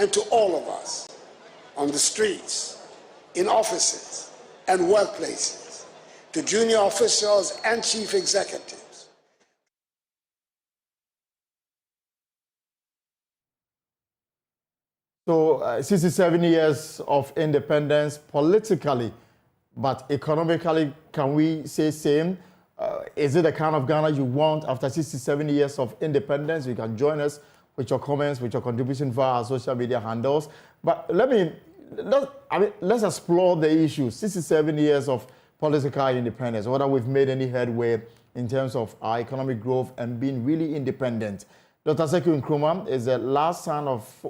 and to all of us on the streets, in offices and workplaces, to junior officials and chief executives. So 67 years of independence politically, but economically, can we say same? Is it the kind of Ghana you want after 67 years of independence? You can join us with your comments, with your contribution via our social media handles. But let's explore the issue. 67 years of political independence, whether we've made any headway in terms of our economic growth and being really independent. Dr. Sekou Nkrumah is the last son of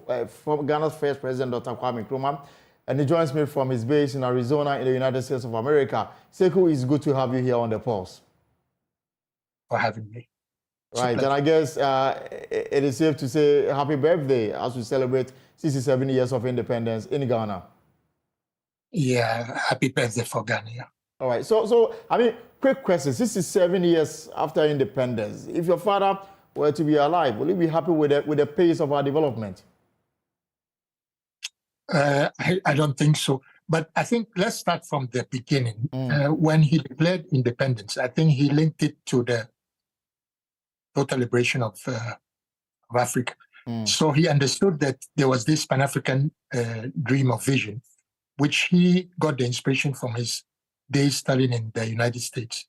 Ghana's first president, Dr. Kwame Nkrumah, and he joins me from his base in Arizona in the United States of America. Sekou, it's good to have you here on the Pulse. For having me. Right, and I guess it is safe to say happy birthday as we celebrate 67 years of independence in Ghana. Yeah, happy birthday for Ghana. Yeah. All right, so I mean, quick question, 67 years after independence, if your father were to be alive, will you be happy with the pace of our development? I don't think so. But I think let's start from the beginning. When he declared independence, I think he linked it to the total liberation of Africa. So he understood that there was this Pan-African dream of vision, which he got the inspiration from his days studying in the United States,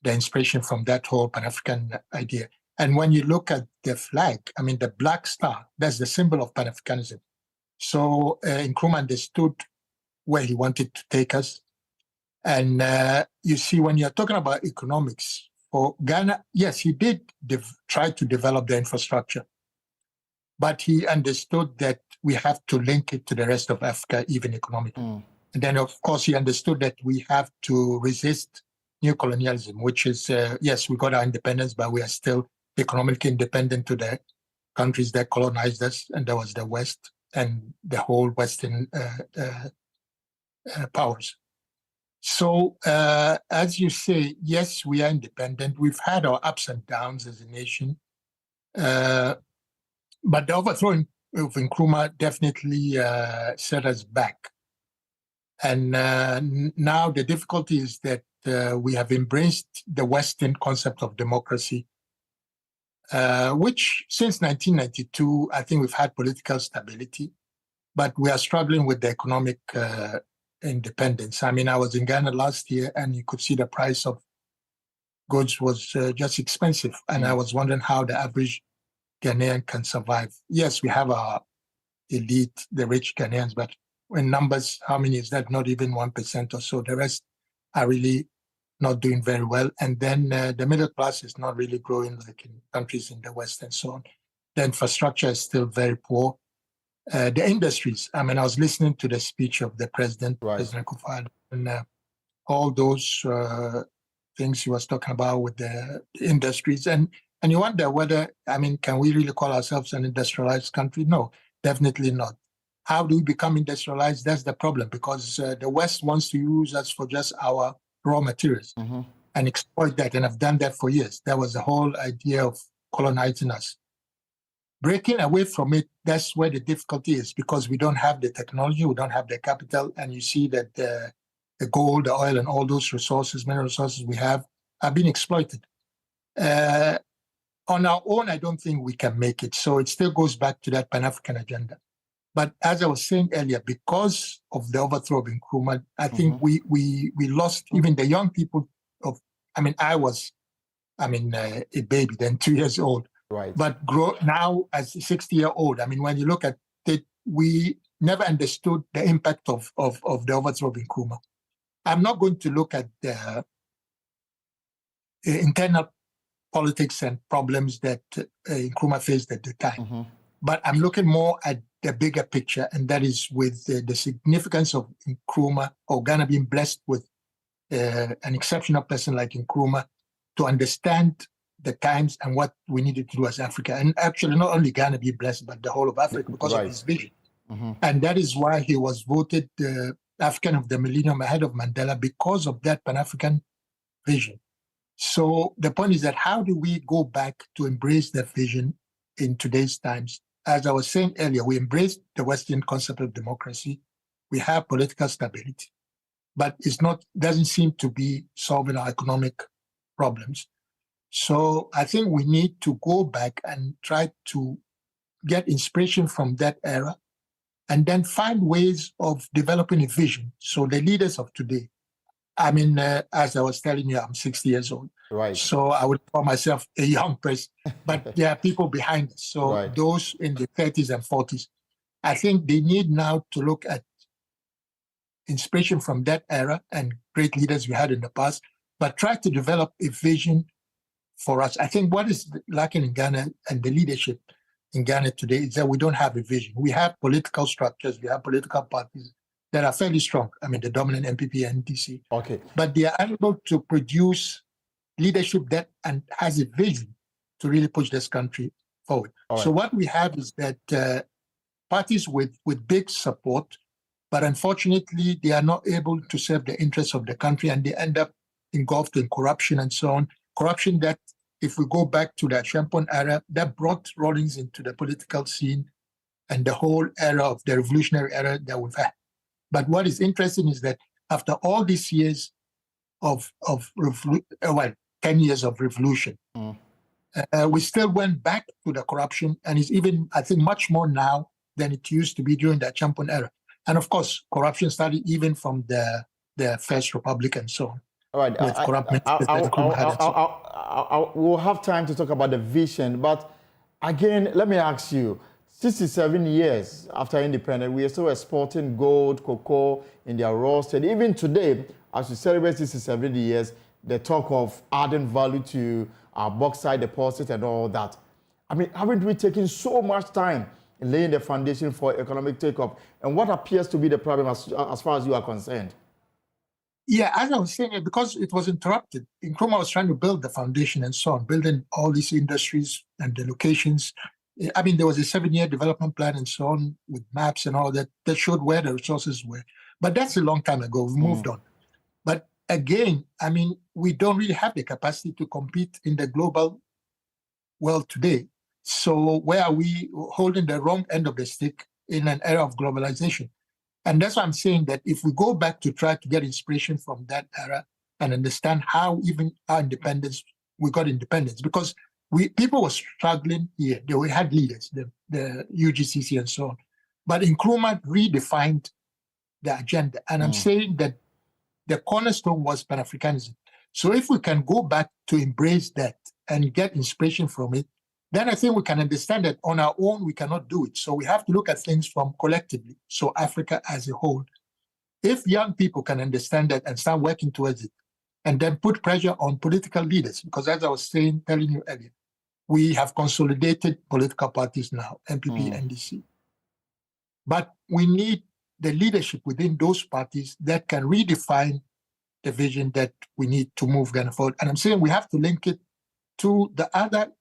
the inspiration from that whole Pan-African idea. And when you look at the flag, I mean, the black star, that's the symbol of Pan-Africanism. So Nkrumah understood where he wanted to take us. And you see, when you're talking about economics, for Ghana, yes, he did try to develop the infrastructure, but he understood that we have to link it to the rest of Africa, even economically. And then, of course, he understood that we have to resist new colonialism, which is, yes, we got our independence, but we are still economically independent to the countries that colonized us, and that was the West and the whole Western powers. So, as you say, yes, we are independent. We've had our ups and downs as a nation. But the overthrow of Nkrumah definitely set us back. And now the difficulty is that we have embraced the Western concept of democracy, which since 1992, I think we've had political stability, but we are struggling with the economic independence. I mean, I was in Ghana last year and you could see the price of goods was just expensive. And I was wondering how the average Ghanaian can survive. Yes, we have our elite, the rich Ghanaians, but in numbers, how many is that? Not even 1% or so. The rest are really not doing very well. And then the middle class is not really growing like in countries in the West and so on. The infrastructure is still very poor. The industries, I mean, I was listening to the speech of the president, President Kufuor, and all those things he was talking about with the industries. And you wonder whether, I mean, can we really call ourselves an industrialized country? No, definitely not. How do we become industrialized? That's the problem, because the West wants to use us for just our raw materials and exploit that, and have done that for years. That was the whole idea of colonizing us. Breaking away from it, that's where the difficulty is, because we don't have the technology, we don't have the capital, and you see that the gold, the oil, and all those resources, mineral resources we have, are being exploited. On our own, I don't think we can make it. So it still goes back to that Pan-African agenda. But as I was saying earlier, because of the overthrow of Nkrumah, I think we lost even the young people of, I mean, I was a baby then, 2 years old. Right. But now as a 60-year-old, I mean, when you look at it, we never understood the impact of the overthrow of Nkrumah. I'm not going to look at the internal politics and problems that Nkrumah faced at the time. But I'm looking more at the bigger picture, and that is with the significance of Nkrumah, or Ghana being blessed with an exceptional person like Nkrumah to understand the times and what we needed to do as Africa. And actually, not only Ghana be blessed, but the whole of Africa, because of his vision. And that is why he was voted the African of the Millennium ahead of Mandela, because of that Pan-African vision. So the point is that how do we go back to embrace that vision in today's times as I was saying earlier, we embrace the Western concept of democracy. We have political stability, but doesn't seem to be solving our economic problems. So I think we need to go back and try to get inspiration from that era and then find ways of developing a vision. So the leaders of today, I mean, as I was telling you, I'm 60 years old. Right. So I would call myself a young person, but there are people behind us. So right. Those in the 30s and 40s, I think they need now to look at inspiration from that era and great leaders we had in the past, but try to develop a vision for us. I think what is lacking in Ghana and the leadership in Ghana today is that we don't have a vision. We have political structures, we have political parties that are fairly strong. I mean, the dominant MPP and NDC. Okay. But they are unable to produce leadership that and has a vision to really push this country forward. Right. So what we have is that parties with big support, but unfortunately, they are not able to serve the interests of the country, and they end up engulfed in corruption and so on. Corruption that, if we go back to that Champagne era, that brought Rawlings into the political scene and the whole era of the revolutionary era that we've had. But what is interesting is that after all these years of 10 years of revolution, we still went back to the corruption, and it's even, I think, much more now than it used to be during that Champagne era. And of course, corruption started even from the First Republic and so on. All right. We'll have time to talk about the vision, but again, let me ask you, 67 years after independence, we are still exporting gold, cocoa in their raw state. Even today, as we celebrate 67 years, the talk of adding value to our bauxite deposit and all that. I mean, haven't we taken so much time in laying the foundation for economic takeoff? And what appears to be the problem as far as you are concerned? Yeah, as I was saying, because it was interrupted. Nkrumah was trying to build the foundation and so on, building all these industries and the locations. I mean, there was a 7-year development plan and so on with maps and all that showed where the resources were. But that's a long time ago. We've moved on. But again, I mean, we don't really have the capacity to compete in the global world today. So where are we holding the wrong end of the stick in an era of globalization? And that's why I'm saying that if we go back to try to get inspiration from that era and understand how even our independence, we got independence, because people were struggling here. We had leaders, the UGCC and so on. But Nkrumah redefined the agenda. And I'm saying that the cornerstone was Pan-Africanism. So if we can go back to embrace that and get inspiration from it, then I think we can understand that on our own, we cannot do it. So we have to look at things from collectively. So Africa as a whole. If young people can understand that and start working towards it, and then put pressure on political leaders, because as I was telling you earlier, we have consolidated political parties now, MPP, NDC. But we need the leadership within those parties that can redefine the vision that we need to move Ghana forward. And I'm saying we have to link it to the other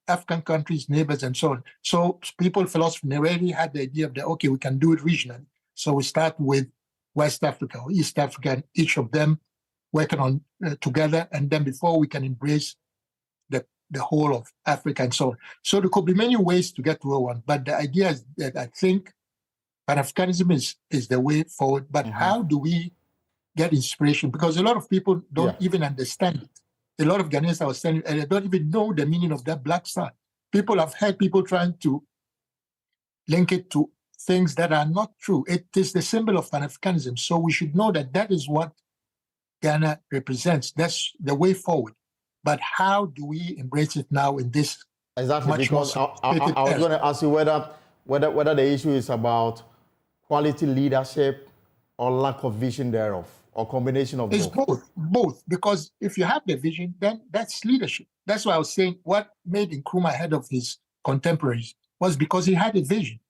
African countries, neighbors, and so on. So philosophers already had the idea of that, okay, we can do it regionally. So we start with West Africa or East Africa, and each of them working on together, and then before we can embrace the whole of Africa and so on. So there could be many ways to get to where we want, but the idea is that I think Pan-Africanism is the way forward, but how do we get inspiration? Because a lot of people don't even understand it. A lot of Ghanaians, I was telling you earlier, don't even know the meaning of that black star. People have heard people trying to link it to things that are not true. It is the symbol of Pan-Africanism. So we should know that that is what Ghana represents. That's the way forward. But how do we embrace it now in this much because more I was going to ask you whether the issue is about quality leadership or lack of vision thereof, or combination of both? It's both. Because if you have the vision, then that's leadership. That's why I was saying what made Nkrumah ahead of his contemporaries was because he had a vision.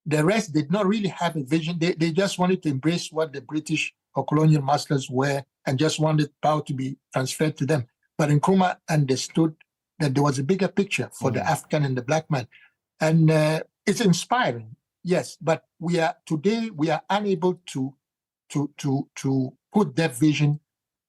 The rest did not really have a vision. They just wanted to embrace what the British or colonial masters were and just wanted power to be transferred to them. But Nkrumah understood that there was a bigger picture for the African and the black man. And it's inspiring, yes, but today we are unable to put that vision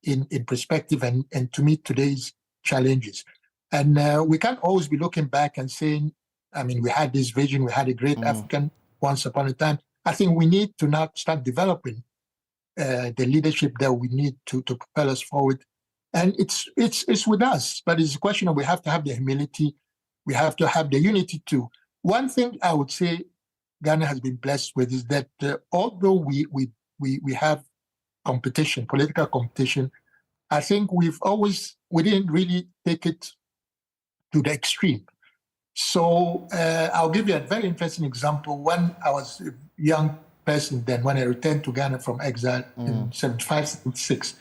in perspective and to meet today's challenges. And we can't always be looking back and saying I mean, we had this vision, we had a great African once upon a time. I think we need to now start developing the leadership that we need to propel us forward. And it's with us, but it's a question of we have to have the humility, we have to have the unity too. One thing I would say Ghana has been blessed with is that although we have competition, political competition, I think we didn't really take it to the extreme. So I'll give you a very interesting example. When I was a young person then, when I returned to Ghana from exile in 75, 76,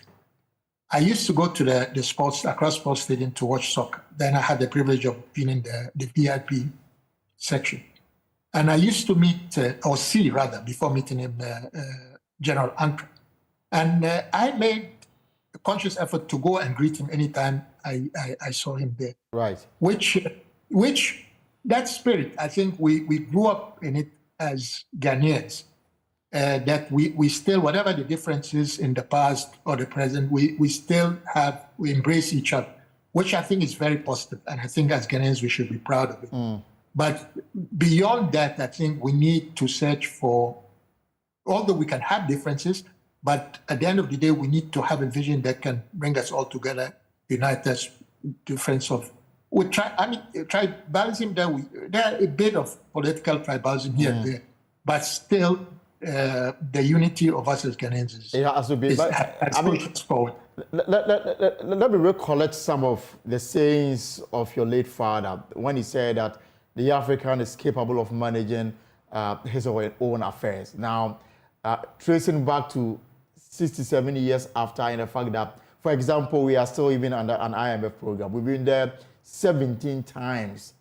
I used to go to the sports, across sports stadium to watch soccer. Then I had the privilege of being in the VIP section. And I used to meet, or see rather, before meeting him, General Ankra. And I made a conscious effort to go and greet him anytime I saw him there. Right. Which that spirit, I think we grew up in it as Ghanaians, that we still, whatever the differences in the past or the present, we embrace each other, which I think is very positive. And I think as Ghanaians, we should be proud of it. But beyond that, I think we need to search for, although we can have differences, but at the end of the day, we need to have a vision that can bring us all together, unite us, difference of, tribalism, there are a bit of political tribalism here and there, but still the unity of us as Ghanaians is forward. Let me recollect some of the sayings of your late father when he said that the African is capable of managing his or her own affairs. Now, tracing back to 67 years after, in the fact that, for example, we are still even under an IMF program. We've been there 17 times.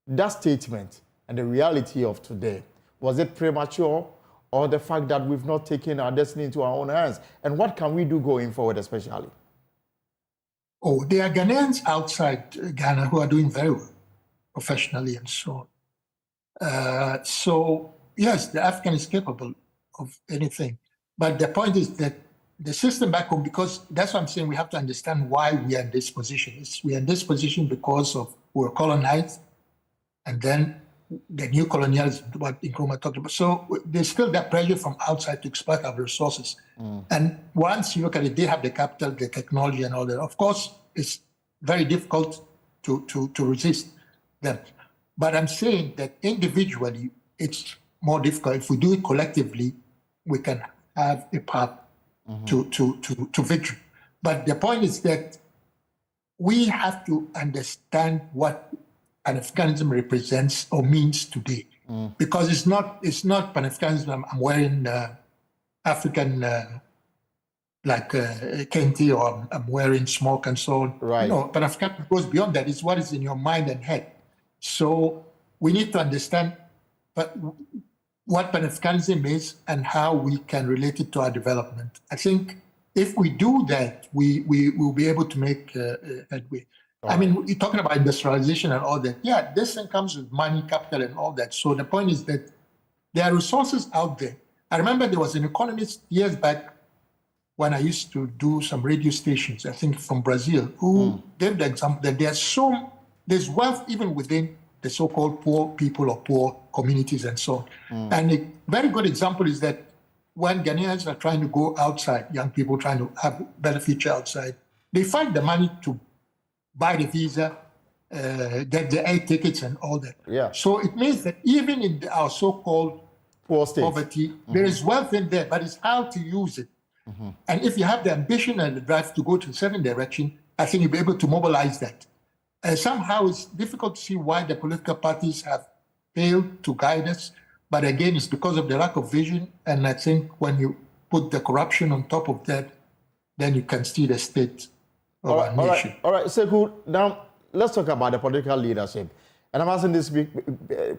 That statement and the reality of today, was it premature, or the fact that we've not taken our destiny into our own hands? And what can we do going forward, especially? Oh, there are Ghanaians outside Ghana who are doing very well, professionally and so on. So, yes, the African is capable of anything. But the point is that the system back home, because that's what I'm saying, we have to understand why we are in this position. We are in this position because of we were colonized, and then the new colonialism, what Nkrumah talked about. So there's still that pressure from outside to exploit our resources. And once you look at it, they have the capital, the technology, and all that. Of course, it's very difficult to resist them. But I'm saying that individually, it's more difficult. If we do it collectively, we can have a path to victory. But the point is that we have to understand what Pan-Africanism represents or means today, because it's not Pan-Africanism. I'm wearing African like kente, or I'm wearing smock and so on. Right. No, Pan-Africanism goes beyond that. It's what is in your mind and head. So we need to understand what Pan-Africanism is and how we can relate it to our development. I think if we do that, we will be able to make headway. I mean, you're talking about industrialization and all that. Yeah, this thing comes with money, capital, and all that. So the point is that there are resources out there. I remember there was an economist years back when I used to do some radio stations, I think from Brazil, who gave the example that there's wealth even within the so-called poor people or poor communities and so on. And a very good example is that when Ghanaians are trying to go outside, young people trying to have a better future outside, they find the money to buy the visa, get the air tickets and all that. Yeah. So it means that even in our so-called poor states, poverty, there is wealth in there, but it's how to use it. And if you have the ambition and the drive to go to a certain direction, I think you'll be able to mobilize that. Somehow it's difficult to see why the political parties have failed to guide us. But again, it's because of the lack of vision. And I think when you put the corruption on top of that, then you can see the state of our nation. All right, Sekou, now let's talk about the political leadership. And I'm asking this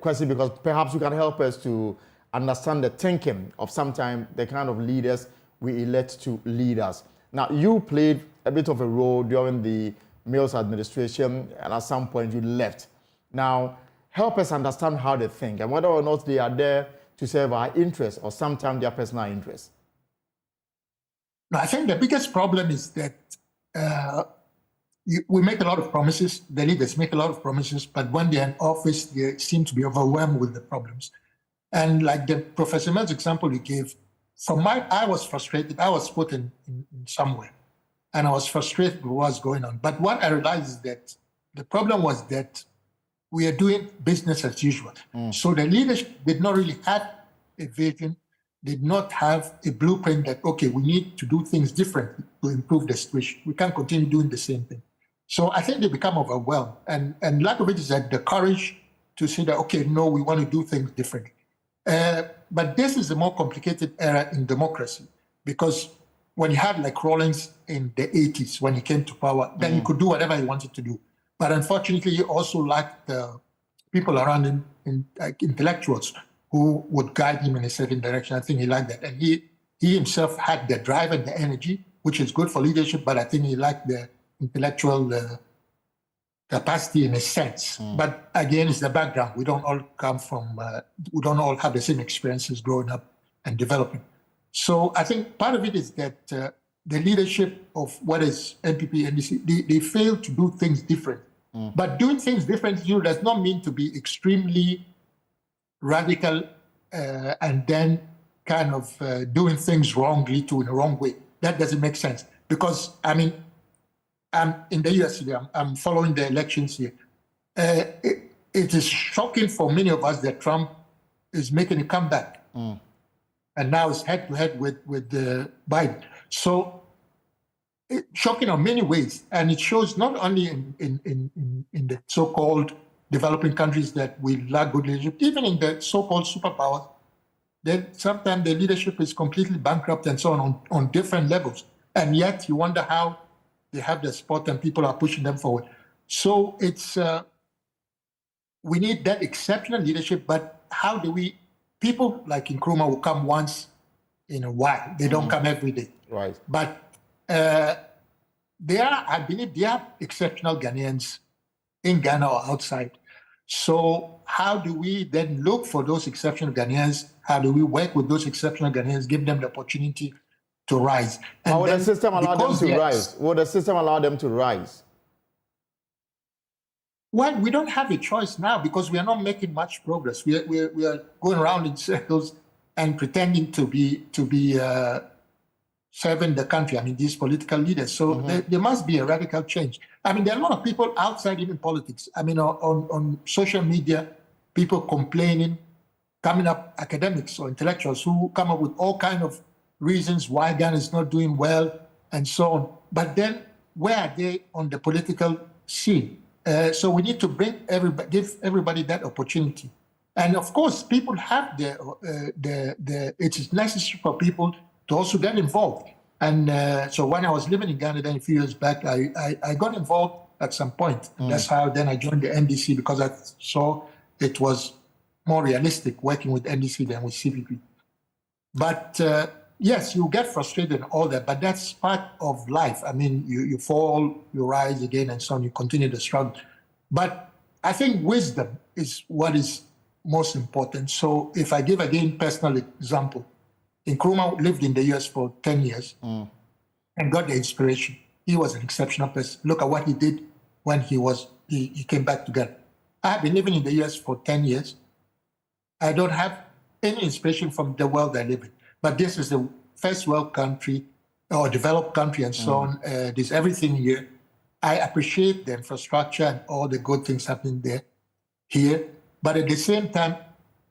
question because perhaps you can help us to understand the thinking of sometimes the kind of leaders we elect to lead us. Now, you played a bit of a role during the Mills administration, and at some point you left. Now, help us understand how they think and whether or not they are there to serve our interests or sometimes their personal interests. No, I think the biggest problem is that we make a lot of promises, the leaders make a lot of promises, but when they're in office, they seem to be overwhelmed with the problems. And like the Professor Mel's example he gave, I was frustrated. I was put in somewhere, and I was frustrated with what's going on. But what I realized is that the problem was that we are doing business as usual. So the leadership did not really have a vision, did not have a blueprint that, okay, we need to do things differently to improve the situation. We can't continue doing the same thing. So I think they become overwhelmed. And lack of it is that the courage to say that, okay, no, we want to do things differently. But this is a more complicated era in democracy, because when you had like Rawlings in the 80s, when he came to power, then he could do whatever he wanted to do. But unfortunately, he also lacked people around him, like intellectuals, who would guide him in a certain direction. I think he lacked that. And he himself had the drive and the energy, which is good for leadership, but I think he lacked the intellectual capacity in a sense. But again, it's the background. We don't all come from, we don't all have the same experiences growing up and developing. So I think part of it is that the leadership of what is NPP, NDC, they fail to do things different. But doing things different, does not mean to be extremely radical and then kind of doing things wrongly in a wrong way. That doesn't make sense. Because, I mean, I'm in the US today, I'm following the elections here. It is shocking for many of us that Trump is making a comeback. And now it's head-to-head with Biden. So it's shocking in many ways. And it shows not only in the so-called developing countries that we lack good leadership, even in the so-called superpowers, that sometimes the leadership is completely bankrupt and so on different levels. And yet you wonder how they have the spot and people are pushing them forward. So it's, we need that exceptional leadership, but how do we, people like Nkrumah will come once in a while. They don't come every day. Right. But I believe there are exceptional Ghanaians in Ghana or outside. So how do we then look for those exceptional Ghanaians? How do we work with those exceptional Ghanaians, give them the opportunity to rise? And how would the system allow them to rise? Would the system allow them to rise? Well, we don't have a choice now because we are not making much progress. We are going around in circles and pretending to be serving the country. I mean, these political leaders. So there must be a radical change. I mean, there are a lot of people outside even politics. I mean, on social media, people complaining, coming up, academics or intellectuals who come up with all kinds of reasons why Ghana is not doing well and so on. But then where are they on the political scene? So we need to give everybody that opportunity. And of course, people have it is necessary for people to also get involved. And so when I was living in Ghana then a few years back, I got involved at some point. That's how then I joined the NDC, because I saw it was more realistic working with NDC than with CPP. But yes, you get frustrated and all that, but that's part of life. I mean, you fall, you rise again and so on, you continue the struggle. But I think wisdom is what is most important. So if I give again personal example, Nkrumah lived in the US for 10 years and got the inspiration. He was an exceptional person. Look at what he did when he came back to Ghana. I have been living in the US for 10 years. I don't have any inspiration from the world I live in. But this is the first world country or developed country and so on. There's everything here. I appreciate the infrastructure and all the good things happening here. But at the same time,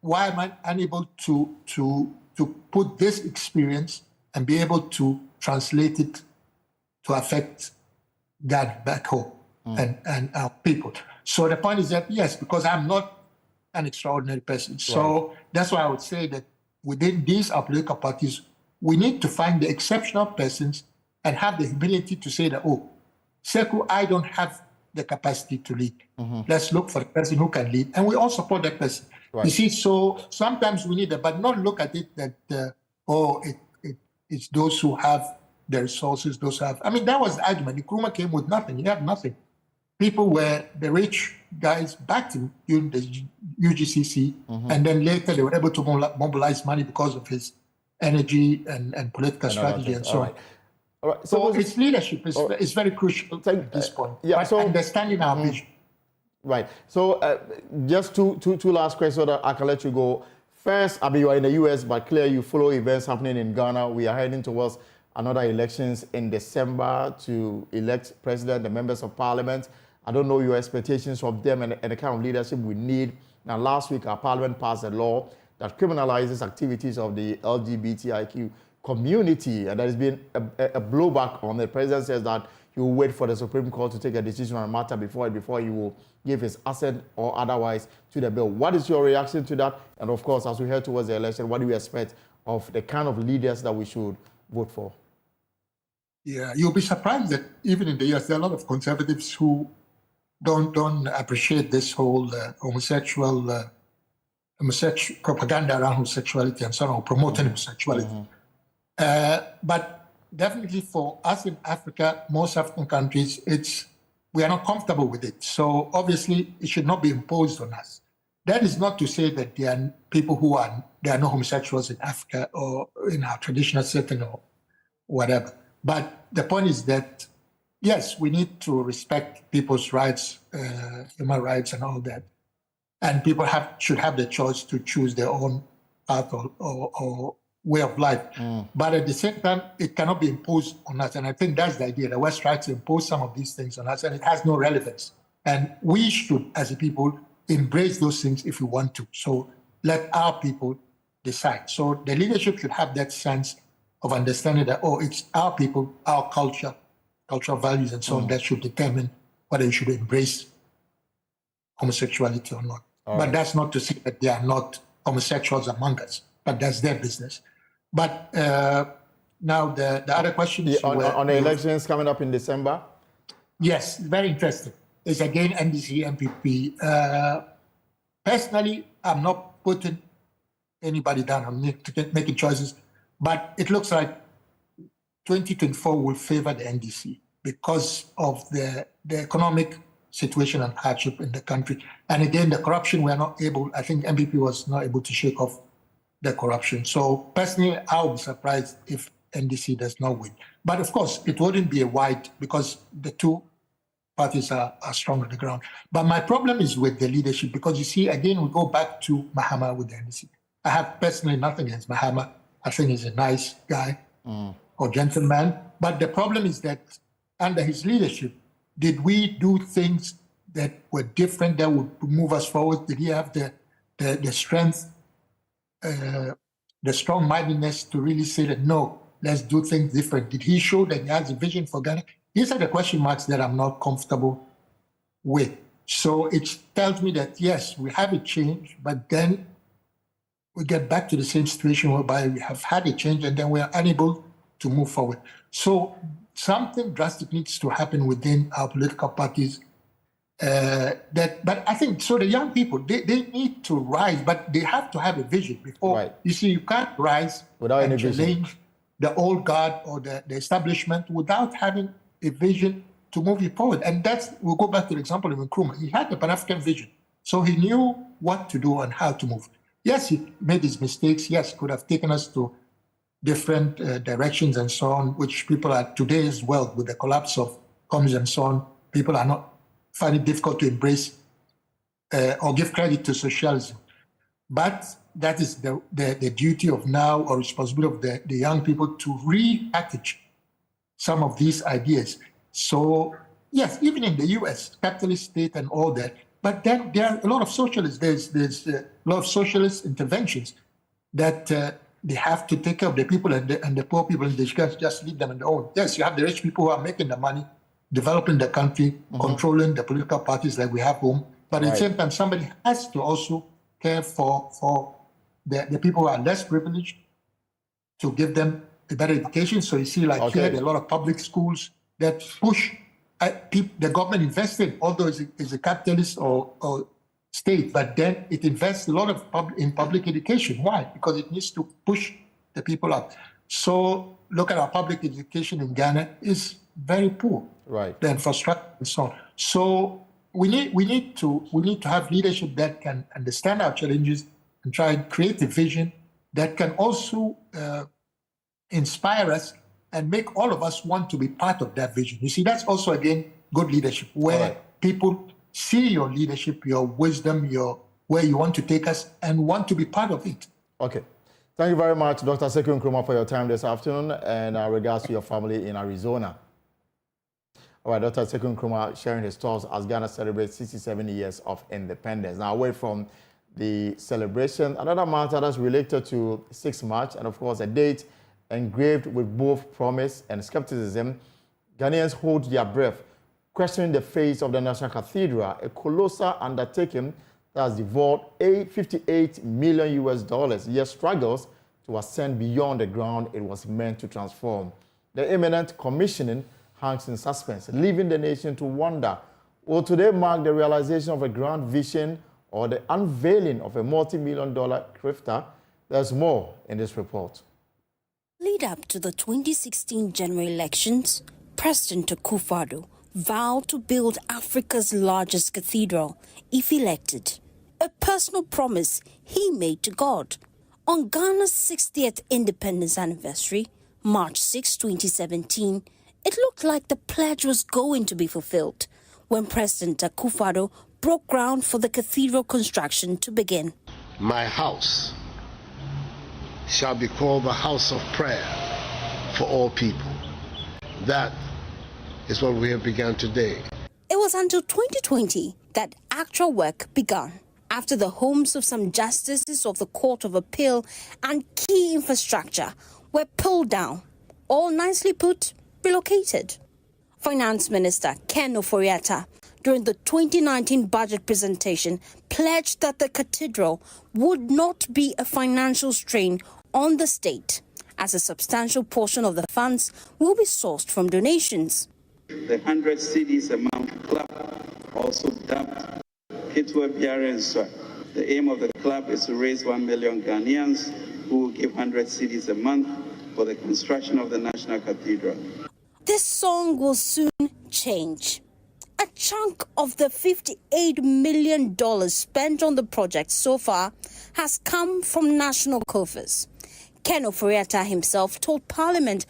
why am I unable to put this experience and be able to translate it to affect God back home and our people? So the point is that, yes, because I'm not an extraordinary person. So that's why I would say that within these political parties, we need to find the exceptional persons and have the humility to say that, oh, Sekou, I don't have the capacity to lead. Let's look for the person who can lead. And we all support that person. Right. You see, so sometimes we need that, but not look at it that, it's those who have the resources, those who have. I mean, that was the argument. Nkrumah came with nothing. He had nothing. People were, the rich guys backed him during the UGCC, and then later they were able to mobilize money because of his energy and political strategy and so on. All right. So its leadership is very crucial at this point. Yeah, but understanding our vision. Right. So just two last questions so that I can let you go. First, I mean, you are in the US, but clearly you follow events happening in Ghana. We are heading towards another elections in December to elect president, the members of parliament. I don't know your expectations of them and the kind of leadership we need. Now, last week, our parliament passed a law that criminalizes activities of the LGBTIQ community, and there has been a blowback on it. The president says that he will wait for the Supreme Court to take a decision on the matter before he will give his assent or otherwise to the bill. What is your reaction to that? And of course, as we head towards the election, what do you expect of the kind of leaders that we should vote for? Yeah, you'll be surprised that even in the US, there are a lot of conservatives who don't appreciate this whole homosexual propaganda around homosexuality and so on, or promoting homosexuality. But definitely for us in Africa, most African countries, we are not comfortable with it. So obviously, it should not be imposed on us. That is not to say that there are people there are no homosexuals in Africa or in our traditional setting or whatever. But the point is that, yes, we need to respect people's rights, human rights and all that. And people should have the choice to choose their own path or way of life. But at the same time, it cannot be imposed on us. And I think that's the idea. The West tries to impose some of these things on us, and it has no relevance. And we should, as a people, embrace those things if we want to. So let our people decide. So the leadership should have that sense of understanding that, it's our people, our culture, cultural values and so on that should determine whether you should embrace homosexuality or not. But that's not to say that there are not homosexuals among us, but that's their business. But now the other question is... on the elections coming up in December? Yes, very interesting. It's again NDC, MPP. Personally, I'm not putting anybody down. I'm making choices. But it looks like 2024 will favor the NDC because of the economic situation and hardship in the country. And again, the corruption, I think MPP was not able to shake off the corruption. So personally, I would be surprised if NDC does not win. But of course, it wouldn't be a wide because the two parties are strong on the ground. But my problem is with the leadership because you see, again, we go back to Mahama with the NDC. I have personally nothing against Mahama. I think he's a nice guy or gentleman. But the problem is that under his leadership, did we do things that were different that would move us forward? Did he have the strength, the strong-mindedness to really say that, no, let's do things different? Did he show that he has a vision for Ghana? These are the question marks that I'm not comfortable with. So it tells me that, yes, we have a change, but then we get back to the same situation whereby we have had a change and then we are unable to move forward. So something drastic needs to happen within our political parties. But I think, so the young people, they need to rise, but they have to have a vision before. Right. You see, you can't rise without and any vision. challenge the old guard or the establishment without having a vision to move it forward. And we'll go back to the example of Nkrumah. He had the Pan-African vision. So he knew what to do and how to move. Yes, he made his mistakes. Yes, could have taken us to different directions and so on, which people are today as well, with the collapse of communism and so on. People are not finding it difficult to embrace or give credit to socialism. But that is the duty of now, or responsibility of the young people to repackage some of these ideas. So yes, even in the US, capitalist state and all that, but then there are a lot of socialists. There's a lot of socialist interventions that they have to take care of the people and the poor people, and they can't just leave them on their own. Yes, you have the rich people who are making the money, developing the country, controlling the political parties like we have home. But at the same time, somebody has to also care for the people who are less privileged, to give them a better education. So you see, like here, there are a lot of public schools that push the government invested, although it's a capitalist or state, but then it invests a lot in public education. Why? Because it needs to push the people up. So look at our public education in Ghana is very poor. Right. The infrastructure and so on. So we need to have leadership that can understand our challenges and try and create a vision that can also inspire us and make all of us want to be part of that vision. You see, that's also, again, good leadership, where people see your leadership, your wisdom, where you want to take us and want to be part of it. Okay. Thank you very much, Dr. Seku Nkrumah, for your time this afternoon, and regards to your family in Arizona. All right, Dr. Seku Nkrumah sharing his thoughts as Ghana celebrates 67 years of independence. Now, away from the celebration, another matter that's related to 6 March, and of course, a date engraved with both promise and skepticism, Ghanaians hold their breath, questioning the fate of the National Cathedral, a colossal undertaking that has devoured $58 million, yet struggles to ascend beyond the ground it was meant to transform. The imminent commissioning hangs in suspense, leaving the nation to wonder, will today mark the realization of a grand vision or the unveiling of a multi-million-dollar crifter? There's more in this report. Lead up to the 2016 general elections, President Akufo-Addo vowed to build Africa's largest cathedral if elected, a personal promise he made to God. On Ghana's 60th independence anniversary, March 6, 2017, it looked like the pledge was going to be fulfilled when President Akufo-Addo broke ground for the cathedral construction to begin. My house shall be called the house of prayer for all people. That is what we have begun today. It was until 2020 that actual work began, after the homes of some justices of the Court of Appeal and key infrastructure were pulled down, all nicely put, relocated. Finance Minister Ken Ofori-Atta, during the 2019 budget presentation, pledged that the cathedral would not be a financial strain on the state, as a substantial portion of the funds will be sourced from donations. The 100 cedis a month club also dubbed Kitwa Biarensa. The aim of the club is to raise 1 million Ghanaians who will give 100 cedis a month for the construction of the National Cathedral. This song will soon change. A chunk of the $58 million spent on the project so far has come from national coffers. Ken Ofori-Atta himself told Parliament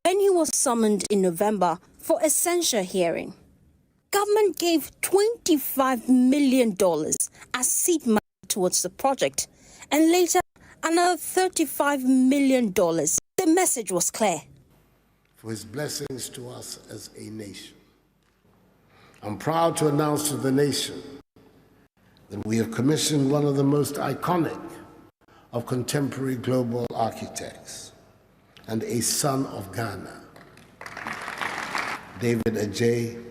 when he was summoned in November for a censure hearing. Government gave $25 million as seed money towards the project, and later another $35 million. The message was clear. For his blessings to us as a nation. I'm proud to announce to the nation that we have commissioned one of the most iconic of contemporary global architects and a son of Ghana, David Adjaye,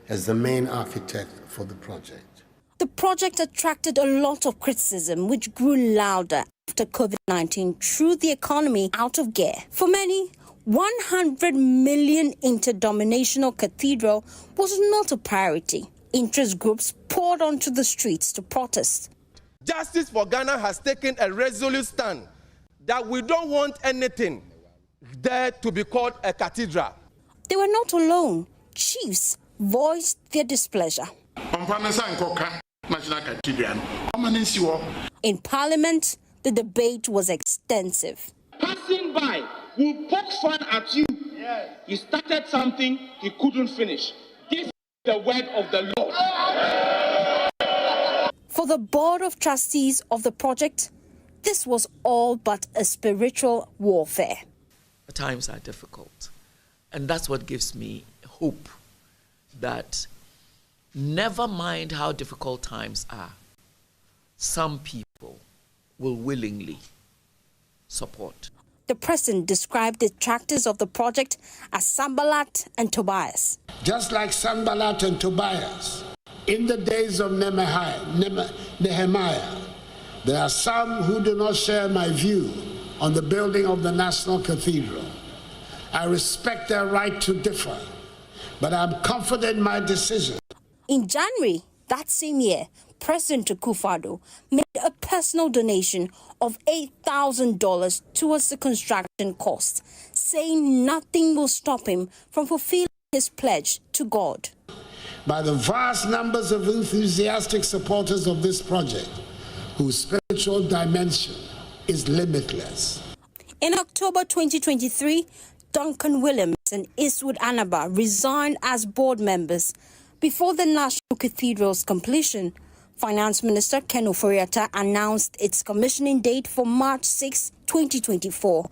as the main architect for the project. The project attracted a lot of criticism, which grew louder after COVID-19 threw the economy out of gear. For many, 100 million interdenominational cathedral was not a priority. Interest groups poured onto the streets to protest. Justice for Ghana has taken a resolute stand that we don't want anything there to be called a cathedral. They were not alone. Chiefs voiced their displeasure. In Parliament, the debate was extensive. Passing by will poke fun at you. Yes. He started something he couldn't finish. This is the word of the Lord. For the Board of Trustees of the project, this was all but a spiritual warfare. The times are difficult, and that's what gives me hope that never mind how difficult times are, some people will willingly support. The president described the detractors of the project as Sanballat and Tobias. Just like Sanballat and Tobias, in the days of Nehemiah, there are some who do not share my view on the building of the National Cathedral. I respect their right to differ, but I'm confident in my decision. In January that same year, President Akufo-Addo made a personal donation of $8,000 towards the construction cost, saying nothing will stop him from fulfilling his pledge to God. By the vast numbers of enthusiastic supporters of this project, whose spiritual dimension is limitless. In October 2023, Duncan Williams and Eastwood Anaba resigned as board members before the National Cathedral's completion. Finance Minister Ken Ofori-Atta announced its commissioning date for March 6, 2024.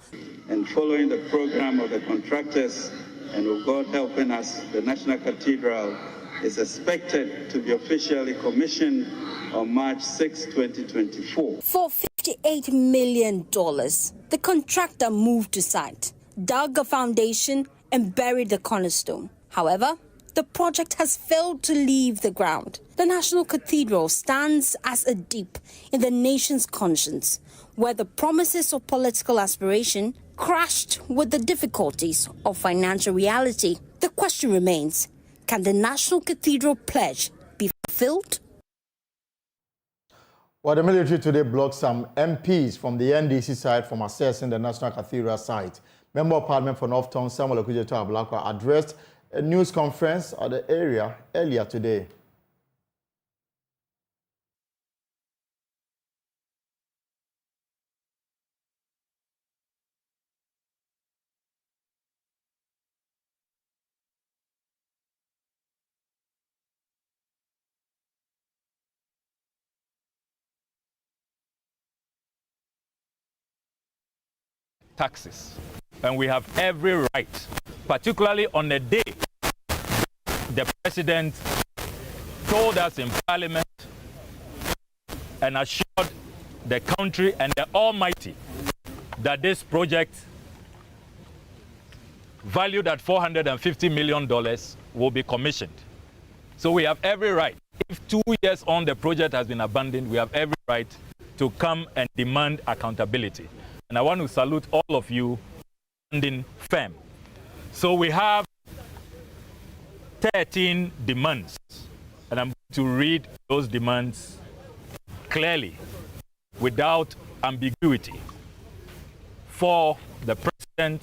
And following the program of the contractors, and with God helping us, the National Cathedral is expected to be officially commissioned on March 6, 2024. For $58 million, the contractor moved to site, dug a foundation and buried the cornerstone. However, the project has failed to leave the ground. The National Cathedral stands as a deep in the nation's conscience, where the promises of political aspiration crashed with the difficulties of financial reality. The question remains, can the National Cathedral pledge be fulfilled? Well, the military today blocked some MPs from the NDC side from accessing the National Cathedral site. Member of Parliament for North Town, Seneal Election, addressed a news conference at the area earlier today. Taxes, and we have every right, particularly on the day the president told us in Parliament and assured the country and the Almighty that this project, valued at $450 million, will be commissioned. So we have every right. If 2 years on the project has been abandoned, we have every right to come and demand accountability. And I want to salute all of you standing firm. So we have 13 demands, and I'm going to read those demands clearly, without ambiguity, for the president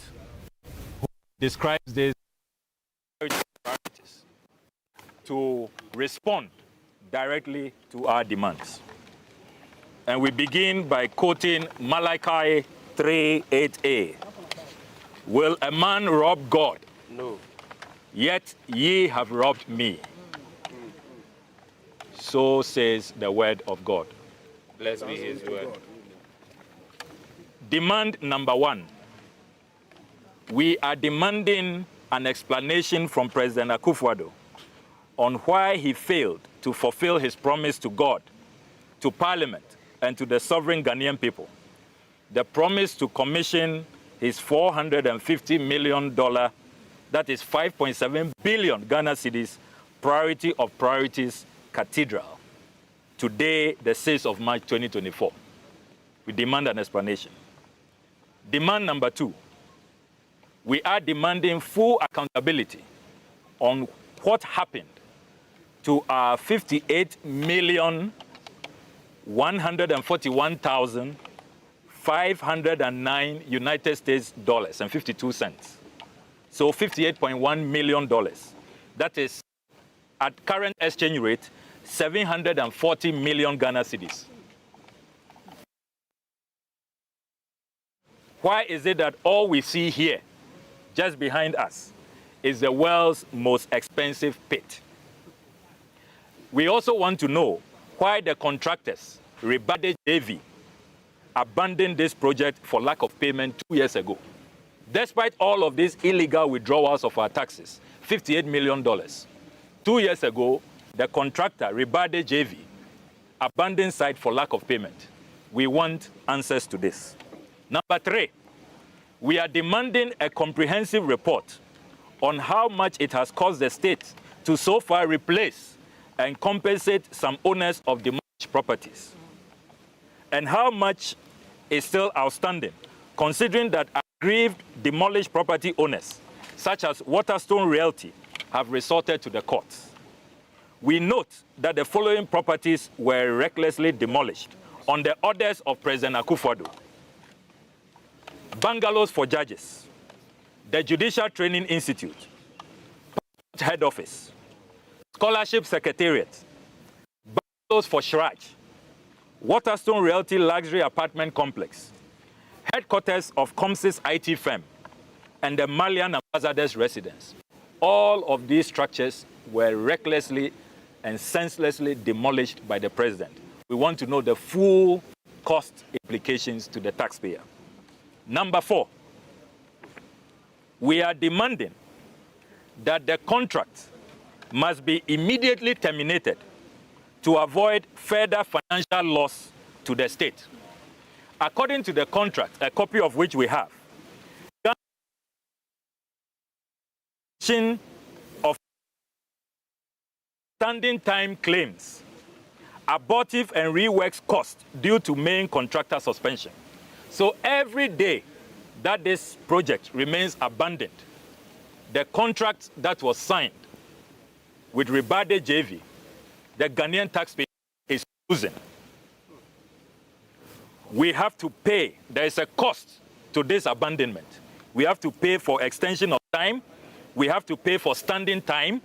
who describes these priorities to respond directly to our demands. And we begin by quoting Malachi 3:8a. Will a man rob God? No. Yet ye have robbed me. So says the word of God. Blessed be his word. Demand number one. We are demanding an explanation from President Akufo-Addo on why he failed to fulfill his promise to God, to Parliament, and to the sovereign Ghanaian people. The promise to commission his $450 million, that is 5.7 billion Ghana cedis, priority of priorities cathedral. Today, the 6th of March 2024. We demand an explanation. Demand number two. We are demanding full accountability on what happened to our 58,141,509 United States dollars and 52 cents. So $58.1 million. That is, at current exchange rate, 740 million Ghana cedis. Why is it that all we see here, just behind us, is the world's most expensive pit? We also want to know why the contractors, Ribade JV, abandoned this project for lack of payment 2 years ago. Despite all of these illegal withdrawals of our taxes, $58 million. 2 years ago, the contractor, Ribade JV, abandoned site for lack of payment. We want answers to this. Number three, we are demanding a comprehensive report on how much it has cost the state to so far replace and compensate some owners of demolished properties, and how much is still outstanding, considering that aggrieved demolished property owners, such as Waterstone Realty, have resorted to the courts. We note that the following properties were recklessly demolished on the orders of President Akufo-Addo: bungalows for judges, the Judicial Training Institute, Head Office, Scholarship Secretariat, bungalows for Shraj, Waterstone Realty Luxury Apartment Complex, headquarters of Comsys IT firm, and the Malian ambassador's residence. All of these structures were recklessly and senselessly demolished by the president. We want to know the full cost implications to the taxpayer. Number 4, we are demanding that the contract must be immediately terminated to avoid further financial loss to the state. According to the contract, a copy of which we have, of standing time claims, abortive and reworks cost due to main contractor suspension. So every day that this project remains abandoned, the contract that was signed with Ribade JV, the Ghanaian taxpayer is losing. We have to pay. There is a cost to this abandonment. We have to pay for extension of time, we have to pay for standing time,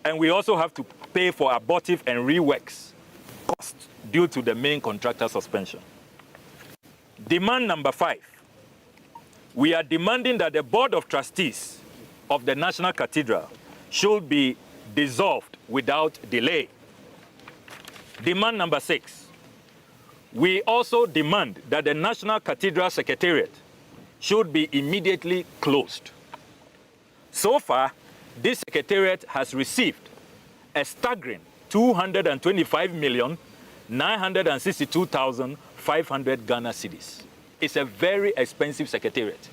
and we also have to pay for abortive and reworks costs due to the main contractor suspension. Demand number 5. We are demanding that the Board of Trustees of the National Cathedral should be dissolved without delay. Demand number 6. We also demand that the National Cathedral Secretariat should be immediately closed. So far, this secretariat has received a staggering 225,962,500 Ghana cedis. It's a very expensive secretariat.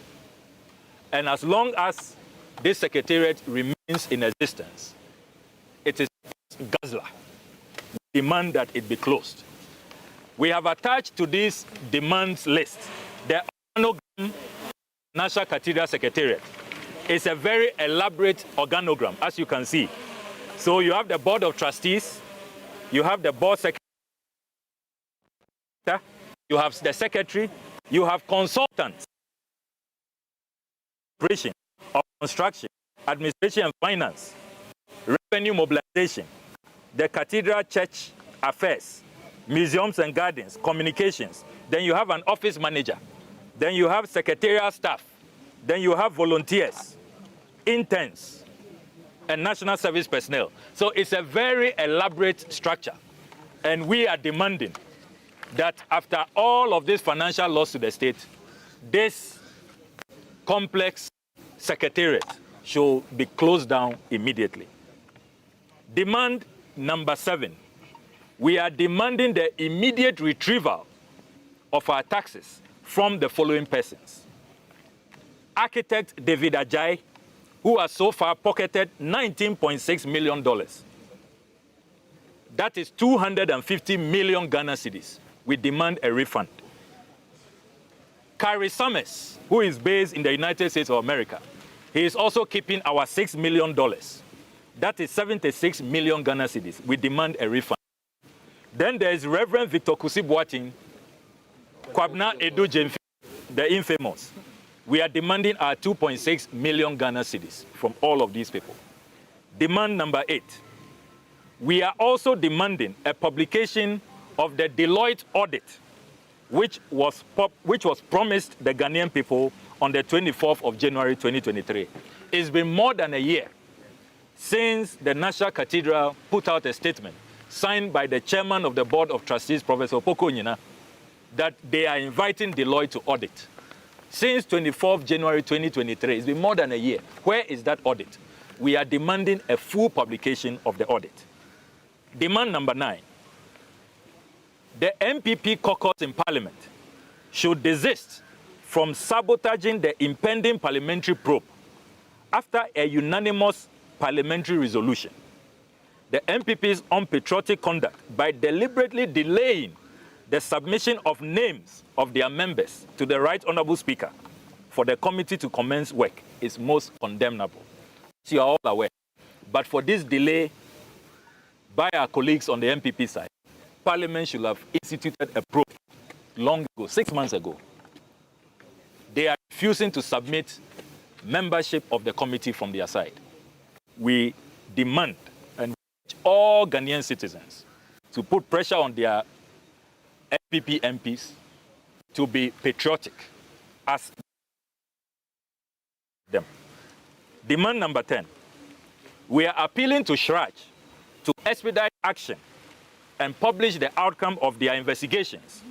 And as long as this secretariat remains in existence, it is guzzler. We demand that it be closed. We have attached to this demands list the organogram National Cathedral Secretariat. It's a very elaborate organogram, as you can see. So you have the Board of Trustees, you have the Board Secretary, you have the Secretary, you have consultants, operation of construction, administration and finance, revenue mobilization, the Cathedral Church Affairs, museums and gardens, communications. Then you have an office manager. Then you have secretarial staff. Then you have volunteers, interns, and national service personnel. So it's a very elaborate structure. And we are demanding that after all of this financial loss to the state, this complex secretariat should be closed down immediately. Demand number 7. We are demanding the immediate retrieval of our taxes from the following persons. Architect David Ajay, who has so far pocketed $19.6 million. That is 250 million Ghana cedis. We demand a refund. Carrie Summers, who is based in the United States of America, he is also keeping our $6 million. That is 76 million Ghana cedis. We demand a refund. Then there is Reverend Victor Kusi Boating, Kwabna Edu Jemfi, the infamous. We are demanding our 2.6 million Ghana cedis from all of these people. Demand number 8. We are also demanding a publication of the Deloitte audit, which was promised the Ghanaian people on the 24th of January 2023. It's been more than a year since the National Cathedral put out a statement signed by the chairman of the Board of Trustees, Professor Poko Nyina, that they are inviting Deloitte to audit. Since 24th January 2023, it's been more than a year. Where is that audit? We are demanding a full publication of the audit. Demand number 9. The MPP caucus in Parliament should desist from sabotaging the impending parliamentary probe after a unanimous parliamentary resolution. The MPP's unpatriotic conduct by deliberately delaying the submission of names of their members to the Right Honourable Speaker for the committee to commence work is most condemnable. As you are all aware. But for this delay by our colleagues on the MPP side, Parliament should have instituted a probe long ago, 6 months ago. They are refusing to submit membership of the committee from their side. We demand and urge all Ghanaian citizens to put pressure on their MPP MPs to be patriotic as them. Demand number 10. We are appealing to Shraj to expedite action and publish the outcome of their investigations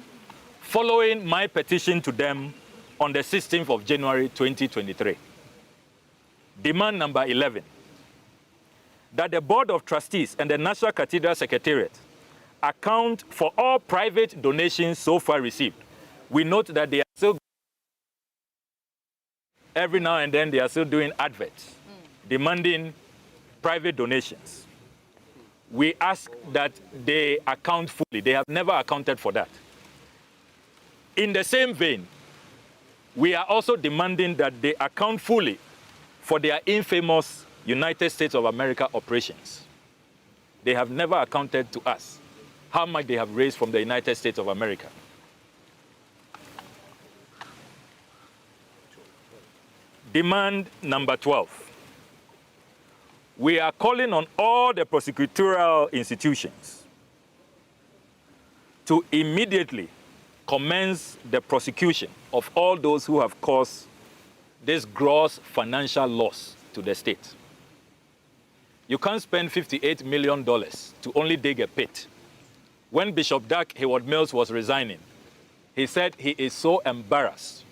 following my petition to them on the 16th of January 2023. Demand number 11. That the Board of Trustees and the National Cathedral Secretariat account for all private donations so far received. We note that they are still, every now and then, they are still doing adverts, demanding private donations. We ask that they account fully. They have never accounted for that. In the same vein, we are also demanding that they account fully for their infamous United States of America operations. They have never accounted to us how much they have raised from the United States of America. Demand number 12. We are calling on all the prosecutorial institutions to immediately commence the prosecution of all those who have caused this gross financial loss to the state. You can't spend $58 million to only dig a pit. When Bishop Dag Heward-Mills was resigning, he said he is so embarrassed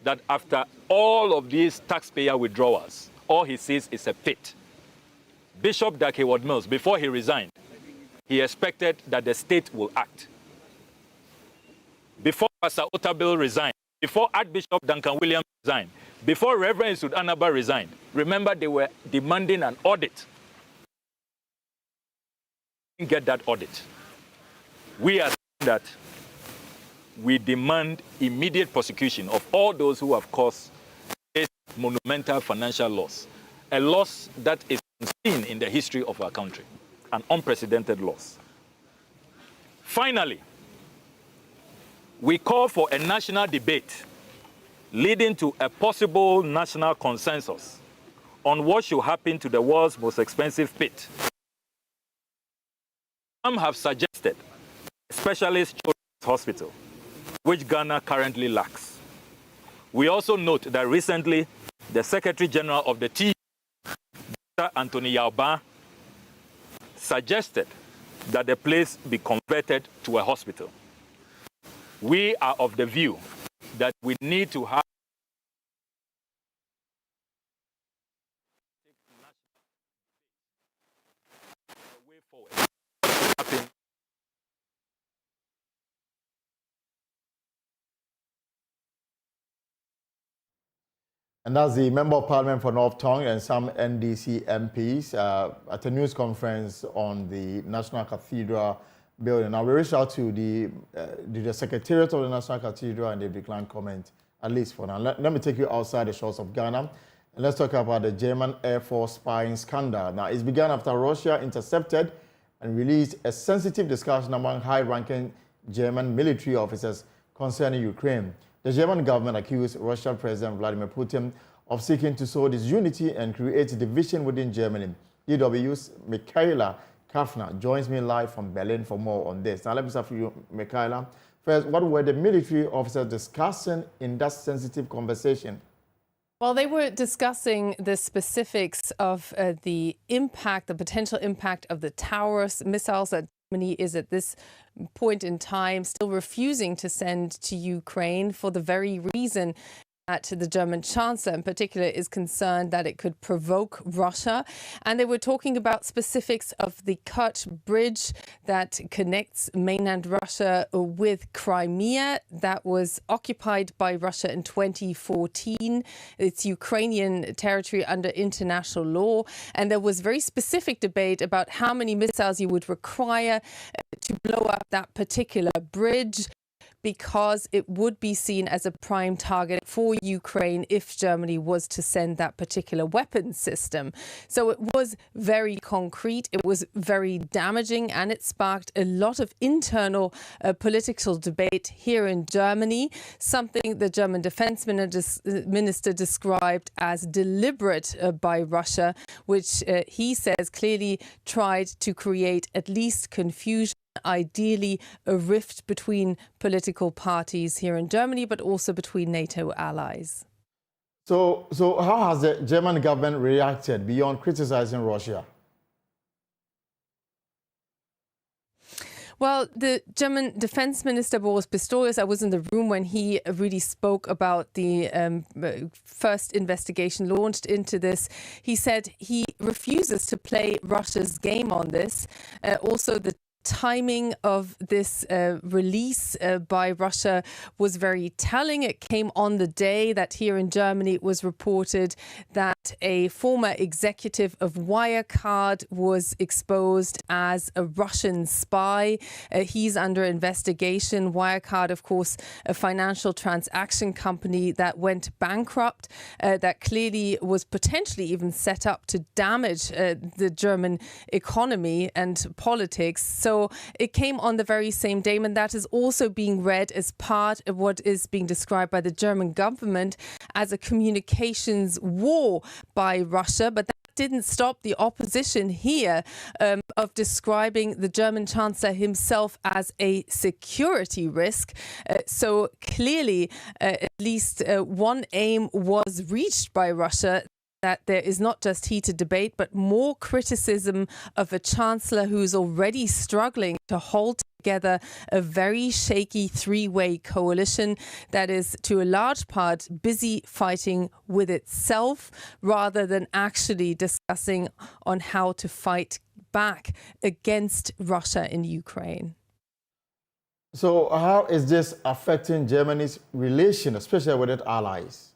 that after all of these taxpayer withdrawals, all he sees is a pit. Bishop Dag Heward-Mills, before he resigned, he expected that the state will act. Before Pastor Otabil resigned, before Archbishop Duncan Williams resigned, before Reverend Sudanaba resigned, remember they were demanding an audit. They didn't get that audit. We are saying that we demand immediate prosecution of all those who have caused this monumental financial loss, a loss that is unseen in the history of our country, an unprecedented loss. Finally, we call for a national debate leading to a possible national consensus on what should happen to the world's most expensive pit. Some have suggested a specialist children's hospital, which Ghana currently lacks. We also note that recently, the Secretary General of the TU, Dr. Anthony Yauba, suggested that the place be converted to a hospital. We are of the view that we need to have a way forward. And that's the Member of Parliament for North Tongue and some NDC MPs at a news conference on the National Cathedral building. Now, we reached out to the Secretariat of the National Cathedral and they declined comment, at least for now. Let me take you outside the shores of Ghana and let's talk about the German Air Force spying scandal. Now, it's begun after Russia intercepted and released a sensitive discussion among high-ranking German military officers concerning Ukraine. The German government accused Russian President Vladimir Putin of seeking to sow disunity and create division within Germany. DW's Michaela Kafner joins me live from Berlin for more on this. Now, let me start for you, Michaela. First, what were the military officers discussing in that sensitive conversation? Well, they were discussing the specifics of the potential impact of the Taurus missiles that Germany is at this point in time still refusing to send to Ukraine for the very reason that the German Chancellor in particular is concerned that it could provoke Russia. And they were talking about specifics of the Kerch Bridge that connects mainland Russia with Crimea that was occupied by Russia in 2014. It's Ukrainian territory under international law. And there was very specific debate about how many missiles you would require to blow up that particular bridge, because it would be seen as a prime target for Ukraine if Germany was to send that particular weapon system. So it was very concrete, it was very damaging, and it sparked a lot of internal political debate here in Germany, something the German defense minister described as deliberate by Russia, which he says clearly tried to create at least confusion, ideally a rift between political parties here in Germany, but also between NATO allies. So how has the German government reacted beyond criticizing Russia? Well, the German Defense Minister Boris Pistorius, I was in the room when he really spoke about the first investigation launched into this. He said he refuses to play Russia's game on this. Also, the timing of this release by Russia was very telling. It came on the day that here in Germany it was reported that a former executive of Wirecard was exposed as a Russian spy. He's under investigation. Wirecard, of course, a financial transaction company that went bankrupt, that clearly was potentially even set up to damage the German economy and politics. So it came on the very same day, and that is also being read as part of what is being described by the German government as a communications war by Russia. But that didn't stop the opposition here of describing the German Chancellor himself as a security risk. So clearly, at least one aim was reached by Russia, that there is not just heated debate, but more criticism of a chancellor who's already struggling to hold together a very shaky three-way coalition that is, to a large part, busy fighting with itself rather than actually discussing on how to fight back against Russia in Ukraine. So how is this affecting Germany's relation, especially with its allies?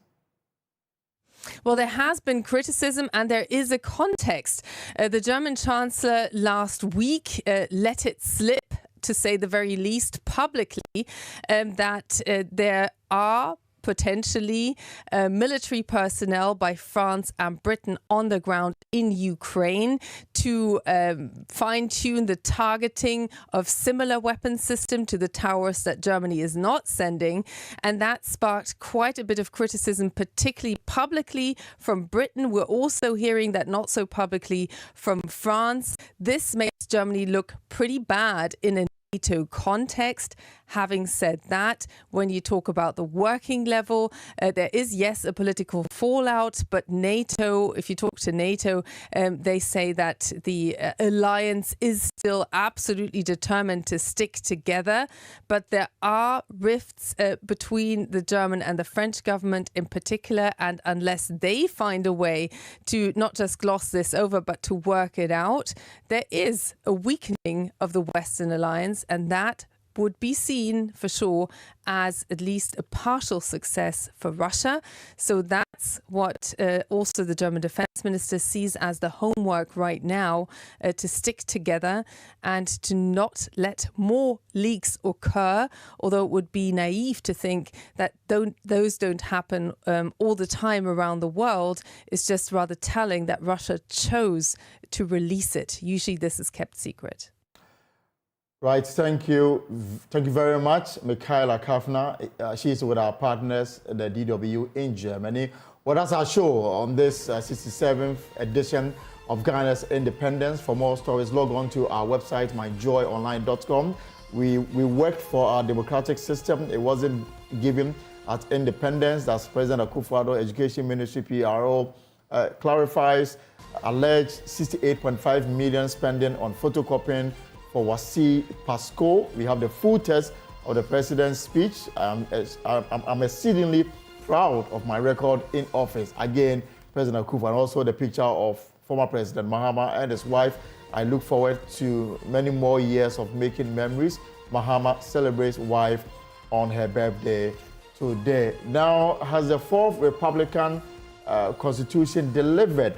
Well, there has been criticism and there is a context. The German Chancellor last week let it slip, to say the very least, publicly, that there are potentially military personnel by France and Britain on the ground in Ukraine to fine-tune the targeting of similar weapon system to the towers that Germany is not sending. And that sparked quite a bit of criticism, particularly publicly from Britain. We're also hearing that not so publicly from France. This makes Germany look pretty bad in a NATO context. Having said that, when you talk about the working level, there is, yes, a political fallout, but NATO, if you talk to NATO, they say that the alliance is still absolutely determined to stick together. But there are rifts between the German and the French government in particular, and unless they find a way to not just gloss this over, but to work it out, there is a weakening of the Western alliance, and that would be seen for sure as at least a partial success for Russia. So that's what also the German defense minister sees as the homework right now, to stick together and to not let more leaks occur, although it would be naive to think that those don't happen all the time around the world. It's just rather telling that Russia chose to release it. Usually this is kept secret. Right, thank you very much, Michaela Kafner. She's with our partners, the DW in Germany. Well, that's our show on this 67th edition of Ghana's Independence. For more stories, log on to our website, myjoyonline.com. We worked for our democratic system. It wasn't given at independence. That's President Akufo-Addo, Education Ministry, PRO, clarifies alleged 68.5 million spending on photocopying for Wasi Pasco. We have the full text of the president's speech. I'm exceedingly proud of my record in office. Again, President Akufo, and also the picture of former President Mahama and his wife. I look forward to many more years of making memories. Mahama celebrates wife on her birthday today. Now, has the fourth Republican Constitution delivered?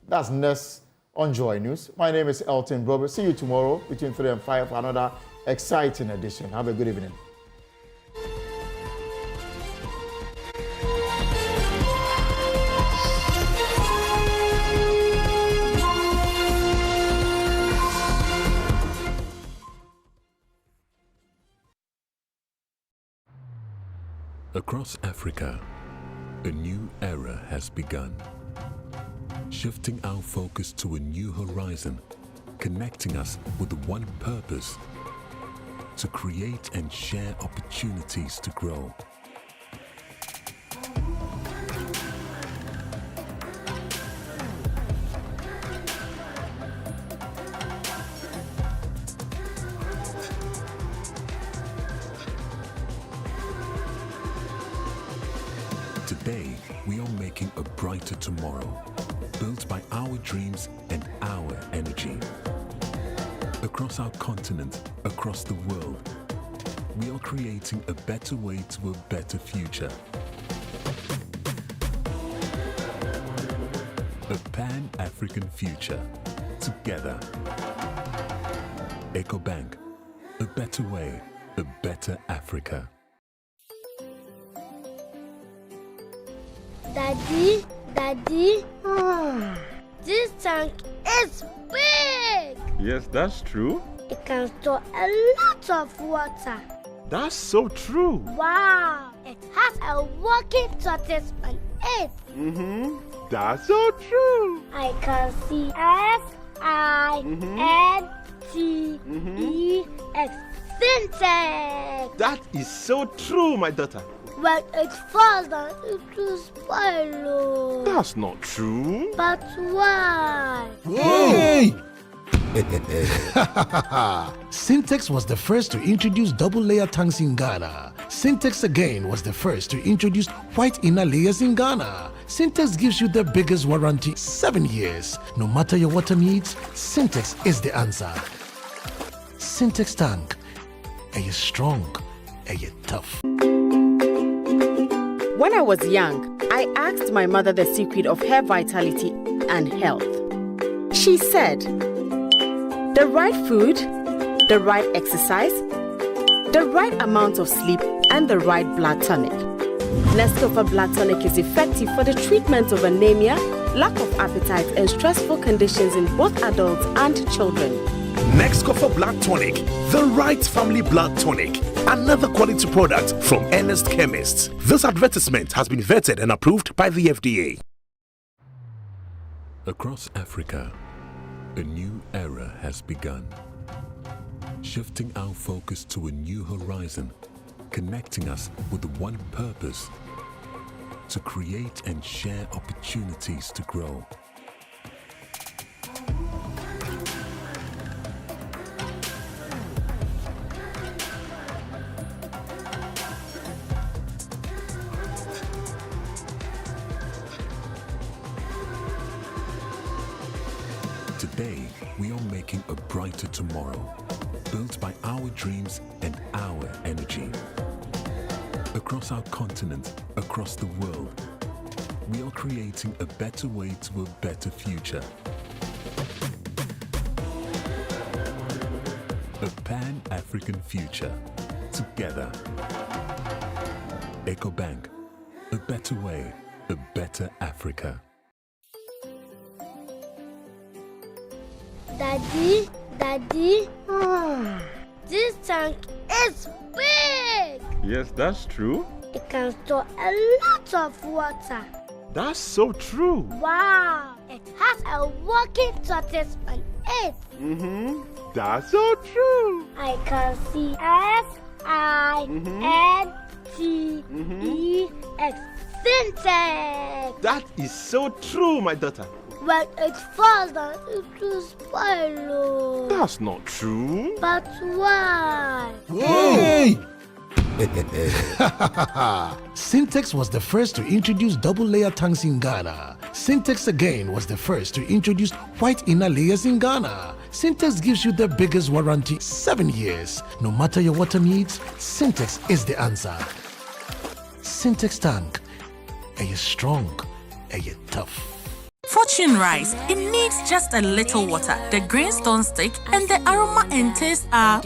That's next on Joy News. My name is Elton Brober. See you tomorrow between 3 and 5 for another exciting edition. Have a good evening. Across Africa, a new era has begun. Shifting our focus to a new horizon, connecting us with one purpose: to create and share opportunities to grow. we are making a brighter tomorrow, built by our dreams and our energy. Across our continent, across the world, we are creating a better way to a better future. A Pan-African future. Together. EcoBank. A better way, a better Africa. Daddy, this tank is big! Yes, that's true. It can store a lot of water. That's so true. Wow! It has a working tortoise on it. That's so true. I can see S-I-N-T-E-X. Syntax! That is so true, my daughter. When it falls down, it will spoil. That's not true. But why? Hey! Syntax was the first to introduce double-layer tanks in Ghana. Syntax again was the first to introduce white inner layers in Ghana. Syntax gives you the biggest warranty, 7 years. No matter your water needs, Syntax is the answer. Syntax tank. Are you strong? Are you tough? When I was young, I asked my mother the secret of hair vitality and health. She said, the right food, the right exercise, the right amount of sleep, and the right blood tonic. Nescafe Blood Tonic is effective for the treatment of anemia, lack of appetite, and stressful conditions in both adults and children. Nescafe Blood Tonic, the right family blood tonic. Another quality product from Ernest Chemists. This advertisement has been vetted and approved by the FDA. Across Africa, a new era has begun. Shifting our focus to a new horizon, connecting us with one purpose: to create and share opportunities to grow. Today, we are making a brighter tomorrow, built by our dreams and our energy. Across our continent, across the world, we are creating a better way to a better future. A Pan-African future. Together. EcoBank. A better way, a better Africa. Daddy, this tank is big! Yes, that's true. It can store a lot of water. That's so true. Wow! It has a working tortoise on it. That's so true. I can see S-I-N-T-E-X. Syntax! That is so true, my daughter. When it falls down, it will spoil. That's not true. But why? Hey! Syntax was the first to introduce double-layer tanks in Ghana. Syntax again was the first to introduce white inner layers in Ghana. Syntax gives you the biggest warranty, 7 years. No matter your water needs, Syntax is the answer. Syntax tank. Are you strong? Are you tough? Fortune rice, it needs just a little water. The grains don't stick and the aroma and taste are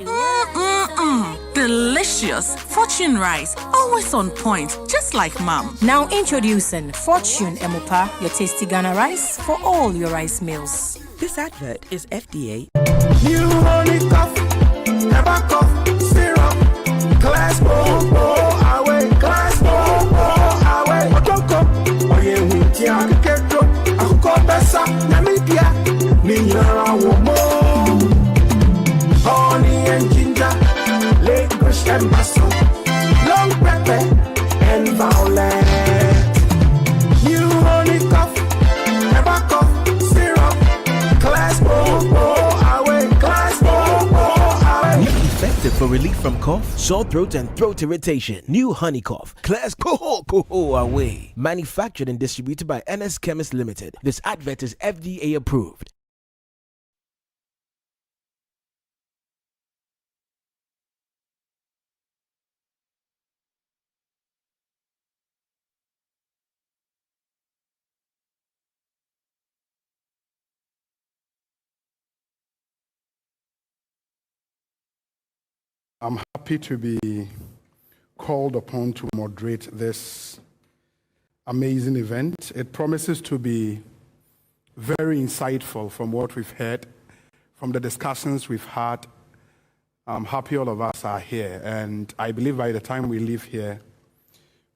delicious. Fortune rice, always on point, just like mom. Now introducing Fortune Emupa, your tasty Ghana rice for all your rice meals. This advert is FDA. You only cough, never cough, syrup, class away, class away. Don't come, oh yeah, we can't get drunk. Pesa Namibia, Ninyara Womo, honey and ginger, Lagos and Basso, long pepper and violet. You only cough, never cough, syrup, class away, class away. Effective for relief from cough, sore throat, and throat irritation. New Honey Cough clears coho away. Manufactured and distributed by NS Chemist Limited. This advert is FDA approved. I'm happy to be called upon to moderate this amazing event. It promises to be very insightful from what we've heard, from the discussions we've had. I'm happy all of us are here, and I believe by the time we leave here,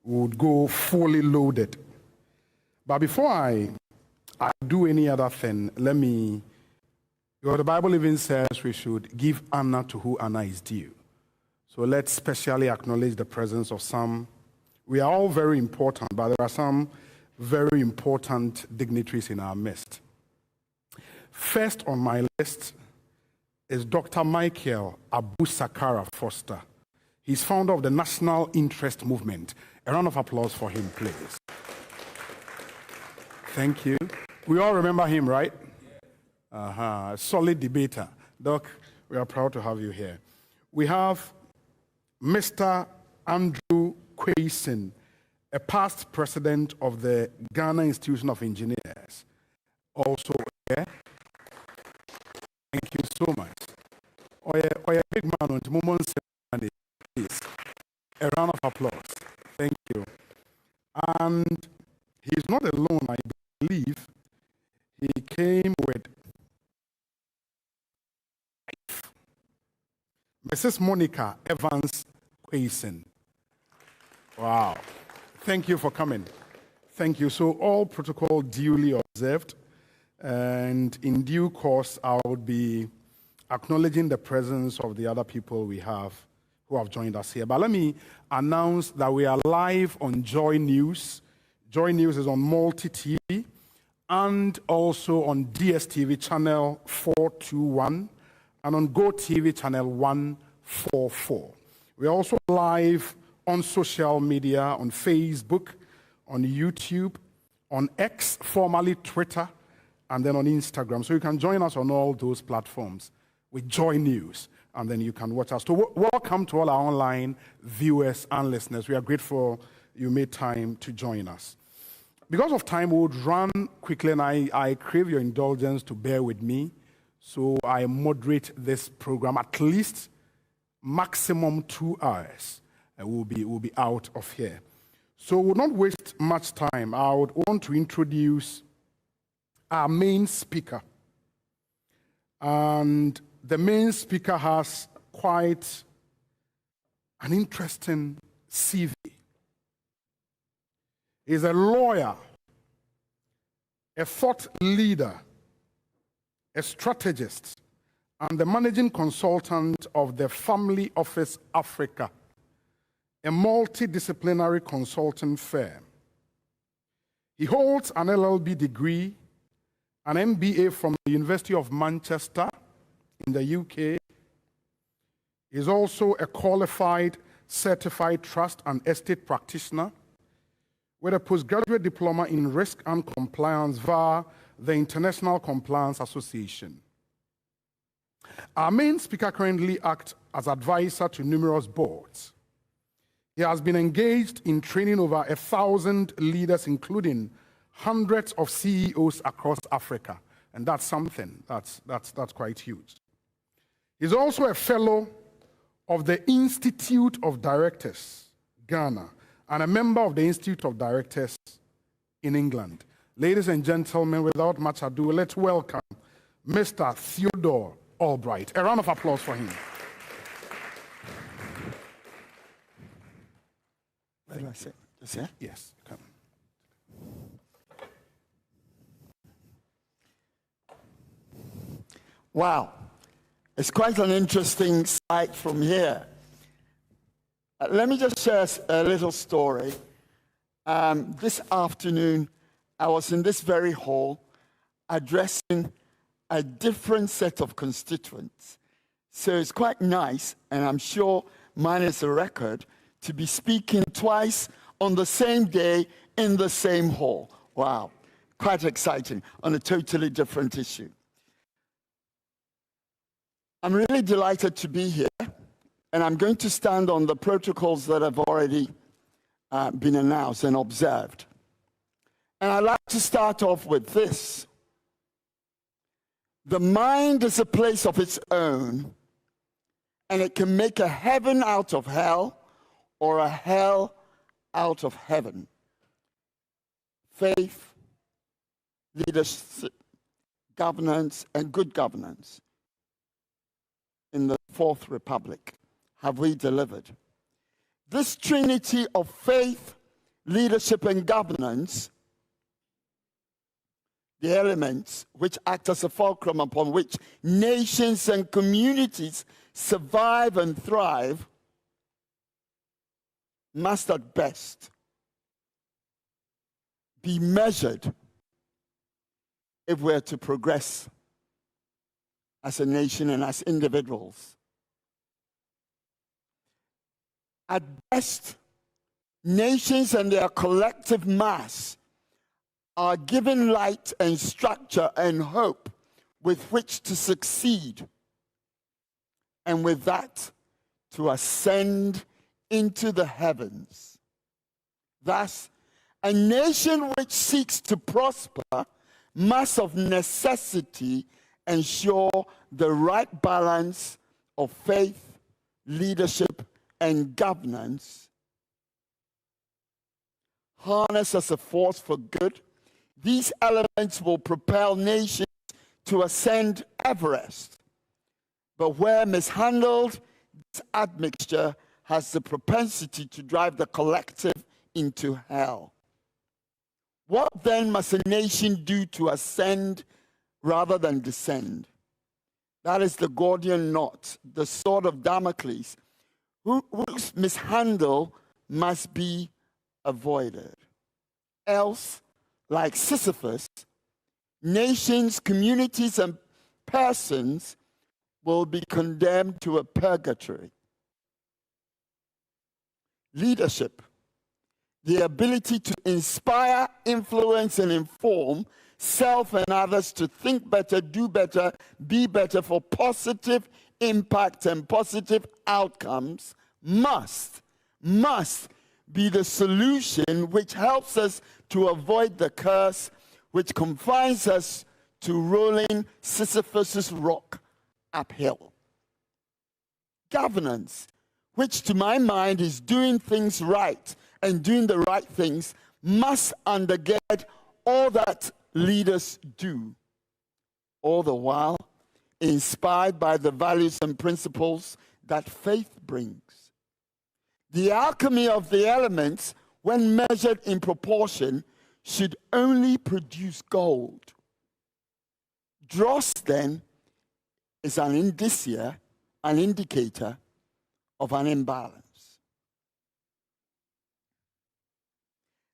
we would go fully loaded. But before I do any other thing, the Bible even says we should give honor to who honor is due. So let's specially acknowledge the presence of some. We are all very important, but there are some very important dignitaries in our midst. First on my list is Dr. Michael Abu-Sakara Foster. He's founder of the National Interest Movement. A round of applause for him, please. Thank you. We all remember him, right? A solid debater. Doc, we are proud to have you here. We have Mr. Andrew Kwesen, a past president of the Ghana Institution of Engineers, also here. Thank you so much. Oya big man on Momon, please. A round of applause. Thank you. And he's not alone, I believe. He came with Mrs. Monica Evans Kwesen. Wow. Thank you for coming. Thank you. So all protocol duly observed. And in due course, I would be acknowledging the presence of the other people we have who have joined us here. But let me announce that we are live on JoyNews. JoyNews is on multi-TV and also on DSTV channel 421. And on GoTV channel 144. We're also live on social media, on Facebook, on YouTube, on X, formerly Twitter, and then on Instagram. So you can join us on all those platforms with JoyNews, and then you can watch us. So welcome to all our online viewers and listeners. We are grateful you made time to join us. Because of time, we would run quickly, and I crave your indulgence to bear with me. So I moderate this program at least maximum 2 hours. We'll be out of here. So we'll not waste much time. I would want to introduce our main speaker. And the main speaker has quite an interesting CV. He's a lawyer, a thought leader, a strategist, and the managing consultant of the Family Office Africa, a multidisciplinary consulting firm. He holds an LLB degree, an MBA from the University of Manchester in the UK. He's also a qualified certified trust and estate practitioner with a postgraduate diploma in risk and compliance via the International Compliance Association. Our main speaker currently acts as advisor to numerous boards. He has been engaged in training over 1,000 leaders, including hundreds of CEOs across Africa. And that's something, that's quite huge. He's also a fellow of the Institute of Directors, Ghana, and a member of the Institute of Directors in England. Ladies and gentlemen, without much ado, let's welcome Mr. Theodore Albright. A round of applause for him. Where do I sit? Just here? Yes, come. Wow. It's quite an interesting sight from here. Let me just share a little story. This afternoon, I was in this very hall addressing a different set of constituents, So it's quite nice, and I'm sure mine is a record, to be speaking twice on the same day in the same hall. Wow, quite exciting on a totally different issue. I'm really delighted to be here, and I'm going to stand on the protocols that have already been announced and observed. And I'd like to start off with this. The mind is a place of its own, and it can make a heaven out of hell or a hell out of heaven. Faith, leadership, governance, and good governance. In the Fourth Republic, have we delivered? This trinity of faith, leadership, and governance, the elements which act as a fulcrum upon which nations and communities survive and thrive, must at best be measured if we're to progress as a nation and as individuals. At best, nations and their collective mass are given light and structure and hope with which to succeed, and with that, to ascend into the heavens. Thus, a nation which seeks to prosper must of necessity ensure the right balance of faith, leadership, and governance, harnessed as a force for good. These elements will propel nations to ascend Everest. But where mishandled, this admixture has the propensity to drive the collective into hell. What then must a nation do to ascend rather than descend? That is the Gordian knot, the sword of Damocles, whose mishandle must be avoided. Else, like Sisyphus, nations, communities, and persons will be condemned to a purgatory. Leadership, the ability to inspire, influence, and inform self and others to think better, do better, be better for positive impact and positive outcomes, must be the solution which helps us to avoid the curse which confines us to rolling Sisyphus' rock uphill. Governance, which to my mind is doing things right and doing the right things, must undergird all that leaders do, all the while inspired by the values and principles that faith brings. The alchemy of the elements, when measured in proportion, should only produce gold. Dross, then, is an indicia, an indicator of an imbalance.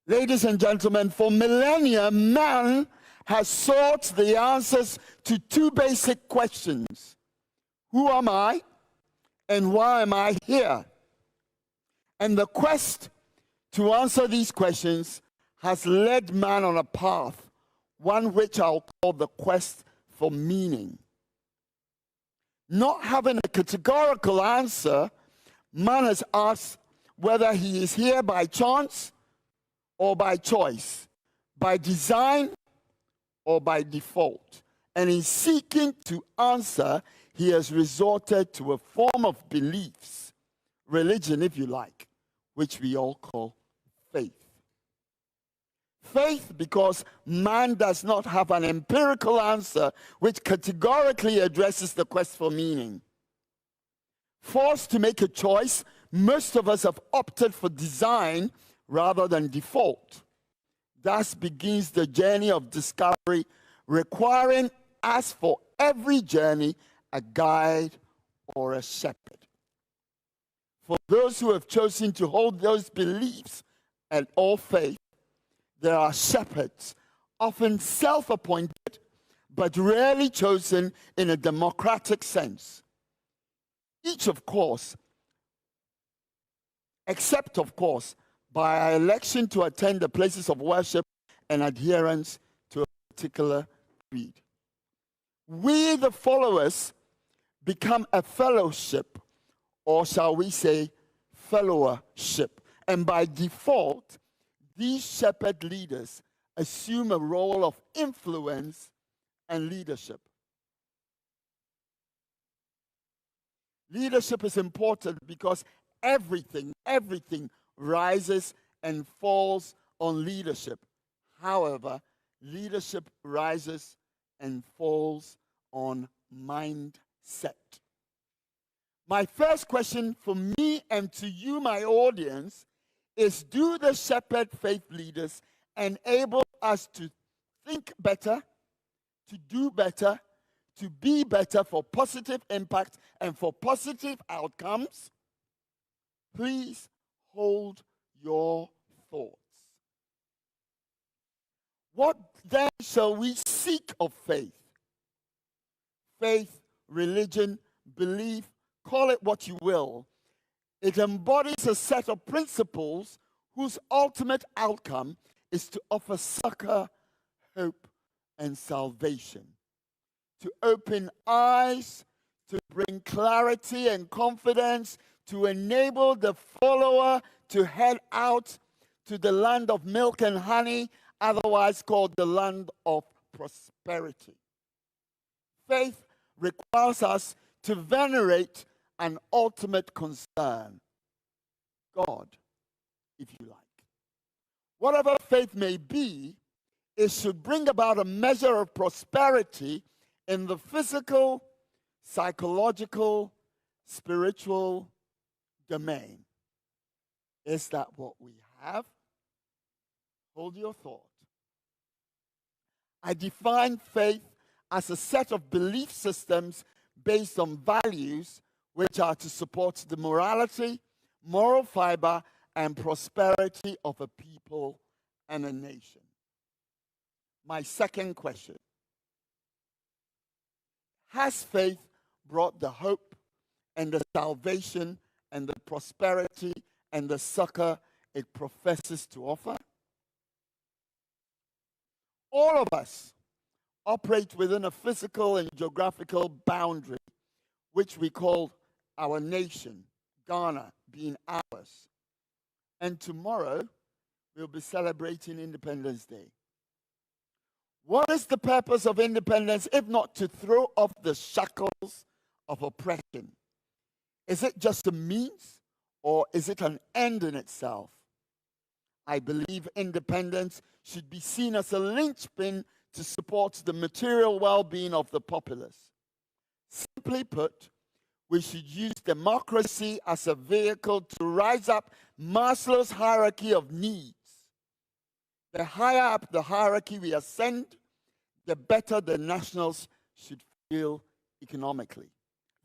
Ladies and gentlemen, for millennia, man has sought the answers to two basic questions. Who am I, and why am I here? And the quest to answer these questions has led man on a path, one which I'll call the quest for meaning. Not having a categorical answer, man has asked whether he is here by chance or by choice, by design or by default. And in seeking to answer, he has resorted to a form of beliefs, religion if you like, which we all call faith. Faith, because man does not have an empirical answer which categorically addresses the quest for meaning. Forced to make a choice, most of us have opted for design rather than default. Thus begins the journey of discovery, requiring, as for every journey, a guide or a shepherd. For those who have chosen to hold those beliefs and all faith, there are shepherds, often self-appointed, but rarely chosen in a democratic sense. each, of course, except, of course, by election to attend the places of worship and adherence to a particular creed. We, the followers, become a fellowship, or shall we say, followership. And by default, these shepherd leaders assume a role of influence and leadership. Leadership is important because everything rises and falls on leadership. However, leadership rises and falls on mindset. My first question for me and to you, my audience, is: do the shepherd faith leaders enable us to think better, to do better, to be better for positive impact and for positive outcomes? Please hold your thoughts. What then shall we seek of faith? Faith, religion, belief, call it what you will. It embodies a set of principles whose ultimate outcome is to offer succor, hope, and salvation. To open eyes, to bring clarity and confidence, to enable the follower to head out to the land of milk and honey, otherwise called the land of prosperity. Faith requires us to venerate an ultimate concern, God, if you like. Whatever faith may be, it should bring about a measure of prosperity in the physical, psychological, spiritual domain. Is that what we have? Hold your thought. I define faith as a set of belief systems based on values which are to support the morality, moral fiber, and prosperity of a people and a nation. My second question: has faith brought the hope and the salvation and the prosperity and the succor it professes to offer? All of us operate within a physical and geographical boundary, which we call our nation, Ghana being ours. And tomorrow, we'll be celebrating Independence Day. What is the purpose of independence if not to throw off the shackles of oppression? Is it just a means, or is it an end in itself? I believe independence should be seen as a linchpin to support the material well-being of the populace. Simply put, we should use democracy as a vehicle to rise up Maslow's hierarchy of needs. The higher up the hierarchy we ascend, the better the nationals should feel economically.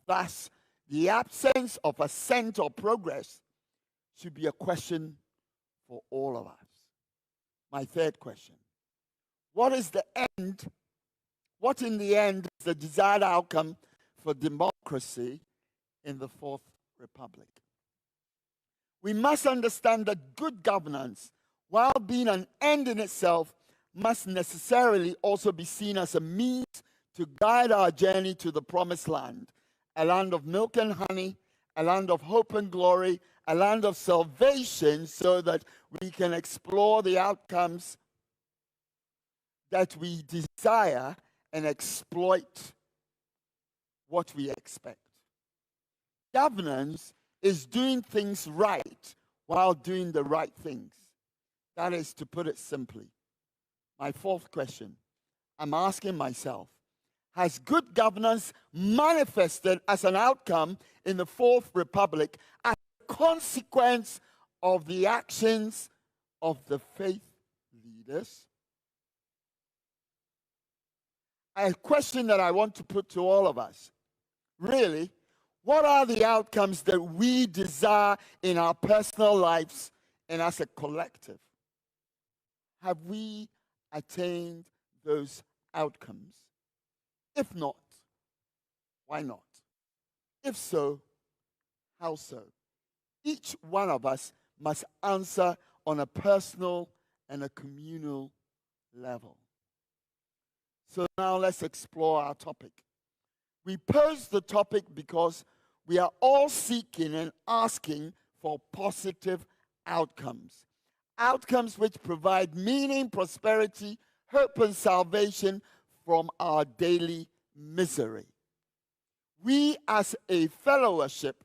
Thus, the absence of ascent or progress should be a question for all of us. My third question: what is the end? What in the end is the desired outcome for democracy in the Fourth Republic? We must understand that good governance, while being an end in itself, must necessarily also be seen as a means to guide our journey to the promised land, a land of milk and honey, a land of hope and glory, a land of salvation, so that we can explore the outcomes that we desire and exploit what we expect. Governance is doing things right while doing the right things. That is, to put it simply. My fourth question, I'm asking myself: has good governance manifested as an outcome in the Fourth Republic as a consequence of the actions of the faith leaders? A question that I want to put to all of us. Really, what are the outcomes that we desire in our personal lives and as a collective? Have we attained those outcomes? If not, why not? If so, How so? Each one of us must answer on a personal and a communal level. So now let's explore our topic. We pose the topic because we are all seeking and asking for positive outcomes. Outcomes which provide meaning, prosperity, hope, and salvation from our daily misery. We as a fellowship,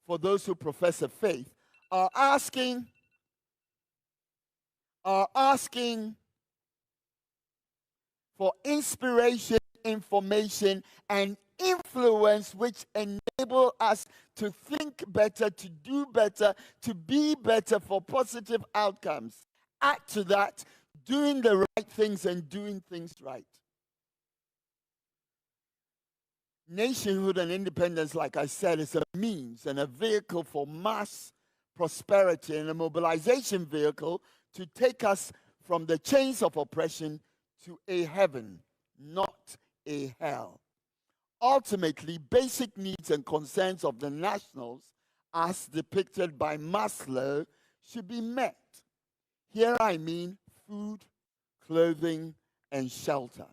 for those who profess a faith, are asking for inspiration, information, and influence which enable us to think better, to do better, to be better for positive outcomes. Add to that, doing the right things and doing things right. Nationhood and independence, like I said, is a means and a vehicle for mass prosperity and a mobilization vehicle to take us from the chains of oppression to a heaven, not a hell. Ultimately, basic needs and concerns of the nationals, as depicted by Maslow, should be met. Here I mean food, clothing, and shelter.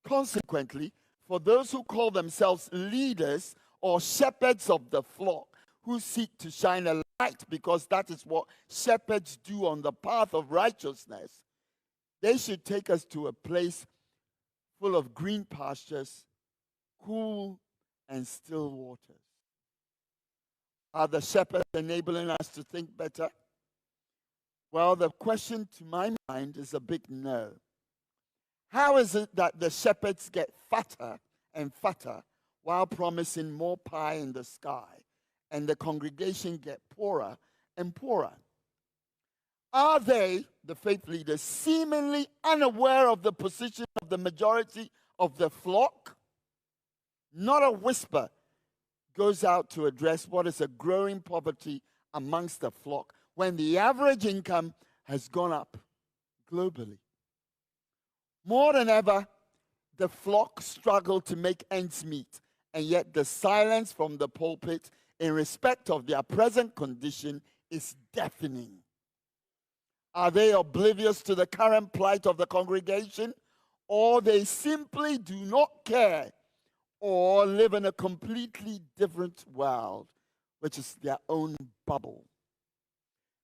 Consequently, for those who call themselves leaders or shepherds of the flock, who seek to shine a light because that is what shepherds do on the path of righteousness, they should take us to a place full of green pastures, cool and still waters. Are the shepherds enabling us to think better? Well, the question to my mind is a big no. How is it that the shepherds get fatter and fatter while promising more pie in the sky, and the congregation get poorer and poorer? Are they, the faith leaders, seemingly unaware of the position of the majority of the flock? Not a whisper goes out to address what is a growing poverty amongst the flock when the average income has gone up globally. More than ever, the flock struggle to make ends meet, and yet the silence from the pulpit in respect of their present condition is deafening. Are they oblivious to the current plight of the congregation, or they simply do not care, or live in a completely different world, which is their own bubble?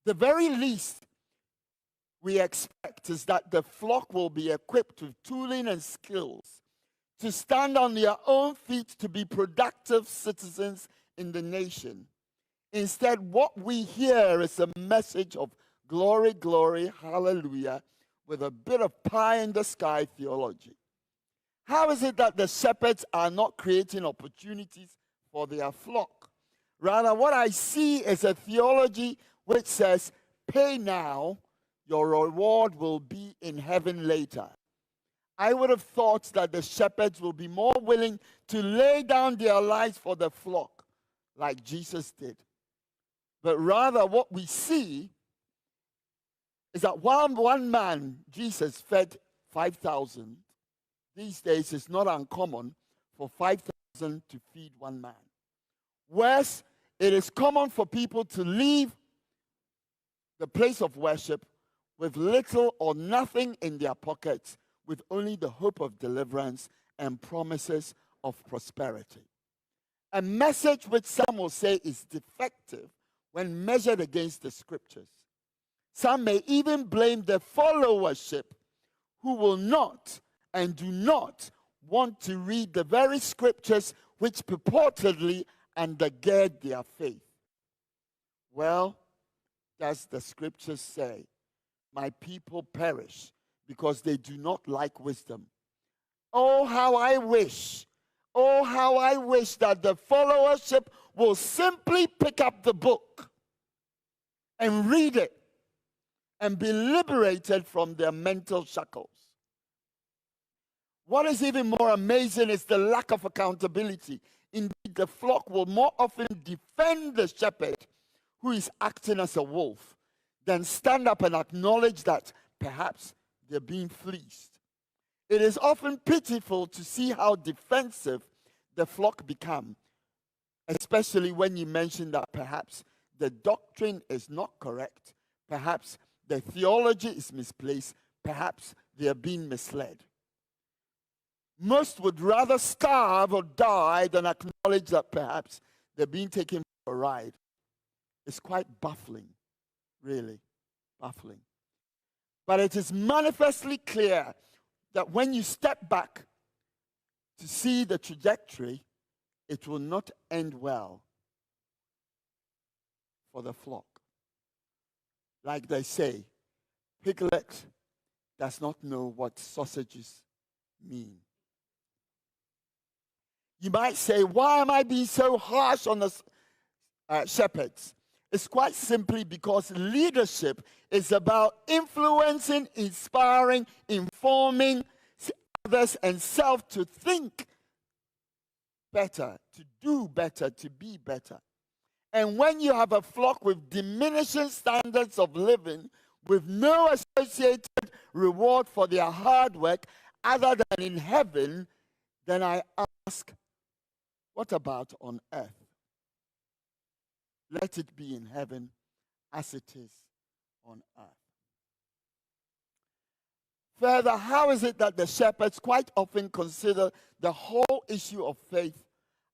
The very least we expect is that the flock will be equipped with tooling and skills to stand on their own feet to be productive citizens in the nation. Instead, what we hear is a message of glory, glory, hallelujah, with a bit of pie in the sky theology. How is it that the shepherds are not creating opportunities for their flock? Rather, what I see is a theology which says, pay now, your reward will be in heaven later. I would have thought that the shepherds will be more willing to lay down their lives for the flock, like Jesus did. But rather, what we see is that while one man, Jesus, fed 5,000, these days it's not uncommon for 5,000 to feed one man. Whereas it is common for people to leave the place of worship with little or nothing in their pockets, with only the hope of deliverance and promises of prosperity. A message which some will say is defective when measured against the scriptures. Some may even blame the followership who will not and do not want to read the very scriptures which purportedly undergird their faith. Well, does the scriptures say, my people perish because they do not like wisdom? Oh, how I wish that the followership will simply pick up the book and read it and be liberated from their mental shackles. What is even more amazing is the lack of accountability. Indeed, the flock will more often defend the shepherd who is acting as a wolf than stand up and acknowledge that perhaps they're being fleeced. It is often pitiful to see how defensive the flock become especially when you mention that perhaps the doctrine is not correct, perhaps the theology is misplaced, perhaps they are being misled. Most would rather starve or die than acknowledge that perhaps they're being taken for a ride. It's quite baffling, really, baffling. But it is manifestly clear that when you step back to see the trajectory, it will not end well for the flock. Like they say, Piglet does not know what sausages mean. You might say, why am I being so harsh on the shepherds? It's quite simply because leadership is about influencing, inspiring, informing others and self to think better, to do better, to be better. And when you have a flock with diminishing standards of living, with no associated reward for their hard work other than in heaven, then I ask, what about on earth? Let it be in heaven as it is on earth. Further, how is it that the shepherds quite often consider the whole issue of faith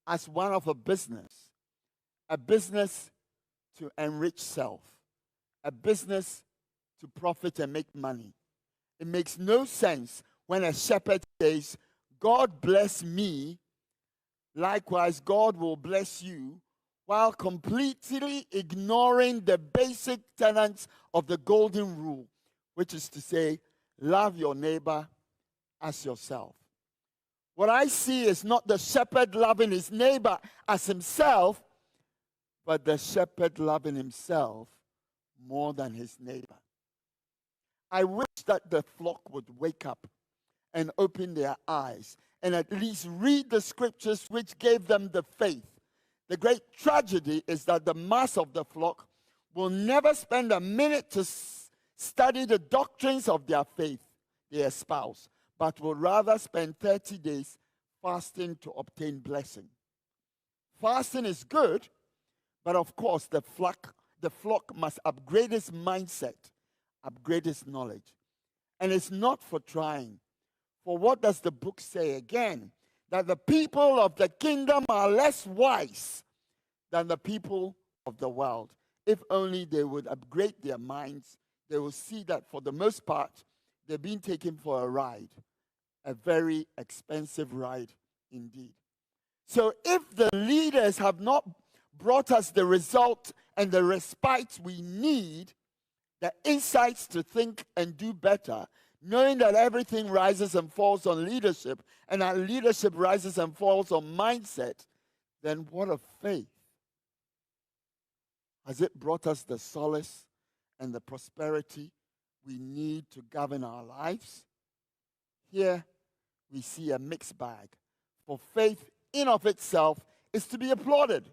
as one of a business to enrich self, a business to profit and make money? It makes no sense when a shepherd says, God bless me, likewise God will bless you, while completely ignoring the basic tenets of the golden rule, which is to say, love your neighbor as yourself. What I see is not the shepherd loving his neighbor as himself, but the shepherd loving himself more than his neighbor. I wish that the flock would wake up and open their eyes and at least read the scriptures which gave them the faith. The great tragedy is that the mass of the flock will never spend a minute to study the doctrines of their faith they espouse, but will rather spend 30 days fasting to obtain blessing. Fasting is good, but of course the flock must upgrade its mindset, upgrade its knowledge. And it's not for trying. For what does the book say again? That the people of the kingdom are less wise than the people of the world. If only they would upgrade their minds, they will see that for the most part, they're being taken for a ride, a very expensive ride indeed. So if the leaders have not brought us the result and the respite we need, the insights to think and do better, knowing that everything rises and falls on leadership, and that leadership rises and falls on mindset, then what of faith? Has it brought us the solace and the prosperity we need to govern our lives? Here we see a mixed bag. For faith in of itself is to be applauded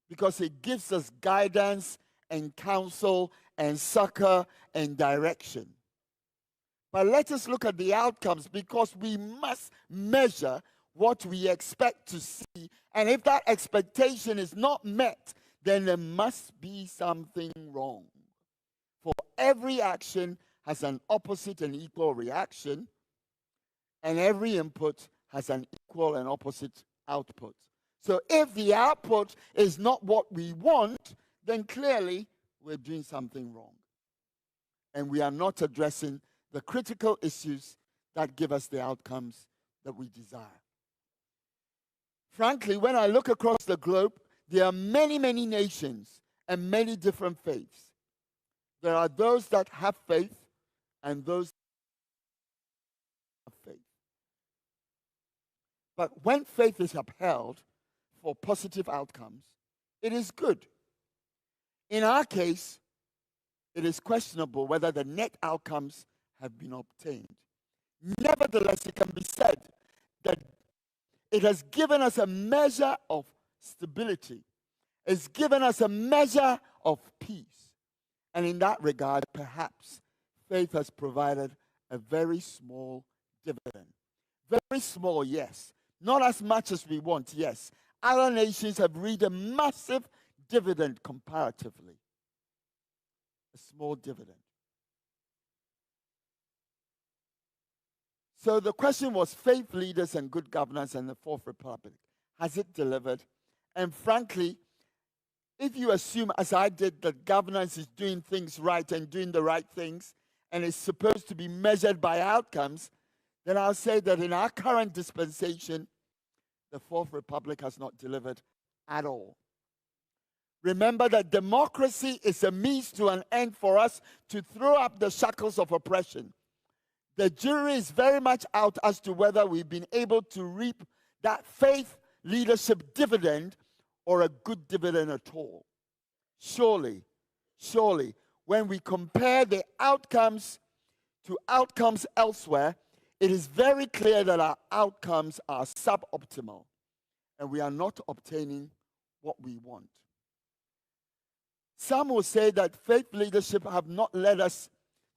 because it gives us guidance and counsel and succor and direction. But let us look at the outcomes, because we must measure what we expect to see. And if that expectation is not met, then there must be something wrong. For every action has an opposite and equal reaction, and every input has an equal and opposite output. So if the output is not what we want, then clearly we're doing something wrong. And we are not addressing the critical issues that give us the outcomes that we desire. Frankly, when I look across the globe, there are many, many nations and many different faiths. There are those that have faith and those that have faith. But when faith is upheld for positive outcomes, it is good. In our case, it is questionable whether the net outcomes have been obtained. Nevertheless, it can be said that it has given us a measure of stability. It's given us a measure of peace. And in that regard, perhaps, faith has provided a very small dividend. Very small, yes. Not as much as we want, yes. other nations have reaped a massive dividend comparatively. A small dividend. So the question was faith leaders and good governance and the Fourth Republic. Has it delivered? And frankly, if you assume, as I did, that governance is doing things right and doing the right things and is supposed to be measured by outcomes, then I'll say that in our current dispensation, the Fourth Republic has not delivered at all. Remember that democracy is a means to an end for us to throw up the shackles of oppression. The jury is very much out as to whether we've been able to reap that faith leadership dividend or a good dividend at all. Surely, when we compare the outcomes to outcomes elsewhere, it is very clear that our outcomes are suboptimal and we are not obtaining what we want. Some will say that faith leadership have not led us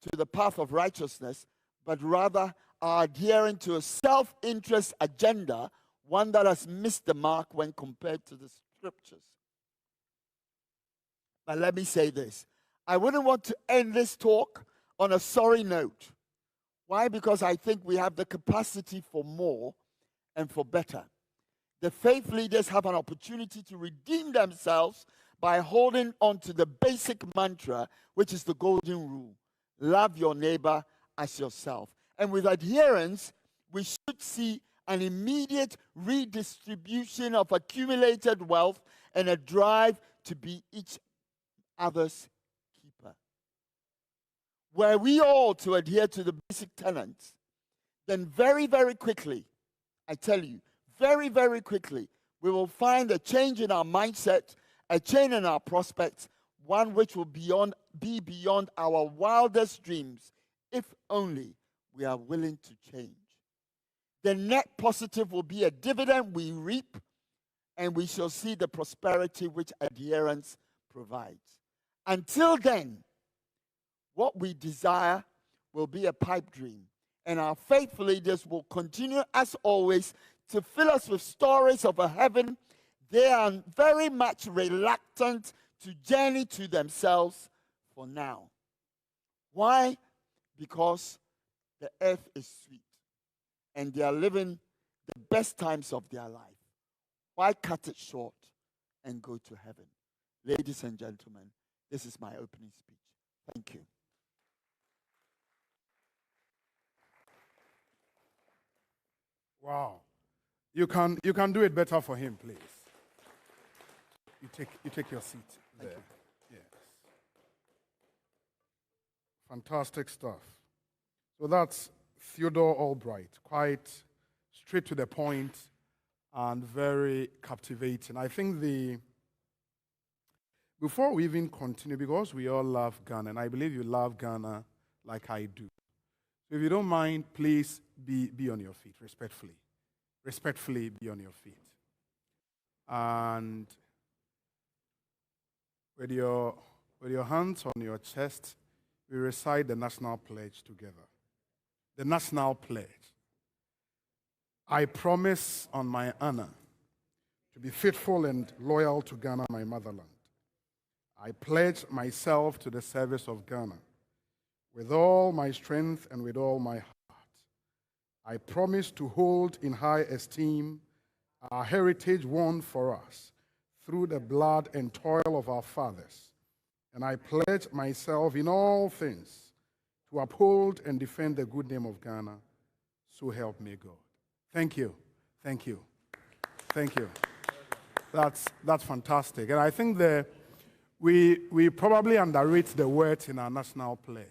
to the path of righteousness, but rather are adhering to a self-interest agenda, one that has missed the mark when compared to the scriptures. But let me say this. I wouldn't want to end this talk on a sorry note. Why? Because I think we have the capacity for more and for better. The faith leaders have an opportunity to redeem themselves by holding on to the basic mantra, which is the golden rule. Love your neighbor as yourself. And with adherence, we should see an immediate redistribution of accumulated wealth and a drive to be each other's keeper. Were we all to adhere to the basic tenets, then very, very quickly, I tell you, very, very quickly, we will find a change in our mindset, a change in our prospects, one which will be beyond our wildest dreams, if only we are willing to change. The net positive will be a dividend we reap, and we shall see the prosperity which adherence provides. Until then, what we desire will be a pipe dream, and our faith leaders will continue, as always, to fill us with stories of a heaven they are very much reluctant to journey to themselves for now. Why? Because the earth is sweet, and they are living the best times of their life. Why cut it short and go to heaven? Ladies and gentlemen, this is my opening speech. Thank you. Wow. You can do it better for him, please. You take your seat there. Yes. Fantastic stuff. So that's Theodore Albright, quite straight to the point and very captivating. I think before we even continue, because we all love Ghana, and I believe you love Ghana like I do. So if you don't mind, please be on your feet, respectfully. Respectfully be on your feet. And with your hands on your chest, we recite the National Pledge together. The National Pledge. I promise on my honor to be faithful and loyal to Ghana, my motherland. I pledge myself to the service of Ghana with all my strength and with all my heart. I promise to hold in high esteem our heritage won for us through the blood and toil of our fathers. And I pledge myself in all things to uphold and defend the good name of Ghana. So help me God. Thank you. Thank you. Thank you. That's fantastic. And I think we probably underrate the words in our national pledge.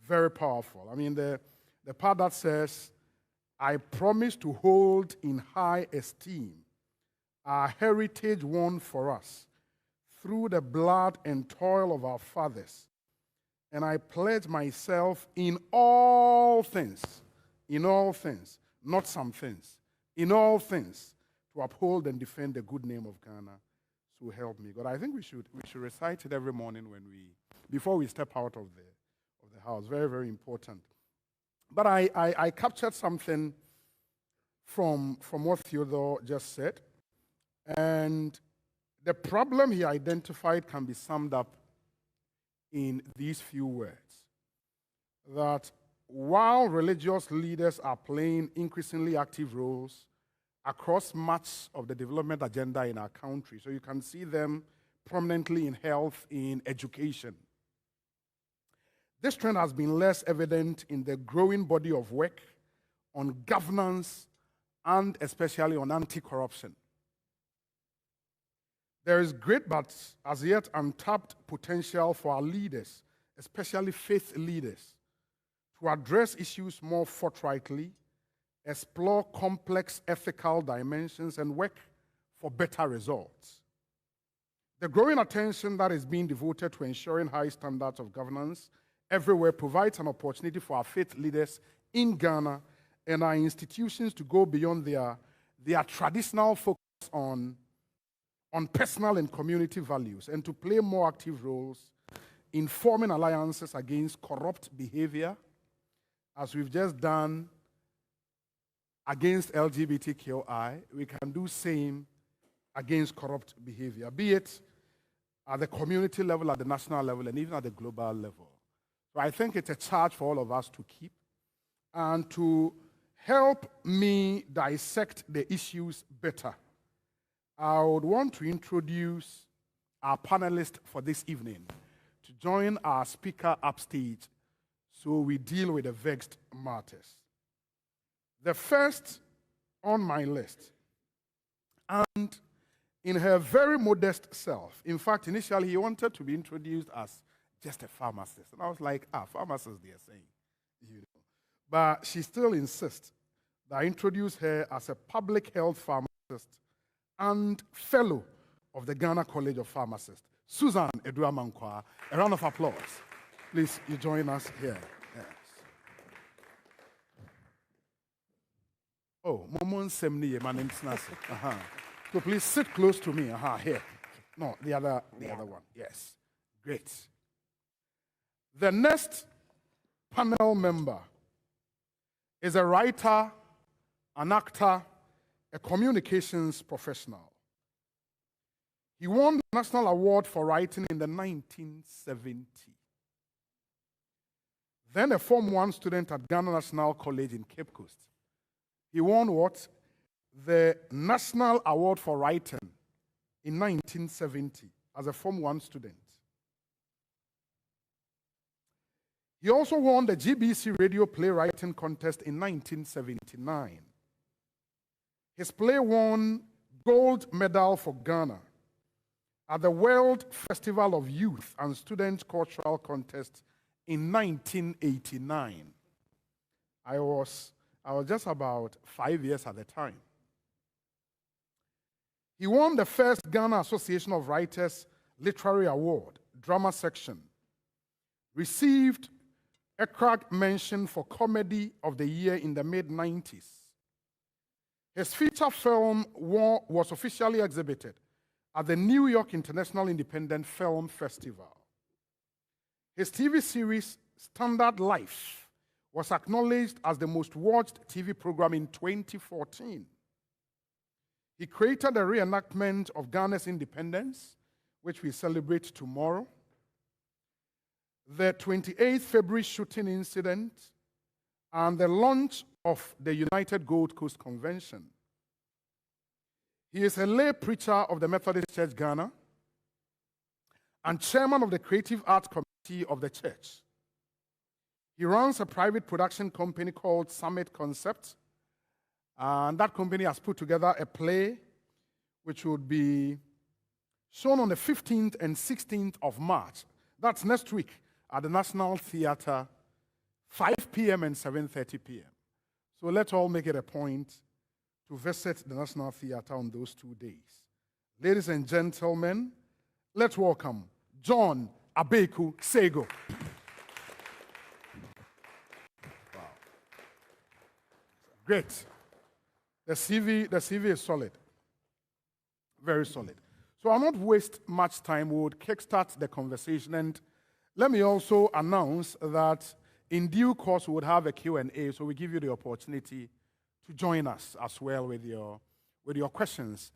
Very powerful. I mean, the part that says, I promise to hold in high esteem our heritage won for us through the blood and toil of our fathers. And I pledge myself in all things, not some things, in all things, to uphold and defend the good name of Ghana. So help me God. I think we should recite it every morning before we step out of the house. Very, very important. But I captured something from what Theodore just said. And the problem he identified can be summed up in these few words. That while religious leaders are playing increasingly active roles across much of the development agenda in our country, so you can see them prominently in health, in education, this trend has been less evident in the growing body of work on governance and especially on anti-corruption. There is great but as yet untapped potential for our leaders, especially faith leaders, to address issues more forthrightly, explore complex ethical dimensions, and work for better results. The growing attention that is being devoted to ensuring high standards of governance everywhere provides an opportunity for our faith leaders in Ghana and our institutions to go beyond their traditional focus on personal and community values and to play more active roles in forming alliances against corrupt behavior, as we've just done against LGBTQI. We can do same against corrupt behavior, be it at the community level, at the national level, and even at the global level. So I think it's a charge for all of us to keep. And to help me dissect the issues better, I would want to introduce our panelists for this evening to join our speaker upstage so we deal with the vexed matters. The first on my list, and in her very modest self, in fact, initially he wanted to be introduced as just a pharmacist. And I was like, pharmacist, they're saying. You know. But she still insists that I introduce her as a public health pharmacist and fellow of the Ghana College of Pharmacists, Susan Edua-Mankwa. A round of applause. Please, you join us here. Yes. Oh, Momon Semni, my name's Nasi. So please sit close to me. Here. No, the other one. Yes. Great. The next panel member is a writer, an actor, a communications professional. He won the National Award for Writing in the 1970s. Then a Form 1 student at Ghana National College in Cape Coast. He won what? The National Award for Writing in 1970 as a Form 1 student. He also won the GBC Radio Playwriting Contest in 1979. His play won gold medal for Ghana at the World Festival of Youth and Student Cultural Contest in 1989. I was just about 5 years at the time. He won the first Ghana Association of Writers Literary Award, Drama Section, received a crack mention for Comedy of the Year in the mid-90s. His feature film was officially exhibited at the New York International Independent Film Festival. His TV series, Standard Life, was acknowledged as the most watched TV program in 2014. He created a reenactment of Ghana's independence, which we celebrate tomorrow, the 28th February shooting incident, and the launch of the United Gold Coast Convention. He is a lay preacher of the Methodist Church Ghana and chairman of the Creative Arts Committee of the church. He runs a private production company called Summit Concept, and that company has put together a play which would be shown on the 15th and 16th of March. That's next week at the National Theatre, 5 p.m. and 7:30 p.m. So let's all make it a point to visit the National Theatre on those 2 days. Ladies and gentlemen, let's welcome John Abeku Sego. Wow. Great. The CV is solid. Very solid. So I'll not waste much time. We would kickstart the conversation. And let me also announce that in due course we would have a Q&A, so we give you the opportunity to join us as well with your questions.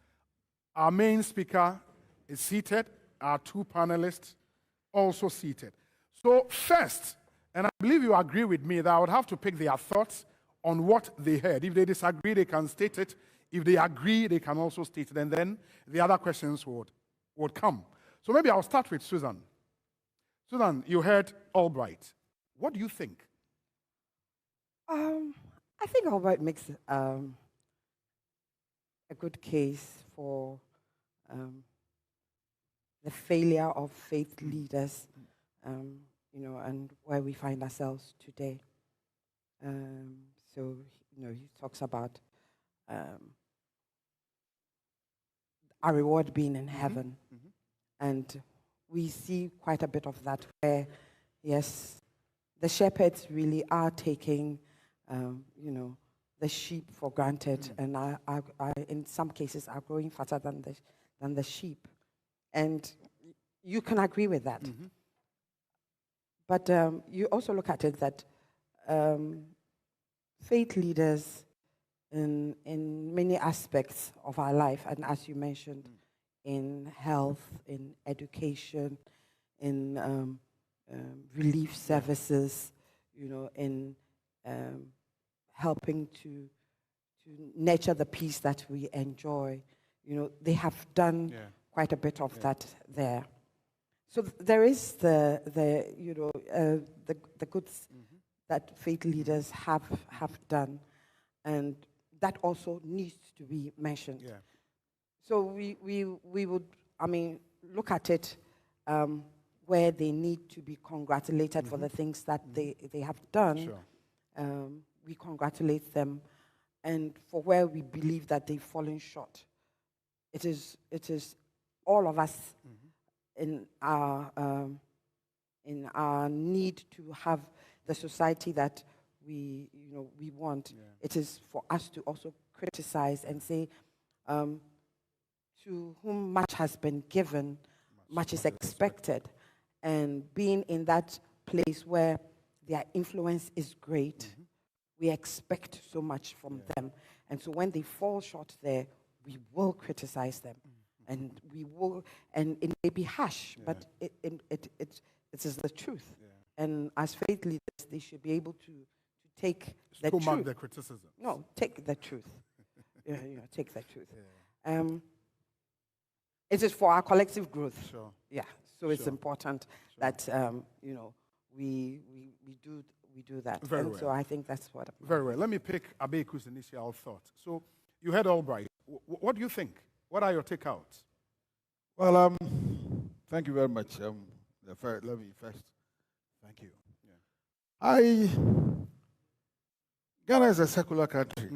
Our main speaker is seated. Our two panelists also seated. So first, and I believe you agree with me that I would have to pick their thoughts on what they heard. If they disagree, they can state it. If they agree, they can also state it. And then the other questions would come. So maybe I'll start with Susan. Susan, you heard Albright. What do you think? I think Albright makes a good case for the failure of faith leaders, you know, and where we find ourselves today. So, you know, he talks about our reward being in heaven. And we see quite a bit of that where, yes, the shepherds really are taking, you know, the sheep for granted, and are in some cases are growing faster than the sheep. And you can agree with that. But you also look at it that faith leaders in many aspects of our life, and as you mentioned, in health, in education, in relief services, you know, in helping to nurture the peace that we enjoy. You know, they have done quite a bit of that there. So there is the you know the goods that faith leaders have done, and that also needs to be mentioned. So we would, I mean, look at it where they need to be congratulated for the things that they have done. We congratulate them, and for where we believe that they've fallen short, it is all of us in our need to have the society that we want. It is for us to also criticize and say, to whom much has been given, much is expected. And being in that place where their influence is great, we expect so much from them. And so when they fall short there, we will criticize them. And we will, and it may be harsh, but it is the truth. And as faith leaders, they should be able to take the truth. Stomach the criticism. No, take the truth. Take the truth. It is for our collective growth. Yeah. So it's important that you know, we do that. Very and well. so I think that's what. Very well. Let me pick Abeku's initial thought. So you heard Albright. What do you think? What are your takeouts? Well, thank you very much. Let me first thank you. Ghana is a secular country.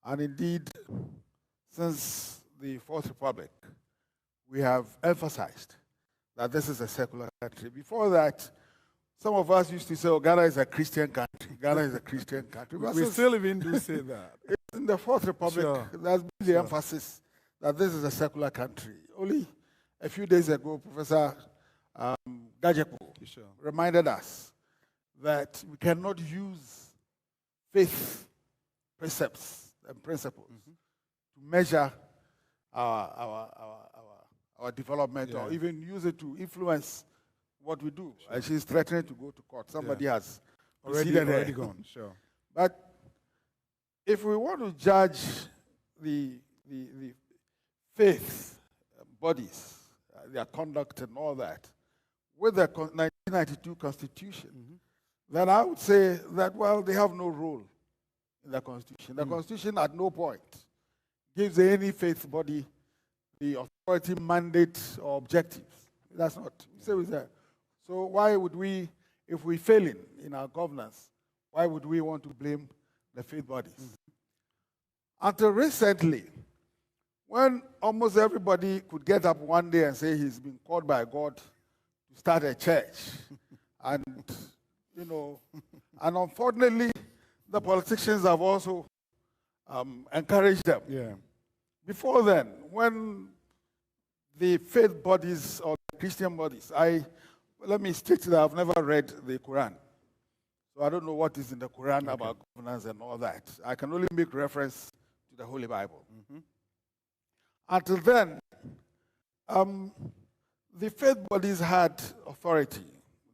And indeed, since the Fourth Republic, we have emphasized that this is a secular country. Before that, some of us used to say, oh, Ghana is a Christian country. Ghana is a Christian country. We still even do say that. In the Fourth Republic, there's been the emphasis that this is a secular country. Only a few days ago, Professor Gajepo reminded us that we cannot use faith precepts and principles to measure our development or even use it to influence what we do. And she's threatening to go to court. Somebody has already gone. But if we want to judge the faith bodies, their conduct and all that, with the 1992 Constitution, then I would say that, well, they have no role in the Constitution. The Constitution at no point gives any faith body the authority, mandate, or objectives. That's not. So why would we, if we fail in our governance, why would we want to blame the faith bodies? Until recently, when almost everybody could get up one day and say he's been called by God to start a church, and and unfortunately, the politicians have also encouraged them. Before then, when the faith bodies or the Christian bodies, let me state that I've never read the Quran. So I don't know what is in the Quran about governance and all that. I can only make reference to the Holy Bible. Until then, the faith bodies had authority.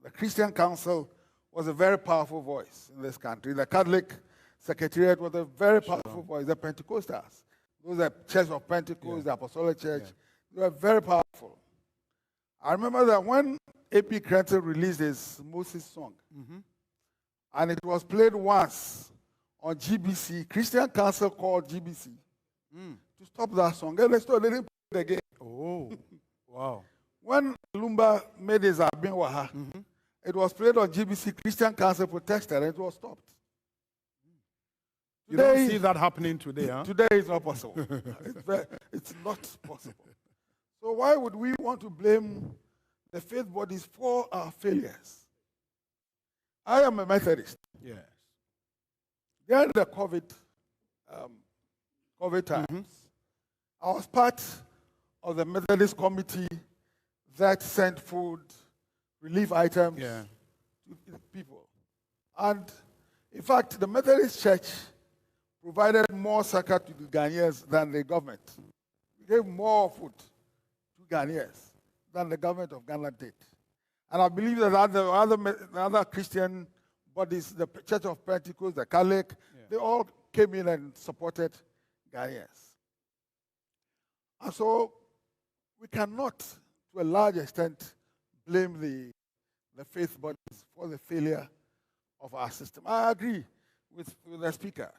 The Christian Council was a very powerful voice in this country. The Catholic Secretariat was a very powerful voice. The Pentecostals, those are Church of Pentecost, the Apostolic Church, they were very powerful. I remember that when A.P. Crenton released his Moses song, and it was played once on GBC, Christian Council called GBC to stop that song. And they didn't play it again. Oh, wow. When Lumba made his Abin Waha, it was played on GBC, Christian Council protested, and it was stopped. You don't see that happening today, huh? Today it's not possible. It's not possible. So why would we want to blame the faith bodies for our failures? I am a Methodist. Yes. During the COVID times, I was part of the Methodist committee that sent food, relief items to people. And in fact, the Methodist Church provided more zakat to the Ghanaians than the government. We gave more food to Ghanaians than the government of Ghana did. And I believe that other Christian bodies, the Church of Pentecost, the Catholic, they all came in and supported Ghanaians. And so we cannot, to a large extent, blame the faith bodies for the failure of our system. I agree with the speaker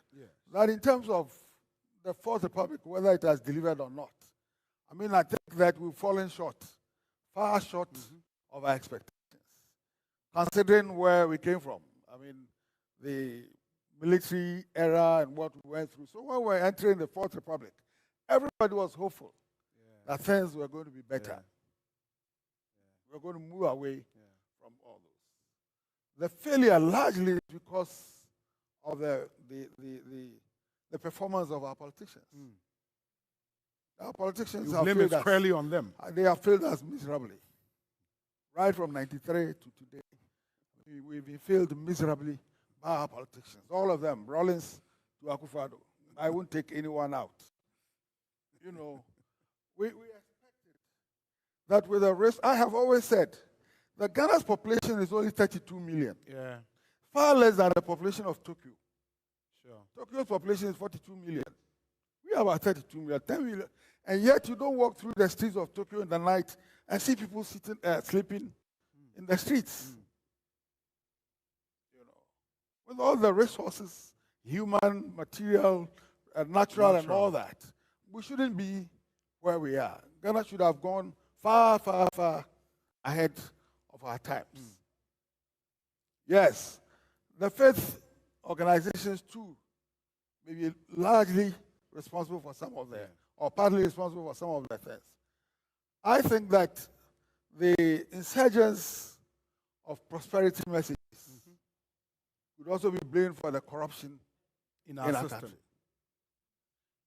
that in terms of the Fourth Republic, whether it has delivered or not, I mean, I think that we've fallen short, far short of our expectations, considering where we came from. I mean, the military era and what we went through. So when we were entering the Fourth Republic, everybody was hopeful that things were going to be better. We were going to move away from all those. The failure largely is because of the performance of our politicians. Our politicians have failed us squarely on them. They have failed us miserably. Right from 93 to today, we've been failed miserably by our politicians. All of them, Reliance to Akufo-Addo. I won't take anyone out. You know, we expected that with the rest. I have always said that Ghana's population is only 32 million. Yeah. Far less than the population of Tokyo. Sure. Tokyo's population is 42 million. We have about 32 million, 10 million. And yet you don't walk through the streets of Tokyo in the night and see people sitting, sleeping in the streets. You know, with all the resources, human, material, natural, and all that, we shouldn't be where we are. Ghana should have gone far, far, far ahead of our times. Yes, the faith organizations too may be largely responsible for some of them, or partly responsible for some of the things. I think that the insurgence of prosperity messages could also be blamed for the corruption in our country.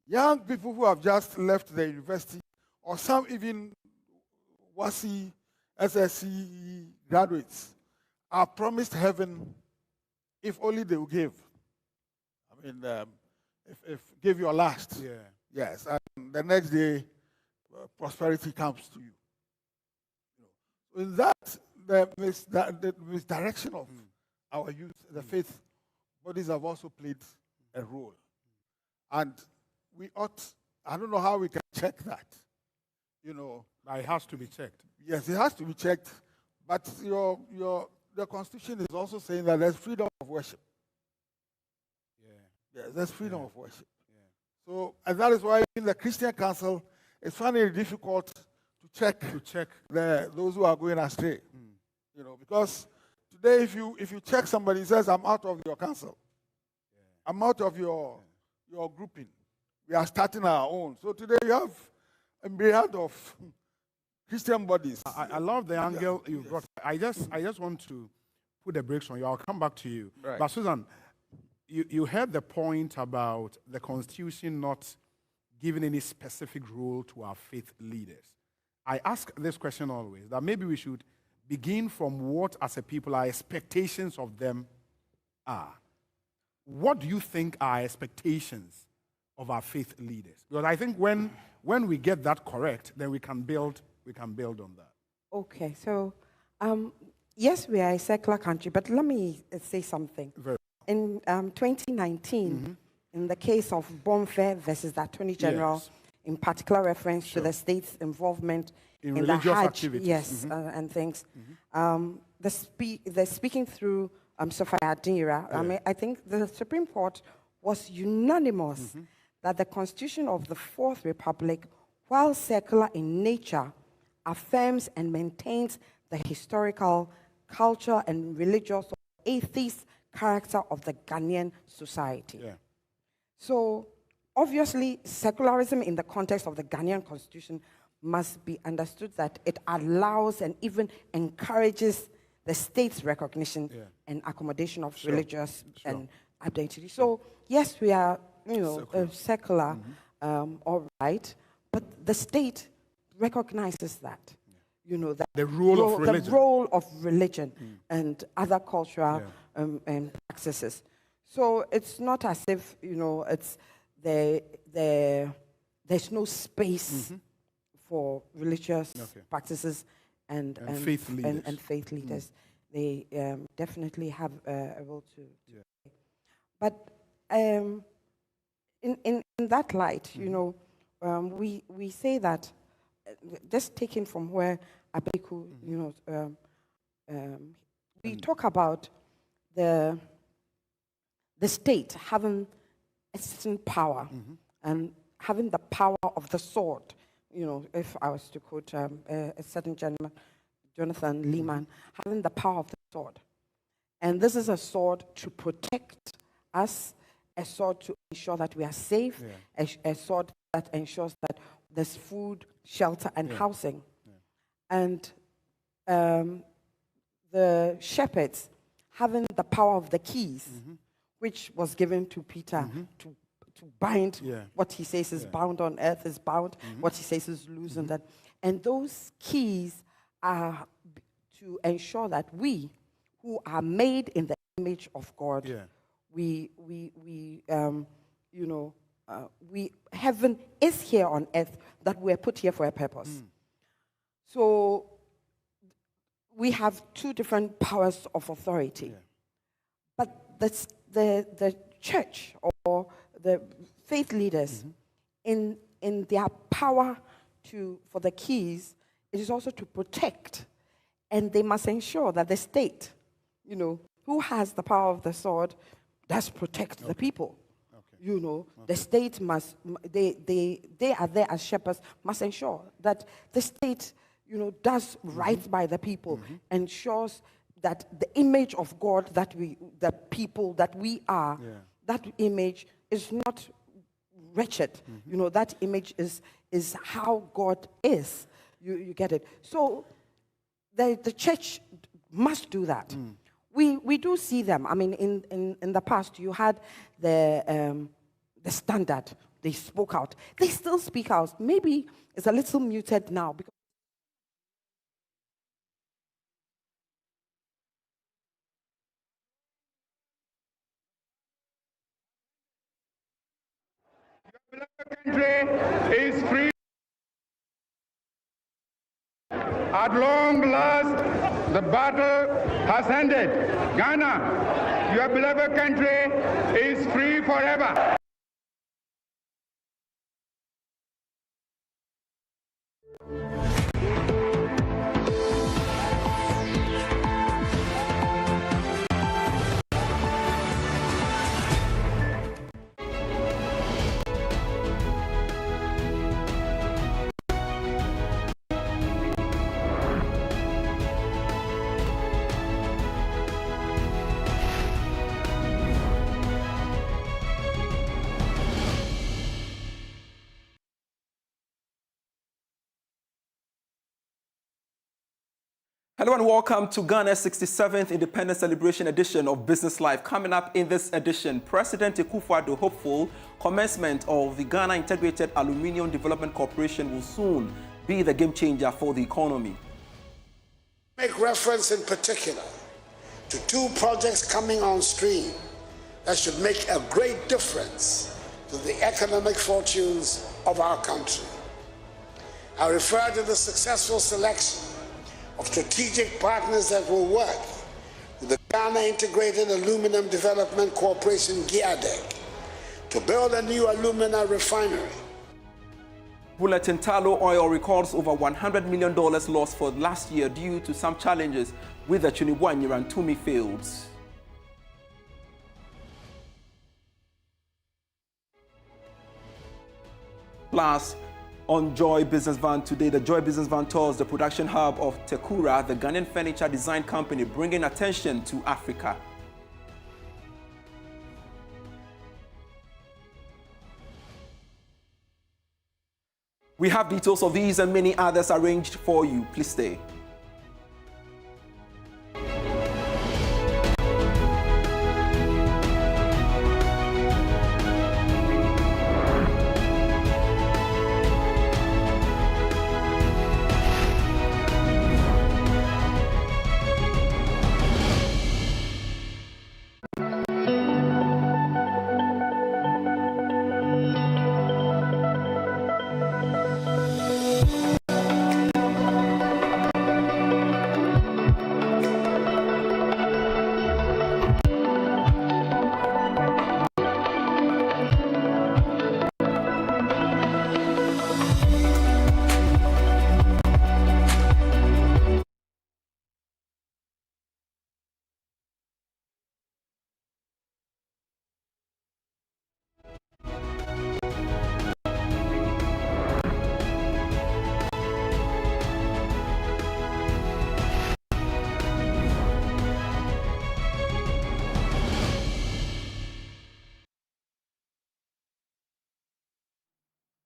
Young people who have just left the university, or some even WASI, SSC graduates, are promised heaven if only they will give. I mean, if give your last. Yes, and the next day, prosperity comes to you. In that, the misdirection of our youth, the faith bodies have also played a role. And we ought, I don't know how we can check that. You know, it has to be checked. Yes, it has to be checked. But the Constitution is also saying that there's freedom of worship. Yes, there's freedom of worship. So, and that is why in the Christian Council, it's finding it difficult to check those who are going astray. You know, because today, if you check somebody, says, "I'm out of your council. I'm out of your grouping. We are starting our own." So today you have a myriad of Christian bodies. I love the angle you brought. I just want to put the brakes on you. I'll come back to you. Right. But Susan, you heard the point about the Constitution not giving any specific role to our faith leaders. I ask this question always, that maybe we should begin from what, as a people, our expectations of them are. What do you think our expectations of our faith leaders. Because I think when we get that correct, then we can build on that. Okay, so yes, we are a secular country, but let me say something. In 2019, in the case of Bonfair versus the Attorney General, in particular reference to the state's involvement in the Hajj, activities. And things, they're speaking through Sophia Adira. I mean, I think the Supreme Court was unanimous that the Constitution of the Fourth Republic, while secular in nature, affirms and maintains the historical, cultural, and religious or atheist character of the Ghanaian society. So, obviously, secularism in the context of the Ghanaian Constitution must be understood that it allows and even encourages the state's recognition and accommodation of religious and identity. So, yes, we are, secular, all right, but the state recognizes that, that the role of religion, and other cultural and practices. So it's not as if it's there's no space for religious practices and faith leaders. They definitely have a role to play. But in that light, we say that, just taking from where Abeku, we talk about the state having a certain power and having the power of the sword. If I was to quote a certain gentleman, Jonathan Lehman, having the power of the sword. And this is a sword to protect us, a sword to ensure that we are safe, a sword that ensures that there's food, shelter, and housing. And the shepherds having the power of the keys, which was given to Peter to bind what he says is bound on earth is bound, what he says is loose on that. And those keys are to ensure that we, who are made in the image of God, heaven is here on earth, that we're put here for a purpose. So we have two different powers of authority. But the church or the faith leaders, in their power for the keys, it is also to protect, and they must ensure that the state, who has the power of the sword, does protect the people. The state must, they are there as shepherds, must ensure that the state, does right by the people, ensures that the image of God that the people that we are, that image is not wretched. That image is how God is. You get it? So the church must do that. We do see them. I mean, in the past, you had the Standard. They spoke out. They still speak out. Maybe it's a little muted now because country is free. At long last, the battle has ended. Ghana, your beloved country, is free forever. Hello and welcome to Ghana's 67th Independence Celebration edition of Business Live. Coming up in this edition, President Akufo-Addo hopeful commencement of the Ghana Integrated Aluminium Development Corporation will soon be the game changer for the economy. Make reference in particular to two projects coming on stream that should make a great difference to the economic fortunes of our country. I refer to the successful selection of strategic partners that will work with the Ghana Integrated Aluminum Development Corporation, GIADEC, to build a new alumina refinery. Bulletin Tallow Oil records over $100 million loss for last year due to some challenges with the Chunibwanyira and Tumi fields. Plus, on Joy Business Van today, the Joy Business Van tours the production hub of Tekura, the Ghanaian furniture design company, bringing attention to Africa. We have details of these and many others arranged for you. Please stay.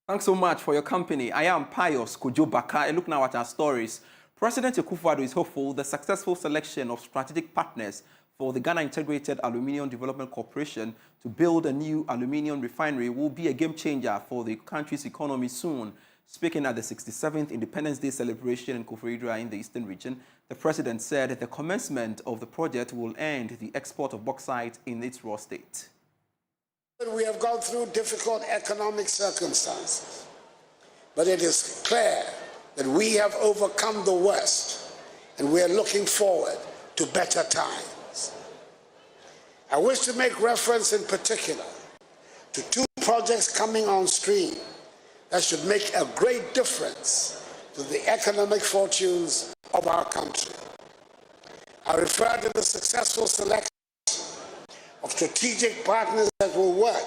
Thanks so much for your company. I am Pius Kojo Baka. A look now at our stories. President Akufo-Addo is hopeful the successful selection of strategic partners for the Ghana Integrated Aluminium Development Corporation to build a new aluminium refinery will be a game changer for the country's economy soon. Speaking at the 67th Independence Day celebration in Koforidua in the Eastern region, the president said the commencement of the project will end the export of bauxite in its raw state. We have gone through difficult economic circumstances, but it is clear that we have overcome the worst and we are looking forward to better times. I wish to make reference in particular to two projects coming on stream that should make a great difference to the economic fortunes of our country. I refer to the successful selection of strategic partners that will work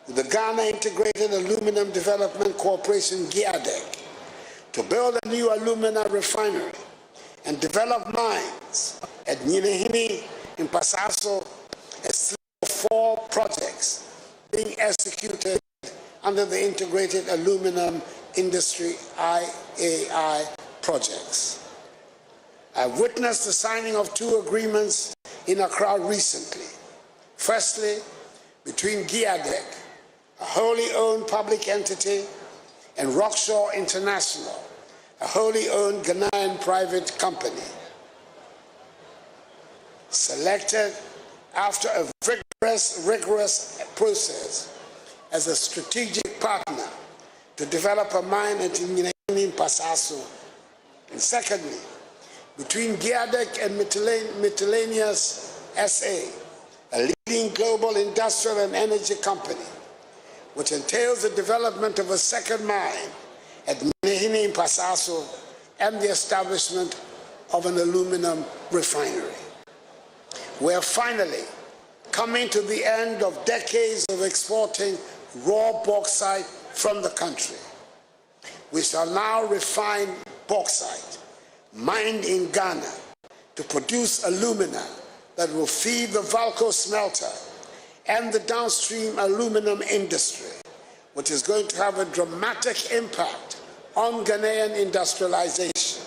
with the Ghana Integrated Aluminum Development Corporation, GIADEC, to build a new alumina refinery and develop mines at Nyinahini in Pasaso, a slew of 4 projects being executed under the Integrated Aluminum Industry IAI projects. I've witnessed the signing of 2 agreements in Accra recently. Firstly, between GIADEC, a wholly owned public entity, and Rockshaw International, a wholly owned Ghanaian private company, selected after a rigorous process as a strategic partner to develop a mine at Nyinahini in Pasaso. And secondly, between GIADEC and Miscellaneous SA, a leading global industrial and energy company, which entails the development of a second mine at Nyinahini in Pasaso and the establishment of an aluminum refinery. We are finally coming to the end of decades of exporting raw bauxite from the country. We shall now refine bauxite mined in Ghana to produce alumina that will feed the Valco smelter and the downstream aluminum industry, which is going to have a dramatic impact on Ghanaian industrialization,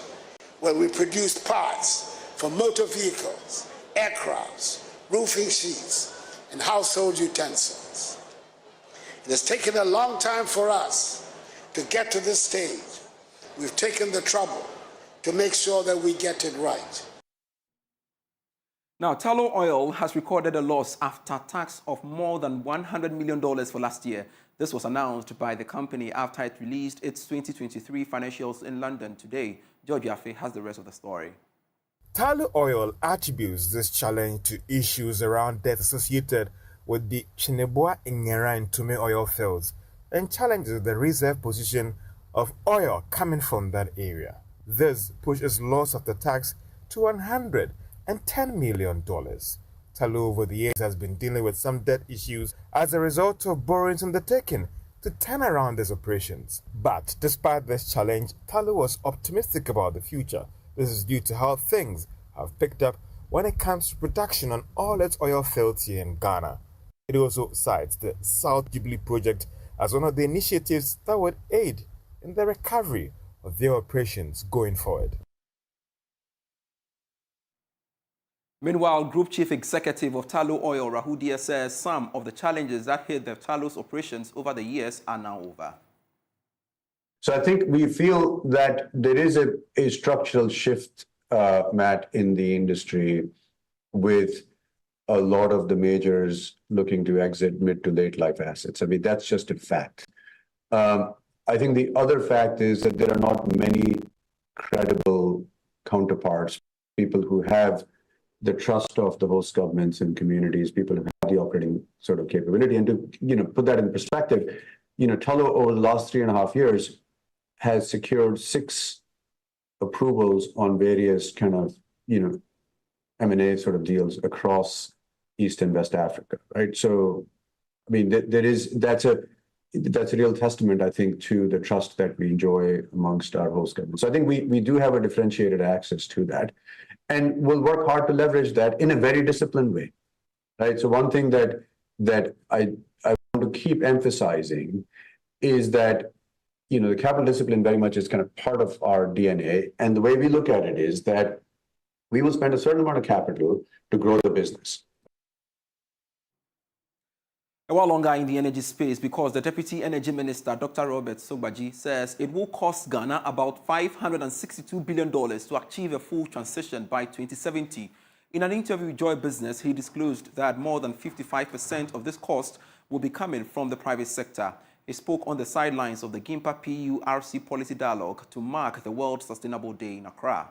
where we produce parts for motor vehicles, aircrafts, roofing sheets, and household utensils. It has taken a long time for us to get to this stage. We've taken the trouble to make sure that we get it right. Now, Tullow Oil has recorded a loss after tax of more than $100 million for last year. This was announced by the company after it released its 2023 financials in London today. George Yaffe has the rest of the story. Tullow Oil attributes this challenge to issues around debt associated with the Chineboa Ingera and Tume oil fields and challenges the reserve position of oil coming from that area. This pushes loss after tax to $110 million. Tullow over the years has been dealing with some debt issues as a result of borrowings undertaken to turn around these operations. But despite this challenge, Tullow was optimistic about the future. This is due to how things have picked up when it comes to production on all its oil fields here in Ghana. It also cites the South Jubilee project as one of the initiatives that would aid in the recovery of their operations going forward. Meanwhile, Group Chief Executive of Tullow Oil, Rahudia, says some of the challenges that hit the Tullow's operations over the years are now over. So I think we feel that there is a structural shift, Matt, in the industry with a lot of the majors looking to exit mid to late life assets. I mean, that's just a fact. I think the other fact is that there are not many credible counterparts, people who have the trust of the host governments and communities, people who have the operating sort of capability. And to put that in perspective, Tullow over the last 3.5 years has secured 6 approvals on various kind of M&A sort of deals across East and West Africa, right? So, I mean, that's a real testament, I think, to the trust that we enjoy amongst our host governments. So I think we do have a differentiated access to that. And we'll work hard to leverage that in a very disciplined way, right? So one thing that I want to keep emphasizing is that, the capital discipline very much is kind of part of our DNA. And the way we look at it is that we will spend a certain amount of capital to grow the business. A while longer in the energy space, because the Deputy Energy Minister, Dr. Robert Sogbaji, says it will cost Ghana about $562 billion to achieve a full transition by 2070. In an interview with Joy Business, he disclosed that more than 55% of this cost will be coming from the private sector. He spoke on the sidelines of the GIMPA PURC policy dialogue to mark the World Sustainable Day in Accra.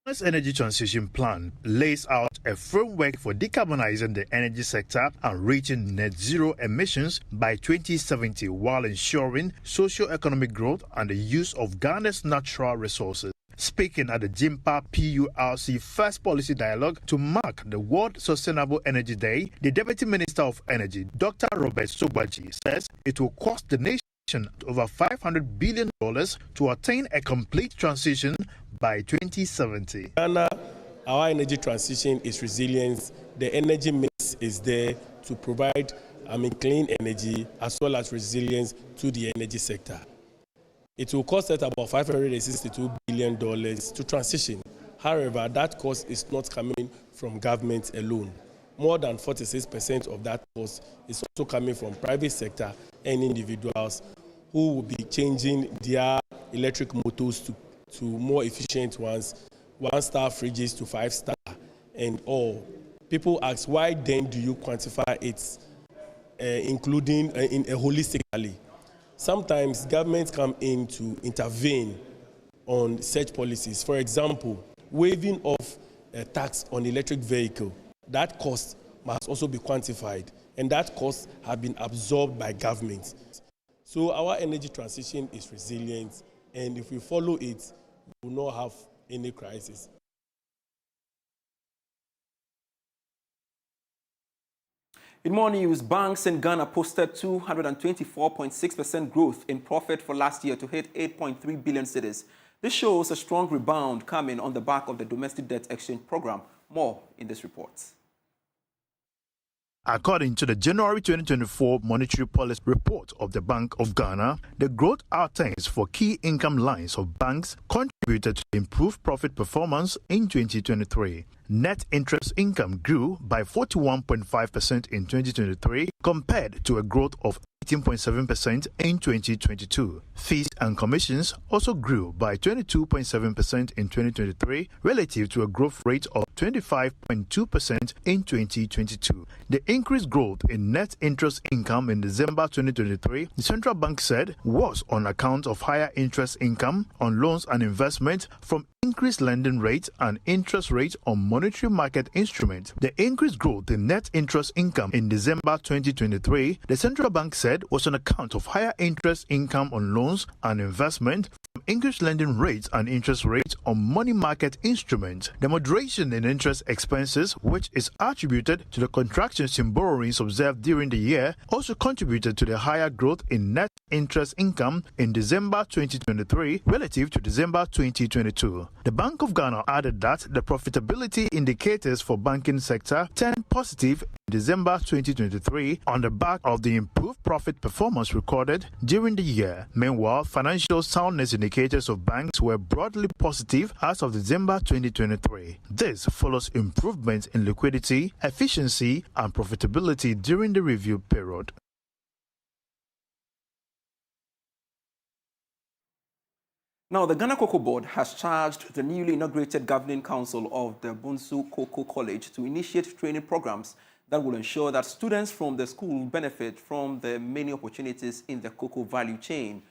This energy transition plan lays out a framework for decarbonizing the energy sector and reaching net zero emissions by 2070 while ensuring socio-economic growth and the use of Ghana's natural resources. Speaking at the GIMPA PURC First Policy Dialogue to mark the World Sustainable Energy Day, the Deputy Minister of Energy, Dr. Robert Sogbaji, says it will cost the nation over $500 billion to attain a complete transition by 2070. Ghana, our energy transition is resilience. The energy mix is there to provide clean energy as well as resilience to the energy sector. It will cost us about $562 billion to transition. However, that cost is not coming from government alone. More than 46% of that cost is also coming from private sector and individuals who will be changing their electric motors to more efficient ones, 1-star fridges to 5-star and all. People ask, why then do you quantify it, including in a holistically? Sometimes governments come in to intervene on such policies. For example, waiving off a tax on electric vehicle. That cost must also be quantified, and that cost has been absorbed by governments. So our energy transition is resilient, and if we follow it, we will not have any crisis. In more news, banks in Ghana posted 224.6% growth in profit for last year to hit 8.3 billion cedis. This shows a strong rebound coming on the back of the domestic debt exchange program. More in this report. According to the January 2024 Monetary Policy Report of the Bank of Ghana, the growth outcomes for key income lines of banks contributed to improved profit performance in 2023. net interest income grew by 41.5% in 2023 compared to a growth of 18.7% in 2022. Fees and commissions also grew by 22.7% in 2023 relative to a growth rate of 25.2% in 2022. The increased growth in net interest income in December 2023, the central bank said, was on account of higher interest income on loans and investment from increased lending rates and interest rates on monetary market instruments. The increased growth in net interest income in December 2023, the central bank said, was on account of higher interest income on loans and investment from increased lending rates and interest rates on money market instruments. The moderation in interest expenses, which is attributed to the contractions in borrowings observed during the year, also contributed to the higher growth in net interest income in December 2023 relative to December 2022. The Bank of Ghana added that the profitability indicators for banking sector turned positive in December 2023 on the back of the improved profit performance recorded during the year. Meanwhile, financial soundness indicators of banks were broadly positive as of December 2023. This follows improvements in liquidity, efficiency, and profitability during the review period. Now, the Ghana Cocoa Board has charged the newly inaugurated Governing Council of the Bonsu Cocoa College to initiate training programs that will ensure that students from the school benefit from the many opportunities in the cocoa value chain.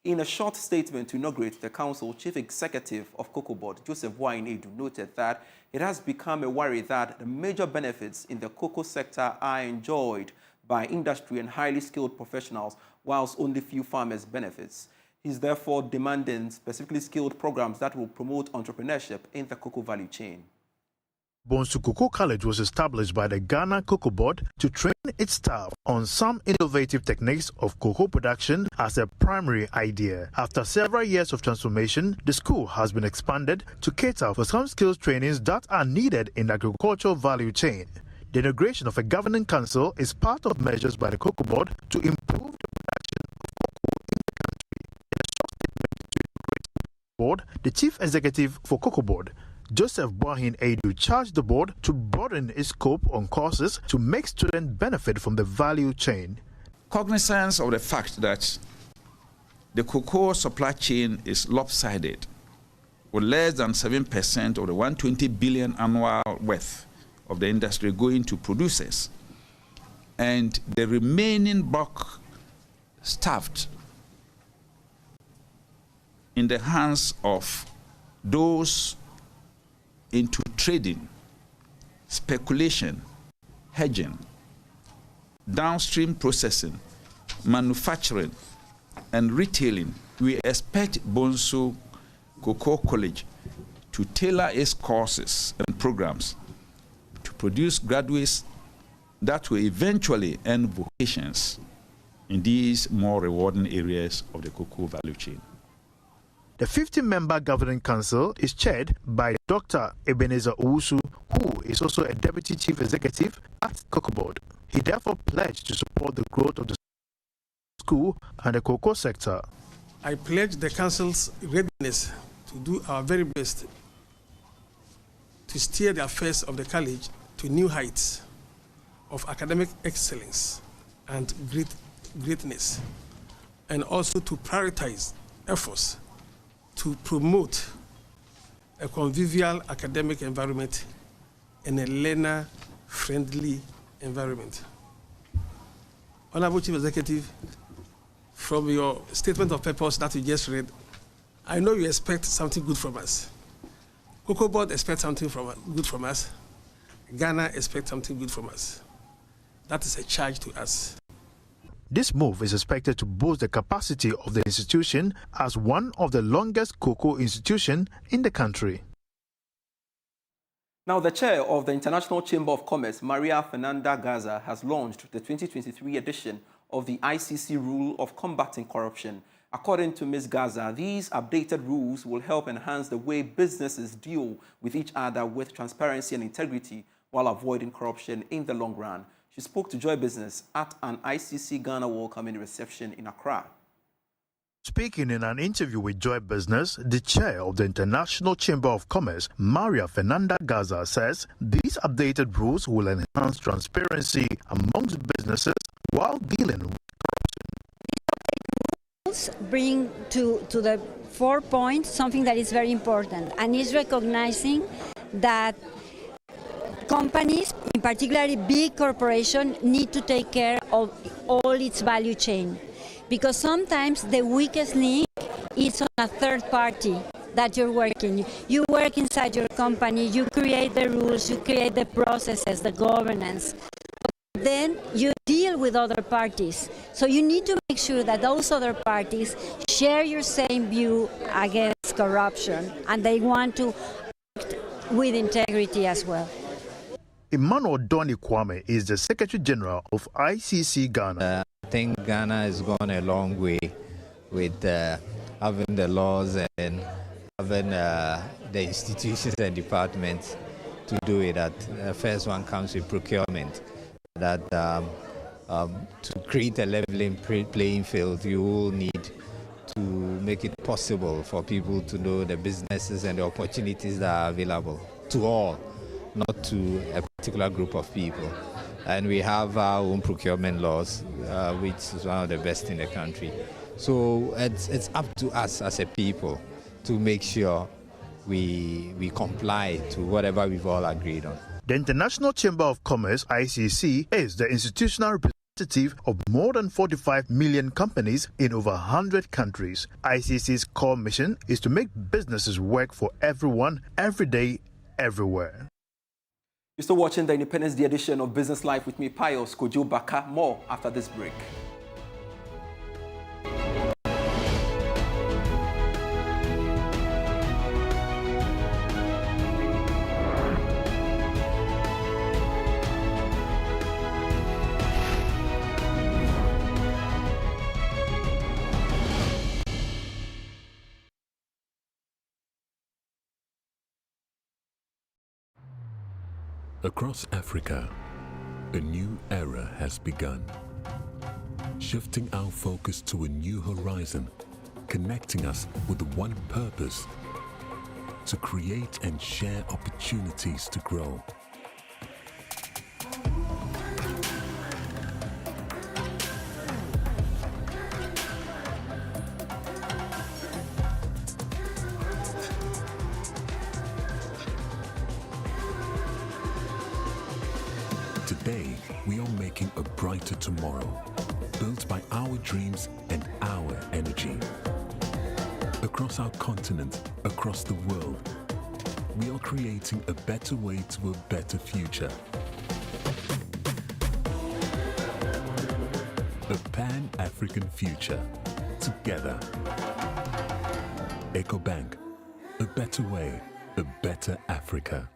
In a short statement to inaugurate the council, Chief Executive of Cocoa Board, Joseph Wainedu, noted that it has become a worry that the major benefits in the cocoa sector are enjoyed by industry and highly skilled professionals, whilst only few farmers benefits. He's therefore demanding specifically skilled programs that will promote entrepreneurship in the cocoa value chain. Bonsu Cocoa College was established by the Ghana Cocoa Board to train its staff on some innovative techniques of cocoa production as a primary idea. After several years of transformation, the school has been expanded to cater for some skills trainings that are needed in the agricultural value chain. The inauguration of a governing council is part of measures by the Cocoa Board to improve the production of cocoa in the country. In a short statement to inaugurate the board, the Chief Executive for Cocoa Board, Joseph Wainedu, charged the board to broaden its scope on courses to make students benefit from the value chain. Cognizance of the fact that the cocoa supply chain is lopsided, with less than 7% of the 120 billion annual worth of the industry going to producers, and the remaining bulk staffed in the hands of those into trading, speculation, hedging, downstream processing, manufacturing, and retailing, we expect Bonsu Cocoa College to tailor its courses and programs to produce graduates that will eventually earn vocations in these more rewarding areas of the cocoa value chain. The 50-member governing council is chaired by Dr. Ebenezer Owusu, who is also a deputy chief executive at Cocoa Board. He therefore pledged to support the growth of the school and the cocoa sector. I pledge the council's readiness to do our very best to steer the affairs of the college to new heights of academic excellence and greatness, and also to prioritize efforts to promote a convivial academic environment and a learner-friendly environment. Honorable Chief Executive, from your statement of purpose that you just read, I know you expect something good from us. Cocoa Board expects something good from us. Ghana expects something good from us. That is a charge to us. This move is expected to boost the capacity of the institution as one of the longest cocoa institutions in the country. Now, the chair of the International Chamber of Commerce, Maria Fernanda Garza, has launched the 2023 edition of the ICC Rule of Combating Corruption. According to Ms. Garza, these updated rules will help enhance the way businesses deal with each other with transparency and integrity while avoiding corruption in the long run. She spoke to Joy Business at an ICC Ghana welcoming reception in Accra. Speaking in an interview with Joy Business, the chair of the International Chamber of Commerce, Maria Fernanda Gaza, says these updated rules will enhance transparency amongst businesses while dealing with corruption. Bring to the 4 points something that is very important, and is recognizing that companies, in particular big corporations, need to take care of all its value chain. Because sometimes the weakest link is on a third party that you're working. You work inside your company, you create the rules, you create the processes, the governance. Then you deal with other parties. So you need to make sure that those other parties share your same view against corruption, and they want to act with integrity as well. Emmanuel Doni Kwame is the Secretary General of ICC Ghana. I think Ghana has gone a long way with having the laws and having the institutions and departments to do it. The first one comes with procurement. That to create a leveling playing field, you will need to make it possible for people to know the businesses and the opportunities that are available to all, not to a particular group of people. And we have our own procurement laws, which is one of the best in the country. So it's up to us as a people to make sure we comply to whatever we've all agreed on. The International Chamber of Commerce, ICC, is the institutional representative of more than 45 million companies in over 100 countries. ICC's core mission is to make businesses work for everyone, every day, everywhere. You're still watching the Independence Day edition of Business Life with me, Pius Kojo Baka. More after this break. Across Africa, a new era has begun, shifting our focus to a new horizon, connecting us with one purpose: to create and share opportunities to grow. Today, we are making a brighter tomorrow, built by our dreams and our energy. Across our continent, across the world, we are creating a better way to a better future. A Pan-African future, together. EcoBank, a better way, a better Africa.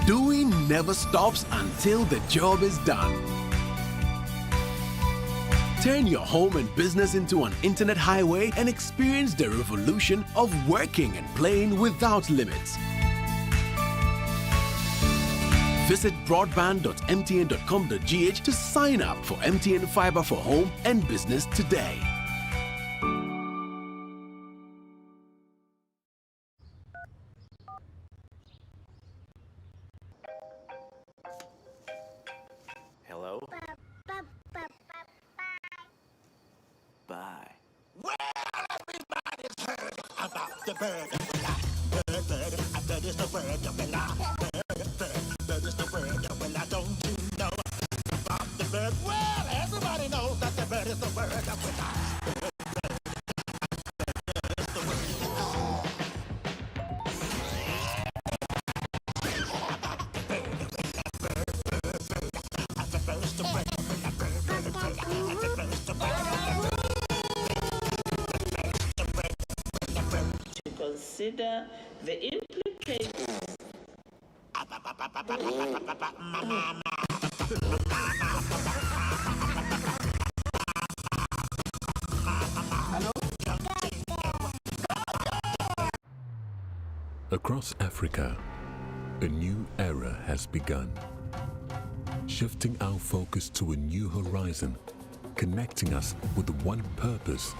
Doing never stops until the job is done. Turn your home and business into an internet highway and experience the revolution of working and playing without limits. Visit broadband.mtn.com.gh to sign up for MTN Fiber for Home and Business today. Hello? Bye. Well, everybody's heard about the bird. Bird, I bet it's the bird of an eye. Bird is the bird of an eye. Don't you know about the bird? Well, everybody knows that the bird is the bird of an eye. consider the implications. Across Africa, a new era has begun, shifting our focus to a new horizon, connecting us with one purpose: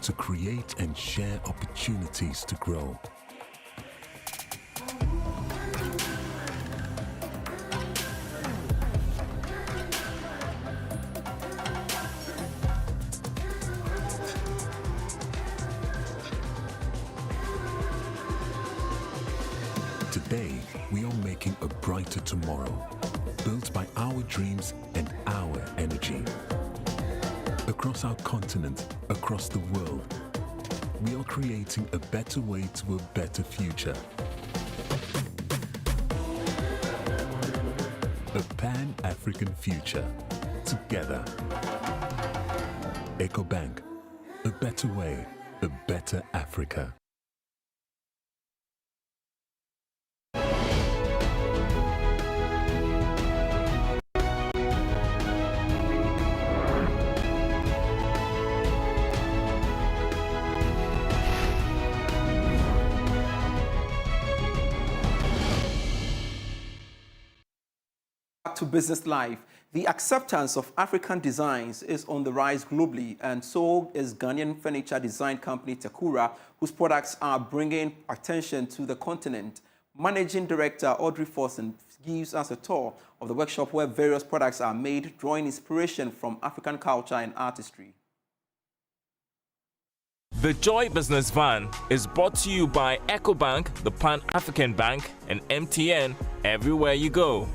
to create and share opportunities to grow. Today, we are making a brighter tomorrow, built by our dreams and our energy. Across our continent, across the world, we are creating a better way to a better future. A Pan-African future, together. EcoBank, a better way, a better Africa. To business life, the acceptance of African designs is on the rise globally, and so is Ghanaian furniture design company Tekura, whose products are bringing attention to the continent. Managing Director Audrey Forson gives us a tour of the workshop where various products are made, drawing inspiration from African culture and artistry. The Joy Business Van is brought to you by EcoBank, the Pan-African Bank, and MTN, everywhere you go.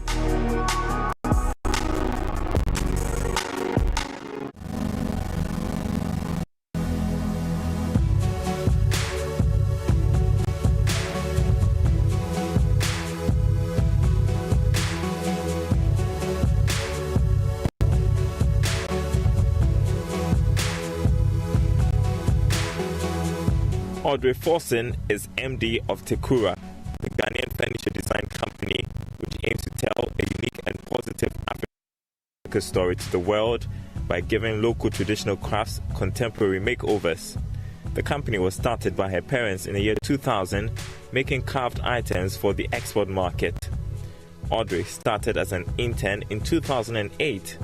Audrey Forson is MD of Tekura, the Ghanaian furniture design company which aims to tell a unique and positive African story to the world by giving local traditional crafts contemporary makeovers. The company was started by her parents in the year 2000, making carved items for the export market. Audrey started as an intern in 2008.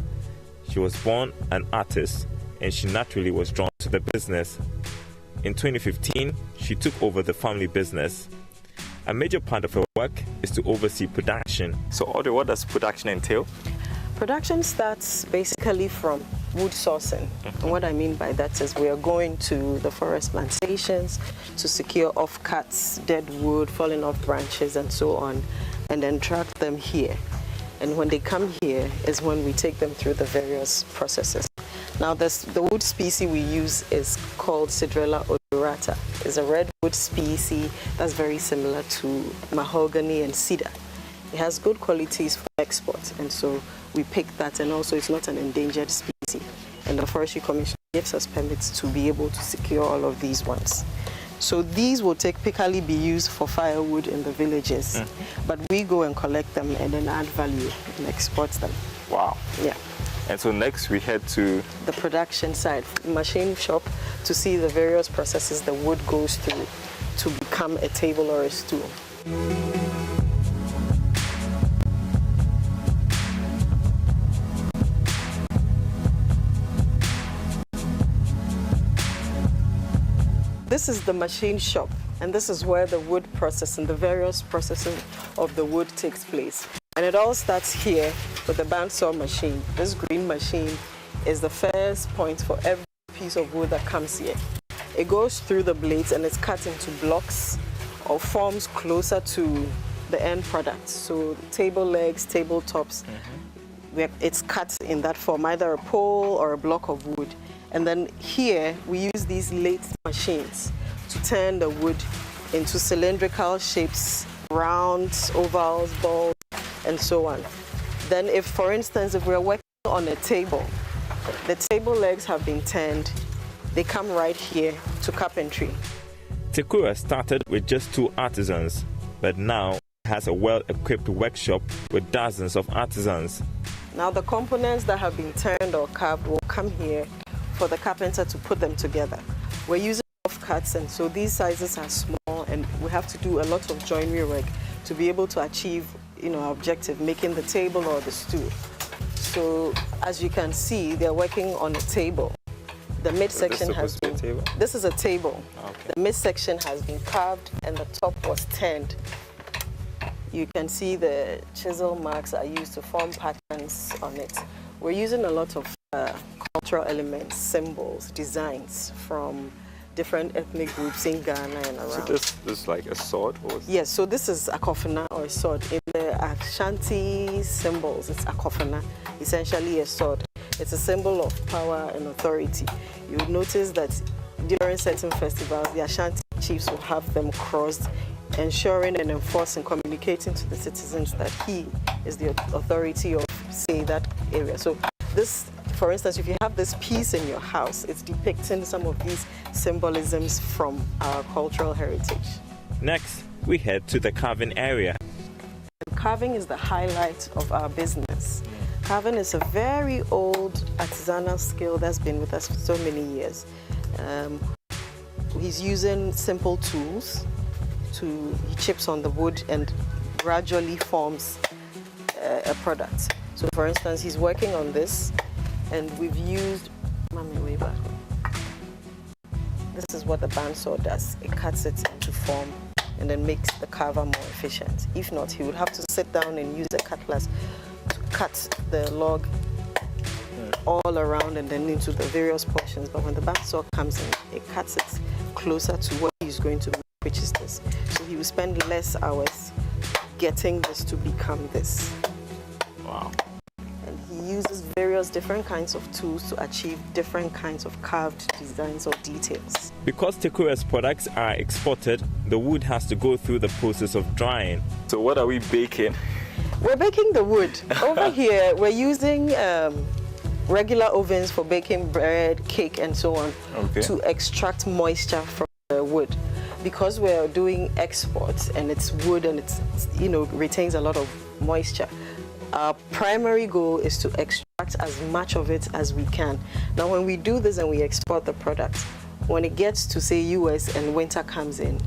She was born an artist, and she naturally was drawn to the business. In 2015, she took over the family business. A major part of her work is to oversee production. So Audrey, what does production entail? Production starts basically from wood sourcing. And what I mean by that is we are going to the forest plantations to secure offcuts, dead wood, falling off branches and so on, and then track them here. And when they come here is when we take them through the various processes. Now, the wood species we use is called Cedrela odorata. It's a redwood species that's very similar to mahogany and cedar. It has good qualities for export, and so we pick that, and also it's not an endangered species. And the Forestry Commission gives us permits to be able to secure all of these ones. So these will typically be used for firewood in the villages, but we go and collect them and then add value and export them. Wow. Yeah. And so next we head to the production side, machine shop, to see the various processes the wood goes through to become a table or a stool. This is the machine shop, and this is where the wood processing, the various processing of the wood takes place. And it all starts here with the bandsaw machine. This green machine is the first point for every piece of wood that comes here. It goes through the blades and it's cut into blocks or forms closer to the end product. So table legs, table tops, it's cut in that form, either a pole or a block of wood. And then here we use these lathe machines to turn the wood into cylindrical shapes, rounds, ovals, balls, and so on. Then if, for instance, if we're working on a table, the table legs have been turned, they come right here to carpentry. Tekura started with just 2 artisans, but now has a well-equipped workshop with dozens of artisans. Now the components that have been turned or carved will come here for the carpenter to put them together. We're using cuts, and so these sizes are small, and we have to do a lot of joinery work to be able to achieve, our objective, making the table or the stool. So as you can see, they're working on a table. The midsection has been, this is a table. Okay. The midsection has been carved and the top was turned. You can see the chisel marks are used to form patterns on it. We're using a lot of cultural elements, symbols, designs from different ethnic groups in Ghana and around. So this is like a sword? Or yes, so this is akofena or a sword. In the Ashanti symbols, it's akofena, essentially a sword. It's a symbol of power and authority. You would notice that during certain festivals, the Ashanti chiefs will have them crossed, ensuring and enforcing, communicating to the citizens that he is the authority of, say, that area. So this, for instance, if you have this piece in your house, it's depicting some of these symbolisms from our cultural heritage. Next, we head to the carving area. Carving is the highlight of our business. Carving is a very old artisanal skill that's been with us for so many years. He's using simple tools. He chips on the wood and gradually forms a product. So for instance, he's working on this, and we've used, this is what the bandsaw does. It cuts it into form and then makes the carver more efficient. If not, he would have to sit down and use a cutlass to cut the log all around and then into the various portions. But when the bandsaw comes in, it cuts it closer to what he's going to make, which is this. So he will spend less hours getting this to become this. Wow. And he uses various different kinds of tools to achieve different kinds of carved designs or details. Because Tekura's products are exported, the wood has to go through the process of drying. So what are we baking? We're baking the wood. Over here, we're using regular ovens for baking bread, cake, and so on, to extract moisture from the wood. Because we're doing exports and it's wood and it's retains a lot of moisture, our primary goal is to extract as much of it as we can. Now, when we do this and we export the product, when it gets to, say, US and winter comes in,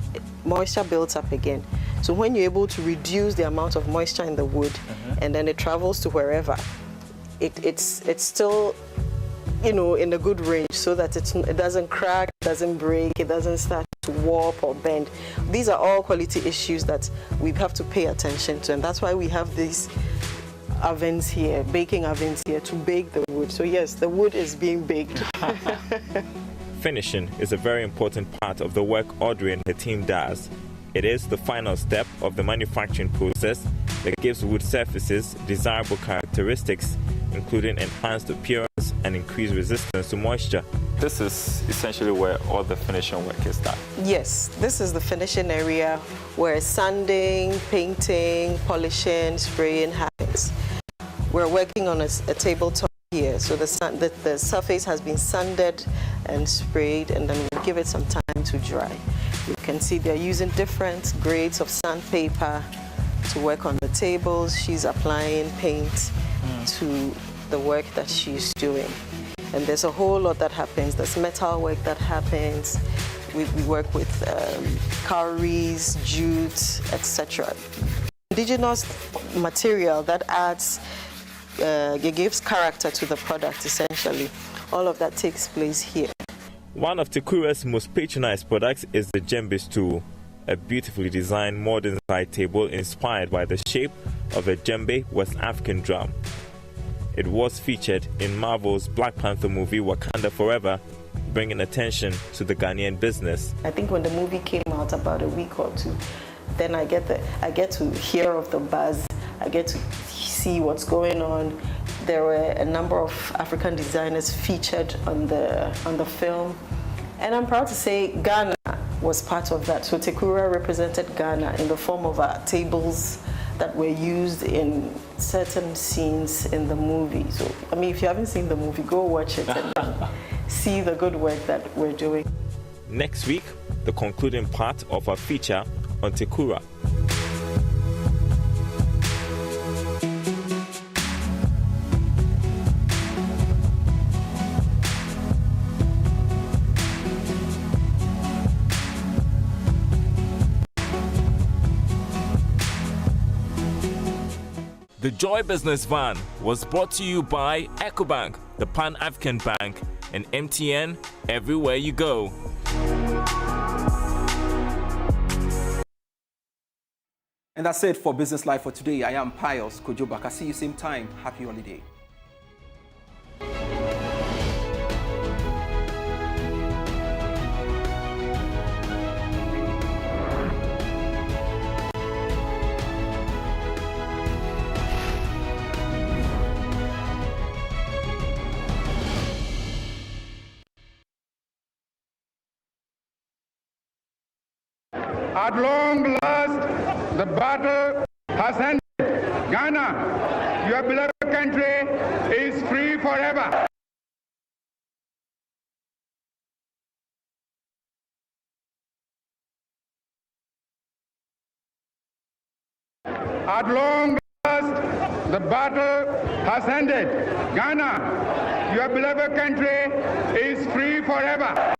moisture builds up again. So when you're able to reduce the amount of moisture in the wood and then it travels to wherever, it's still, in a good range, so that it doesn't crack, it doesn't break, it doesn't start to warp or bend. These are all quality issues that we have to pay attention to, and that's why we have these ovens here, baking ovens here, to bake the wood. So yes, the wood is being baked. Finishing is a very important part of the work Audrey and her team does. It is the final step of the manufacturing process that gives wood surfaces desirable characteristics, including enhanced appearance and increased resistance to moisture. This is essentially where all the finishing work is done. Yes, this is the finishing area where sanding, painting, polishing, spraying happens. We're working on a tabletop here, so the surface has been sanded and sprayed, and then we'll give it some time to dry. You can see they're using different grades of sandpaper to work on the tables. She's applying paint to the work that she's doing. And there's a whole lot that happens. There's metal work that happens. We work with cowries, jute, etc. Indigenous material that adds, it gives character to the product, essentially. All of that takes place here. One of Tekura's most patronized products is the djembe stool, a beautifully designed modern side table inspired by the shape of a djembe West African drum. It was featured in Marvel's Black Panther movie Wakanda Forever, bringing attention to the Ghanaian business. I think when the movie came out about a week or two, then I get to hear of the buzz, I get to see what's going on. There were a number of African designers featured on the film, and I'm proud to say Ghana was part of that. So Tekura represented Ghana in the form of our tables that were used in certain scenes in the movie. So, I mean, if you haven't seen the movie, go watch it and see the good work that we're doing. Next week, the concluding part of our feature on Tekura. The Joy Business Van was brought to you by EcoBank, the Pan-African Bank, and MTN, everywhere you go. And that's it for Business Live for today. I am Pius Kojobaka. See you same time. Happy holiday. At long last, the battle has ended. Ghana, your beloved country, is free forever. At long last, the battle has ended. Ghana, your beloved country, is free forever.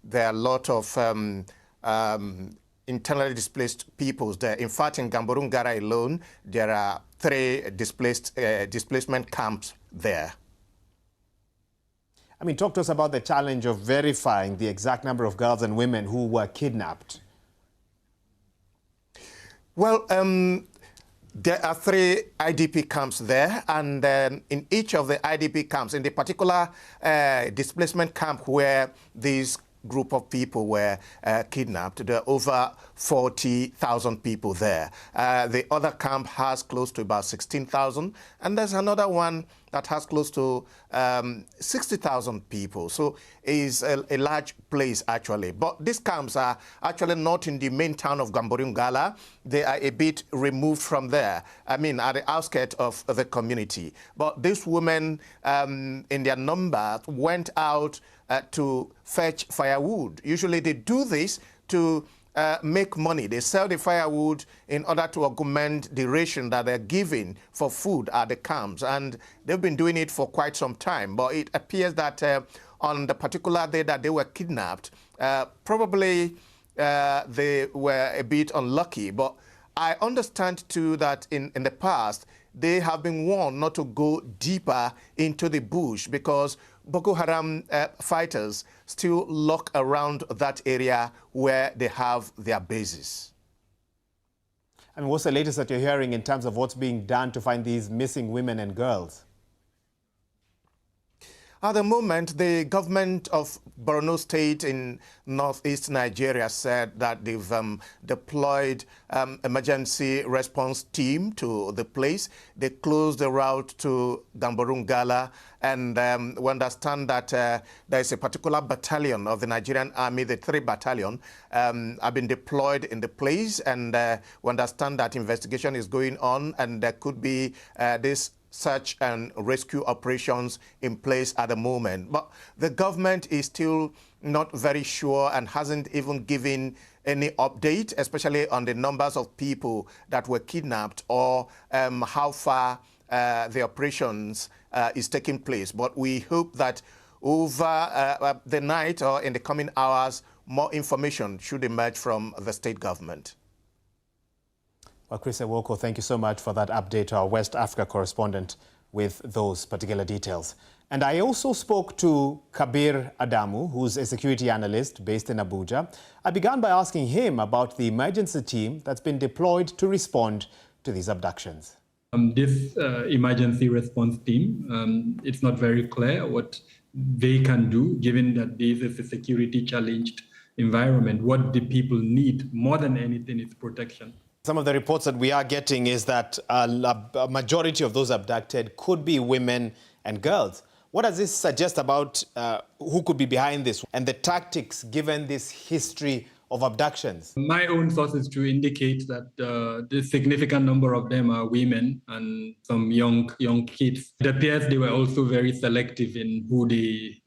There are a lot of internally displaced peoples there. In fact, in Gamborungara alone, there are 3 displacement camps there. I mean, talk to us about the challenge of verifying the exact number of girls and women who were kidnapped. Well, there are 3 IDP camps there, and in each of the IDP camps, in the particular displacement camp where these group of people were kidnapped, there are over 40,000 people there. The other camp has close to about 16,000, and there's another one that has close to 60,000 people. So it's a large place, actually. But these camps are actually not in the main town of Gamborungala. They are a bit removed from there, I mean, at the outskirts of the community. But these women, in their number, went out to fetch firewood. Usually they do this to make money. They sell the firewood in order to augment the ration that they're giving for food at the camps. And they've been doing it for quite some time. But it appears that on the particular day that they were kidnapped, probably they were a bit unlucky. But I understand, too, that in the past, they have been warned not to go deeper into the bush because Boko Haram fighters still lock around that area where they have their bases. I mean, what's the latest that you're hearing in terms of what's being done to find these missing women and girls? At the moment, the government of Borno State in northeast Nigeria said that they've deployed emergency response team to the place. They closed the route to Gamborungala, and we understand that there is a particular battalion of the Nigerian Army, the 3 battalion, have been deployed in the place, and we understand that investigation is going on, and there could be this search and rescue operations in place at the moment. But the government is still not very sure and hasn't even given any update, especially on the numbers of people that were kidnapped or how far the operations is taking place. But we hope that over the night or in the coming hours, more information should emerge from the state government. Well, Chris Ewoko, thank you so much for that update to our West Africa correspondent with those particular details. And I also spoke to Kabir Adamu, who's a security analyst based in Abuja. I began by asking him about the emergency team that's been deployed to respond to these abductions. This emergency response team, it's not very clear what they can do, given that this is a security challenged environment. What the people need more than anything is protection. Some of the reports that we are getting is that a majority of those abducted could be women and girls. What does this suggest about who could be behind this and the tactics given this history of abductions? My own sources to indicate that the significant number of them are women and some young kids. It appears they were also very selective in who they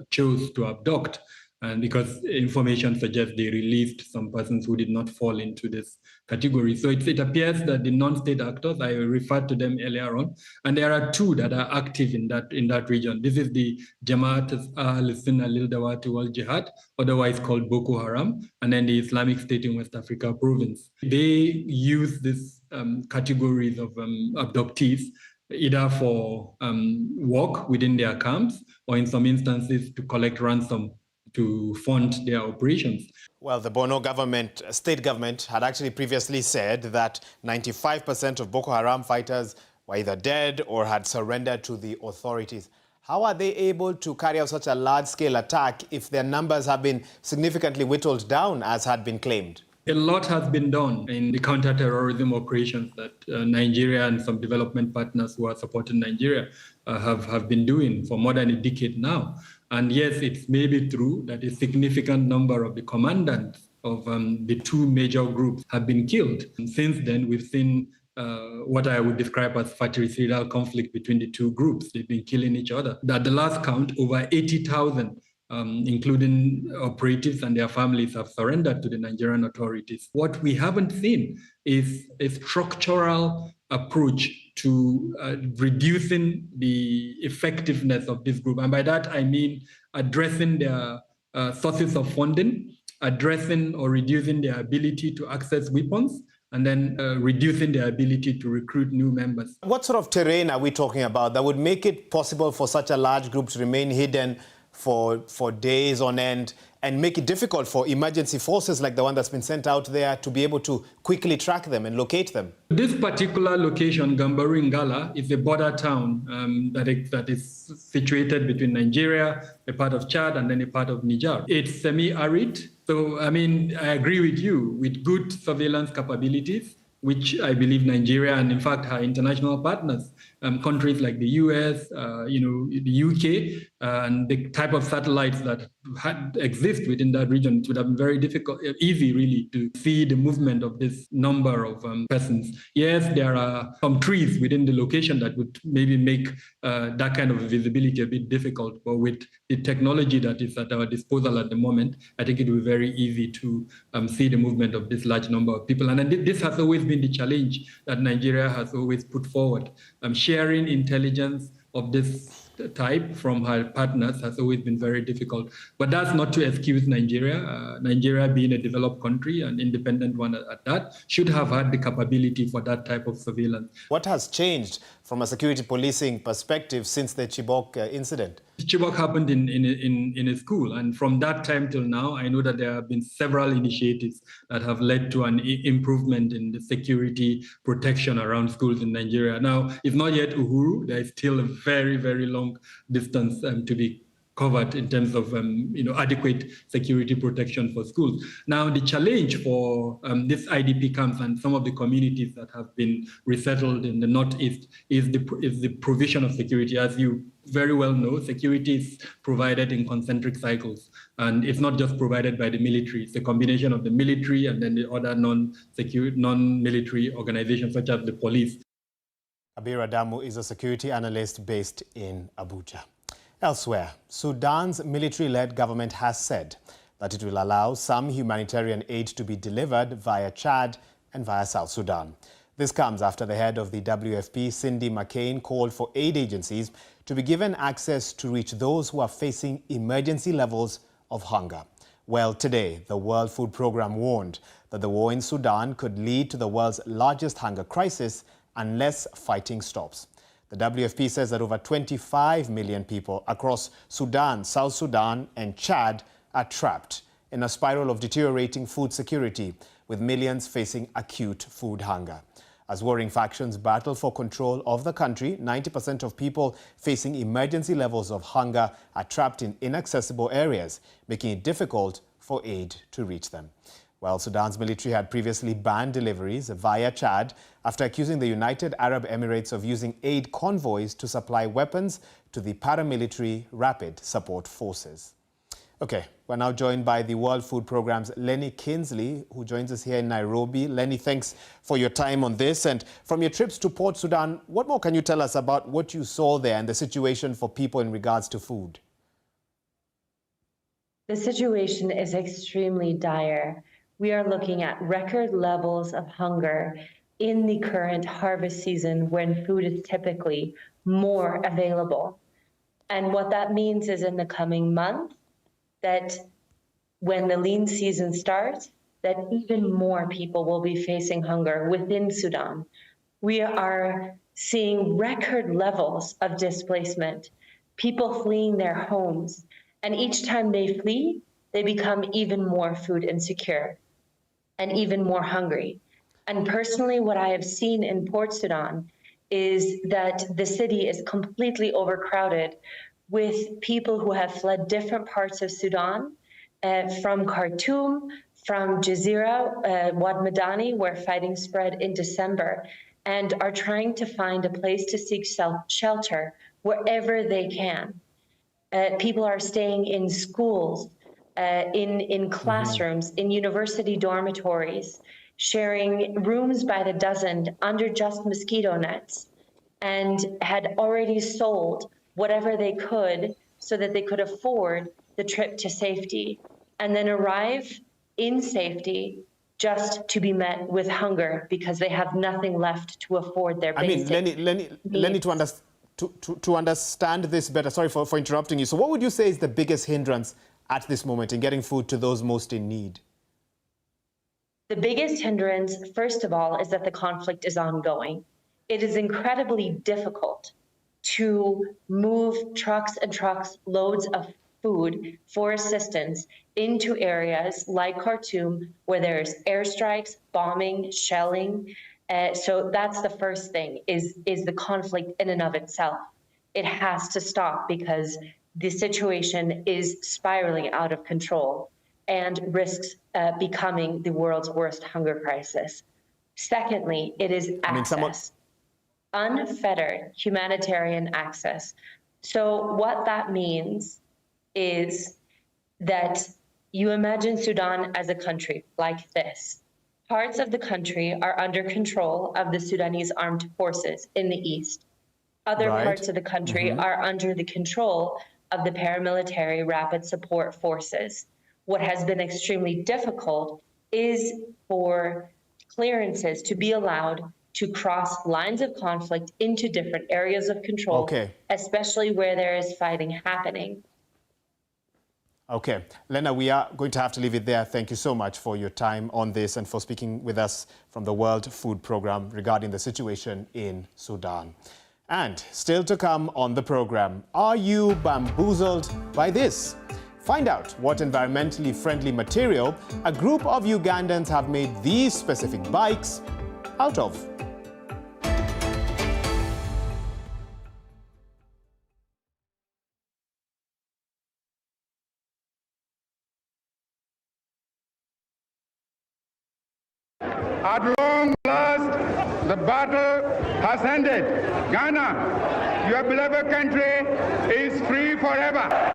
chose to abduct. And because information suggests they released some persons who did not fall into this category. So it appears that the non-state actors, I referred to them earlier on, and there are two that are active in that region. This is the Jamaat al-Sunnah lil-Dawati wal-Jihad, otherwise called Boko Haram, and then the Islamic State in West Africa province. They use these categories of abductees either for work within their camps or in some instances to collect ransom to fund their operations. Well, the Bono government, state government, had actually previously said that 95% of Boko Haram fighters were either dead or had surrendered to the authorities. How are they able to carry out such a large-scale attack if their numbers have been significantly whittled down, as had been claimed? A lot has been done in the counter-terrorism operations that Nigeria and some development partners who are supporting Nigeria have been doing for more than a decade now. And yes, it's maybe true that a significant number of the commandants of the two major groups have been killed. And since then, we've seen what I would describe as fratricidal conflict between the two groups. They've been killing each other. At the last count, over 80,000 including operatives and their families, have surrendered to the Nigerian authorities. What we haven't seen is a structural approach to reducing the effectiveness of this group. And by that, I mean addressing their sources of funding, addressing or reducing their ability to access weapons, and then reducing their ability to recruit new members. What sort of terrain are we talking about that would make it possible for such a large group to remain hidden for days on end and make it difficult for emergency forces like the one that's been sent out there to be able to quickly track them and locate them? This particular location, Gambaru Ngala, is a border town that is situated between Nigeria, a part of Chad, and then a part of Niger. It's semi-arid. So, I mean, I agree with you, with good surveillance capabilities, which I believe Nigeria and, in fact, her international partners, countries like the US, the UK, and the type of satellites that exist within that region, it would have been very easy really to see the movement of this number of persons. Yes, there are some trees within the location that would maybe make that kind of visibility a bit difficult, but with the technology that is at our disposal at the moment, I think it will be very easy to see the movement of this large number of people. And this has always been the challenge that Nigeria has always put forward. Sharing intelligence of this type from her partners has always been very difficult. But that's not to excuse Nigeria. Nigeria being a developed country, an independent one at that, should have had the capability for that type of surveillance. What has changed from a security policing perspective since the Chibok incident? Chibok happened in a school, and from that time till now, I know that there have been several initiatives that have led to an improvement in the security protection around schools in Nigeria. Now, it's not yet Uhuru. There is still a very, very long distance to be covered in terms of adequate security protection for schools. Now, the challenge for this IDP camps and some of the communities that have been resettled in the Northeast is the provision of security. As you very well know, security is provided in concentric cycles, and it's not just provided by the military. It's a combination of the military and then the other non-military organizations such as the police. Kabir Adamu is a security analyst based in Abuja. Elsewhere, Sudan's military-led government has said that it will allow some humanitarian aid to be delivered via Chad and via South Sudan. This comes after the head of the WFP, Cindy McCain, called for aid agencies to be given access to reach those who are facing emergency levels of hunger. Well, today, the World Food Programme warned that the war in Sudan could lead to the world's largest hunger crisis unless fighting stops. The WFP says that over 25 million people across Sudan, South Sudan and Chad are trapped in a spiral of deteriorating food security, with millions facing acute food hunger. As warring factions battle for control of the country, 90% of people facing emergency levels of hunger are trapped in inaccessible areas, making it difficult for aid to reach them. Well, Sudan's military had previously banned deliveries via Chad after accusing the United Arab Emirates of using aid convoys to supply weapons to the paramilitary Rapid Support Forces. Okay, we're now joined by the World Food Programme's Lenny Kinsley, who joins us here in Nairobi. Lenny, thanks for your time on this. And from your trips to Port Sudan, what more can you tell us about what you saw there and the situation for people in regards to food? The situation is extremely dire. We are looking at record levels of hunger in the current harvest season when food is typically more available. And what that means is in the coming month, that when the lean season starts, that even more people will be facing hunger within Sudan. We are seeing record levels of displacement, people fleeing their homes, and each time they flee, they become even more food insecure and even more hungry. And personally, what I have seen in Port Sudan is that the city is completely overcrowded with people who have fled different parts of Sudan, from Khartoum, from Jazeera, Wad Madani, where fighting spread in December, and are trying to find a place to seek shelter wherever they can. People are staying in schools, in classrooms, in university dormitories, sharing rooms by the dozen under just mosquito nets, and had already sold whatever they could so that they could afford the trip to safety, and then arrive in safety just to be met with hunger because they have nothing left to afford their basic Lenny, to understand this better, sorry for interrupting you. So what would you say is the biggest hindrance at this moment in getting food to those most in need? The biggest hindrance, first of all, is that the conflict is ongoing. It is incredibly difficult to move trucks and trucks, loads of food for assistance into areas like Khartoum, where there's airstrikes, bombing, shelling. So that's the first thing, is the conflict in and of itself. It has to stop because the situation is spiraling out of control and risks becoming the world's worst hunger crisis. Secondly, it is access. Unfettered humanitarian access. So what that means is that you imagine Sudan as a country like this. Parts of the country are under control of the Sudanese armed forces in the east. Other parts of the country are under the control of the paramilitary Rapid Support Forces. What has been extremely difficult is for clearances to be allowed to cross lines of conflict into different areas of control, especially where there is fighting happening. Okay, Lena, we are going to have to leave it there. Thank you so much for your time on this and for speaking with us from the World Food Programme regarding the situation in Sudan. And still to come on the program, are you bamboozled by this? Find out what environmentally friendly material a group of Ugandans have made these specific bikes out of. At long last, the battle has ended. Ghana, your beloved country, is free forever.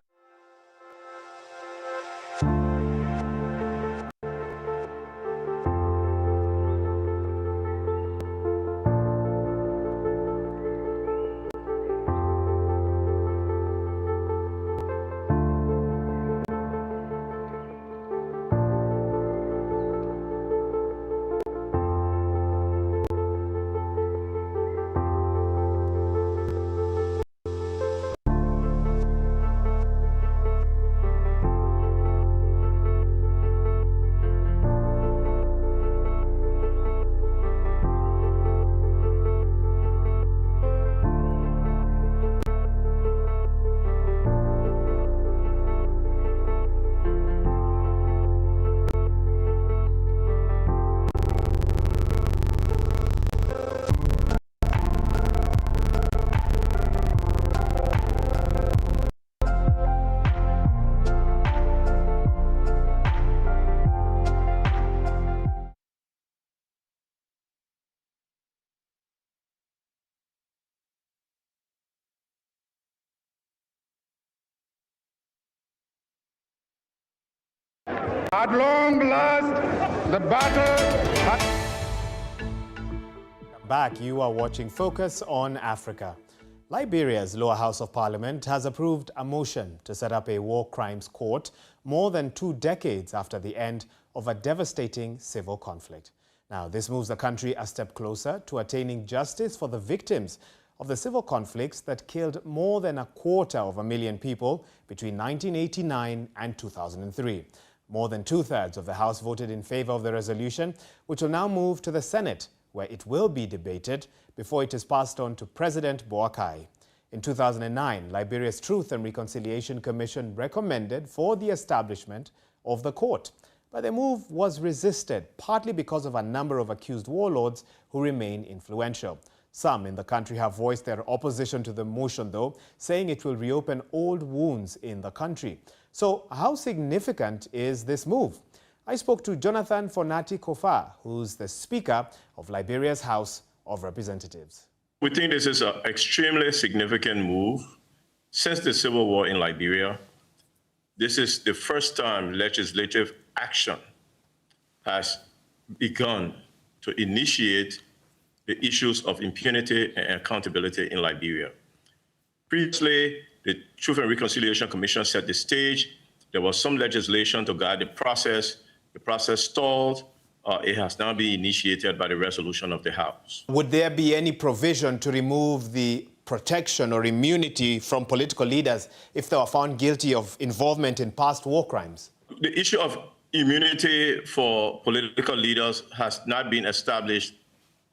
At long last, the battle Back, you are watching Focus on Africa. Liberia's lower house of parliament has approved a motion to set up a war crimes court more than 2 decades after the end of a devastating civil conflict. Now, this moves the country a step closer to attaining justice for the victims of the civil conflicts that killed more than 250,000 people between 1989 and 2003. More than 2/3 of the House voted in favor of the resolution, which will now move to the Senate, where it will be debated before it is passed on to President Boakai. In 2009, Liberia's Truth and Reconciliation Commission recommended for the establishment of the court. But the move was resisted, partly because of a number of accused warlords who remain influential. Some in the country have voiced their opposition to the motion, though, saying it will reopen old wounds in the country. So how significant is this move? I spoke to Jonathan Fonati Kofa, who's the Speaker of Liberia's House of Representatives. We think this is an extremely significant move. Since the civil war in Liberia, this is the first time legislative action has begun to initiate the issues of impunity and accountability in Liberia. Previously, the Truth and Reconciliation Commission set the stage. There was some legislation to guide the process. The process stalled. It has now been initiated by the resolution of the House. Would there be any provision to remove the protection or immunity from political leaders if they were found guilty of involvement in past war crimes? The issue of immunity for political leaders has not been established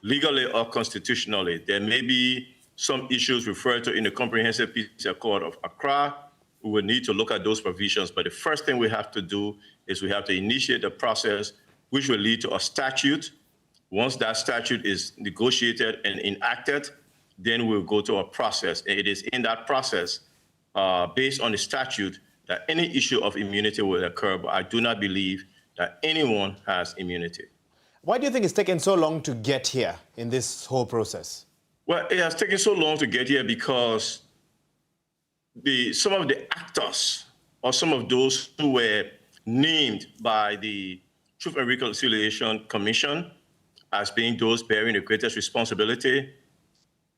legally or constitutionally. There may be some issues referred to in the Comprehensive Peace Accord of Accra. We will need to look at those provisions, but the first thing we have to do is we have to initiate a process which will lead to a statute. Once that statute is negotiated and enacted, then we'll go to a process. And it is in that process, based on the statute, that any issue of immunity will occur, but I do not believe that anyone has immunity. Why do you think it's taken so long to get here in this whole process? Well, it has taken so long to get here because some of the actors or some of those who were named by the Truth and Reconciliation Commission as being those bearing the greatest responsibility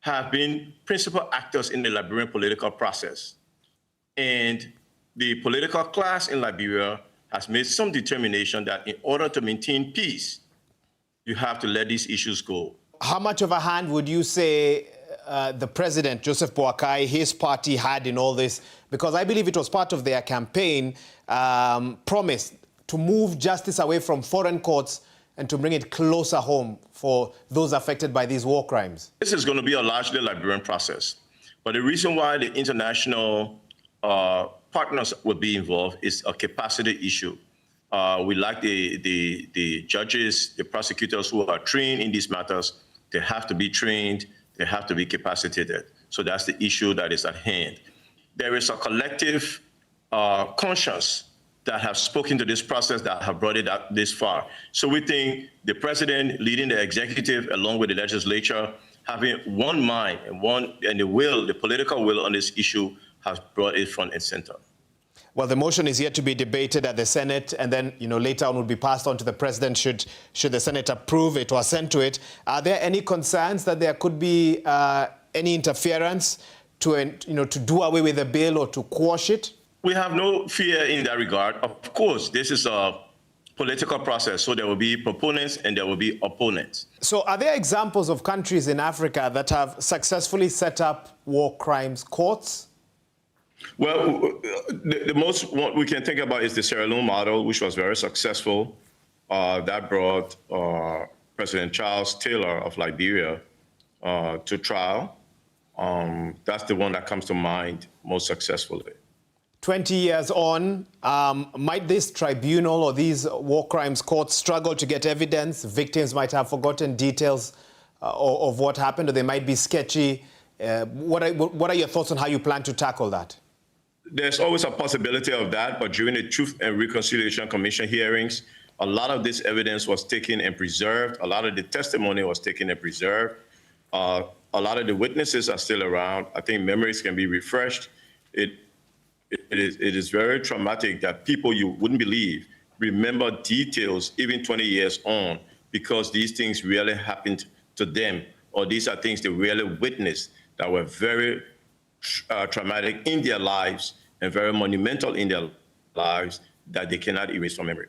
have been principal actors in the Liberian political process. And the political class in Liberia has made some determination that in order to maintain peace, you have to let these issues go. How much of a hand would you say the president, Joseph Boakai, his party had in all this? Because I believe it was part of their campaign promise to move justice away from foreign courts and to bring it closer home for those affected by these war crimes. This is going to be a largely Liberian process. But the reason why the international partners would be involved is a capacity issue. We like the judges, the prosecutors who are trained in these matters. They have to be trained. They have to be capacitated. So that's the issue that is at hand. There is a collective conscience that have spoken to this process that have brought it up this far. So we think the president leading the executive along with the legislature having one mind and the will, the political will on this issue has brought it front and center. Well, the motion is yet to be debated at the Senate, and then, later on will be passed on to the president should the Senate approve it or assent to it. Are there any concerns that there could be any interference to do away with the bill or to quash it? We have no fear in that regard. Of course, this is a political process, so there will be proponents and there will be opponents. So are there examples of countries in Africa that have successfully set up war crimes courts? Well, the most one we can think about is the Sierra Leone model, which was very successful. That brought President Charles Taylor of Liberia to trial. That's the one that comes to mind most successfully. 20 years on, might this tribunal or these war crimes courts struggle to get evidence? Victims might have forgotten details of what happened, or they might be sketchy. What are your thoughts on how you plan to tackle that? There's always a possibility of that, but during the Truth and Reconciliation Commission hearings, a lot of this evidence was taken and preserved. A lot of the testimony was taken and preserved. A lot of the witnesses are still around. I think memories can be refreshed. It is very traumatic that people you wouldn't believe remember details even 20 years on because these things really happened to them, or these are things they really witnessed that were very traumatic in their lives and very monumental in their lives that they cannot erase from memory.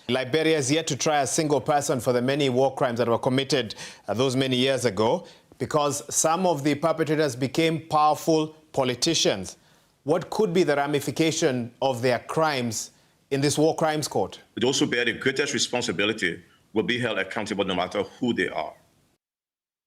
Liberia is yet to try a single person for the many war crimes that were committed those many years ago because some of the perpetrators became powerful politicians. What could be the ramification of their crimes in this war crimes court? Those who bear the greatest responsibility will be held accountable no matter who they are.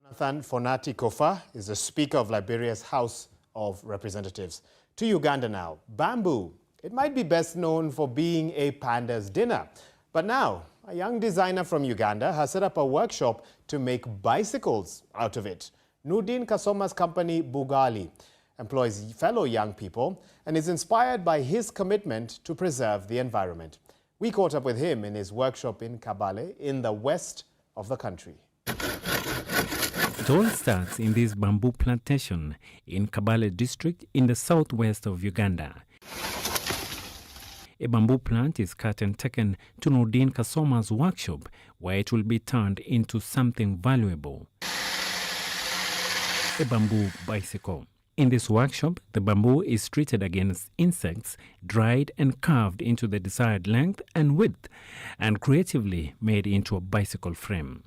Jonathan Fonati Kofa is the Speaker of Liberia's House of Representatives. To Uganda now. Bamboo. It might be best known for being a panda's dinner. But now, a young designer from Uganda has set up a workshop to make bicycles out of it. Nurdin Kasoma's company, Bugali, employs fellow young people and is inspired by his commitment to preserve the environment. We caught up with him in his workshop in Kabale, in the west of the country. It all starts in this bamboo plantation in Kabale district in the southwest of Uganda. A bamboo plant is cut and taken to Nurdin Kasoma's workshop, where it will be turned into something valuable. A bamboo bicycle. In this workshop, the bamboo is treated against insects, dried and carved into the desired length and width, and creatively made into a bicycle frame.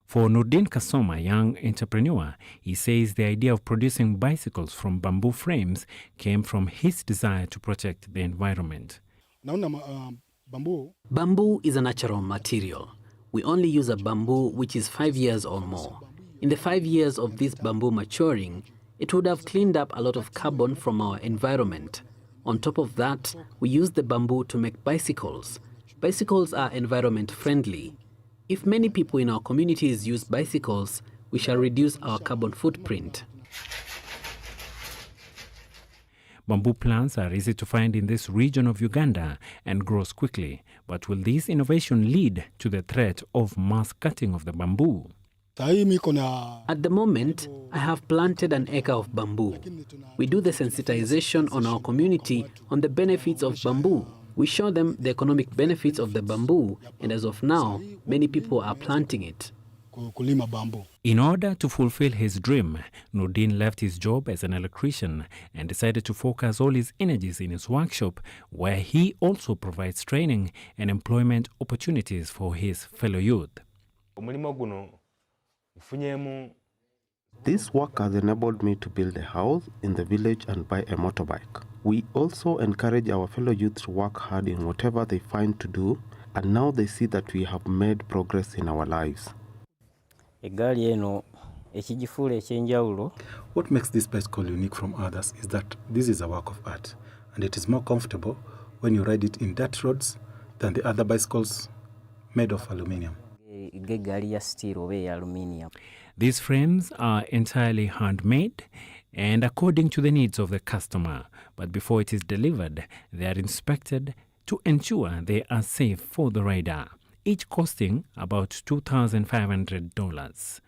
For Nurdin Kasoma, a young entrepreneur, he says the idea of producing bicycles from bamboo frames came from his desire to protect the environment. Bamboo is a natural material. We only use a bamboo which is 5 years or more. In the 5 years of this bamboo maturing, it would have cleaned up a lot of carbon from our environment. On top of that, we use the bamboo to make bicycles. Bicycles are environment friendly. If many people in our communities use bicycles, we shall reduce our carbon footprint. Bamboo plants are easy to find in this region of Uganda and grows quickly. But will this innovation lead to the threat of mass cutting of the bamboo? At the moment, I have planted an acre of bamboo. We do the sensitization on our community on the benefits of bamboo. We show them the economic benefits of the bamboo, and as of now, many people are planting it. In order to fulfill his dream, Nurdin left his job as an electrician and decided to focus all his energies in his workshop, where he also provides training and employment opportunities for his fellow youth. This work has enabled me to build a house in the village and buy a motorbike. We also encourage our fellow youth to work hard in whatever they find to do, and now they see that we have made progress in our lives. What makes this bicycle unique from others is that this is a work of art, and it is more comfortable when you ride it in dirt roads than the other bicycles made of aluminium. These frames are entirely handmade and according to the needs of the customer. But before it is delivered, they are inspected to ensure they are safe for the rider, each costing about $2,500.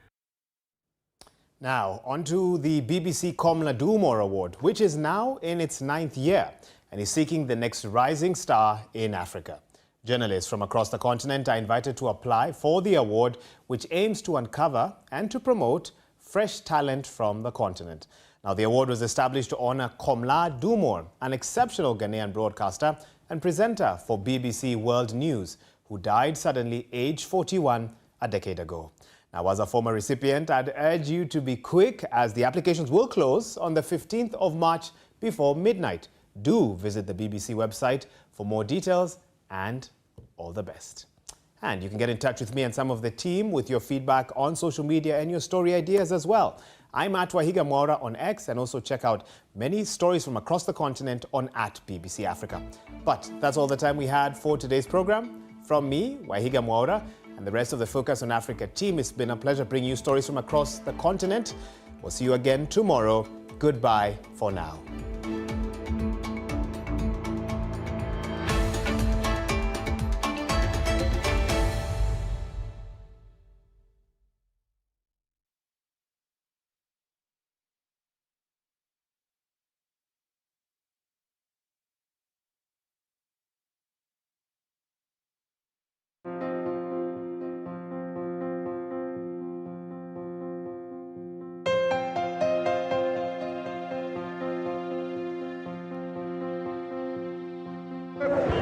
Now, on to the BBC Komla Dumor Award, which is now in its 9th year and is seeking the next rising star in Africa. Journalists from across the continent are invited to apply for the award, which aims to uncover and to promote fresh talent from the continent. Now, the award was established to honor Komla Dumor, an exceptional Ghanaian broadcaster and presenter for BBC World News, who died suddenly aged 41 a decade ago. Now, as a former recipient, I'd urge you to be quick as the applications will close on the 15th of March before midnight. Do visit the BBC website for more details, and all the best. And you can get in touch with me and some of the team with your feedback on social media and your story ideas as well. I'm at Wahiga Mwaura on X, and also check out many stories from across the continent on @BBC Africa. But that's all the time we had for today's program. From me, Wahiga Mwaura, and the rest of the Focus on Africa team, it's been a pleasure bringing you stories from across the continent. We'll see you again tomorrow. Goodbye for now.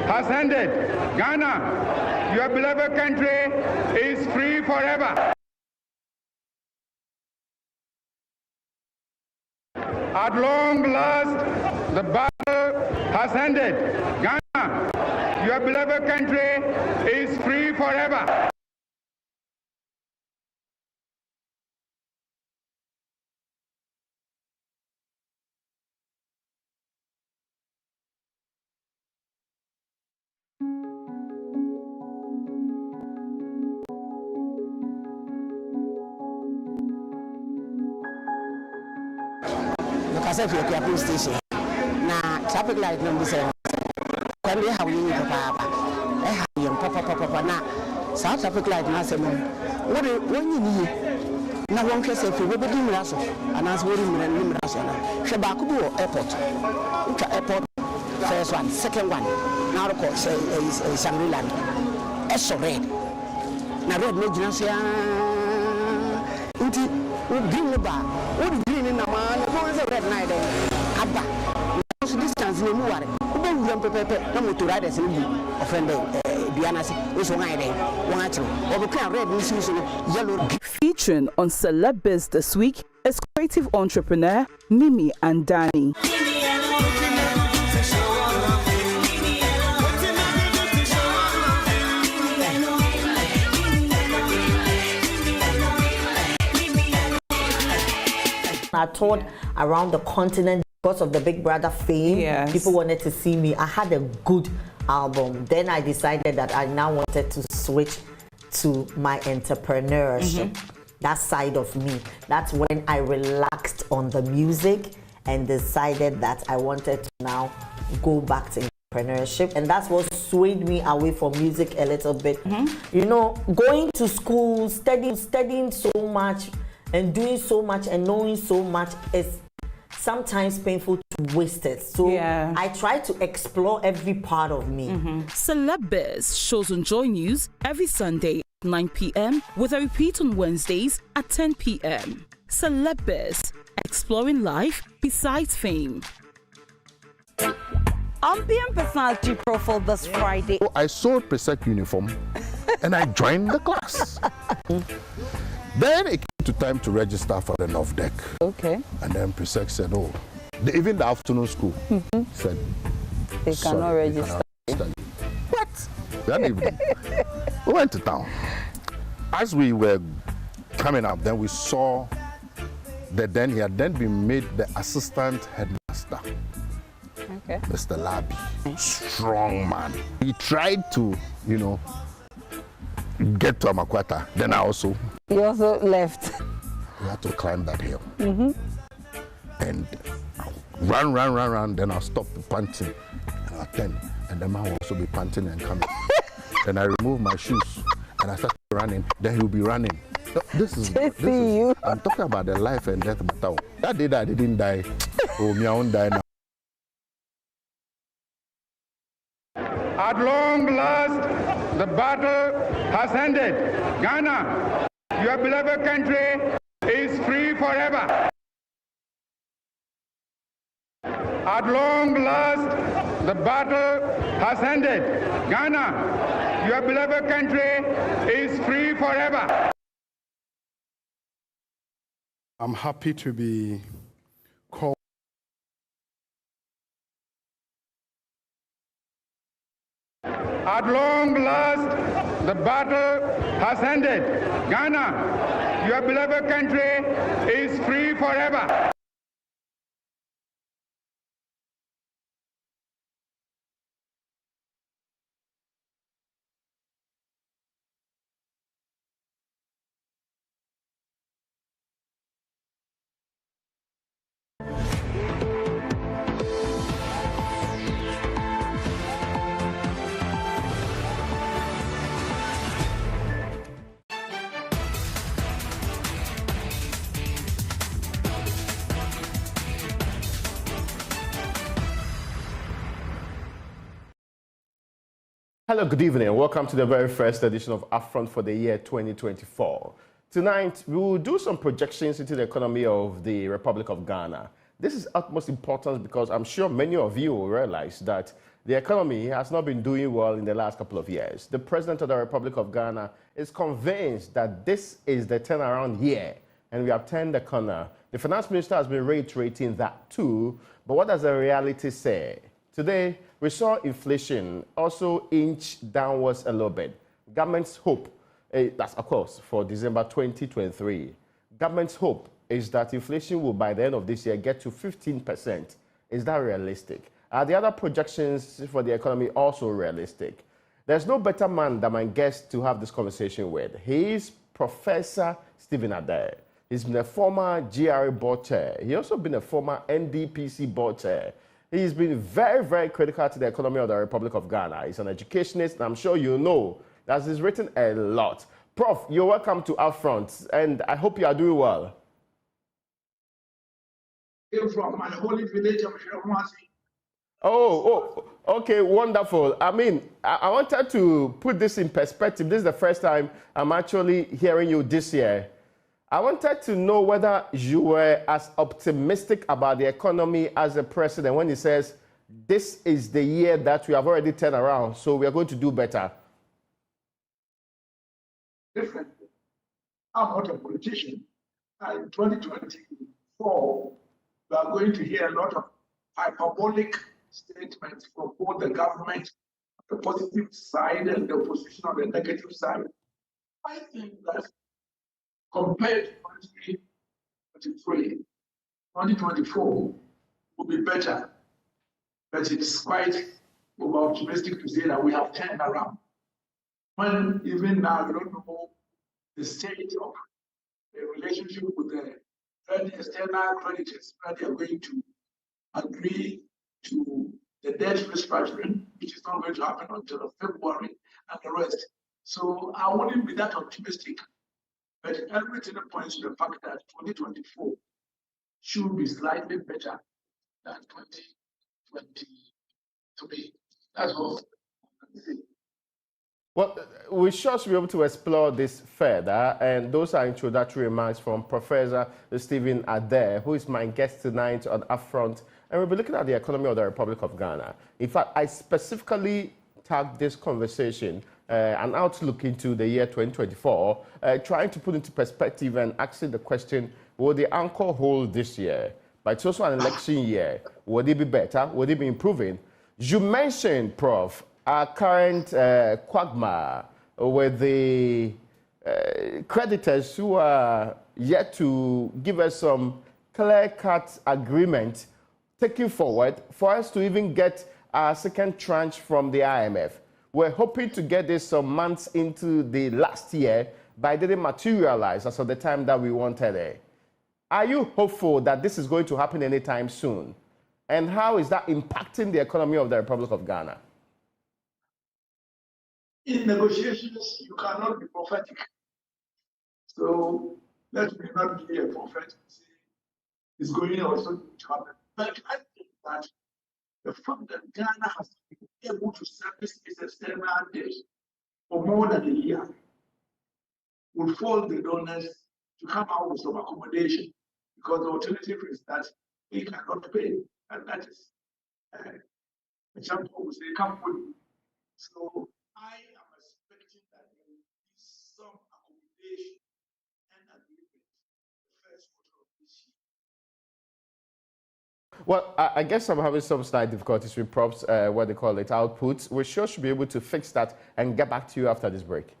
has ended. Ghana, your beloved country, is free forever. At long last, the battle has ended. Ghana, your beloved country, is free forever. Because if you're police station, now traffic light number 7. When we have you papa, I have you papa now. South traffic light now say, what you need? Now one case if you will be doing Rasso, and as we're in Rasso, Shabakubu Airport, Airport, first one, second one. Now the court say is Shangri-La. It's so red. Now red no Ginasia. Green bar, what green in the man, who is a red night? Abba, social distance in the Muare, who don't prepare no to ride as a friend, Diana, who's one idea, one actual, or the kind red misuse yellow. Featuring on Celeb Biz this week is creative entrepreneur Mimi and Danny. I toured around the continent because of the Big Brother fame. Yes. People wanted to see me. I had a good album. Then I decided that I now wanted to switch to my entrepreneurship, that side of me. That's when I relaxed on the music and decided that I wanted to now go back to entrepreneurship, and that's what swayed me away from music a little bit. You know, going to school, studying so much and doing so much and knowing so much is sometimes painful to waste it. So I try to explore every part of me. Celeb Biz shows on JoyNews every Sunday at 9 p.m. with a repeat on Wednesdays at 10 p.m. Celeb Biz, exploring life besides fame. Ambient personality profile this Friday. I sold Presec uniform and I joined the class. Then it came to time to register for the North Deck. Okay. And then Presec said, oh, even the afternoon school said, they cannot register. What? That evening, we went to town. As we were coming up, then we saw that then he had then been made the assistant headmaster. Okay. Mr. Labi, strong man. He tried to, you know, get to Amakwata. Then I also. You also left. We had to climb that hill. And run. Then I'll stop the panting and I'll turn. And the man will also be panting and coming. Then I remove my shoes and I start running. Then he'll be running. This is I'm talking about the life and death battle. That day that I didn't die, oh, me I won't die now. At long last, the battle has ended. Ghana, your beloved country, is free forever. At long last, the battle has ended. Ghana, your beloved country, is free forever. I'm happy to be called. At long last, the battle has ended. Ghana, your beloved country, is free forever. Hello, good evening, and welcome to the very first edition of Upfront for the year 2024. Tonight, we will do some projections into the economy of the Republic of Ghana. This is utmost importance because I'm sure many of you will realize that the economy has not been doing well in the last couple of years. The President of the Republic of Ghana is convinced that this is the turnaround year and we have turned the corner. The Finance Minister has been reiterating that too, but what does the reality say? Today, we saw inflation also inch downwards a little bit. Government's hope, that's of course for December 2023, government's hope is that inflation will by the end of this year get to 15%. Is that realistic? Are the other projections for the economy also realistic? There's no better man than my guest to have this conversation with. He is Professor Stephen Adair. He's been a former GRA board chair. He's also been a former NDPC board chair. He's been very, very critical to the economy of the Republic of Ghana. He's an educationist, and I'm sure you know that he's written a lot. Prof, you're welcome to Upfront, and I hope you are doing well. From my holy village of Shiromasi. Oh, okay, wonderful. I mean, I wanted to put this in perspective. This is the first time I'm actually hearing you this year. I wanted to know whether you were as optimistic about the economy as the president when he says, this is the year that we have already turned around, so we are going to do better. Definitely. I'm not a politician. In 2024, we are going to hear a lot of hyperbolic statements from both the government, the positive side, and the opposition on the negative side. I think that compared to 2023, 2024 will be better. But it's quite optimistic to say that we have turned around. When even now we don't know the state of the relationship with the external creditors, where they are going to agree to the debt restructuring, which is not going to happen until February, and the rest. So I wouldn't be that optimistic, but everything points to the fact that 2024 should be slightly better than 2023. That's all I can say. Well, we should be able to explore this further, and those are introductory remarks from Professor Stephen Adair, who is my guest tonight on Upfront, and we'll be looking at the economy of the Republic of Ghana. In fact, I specifically tagged this conversation an outlook into the year 2024, trying to put into perspective and asking the question, will the anchor hold this year? But it's also an election year. Would it be better? Would it be improving? You mentioned, Prof, our current quagmire with the creditors who are yet to give us some clear-cut agreement taking forward for us to even get our second tranche from the IMF. We're hoping to get this some months into the last year, but it didn't materialize as of the time that we wanted it. Are you hopeful that this is going to happen anytime soon? And how is that impacting the economy of the Republic of Ghana? In negotiations, you cannot be prophetic. So let me not be a prophet and say it's going also to happen. But I think that the fact that Ghana has been able to service its external debt for more than a year will force the donors to come out with some accommodation, because the alternative is that they cannot pay, and that is example we say come with. So I am expecting that there will be some accommodation and agreement the first quarter of this year. Well, I guess I'm having some slight difficulties with Prof's, what they call it, outputs. We sure should be able to fix that and get back to you after this break.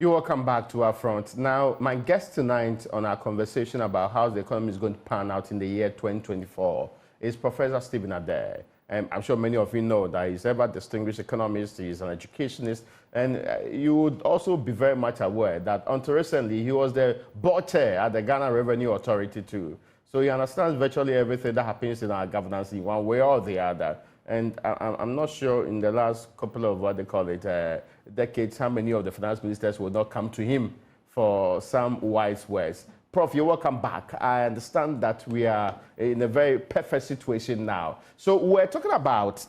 You're welcome back to Upfront. Now, my guest tonight on our conversation about how the economy is going to pan out in the year 2024 is Professor Stephen Adair. I'm sure many of you know that he's ever distinguished economist, he's an educationist, and you would also be very much aware that until recently he was the board chair at the Ghana Revenue Authority too. So he understands virtually everything that happens in our governance in one way or the other. And I'm not sure in the last couple of, what they call it, decades, how many of the finance ministers will not come to him for some wise words. Prof, you're welcome back. I understand that we are in a very perfect situation now. So we're talking about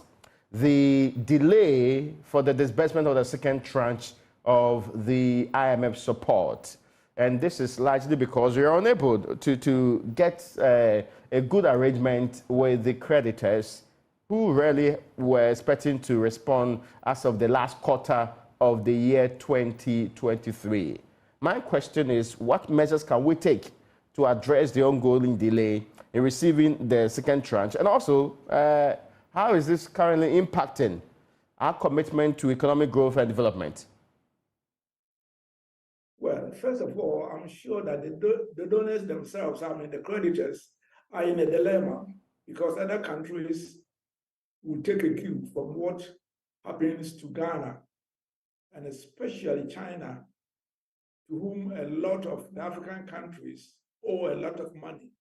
the delay for the disbursement of the second tranche of the IMF support. And this is largely because we are unable to get a good arrangement with the creditors who really were expecting to respond as of the last quarter of the year 2023. My question is, what measures can we take to address the ongoing delay in receiving the second tranche? And also, how is this currently impacting our commitment to economic growth and development? Well, first of all, I'm sure that the donors themselves, the creditors, are in a dilemma because other countries will take a cue from what happens to Ghana, and especially China, to whom a lot of the African countries owe a lot of money,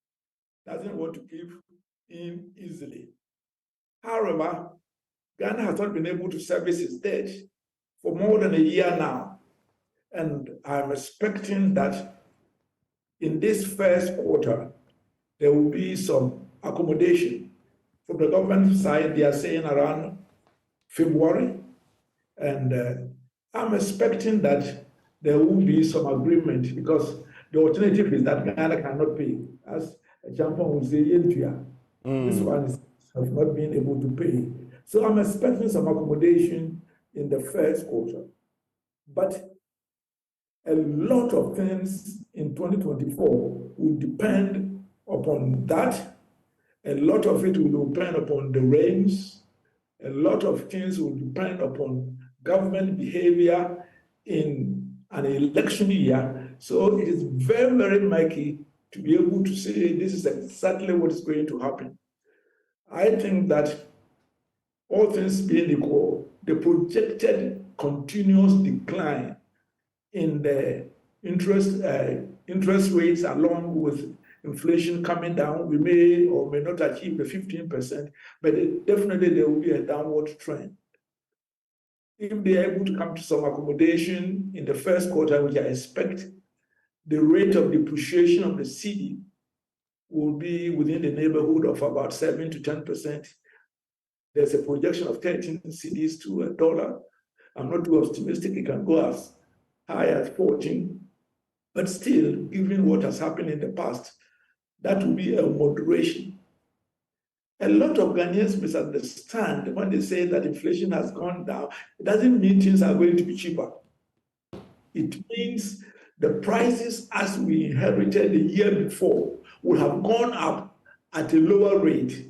doesn't want to give in easily. However, Ghana has not been able to service its debt for more than a year now. And I'm expecting that in this first quarter, there will be some accommodation. From the government side, they are saying around February. And I'm expecting that there will be some agreement because the alternative is that Ghana cannot pay. As a champion will say, this one has not been able to pay. So I'm expecting some accommodation in the first quarter. But a lot of things in 2024 will depend upon that. A lot of it will depend upon the rains. A lot of things will depend upon government behavior in an election year. So it is very, very murky to be able to say this is exactly what is going to happen. I think that all things being equal, the projected continuous decline in the interest rates along with inflation coming down, we may or may not achieve the 15%, but definitely there will be a downward trend. If they are able to come to some accommodation in the first quarter, which I expect, the rate of depreciation of the cedi will be within the neighborhood of about 7 to 10%. There's a projection of 13 cedis to a dollar. I'm not too optimistic. It can go as high as 14. But still, given what has happened in the past, that will be a moderation. A lot of Ghanaians misunderstand when they say that inflation has gone down. It doesn't mean things are going to be cheaper. It means the prices as we inherited the year before would have gone up at a lower rate.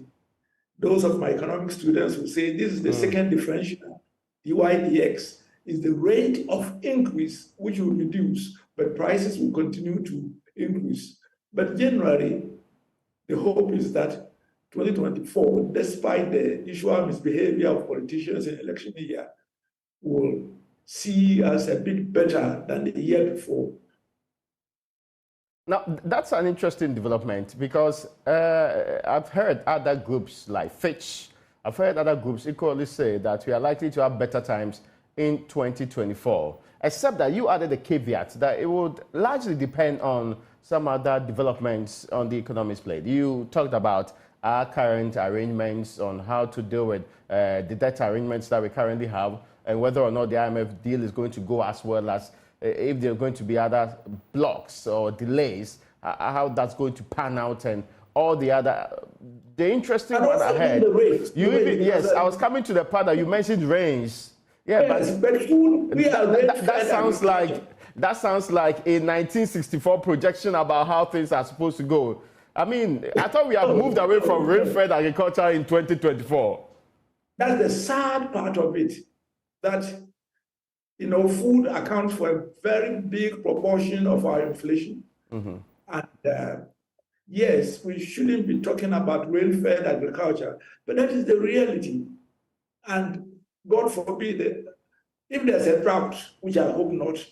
Those of my economic students will say this is the second differential, DYDX, is the rate of increase which will reduce, but prices will continue to increase. But generally, the hope is that 2024, despite the usual misbehavior of politicians in election year, will see us a bit better than the year before. Now, that's an interesting development because I've heard other groups like Fitch, I've heard other groups equally say that we are likely to have better times in 2024, except that you added a caveat that it would largely depend on some other developments on the economics plate. You talked about our current arrangements on how to deal with the debt arrangements that we currently have and whether or not the IMF deal is going to go as well as if there are going to be other blocks or delays, how that's going to pan out and all the other. The interesting one I heard, yes, I was coming to the part that you mentioned range. Yeah, yes, but food, that sounds like a 1964 projection about how things are supposed to go. I mean, I thought we had moved away from rain-fed agriculture in 2024. That's the sad part of it, that food accounts for a very big proportion of our inflation. And yes, we shouldn't be talking about rain-fed agriculture, but that is the reality. And God forbid, if there's a drought, which I hope not,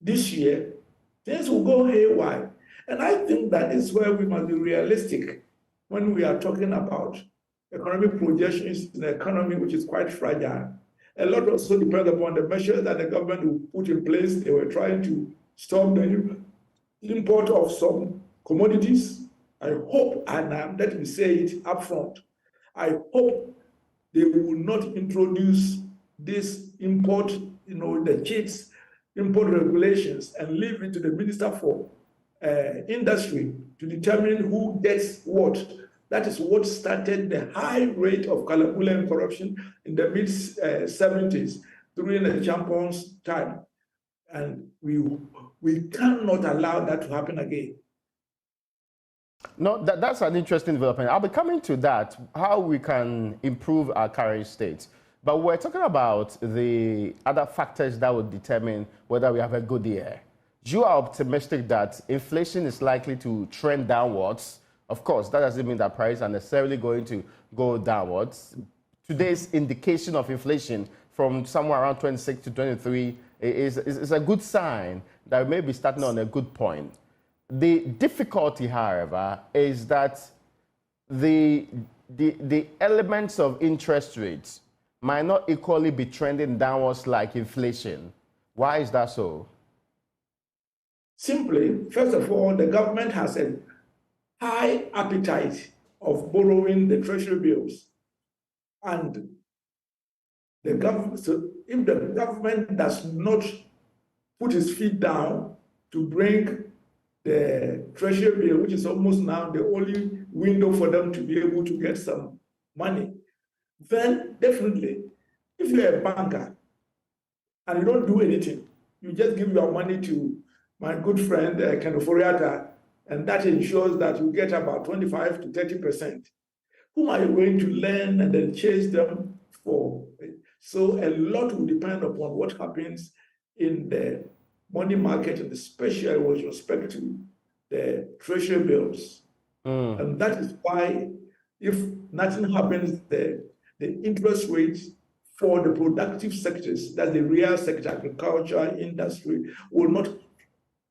this year, things will go haywire. And I think that is where we must be realistic when we are talking about economic projections in an economy which is quite fragile. A lot also depends upon the measures that the government will put in place. They were trying to stop the import of some commodities. I hope, and let me say it upfront, I hope they will not introduce this import the cheats import regulations and leave it to the Minister for Industry to determine who gets what. That is what started the high rate of Kalabula and corruption in the mid-70s during the Champions' time. And we cannot allow that to happen again. No, that's an interesting development. I'll be coming to that, how we can improve our current state. But we're talking about the other factors that would determine whether we have a good year. You are optimistic that inflation is likely to trend downwards. Of course, that doesn't mean that prices are necessarily going to go downwards. Today's indication of inflation from somewhere around 26 to 23 is a good sign that we may be starting on a good point. The difficulty, however, is that the elements of interest rates might not equally be trending downwards like inflation. Why is that so? Simply, first of all, the government has a high appetite of borrowing the treasury bills. And the government, so if the government does not put its feet down to bring the treasury bill, which is almost now the only window for them to be able to get some money, then definitely, if you're a banker and you don't do anything, you just give your money to my good friend Kenneth Foriata, and that ensures that you get about 25 to 30%. Whom are you going to lend and then chase them for? So a lot will depend upon what happens in the money market, and especially with respect to the treasury bills. And that is why, if nothing happens, the interest rates for the productive sectors, that's the real sector, agriculture, industry, will not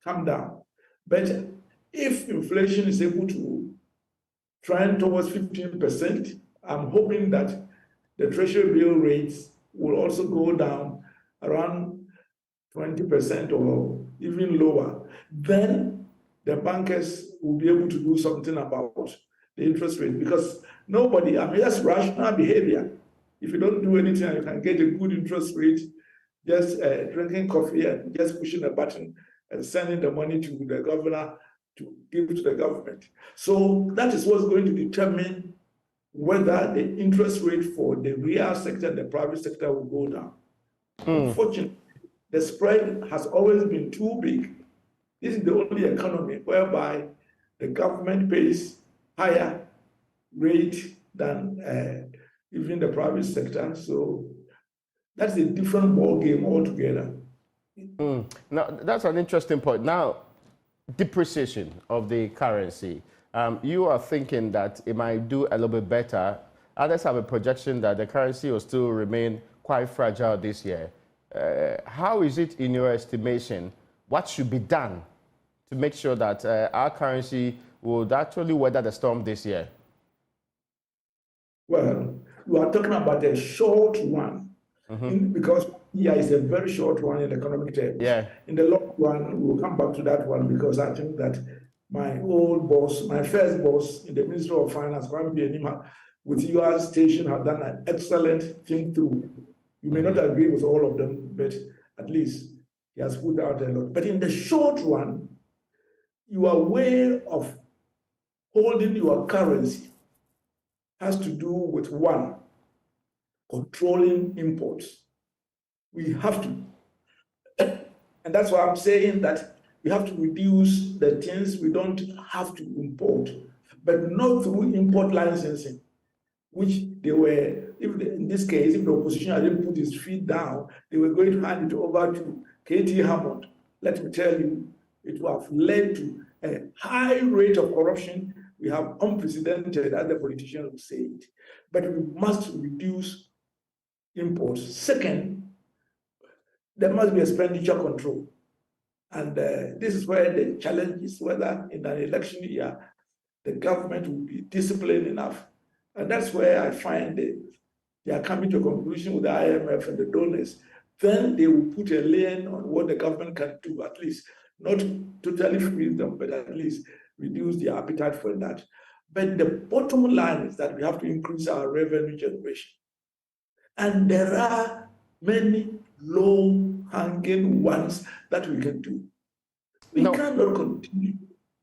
come down. But if inflation is able to trend towards 15%, I'm hoping that the treasury bill rates will also go down around 20% or even lower. Then the bankers will be able to do something about the interest rate, because nobody, that's rational behavior. If you don't do anything and you can get a good interest rate, just drinking coffee and just pushing a button and sending the money to the governor to give to the government. So that is what's going to determine whether the interest rate for the real sector and the private sector will go down. Unfortunately, the spread has always been too big. This is the only economy whereby the government pays higher rate than even the private sector. So that's a different ball game altogether. Now, that's an interesting point. Now, depreciation of the currency. You are thinking that it might do a little bit better. Others have a projection that the currency will still remain quite fragile this year. How is it in your estimation? What should be done to make sure that our currency would actually weather the storm this year? Well, we are talking about a short one, because is a very short one in economic terms. In the long run, we'll come back to that one, because I think that my old boss, my first boss in the Ministry of Finance, with your station, have done an excellent thing through. You may not agree with all of them, but at least he has put out a lot. But in the short run, your way of holding your currency has to do with, one, controlling imports. We have to, and that's why I'm saying that we have to reduce the things we don't have to import, but not through import licensing, which they were, in this case, if the opposition hadn't put its feet down, they were going to hand it over to Katie Hammond. Let me tell you, it would have led to a high rate of corruption. We have unprecedented, as the politicians would say it. But we must reduce imports. Second, there must be expenditure control. And this is where the challenge is, whether in an election year, the government will be disciplined enough. And that's where I find they are coming to a conclusion with the IMF and the donors. Then they will put a lane on what the government can do, at least not totally freeze them, but at least reduce the appetite for that. But the bottom line is that we have to increase our revenue generation. And there are many low-hanging ones that we can do. We cannot continue.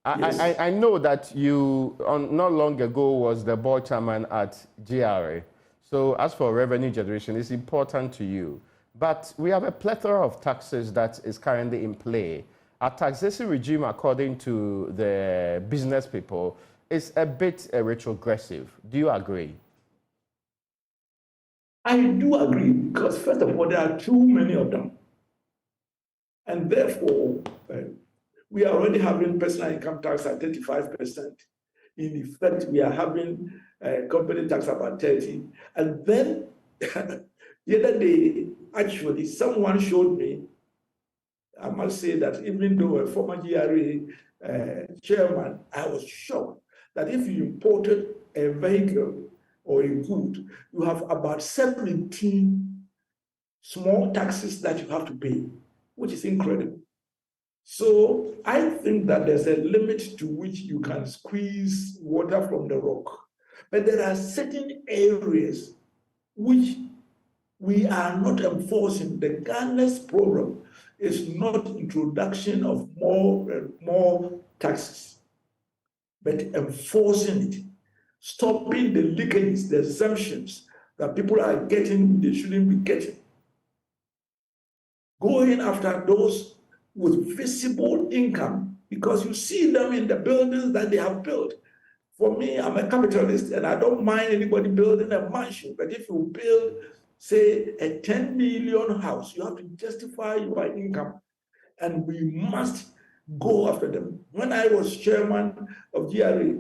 I know that you, not long ago, was the board chairman at GRA. So as for revenue generation, it's important to you. But we have a plethora of taxes that is currently in play. Our taxation regime, according to the business people, is a bit retrogressive. Do you agree? I do agree, because first of all, there are too many of them. And therefore, we are already having personal income tax at 35%. In effect, we are having company tax about 30%. And then the other day, actually, someone showed me, I must say that even though a former GRA chairman, I was shocked that if you imported a vehicle or a good, you have about 17 small taxes that you have to pay, which is incredible. So I think that there's a limit to which you can squeeze water from the rock. But there are certain areas which we are not enforcing. The Ghana's problem is not introduction of more taxes, but enforcing it, stopping the leakages, the exemptions that people are getting they shouldn't be getting. Going after those with visible income, because you see them in the buildings that they have built. For me, I'm a capitalist and I don't mind anybody building a mansion, but if you build, say, a 10 million house, you have to justify your income, and we must go after them. When I was chairman of GRA,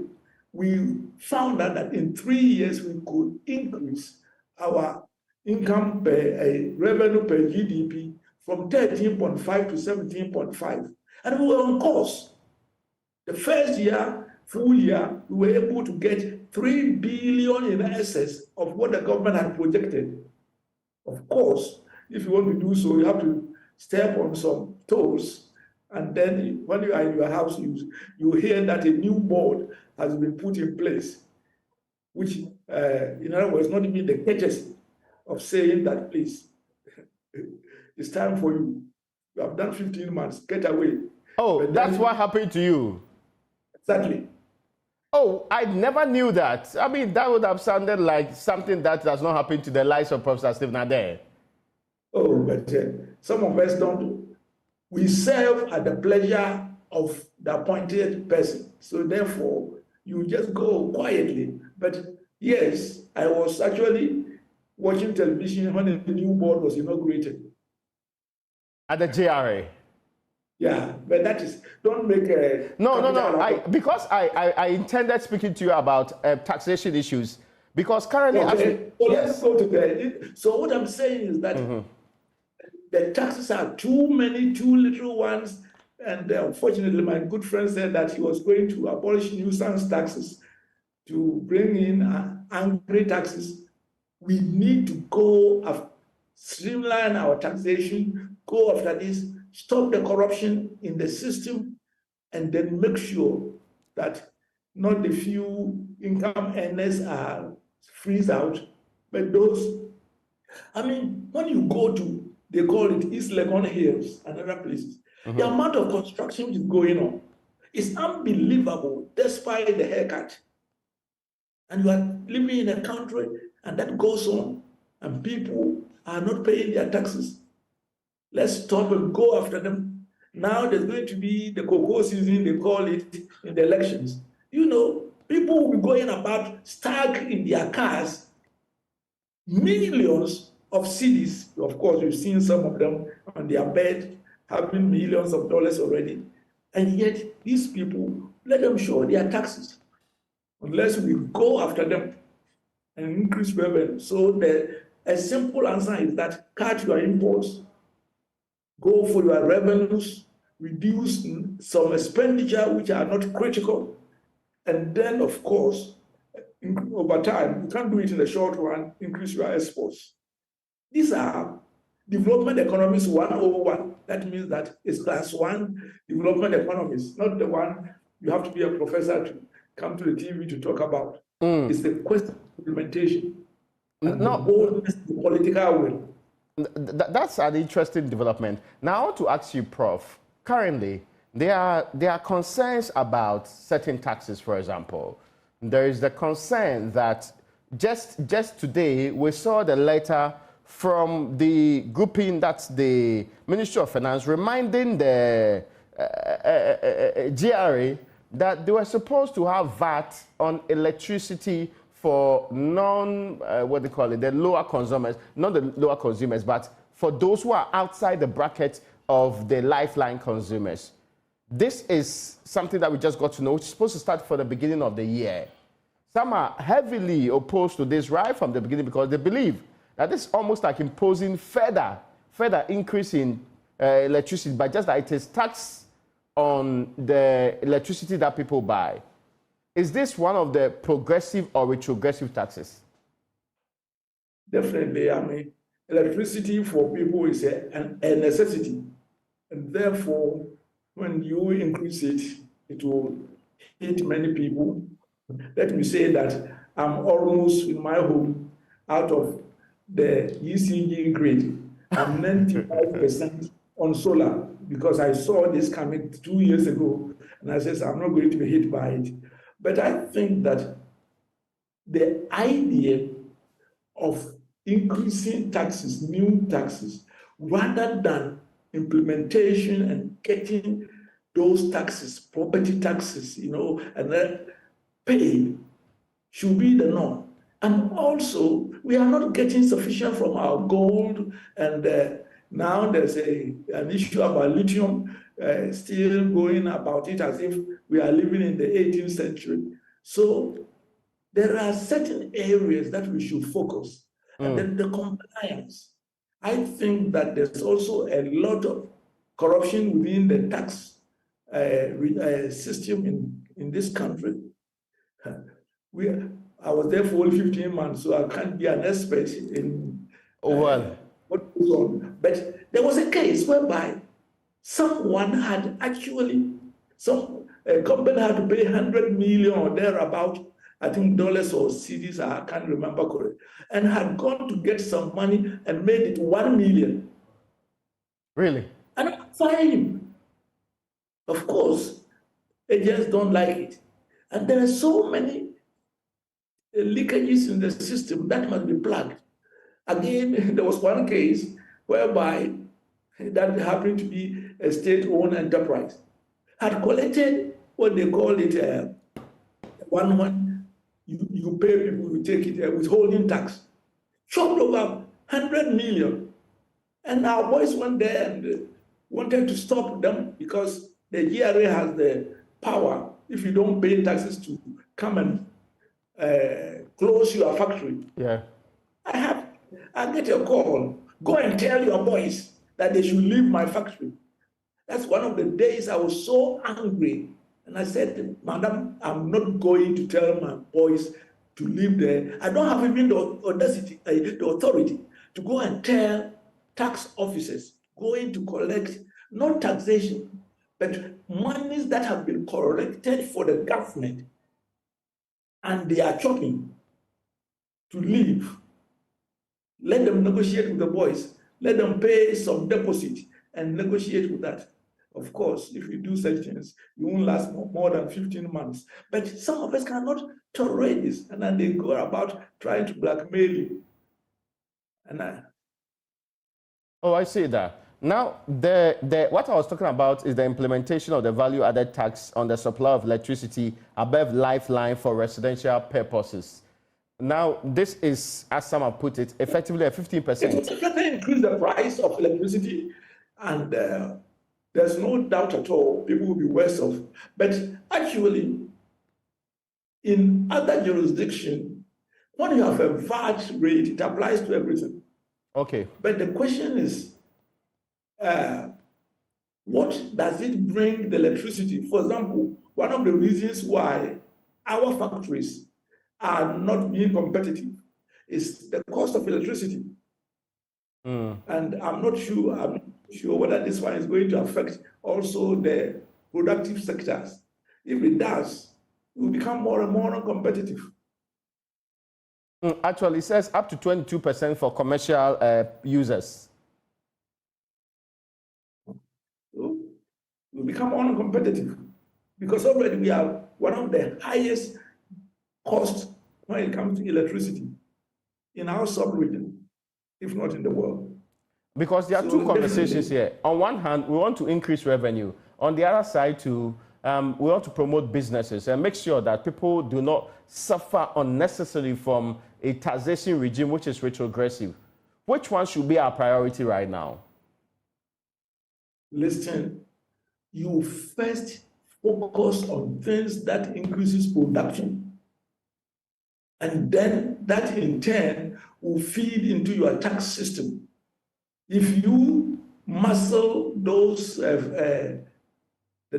we found out that in 3 years we could increase our income per revenue per GDP from 13.5 to 17.5. And we were on course. The first year, full year, we were able to get 3 billion in excess of what the government had projected. Of course, if you want to do so, you have to step on some toes. And then when you are in your house, you hear that a new board has been put in place, which, in other words, not even the courtesy of saying that, please, it's time for you. You have done 15 months, get away. Oh, that's what happened to you? Exactly. Oh, I never knew that. I mean, that would have sounded like something that does not happen to the likes of Professor Stephen Adair. Oh, but some of us don't. We serve at the pleasure of the appointed person. So therefore, you just go quietly. But yes, I was actually watching television when the new board was inaugurated. At the GRA? Yeah, but that is, don't make a... No. Because I intended speaking to you about taxation issues. Because currently... Okay, so let's go to that. So what I'm saying is that the taxes are too many, too little ones. And unfortunately, my good friend said that he was going to abolish nuisance taxes to bring in angry taxes. We need to go streamline our taxation, go after this, stop the corruption in the system, and then make sure that not the few income earners are freeze out, but those, I mean, when you go to, they call it East Legon Hills and other places, the amount of construction is going on is unbelievable despite the haircut. And you are living in a country and that goes on and people are not paying their taxes. Let's stop and go after them. Now there's going to be the cocoa season, they call it, in the elections. You know, people will be going about stuck in their cars, millions of cedis. Of course, we've seen some of them on their bed having millions of dollars already. And yet these people, let them show their taxes unless we go after them and increase revenue. So a simple answer is that cut your imports, go for your revenues, reduce some expenditure which are not critical, and then, of course, over time, you can't do it in the short run, increase your exports. These are development economics 101. That means that it's class 1 development economics, not the one you have to be a professor to come to the TV to talk about. It's the question of implementation. And the boldness, the political will. That's an interesting development. Now, I want to ask you, Prof. Currently, there are concerns about certain taxes, for example. There is the concern that just today we saw the letter from the grouping, that's the Ministry of Finance, reminding the GRA that they were supposed to have VAT on electricity for the lower consumers, not the lower consumers, but for those who are outside the bracket of the lifeline consumers. This is something that we just got to know, which is supposed to start for the beginning of the year. Some are heavily opposed to this right from the beginning because they believe that this is almost like imposing further increase in electricity, but just that it is tax on the electricity that people buy. Is this one of the progressive or retrogressive taxes? Definitely. I mean, electricity for people is a necessity. And therefore, when you increase it, it will hit many people. Let me say that I'm almost in my home out of the ECG grid. I'm 95% on solar because I saw this coming 2 years ago. And I said, I'm not going to be hit by it. But I think that the idea of increasing taxes, new taxes, rather than implementation and getting those taxes, property taxes, and then paid, should be the norm. And also, we are not getting sufficient from our gold, and now there's an issue about lithium, still going about it as if we are living in the 18th century. So there are certain areas that we should focus. And then the compliance. I think that there's also a lot of corruption within the tax system in this country. I was there for only 15 months, so I can't be an expert in what goes on. But there was a case whereby someone had actually, a company had to pay 100 million or thereabout, I think dollars or cedis, I can't remember correctly, and had gone to get some money and made it 1 million. Really? And I fired him. Of course, agents don't like it. And there are so many leakages in the system that must be plugged. Again, there was one case whereby that happened to be a state-owned enterprise, had collected what they call it you pay people, you take it, withholding tax, chopped over 100 million. And our boys went there and wanted to stop them because the GRA has the power, if you don't pay taxes, to come and close your factory. Yeah. I get a call, go and tell your boys that they should leave my factory. That's one of the days I was so angry. And I said, Madam, I'm not going to tell my boys to leave there. I don't have even the audacity, the authority to go and tell tax officers going to collect, not taxation, but monies that have been collected for the government, and they are chopping, to leave. Let them negotiate with the boys. Let them pay some deposit and negotiate with that. Of course, if you do such things, you won't last more than 15 months. But some of us cannot tolerate this, and then they go about trying to blackmail you. I see that. Now, what I was talking about is the implementation of the value-added tax on the supply of electricity above lifeline for residential purposes. Now, this is, as some have put it, effectively a 15%. It definitely increase the price of electricity, and there's no doubt at all people will be worse off. But actually, in other jurisdictions, when you have a VAT rate, it applies to everything. Okay. But the question is, what does it bring the electricity? For example, one of the reasons why our factories are not being competitive is the cost of electricity. And I'm not sure whether this one is going to affect also the productive sectors. If it does, it will become more and more uncompetitive. Actually, it says up to 22% for commercial users. So we become uncompetitive because already we are one of the highest costs when it comes to electricity in our sub-region, if not in the world. Because there are two conversations here. On one hand, we want to increase revenue. On the other side, we want to promote businesses and make sure that people do not suffer unnecessarily from a taxation regime which is retrogressive. Which one should be our priority right now? Listen, you first focus on things that increases production. And then that in turn will feed into your tax system. If you muscle those, the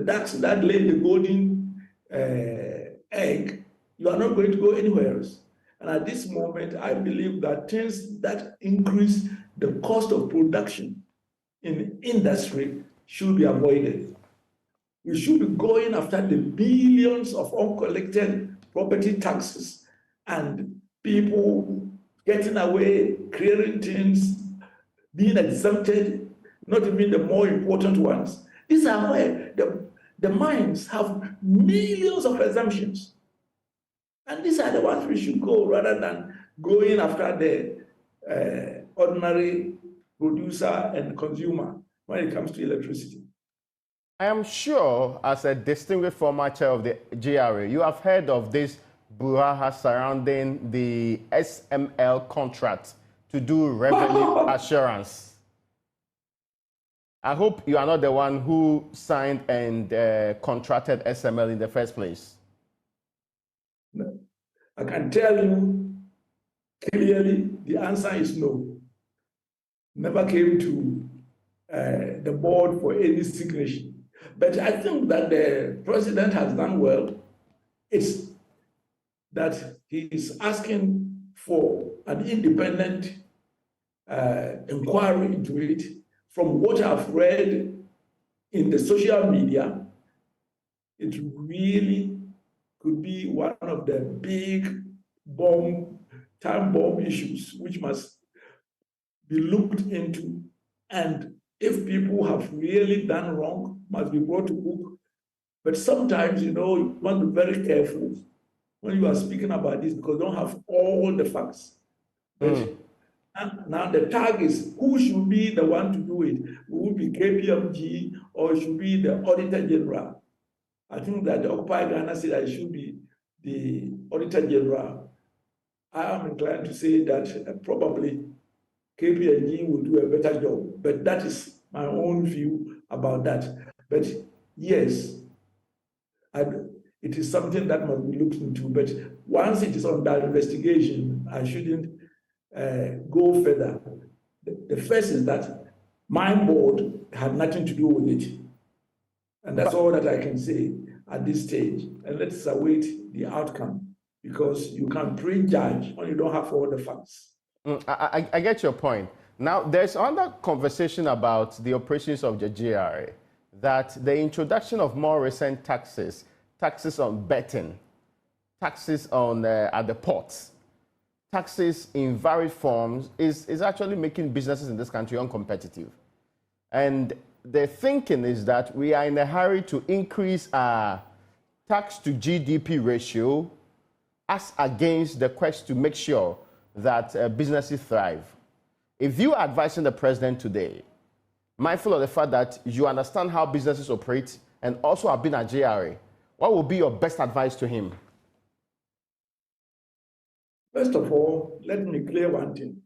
ducks that lay the golden egg, you are not going to go anywhere else. And at this moment, I believe that things that increase the cost of production in industry should be avoided. We should be going after the billions of uncollected property taxes and people getting away, clearing things, being exempted, not even the more important ones. These are where the mines have millions of exemptions. And these are the ones we should go rather than going after the ordinary producer and consumer when it comes to electricity. I am sure, as a distinguished former chair of the GRA, you have heard of this brouhaha surrounding the SML contract to do revenue assurance. I hope you are not the one who signed and contracted SML in the first place. No. I can tell you clearly the answer is no. Never came to the board for any signature. But I think that the president has done well. It's that he is asking for an independent inquiry into it. From what I've read in the social media, it really could be one of the big time bomb issues which must be looked into. And if people have really done wrong, must be brought to book. But sometimes, you know, you must be very careful when you are speaking about this because you don't have all the facts. But now the tag is who should be the one to do it? Will it be KPMG or it should be the Auditor General? I think that the Occupy Ghana said that it should be the Auditor General. I am inclined to say that probably KPMG will do a better job, but that is my own view about that. But yes, it is something that must be looked into. But once it is on that investigation, I shouldn't go further. The first is that my board had nothing to do with it. And that's all that I can say at this stage. And let's await the outcome because you can prejudge when you don't have all the facts. I get your point. Now, there's another conversation about the operations of the GRA, that the introduction of more recent taxes on betting, taxes on at the ports, taxes in varied forms is actually making businesses in this country uncompetitive. And the thinking is that we are in a hurry to increase our tax to GDP ratio as against the quest to make sure that businesses thrive. If you are advising the president today, mindful of the fact that you understand how businesses operate and also have been at JRA, what would be your best advice to him? First of all, let me clear one thing.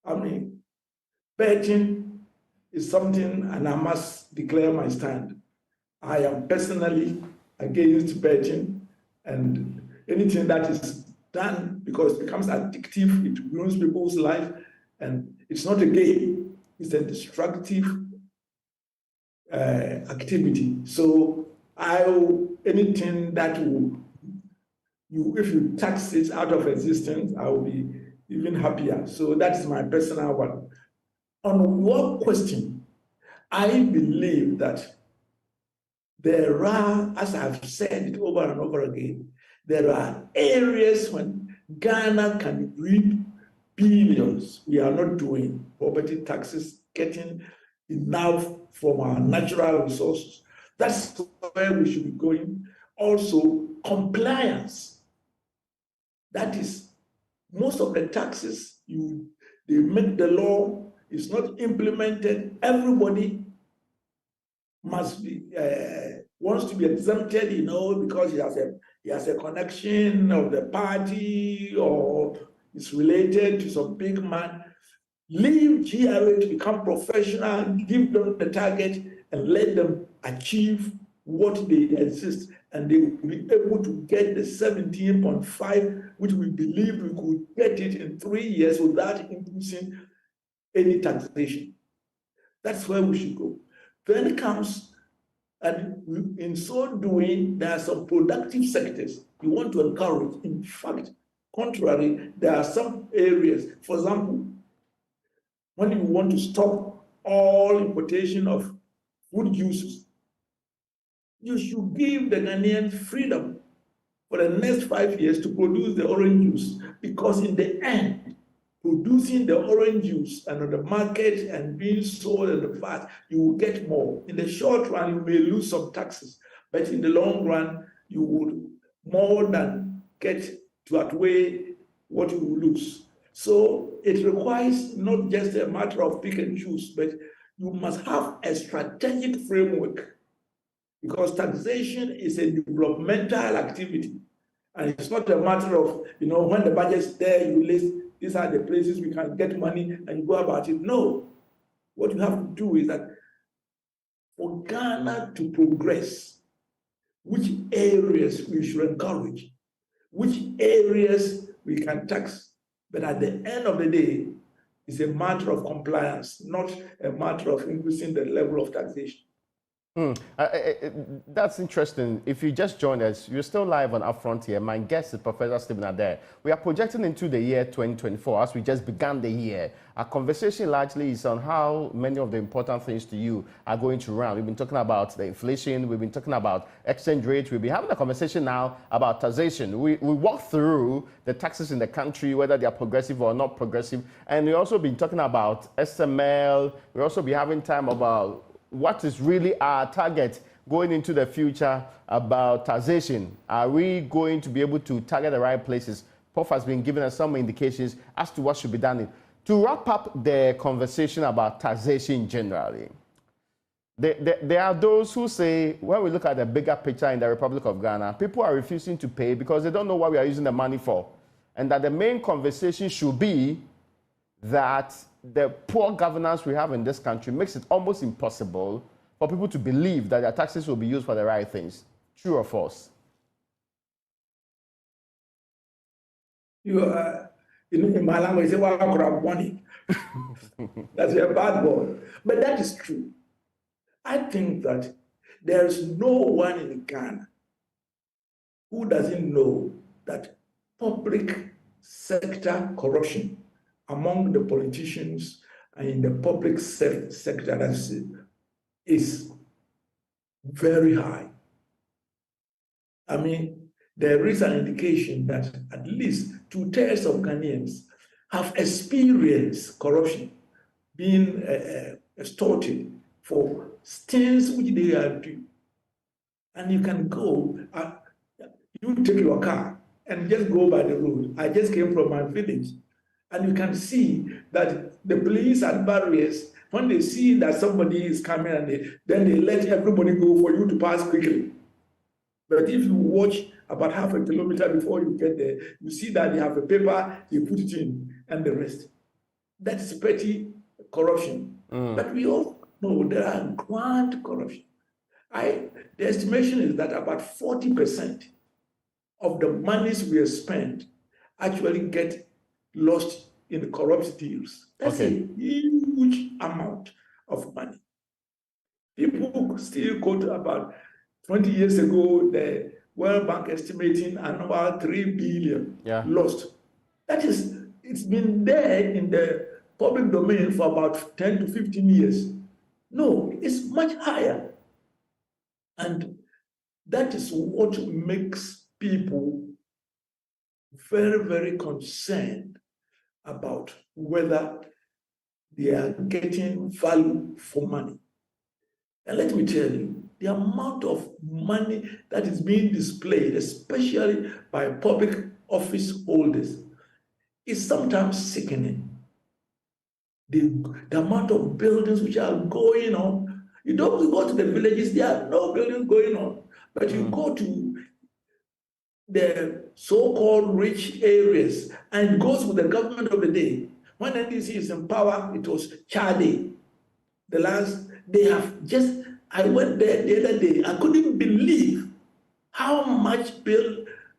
I mean, betting is something, and I must declare my stand. I am personally against betting, and anything that is done because it becomes addictive, it ruins people's life, and it's not a game, it's a destructive activity. So anything that will, if you tax it out of existence, I will be even happier. So that is my personal one. On your question, I believe that there are, as I've said it over and over again, there are areas when Ghana can reap billions. We are not doing property taxes, getting enough from our natural resources. That's where we should be going. Also, compliance. That is, most of the taxes, they make the law, it's not implemented. Everybody must be, wants to be exempted, because he has a connection of the party or is related to some big man. Leave GRA to become professional and give them the target and let them achieve what they exist, and they will be able to get the 17.5, which we believe we could get it in 3 years without increasing any taxation. That's where we should go. Then it comes, and in so doing, there are some productive sectors we want to encourage. In fact, contrary, there are some areas, for example, when you want to stop all importation of food juices, you should give the Ghanaians freedom for the next 5 years to produce the orange juice, because in the end, producing the orange juice and on the market and being sold in the fast, you will get more. In the short run, you may lose some taxes, but in the long run, you would more than get to outweigh what you will lose. So it requires not just a matter of pick and choose, but you must have a strategic framework, because taxation is a developmental activity. And it's not a matter of, when the budget's there, you list, these are the places we can get money and you go about it. No. What you have to do is that for Ghana to progress, which areas we should encourage, which areas we can tax. But at the end of the day, it's a matter of compliance, not a matter of increasing the level of taxation. That's interesting. If you just joined us, you're still live on Upfront here. My guest is Professor Stephen Adair. We are projecting into the year 2024 as we just began the year. Our conversation largely is on how many of the important things to you are going to run. We've been talking about the inflation. We've been talking about exchange rate. We'll be having a conversation now about taxation. We walk through the taxes in the country, whether they are progressive or not progressive. And we've also been talking about SML. We'll also be having time about what is really our target going into the future about taxation. Are we going to be able to target the right places? Prof has been giving us some indications as to what should be done. To wrap up the conversation about taxation generally, there are those who say, when we look at the bigger picture in the Republic of Ghana, people are refusing to pay because they don't know what we are using the money for. And that the main conversation should be that the poor governance we have in this country makes it almost impossible for people to believe that their taxes will be used for the right things. True or false? You are, in my language, say, well, grab money. That's a bad word. But that is true. I think that there is no one in Ghana who doesn't know that public sector corruption among the politicians and in the public sector is very high. I mean, there is an indication that at least 2/3 of Ghanaians have experienced corruption, being extorted for things which they are doing. And you can go, you take your car and just go by the road. I just came from my village. And you can see that the police at barriers, when they see that somebody is coming, and then they let everybody go for you to pass quickly. But if you watch about half a kilometer before you get there, you see that they have a paper, they put it in, and the rest. That's petty corruption. But we all know there are grand corruption. The estimation is that about 40% of the monies we have spent actually get lost in corrupt deals. That's a huge amount of money. People still quote about 20 years ago, the World Bank estimating about 3 billion lost. That is, it's been there in the public domain for about 10 to 15 years. No, it's much higher. And that is what makes people very, very concerned about whether they are getting value for money. And let me tell you, the amount of money that is being displayed, especially by public office holders, is sometimes sickening. The amount of buildings which are going on, you don't go to the villages, there are no buildings going on, but you go to the so-called rich areas, and it goes with the government of the day. When NDC is in power, it was Chade. The last, they have just, I went there the other day, I couldn't believe how much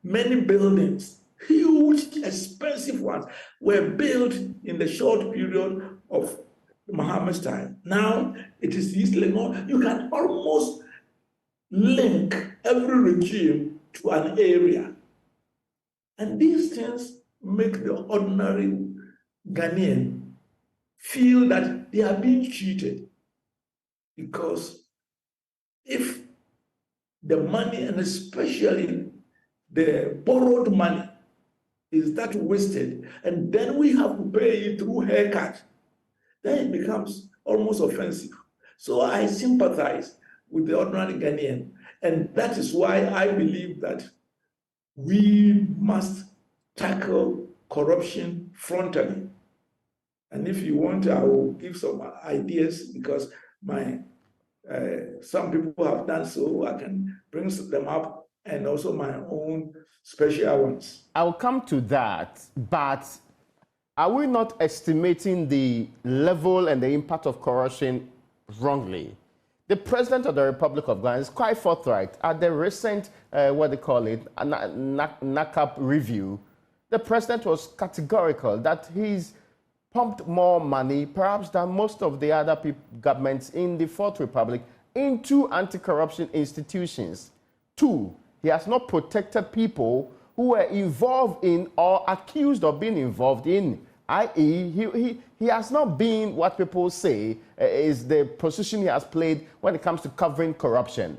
many buildings, huge, expensive ones, were built in the short period of Muhammad's time. Now, it is East Legon. You can almost link every regime to an area. And these things make the ordinary Ghanaian feel that they are being cheated. Because if the money, and especially the borrowed money, is that wasted, and then we have to pay it through haircut, then it becomes almost offensive. So I sympathize with the ordinary Ghanaian, and that is why I believe that we must tackle corruption frontally. And if you want, I will give some ideas, because some people have done so. I can bring them up, and also my own special ones. I'll come to that, but are we not estimating the level and the impact of corruption wrongly? The President of the Republic of Ghana is quite forthright. At the recent, NACAP review, the President was categorical that he's pumped more money, perhaps than most of the other governments in the Fourth Republic, into anti-corruption institutions. 2, he has not protected people who were involved in or accused of being involved in, i.e., he has not been what people say is the position he has played when it comes to covering corruption.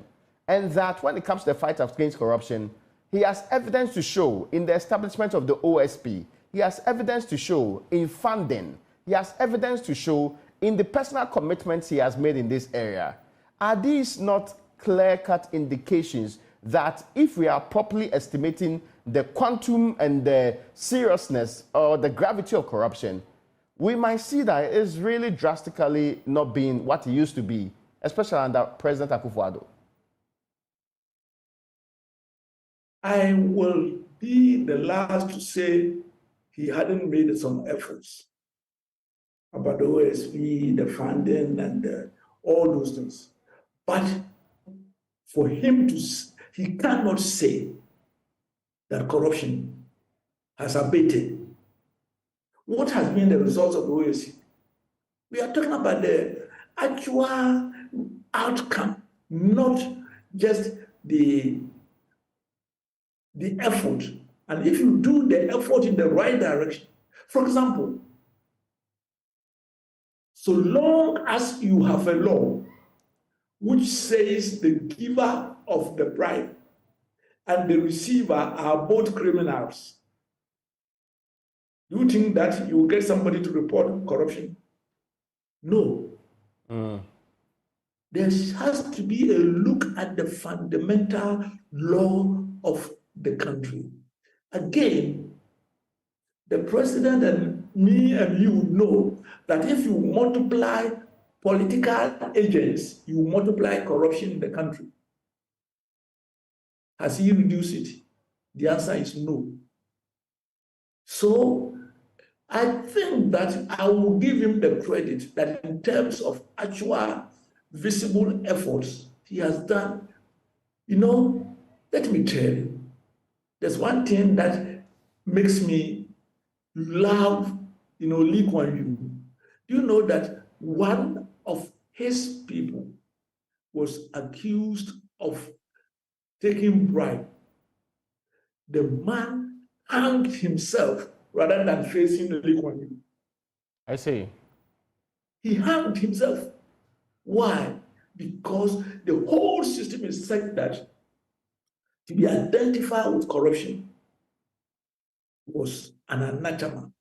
And that when it comes to the fight against corruption, he has evidence to show in the establishment of the OSP. He has evidence to show in funding. He has evidence to show in the personal commitments he has made in this area. Are these not clear-cut indications that if we are properly estimating the quantum and the seriousness or the gravity of corruption, we might see that it is really drastically not being what it used to be, especially under President Akufo-Addo? I will be the last to say he hadn't made some efforts about the OSP, the funding, and all those things. But for him to, he cannot say that corruption has abated. What has been the results of the OSP? We are talking about the actual outcome, not just the effort. And if you do the effort in the right direction, for example, so long as you have a law which says the giver of the bribe and the receiver are both criminals, do you think that you will get somebody to report corruption? No. There has to be a look at the fundamental law of the country. Again, the president and me and you know that if you multiply political agents, you multiply corruption in the country. Has he reduced it? The answer is no. So I think that I will give him the credit that in terms of actual visible efforts he has done. You know, let me tell you, there's one thing that makes me love, Lee Kuan Yew. Do you know that one of his people was accused of taking bribe? The man hanged himself rather than facing Lee Kuan Yew. I see. He hanged himself. Why? Because the whole system is such that to be identified with corruption, was an anathema.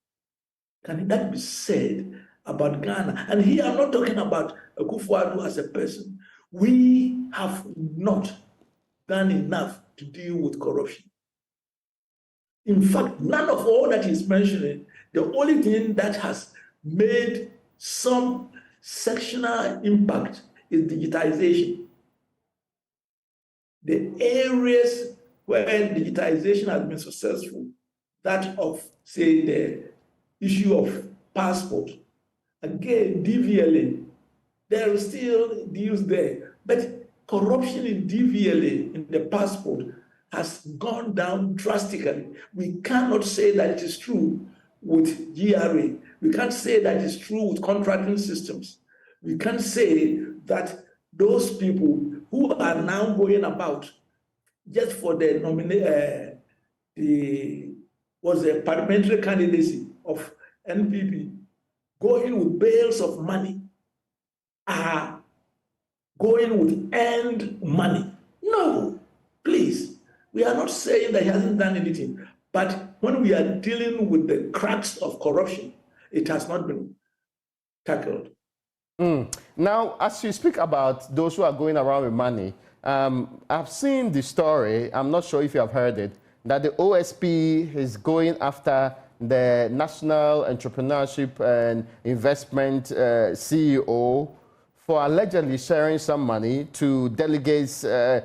Can that be said about Ghana? And here I'm not talking about Akufo-Addo as a person. We have not done enough to deal with corruption. In fact, none of all that he's mentioning, the only thing that has made some sectional impact is digitization. The areas where digitization has been successful, that of, say, the issue of passport, again, DVLA, there are still deals there, but corruption in DVLA, in the passport, has gone down drastically. We cannot say that it is true with GRA. We can't say that it's true with contracting systems. We can't say that those people who are now going about just for the parliamentary candidacy of NPP, going with bales of money, are going with earned money. No, please. We are not saying that he hasn't done anything, but when we are dealing with the cracks of corruption, it has not been tackled. Now, as you speak about those who are going around with money, I've seen the story, I'm not sure if you have heard it, that the OSP is going after the National Entrepreneurship and Investment CEO for allegedly sharing some money to delegates in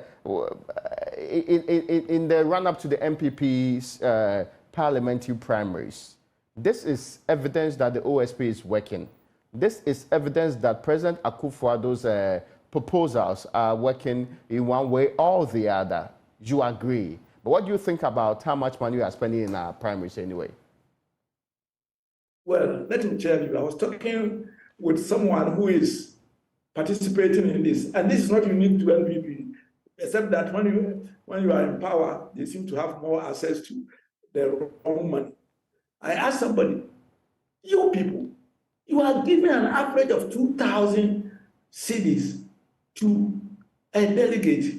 the run-up to the MPP's parliamentary primaries. This is evidence that the OSP is working. This is evidence that President Akufo-Addo's proposals are working in one way or the other. You agree. But what do you think about how much money we are spending in our primaries anyway? Well, let me tell you, I was talking with someone who is participating in this, and this is not unique to NPP, except that when you are in power, they seem to have more access to their own money. I asked somebody, you people, you are giving an average of 2,000 cedis to a delegate.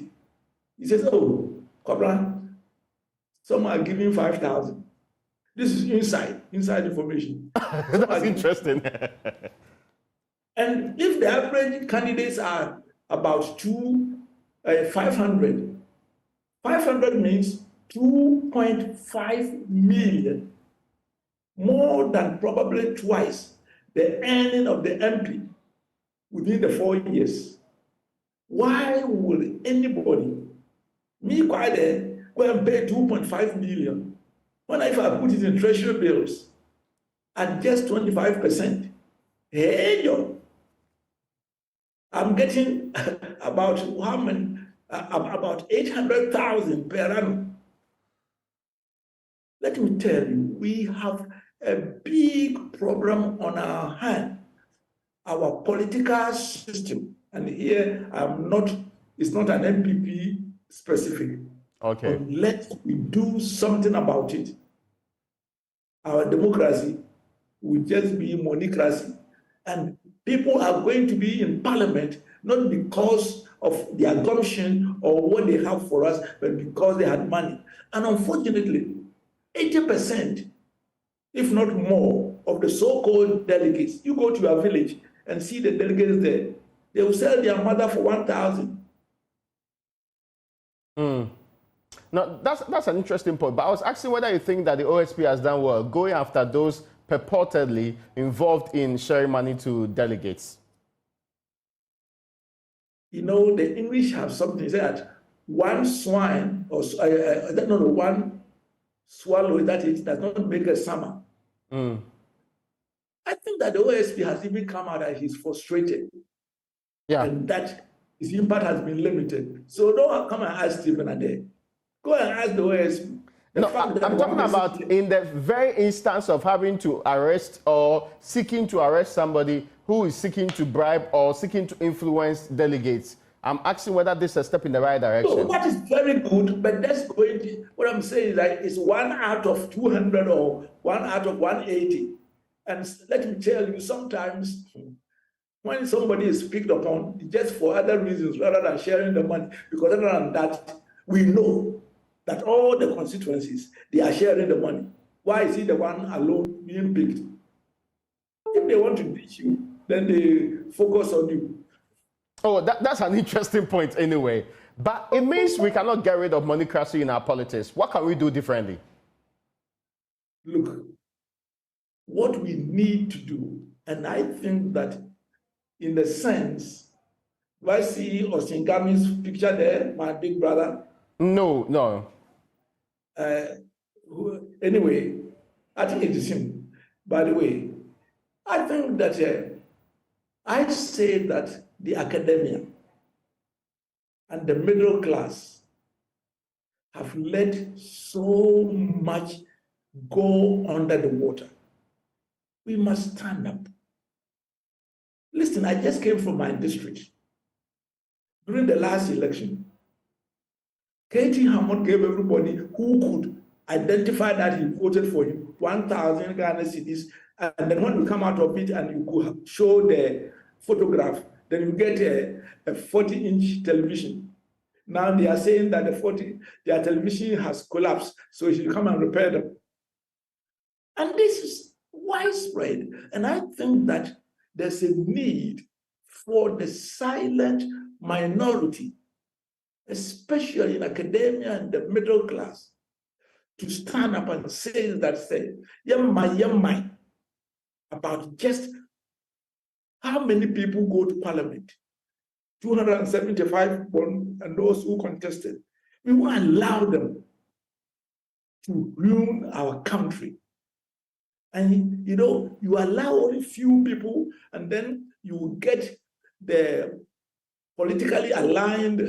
He says, oh, Cobra, some are giving 5,000. This is inside information. That's interesting. And if the average candidates are about 500, 500 means 2.5 million, more than probably twice the earning of the MP within the 4 years. Why would anybody, me quite go and pay 2.5 million when if I put it in treasury bills at just 25%? Hey, yo, I'm getting about how many? About 800,000 per annum. Let me tell you, we have a big problem on our hand. Our political system, and here it's not an MPP specific. Okay. But let we do something about it. Our democracy will just be monocracy. And people are going to be in parliament not because of their gumption or what they have for us, but because they had money. And unfortunately, 80%, if not more, of the so-called delegates, you go to your village and see the delegates there, they will sell their mother for 1,000. Now, that's an interesting point, but I was asking whether you think that the OSP has done well going after those purportedly involved in sharing money to delegates. You know, the English have something that one swine, or one swallow, that is, does not make a summer. I think that the OSP has even come out that he's frustrated. Yeah. And that his impact has been limited. So don't come and ask Stephen Ade. Go and ask the OSP. No, I'm talking about in the very instance of having to arrest or seeking to arrest somebody who is seeking to bribe or seeking to influence delegates. I'm asking whether this is a step in the right direction. So that is very good, but that's going to, what I'm saying is that it's 1 out of 200 or 1 out of 180. And let me tell you, sometimes when somebody is picked upon, just for other reasons rather than sharing the money, because other than that, we know that all the constituencies, they are sharing the money. Why is he the one alone being picked? If they want to ditch you, then they focus on you. Oh, that's an interesting point anyway. But it means we cannot get rid of monocracy in our politics. What can we do differently? Look, what we need to do, and I think that in the sense, do I see Osingami's picture there, my big brother? No. Anyway, I think it is him. By the way, I think that I say that the academia and the middle class have let so much go under the water. We must stand up. Listen, I just came from my district. During the last election, Katie Hammond gave everybody who could identify that he voted for him 1,000 Ghana cedis, and then when you come out of it and you could show the photograph, then you get a 40-inch television. Now they are saying that their television has collapsed, so you should come and repair them. And this is widespread. And I think that there's a need for the silent minority, especially in academia and the middle class, to stand up and say, yamma, about just how many people go to parliament. 275 and those who contested. We won't allow them to ruin our country. And you allow only few people, and then you get the politically aligned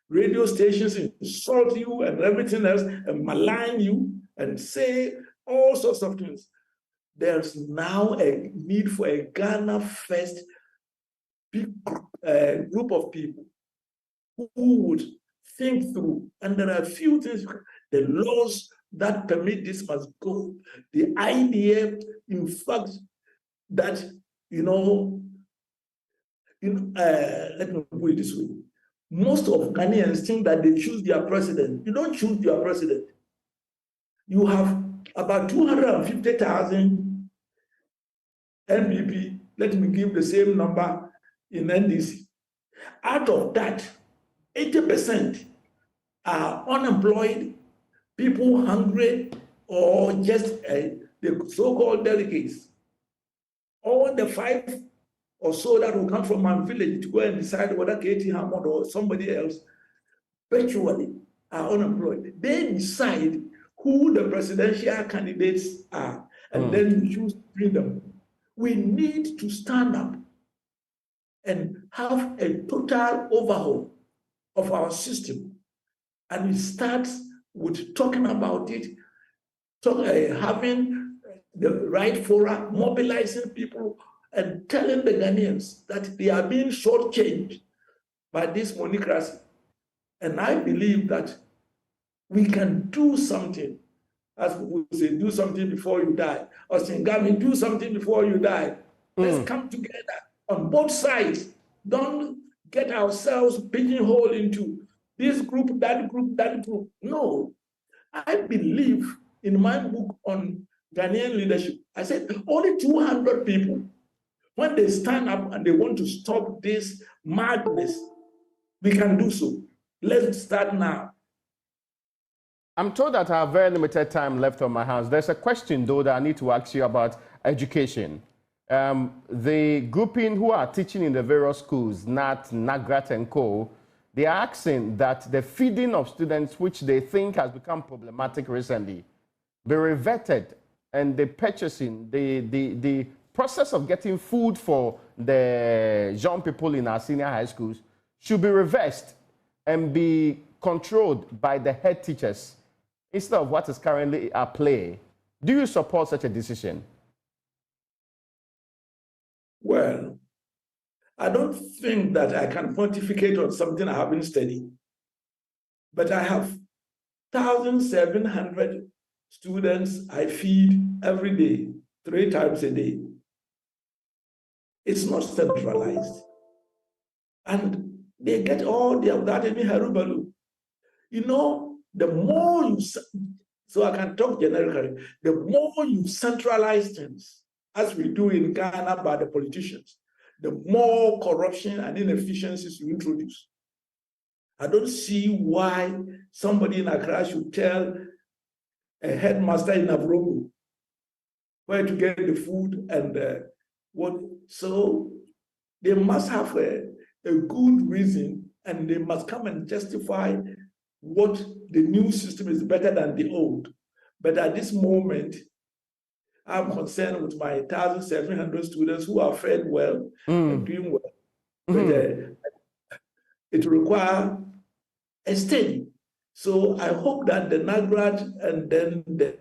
radio stations insult you and everything else, and malign you and say all sorts of things. There's now a need for a Ghana first big group of people who would think through. And there are a few things. The laws that permit this must go. The idea, in fact, that, let me put it this way. Most of Ghanaians think that they choose their president. You don't choose your president. You have about 250,000 NPP. Let me give the same number in NDC. Out of that, 80% are unemployed, people hungry, or just the so-called delegates. All the 5 or so that will come from my village to go and decide whether Katie Hammond or somebody else virtually are unemployed. They decide who the presidential candidates are, and then you choose between them. We need to stand up and have a total overhaul of our system. And it starts with talking about it, having the right fora, mobilizing people, and telling the Ghanaians that they are being shortchanged by this monocracy. And I believe that we can do something. As we say, do something before you die. Or Singami, do something before you die. Let's come together on both sides. Don't get ourselves pigeonholed into this group, that group, that group. No. I believe in my book on Ghanaian leadership, I said only 200 people, when they stand up and they want to stop this madness, we can do so. Let's start now. I'm told that I have very limited time left on my hands. There's a question, though, that I need to ask you about education. The grouping who are teaching in the various schools, NAT, NAGRAT, and co., they are asking that the feeding of students, which they think has become problematic recently, be reverted, and the purchasing, the process of getting food for the young people in our senior high schools should be reversed and be controlled by the head teachers instead of what is currently at play. Do you support such a decision? Well, I don't think that I can pontificate on something I haven't studied. But I have 1,700 students I feed every day, 3 times a day. It's not centralized. And they get all without any harubalu. The more you So I can talk generically. The more you centralize things, as we do in Ghana by the politicians, the more corruption and inefficiencies you introduce. I don't see why somebody in Accra should tell a headmaster in Abrogo where to get the food and what. So they must have a good reason, and they must come and justify what the new system is better than the old. But at this moment, I'm concerned with my 1,700 students who are fed well and doing well. But it requires a study. So I hope that the NAGRAD and then the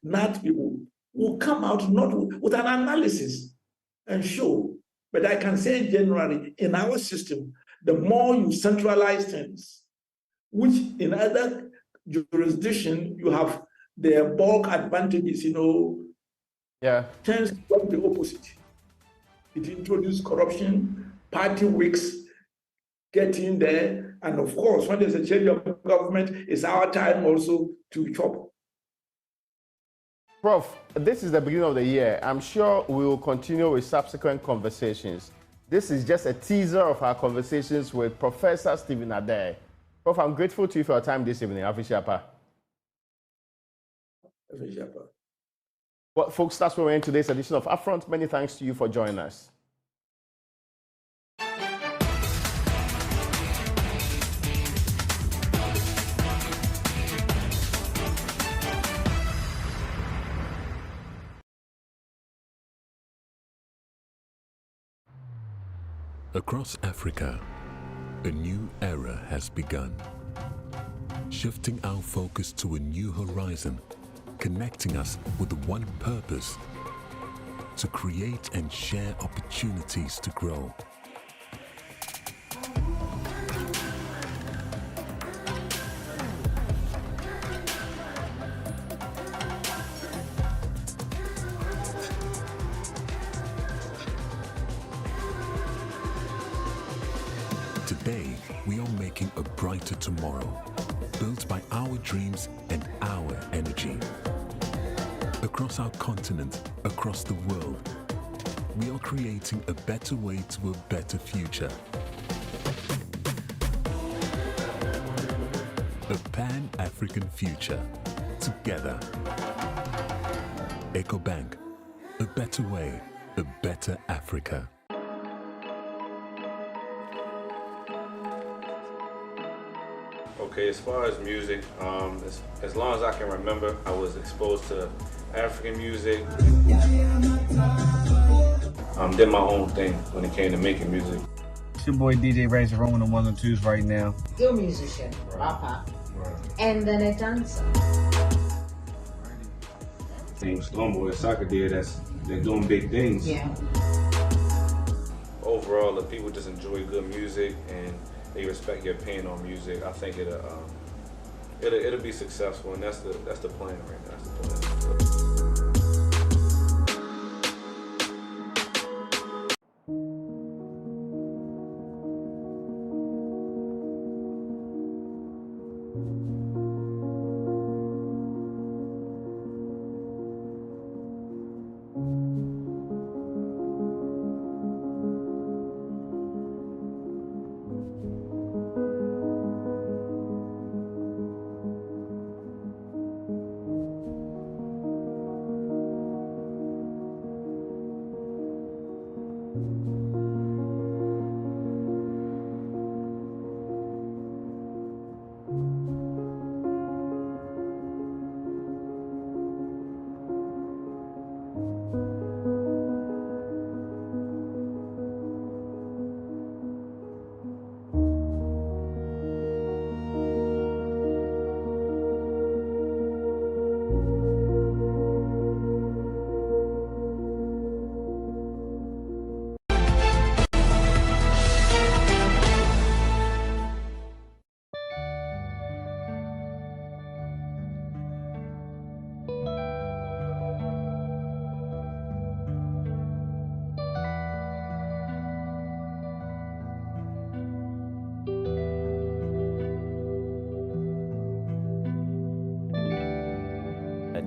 NAT people will come out not with an analysis and show. But I can say generally, in our system, the more you centralize things, which in other jurisdictions, you have their bulk advantages, tends to work the opposite. It introduces corruption, party wicks get in there, and of course, when there's a change of government, it's our time also to chop. Prof, this is the beginning of the year. I'm sure we will continue with subsequent conversations. This is just a teaser of our conversations with Professor Stephen Adair. Prof, I'm grateful to you for your time this evening. Afishapa. Well, folks, that's where we're in today's edition of Upfront. Many thanks to you for joining us. Across Africa, a new era has begun, shifting our focus to a new horizon, connecting us with one purpose: to create and share opportunities to grow. Today, we are making a brighter tomorrow, built by our dreams and our energy. Across our continent, across the world, we are creating a better way to a better future. A Pan-African future, together. EcoBank, a better way, a better Africa. Okay, as far as music, as long as I can remember, I was exposed to African music. Did my own thing when it came to making music. It's your boy DJ Razor rolling on 1 and 2s right now. Still musician, rapper, and then a dancer. Same Stormboy Soccer did, they're doing big things. Yeah. Overall, if people just enjoy good music and they respect your opinion on music, I think it'll be successful, and that's the plan right now. That's the plan.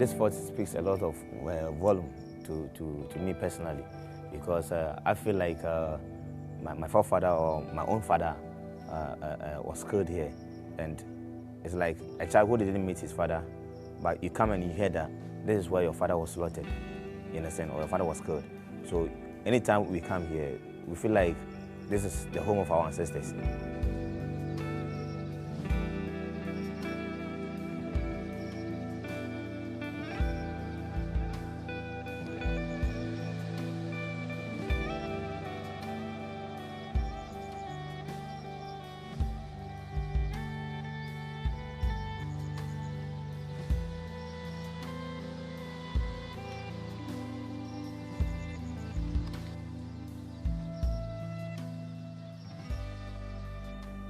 this vote speaks a lot of volume to me personally, because I feel like my forefather or my own father was killed here, and it's like a child who didn't meet his father, but you come and you hear that this is where your father was slaughtered, in a sense, or your father was killed. So anytime we come here, we feel like this is the home of our ancestors.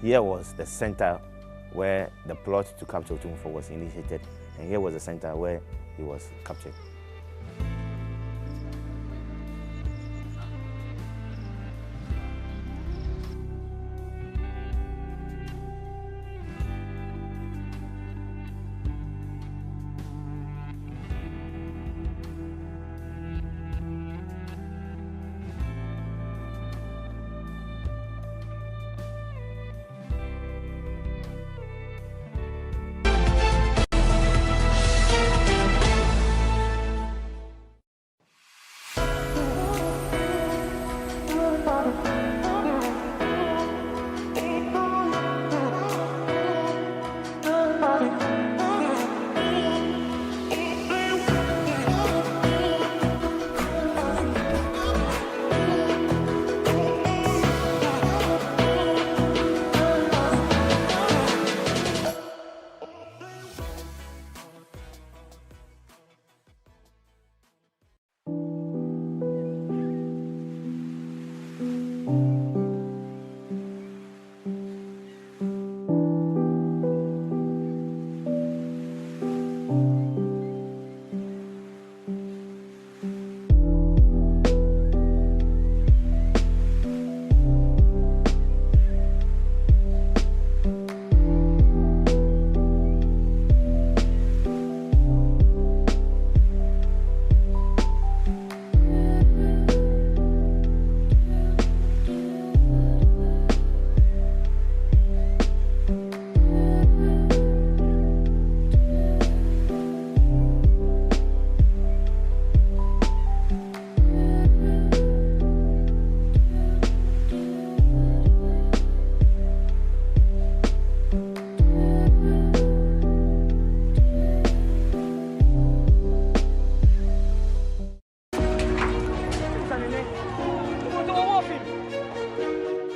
Here was the center where the plot to capture Otumfuo was initiated, and here was the center where he was captured.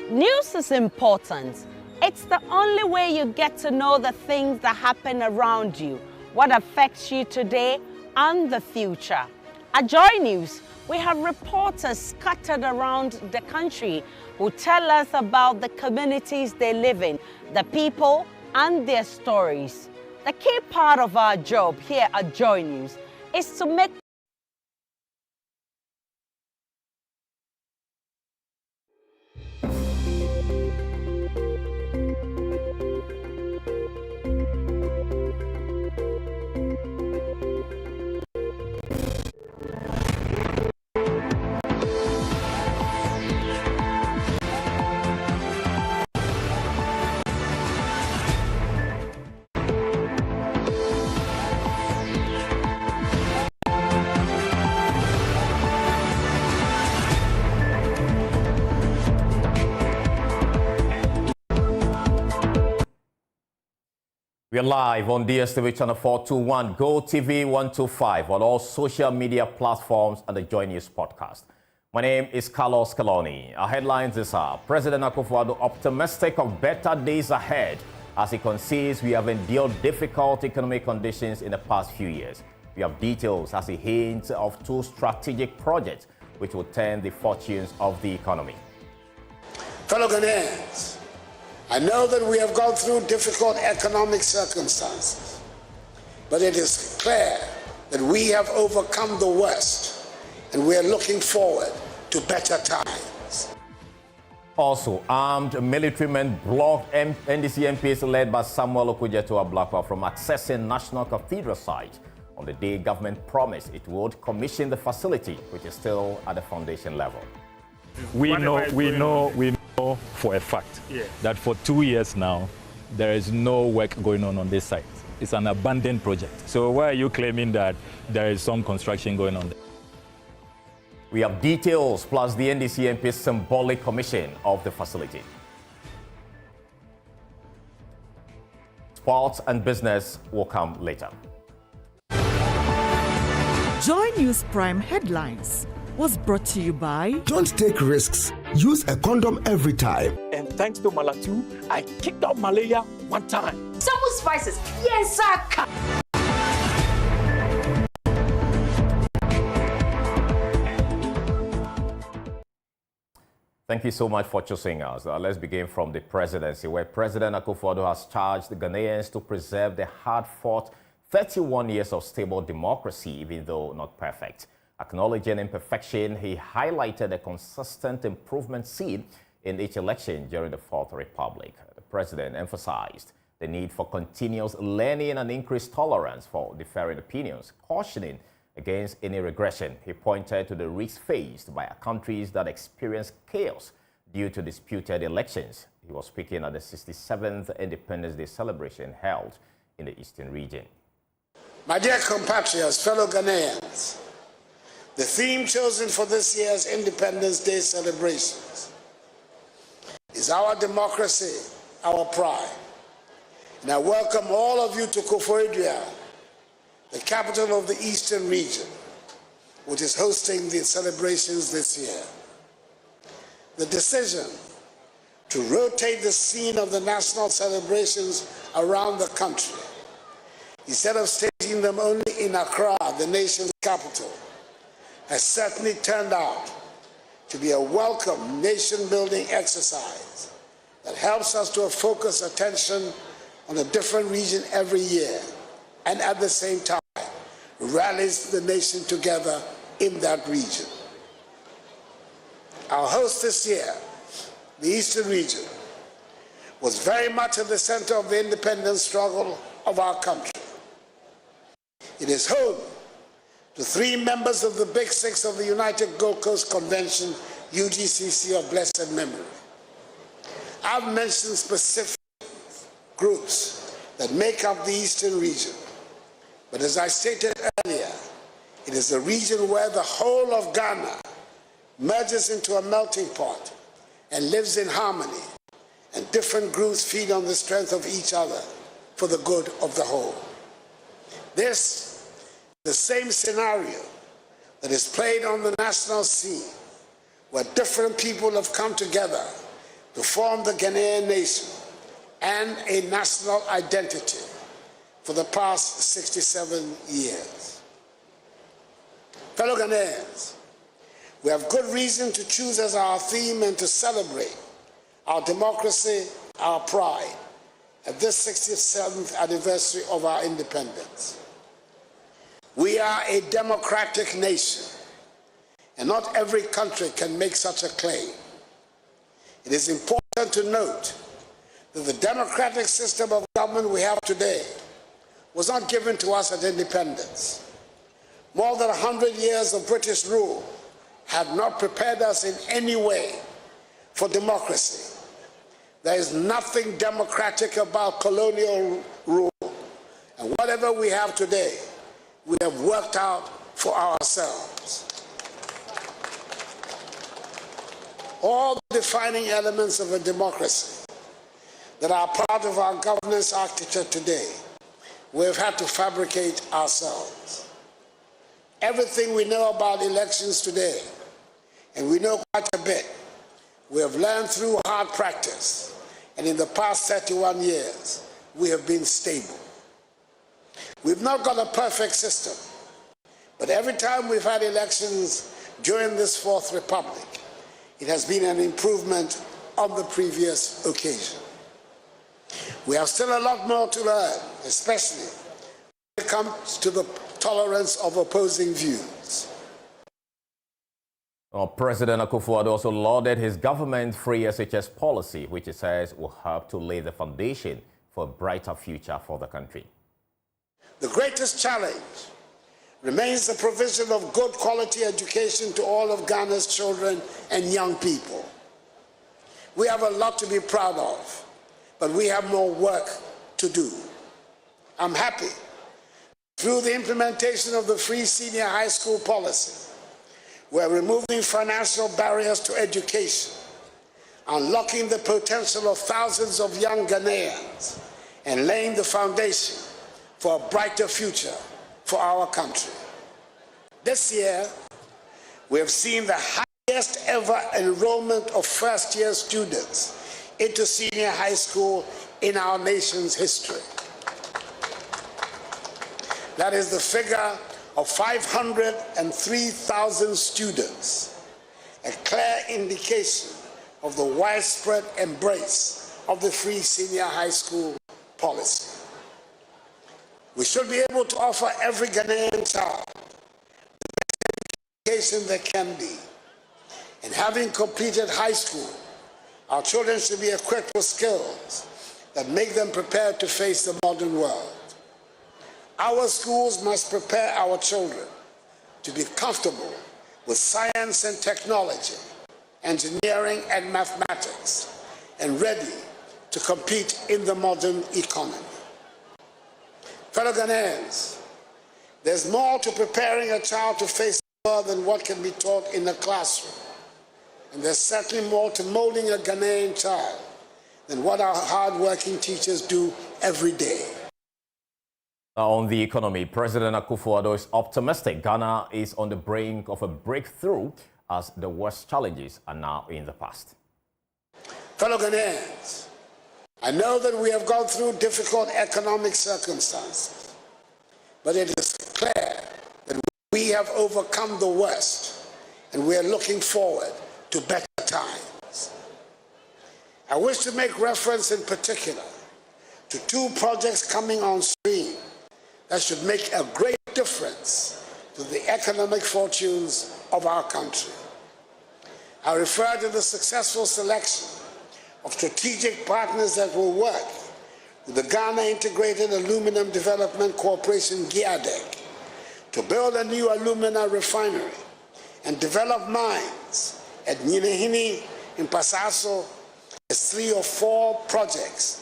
News is important. It's the only way you get to know the things that happen around you, what affects you today and the future. At JoyNews, we have reporters scattered around the country who tell us about the communities they live in, the people and their stories. The key part of our job here at JoyNews is to make We are live on DSTV channel 421, Go TV 125, on all social media platforms and the JoyNews podcast. My name is Carlos Caloni. Our headlines this are: President Akufo-Addo optimistic of better days ahead as he concedes we have endured difficult economic conditions in the past few years. We have details as he hints of 2 strategic projects which will turn the fortunes of the economy. Fellow Ghanaians, I know that we have gone through difficult economic circumstances, but it is clear that we have overcome the worst and we are looking forward to better times. Also, armed military men blocked NDC MPs led by Samuel Okudzeto Ablakwa from accessing National Cathedral site On the day government promised it would commission the facility, which is still at the foundation level. We know for a fact that for 2 years now, there is no work going on this site. It's an abandoned project. So why are you claiming that there is some construction going on there? We have details plus the NDC MP's symbolic commission of the facility. Sports and business will come later. Joy News Prime Headlines was brought to you by... Don't take risks. Use a condom every time. And thanks to Malatu, I kicked out malaria one time. Some spices. Yes, sir. Thank you so much for choosing us. Let's begin from the presidency, where President Akufo-Addo has charged the Ghanaians to preserve the hard-fought 31 years of stable democracy, even though not perfect. Acknowledging imperfection, he highlighted a consistent improvement seen in each election during the Fourth Republic. The president emphasized the need for continuous learning and increased tolerance for differing opinions, cautioning against any regression. He pointed to the risks faced by countries that experience chaos due to disputed elections. He was speaking at the 67th Independence Day celebration held in the Eastern region. My dear compatriots, fellow Ghanaians, the theme chosen for this year's Independence Day celebrations is our democracy, our pride. And I welcome all of you to Koforidua, the capital of the Eastern region, which is hosting the celebrations this year. The decision to rotate the scene of the national celebrations around the country, instead of staging them only in Accra, the nation's capital, has certainly turned out to be a welcome nation-building exercise that helps us to focus attention on a different region every year, and at the same time rallies the nation together in that region. Our host this year, the Eastern region, was very much at the center of the independence struggle of our country. It is home to 3 members of the Big Six of the United Gold Coast Convention, UGCC of blessed memory. I've mentioned specific groups that make up the Eastern region. But as I stated earlier, it is a region where the whole of Ghana merges into a melting pot and lives in harmony, and different groups feed on the strength of each other for the good of the whole. This is the same scenario that is played on the national scene, where different people have come together to form the Ghanaian nation and a national identity for the past 67 years. Fellow Ghanaians, we have good reason to choose as our theme and to celebrate our democracy, our pride, at this 67th anniversary of our independence. We are a democratic nation, and not every country can make such a claim. It is important to note that the democratic system of government we have today was not given to us at independence. More than 100 years of British rule have not prepared us in any way for democracy. There is nothing democratic about colonial rule, and whatever we have today, we have worked out for ourselves. All the defining elements of a democracy that are part of our governance architecture today, we've had to fabricate ourselves. Everything we know about elections today, and we know quite a bit, we have learned through hard practice, and in the past 31 years, we have been stable. We've not got a perfect system, but every time we've had elections during this Fourth Republic, it has been an improvement on the previous occasion. We have still a lot more to learn, especially when it comes to the tolerance of opposing views. President Akufo-Addo also lauded his government's free SHS policy, which he says will help to lay the foundation for a brighter future for the country. The greatest challenge remains the provision of good quality education to all of Ghana's children and young people. We have a lot to be proud of, but we have more work to do. I'm happy through the implementation of the free senior high school policy, we're removing financial barriers to education, unlocking the potential of thousands of young Ghanaians, and laying the foundation for a brighter future for our country. This year, we have seen the highest ever enrollment of first-year students into senior high school in our nation's history. That is the figure of 503,000 students, a clear indication of the widespread embrace of the free senior high school policy. We should be able to offer every Ghanaian child the best education there can be. And having completed high school, our children should be equipped with skills that make them prepared to face the modern world. Our schools must prepare our children to be comfortable with science and technology, engineering and mathematics, and ready to compete in the modern economy. Fellow Ghanaians, there's more to preparing a child to face the world than what can be taught in the classroom. And there's certainly more to molding a Ghanaian child than what our hard-working teachers do every day. On the economy, President Akufo-Addo is optimistic Ghana is on the brink of a breakthrough as the worst challenges are now in the past. Fellow Ghanaians, I know that we have gone through difficult economic circumstances, but it is clear that we have overcome the worst and we are looking forward to better times. I wish to make reference in particular to two projects coming on stream that should make a great difference to the economic fortunes of our country. I refer to the successful selection of strategic partners that will work with the Ghana Integrated Aluminum Development Corporation, GIADEC, to build a new alumina refinery and develop mines at Nyinahini in Pasaso as 3 or 4 projects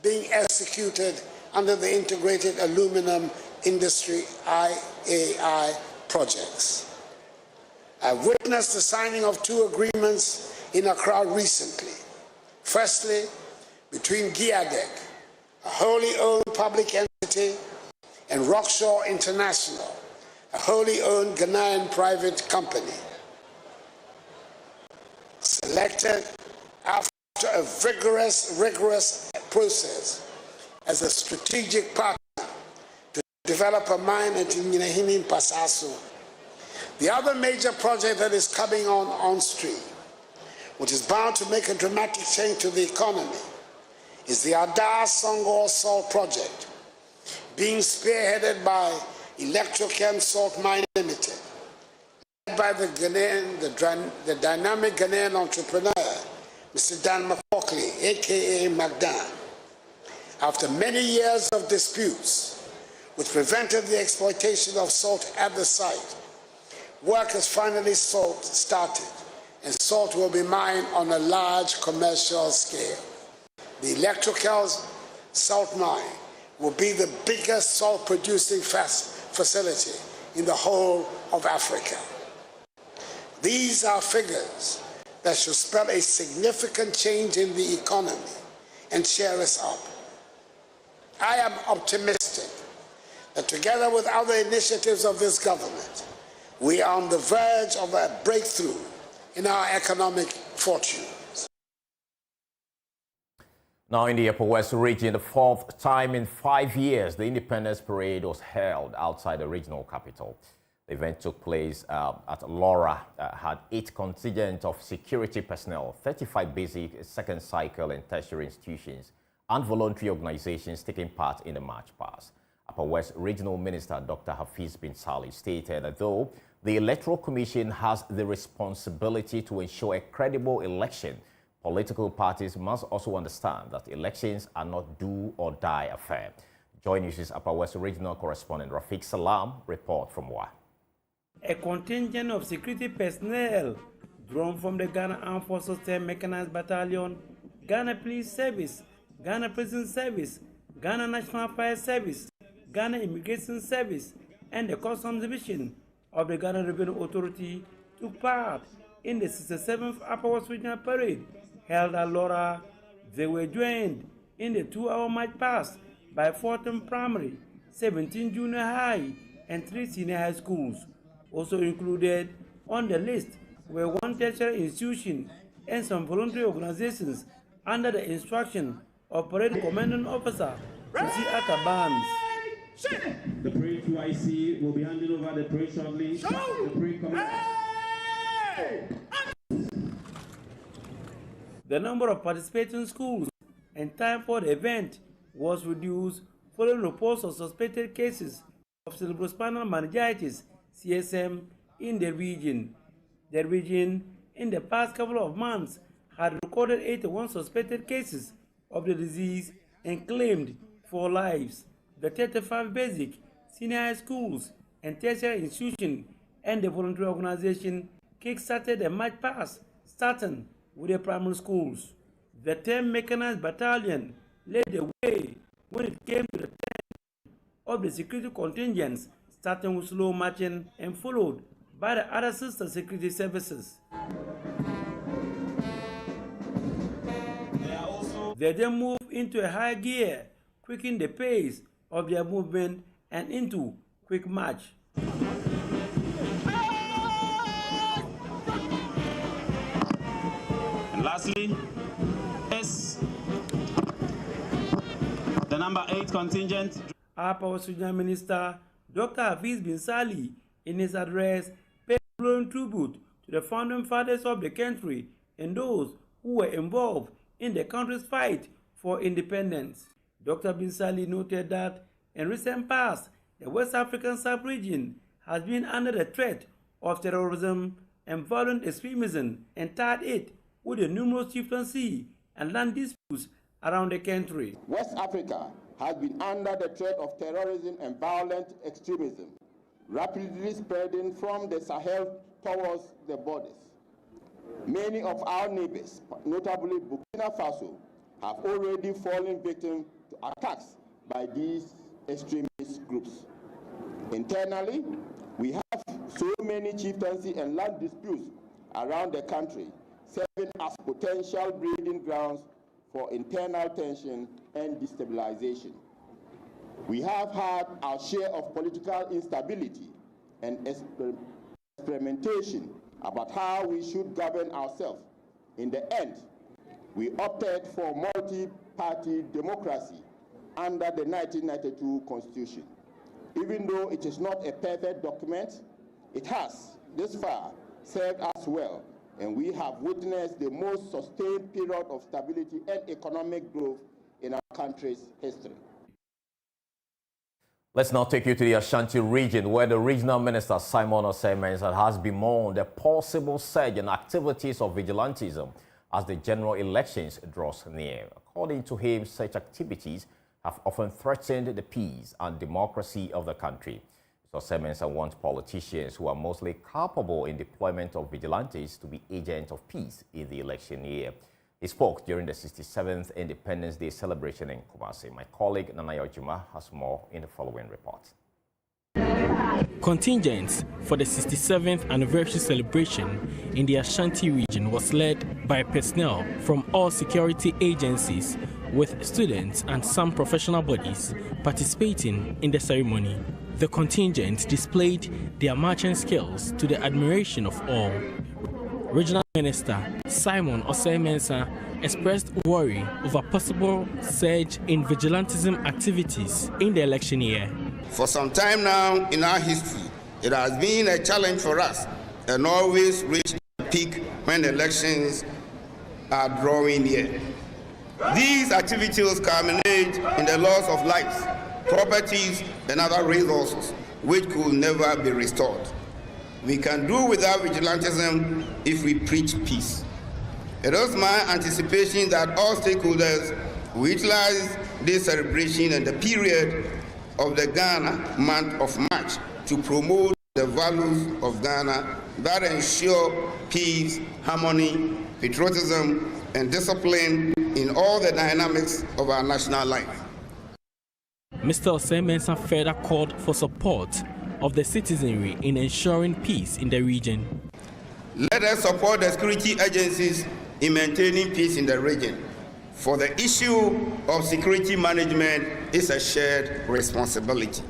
being executed under the Integrated Aluminum Industry IAI projects. I've witnessed the signing of 2 agreements in Accra recently. Firstly, between GIADEC, a wholly owned public entity, and Rockshore International, a wholly owned Ghanaian private company. Selected after a rigorous process as a strategic partner to develop a mine at Nyinahini in Pasaso. The other major project that is coming on stream, which is bound to make a dramatic change to the economy, is the Adar Songor Salt Project, being spearheaded by Electrochem Salt Mine Limited, led by the dynamic Ghanaian entrepreneur, Mr. Dan McCaughey, aka McDan. After many years of disputes, which prevented the exploitation of salt at the site, work has finally started, and salt will be mined on a large commercial scale. The Electrical Salt Mine will be the biggest salt-producing facility in the whole of Africa. These are figures that should spell a significant change in the economy and cheer us up. I am optimistic that together with other initiatives of this government, we are on the verge of a breakthrough in our economic fortunes. Now in the Upper West region, the 4th time in 5 years, the Independence Parade was held outside the regional capital. The event took place at Laura, had 8 contingents of security personnel, 35 basic, second cycle and tertiary institutions, and voluntary organizations taking part in the march past. Upper West Regional Minister Dr. Hafiz bin Salih stated that though the Electoral Commission has the responsibility to ensure a credible election, political parties must also understand that elections are not do or die affair. Joy News' Upper West Regional Correspondent Rafiq Salam report from Wa. A contingent of security personnel drawn from the Ghana Armed Forces 10 Mechanized Battalion, Ghana Police Service, Ghana Prison Service, Ghana National Fire Service, Ghana Immigration Service, and the Customs Division of the Ghana Revenue Authority took part in the 67th Upper West Regional Parade held at Laura. They were joined in the 2-hour march past by 14 primary, 17 junior high, and 3 senior high schools. Also included on the list were 1 tertiary institution and some voluntary organizations under the instruction of Parade Commanding Officer Susi Atabans. The parade 2IC will be handing over the parade shortly. The parade The number of participating schools and time for the event was reduced following reports of suspected cases of cerebrospinal meningitis (CSM) in the region. The region, in the past couple of months, had recorded 81 suspected cases of the disease and claimed 4 lives. The 35 basic, senior high schools, and tertiary institutions and the voluntary organization kick-started the march past, starting with the primary schools. The 10 Mechanized Battalion led the way when it came to the 10 of the security contingents, starting with slow marching and followed by the other sister security services. They then moved into a high gear, quickening the pace of their movement and into quick march. And lastly, the number 8 contingent. Our Power Sudan Minister, Dr. Hafiz bin Sali, in his address, paid glowing tribute to the founding fathers of the country and those who were involved in the country's fight for independence. Dr. bin Sali noted that in recent past, the West African sub-region has been under the threat of terrorism and violent extremism and tied it with the numerous chieftaincy and land disputes around the country. West Africa has been under the threat of terrorism and violent extremism, rapidly spreading from the Sahel towards the borders. Many of our neighbors, notably Burkina Faso, have already fallen victim to attacks by these extremist groups. Internally, we have so many chieftaincy and land disputes around the country, serving as potential breeding grounds for internal tension and destabilization. We have had our share of political instability and experimentation about how we should govern ourselves. In the end, we opted for multi-party democracy under the 1992 Constitution. Even though it is not a perfect document, it has, this far, served us well, and we have witnessed the most sustained period of stability and economic growth in our country's history. Let's now take you to the Ashanti region, where the regional minister, Simon Osei-Mensah, has bemoaned the possible surge in activities of vigilantism as the general elections draws near. According to him, such activities have often threatened the peace and democracy of the country. Osei-Mensah wants politicians who are mostly culpable in deployment of vigilantes to be agents of peace in the election year. He spoke during the 67th Independence Day celebration in Kumasi. My colleague Nana Juma has more in the following report. Contingents for the 67th anniversary celebration in the Ashanti region was led by personnel from all security agencies, with students and some professional bodies participating in the ceremony. The contingent displayed their marching skills to the admiration of all. Regional Minister Simon Osei-Mensah expressed worry over possible surge in vigilantism activities in the election year. For some time now in our history, it has been a challenge for us and always reach the peak when elections are drawing near. These activities culminate in the loss of lives, properties, and other resources which could never be restored. We can do without vigilantism if we preach peace. It is my anticipation that all stakeholders will utilize this celebration and the period of the Ghana month of March to promote the values of Ghana that ensure peace, harmony, patriotism, and discipline in all the dynamics of our national life. Mr. Osei-Mensah further called for support of the citizenry in ensuring peace in the region. Let us support the security agencies in maintaining peace in the region, for the issue of security management is a shared responsibility.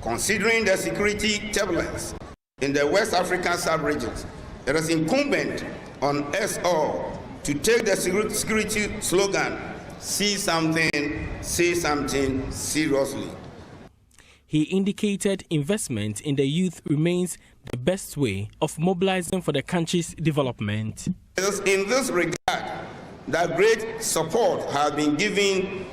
Considering the security turbulence in the West African sub-regions, it is incumbent on us all to take the security slogan, see something, say something seriously. He indicated investment in the youth remains the best way of mobilizing for the country's development. It is in this regard that great support has been given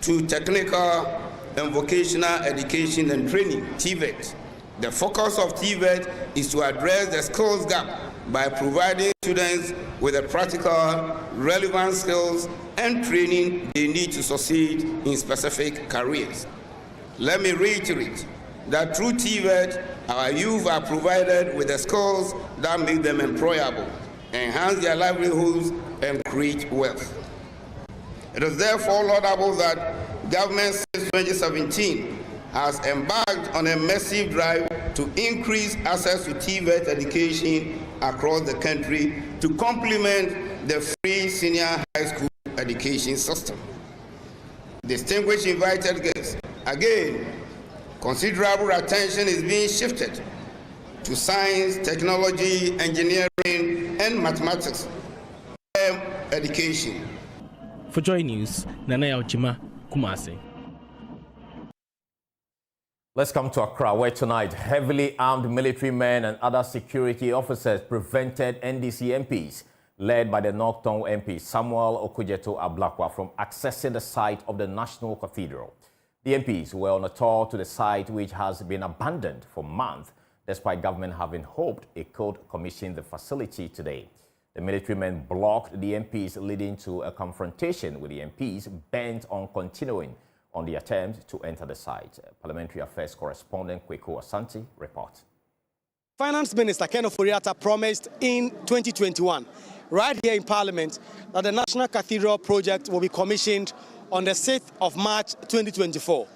to technical and vocational education and training, TVET. The focus of TVET is to address the skills gap by providing students with the practical, relevant skills and training they need to succeed in specific careers. Let me reiterate that through TVET, our youth are provided with the skills that make them employable, enhance their livelihoods, and create wealth. It is therefore laudable that government since 2017 has embarked on a massive drive to increase access to TVET education across the country to complement the free senior high school education system. Distinguished invited guests, again, considerable attention is being shifted to science, technology, engineering, and mathematics education. For JoyNews, Nana Yaojima, Kumasi. Let's come to Accra, where tonight heavily armed military men and other security officers prevented NDC MPs, led by the North Tongue MP Samuel Okudzeto-Ablakwa, from accessing the site of the National Cathedral. The MPs were on a tour to the site, which has been abandoned for months, despite government having hoped it could commission the facility today. The military men blocked the MPs, leading to a confrontation with the MPs bent on continuing on the attempt to enter the site. Parliamentary Affairs correspondent Kweku Asante reports. Finance Minister Ken Ofori-Atta promised in 2021, right here in Parliament, that the National Cathedral project will be commissioned on the 6th of March 2024.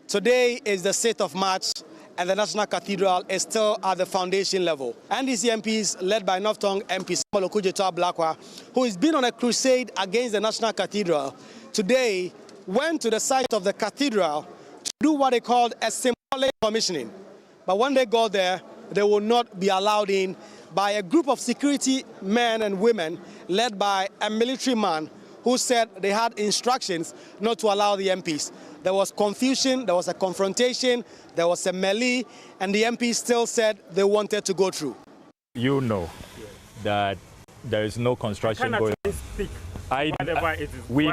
Today is the 6th of March, and the National Cathedral is still at the foundation level. NDC MPs, led by North Tongue MP Samuel Okudzeto-Ablakwa, who has been on a crusade against the National Cathedral, today went to the site of the cathedral to do what they called a symbolic commissioning. But when they got there, they will not be allowed in by a group of security men and women led by a military man who said they had instructions not to allow the MPs. There was confusion, there was a confrontation, there was a melee, and the MPs still said they wanted to go through. You know that there is no construction going on. We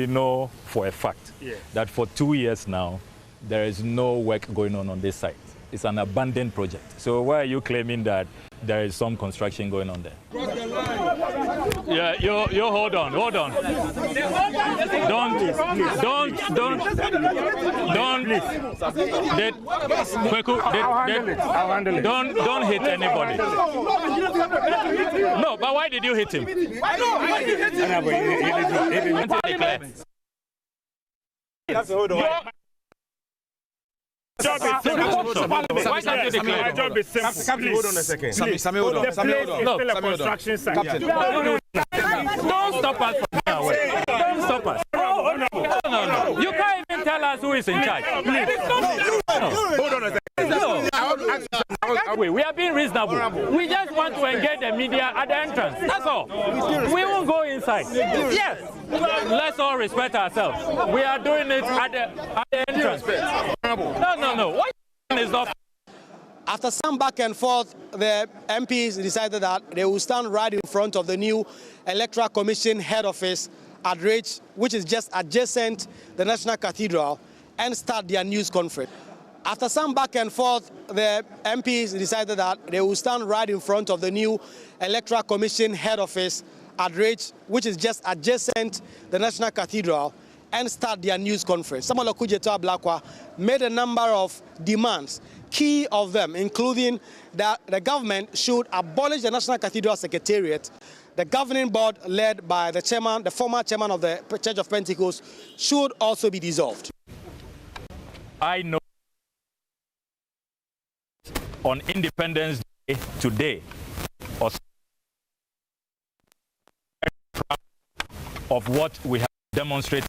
know for a fact that for 2 years now, there is no work going on this site. It's an abandoned project. So why are you claiming that there is some construction going on there? Yeah, you hold on. Don't hit anybody. No, but why did you hit him? Hold on. Hold on a second. Sammy, hold on. Construction site. Don't stop us from now. Don't stop us. No. You can't even tell us who is in charge. Please. Hold on a second. We are being reasonable. We just want to engage the media at the entrance. That's all. We won't go inside. Yes. Let's all respect ourselves. We are doing it at the entrance. No. What is not? After some back and forth, the MPs decided that they will stand right in front of the new Electoral Commission head office at Rich, which is just adjacent the National Cathedral, and start their news conference. After some back and forth, the MPs decided that they will stand right in front of the new Electoral Commission head office at Rich, which is just adjacent the National Cathedral, and start their news conference. Samuel Okudzeto Ablakwa made a number of demands, key of them including that the government should abolish the National Cathedral Secretariat. The governing board led by the chairman, the former chairman of the Church of Pentecost, should also be dissolved. I know on Independence Day today, of what we have demonstrated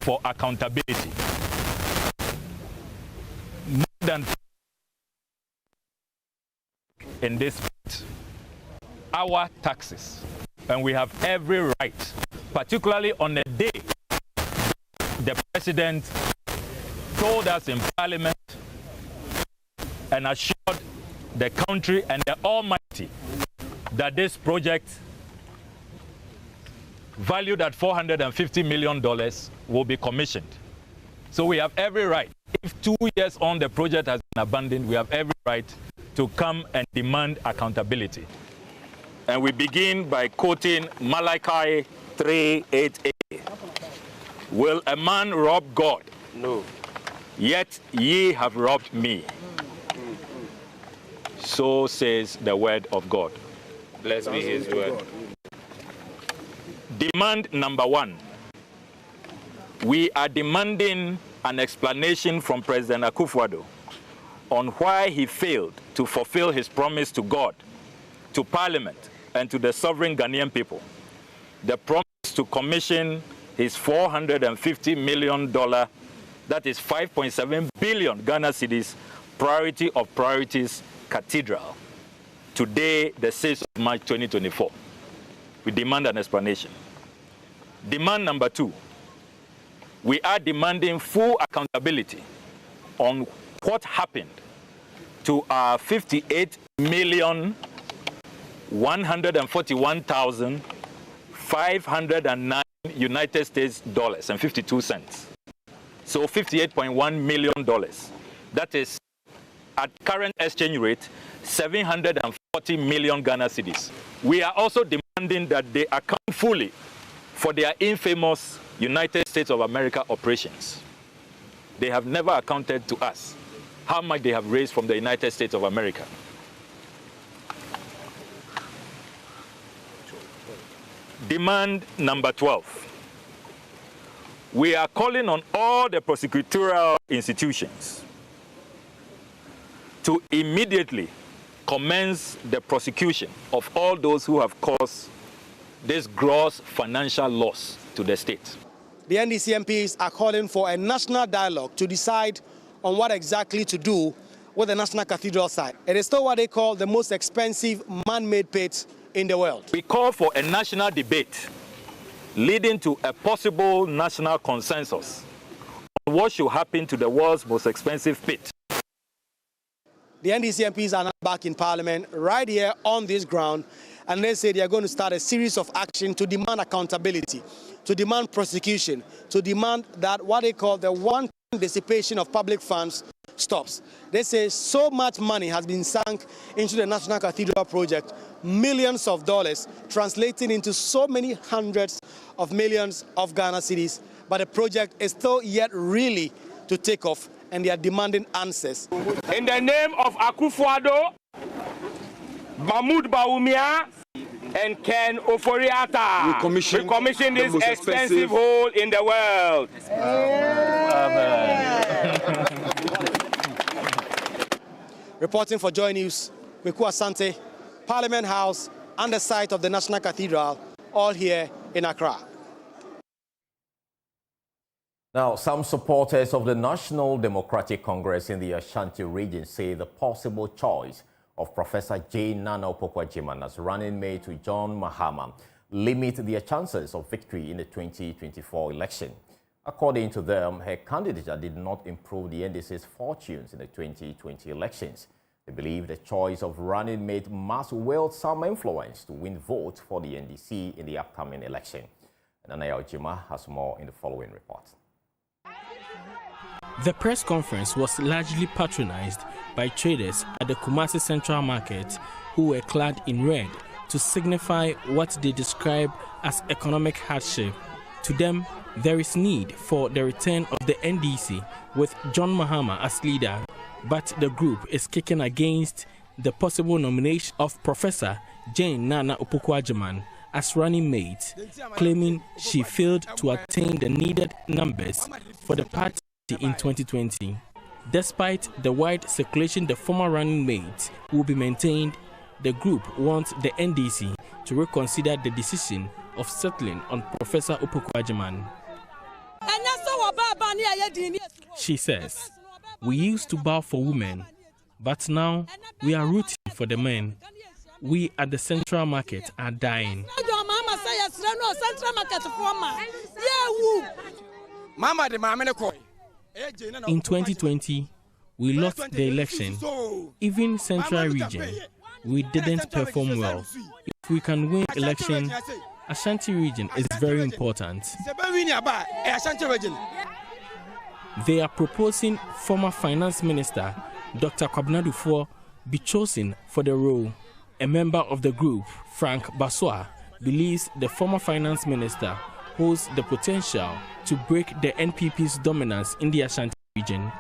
for accountability. More than in this fight, our taxes, and we have every right, particularly on the day the president told us in Parliament and assured the country and the Almighty that this project, valued at $450 million, will be commissioned. So we have every right. If 2 years on the project has been abandoned, we have every right to come and demand accountability. And we begin by quoting Malachi 3:8a. Will a man rob God? No. Yet ye have robbed me. So says the word of God. Blessed be his word. Demand number one. We are demanding an explanation from President Akufo-Addo on why he failed to fulfill his promise to God, to Parliament, and to the sovereign Ghanaian people. The promise to commission his $450 million, that is 5.7 billion Ghana cedis, priority of priorities cathedral, today, the 6th of March 2024. We demand an explanation. Demand number two, we are demanding full accountability on what happened to our 58,141,509 United States dollars and 52 cents. So $58.1 million. That is, at current exchange rate, 740 million Ghana cedis. We are also demanding that they account fully for their infamous United States of America operations. They have never accounted to us how much they have raised from the United States of America. Demand number 12. We are calling on all the prosecutorial institutions to immediately commence the prosecution of all those who have caused this gross financial loss to the state. The NDC MPs are calling for a national dialogue to decide on what exactly to do with the National Cathedral site. It is still what they call the most expensive man-made pit in the world. We call for a national debate leading to a possible national consensus on what should happen to the world's most expensive pit. The NDC MPs are now back in Parliament right here on this ground, and they say they are going to start a series of action to demand accountability, to demand prosecution, to demand that what they call the wanton dissipation of public funds stops. They say so much money has been sunk into the National Cathedral project, millions of dollars, translating into so many hundreds of millions of Ghana cedis, but the project is still yet really to take off, and they are demanding answers. In the name of Akufo-Addo, Mahmoud Bawumia, and Ken Ofori-Atta, we commission this expensive hole in the world. Amen. Reporting for JoyNews, Kweku Asante, Parliament House, and the site of the National Cathedral, all here in Accra. Now, some supporters of the National Democratic Congress in the Ashanti region say the possible choice of Professor J. Nana Opoku-Agyeman as running mate to John Mahama limit their chances of victory in the 2024 election. According to them, her candidature did not improve the NDC's fortunes in the 2020 elections. They believe the choice of running mate must wield some influence to win votes for the NDC in the upcoming election. Nana Ojima has more in the following report. The press conference was largely patronized by traders at the Kumasi Central Market, who were clad in red to signify what they describe as economic hardship. To them, there is need for the return of the NDC with John Mahama as leader, but the group is kicking against the possible nomination of Professor Jane Nana Opoku-Agyeman as running mate, claiming she failed to attain the needed numbers for the party in 2020. Despite the wide circulation the former running mate will be maintained, the group wants the NDC to reconsider the decision of settling on Professor Opoku-Agyeman. She says, "We used to bow for women, but now we are rooting for the men. We at the Central Market are dying." In 2020, we lost the election. Even Central Region, we didn't perform well. If we can win election, Ashanti Region is very important. They are proposing former Finance Minister Dr. Kwabena Duffuor be chosen for the role. A member of the group, Frank Baswa, believes the former Finance Minister holds the potential to break the NPP's dominance in the Ashanti region.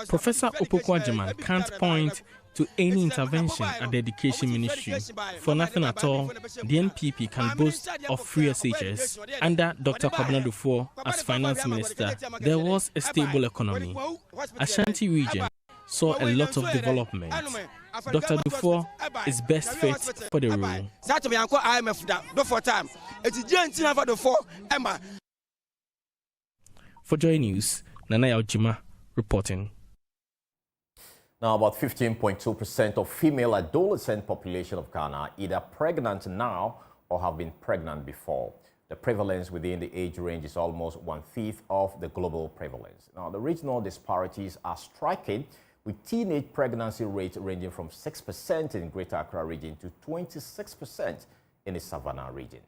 Professor Opoku-Agyeman can't point to any intervention at the Education Ministry. For nothing at all, the NPP can boast of free SHS. Under Dr. Kwabena Duffuor as Finance Minister, there was a stable economy. Ashanti region saw a lot of development. Dr. Duffuor is best fit for the role. For Joy News, Nana Yaojima reporting. Now, about 15.2% of female adolescent population of Ghana are either pregnant now or have been pregnant before. The prevalence within the age range is almost 1/5 of the global prevalence. Now, the regional disparities are striking, with teenage pregnancy rate ranging from 6% in Greater Accra region to 26% in the Savannah region.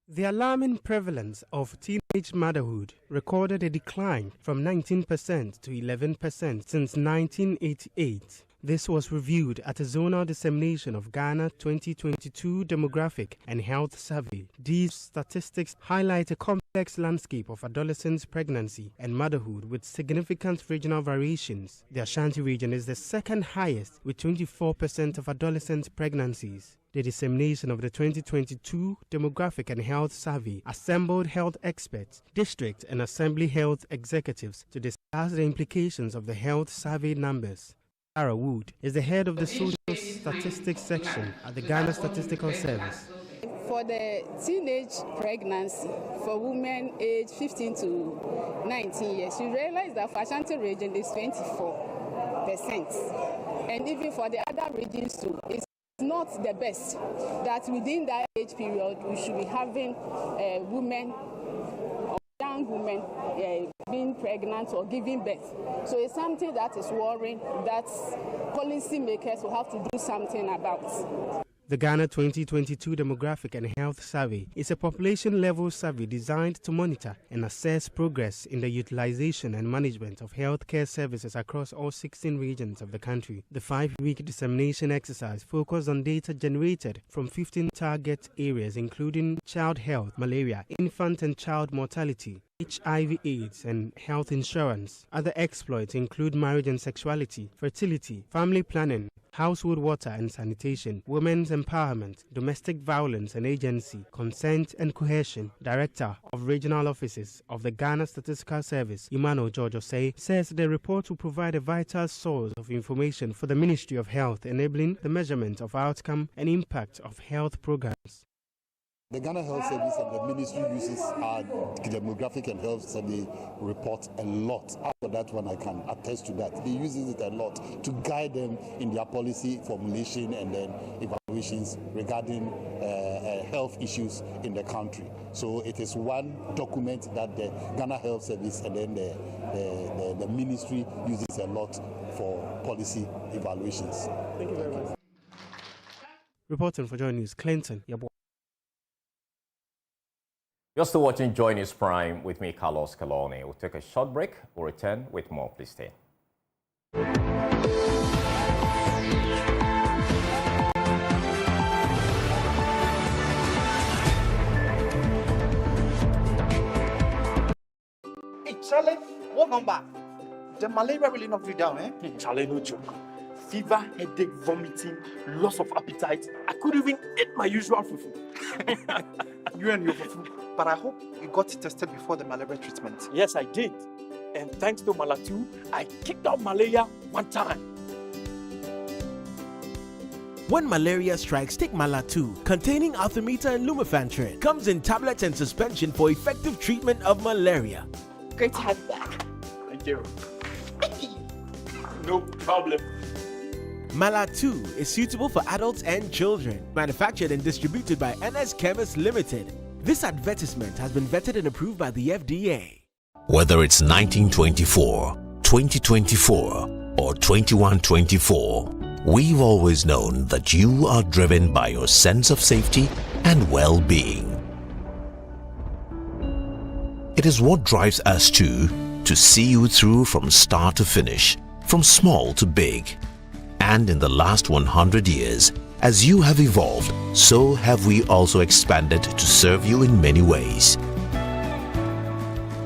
The alarming prevalence of teenage motherhood recorded a decline from 19% to 11% since 1988. This was reviewed at a zonal dissemination of Ghana 2022 Demographic and Health Survey. These statistics highlight a complex landscape of adolescent pregnancy and motherhood with significant regional variations. The Ashanti region is the second highest with 24% of adolescent pregnancies. The dissemination of the 2022 Demographic and Health Survey assembled health experts, district and assembly health executives to discuss the implications of the health survey numbers. Sarah Wood is the head of the Social Statistics section at the Ghana Statistical Service. For the teenage pregnancy for women aged 15 to 19 years, you realize that for Ashanti region is 24%. And even for the other regions too, it's not the best. That within that age period, we should be having women, young women, being pregnant or giving birth. So it's something that is worrying that policymakers will have to do something about. The Ghana 2022 Demographic and Health Survey is a population-level survey designed to monitor and assess progress in the utilization and management of healthcare services across all 16 regions of the country. The 5-week dissemination exercise focused on data generated from 15 target areas including child health, malaria, infant and child mortality, HIV/AIDS and health insurance. Other exploits include marriage and sexuality, fertility, family planning, household water and sanitation, women's empowerment, domestic violence and agency, consent and cohesion. Director of Regional Offices of the Ghana Statistical Service, Emmanuel George Osei, says the report will provide a vital source of information for the Ministry of Health, enabling the measurement of outcome and impact of health programs. The Ghana Health Service and the ministry uses our demographic and health survey report a lot. After that one, I can attest to that. They use it a lot to guide them in their policy formulation and then evaluations regarding health issues in the country. So it is one document that the Ghana Health Service and then the ministry uses a lot for policy evaluations. Thank you very much. Reporting for Joy News, Clinton Yabo. You're still watching Joy News Prime with me, Carlos Calone. We'll take a short break. We'll return with more. Please stay. Hey, Charlie, what number? The malaria really knocked you down, eh? Charlie, no joke. Fever, headache, vomiting, loss of appetite. I couldn't even eat my usual fufu. You and your fufu. But I hope you got tested before the malaria treatment. Yes, I did. And thanks to Malatu, I kicked out malaria one time. When malaria strikes, take Malatu, containing artemether and lumefantrine. Comes in tablets and suspension for effective treatment of malaria. Great to have you back. Thank you. No problem. Malatu is suitable for adults and children. Manufactured and distributed by NS Chemists Limited. This advertisement has been vetted and approved by the FDA. Whether it's 1924, 2024, or 2124, we've always known that you are driven by your sense of safety and well-being. It is what drives us to see you through from start to finish, from small to big. And in the last 100 years, as you have evolved, so have we also expanded to serve you in many ways.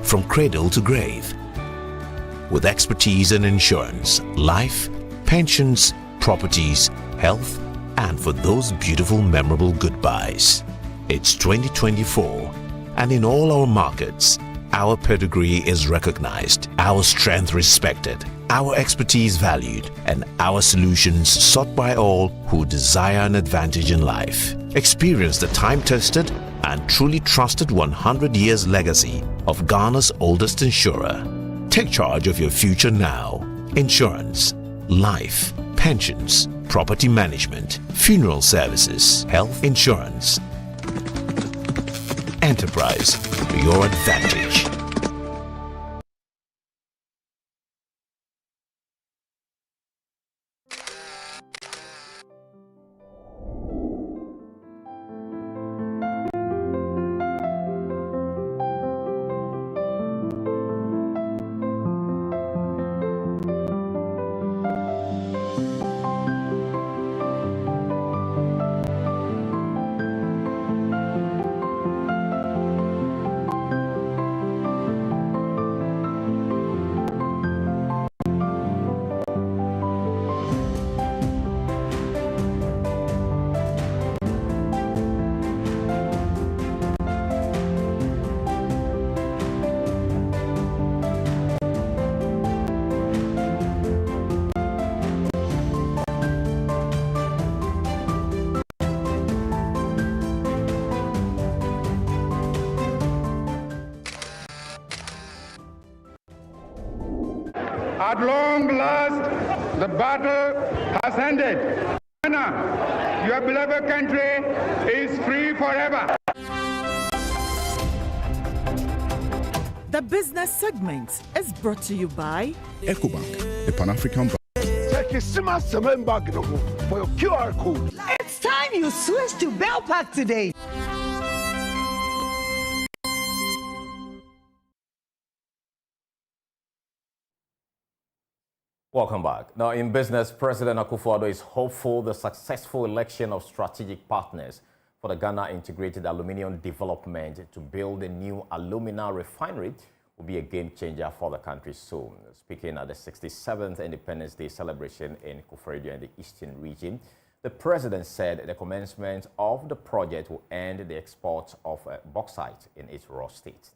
From cradle to grave. With expertise in insurance, life, pensions, properties, health, and for those beautiful, memorable goodbyes. It's 2024, and in all our markets, our pedigree is recognized, our strength respected, our expertise valued, and our solutions sought by all who desire an advantage in life. Experience the time-tested and truly trusted 100 years legacy of Ghana's oldest insurer. Take charge of your future now. Insurance, life, pensions, property management, funeral services, health insurance. Enterprise for your advantage. At long last, the battle has ended. Ghana, your beloved country, is free forever. The business segment is brought to you by EcoBank, the Pan-African Bank. For your QR code. It's time you switch to Bell Pack today. Welcome back. Now, in business, President Akufo-Addo is hopeful the successful election of strategic partners for the Ghana Integrated Aluminium Development to build a new alumina refinery will be a game changer for the country soon. Speaking at the 67th Independence Day celebration in Koforidua in the Eastern region, the president said the commencement of the project will end the export of bauxite in its raw state.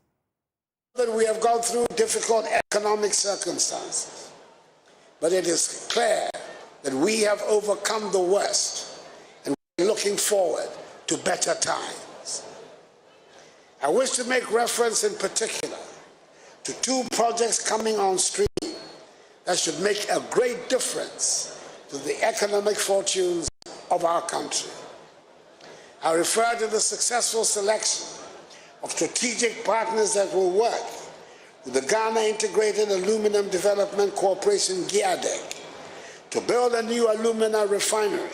That we have gone through difficult economic circumstances, but it is clear that we have overcome the worst and we're looking forward to better times. I wish to make reference in particular to two projects coming on stream that should make a great difference to the economic fortunes of our country. I refer to the successful selection of strategic partners that will work with the Ghana Integrated Aluminum Development Corporation, GIADEC, to build a new alumina refinery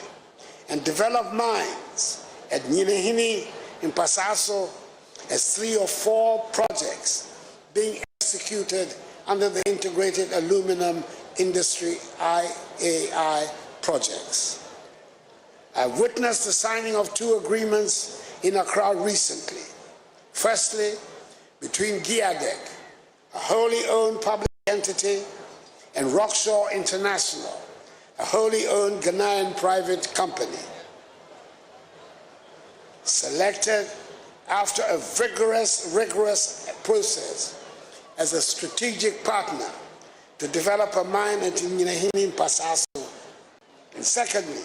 and develop mines at Nyinahini in Pasaso as 3 or 4 projects being executed under the Integrated Aluminum Industry IAI projects. I've witnessed the signing of 2 agreements in Accra recently. Firstly, between GIADEC, a wholly owned public entity, and Rockshore International, a wholly owned Ghanaian private company, selected after a rigorous process as a strategic partner to develop a mine at Nyinahini Pasaso. And secondly,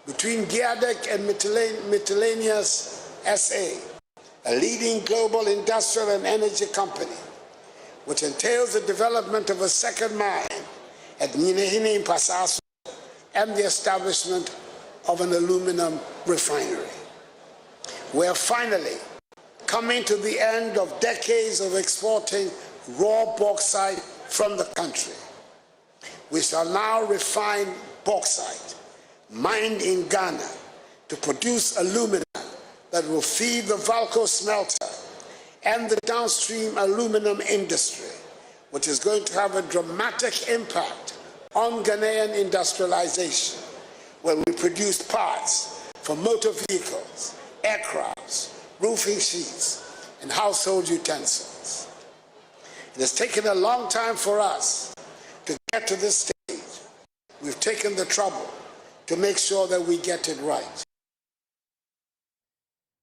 between GIADEC and Miscellaneous SA, a leading global industrial and energy company, which entails the development of a second mine at Nyinahini Pasaso and the establishment of an aluminum refinery. We are finally coming to the end of decades of exporting raw bauxite from the country. We shall now refine bauxite mined in Ghana to produce alumina that will feed the Valco smelter and the downstream aluminum industry, which is going to have a dramatic impact on Ghanaian industrialization, where we produce parts for motor vehicles, aircrafts, roofing sheets, and household utensils. It has taken a long time for us to get to this stage. We've taken the trouble to make sure that we get it right.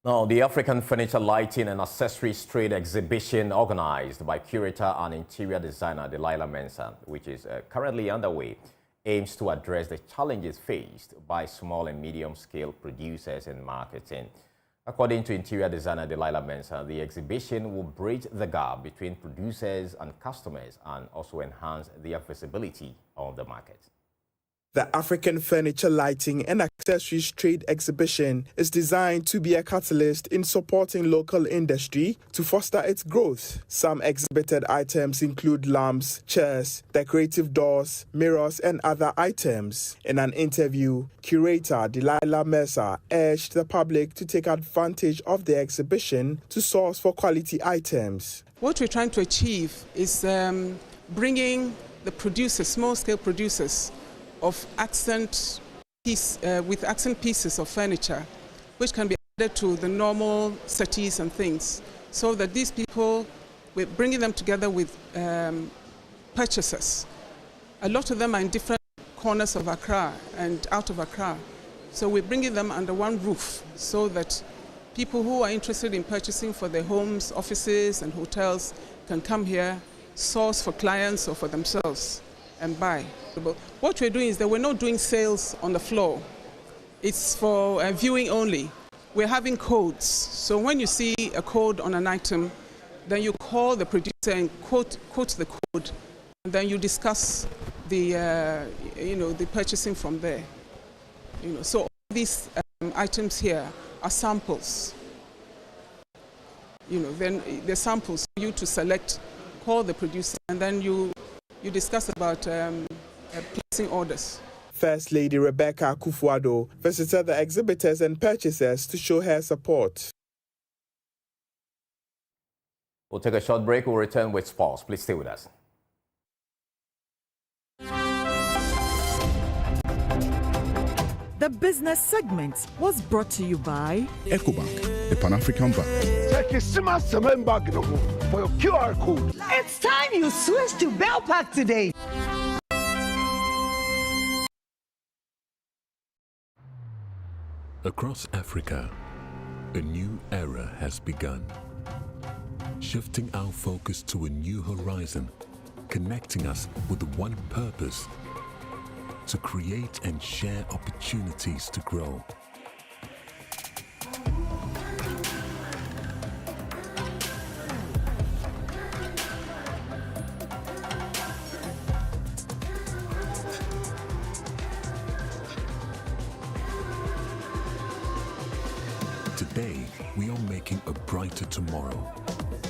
Now, the African Furniture Lighting and Accessories Trade Exhibition, organized by curator and interior designer Delilah Mensah, which is currently underway, aims to address the challenges faced by small and medium-scale producers in marketing. According to interior designer Delilah Mensah, the exhibition will bridge the gap between producers and customers and also enhance their visibility on the market. The African Furniture Lighting and Accessories Trade Exhibition is designed to be a catalyst in supporting local industry to foster its growth. Some exhibited items include lamps, chairs, decorative doors, mirrors, and other items. In an interview, curator Delilah Mensah urged the public to take advantage of the exhibition to source for quality items. What we're trying to achieve is bringing the producers, small-scale producers, of accent pieces of furniture, which can be added to the normal settees and things, so that these people, we're bringing them together with purchasers. A lot of them are in different corners of Accra and out of Accra. So we're bringing them under one roof so that people who are interested in purchasing for their homes, offices, and hotels can come here, source for clients or for themselves, and buy. What we're doing is that we're not doing sales on the floor. It's for viewing only. We're having codes. So when you see a code on an item, then you call the producer and quote the code, and then you discuss the the purchasing from there. So all these items here are samples. Then they're samples for you to select, call the producer, and then you discuss about placing orders. First Lady Rebecca Akufo-Addo visited the exhibitors and purchasers to show her support. We'll take a short break. We'll return with sports. Please stay with us. The business segment was brought to you by EcoBank, the Pan-African Bank. For your QR code. It's time you switch to Bellpack today. Across Africa, a new era has begun, shifting our focus to a new horizon, connecting us with one purpose: to create and share opportunities to grow. Today, we are making a brighter tomorrow,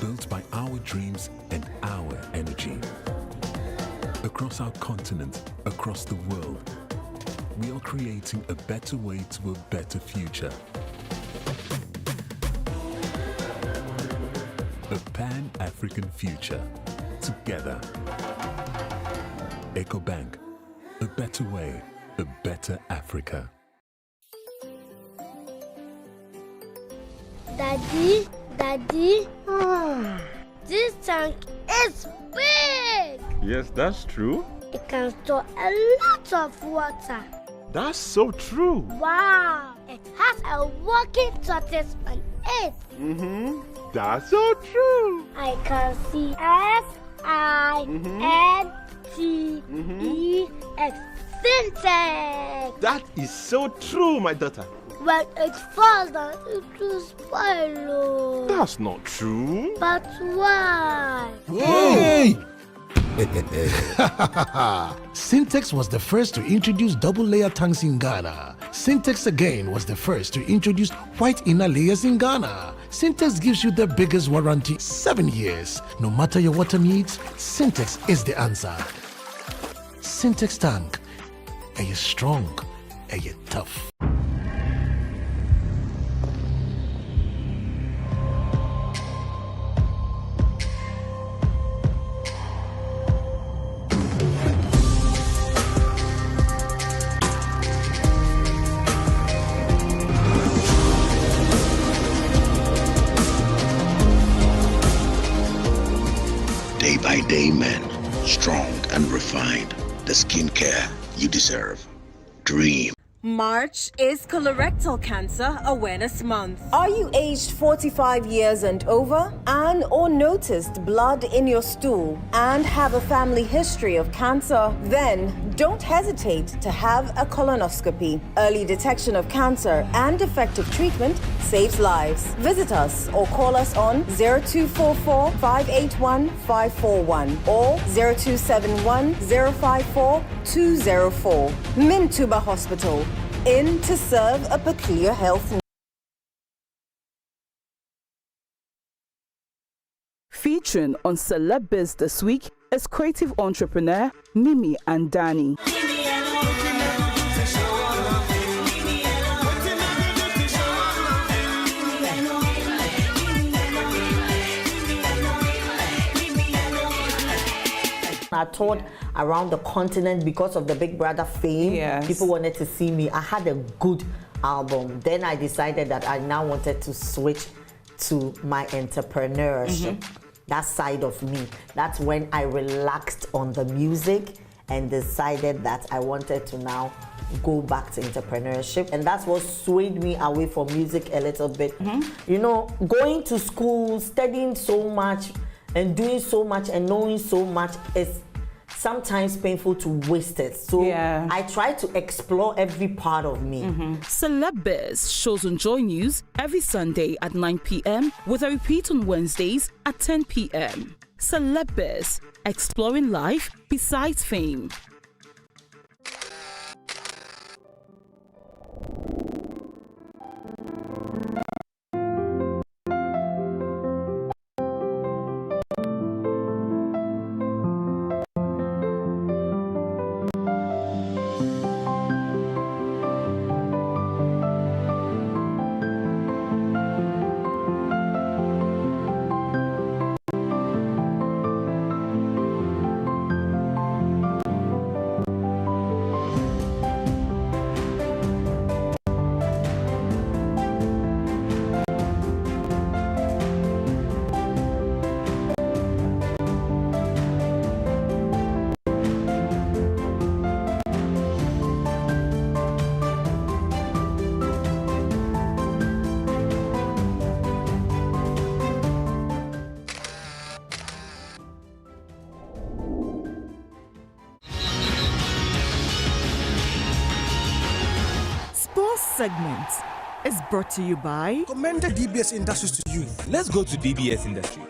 built by our dreams and our energy. Across our continent, across the world, we are creating a better way to a better future. A Pan-African future. Together. EcoBank. A better way. A better Africa. Daddy, this tank is big. Yes, that's true. It can store a lot of water. That's so true. Wow, it has a working tortoise on it. That's so true. I can see S-I-N-T-E-X. Syntax. That is so true, my daughter. When it falls down, it will spoil. That's not true. But why? Hey! Syntax was the first to introduce double-layer tanks in Ghana. Syntax again was the first to introduce white inner layers in Ghana. Syntax gives you the biggest warranty, 7 years. No matter your water needs, Syntax is the answer. Syntax tank. Are you strong? Are you tough? Day by day men, strong and refined, the skincare you deserve. Dream. March is Colorectal Cancer Awareness Month. Are you aged 45 years and over and or noticed blood in your stool and have a family history of cancer? Then don't hesitate to have a colonoscopy. Early detection of cancer and effective treatment saves lives. Visit us or call us on 0244 581 541 or 0271 054 204. Mintuba Hospital. In to serve a peculiar health need. Featuring on Celeb Biz this week is creative entrepreneur Mimi and Danny. I toured around the continent because of the Big Brother fame. Yes. People wanted to see me. I had a good album. Then I decided that I now wanted to switch to my entrepreneurship, that side of me. That's when I relaxed on the music and decided that I wanted to now go back to entrepreneurship. And that's what swayed me away from music a little bit. You know, going to school, studying so much, and doing so much and knowing so much is sometimes painful to waste it. So I try to explore every part of me. Celeb Biz shows on Joy News every Sunday at 9 p.m. with a repeat on Wednesdays at 10 p.m. Celeb Biz, exploring life besides fame. Segment is brought to you by Commended DBS Industries to you. Let's go to DBS Industry.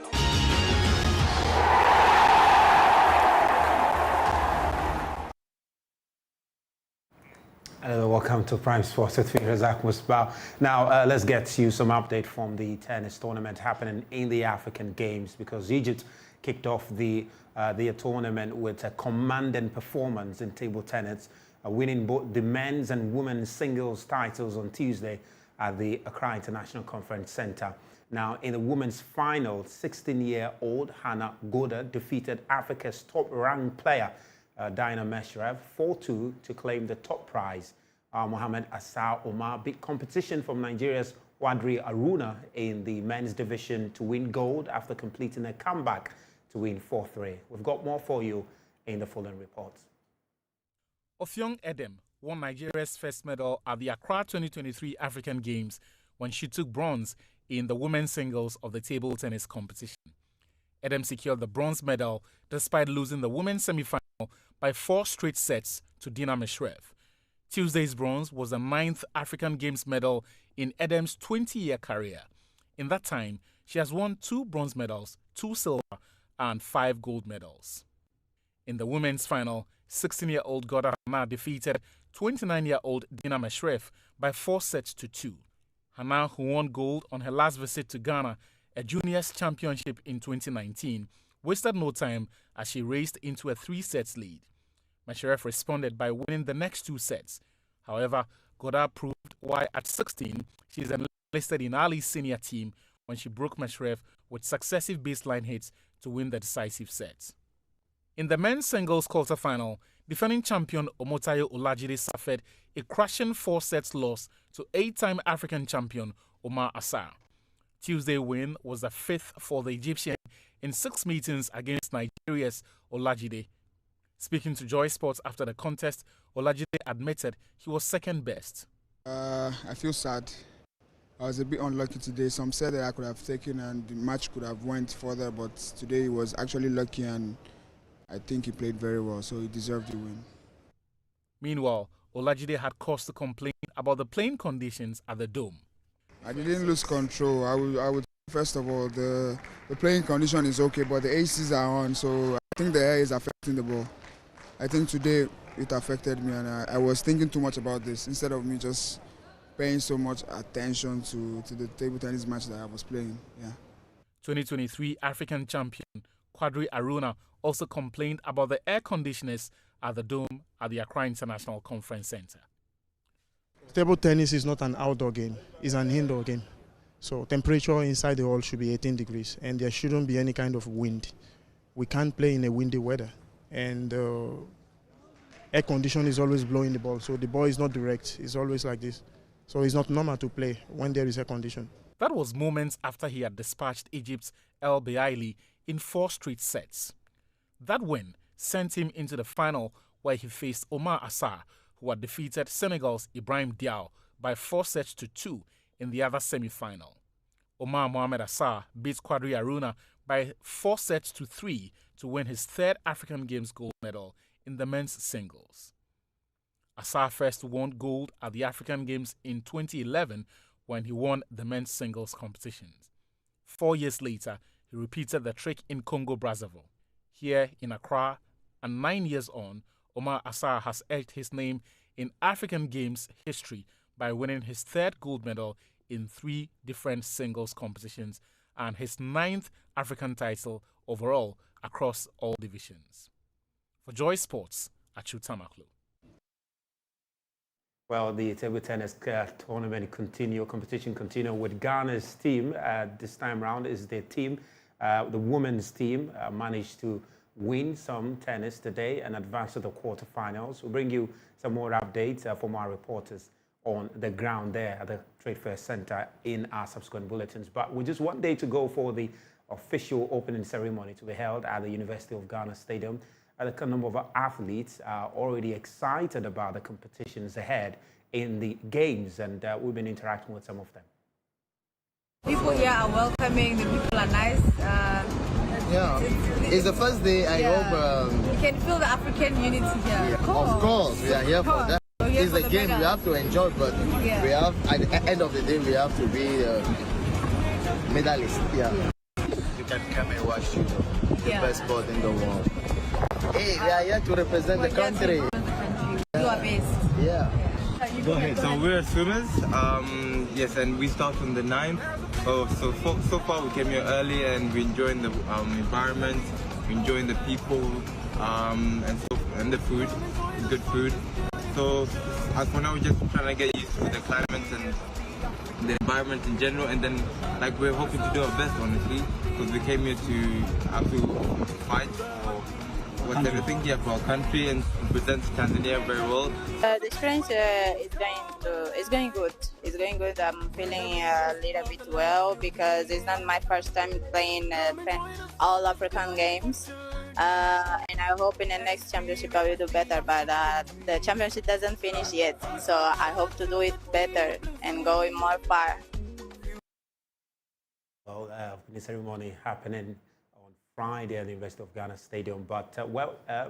Hello, welcome to Prime Sports with me, Razak Musbah. Now, let's get you some update from the tennis tournament happening in the African Games, because Egypt kicked off the tournament with a commanding performance in table tennis, winning both the men's and women's singles titles on Tuesday at the Accra International Conference Center. Now, in the women's final, 16-year-old Hannah Goda defeated Africa's top-ranked player, Dinah Meshrev, 4-2 to claim the top prize. Mohamed Assar Omar beat competition from Nigeria's Wadri Aruna in the men's division to win gold after completing a comeback to win 4-3. We've got more for you in the following reports. Offiong Edem won Nigeria's first medal at the Accra 2023 African Games when she took bronze in the women's singles of the table tennis competition. Edem secured the bronze medal despite losing the women's semi-final by 4 straight sets to Dinah Meshrev. Tuesday's bronze was the 9th African Games medal in Edem's 20-year career. In that time, she has won 2 bronze medals, 2 silver, and 5 gold medals. In the women's final, 16-year-old Goda Hannah defeated 29-year-old Dinah Meshrev by 4 sets to 2. Hannah, who won gold on her last visit to Ghana, a juniors championship in 2019, wasted no time as she raced into a 3-set lead. Meshrev responded by winning the next 2 sets. However, Goda proved why at 16 she is enlisted in Ali's senior team when she broke Meshrev with successive baseline hits to win the decisive set. In the men's singles quarterfinal, defending champion Omotayo Olajide suffered a crushing 4-set loss to 8-time African champion Omar Assar. Tuesday's win was the 5th for the Egyptian in 6 meetings against Nigeria's Olajide. Speaking to Joy Sports after the contest, Olajide admitted he was second best. I feel sad. I was a bit unlucky today. Some said that I could have taken and the match could have went further, but today he was actually lucky and I think he played very well, so he deserved the win. Meanwhile, Olajide had cause to complain about the playing conditions at the Dome. I didn't lose control. I would first of all, the playing condition is okay, but the ACs are on, so I think the air is affecting the ball. I think today it affected me, and I was thinking too much about this instead of me just paying so much attention to the table tennis match that I was playing. Yeah. 2023 African champion Quadri Aruna also complained about the air conditioners at the Dome at the Accra International Conference Center. Table tennis is not an outdoor game, it's an indoor game. So temperature inside the hall should be 18 degrees and there shouldn't be any kind of wind. We can't play in a windy weather and air condition is always blowing the ball, so the ball is not direct, it's always like this. So it's not normal to play when there is air condition. That was moments after he had dispatched Egypt's El Baili in 4 straight sets. That win sent him into the final where he faced Omar Assar, who had defeated Senegal's Ibrahim Diaw by 4 sets to 2 in the other semi-final. Omar Mohamed Assar beat Quadri Aruna by 4 sets to 3 to win his 3rd African Games gold medal in the men's singles. Assar first won gold at the African Games in 2011 when he won the men's singles competitions. 4 years later, he repeated the trick in Congo-Brazzaville. Here in Accra, and 9 years on, Omar Assar has etched his name in African Games history by winning his 3rd gold medal in 3 different singles competitions and his 9th African title overall across all divisions. For Joy Sports, Achu Tamaklu. Well, the table tennis tournament competition continue with Ghana's team. This time round is their team. The women's team managed to win some tennis today and advance to the quarterfinals. We'll bring you some more updates from our reporters on the ground there at the Trade Fair Center in our subsequent bulletins. But with just 1 day to go for the official opening ceremony to be held at the University of Ghana Stadium, a number of athletes are already excited about the competitions ahead in the games, and we've been interacting with some of them. People here are welcoming, the people are nice. It's the first day. I hope you can feel the African unity here. Yeah, of course, we are here for that. It's a game we have to enjoy, but we have at the end of the day we have to be medalist. You can come and watch the best sport in the world. Hey, we are here to represent the country. You are based. Yeah. Go ahead. So we're swimmers. Yes, and we start on the 9th. So far we came here early and we're enjoying the environment, we're enjoying the people, and the food. It's good food. So as for now, we're just trying to get used to the climate and the environment in general, and then like we're hoping to do our best, honestly, because we came here to have to fight for whatever thing here for our country and present Tanzania very well. The experience is going good. It's going good. I'm feeling a little bit well because it's not my first time playing all African games. And I hope in the next championship I will do better, but the championship doesn't finish yet, so I hope to do it better and go more far. Well, the ceremony happening on Friday at the University of Ghana Stadium, but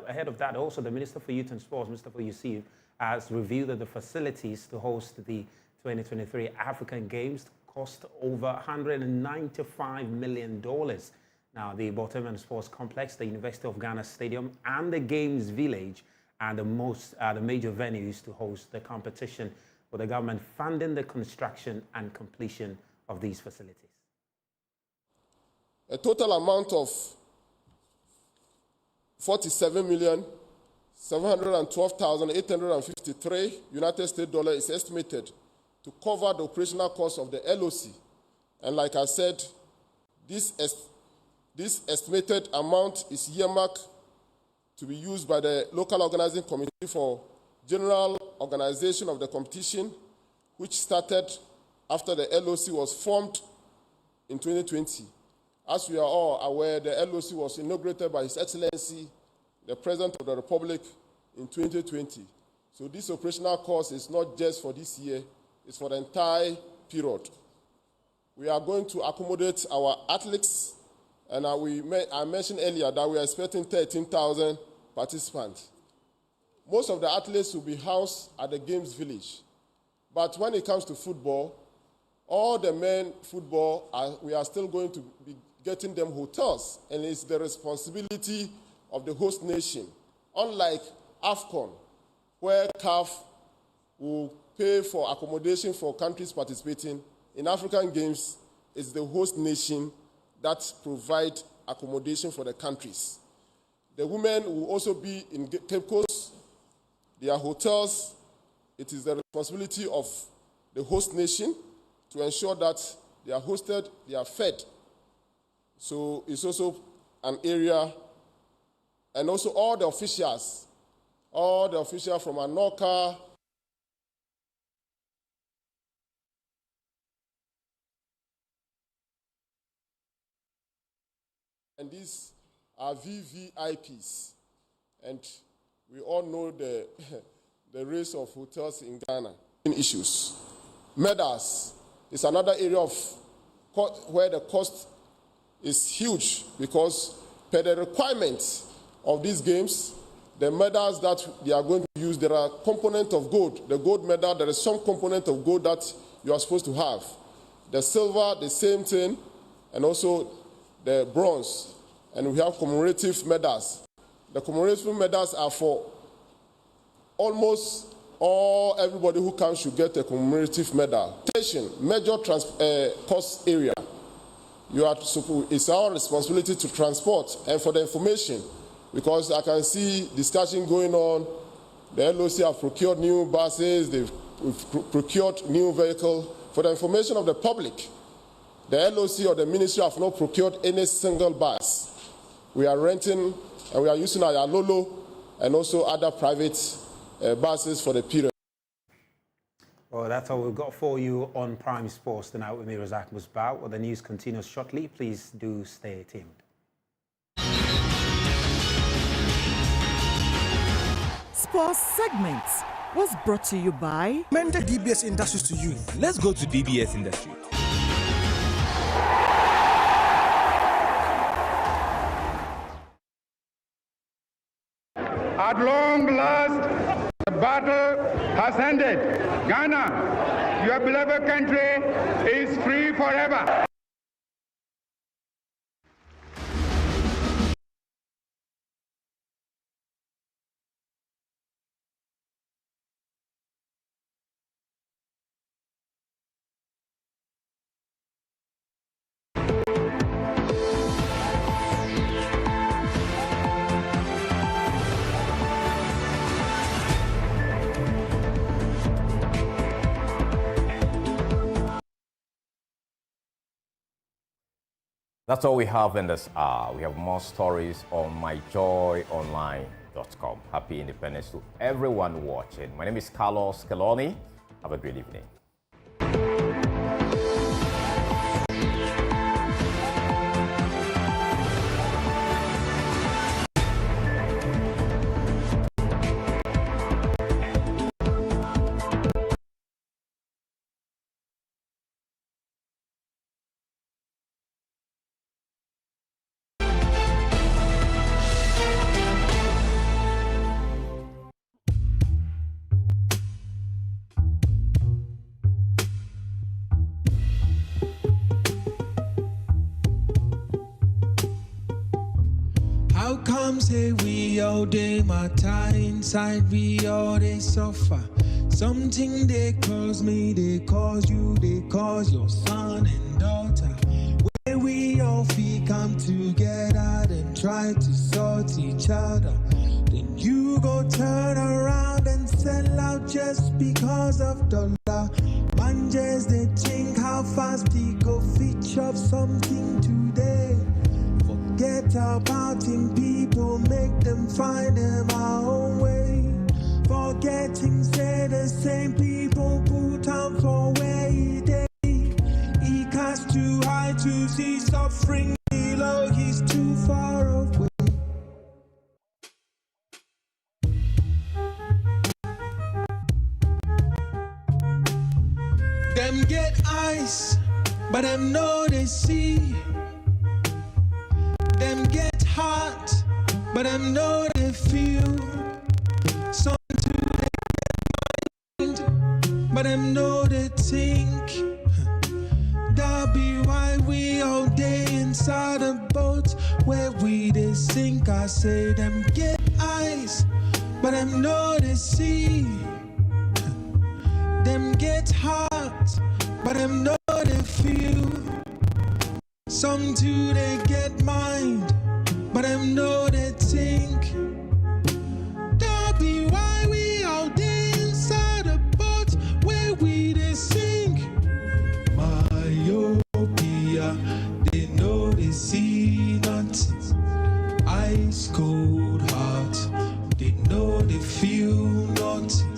ahead of that, also the Minister for Youth and Sports, Mr. Yusuf, has revealed that the facilities to host the 2023 African Games cost over $195 million. Now, the Boteman Sports Complex, the University of Ghana Stadium, and the Games Village are the major venues to host the competition, with the government funding the construction and completion of these facilities. A total amount of $47,712,853 United States dollars is estimated to cover the operational costs of the LOC. And like I said, this estimated amount is earmarked to be used by the local organizing committee for general organization of the competition, which started after the LOC was formed in 2020. As we are all aware, the LOC was inaugurated by His Excellency, the President of the Republic, in 2020. So this operational cost is not just for this year, it's for the entire period. We are going to accommodate our athletes, and I mentioned earlier that we are expecting 13,000 participants. Most of the athletes will be housed at the Games Village. But when it comes to football, all the men football, we are still going to be getting them hotels, and it's the responsibility of the host nation. Unlike AFCON, where CAF will pay for accommodation for countries participating, in African Games, it's the host nation that provide accommodation for the countries. The women will also be in Cape Coast, their hotels. It is the responsibility of the host nation to ensure that they are hosted, they are fed. So it's also an area, and also all the officials from ANOCA, and these are VVIPs. And we all know the race of hotels in Ghana. Issues. Medals is another area of where the cost is huge, because per the requirements of these games, the medals that they are going to use, there are components of gold. The gold medal, there is some component of gold that you are supposed to have. The silver, the same thing, and also the bronze. And we have commemorative medals. The commemorative medals are for almost everybody who comes should get a commemorative medal. Major cost area. It's our responsibility to transport and for the information, because I can see discussion going on. The LOC have procured new buses, they've procured new vehicles. For the information of the public, the LOC or the ministry have not procured any single bus. We are renting and we are using our Lolo and also other private buses for the period. Well, that's all we've got for you on Prime Sports tonight with me, Razak Musbah. Well, the news continues shortly. Please do stay tuned. Sports segments was brought to you by Mender DBS Industries to you. Let's go to DBS Industry. At long last, the battle has ended. Ghana, your beloved country, is free forever. That's all we have in this hour. We have more stories on myjoyonline.com. Happy Independence to everyone watching. My name is Carlos Keloni. Have a great evening. How come say we all day matter inside, we all they suffer? Something they cause me, they cause you, they cause your son and daughter. Where we all feel come together and try to sort each other. Then you go turn around and sell out just because of dollar. Managers they think how fast he go fetch up something today. Forget about him, people make them find them our own way. Forgetting say the same people put on for where he day. He cast too high to see suffering below, he's too far away. Them get eyes, but them know they see. Them get heart, but them know they feel. Some do they get mind, but them know they think. That be why we all day inside a boat where we they sink. I say them get eyes, but them know they see. Them get heart, but them know they feel. Some do they get mind, but them know they think. That be why we all day inside a boat where we they sink. Myopia, they know they see nothing. Ice cold heart, they know they feel nothing.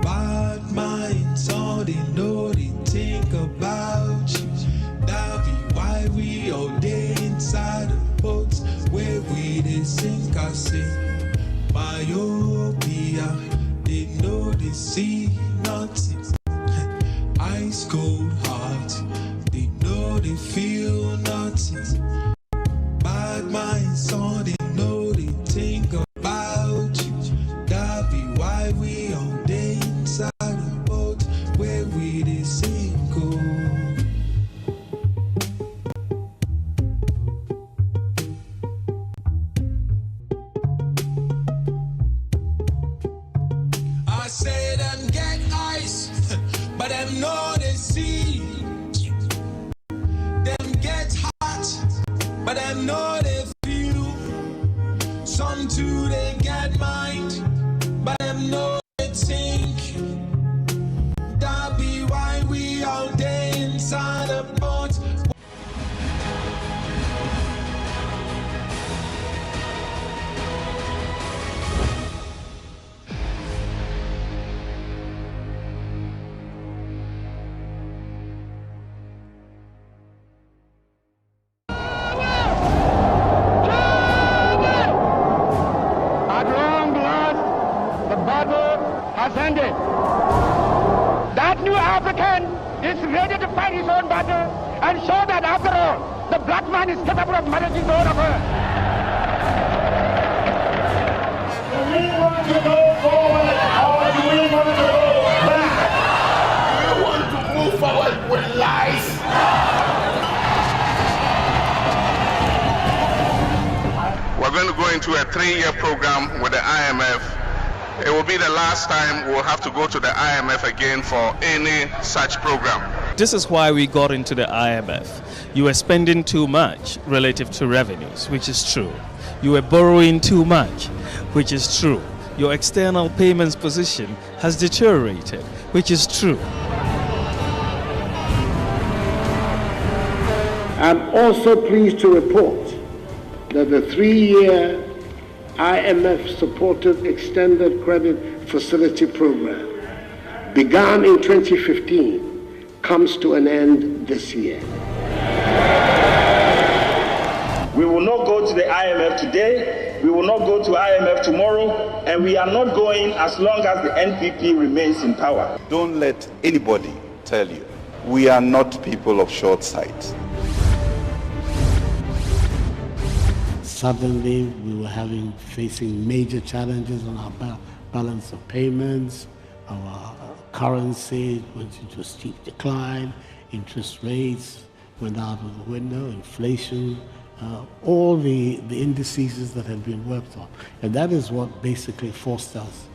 Bad minds, all they know they think about you. That be why we all day inside the boats where we they sink. I say myopia, they know they see nothing. Ice cold heart, they know they feel nothing. Bad minds, all they know they think about you. That be why we all day inside the boat where we they sink. I say them get ice, but them know they see. Them get hot, but them know they feel. Some too they get mind, but them know they think. That be why we all day inside a boat. At long last, the battle has ended. That new African is ready to fight his own battle and show that after all, the black man is capable of managing his own affairs. Do we want to go forward or do we want to go back? Do we want to move forward with lies? We're going to go into a 3-year program with the IMF. It will be the last time we'll have to go to the IMF again for any such program. This is why we got into the IMF. You were spending too much relative to revenues, which is true. You were borrowing too much, which is true. Your external payments position has deteriorated, which is true. I'm also pleased to report that the 3-year IMF-supported extended credit facility program, begun in 2015, comes to an end this year. We will not go to the IMF today, we will not go to IMF tomorrow, and we are not going as long as the NPP remains in power. Don't let anybody tell you we are not people of short sight. Suddenly, we were facing major challenges on our balance of payments. Our currency went into a steep decline. Interest rates went out of the window. Inflation, all the indices that had been worked on. And that is what basically forced us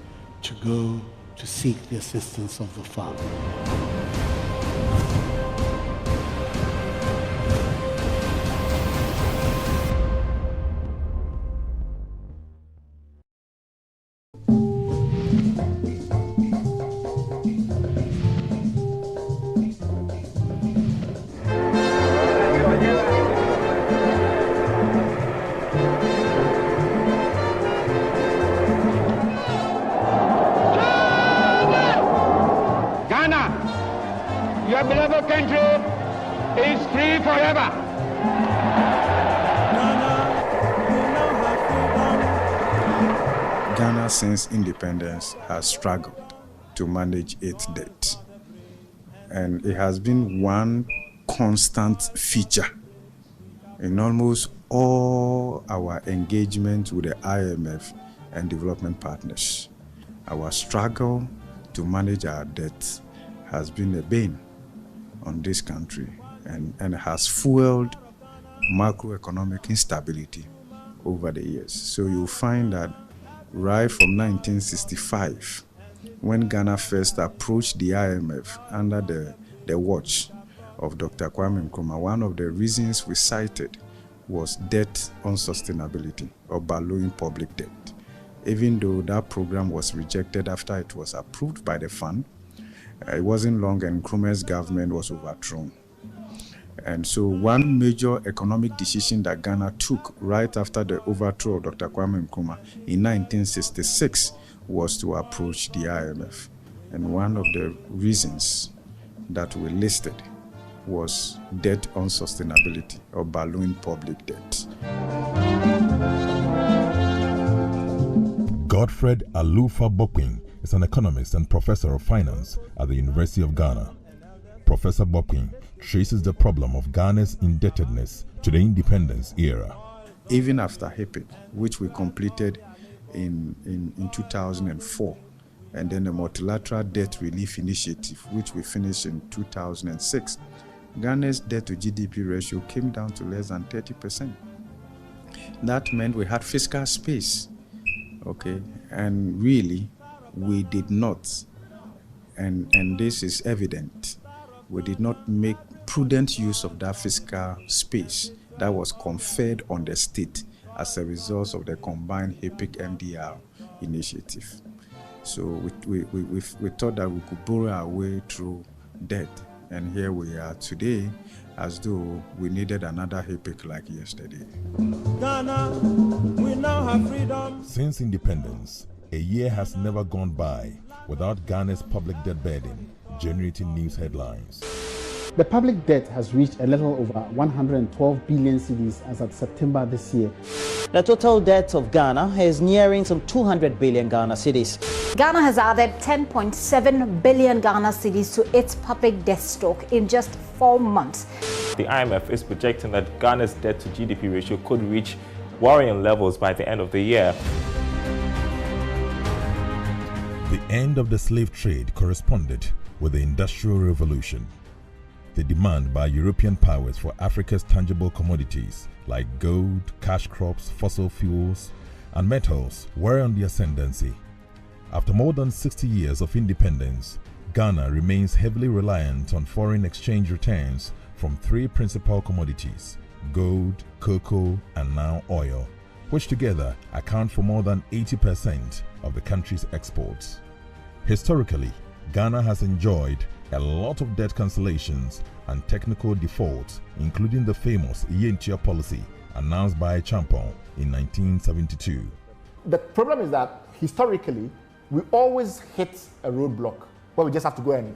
to go to seek the assistance of the fund. Your beloved country is free forever. Ghana, since independence, has struggled to manage its debt. And it has been one constant feature in almost all our engagement with the IMF and development partners. Our struggle to manage our debt has been a bane on this country and has fueled macroeconomic instability over the years. So you'll find that right from 1965, when Ghana first approached the IMF under the watch of Dr. Kwame Nkrumah, one of the reasons we cited was debt unsustainability or ballooning public debt. Even though that program was rejected after it was approved by the fund, it wasn't long and Nkrumah's government was overthrown. And so one major economic decision that Ghana took right after the overthrow of Dr. Kwame Nkrumah in 1966 was to approach the IMF. And one of the reasons that we listed was debt unsustainability or ballooning public debt. Godfred Alufa Bokwin is an economist and professor of finance at the University of Ghana. Professor Bokwin traces the problem of Ghana's indebtedness to the independence era. Even after HIPID, which we completed in 2004, and then the Multilateral Debt Relief Initiative, which we finished in 2006, Ghana's debt to GDP ratio came down to less than 30%. That meant we had fiscal space, okay, and really we did not, and this is evident, we did not make prudent use of that fiscal space that was conferred on the state as a result of the combined HIPIC MDR initiative. So we thought that we could borrow our way through debt, and here we are today as though we needed another HIPIC like yesterday. Ghana, we now have freedom. Since independence, a year has never gone by without Ghana's public debt burden generating news headlines. The public debt has reached a little over 112 billion cedis as of September this year. The total debt of Ghana is nearing some 200 billion Ghana cedis. Ghana has added 10.7 billion Ghana cedis to its public debt stock in just 4 months. The IMF is projecting that Ghana's debt to GDP ratio could reach worrying levels by the end of the year. The end of the slave trade corresponded with the Industrial Revolution. The demand by European powers for Africa's tangible commodities like gold, cash crops, fossil fuels, and metals were on the ascendancy. After more than 60 years of independence, Ghana remains heavily reliant on foreign exchange returns from 3 principal commodities: gold, cocoa, and now oil, which together account for more than 80% of the country's exports. Historically, Ghana has enjoyed a lot of debt cancellations and technical defaults, including the famous Taxation Policy announced by Champon in 1972. The problem is that historically, we always hit a roadblock where we just have to go and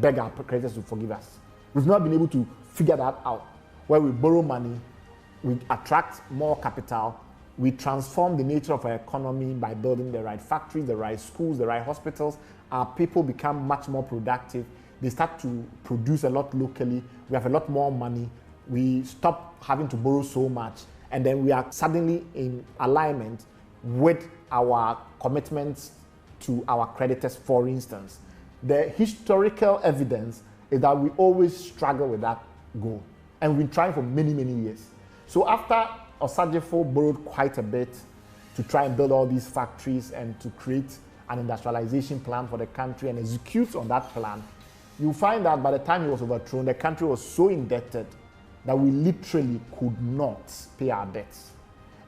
beg our creditors to forgive us. We've not been able to figure that out, where we borrow money, we attract more capital, we transform the nature of our economy by building the right factories, the right schools, the right hospitals. Our people become much more productive. They start to produce a lot locally. We have a lot more money. We stop having to borrow so much. And then we are suddenly in alignment with our commitments to our creditors, for instance. The historical evidence is that we always struggle with that goal. And we've been trying for many, many years. So after Osagyefo borrowed quite a bit to try and build all these factories and to create an industrialization plan for the country and execute on that plan, you find that by the time he was overthrown, the country was so indebted that we literally could not pay our debts.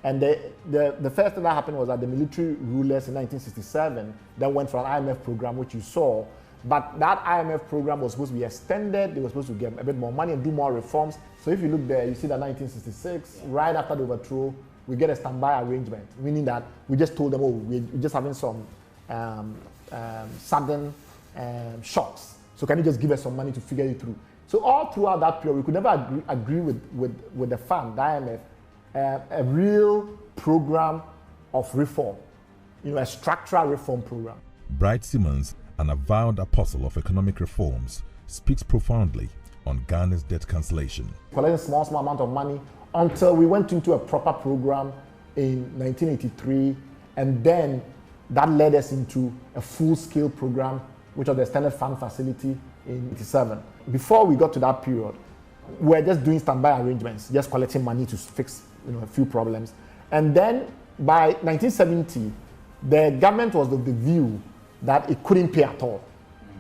And the first thing that happened was that the military rulers in 1967 then went for an IMF program, which you saw. But that IMF program was supposed to be extended. They were supposed to get a bit more money and do more reforms. So if you look there, you see that 1966, right after the overthrow, we get a standby arrangement, meaning that we just told them, oh, we're just having some sudden shocks. So can you just give us some money to figure it through? So all throughout that period, we could never agree with the fund, the IMF, a real program of reform, a structural reform program. Bright Simmons, an avowed apostle of economic reforms, speaks profoundly on Ghana's debt cancellation. Collecting small amount of money until we went into a proper program in 1983, and then that led us into a full-scale program, which was the Standard Fund Facility in 87. Before we got to that period, we were just doing standby arrangements, just collecting money to fix a few problems. And then by 1970, the government was of the view that it couldn't pay at all.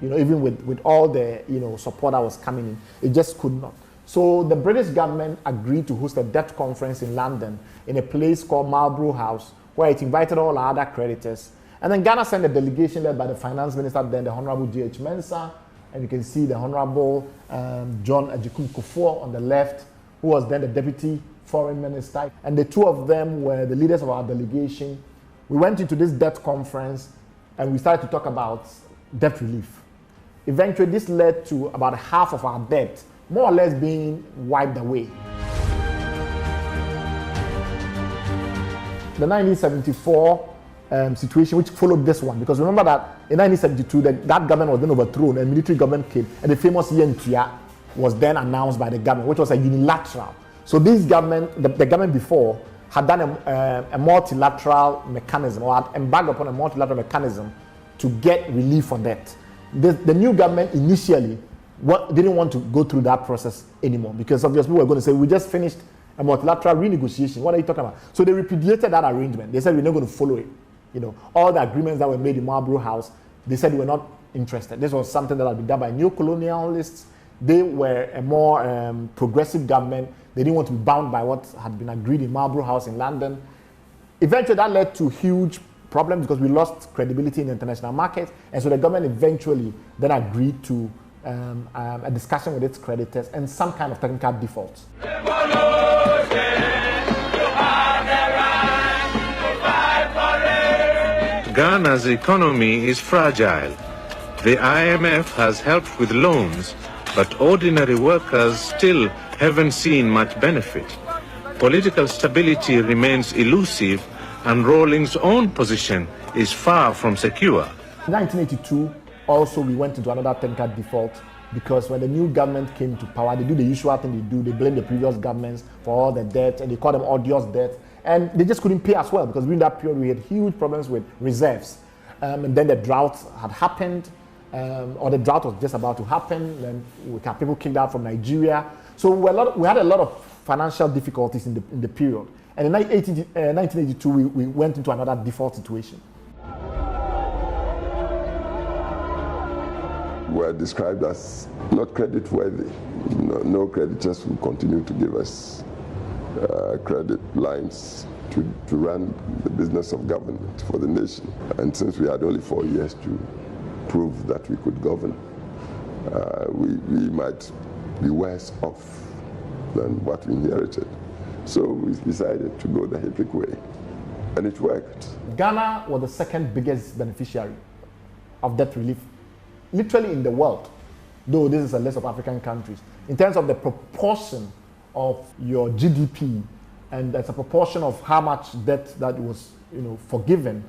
Even with all the support that was coming in, it just could not. So the British government agreed to host a debt conference in London in a place called Marlborough House, where it invited all our other creditors. And then Ghana sent a delegation led by the finance minister then, the Honorable J.H. Mensah, and you can see the Honorable John Ajikum Kufuor on the left, who was then the deputy foreign minister. And the two of them were the leaders of our delegation. We went into this debt conference and we started to talk about debt relief. Eventually, this led to about half of our debt more or less being wiped away. The 1974 situation, which followed this one, because remember that in 1972, that government was then overthrown and military government came, and the famous Yentia was then announced by the government, which was a unilateral. So this government, the government before, had done a multilateral mechanism, or had embarked upon a multilateral mechanism to get relief on debt. The new government initially didn't want to go through that process anymore, because obviously we were going to say, we just finished a multilateral renegotiation. What are you talking about? So they repudiated that arrangement. They said, we're not going to follow it. All the agreements that were made in Marlborough House, they said we're not interested. This was something that had been done by neo-colonialists. They were a more progressive government. They didn't want to be bound by what had been agreed in Marlborough House in London. Eventually, that led to huge problems because we lost credibility in the international market. And so the government eventually then agreed to a discussion with its creditors and some kind of technical default. Ghana's economy is fragile. The IMF has helped with loans, but ordinary workers still haven't seen much benefit. Political stability remains elusive, and Rawlings' own position is far from secure. In 1982, also we went into another technical default because when the new government came to power, they do the usual thing they do. They blame the previous governments for all the debt, and they call them odious debt. And they just couldn't pay as well because during that period we had huge problems with reserves. And then the drought had happened, or the drought was just about to happen. Then we had people kicked out from Nigeria. So we had a lot of financial difficulties in the period. And in 1982, we went into another default situation. Were described as not credit-worthy. No creditors will continue to give us credit lines to run the business of government for the nation. And since we had only 4 years to prove that we could govern, we might be worse off than what we inherited. So we decided to go the HIPIC way, and it worked. Ghana was the second biggest beneficiary of debt relief, literally in the world, though this is a list of African countries. In terms of the proportion of your GDP, and as a proportion of how much debt that was forgiven,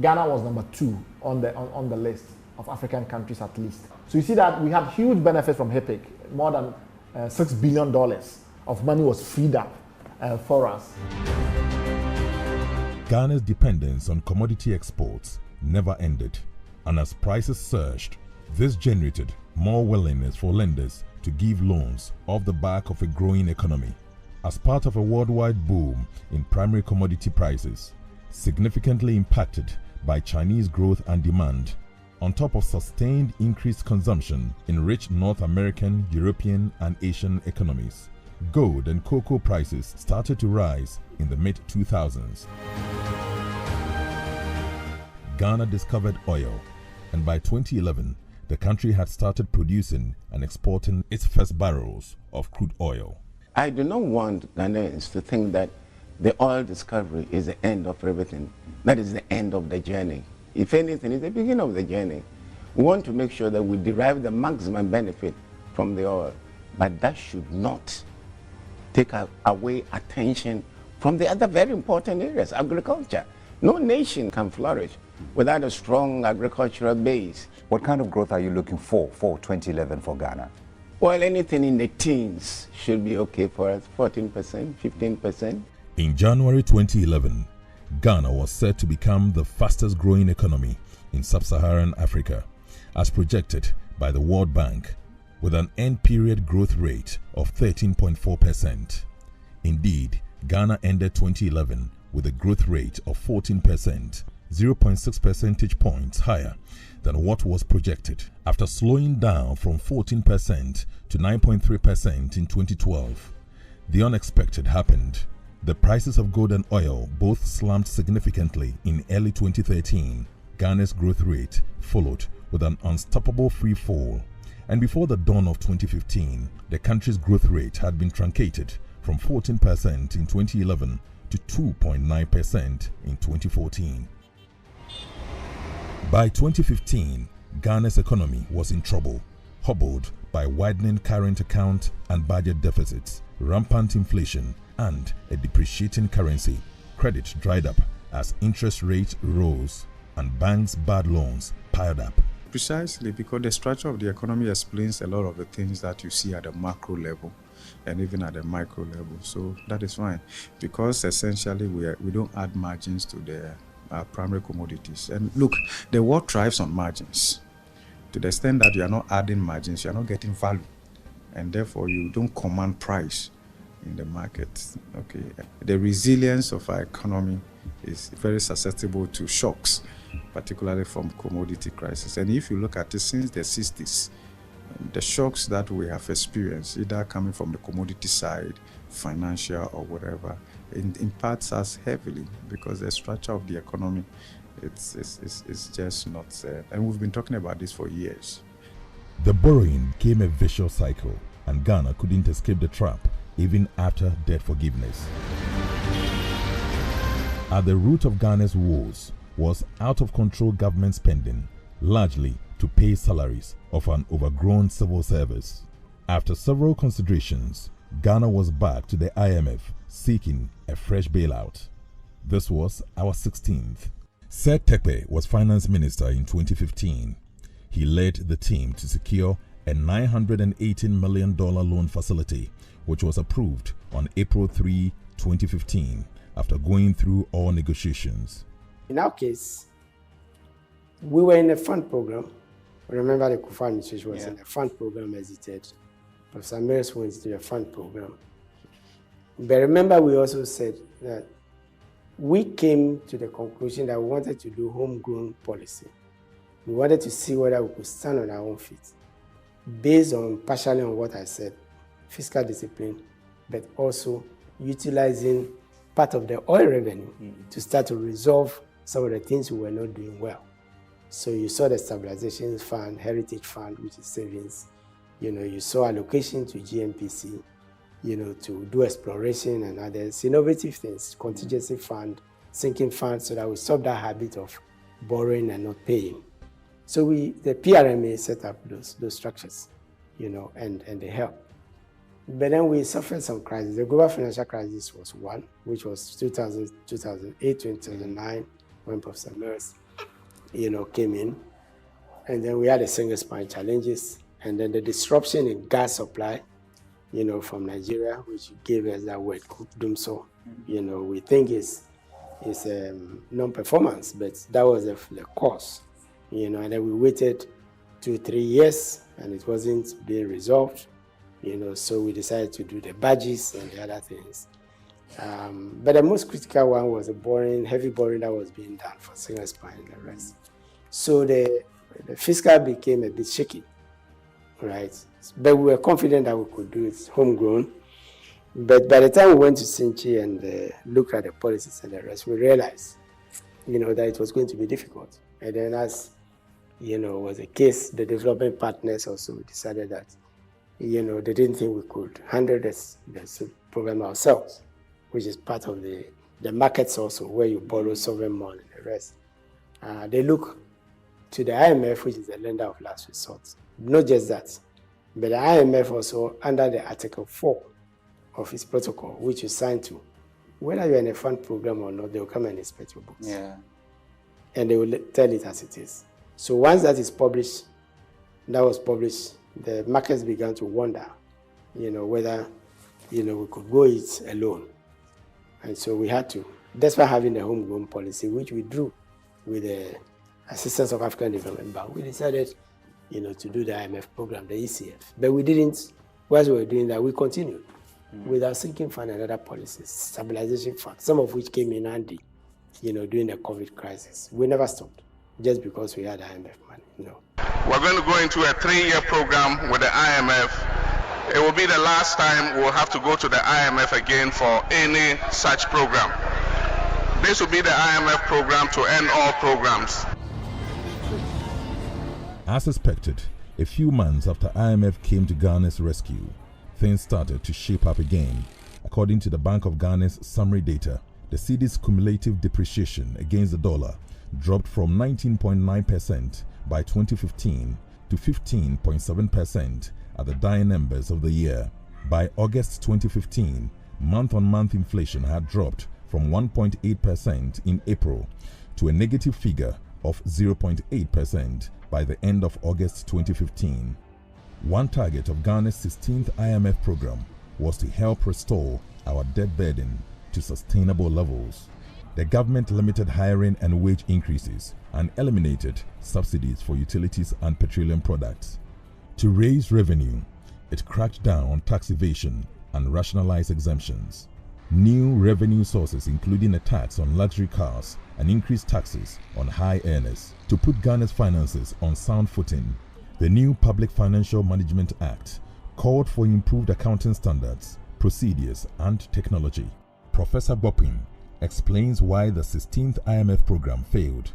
Ghana was number 2 on the list of African countries at least. So you see that we had huge benefits from HIPIC. More than $6 billion of money was freed up for us. Ghana's dependence on commodity exports never ended, and as prices surged, this generated more willingness for lenders to give loans off the back of a growing economy. As part of a worldwide boom in primary commodity prices, significantly impacted by Chinese growth and demand, on top of sustained increased consumption in rich North American, European, and Asian economies, gold and cocoa prices started to rise in the mid-2000s. Ghana discovered oil, and by 2011, the country had started producing and exporting its first barrels of crude oil. I do not want Ghanaians to think that the oil discovery is the end of everything. That is the end of the journey. If anything, it's the beginning of the journey. We want to make sure that we derive the maximum benefit from the oil, but that should not take away attention from the other very important areas, agriculture. No nation can flourish without a strong agricultural base. What kind of growth are you looking for 2011 for Ghana? Well, anything in the teens should be okay for us, 14%, 15%. In January 2011, Ghana was set to become the fastest growing economy in sub-Saharan Africa, as projected by the World Bank, with an end-period growth rate of 13.4%. Indeed, Ghana ended 2011 with a growth rate of 14%, 0.6 percentage points higher than what was projected, after slowing down from 14% to 9.3% in 2012. The unexpected happened. The prices of gold and oil both slumped significantly in early 2013. Ghana's growth rate followed with an unstoppable free fall, and before the dawn of 2015, the country's growth rate had been truncated from 14% in 2011 to 2.9% in 2014. By 2015, Ghana's economy was in trouble, hobbled by widening current account and budget deficits, rampant inflation, and a depreciating currency. Credit dried up as interest rates rose and banks' bad loans piled up. Precisely because the structure of the economy explains a lot of the things that you see at the macro level and even at the micro level. So that is fine, because essentially we don't add margins to the primary commodities. And look, the world thrives on margins. To the extent that you are not adding margins, you are not getting value, and therefore you don't command price in the market. Okay, the resilience of our economy is very susceptible to shocks, particularly from commodity crisis. And if you look at it since the 60s, the shocks that we have experienced, either coming from the commodity side, financial or whatever, it impacts us heavily because the structure of the economy it's just not there. And we've been talking about this for years. The borrowing became a vicious cycle, and Ghana couldn't escape the trap even after debt forgiveness. At the root of Ghana's woes was out-of-control government spending, largely to pay salaries of an overgrown civil service. After several considerations, Ghana was back to the IMF seeking a fresh bailout. This was our 16th. Sir Tekpe was finance minister in 2015. He led the team to secure a $918 million loan facility, which was approved on April 3, 2015, after going through all negotiations. In our case, we were in a fund program. Remember, the Kufuor administration was in a fund program exited. Professor Meres went into a fund program. But remember, we also said that we came to the conclusion that we wanted to do homegrown policy. We wanted to see whether we could stand on our own feet, based on partially on what I said, fiscal discipline, but also utilizing part of the oil revenue to start to resolve some of the things we were not doing well. So you saw the Stabilization Fund, Heritage Fund, which is savings, You saw allocation to GMPC, to do exploration and others, innovative things, contingency fund, sinking fund, so that we stop that habit of borrowing and not paying. So the PRMA set up those structures, and they help. But then we suffered some crises. The global financial crisis was one, which was 2008, 2009, when Professor Mills, came in. And then we had the single spine challenges, and then the disruption in gas supply, from Nigeria, which gave us that word, Dumso. We think it's non-performance, but that was the cause. And then we waited 2-3 years, and it wasn't being resolved. So we decided to do the badges and the other things. But the most critical one was the heavy borrowing that was being done for single spine and the rest. So the fiscal became a bit shaky, right? But we were confident that we could do it homegrown. But by the time we went to Sinchi and looked at the policies and the rest, we realized, that it was going to be difficult. And then as, was the case, the development partners also decided that, they didn't think we could handle this program ourselves, which is part of the markets also, where you borrow sovereign money and the rest. They look to the IMF, which is the lender of last resort. Not just that, but the IMF also, under the Article 4 of its protocol, which you signed to, whether you're in a fund program or not, they will come and inspect your books. Yeah. And they will tell it as it is. So once that was published, the markets began to wonder, whether, we could go it alone. And so we had to, despite having the homegrown policy, which we drew with the assistance of African Development Bank, we decided, to do the IMF program, the ECF. But we didn't, whilst we were doing that, we continued with our sinking fund and other policies, stabilization fund, some of which came in handy, during the COVID crisis. We never stopped, just because we had IMF money, We're going to go into a 3-year program with the IMF. It will be the last time we'll have to go to the IMF again for any such program. This will be the IMF program to end all programs. As expected, a few months after IMF came to Ghana's rescue, things started to shape up again. According to the Bank of Ghana's summary data, the cedi's cumulative depreciation against the dollar dropped from 19.9% by 2015 to 15.7% at the dying numbers of the year. By August 2015, month-on-month inflation had dropped from 1.8% in April to a negative figure of 0.8% by the end of August 2015. One target of Ghana's 16th IMF program was to help restore our debt burden to sustainable levels. The government limited hiring and wage increases and eliminated subsidies for utilities and petroleum products. To raise revenue, it cracked down on tax evasion and rationalized exemptions. New revenue sources, including a tax on luxury cars and increased taxes on high earners, to put Ghana's finances on sound footing. The new Public Financial Management Act called for improved accounting standards, procedures, and technology. Professor Bopin explains why the 16th IMF program failed.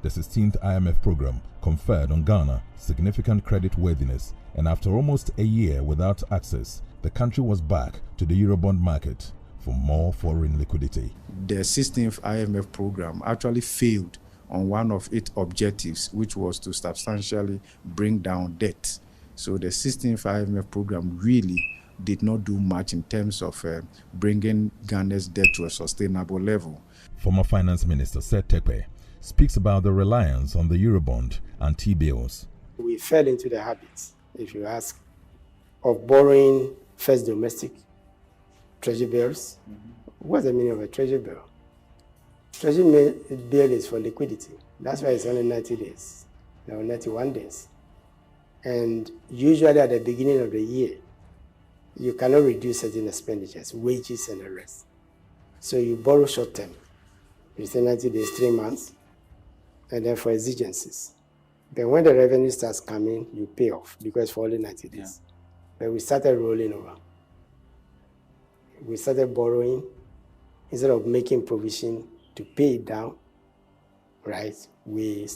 The 16th IMF program conferred on Ghana significant credit worthiness, and after almost a year without access, the country was back to the Eurobond market for more foreign liquidity. The 16th IMF program actually failed on one of its objectives, which was to substantially bring down debt. So the 16th IMF program really did not do much in terms of bringing Ghana's debt to a sustainable level. Former Finance Minister Seth Terkper speaks about the reliance on the Eurobond and T-bills. We fell into the habit, if you ask, of borrowing first domestic treasury bills. What's the meaning of a treasury bill? Treasury bill is for liquidity. That's why it's only 90 days, 91 days. And usually at the beginning of the year, you cannot reduce certain expenditures, wages and the rest. So you borrow short term. You say 90 days, 3 months, and then for exigencies. Then when the revenue starts coming, you pay off because for only 90 days. But we started rolling over. We started borrowing instead of making provision to pay it down, right? We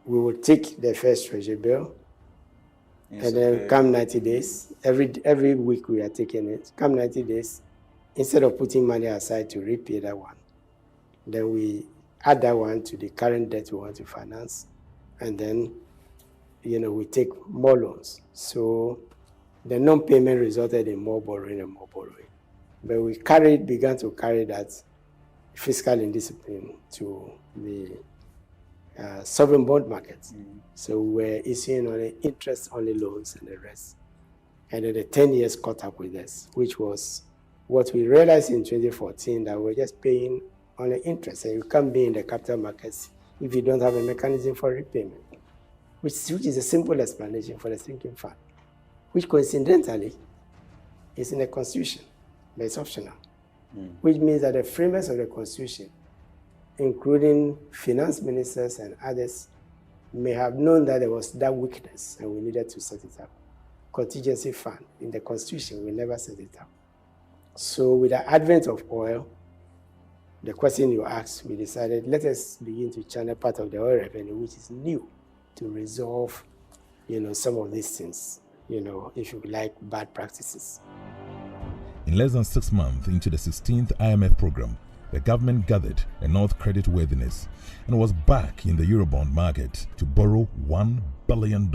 would take the first treasury bill, And then come 90 days, every week we are taking it. Come 90 days, instead of putting money aside to repay that one, then we add that one to the current debt we want to finance, and then, we take more loans. So the non-payment resulted in more borrowing and more borrowing. But we began to carry that fiscal indiscipline to the sovereign bond market. So we were issuing only interest-only loans and the rest. And then the 10 years caught up with us, which was what we realized in 2014, that we're just paying only interest. And you can't be in the capital markets if you don't have a mechanism for repayment, which is a simple explanation for the sinking fund, which coincidentally is in the Constitution, but it's optional, which means that the framers of the Constitution, including finance ministers and others, may have known that there was that weakness and we needed to set it up. Contingency fund in the Constitution, we never set it up. So with the advent of oil, the question you asked, we decided, let us begin to channel part of the oil revenue, which is new, to resolve, some of these things, if you like, bad practices. In less than 6 months into the 16th IMF program, the government gathered enough creditworthiness and was back in the Eurobond market to borrow $1 billion.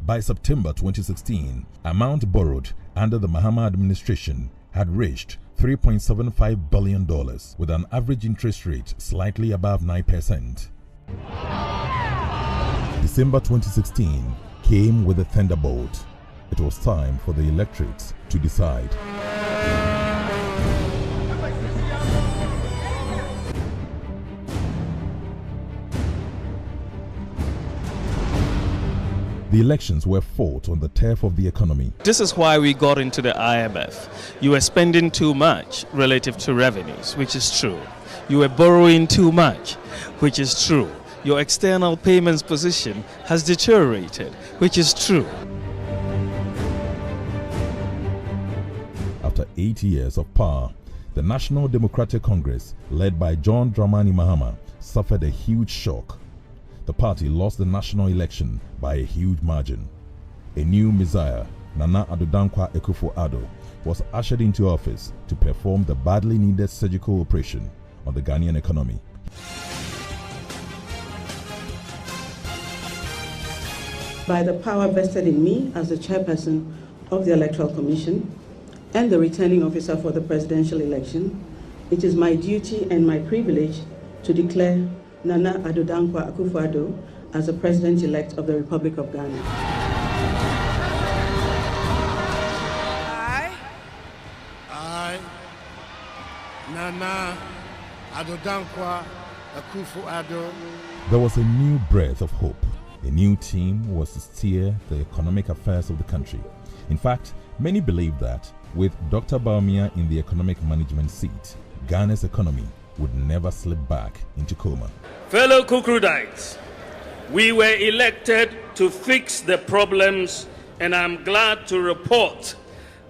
By September 2016, amount borrowed under the Mahama administration had reached $3.75 billion, with an average interest rate slightly above 9%. December 2016 came with a thunderbolt. It was time for the electorate to decide. The elections were fought on the turf of the economy. This is why we got into the IMF. You were spending too much relative to revenues, which is true. You were borrowing too much, which is true. Your external payments position has deteriorated, which is true. After 8 years of power, the National Democratic Congress, led by John Dramani Mahama, suffered a huge shock. The party lost the national election by a huge margin. A new messiah, Nana Addo Dankwa Akufo-Addo, was ushered into office to perform the badly needed surgical operation on the Ghanaian economy. By the power vested in me as the chairperson of the Electoral Commission and the returning officer for the presidential election, it is my duty and my privilege to declare Nana Addo Dankwa Akufo-Addo as the President-elect of the Republic of Ghana. I, Nana Addo Dankwa Akufo-Addo. There was a new breath of hope. A new team was to steer the economic affairs of the country. In fact, many believe that with Dr. Bawumia in the economic management seat, Ghana's economy would never slip back into coma. Fellow Kukrudites, we were elected to fix the problems, and I'm glad to report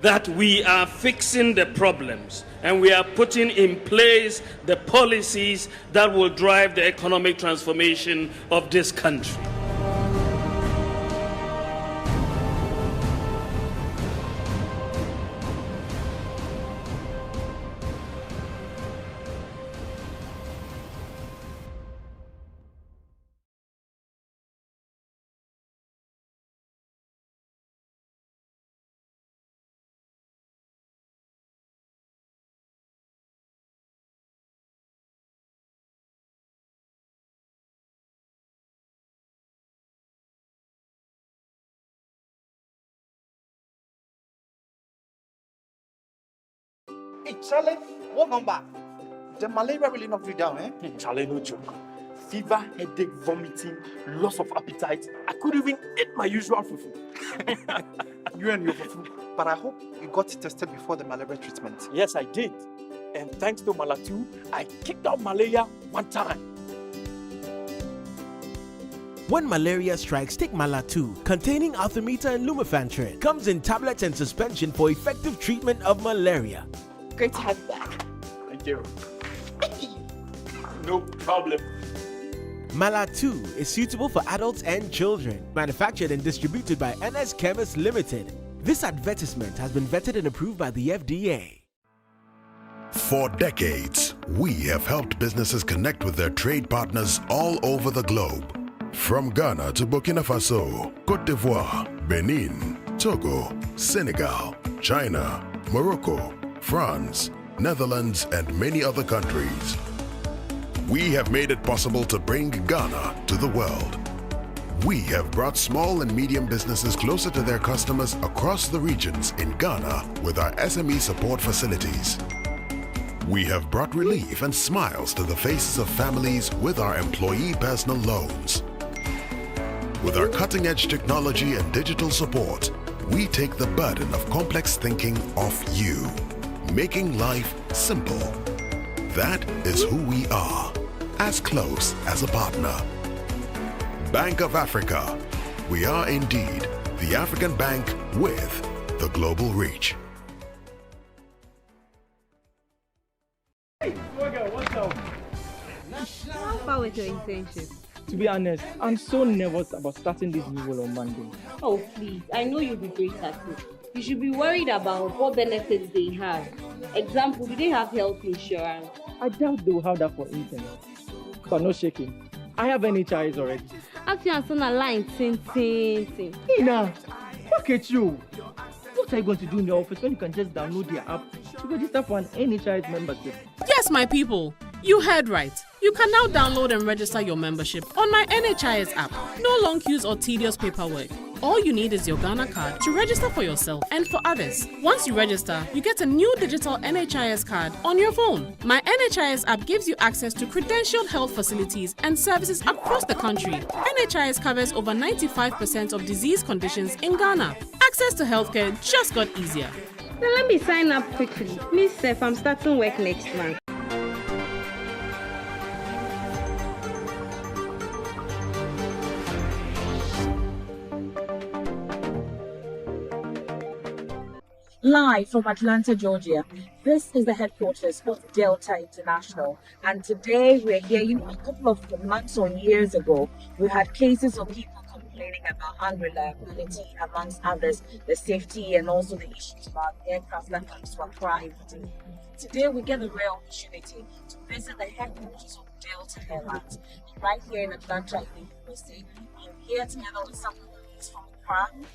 that we are fixing the problems and we are putting in place the policies that will drive the economic transformation of this country. Hey, Charlie, welcome back. The malaria really knocked you down, eh? Charlie, no joke. Fever, headache, vomiting, loss of appetite. I couldn't even eat my usual fufu. You and your fufu. But I hope you got tested before the malaria treatment. Yes, I did. And thanks to Malatu, I kicked out malaria one time. When malaria strikes, take Malatu, containing artemether and lumefantrine. Comes in tablets and suspension for effective treatment of malaria. Great to have you back. Thank you. No problem. Mala 2 is suitable for adults and children. Manufactured and distributed by NS Chemist Limited. This advertisement has been vetted and approved by the FDA. For decades, we have helped businesses connect with their trade partners all over the globe. From Ghana to Burkina Faso, Côte d'Ivoire, Benin, Togo, Senegal, China, Morocco, France, Netherlands, and many other countries. We have made it possible to bring Ghana to the world. We have brought small and medium businesses closer to their customers across the regions in Ghana with our SME support facilities. We have brought relief and smiles to the faces of families with our employee personal loans. With our cutting-edge technology and digital support, we take the burden of complex thinking off you, making life simple. That is who we are, as close as a partner. Bank of Africa. We are indeed the African bank with the global reach. How far with your internship? To be honest, I'm so nervous about starting this new role on Monday. Oh, please. I know you'll be great at it. You should be worried about what benefits they have. Example, do they have health insurance? I doubt they will have that for interns. But no shaking. I have NHIS already. After you son a line, ting. Ina, look at you. What are you going to do in the office when you can just download their app to register for an NHIS membership? Yes, my people. You heard right. You can now download and register your membership on my NHIS app. No long queues or tedious paperwork. All you need is your Ghana card to register for yourself and for others. Once you register, you get a new digital NHIS card on your phone. My NHIS app gives you access to credentialed health facilities and services across the country. NHIS covers over 95% of disease conditions in Ghana. Access to healthcare just got easier. Now let me sign up quickly. Miss Seth, I'm starting work next month. Live from Atlanta, Georgia, this is the headquarters of Delta International, and today we're hearing a couple of months or years ago, we had cases of people complaining about unreliability, amongst others, the safety and also the issues about aircraft that comes to Accra. Today we get the rare opportunity to visit the headquarters of Delta Airlines right here in Atlanta, in the USA. I'm here together with some colleagues from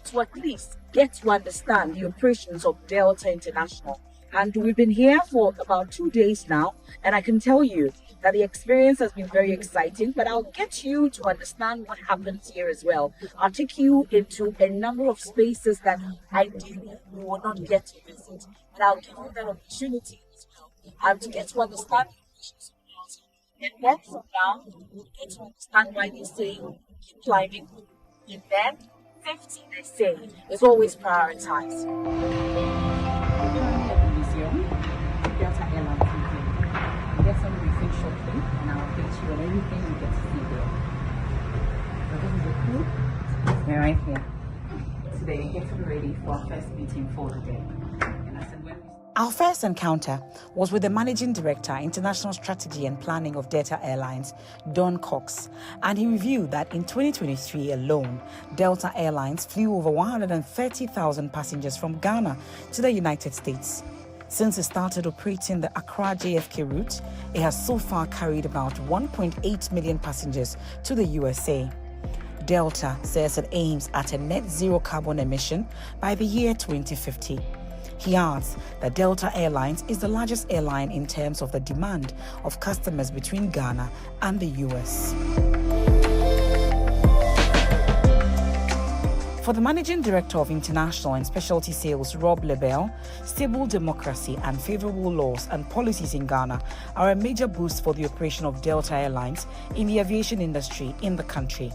to at least get to understand the operations of Delta International. And we've been here for about 2 days now, and I can tell you that the experience has been very exciting, but I'll get you to understand what happens here as well. I'll take you into a number of spaces that ideally you will not get to visit, and I'll give you that opportunity as well to get to understand the operations of Delta. And then from now, we'll get to understand why they say keep climbing, and then safety, they say, is always prioritized. Delta Airlines will get some briefing shortly, and I'll update you on everything you get to see there. So this is a crew. We're right here. Today, getting ready for our first meeting for the day. Our first encounter was with the Managing Director, International Strategy and Planning of Delta Airlines, Don Cox, and he revealed that in 2023 alone, Delta Airlines flew over 130,000 passengers from Ghana to the United States. Since it started operating the Accra JFK route, it has so far carried about 1.8 million passengers to the USA. Delta says it aims at a net zero carbon emission by the year 2050. He adds that Delta Airlines is the largest airline in terms of the demand of customers between Ghana and the US. For the Managing Director of International and Specialty Sales, Rob Lebel, stable democracy and favorable laws and policies in Ghana are a major boost for the operation of Delta Airlines in the aviation industry in the country.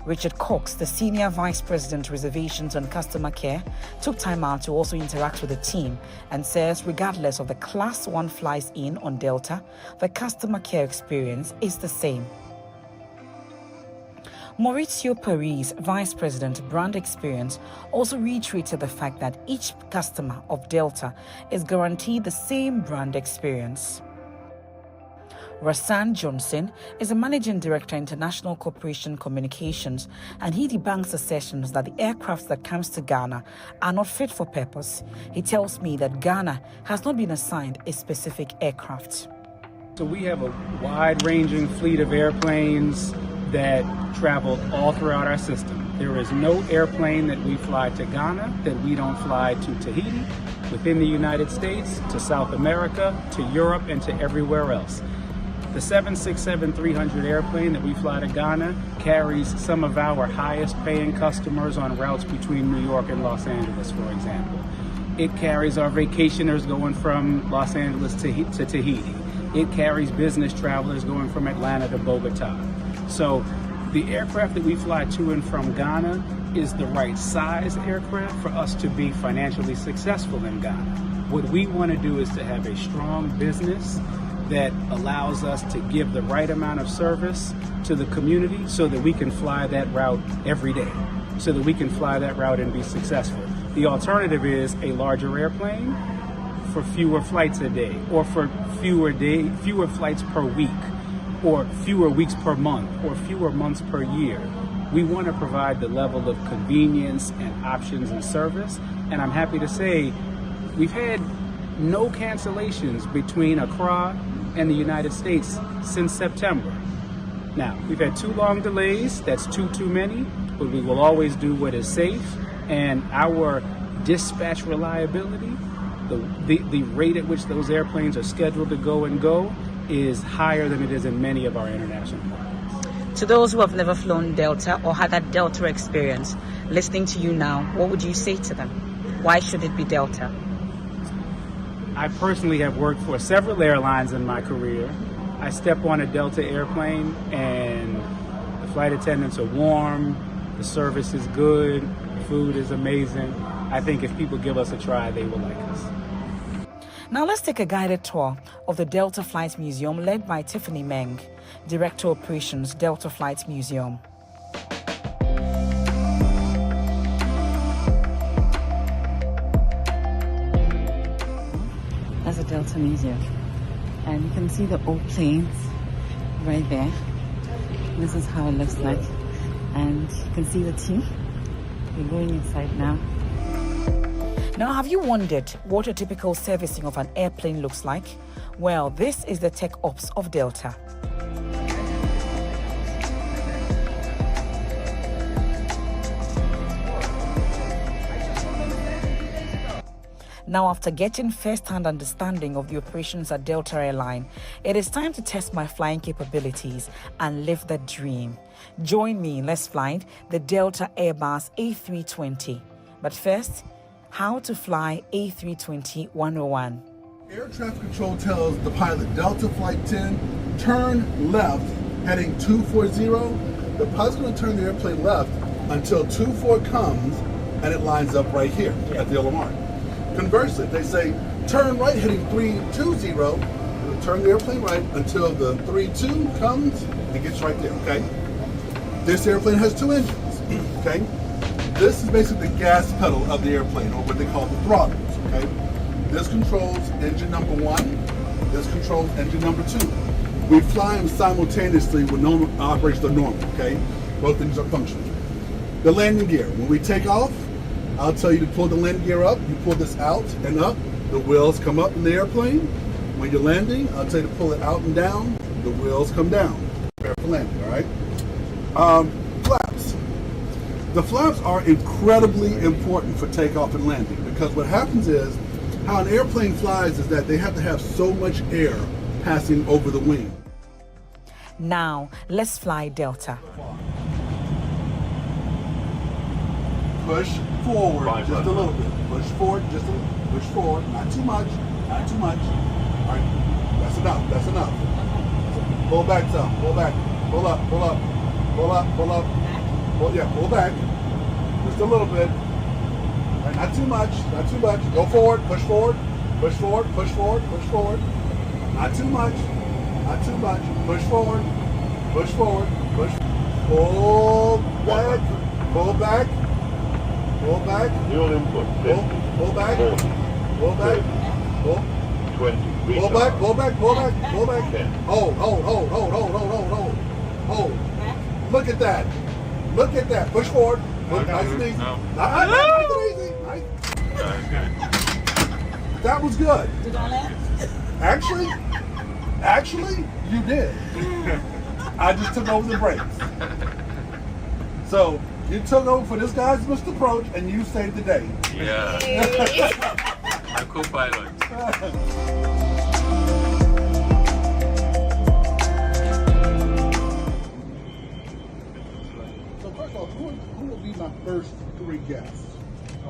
Richard Cox, the Senior Vice President, Reservations and Customer Care, took time out to also interact with the team and says regardless of the Class 1 flies in on Delta, the customer care experience is the same. Maurizio Paris, Vice President, Brand Experience, also reiterated the fact that each customer of Delta is guaranteed the same brand experience. Rasan Johnson is a managing director, International Corporation Communications, and he debunks assertions that the aircraft that comes to Ghana are not fit for purpose. He tells me that Ghana has not been assigned a specific aircraft. So we have a wide-ranging fleet of airplanes that travel all throughout our system. There is no airplane that we fly to Ghana that we don't fly to Tahiti, within the United States, to South America, to Europe, and to everywhere else. The 767-300 airplane that we fly to Ghana carries some of our highest paying customers on routes between New York and Los Angeles, for example. It carries our vacationers going from Los Angeles to Tahiti. It carries business travelers going from Atlanta to Bogota. So the aircraft that we fly to and from Ghana is the right size aircraft for us to be financially successful in Ghana. What we want to do is to have a strong business that allows us to give the right amount of service to the community so that we can fly that route every day, so that we can fly that route and be successful. The alternative is a larger airplane for fewer flights a day, or for fewer flights per week, or fewer weeks per month, or fewer months per year. We want to provide the level of convenience and options and service, and I'm happy to say we've had no cancellations between Accra and the United States since September. Now, we've had 2 long delays, that's too many, but we will always do what is safe, and our dispatch reliability, the rate at which those airplanes are scheduled to go is higher than it is in many of our international partners. To those who have never flown Delta or had that Delta experience, listening to you now, what would you say to them? Why should it be Delta? I personally have worked for several airlines in my career. I step on a Delta airplane and the flight attendants are warm, the service is good, the food is amazing. I think if people give us a try, they will like us. Now let's take a guided tour of the Delta Flight Museum led by Tiffany Meng, Director Operations, Delta Flight Museum. That's a Delta Museum. And you can see the old planes right there. This is how it looks like. And you can see the team. We're going inside now. Now, have you wondered what a typical servicing of an airplane looks like? Well, this is the tech ops of Delta. Now, after getting first-hand understanding of the operations at Delta Airline, it is time to test my flying capabilities and live the dream. Join me, let's fly the Delta Airbus A320. But first, how to fly A320 101. Air traffic control tells the pilot, Delta Flight 10, turn left, heading 240. The pilot's going to turn the airplane left until 24 comes and it lines up right here at the yellow mark. Conversely, if they say turn right, heading 320, it'll turn the airplane right until the 32 comes and gets right there, okay? This airplane has 2 engines, okay? This is basically the gas pedal of the airplane, or what they call the throttles, okay? This controls engine number 1, this controls engine number 2. We fly them simultaneously when normal operations are normal, okay? Both things are functional. The landing gear, when we take off, I'll tell you to pull the landing gear up, you pull this out and up, the wheels come up in the airplane. When you're landing, I'll tell you to pull it out and down, the wheels come down. Prepare for landing, all right? Flaps. The flaps are incredibly important for takeoff and landing because what happens is, how an airplane flies is that they have to have so much air passing over the wing. Now, let's fly Delta. Push forward just a little bit. Push forward just a little. Push forward, not too much, not too much. All right, that's enough, that's enough. Pull back some, pull back, pull up, pull up, pull up, pull up. Pull, yeah, pull back, just a little bit. All right, not too much, not too much. Go forward, push forward, push forward, push forward, push forward. Not too much, not too much. Push forward, push forward, push. Pull back, pull back. Pull back. Dual input. Pull back. Pull back. Pull. 20. Pull back, pull back, pull back, pull back. Hold. Look at that. Look at that. Push forward. Look nice and easy. Nice and easy. Nice. That was good. Did I land? Actually, you did. I just took over the brakes. So you took over for this guy's missed approach, and you saved the day. Yeah. My co-pilot. So first of all, who will be my first three guests?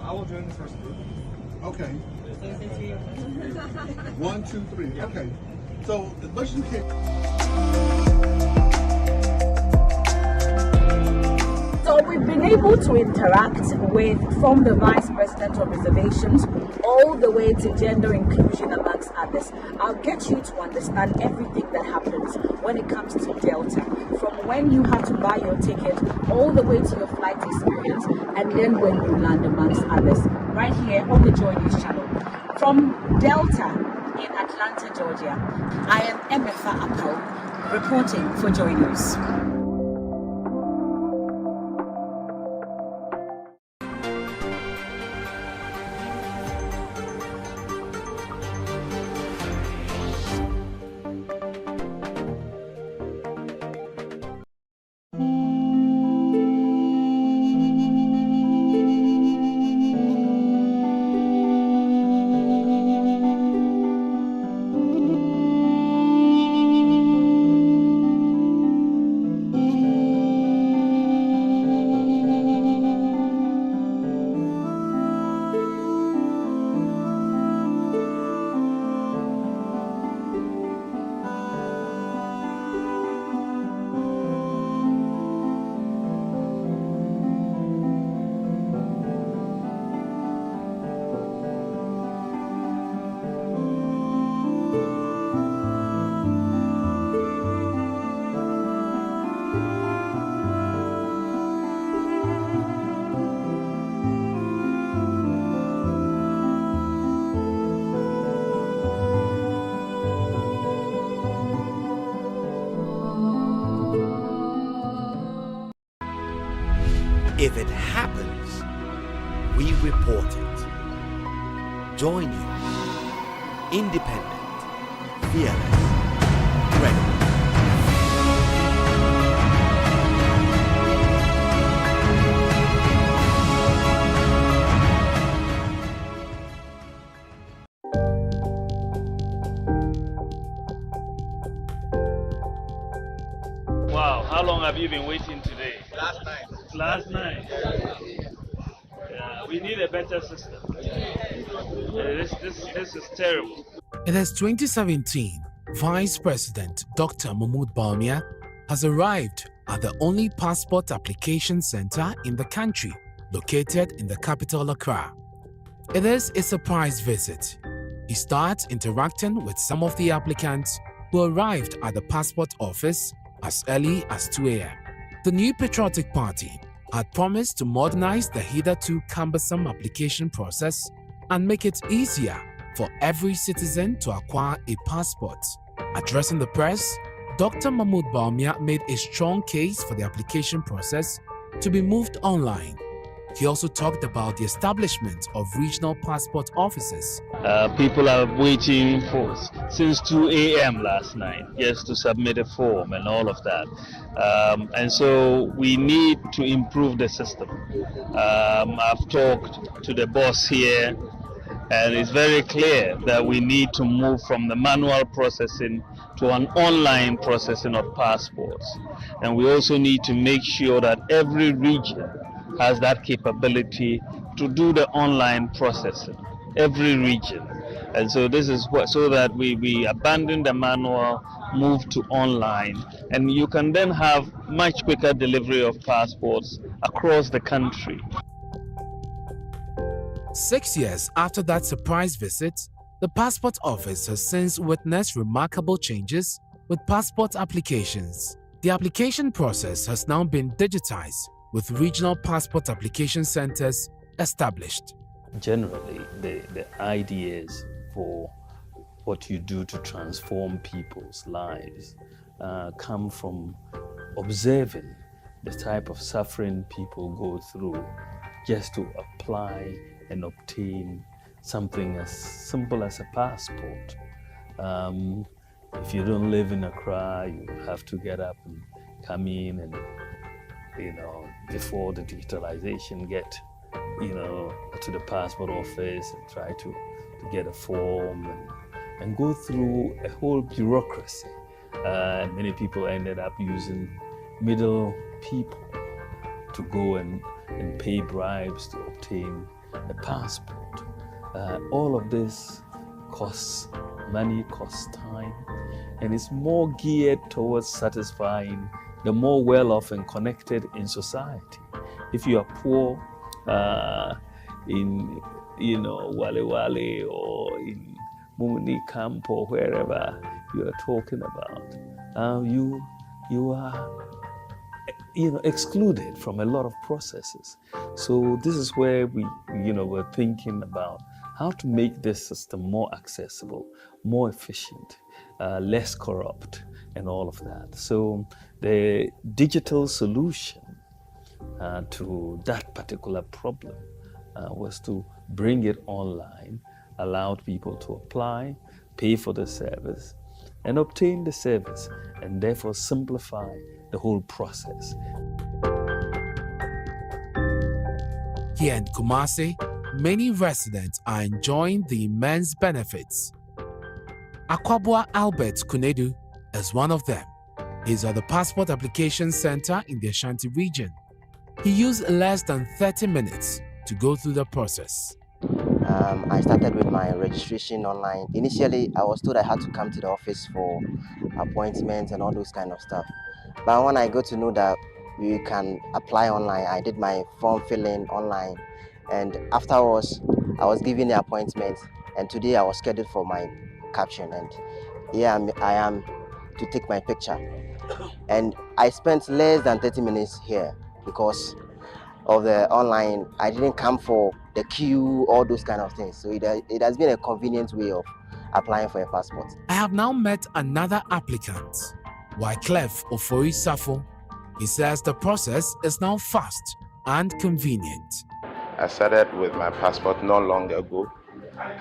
I will join the first group. Okay. 1, 2, 3. Okay. So the question came. So we've been able to interact with, from the Vice President of Reservations all the way to gender inclusion amongst others. I'll get you to understand everything that happens when it comes to Delta, from when you have to buy your ticket all the way to your flight experience, and then when you land amongst others, right here on the Joy News channel. From Delta in Atlanta, Georgia, I am Emefa Apau, reporting for Joy News. If it happens, we report it. Joy News. Independent. Fearless. Credible. Wow, how long have you been waiting today? Last night. Last night. Yeah, we need a better system. This is terrible. It is 2017. Vice President Dr. Mahmoud Bawumia has arrived at the only passport application center in the country, located in the capital Accra. It is a surprise visit. He starts interacting with some of the applicants who arrived at the passport office as early as 2 a.m. The New Patriotic Party had promised to modernize the hitherto cumbersome application process and make it easier for every citizen to acquire a passport. Addressing the press, Dr. Mahmoud Bawumia made a strong case for the application process to be moved online. He also talked about the establishment of regional passport offices. People are waiting since 2 a.m. last night just to submit a form and all of that. And so we need to improve the system. I've talked to the boss here, and it's very clear that we need to move from the manual processing to an online processing of passports. And we also need to make sure that every region has that capability to do the online processing, every region. And so this is so that we abandon the manual, move to online, and you can then have much quicker delivery of passports across the country. 6 years after that surprise visit, the passport office has since witnessed remarkable changes with passport applications. The application process has now been digitized, with regional passport application centers established. Generally, the ideas for what you do to transform people's lives come from observing the type of suffering people go through just to apply and obtain something as simple as a passport. If you don't live in Accra, you have to get up and come in and, before the digitalization, get, to the passport office and try to get a form and go through a whole bureaucracy. Many people ended up using middle people to go and pay bribes to obtain a passport. All of this costs money, costs time, and it's more geared towards satisfying the more well-off and connected in society. If you are poor in Wale Wale or in Mumuni Camp or wherever you are talking about, you are excluded from a lot of processes. So this is where we're thinking about how to make this system more accessible, more efficient, less corrupt, and all of that. So the digital solution to that particular problem was to bring it online, allowed people to apply, pay for the service, and obtain the service, and therefore simplify the whole process. Here in Kumasi, many residents are enjoying the immense benefits. Akwabua Albert Kunedu is one of them. He's at the Passport Application Center in the Ashanti region. He used less than 30 minutes to go through the process. I started with my registration online. Initially, I was told I had to come to the office for appointments and all those kind of stuff. But when I got to know that you can apply online, I did my form filling online. And afterwards, I was given the appointment. And today I was scheduled for my caption. And here I am to take my picture. And I spent less than 30 minutes here because of the online. I didn't come for the queue, all those kind of things. So it has been a convenient way of applying for a passport. I have now met another applicant, Wyclef Ofori Safo. He says the process is now fast and convenient. I started with my passport not long ago.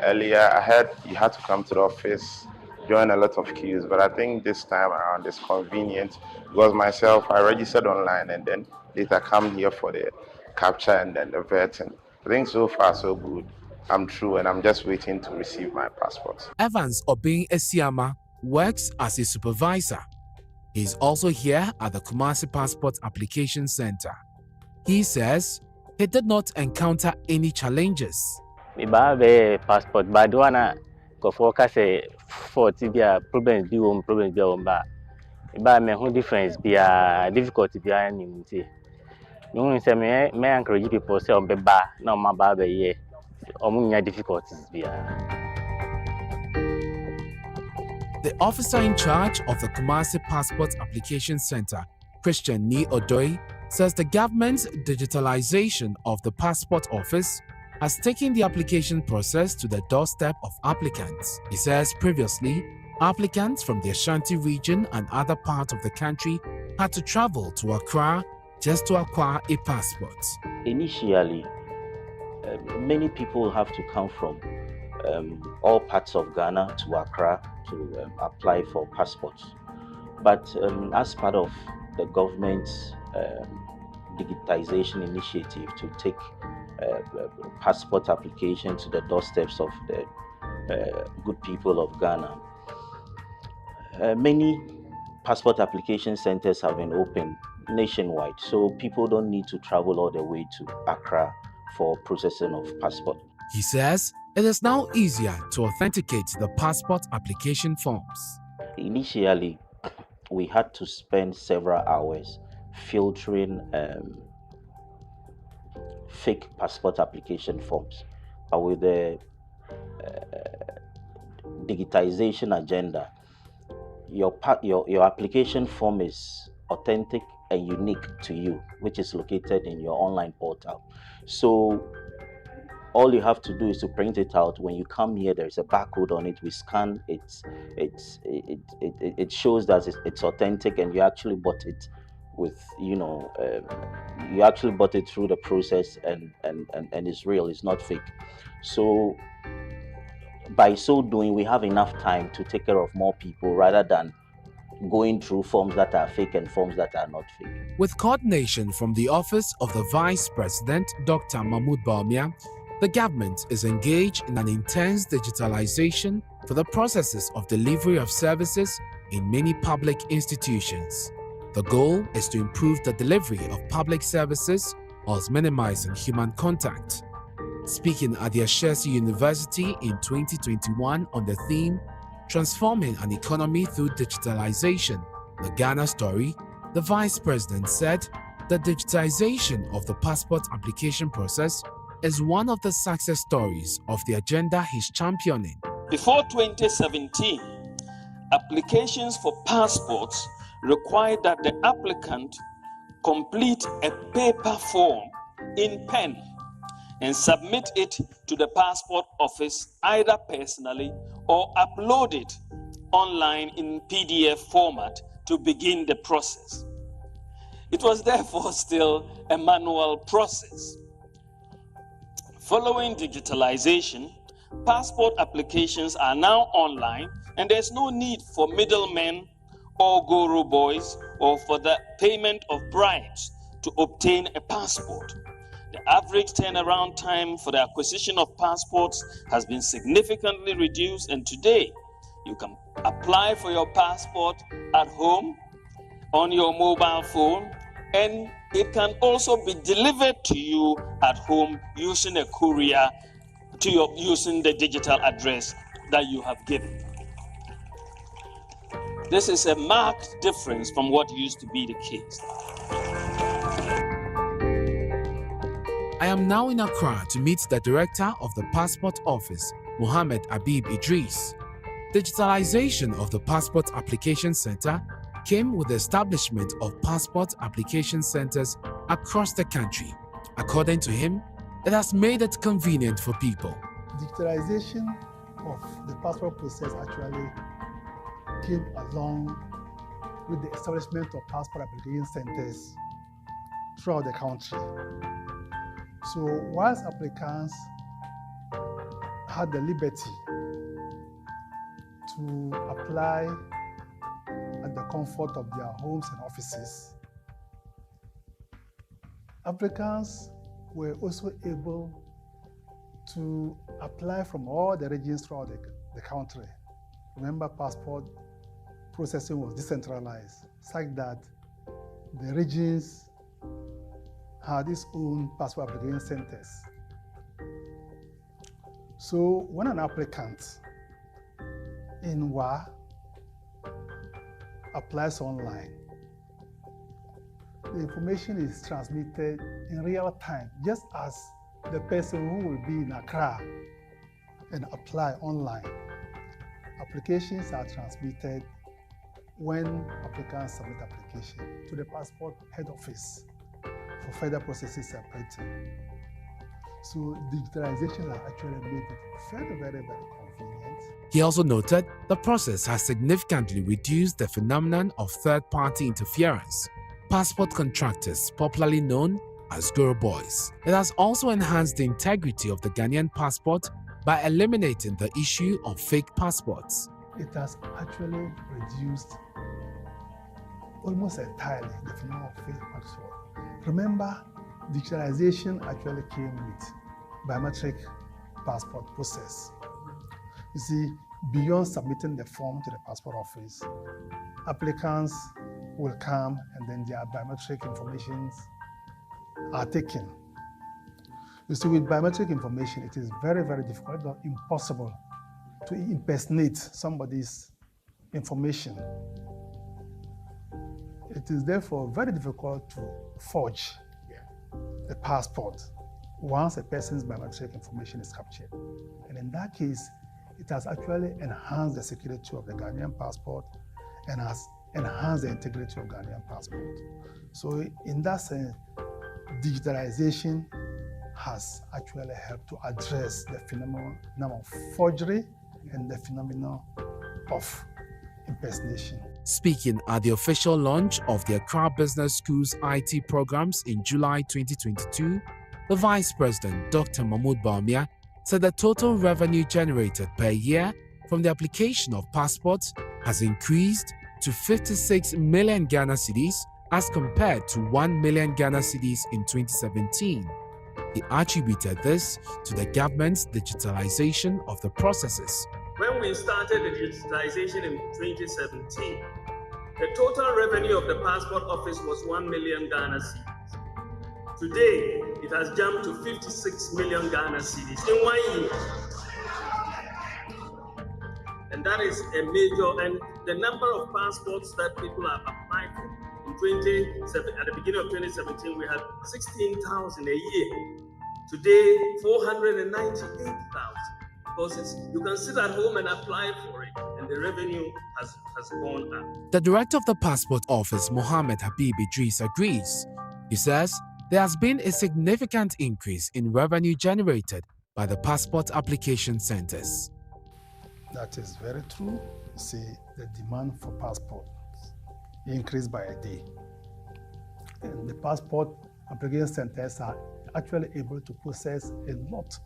Earlier, I heard you had to come to the office, join a lot of queues, but I think this time around it's convenient because myself, I registered online and then later come here for the capture and then the vetting. I think so far so good. I'm through and I'm just waiting to receive my passport. Evans Obing Esiama works as a supervisor. He's also here at the Kumasi Passport Application Center. He says he did not encounter any challenges. My passport, but do wanna go focus for tibia problems be one problems be one ba. But me who difference be a difficulty be a nimti. No say me encourage people say on be ba na ma ba be ye. Omunya difficulties be a. The officer in charge of the Kumasi Passport Application Center, Christian Ni Odoi, says the government's digitalization of the passport office has taken the application process to the doorstep of applicants. He says previously, applicants from the Ashanti region and other parts of the country had to travel to Accra just to acquire a passport. Initially, many people have to come from all parts of Ghana to Accra to apply for passports. But as part of the government's digitization initiative to take passport application to the doorsteps of the good people of Ghana, many passport application centers have been opened nationwide, so people don't need to travel all the way to Accra for processing of passport. He says it is now easier to authenticate the passport application forms. Initially, we had to spend several hours filtering fake passport application forms. But with the digitization agenda, your application form is authentic and unique to you, which is located in your online portal. So all you have to do is to print it out. When you come here, there's a barcode on it. We scan it. It shows that it's authentic, and you actually bought it with, you actually bought it through the process, and it's real. It's not fake. So by so doing, we have enough time to take care of more people rather than going through forms that are fake and forms that are not fake. With coordination from the Office of the Vice President, Dr. Mahmoud Bawumia, the government is engaged in an intense digitalization for the processes of delivery of services in many public institutions. The goal is to improve the delivery of public services whilst minimizing human contact. Speaking at the Ashesi University in 2021 on the theme, Transforming an Economy Through Digitalization, the Ghana Story, the Vice President said the digitization of the passport application process is one of the success stories of the agenda he's championing. Before 2017, applications for passports required that the applicant complete a paper form in pen and submit it to the passport office either personally or upload it online in PDF format to begin the process. It was therefore still a manual process. Following digitalization, passport applications are now online, and there's no need for middlemen or guru boys or for the payment of bribes to obtain a passport. The average turnaround time for the acquisition of passports has been significantly reduced, and today you can apply for your passport at home on your mobile phone, and it can also be delivered to you at home using a courier using the digital address that you have given. This is a marked difference from what used to be the case. I am now in Accra to meet the director of the Passport Office, Mohammed Abib Idris. Digitalization of the Passport Application Center came with the establishment of passport application centers across the country. According to him, it has made it convenient for people. Digitalization of the passport process actually came along with the establishment of passport application centers throughout the country. So whilst applicants had the liberty to apply at the comfort of their homes and offices, applicants were also able to apply from all the regions throughout the country. Remember, passport processing was decentralized, such that the regions had its own passport application centers. So when an applicant in WA applies online, the information is transmitted in real time, just as the person who will be in Accra and apply online. Applications are transmitted when applicants submit application to the passport head office for further processes separating. So digitalization has actually made it very, very, very convenient. He also noted the process has significantly reduced the phenomenon of third-party interference, passport contractors popularly known as girl boys. It has also enhanced the integrity of the Ghanaian passport by eliminating the issue of fake passports. It has actually reduced almost entirely the phenomenon of fake passport. Remember, digitalization actually came with biometric passport process. You see, beyond submitting the form to the passport office, applicants will come and then their biometric information are taken. You see, with biometric information, it is very, very difficult, not impossible, to impersonate somebody's information. It is therefore very difficult to forge a passport once a person's biometric information is captured. And in that case, it has actually enhanced the security of the Ghanaian passport and has enhanced the integrity of Ghanaian passport. So in that sense, digitalization has actually helped to address the phenomenon of forgery and the phenomenon of impersonation. Speaking at the official launch of the Accra Business School's IT programs in July 2022, the Vice President, Dr. Mahmoud Bawumia, said the total revenue generated per year from the application of passports has increased to 56 million Ghana cedis as compared to 1 million Ghana cedis in 2017. He attributed this to the government's digitalization of the processes. When we started the digitalization in 2017, the total revenue of the passport office was 1 million Ghana cedis. Today, it has jumped to 56 million Ghana cedis in 1 year. And that is a major, and the number of passports that people have applied for at the beginning of 2017, we had 16,000 a year. Today, 498,000. Because you can sit at home and apply for it, and the revenue has gone up. The director of the passport office, Mohammed Habib Idris, agrees. He says there has been a significant increase in revenue generated by the passport application centers. That is very true. You see, the demand for passports increased by a day. And the passport application centers are actually able to process a lot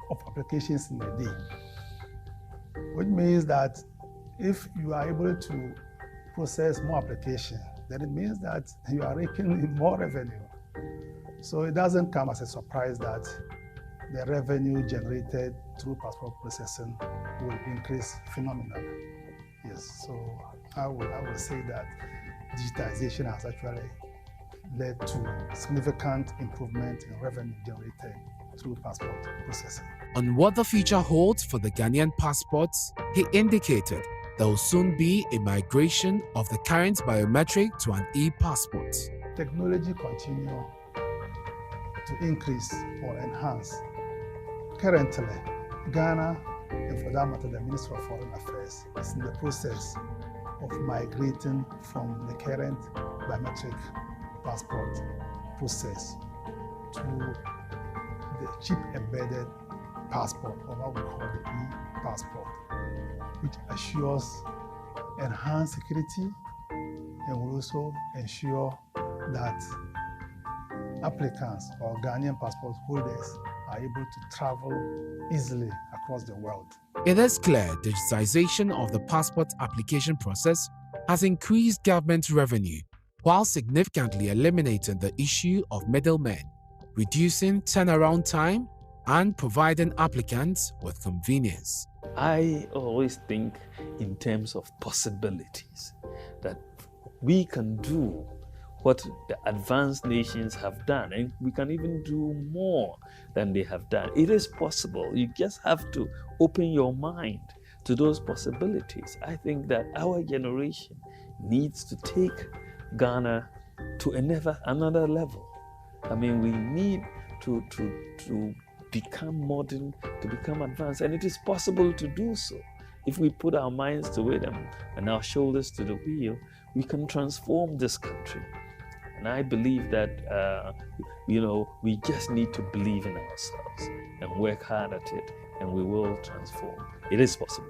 of applications in a day, which means that if you are able to process more applications, then it means that you are raking in more revenue. So it doesn't come as a surprise that the revenue generated through passport processing will increase phenomenally. Yes, so I will say that digitization has actually led to significant improvement in revenue generated through passport processing. On what the future holds for the Ghanaian passports, he indicated there will soon be a migration of the current biometric to an e-passport. Technology continues to increase or enhance. Currently, Ghana, and for that matter, the Ministry of Foreign Affairs, is in the process of migrating from the current biometric passport process to the chip-embedded passport, or what we call the e-passport, which assures enhanced security and will also ensure that applicants or Ghanaian passport holders are able to travel easily across the world. It is clear digitization of the passport application process has increased government revenue while significantly eliminating the issue of middlemen, reducing turnaround time and providing applicants with convenience. I always think in terms of possibilities, that we can do what the advanced nations have done, and we can even do more than they have done. It is possible. You just have to open your mind to those possibilities. I think that our generation needs to take Ghana to another level. I mean, we need to become modern, to become advanced, and it is possible to do so. If we put our minds to it and our shoulders to the wheel, we can transform this country. And I believe that, we just need to believe in ourselves and work hard at it, and we will transform. It is possible.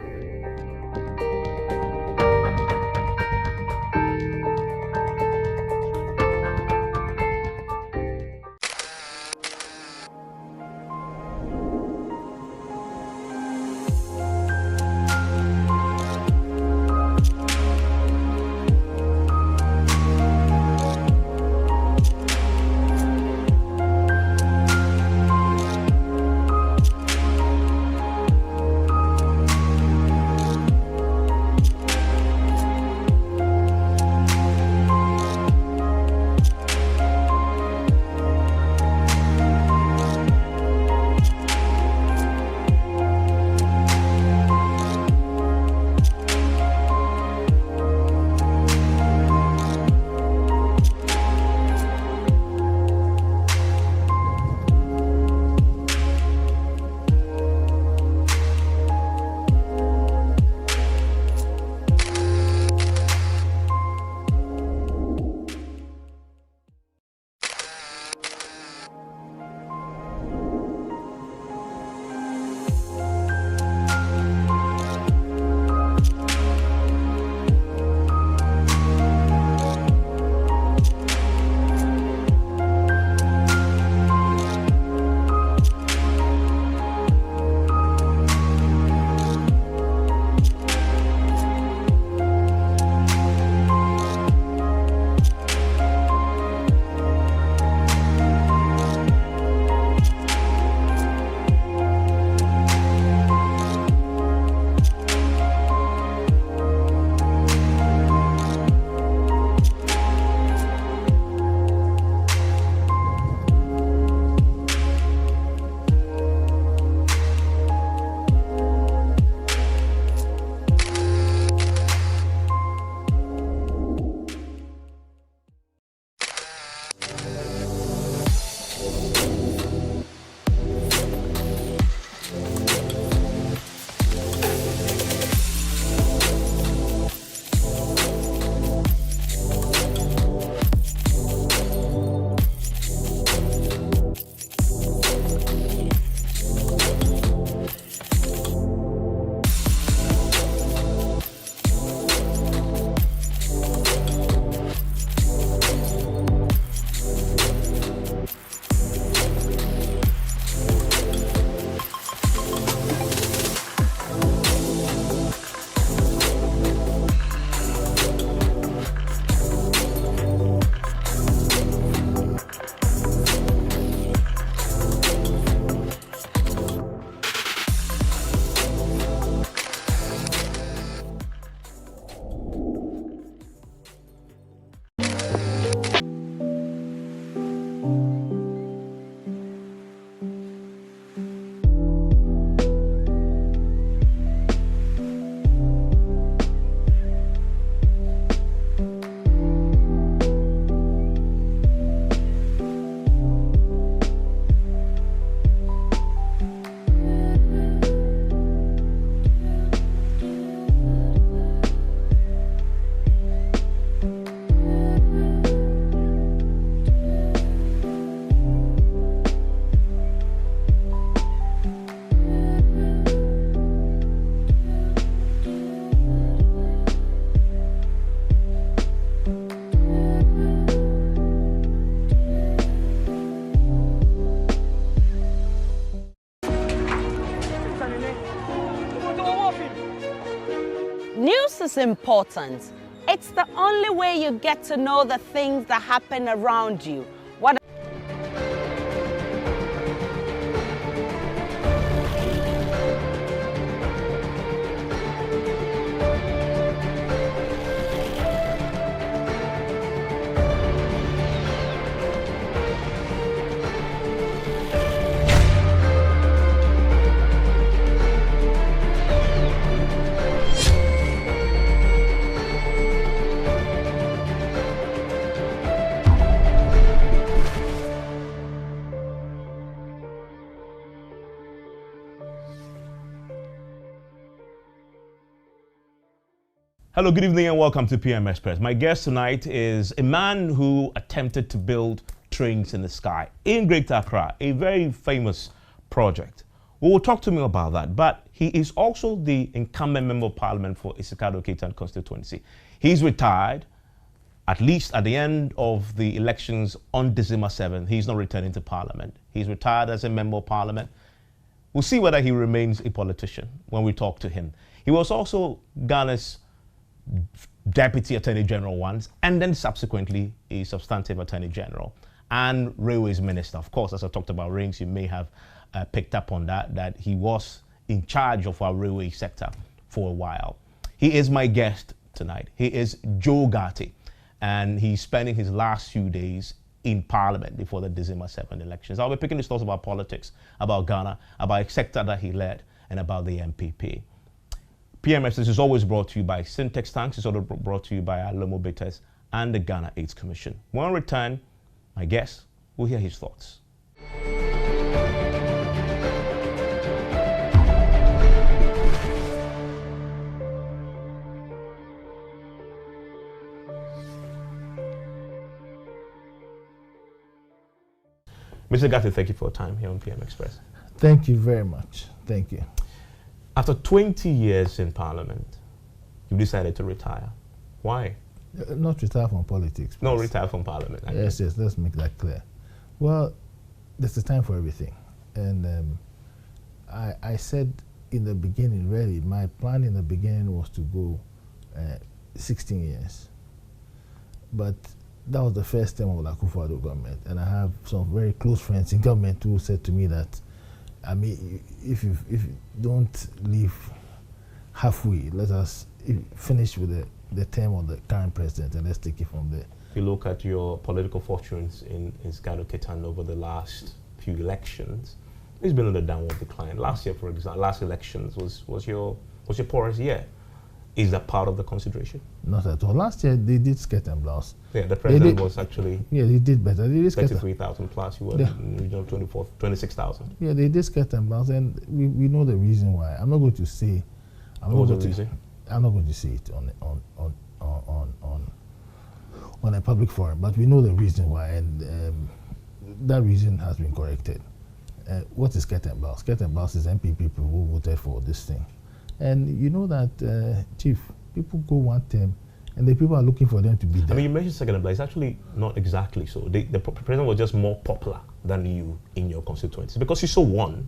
is important. It's the only way you get to know the things that happen around you. Hello, good evening and welcome to PM Express. My guest tonight is a man who attempted to build trains in the sky in Greater Accra, a very famous project. We will talk to him about that, but he is also the incumbent member of parliament for Isikado Ketan constituency. He's retired, at least at the end of the elections on December 7th. He's not returning to parliament. He's retired as a member of parliament. We'll see whether he remains a politician when we talk to him. He was also Ghana's Deputy Attorney General once, and then subsequently a substantive Attorney General and Railways Minister. Of course, as I talked about rings, you may have picked up on that he was in charge of our railway sector for a while. He is my guest tonight. He is Joe Gatti, and he's spending his last few days in Parliament before the December 7th elections. I'll be picking his thoughts about politics, about Ghana, about a sector that he led, and about the MPP. PMS is always brought to you by Syntex Tanks. It's also brought to you by our Lomo Bitters and the Ghana AIDS Commission. When we return, my guest will hear his thoughts. Mr. Gatti, thank you for your time here on PM Express. Thank you very much. Thank you. After 20 years in Parliament, you decided to retire. Why? Not retire from politics. Please. No, retire from Parliament. Yes, let's make that clear. Well, there's a time for everything. And I said in the beginning, really, my plan in the beginning was to go 16 years. But that was the first term of the Akufo-Addo government. And I have some very close friends in government who said to me that, I mean, if you don't leave halfway, let us finish with the term of the current president and let's take it from there. If you look at your political fortunes in Isikado Ketan over the last few elections, it's been on the downward decline. Last year, for example, last elections was your poorest year. Is that part of the consideration? Not at all. Last year they did skirt and blouse. Yeah, the president was actually. Yeah, they did better. They did 33,000 plus. You were in the region of 26,000. Yeah, they did skirt and blouse, and we know the reason why. I'm not going to say. I'm not going to say it on a public forum, but we know the reason why, and that reason has been corrected. What is skirt and blouse? Skirt and blouse is MPP people who voted for this thing. And you know that, Chief, people go one term, and the people are looking for them to be there. I mean, you mentioned second, but it's actually not exactly so. The president was just more popular than you in your constituency because you saw one.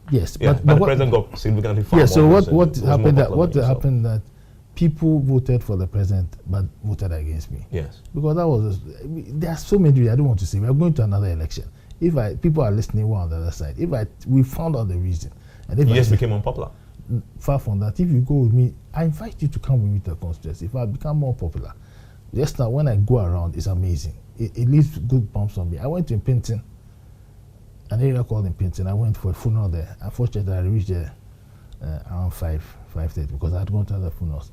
Yes, yeah, but the president got significantly far more. So what happened that people voted for the president but voted against me? Yes. Because that was there are so many. I don't want to say we are going to another election. If people are listening, we're on the other side. We found out the reason, and if you just became unpopular. Far from that, if you go with me, I invite you to come with me to the constituency. If I become more popular, just now when I go around, it's amazing. It leaves good bumps on me. I went to Pinton, an area called in Pinton. I went for a funeral there. Unfortunately, I reached there around 5:30 because I had gone to other funerals.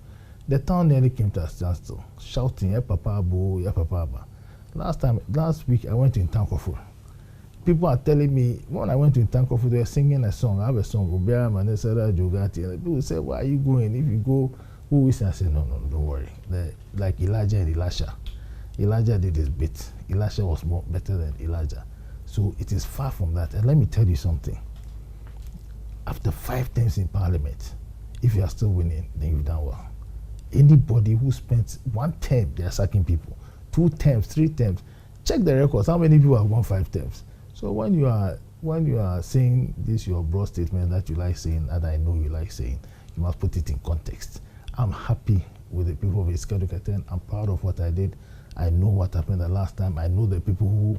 The town nearly came to a standstill, shouting, "Ya papa bo, ya papa ba." Last week, I went to Ntankofo. People are telling me, when I went to Ntankofo, they were singing a song. I have a song, Obiara Manesera Jogati. And people say, "Why are you going? If you go, who is?" I said, no, don't worry. Like Elijah and Elisha. Elijah did his bit. Elisha was better than Elijah. So it is far from that. And let me tell you something. After 5 terms in Parliament, if you are still winning, then you've done well. Anybody who spends 1 term, they are sacking people. 2 terms, 3 terms. Check the records. How many people have won 5 terms? So when you are saying this, your broad statement that you like saying, that I know you like saying, you must put it in context. I'm happy with the people of Iskadukaten. I'm proud of what I did. I know what happened the last time. I know the people who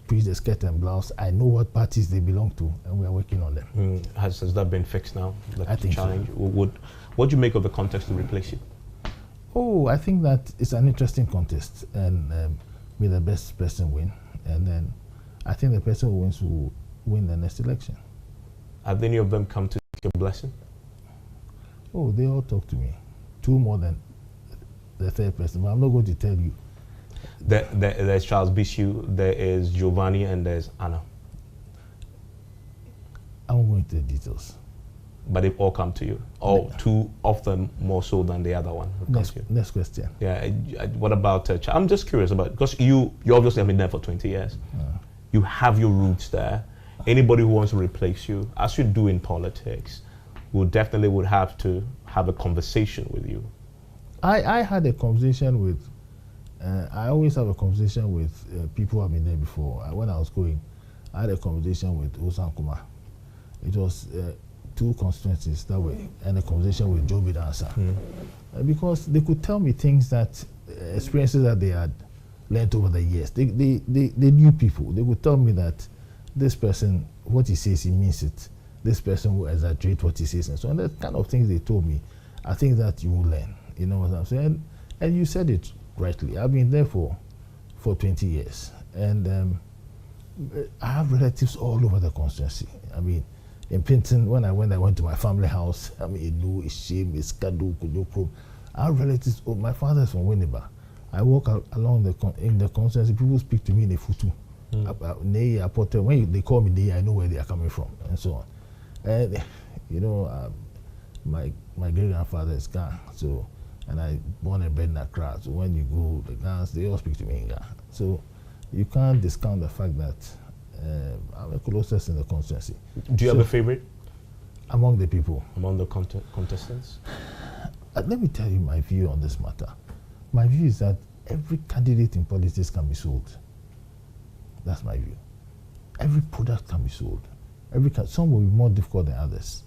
preach the skirt and blouse. I know what parties they belong to, and we are working on them. Has that been fixed now? I think challenge? so. What do you make of the contest to replace you? Oh, I think that it's an interesting contest, and may the best person win. And then I think the person who wins will win the next election. Have any of them come to take your blessing? Oh, they all talk to me. Two more than the third person, but I'm not going to tell you. There's Charles Bishu, there is Giovanni, and there's Anna. I won't go into the details. But they've all come to you. Or two of them more so than the other one. Next question. Yeah. What about? I'm just curious about, because you obviously have been there for 20 years. You have your roots there. Anybody who wants to replace you, as you do in politics, would have to have a conversation with you. I had a conversation with. I always have a conversation with people who have been there before. When I was going, I had a conversation with Osan Kumar. It was 2 constituencies that way, and a conversation with Joe Bidansa. Because they could tell me things that, experiences that they had learned over the years. They knew people. They would tell me that this person, what he says, he means it. This person will exaggerate what he says, and so on. The kind of things they told me, I think that you will learn. You know what I'm saying? And you said it rightly. I've been there for 20 years, and I have relatives all over the constituency. I mean, in Pinton, when I went to my family house, I mean, Inu, Ishim, Iskadu, Kujokro, I have relatives. Oh, my father is from Winneba. I walk along in the constituency, people speak to me in a futu. When they call me Nei, I know where they are coming from, and so on. And, you know, my great-grandfather is Ghana, so, and I born and bred in Accra, so when you go, the Ghanaians, they all speak to me in Ghana. So you can't discount the fact that I'm the closest in the constituency. Do you have a favorite? Among the people? Among the contestants? Let me tell you my view on this matter. My view is that every candidate in politics can be sold. That's my view. Every product can be sold. Some will be more difficult than others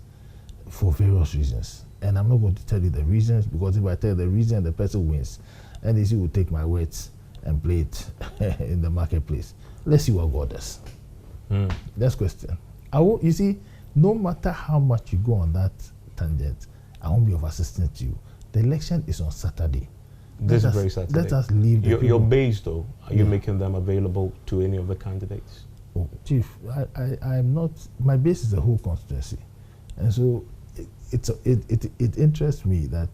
for various reasons. And I'm not going to tell you the reasons, because if I tell you the reason, the person wins. NDC will take my words and play it in the marketplace. Let's see what God does. Next question. You see, no matter how much you go on that tangent, I won't be of assistance to you. The election is on Saturday. This very Saturday. Let us leave the your base, though, are you making them available to any of the candidates? Oh, Chief, I'm not. My base is the whole constituency, and so it interests me that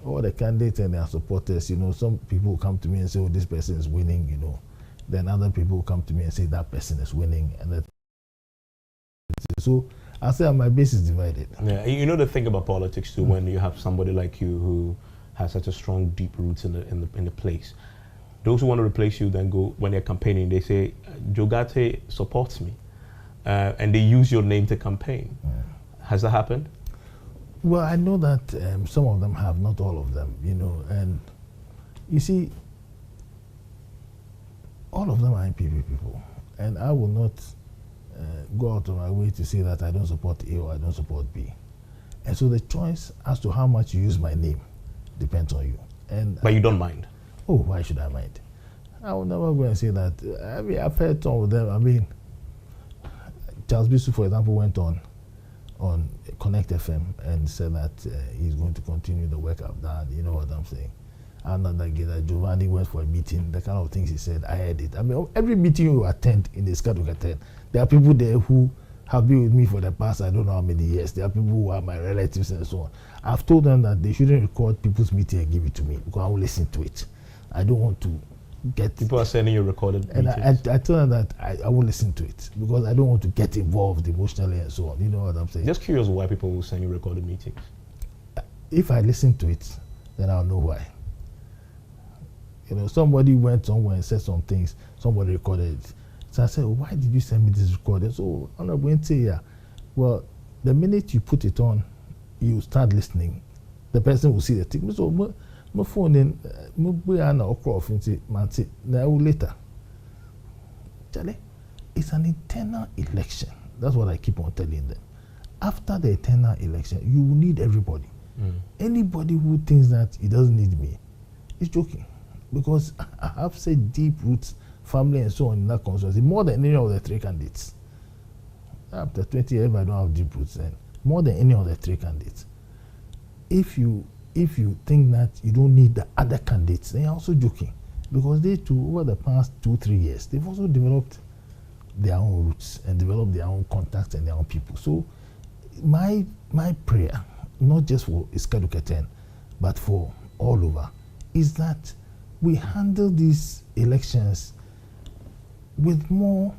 all the candidates and their supporters, you know, some people come to me and say, "Oh, this person is winning," you know. Then other people come to me and say that person is winning, and that. So I say my base is divided. Yeah, you know the thing about politics too, when you have somebody like you who has such a strong, deep roots in the place. Those who want to replace you then go, when they're campaigning, they say, Jogate supports me. And they use your name to campaign. Has that happened? Well, I know that some of them have, not all of them, you know. And you see, all of them are NPP people. And I will not go out of my way to say that I don't support A or I don't support B. And so the choice as to how much you use my name depends on you. But you don't mind? Oh, why should I mind? I will never go and say that. I mean, I've heard some of them. I mean, Charles Bisu, for example, went on Connect FM and said that he's going to continue the work I've done. You know what I'm saying? Another guy, Giovanni, went for a meeting. The kind of things he said, I heard it. I mean, every meeting you attend in the Skadukaten, there are people there who have been with me for the past, I don't know how many years. There are people who are my relatives and so on. I've told them that they shouldn't record people's meeting and give it to me because I will listen to it. I don't want to get... People are sending you recorded and meetings. I told them that I won't listen to it because I don't want to get involved emotionally and so on. You know what I'm saying? Just curious why people will send you recorded meetings. If I listen to it, then I'll know why. You know, somebody went somewhere and said some things, somebody recorded it. So I said, why did you send me this recording? So, Honorable Ntia, well, the minute you put it on, you start listening, the person will see the thing. So, my phone in, later. Charlie, it's an internal election. That's what I keep on telling them. After the internal election, you will need everybody. Anybody who thinks that he doesn't need me is joking, because I have said deep roots, family and so on in that constituency, more than any of the three candidates. After 20 years, I don't have deep roots, and more than any of the three candidates. If you think that you don't need the other candidates, then you're also joking, because they too, over the past 2-3 years, they've also developed their own roots and developed their own contacts and their own people. So my prayer, not just for Iskaduka 10, but for all over, is that we handle these elections with more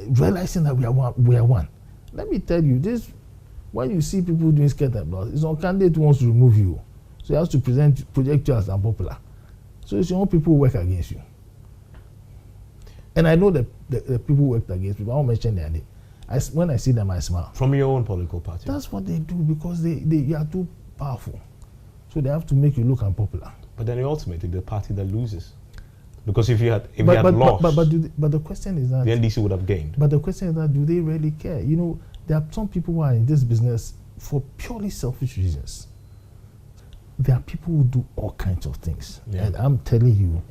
realizing that we are one. Let me tell you this: when you see people doing scatter blast, it's on candidate who wants to remove you, so he has to project you as unpopular. So it's your own people who work against you. And I know the people who worked against me, but I won't mention their name. When I see them, I smile. From your own political party? That's what they do, because they are too powerful. So they have to make you look unpopular. But then ultimately, the party that loses. Because if you had lost, but the question is that the NDC would have gained. But the question is that, do they really care? You know, there are some people who are in this business for purely selfish reasons. There are people who do all kinds of things, and I'm telling you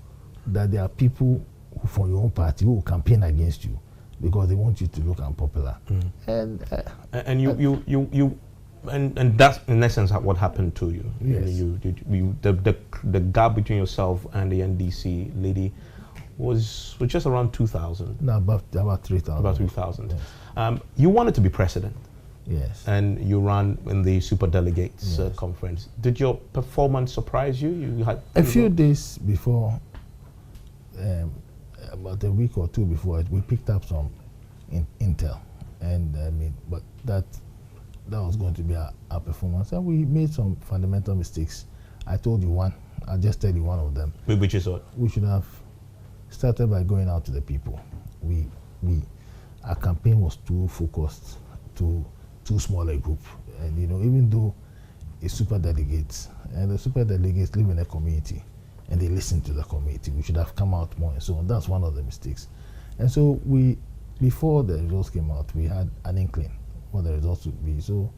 that there are people who, from your own party, who will campaign against you because they want you to look unpopular. And that's in essence what happened to you. Yes. The gap between yourself and the NDC lady was just around 2,000. No, about 3,000. About 3,000. Yes. You wanted to be president. Yes. And you ran in the super delegates conference. Did your performance surprise you? You had a few days before, about a week or two before it, we picked up some intel, and but that was going to be our performance, and we made some fundamental mistakes. I told you one. I'll just tell you one of them. Which is what? We should have started by going out to the people. Our campaign was too focused to too small a group, and even though it's super delegates, and the super delegates live in a community, and they listen to the community, we should have come out more and so on. That's one of the mistakes. And so before the results came out, we had an inkling what the results would be. So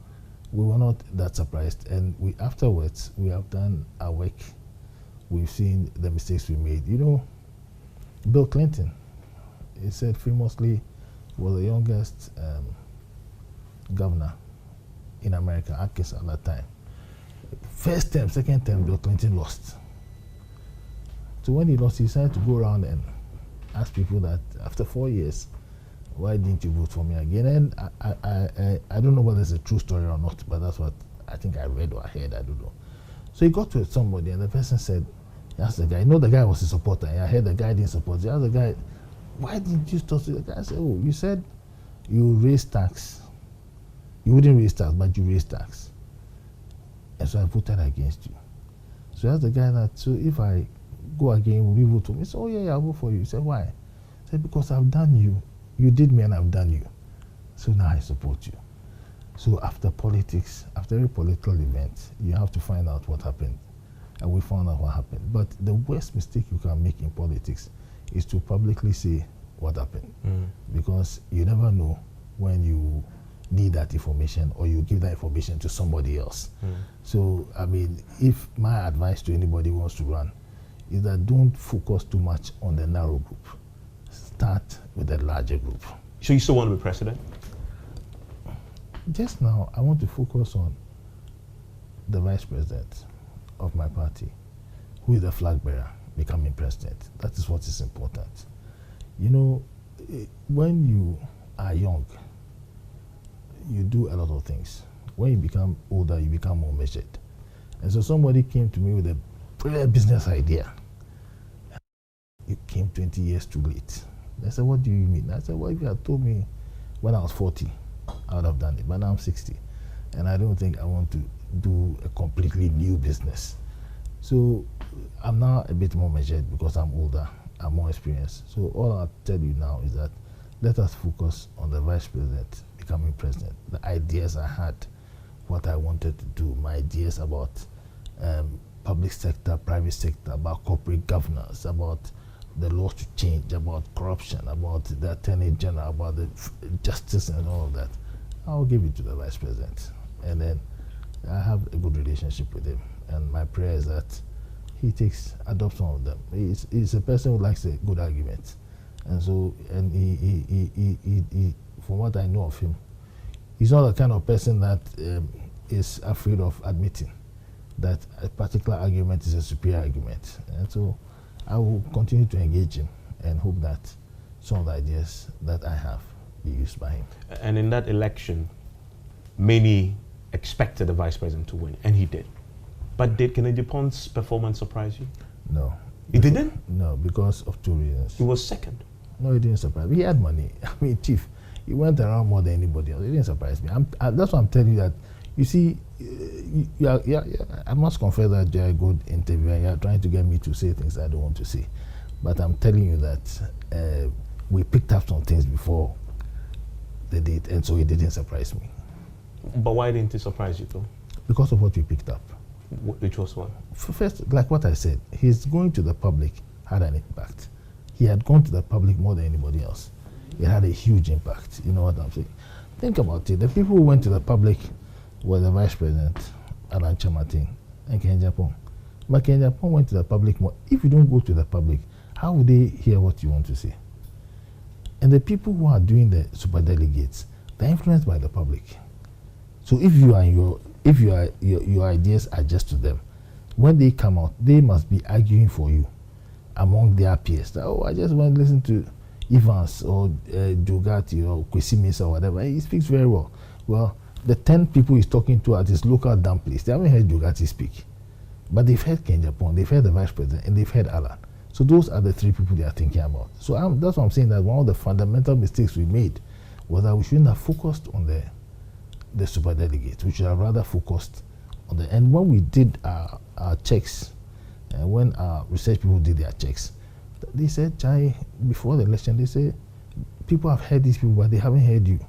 we were not that surprised. And afterwards, we have done our work. We've seen the mistakes we made. Bill Clinton, he said famously, was the youngest governor in America, Arkansas at that time. First term, second term, Bill Clinton lost. So when he lost, he decided to go around and ask people that after 4 years, why didn't you vote for me again? And I don't know whether it's a true story or not, but that's what I think I read or I heard, I don't know. So he got to somebody, and the person said, he asked the guy, the guy was a supporter, and I heard the guy didn't support. He asked the guy, why didn't you talk to the guy? I said, oh, you said you raise tax. You wouldn't raise tax, but you raise tax. And so I voted against you. So I asked the guy that, so if I go again, will you vote for me? He said, oh yeah, I'll vote for you. He said, why? He said, because I've done you. You did me and I've done you. So now I support you. So after politics, after every political event, you have to find out what happened. And we found out what happened. But the worst mistake you can make in politics is to publicly say what happened. Because you never know when you need that information or you give that information to somebody else. So, if my advice to anybody who wants to run is that don't focus too much on the narrow group. Start with a larger group. So you still want to be president? Just now, I want to focus on the vice president of my party, who is the flag bearer, becoming president. That is what is important. When you are young, you do a lot of things. When you become older, you become more measured. And so somebody came to me with a brilliant business idea. You came 20 years too late. They said, what do you mean? I said, well, if you had told me when I was 40, I would have done it. But now I'm 60. And I don't think I want to do a completely new business. So I'm now a bit more measured because I'm older, I'm more experienced. So all I'll tell you now is that let us focus on the vice president becoming president. The ideas I had, what I wanted to do, my ideas about public sector, private sector, about corporate governance, about the laws to change, about corruption, about the attorney general, about the justice and all of that. I'll give it to the vice president. And then I have a good relationship with him, and my prayer is that he adopts one of them. He's a person who likes a good argument, and so he from what I know of him, he's not the kind of person that is afraid of admitting that a particular argument is a superior argument. And so I will continue to engage him and hope that some of the ideas that I have be used by him. And in that election, many expected the vice president to win, and he did. But did Kennedy Pond's performance surprise you? No. It didn't? No, because of two reasons. He was second. No, it didn't surprise me. He had money. I mean, Chief, he went around more than anybody else. It didn't surprise me. That's why I'm telling you that, you see, I must confess that you're a good interviewer. You're trying to get me to say things I don't want to say. But I'm telling you that we picked up some things before the date, and so it didn't surprise me. But why didn't it surprise you, though? Because of what we picked up. Which was what? First, like what I said, his going to the public had an impact. He had gone to the public more than anybody else. It had a huge impact. You know what I'm saying? Think about it. The people who went to the public were the Vice President, Alan Chamatin, and Ken Japon. But Ken Japon went to the public more. If you don't go to the public, how would they hear what you want to say? And the people who are doing the superdelegates, they're influenced by the public. So if your ideas are just to them, when they come out, they must be arguing for you among their peers. That, I just want to listen to Evans or Jogati or Kwesimis or whatever. He speaks very well. Well, the 10 people he's talking to at his local dump place, they haven't heard Jogati speak. But they've heard Ken Japon, they've heard the Vice President, and they've heard Alan. So those are the 3 people they are thinking about. So that's what I'm saying, that one of the fundamental mistakes we made was that we shouldn't have focused on the superdelegates. We should have rather focused on the... And when we did our checks, and when our research people did their checks, they said, before the election, they said, people have heard these people, but they haven't heard you.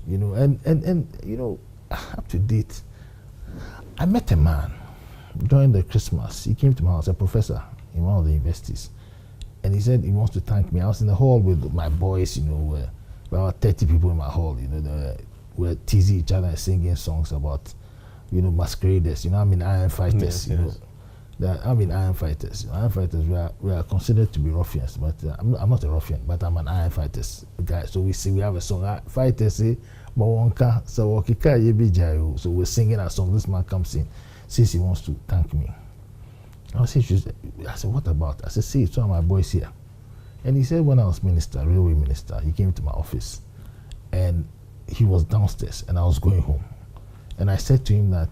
You know, and you know, up to date, I met a man during the Christmas. He came to my house, a professor in one of the universities, and he said he wants to thank me. I was in the hall with my boys, you know, about 30 people in my hall, you know, we're teasing each other and singing songs about, you know, masqueraders. You know, I mean, iron fighters. You know, I mean, iron fighters. Iron fighters, we are considered to be ruffians, but I'm not a ruffian, but I'm an iron fighters guy. So we have a song. Fighters say, "Mawonka sawokika yebi jayo." So we're singing a song. This man comes in, says he wants to thank me. I said, "What about?" I said, "See, some of my boys here." And he said, when I was minister, railway minister, he came to my office, and he was downstairs, and I was going home. And I said to him that,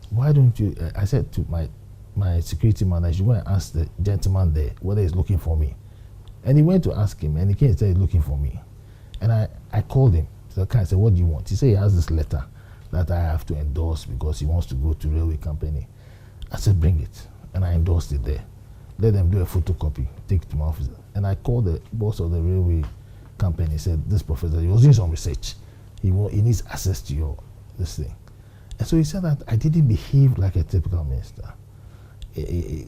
why don't you, I said to my security man, I should go and ask the gentleman there whether he's looking for me. And he went to ask him, and he came and said he's looking for me. And I called him to the guy and said, what do you want? He said he has this letter that I have to endorse because he wants to go to railway company. I said, bring it. And I endorsed it there. Let them do a photocopy, take it to my office. And I called the boss of the railway company. He said, this professor, he was doing some research. He needs access to this thing. And so he said that I didn't behave like a typical minister.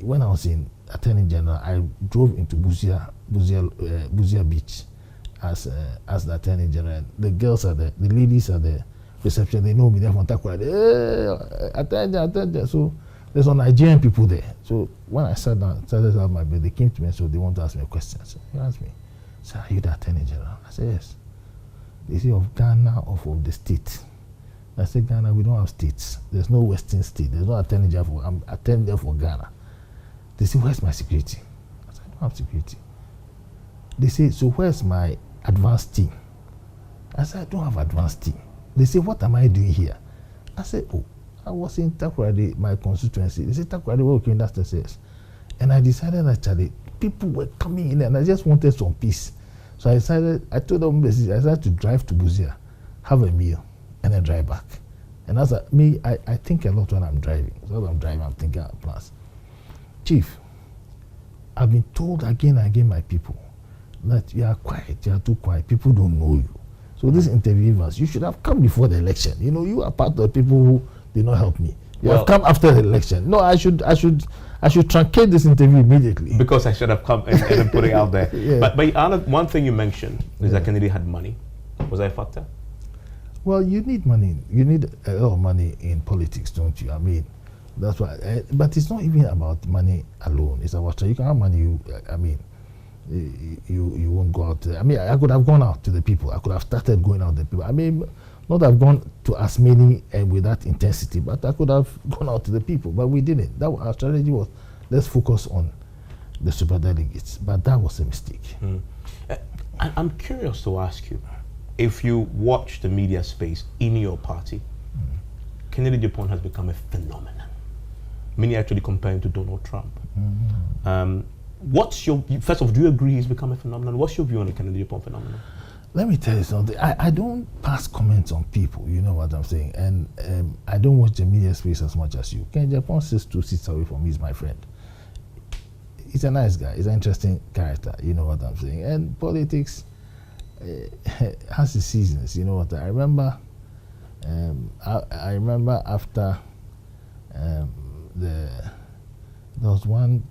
When I was in Attorney General, I drove into Busia Beach as the Attorney General. The girls are there, the ladies are there, reception, they know me, they're from Takwara. Hey, Attorney General. So there's some Nigerian people there. So when I sat down, started to have my bed, they came to me and so they want to ask me a question. So he asked me, sir, are you the Attorney General? I said, yes. They say, of Ghana or of the state? I said, Ghana, we don't have states. There's no Western state. There's no Attorney General. I'm Attorney General for Ghana. They say, where's my security? I said, I don't have security. They say, so where's my advanced team? I said, I don't have advanced team. They say, what am I doing here? I said, oh, I was in Takoradi, my constituency. They said, Takoradi, where okay, that's the says. And I decided actually, people were coming in and I just wanted some peace. So I told them, I decided to drive to Busia, have a meal, and then drive back. And as me, I think a lot when I'm driving. So when I'm driving, I'm thinking of plans. Chief, I've been told again and again by people that you are quiet, you are too quiet, people don't know you. So these interviewers, you should have come before the election. You know, you are part of the people who did not help me. You have come after the election. No, I should truncate this interview immediately. Because I should have come and put it out there. Yeah. But one thing you mentioned is that Kennedy had money. Was that a factor? Well, you need money. You need a lot of money in politics, don't you? I mean, that's why. But it's not even about money alone. It's about you can have money. You won't go out. I mean, I could have gone out to the people. I could have started going out to the people. I mean, not have gone to as many with that intensity, but I could have gone out to the people. But we didn't. Our strategy was, let's focus on the superdelegates. But that was a mistake. I'm curious to ask you, if you watch the media space in your party, Kennedy Dupont has become a phenomenon. Many actually compare him to Donald Trump. What's your, first of all, do you agree he's become a phenomenon? What's your view on the Kennedy Dupont phenomenon? Let me tell you something. I don't pass comments on people, you know what I'm saying? And I don't watch the media space as much as you. Kennedy Dupont sits 2 seats away from me, he's my friend. He's a nice guy, he's an interesting character, you know what I'm saying? And politics has its seasons, you know what I remember. I remember after there was one,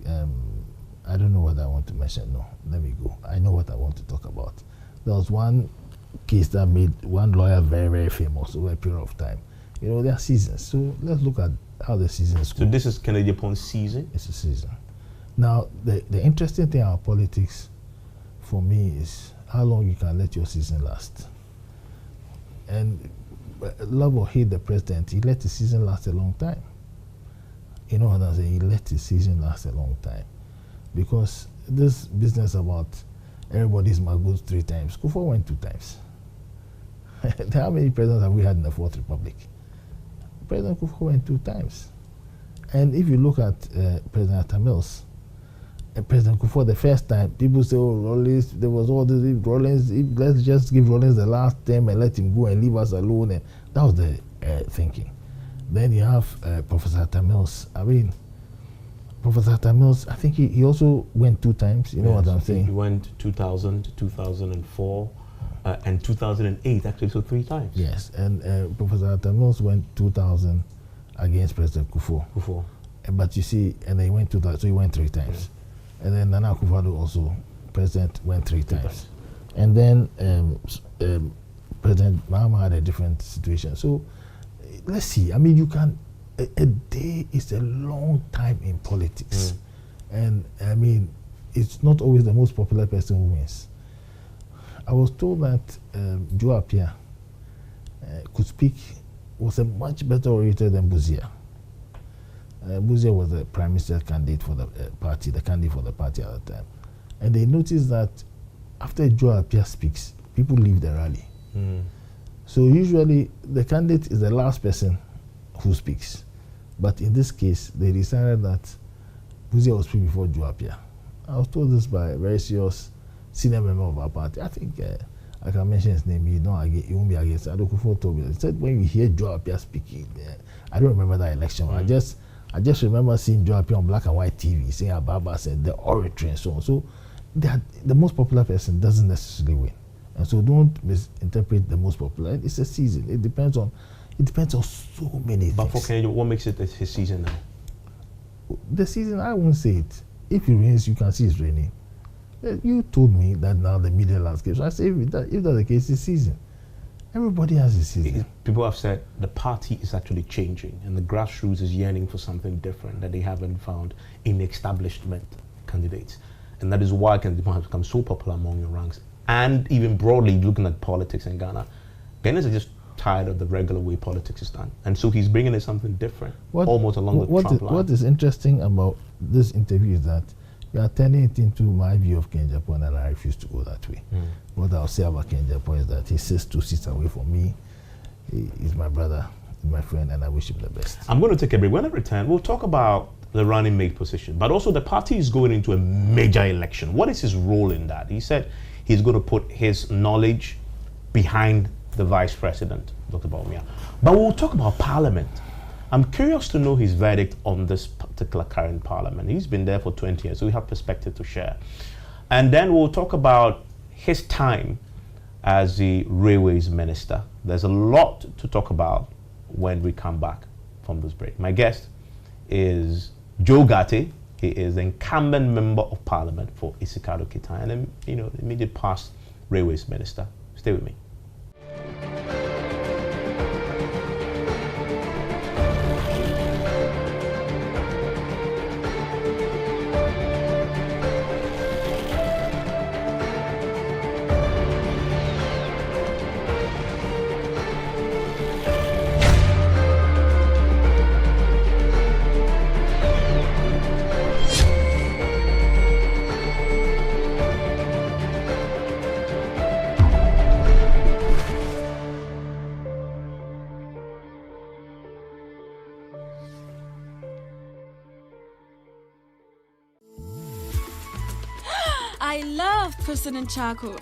I don't know what I want to mention, no, let me go. I know what I want to talk about. There was one case that made one lawyer very, very famous over a period of time. You know, there are seasons, so let's look at how the seasons go. So this is Kennedy Dupont's season? It's a season. Now, the interesting thing about politics for me is how long you can let your season last. And love or hate the president, he let the season last a long time. You know what I'm saying? He let his season last a long time. Because this business about everybody's magos 3 times, Kufuor went 2 times. How many presidents have we had in the 4th Republic? President Kufuor went 2 times. And if you look at President Tamils, President Kufuor, the first time, people say, oh, Rawlings, there was all this, Rawlings, let's just give Rawlings the last term and let him go and leave us alone. And that was the thinking. Then you have Professor Tamils. I mean, Professor Tamils, I think he also went 2 times, you know what I'm saying? He went 2000, 2004, and 2008, actually, so 3 times. Yes, and Professor Tamils went 2000 against President Kufuor. But you see, and then he went 2000, so he went 3 times. And then Nana Akufo-Addo also, president, went 3 times. And then President Mahama had a different situation. So let's see. I mean, you can, a day is a long time in politics. And I mean, it's not always the most popular person who wins. I was told that Joe Appiah could speak, was a much better orator than Buzia. Buzia was the prime minister candidate for the party, the candidate for the party at the time. And they noticed that after Joe Appiah speaks, people leave the rally. So usually the candidate is the last person who speaks. But in this case, they decided that Buzia will speak before Joe Appiah. I was told this by a very serious senior member of our party. I think I can mention his name. He won't be against Addo Kufuor told me. He said when you hear Joe Appiah speaking, I don't remember that election. I just remember seeing Joe Appiah on black and white TV saying Ababa said the oratory and so on. So the most popular person doesn't necessarily win. And so don't misinterpret the most popular. It's a season. It depends on so many things. But for Kennedy, what makes it his season now? The season, I won't say it. If he rains, you can see it's raining. You told me that now the media landscape. So I say if that's the case, it's season. Everybody has a season. People have said the party is actually changing and the grassroots is yearning for something different that they haven't found in establishment candidates. And that is why Kennedy has become so popular among your ranks. And even broadly looking at politics in Ghana, Ghanaians are just tired of the regular way politics is done. And so he's bringing in something different, almost along the Trump line. What is interesting about this interview is that you are turning it into my view of Kennedy Dupont, and I refuse to go that way. What I'll say about Kennedy Dupont is that he sits 2 seats away from me. He's my brother, he's my friend, and I wish him the best. I'm going to take a break. When I return, we'll talk about the running mate position, but also the party is going into a major election. What is his role in that? He said he's going to put his knowledge behind the vice president, Dr. Bawumia. But we'll talk about Parliament. I'm curious to know his verdict on this particular current Parliament. He's been there for 20 years, so we have perspective to share. And then we'll talk about his time as the Railways Minister. There's a lot to talk about when we come back from this break. My guest is Joe Gatti. He is the incumbent Member of Parliament for Isikado Kita and the immediate past Railways Minister. Stay with me. President Charcoal.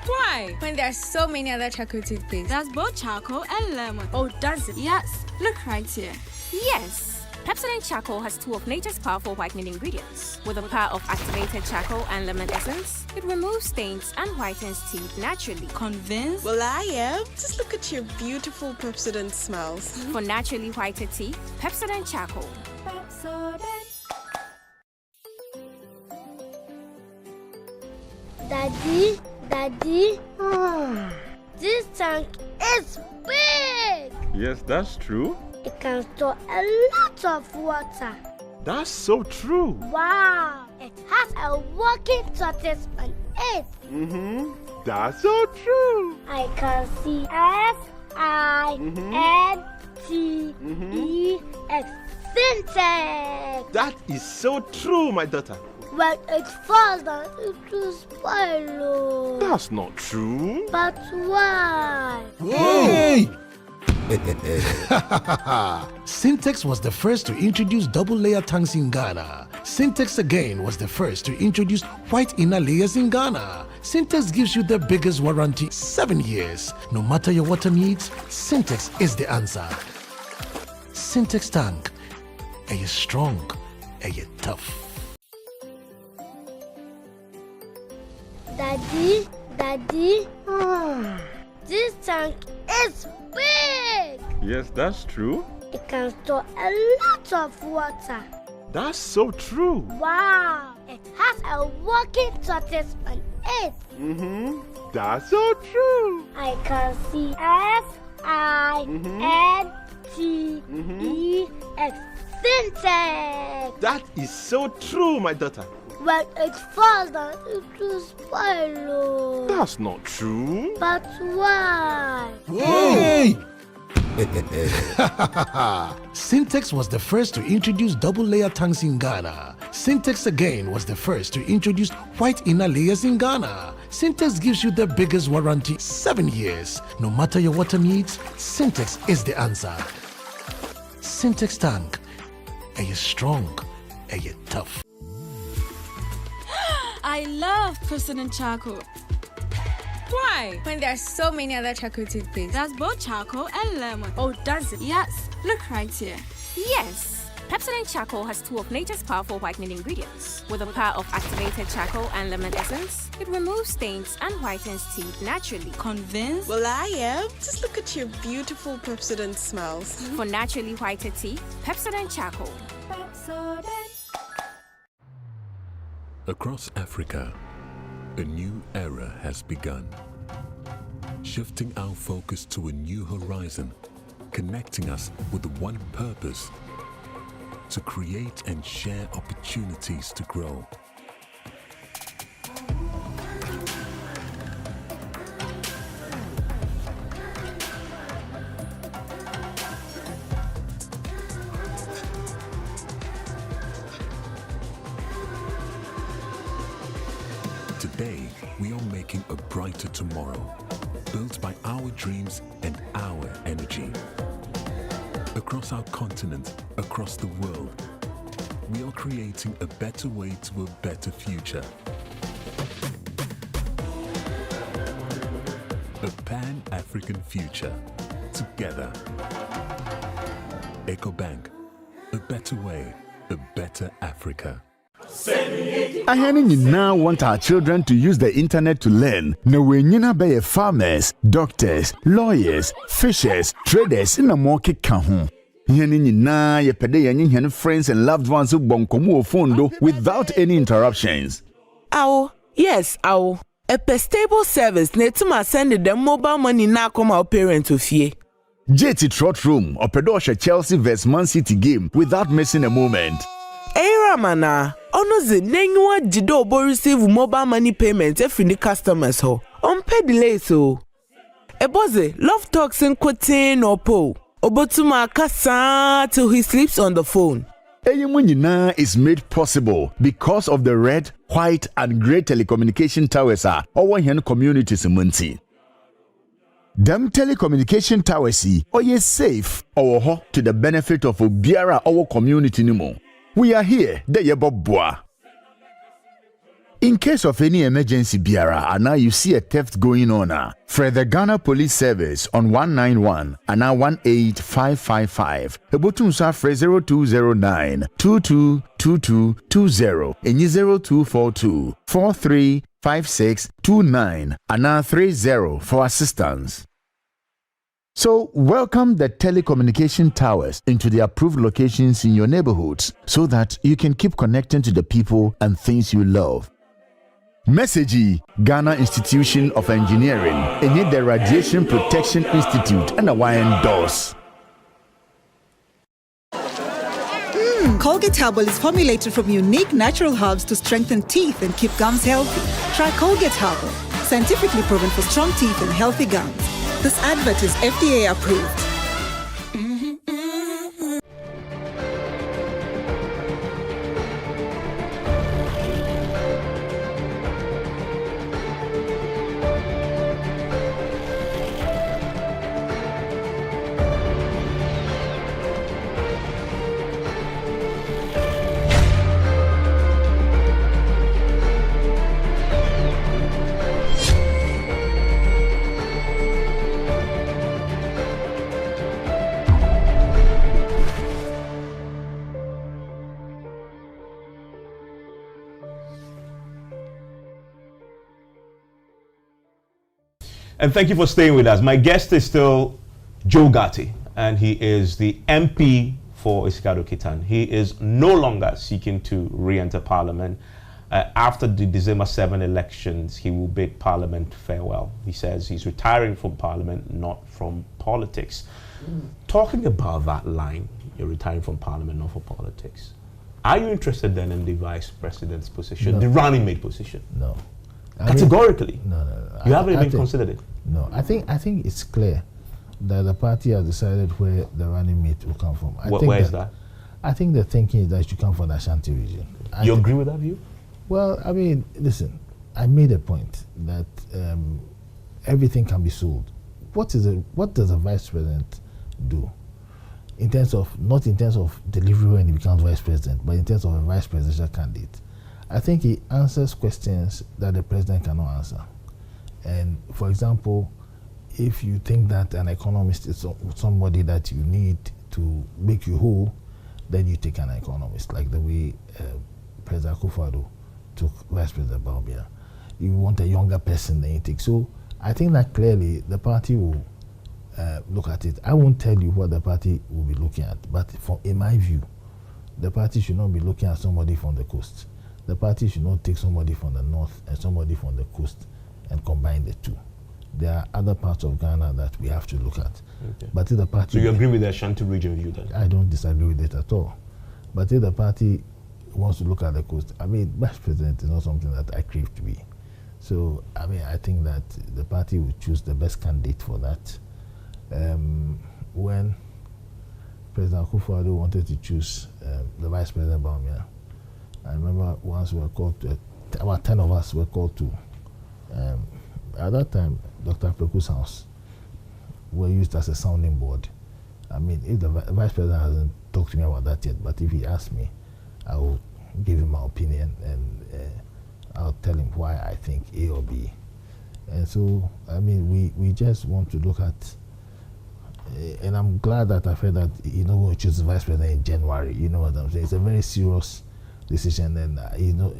Why? When there are so many other charcoal toothpaste. That's both charcoal and lemon. Oh, does it? Yes. Look right here. Yes. Pepsodent Charcoal has two of nature's powerful whitening ingredients. With the power of activated charcoal and lemon essence, it removes stains and whitens teeth naturally. Convinced? Well, I am. Just look at your beautiful Pepsodent smiles. For naturally whiter teeth, Pepsodent Charcoal. Pepsodent. Daddy, this tank is big. Yes, that's true. It can store a lot of water. That's so true. Wow, it has a working tortoise on it. That's so true. I can see F-I-N-T-E-X. Syntax. That is so true, my daughter. When it falls down, it will spoil. That's not true. But why? Hey! Syntax was the first to introduce double-layer tanks in Ghana. Syntax again was the first to introduce white inner layers in Ghana. Syntax gives you the biggest warranty, 7 years. No matter your water needs, Syntax is the answer. Syntax tank. Are you strong? Are you tough? Daddy, this tank is big. Yes, that's true. It can store a lot of water. That's so true. Wow, it has a working tortoise on it. That's so true. I can see F-I-N-T-E-X. Syntax. That is so true, my daughter. When it falls down, it will spoil. That's not true. But why? Hey! Syntax was the first to introduce double-layer tanks in Ghana. Syntax again was the first to introduce white inner layers in Ghana. Syntax gives you the biggest warranty, 7 years. No matter your water needs, Syntax is the answer. Syntax tank. Are you strong? Are you tough? I love President Charcoal. Why? When there are so many other charcoal toothpaste. That's both charcoal and lemon. Oh, does it? Yes. Look right here. Yes. Pepsodent Charcoal has two of nature's powerful whitening ingredients. With the power of activated charcoal and lemon essence, it removes stains and whitens teeth naturally. Convinced? Well, I am. Just look at your beautiful Pepsodent smiles. For naturally whiter teeth, Pepsodent Charcoal. Pepsodent. Across Africa, a new era has begun, shifting our focus to a new horizon, connecting us with one purpose: to create and share opportunities to grow. Today, we are making a brighter tomorrow, built by our dreams and our energy. Across our continent, across the world, we are creating a better way to a better future. A Pan-African future, together. EcoBank, a better way, a better Africa. Ahene nyinaa want our children to use the internet to learn. Na wenyina be farmers, doctors, lawyers, fishers, traders in a more keka ho. Ahene nyinaa ye pede yenye friends and loved ones who bonkomu ofondo without any interruptions. Awo, yes, awo. A stable service netuma send them mobile money na come our parents to fie. JT Trot Room opedosha Chelsea vs Man City game without missing a moment. Era mana, onoze nenywa jido obo receive mobile money payment every ni customers ho. Pay delay so. Eboze love talks in quoting or po. Obotuma kasa till he sleeps on the phone. Eyimunyina is made possible because of the red, white, and grey telecommunication towers are our hen communities munti. Them telecommunication towers are ye safe or ho to the benefit of Obiara our community nimo. We are here, the Yebobwa. In case of any emergency biara, and now you see a theft going on, for the Ghana Police Service on 191 and now 18555. Ebotunsa for 0209 222220 and 0242 435629 and now 30 for assistance. So, welcome the telecommunication towers into the approved locations in your neighborhoods so that you can keep connecting to the people and things you love. Message Ghana Institution of Engineering and the Radiation Protection Institute and a endorse. Colgate Herbal is formulated from unique natural herbs to strengthen teeth and keep gums healthy. Try Colgate Herbal, scientifically proven for strong teeth and healthy gums. This advert is FDA approved. And thank you for staying with us. My guest is still Joe Gatti, and he is the MP for Isikado Kitan. He is no longer seeking to re-enter Parliament. After the December 7 elections, he will bid Parliament farewell. He says he's retiring from Parliament, not from politics. Talking about that line, you're retiring from Parliament, not for politics. Are you interested then in the Vice President's position, the running mate position? No. Categorically? No. You haven't even considered it? No. I think it's clear that the party has decided where the running mate will come from. Where is that? I think the thinking is that it should come from the Ashanti region. You agree with that view? Well, I mean, listen, I made a point that everything can be sold. What does a vice president do? In terms of, not in terms of delivery when he becomes vice president, but in terms of a vice presidential candidate. I think he answers questions that the president cannot answer. And for example, if you think that an economist is somebody that you need to make you whole, then you take an economist, like the way President Akufo-Addo took Vice President Bawumia. You want a younger person, then you take. So I think that clearly the party will look at it. I won't tell you what the party will be looking at, but in my view, the party should not be looking at somebody from the coast. The party should not take somebody from the north and somebody from the coast and combine the two. There are other parts of Ghana that we have to look at. Okay. But if the party... So you agree with the Ashanti region view then? I don't disagree with it at all. But if the party wants to look at the coast, I mean, vice president is not something that I crave to be. So, I mean, I think that the party will choose the best candidate for that. When President Akufo-Addo wanted to choose the Vice President Bawumia, I remember once we were called to, about 10 of us were called to, at that time, Dr. Preku's house were used as a sounding board. I mean, if the Vice President hasn't talked to me about that yet, but if he asks me, I will give him my opinion and I'll tell him why I think A or B. And so, I mean, we just want to look at, and I'm glad that I felt that he's not going to choose the Vice President in January. You know what I'm saying? It's a very serious decision, and you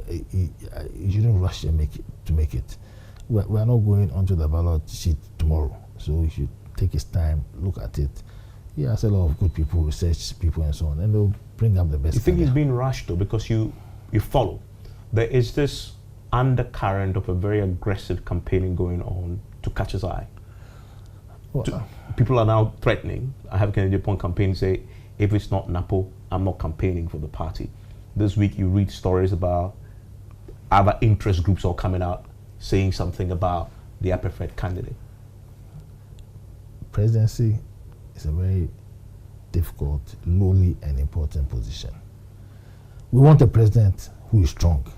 shouldn't rush and make it. We're not going onto the ballot sheet tomorrow, so he should take his time, look at it. He has a lot of good people, research people, and so on, and they'll bring up the best. You think he's being rushed though, because you follow? There is this undercurrent of a very aggressive campaigning going on to catch his eye. Well, people are now threatening. I have Kennedy Pond campaign say, if it's not Napo, I'm not campaigning for the party. This week you read stories about other interest groups all coming out saying something about their preferred candidate. Presidency is a very difficult, lowly, and important position. We want a president who is strong.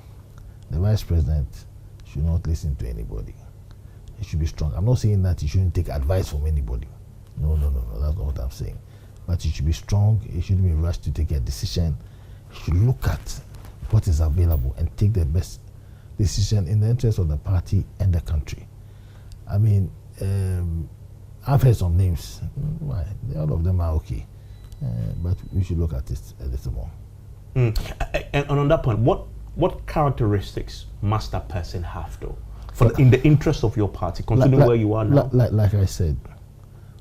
The vice president should not listen to anybody. He should be strong. I'm not saying that he shouldn't take advice from anybody. No, that's not what I'm saying. But he should be strong. He shouldn't be rushed to take a decision. He should look at what is available and take the best decision in the interest of the party and the country. I mean, I've heard some names. Why? All of them are okay. But we should look at it a little more. And on that point, what characteristics must that person have, though, in the interest of your party, considering where you are now? Like I said,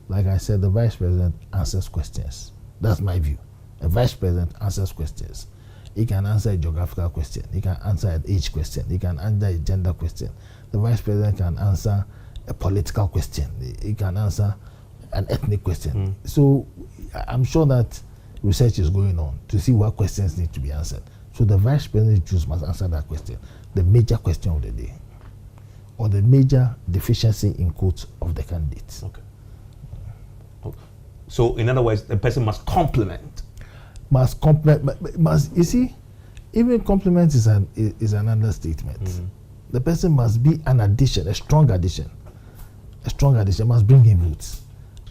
the vice president answers questions. That's my view. A vice president answers questions. He can answer a geographical question. He can answer an age question. He can answer a gender question. The vice president can answer a political question. He can answer an ethnic question. So I'm sure that research is going on to see what questions need to be answered. So the vice president must answer that question, the major question of the day, or the major deficiency in quotes of the candidates. Okay. So in other words, the person must complement. You see, even compliment is an understatement. The person must be an addition, a strong addition. A strong addition must bring in votes.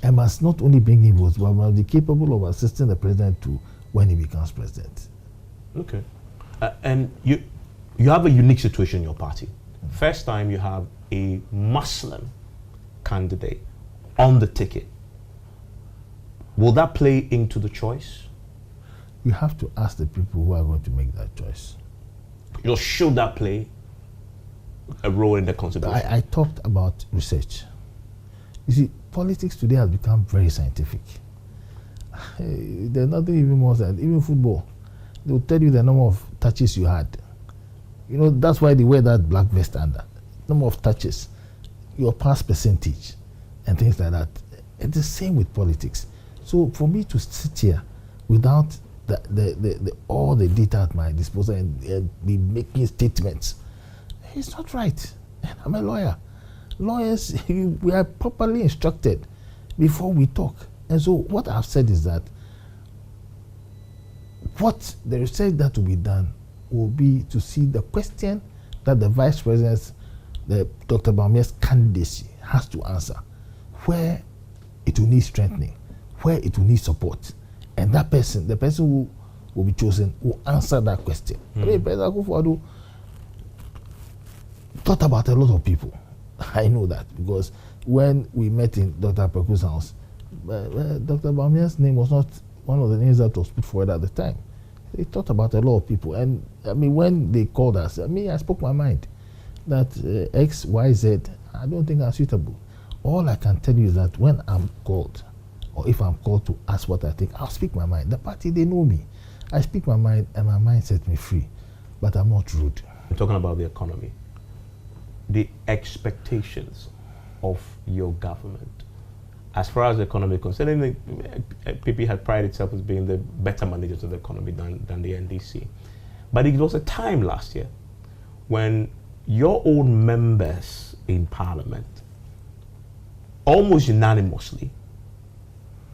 And must not only bring in votes, but must be capable of assisting the president to when he becomes president. Okay. And you have a unique situation in your party. First time you have a Muslim candidate on the ticket. Will that play into the choice? You have to ask the people who are going to make that choice. Should that play a role in the consideration? I talked about research. You see, politics today has become very scientific. There's nothing even more than even football. They'll tell you the number of touches you had. You know, that's why they wear that black vest under. Number of touches, your pass percentage, and things like that. It's the same with politics. So for me to sit here without all the data at my disposal and be making statements, it's not right. And I'm a lawyer. Lawyers, we are properly instructed before we talk. And so what I've said is that what the research that will be done will be to see the question that the vice president, Dr. Bawumia's candidacy has to answer, where it will need strengthening, where it will need support. And that person, the person who will be chosen, will answer that question. I mean, President Akufo-Addo thought about a lot of people. I know that because when we met in Dr. Apeku's house, Dr. Bawumia's name was not one of the names that was put forward at the time. He thought about a lot of people. And I mean, when they called us, I spoke my mind that X, Y, Z, I don't think are suitable. All I can tell you is that when I'm called, or if I'm called to ask what I think, I'll speak my mind. The party, they know me. I speak my mind and my mind sets me free. But I'm not rude. We're talking about the economy. The expectations of your government as far as the economy is concerned. PP had prided itself as being the better managers of the economy than the NDC. But it was a time last year when your own members in Parliament almost unanimously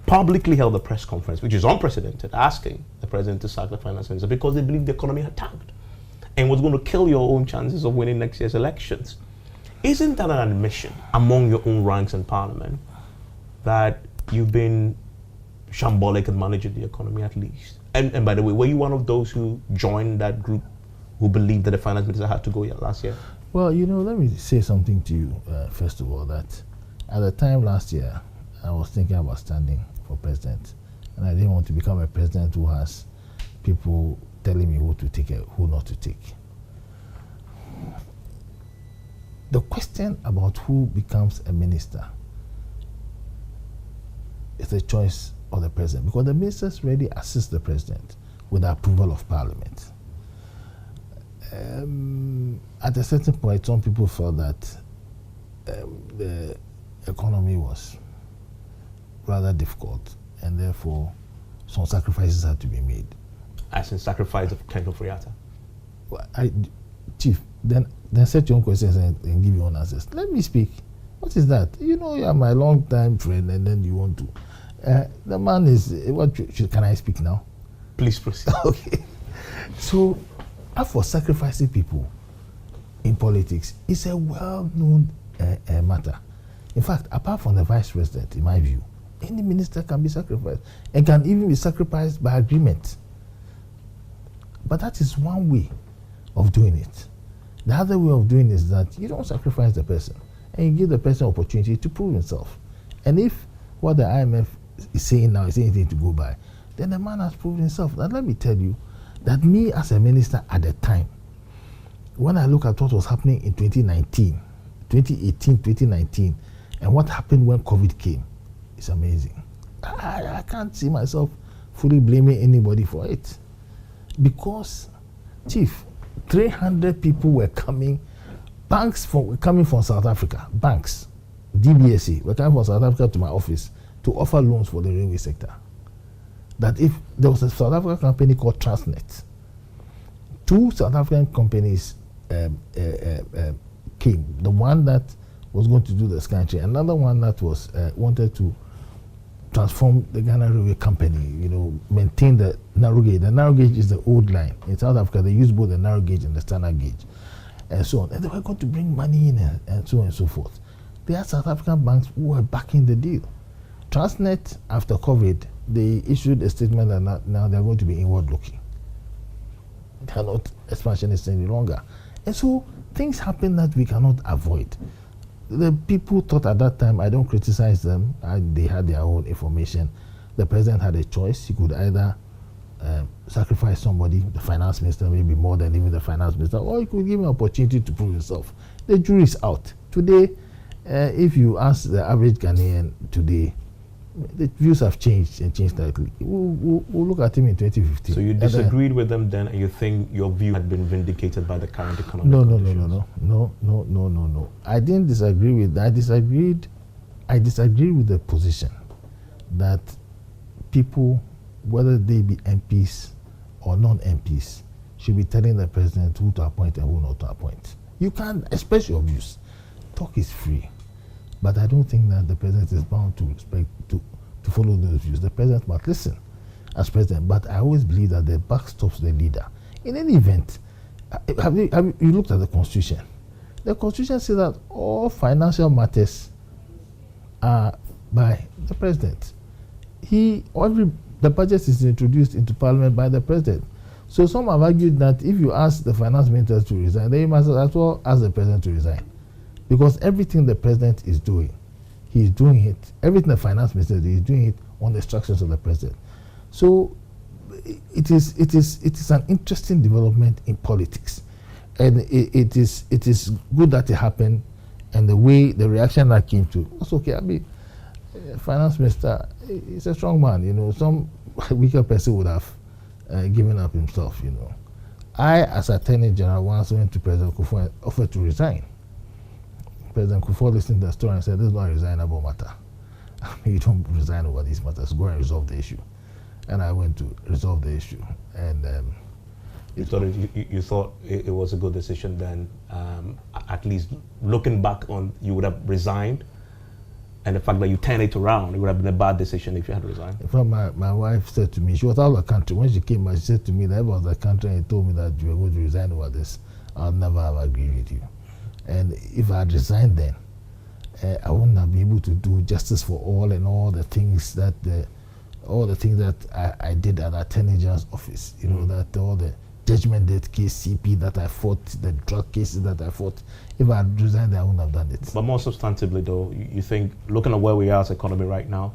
publicly held a press conference, which is unprecedented, asking the president to sack the finance minister because they believed the economy had tanked and was going to kill your own chances of winning next year's elections. Isn't that an admission among your own ranks in Parliament that you've been shambolic at managing the economy at least? And by the way, were you one of those who joined that group who believed that the finance minister had to go last year? Well, you know, let me say something to you, first of all, that at the time last year, I was thinking about standing for president. And I didn't want to become a president who has people telling me who to take and who not to take. The question about who becomes a minister is a choice of the president, because the ministers really assist the president with the approval of Parliament. At a certain point, some people felt that the economy was rather difficult, and therefore some sacrifices had to be made. As in sacrifice of Ken Ofori-Atta? Well, Chief, then set your own questions and give your own answers. Let me speak. What is that? You know, you are my long-time friend, and then you want to. The man is. Can I speak now? Please proceed. Okay. So, for sacrificing people in politics, it's a well-known matter. In fact, apart from the vice president, in my view, any minister can be sacrificed and can even be sacrificed by agreement. But that is one way of doing it. The other way of doing is that you don't sacrifice the person and you give the person opportunity to prove himself. And if what the IMF is saying now is anything to go by, then the man has proved himself. And let me tell you that me as a minister at the time, when I look at what was happening in 2018, 2019, and what happened when COVID came, it's amazing. I can't see myself fully blaming anybody for it. Because, Chief, 300 people were coming, were coming from South Africa, banks, DBSA, were coming from South Africa to my office to offer loans for the railway sector. That if there was a South African company called Transnet, 2 South African companies came. The one that was going to do the scan chain, another one that was wanted to transform the Ghana Railway Company, maintain the narrow gauge. The narrow gauge is the old line. In South Africa, they use both the narrow gauge and the standard gauge, and so on. And they were going to bring money in and so on and so forth. There are South African banks who were backing the deal. Transnet, after COVID, they issued a statement that now they're going to be inward looking. They are not expansionists any longer. And so things happen that we cannot avoid. The people thought at that time, I don't criticize them, they had their own information. The president had a choice. He could either sacrifice somebody, the finance minister, maybe more than even the finance minister, or he could give him an opportunity to prove himself. The jury is out. Today, if you ask the average Ghanaian today, the views have changed and changed slightly. We'll look at him in 2015. So you disagreed with them then, and you think your view had been vindicated by the current economic conditions? No. I didn't disagree with that. I disagreed with the position that people, whether they be MPs or non-MPs, should be telling the president who to appoint and who not to appoint. You can't express your views. Talk is free. But I don't think that the president is bound to follow those views. The president must listen as president. But I always believe that the buck stops the leader. In any event, have you looked at the Constitution? The Constitution says that all financial matters are by the president. The budget is introduced into Parliament by the president. So some have argued that if you ask the finance minister to resign, then you must as well ask the president to resign. Because everything the president is doing, he's doing it, everything the finance minister is doing it on the instructions of the president. So it is an interesting development in politics. And it is good that it happened, and the reaction that came to, that's okay. I mean, finance minister is a strong man, some weaker person would have given up himself, I, as Attorney General, once went to President Kufuor and offered to resign. President Kufuor listened to the story and said, this is not a resignable matter. You don't resign over these matters, go and resolve the issue. And I went to resolve the issue. And you thought it was a good decision then, at least looking back on, you would have resigned, and the fact that you turned it around, it would have been a bad decision if you had resigned. In fact, my wife said to me, she was out of the country. When she came back, she said to me that I was out of the country and told me that you were going to resign over this. I'll never have agreed with you. And if I had resigned then, I wouldn't have been able to do justice for all and all the things that I did at the Attorney General's office. That all the judgment debt case, CP that I fought, the drug cases that I fought. If I had resigned, I wouldn't have done it. But more substantively, though, you think, looking at where we are as an economy right now,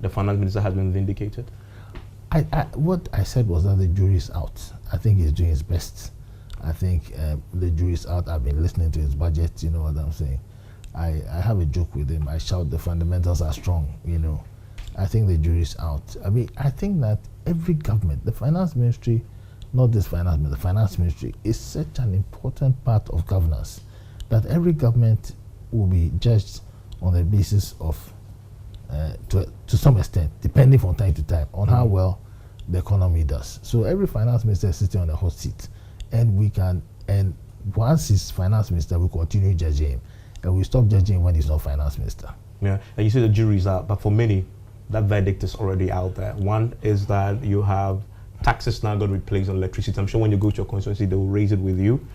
the finance minister has been vindicated? What I said was that the jury is out. I think he's doing his best. I think the jury's out. I've been listening to his budget, you know what I'm saying. I have a joke with him. I shout the fundamentals are strong, I think the jury's out. I mean, I think that every government, the finance ministry, not this finance ministry, the finance ministry is such an important part of governance that every government will be judged on the basis of, to some extent, depending from time to time, on how well the economy does. So every finance minister is sitting on a hot seat. And once he's finance minister, we continue judging him, and we stop judging him when he's not finance minister. Yeah, and you say the jury's out, but for many, that verdict is already out there. One is that you have taxes now going to be placed on electricity. I'm sure when you go to your constituency, they will raise it with you.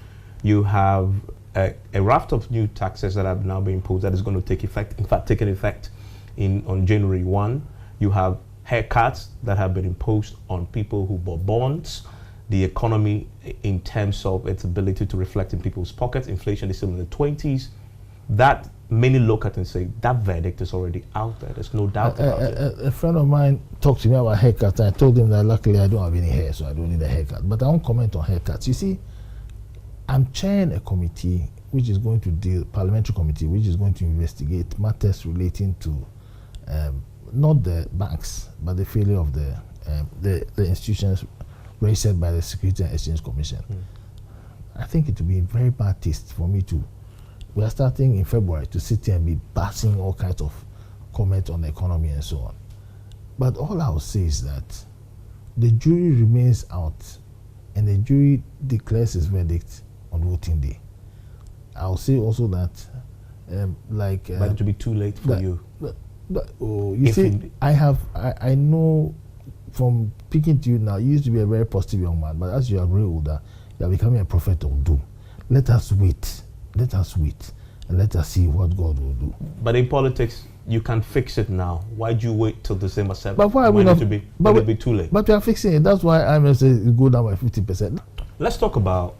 You have a raft of new taxes that have now been imposed that is going to take effect, in fact, taking effect on January 1. You have haircuts that have been imposed on people who bought bonds. the economy in terms of its ability to reflect in people's pockets. Inflation is still in the 20s. That many look at and say that verdict is already out there. There's no doubt about it. A friend of mine talked to me about haircuts. I told him that luckily I don't have any hair, so I don't need a haircut. But I won't comment on haircuts. You see, I'm chairing a committee which is going to deal, parliamentary committee, which is going to investigate matters relating to not the banks, but the failure of the institutions raised by the Security and Exchange Commission. I think it would be very bad taste for me to. We are starting in February to sit here and be passing all kinds of comments on the economy and so on. But all I will say is that the jury remains out and the jury declares its verdict on voting day. I will say also that but it will be too late for you. You see, I know from speaking to you now, you used to be a very positive young man, but as you are growing older, you are becoming a prophet of doom. Let us wait, and let us see what God will do. But in politics, you can fix it now. Why do you wait till December 7th? But why will it be too late? But we are fixing it. That's why I must say it go down by 50%. Let's talk about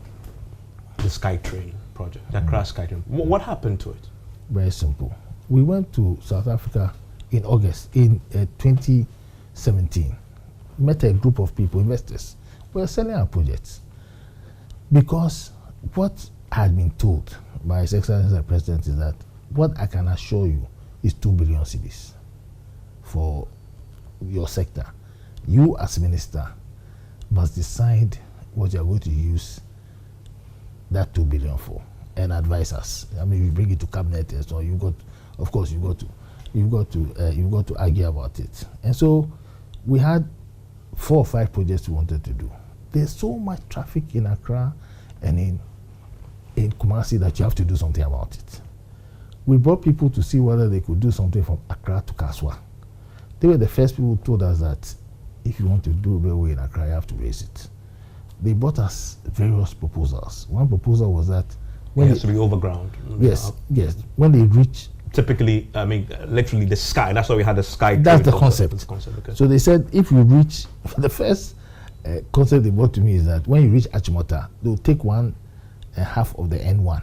the SkyTrain project, the Accra SkyTrain. What happened to it? Very simple. We went to South Africa in August in 2017. Met a group of people, investors. We were selling our projects because what I had been told by His Excellency the President is that what I can assure you is 2 billion cedis for your sector. You as minister must decide what you are going to use that 2 billion for and advise us. I mean, you bring it to cabinet and so you've got to argue about it. And so we had 4 or 5 projects we wanted to do. There's so much traffic in Accra and in Kumasi that you have to do something about it. We brought people to see whether they could do something from Accra to Kaswa. They were the first people who told us that if you want to do railway in Accra, you have to raise it. They brought us various proposals. One proposal was that when it has to be overground. Yes. When they reach, typically, I mean, literally the sky. That's why we had the sky. That's the concept. Okay. So they said if you reach, the first concept they brought to me is that when you reach Achimota, they'll take 1.5 of the N1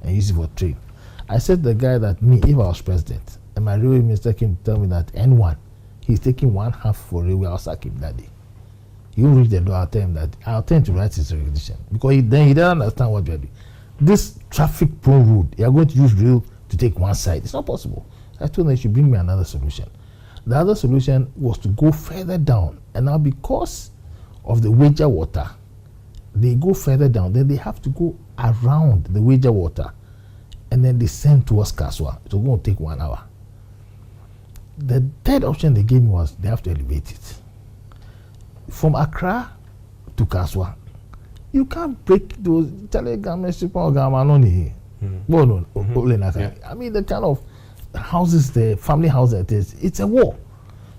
and use it for train. I said to the guy that if I was president and my railway minister came to tell me that N1, he's taking 1/2 for railway, I'll sack him that day. He will reach the door, I'll tell him that I'll tell him to write his regulation because he doesn't understand what we're doing. This traffic prone road, you are going to use rail to take one side. It's not possible. I told them they should bring me another solution. The other solution was to go further down, and now because of the wager water, they go further down, then they have to go around the wager water and then descend towards Kaswa. It's going to take 1 hour. The third option they gave me was they have to elevate it. From Accra to Kaswa, you can't break those telegrams. I mean, the kind of houses, the family house that is, it's a war.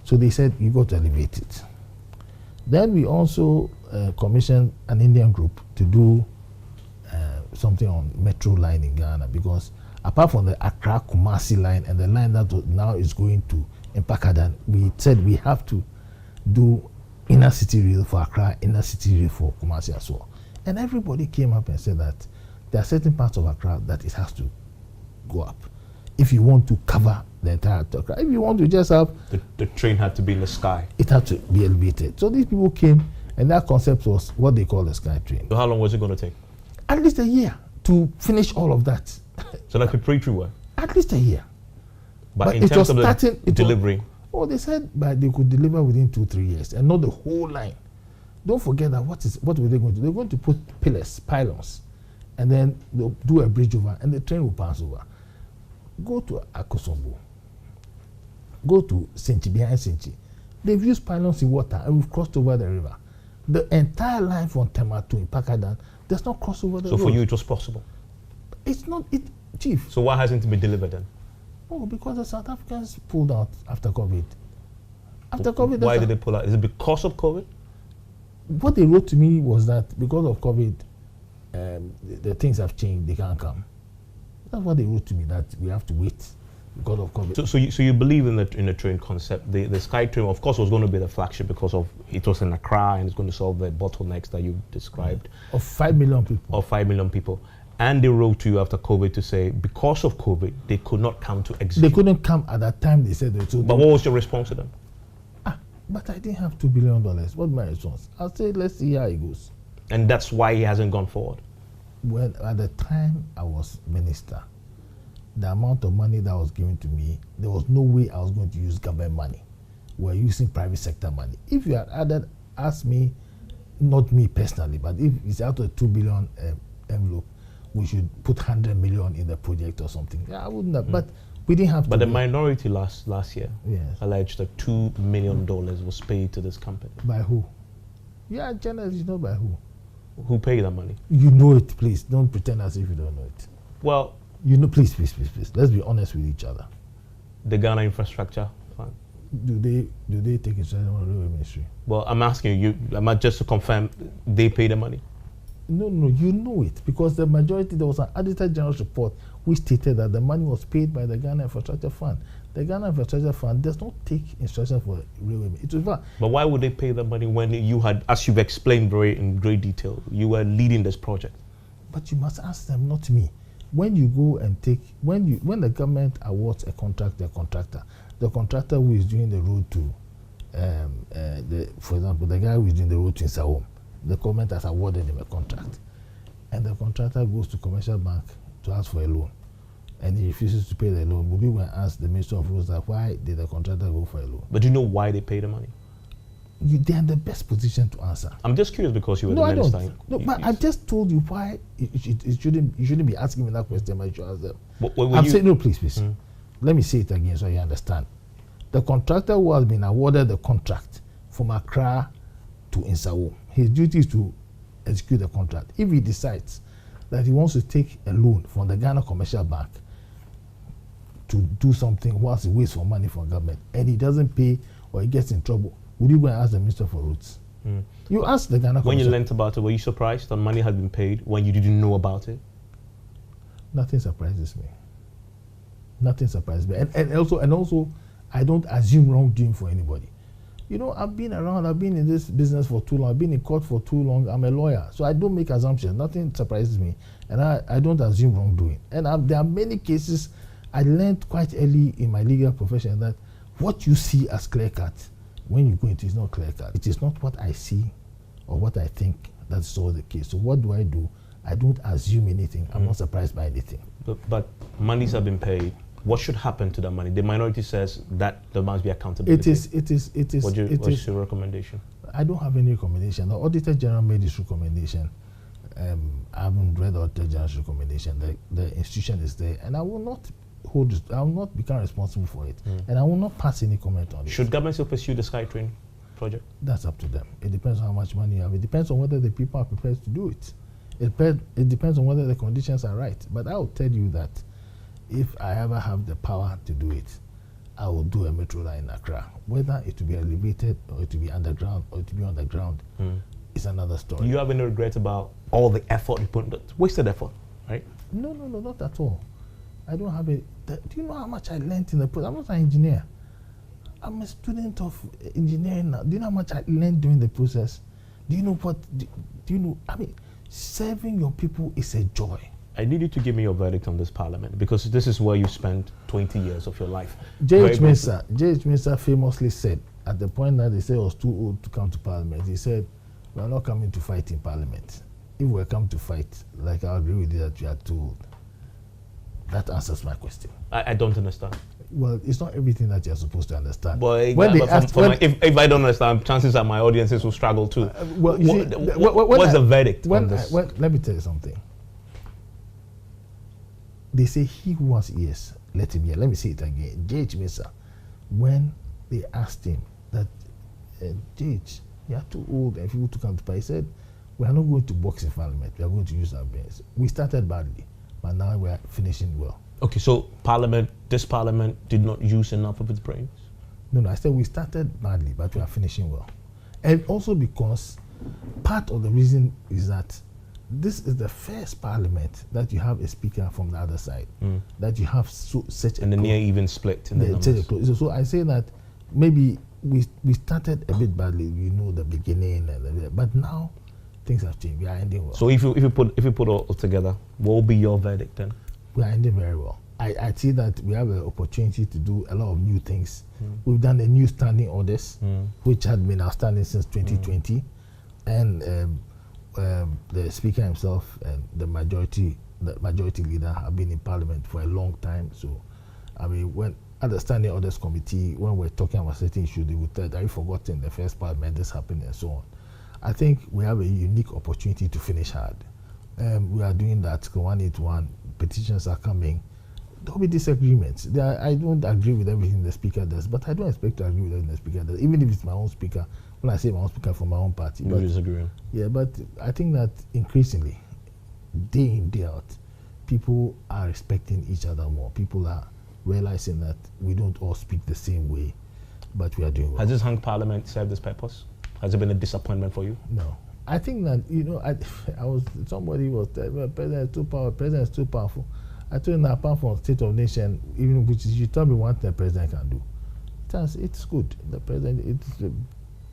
So they said, you got to elevate it. Then we also commissioned an Indian group to do something on metro line in Ghana, because apart from the Accra Kumasi line and the line that now is going to Mpakadan, we said we have to do inner city rail for Accra, inner city rail for Kumasi as well. And everybody came up and said that there are certain parts of Accra that it has to go up if you want to cover the entire Accra. If you want to just have the train had to be in the sky. It had to be elevated. So these people came, and that concept was what they call the sky train. So how long was it going to take? At least a year to finish all of that. So like a pre-tree work? At least a year. But in terms of the delivery? They said but they could deliver within 2-3 years, and not the whole line. Don't forget that what were they going to do? They're going to put pylons, and then they'll do a bridge over, and the train will pass over. Go to Akosombo. Go to Senchi, behind Senchi. They've used pylons in water, and we've crossed over the river. The entire line from Tema to Mpakadan does not cross over the river. So for you, it was possible? It's not, Chief. So why hasn't it been delivered then? Oh, because the South Africans pulled out after COVID. Why did they pull out? Is it because of COVID? What they wrote to me was that because of COVID, the things have changed, they can't come. That's what they wrote to me, that we have to wait because of COVID. So you believe in the train concept? The SkyTrain, of course, was going to be the flagship because of it was in Accra and it's going to solve the bottlenecks that you described. Of 5 million people. Of 5 million people. And they wrote to you after COVID to say because of COVID they could not come to execute. They couldn't come at that time. They said they told. But what was your response to them? But I didn't have $2 billion. What's my response? I'll say let's see how it goes. And that's why he hasn't gone forward. Well, at the time I was minister, the amount of money that was given to me, there was no way I was going to use government money. We're using private sector money. If you had asked me, not me personally, but if it's out of $2 billion envelope, we should put 100 million in the project or something. Yeah, I wouldn't have, but we didn't have to. But the minority last year alleged that $2 million was paid to this company. By who? Yeah, journalists, you know by who. Who paid that money? You know it, please. Don't pretend as if you don't know it. Well, you know, please. Let's be honest with each other. The Ghana Infrastructure Fund. Do they take instruction from the Railway Ministry? Well, I'm asking you, just to confirm, they pay the money? No, you know it because the majority, there was an Auditor General's report which stated that the money was paid by the Ghana Infrastructure Fund. The Ghana Infrastructure Fund does not take instructions for railway. But why would they pay the money when you had, as you've explained in great detail, you were leading this project? But you must ask them, not me. When you go and when the government awards a contract to a contractor, the contractor who is doing the road to, for example, the guy who is doing the road to Insawam, the government has awarded him a contract, and the contractor goes to commercial bank to ask for a loan, and he refuses to pay the loan. We will ask the Minister of Roads that why did the contractor go for a loan? But do you know why they pay the money? They are in the best position to answer. I'm just curious because you were the minister. I don't. No, but I just told you why you shouldn't be asking me that question. But you should ask them. I'm saying no, please. Let me say it again so you understand. The contractor who has been awarded the contract from Accra to Insawam, his duty is to execute the contract. If he decides that he wants to take a loan from the Ghana Commercial Bank to do something whilst he waits for money from government and he doesn't pay or he gets in trouble, would you go and ask the Minister for Roads? You ask the Ghana When you learnt about it, were you surprised that money had been paid when you didn't know about it? Nothing surprises me. Nothing surprises me. And also, I don't assume wrongdoing for anybody. You know, I've been around, I've been in this business for too long, I've been in court for too long, I'm a lawyer, so I don't make assumptions. Nothing surprises me, and I don't assume wrongdoing. And there are many cases I learned quite early in my legal profession that what you see as clear-cut, when you go into it, it's not clear-cut. It is not what I see or what I think that's all the case. So what do? I don't assume anything. I'm not surprised by anything. But monies have been paid. What should happen to that money? The minority says that there must be accountability. It is. What's your recommendation? I don't have any recommendation. The Auditor General made this recommendation. I haven't read the Auditor General's recommendation. The institution is there, and I will not become responsible for it, and I will not pass any comment on it. Should government still pursue the SkyTrain project? That's up to them. It depends on how much money you have. It depends on whether the people are prepared to do it. It depends on whether the conditions are right. But I will tell you that if I ever have the power to do it, I will do a metro line in Accra. Whether it will be elevated or it will be underground or it will be on the ground is another story. Do you have any regret about all the effort you put, wasted effort, right? No, not at all. I don't have it. Do you know how much I learned in the process? I'm not an engineer. I'm a student of engineering now. Do you know how much I learned during the process? Do you know what? Do you know? I mean, serving your people is a joy. I need you to give me your verdict on this parliament because this is where you spent 20 years of your life. J.H. Mensah famously said at the point that they said I was too old to come to parliament, he said, "We are not coming to fight in parliament. If we come to fight, like I agree with you that you are too old." That answers my question. I don't understand. Well, it's not everything that you're supposed to understand. If I don't understand, chances are my audiences will struggle too. What's the verdict on this? Let me tell you something. They say he who has ears, let him hear. Let me say it again. J.H. Mensah, when they asked him that, J.H., you are too old and people to come to parliament, he said, we are not going to box in parliament. We are going to use our brains. We started badly, but now we are finishing well. Okay, so this parliament did not use enough of its brains? No, I said we started badly, but we are finishing well. And also because part of the reason is that this is the first parliament that you have a speaker from the other side, that you have such and the near even split in the numbers. So I say that maybe we started a bit badly, the beginning, but now things have changed. We are ending well. So if you put all together, what will be your verdict then? We are ending very well. I see that we have an opportunity to do a lot of new things. We've done the new standing orders, which had been outstanding since 2020, and the speaker himself and the majority leader have been in parliament for a long time. So, I mean, when at the standing orders committee, when we're talking about certain issues, they would tell, "Are you forgotten the first parliament this happened," and so on. I think we have a unique opportunity to finish hard. We are doing that. 181 petitions are coming. There will be disagreements. I don't agree with everything the speaker does, but I don't expect to agree with everything the speaker does, even if it's my own speaker. When I say my own speaker from my own party. You disagree? Yeah, but I think that increasingly, day in, day out, people are respecting each other more. People are realizing that we don't all speak the same way, but we are doing well. Has this hung parliament served this purpose? Has it been a disappointment for you? No. I think that, somebody was telling me, President is too powerful, President is too powerful. I told him that apart from State of Nation, even which is, you tell me one thing the President can do. It's good. The President, it's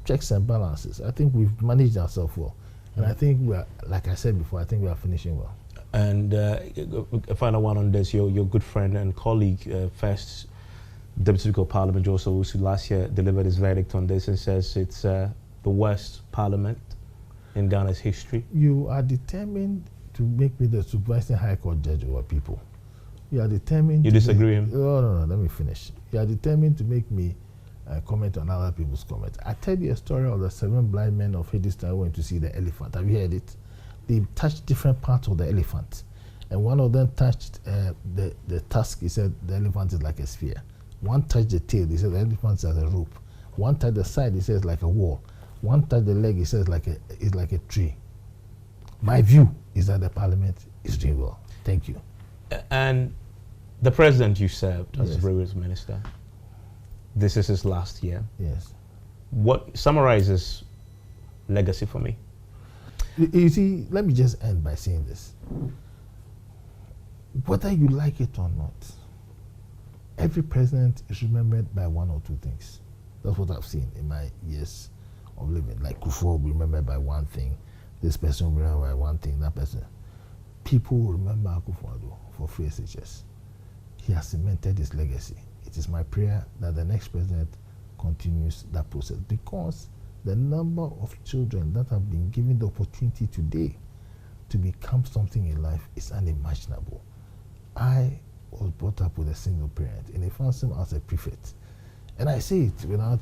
checks and balances. I think we've managed ourselves well. And I think we are, like I said before, I think we are finishing well. And a final one on this, your good friend and colleague, first Deputy Speaker of Parliament, Joseph Owusu, last year delivered his verdict on this and says it's the worst parliament in Ghana's history. You are determined to make me the supervising High Court judge over people. You are determined. You disagree with him? No, let me finish. You are determined to make me comment on other people's comments. I tell you a story of the 7 blind men of Haiti who went to see the elephant. Have you heard it? They touched different parts of the elephant. And one of them touched the tusk. He said the elephant is like a sphere. One touched the tail. He said the elephant is like a rope. One touched the side. He says like a wall. One touched the leg. He says it's like a tree. My view is that the parliament is doing well. Thank you. And the president you served as Breweries Minister, this is his last year. Yes. What summarizes legacy for me? You see, let me just end by saying this. Whether you like it or not, every president is remembered by one or two things. That's what I've seen in my years of living. Like Kufuor will be remembered by one thing, this person will be remembered by one thing, that person. People will remember Kufuor for free SHS. He has cemented his legacy. It is my prayer that the next president continues that process, because the number of children that have been given the opportunity today to become something in life is unimaginable. I was brought up with a single parent. In a family, I was a prefect. And I say it without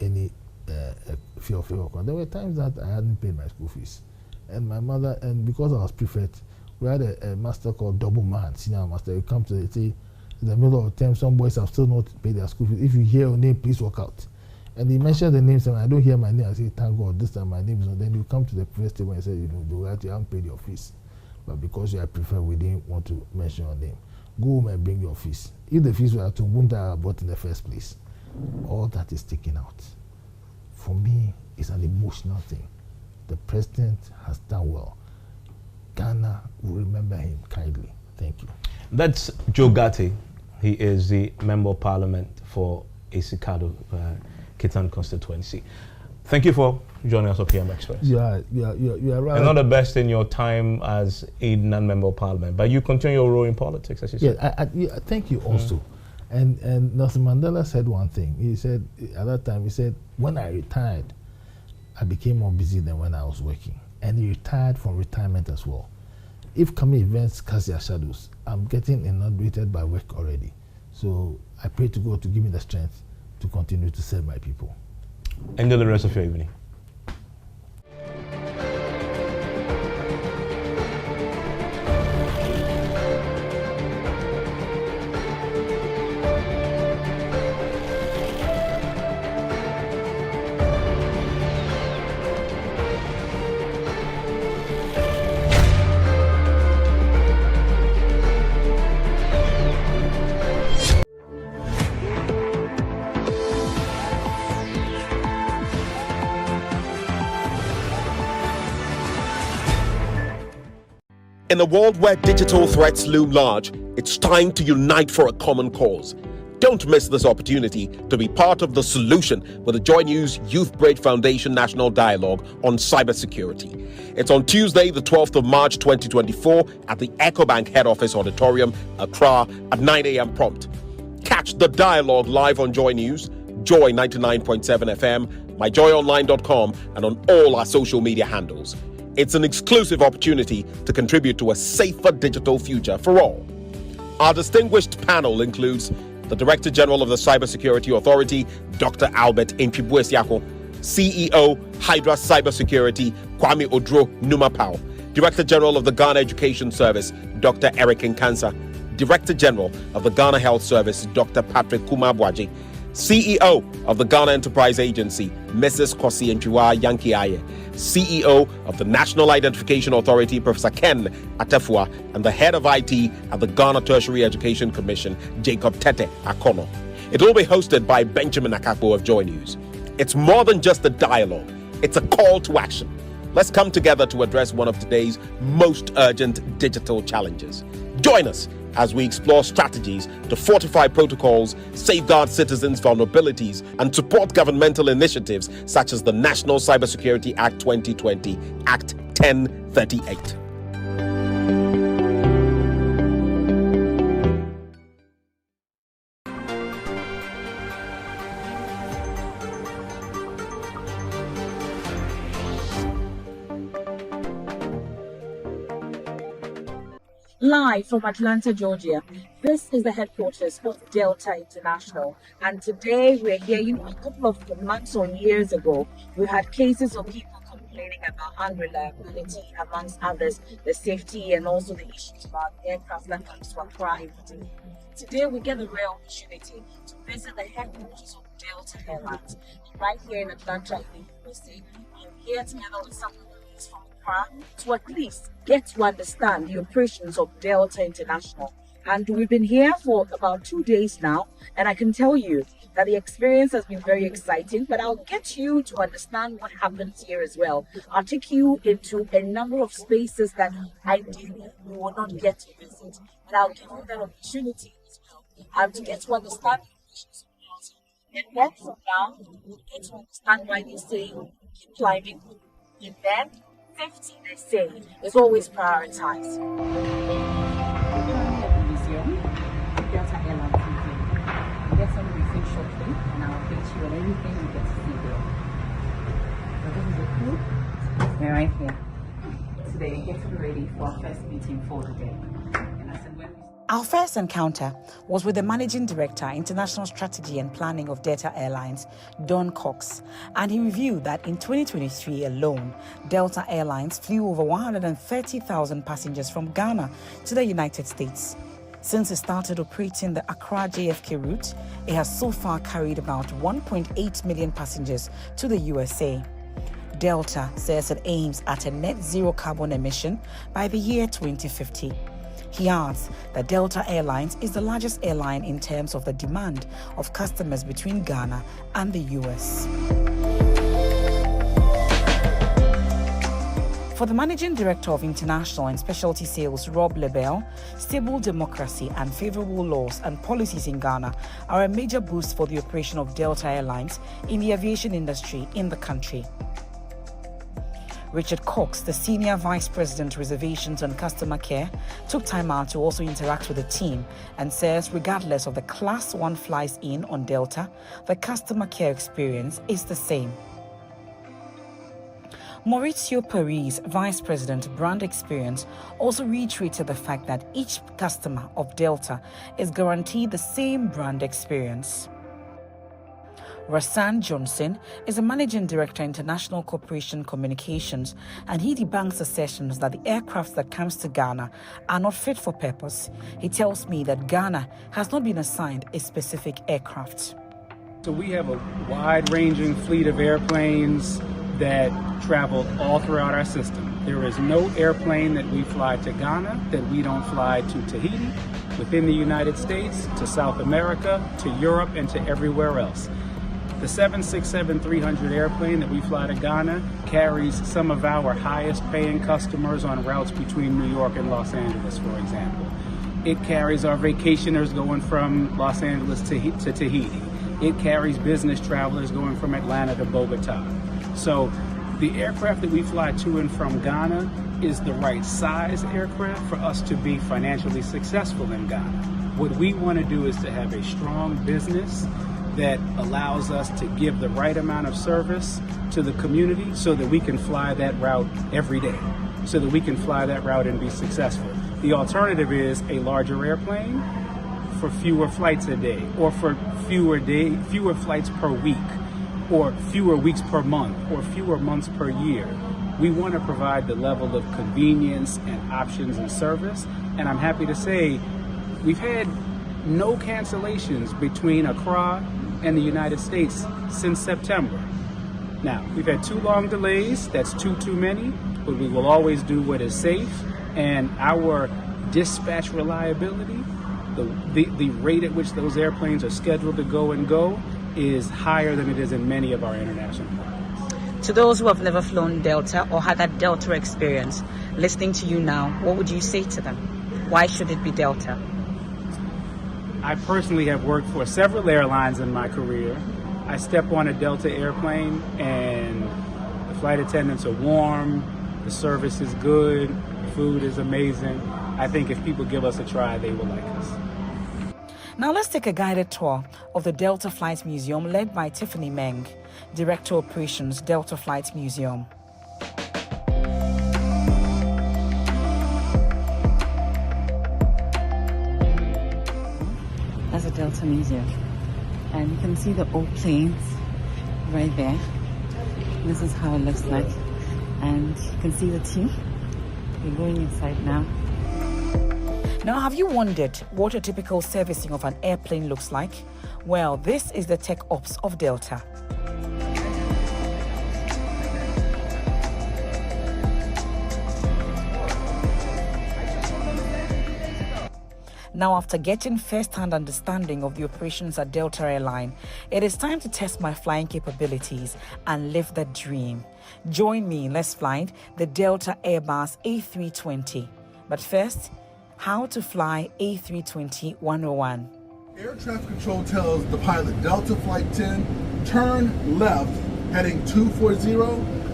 any fear of favor. There were times that I hadn't paid my school fees. And my mother, and because I was prefect, we had a master called Double Man, senior master. You come to say, in the middle of the term, some boys have still not paid their school fees. If you hear your name, please walk out. And he mentioned the names, and I don't hear my name. I say, thank God, this time my name is not. Then you come to the prefect table and say, you haven't paid your fees. But because you are prefect, we didn't want to mention your name. Go home and bring your fees. If the fees were to Ubuntu I bought in the first place, all that is taken out. For me, it's an emotional thing. The president has done well. Ghana will remember him kindly. Thank you. That's Joe Gatti. He is the Member of Parliament for Isikado, Kitan constituency. Thank you for joining us on PM Express. You are right. And not the best in your time as a non-member of Parliament, but you continue your role in politics, as you said. Yeah, thank you also. And Nelson Mandela said one thing. He said, at that time, he said, when I retired, I became more busy than when I was working. And he retired from retirement as well. If coming events cast their shadows, I'm getting inundated by work already. So I pray to God to give me the strength to continue to serve my people. Enjoy the rest of your evening. In a world where digital threats loom large, it's time to unite for a common cause. Don't miss this opportunity to be part of the solution with the JoyNews Youth Bridge Foundation National Dialogue on Cybersecurity. It's on Tuesday, the 12th of March 2024 at the EcoBank Head Office Auditorium, Accra, at 9 a.m. prompt. Catch the dialogue live on JoyNews, Joy 99.7 FM, myjoyonline.com, and on all our social media handles. It's an exclusive opportunity to contribute to a safer digital future for all. Our distinguished panel includes the Director General of the Cybersecurity Authority, Dr. Albert Mpibwesiako, CEO, Hydra Cybersecurity, Kwame Odro Numapao, Director General of the Ghana Education Service, Dr. Eric Nkansa, Director General of the Ghana Health Service, Dr. Patrick Kumabwaji, CEO of the Ghana Enterprise Agency, Mrs. Kosi Nchiwa Yankiaye, CEO of the National Identification Authority, Professor Ken Atefua, and the Head of IT at the Ghana Tertiary Education Commission, Jacob Tete Akono. It will be hosted by Benjamin Akakpo of JoyNews. It's more than just a dialogue, it's a call to action. Let's come together to address one of today's most urgent digital challenges. Join us as we explore strategies to fortify protocols, safeguard citizens' vulnerabilities, and support governmental initiatives such as the National Cybersecurity Act 2020, Act 1038. Live from Atlanta, Georgia, this is the headquarters of Delta International, and today we're here. A couple of months or years ago, we had cases of people complaining about unreliability, amongst others, the safety and also the issues about aircraft that comes to Accra. Today we get the rare opportunity to visit the headquarters of Delta Airlines right here in Atlanta, in the USA. I'm here together with some colleagues from Accra to at least get to understand the operations of Delta International. And we've been here for about 2 days now, and I can tell you that the experience has been very exciting, but I'll get you to understand what happens here as well. I'll take you into a number of spaces that ideally you will not get to visit, and I'll give you that opportunity as well to get to understand the operations of Delta. And then from now, we'll get to understand why they say keep climbing, and then safety, they say, is always prioritized. Delta Airlines meeting. We'll get some briefing shortly, and I'll update you on everything you get to see there. So this is a crew. We're right here today, getting ready for our first meeting for the day. Our first encounter was with the Managing Director, International Strategy and Planning of Delta Airlines, Don Cox, and he reviewed that in 2023 alone, Delta Airlines flew over 130,000 passengers from Ghana to the United States. Since it started operating the Accra JFK route, it has so far carried about 1.8 million passengers to the USA. Delta says it aims at a net zero carbon emission by the year 2050. He adds that Delta Airlines is the largest airline in terms of the demand of customers between Ghana and the US. For the Managing Director of International and Specialty Sales, Rob Lebel, stable democracy and favorable laws and policies in Ghana are a major boost for the operation of Delta Airlines in the aviation industry in the country. Richard Cox, the Senior Vice President, Reservations and Customer Care, took time out to also interact with the team and says regardless of the Class 1 flies in on Delta, the customer care experience is the same. Maurizio Paris, Vice President, Brand Experience, also reiterated the fact that each customer of Delta is guaranteed the same brand experience. Rasan Johnson is a Managing Director, International Corporation Communications, and he debunks assertions that the aircraft that comes to Ghana are not fit for purpose. He tells me that Ghana has not been assigned a specific aircraft. So we have a wide-ranging fleet of airplanes that travel all throughout our system. There is no airplane that we fly to Ghana that we don't fly to Tahiti, within the United States, to South America, to Europe, and to everywhere else. The 767-300 airplane that we fly to Ghana carries some of our highest paying customers on routes between New York and Los Angeles, for example. It carries our vacationers going from Los Angeles to Tahiti. It carries business travelers going from Atlanta to Bogota. So the aircraft that we fly to and from Ghana is the right size aircraft for us to be financially successful in Ghana. What we want to do is to have a strong business that allows us to give the right amount of service to the community so that we can fly that route every day, so that we can fly that route and be successful. The alternative is a larger airplane for fewer flights a day, or for fewer flights per week, or fewer weeks per month, or fewer months per year. We want to provide the level of convenience and options and service, and I'm happy to say we've had no cancellations between Accra and the United States since September. Now, we've had 2 long delays, that's too many, but we will always do what is safe, and our dispatch reliability, the rate at which those airplanes are scheduled to go is higher than it is in many of our international markets. To those who have never flown Delta or had that Delta experience, listening to you now, what would you say to them? Why should it be Delta? I personally have worked for several airlines in my career. I step on a Delta airplane and the flight attendants are warm, the service is good, the food is amazing. I think if people give us a try, they will like us. Now let's take a guided tour of the Delta Flight Museum led by Tiffany Meng, Director Operations, Delta Flight Museum. That's a Delta Museum. And you can see the old planes right there. This is how it looks like. And you can see the team. We're going inside now. Now, have you wondered what a typical servicing of an airplane looks like? Well, this is the tech ops of Delta. Now, after getting first-hand understanding of the operations at Delta Airline, it is time to test my flying capabilities and live the dream. Join me, let's fly the Delta Airbus A320. But first, how to fly A320 101. Air traffic control tells the pilot, Delta Flight 10, turn left, heading 240.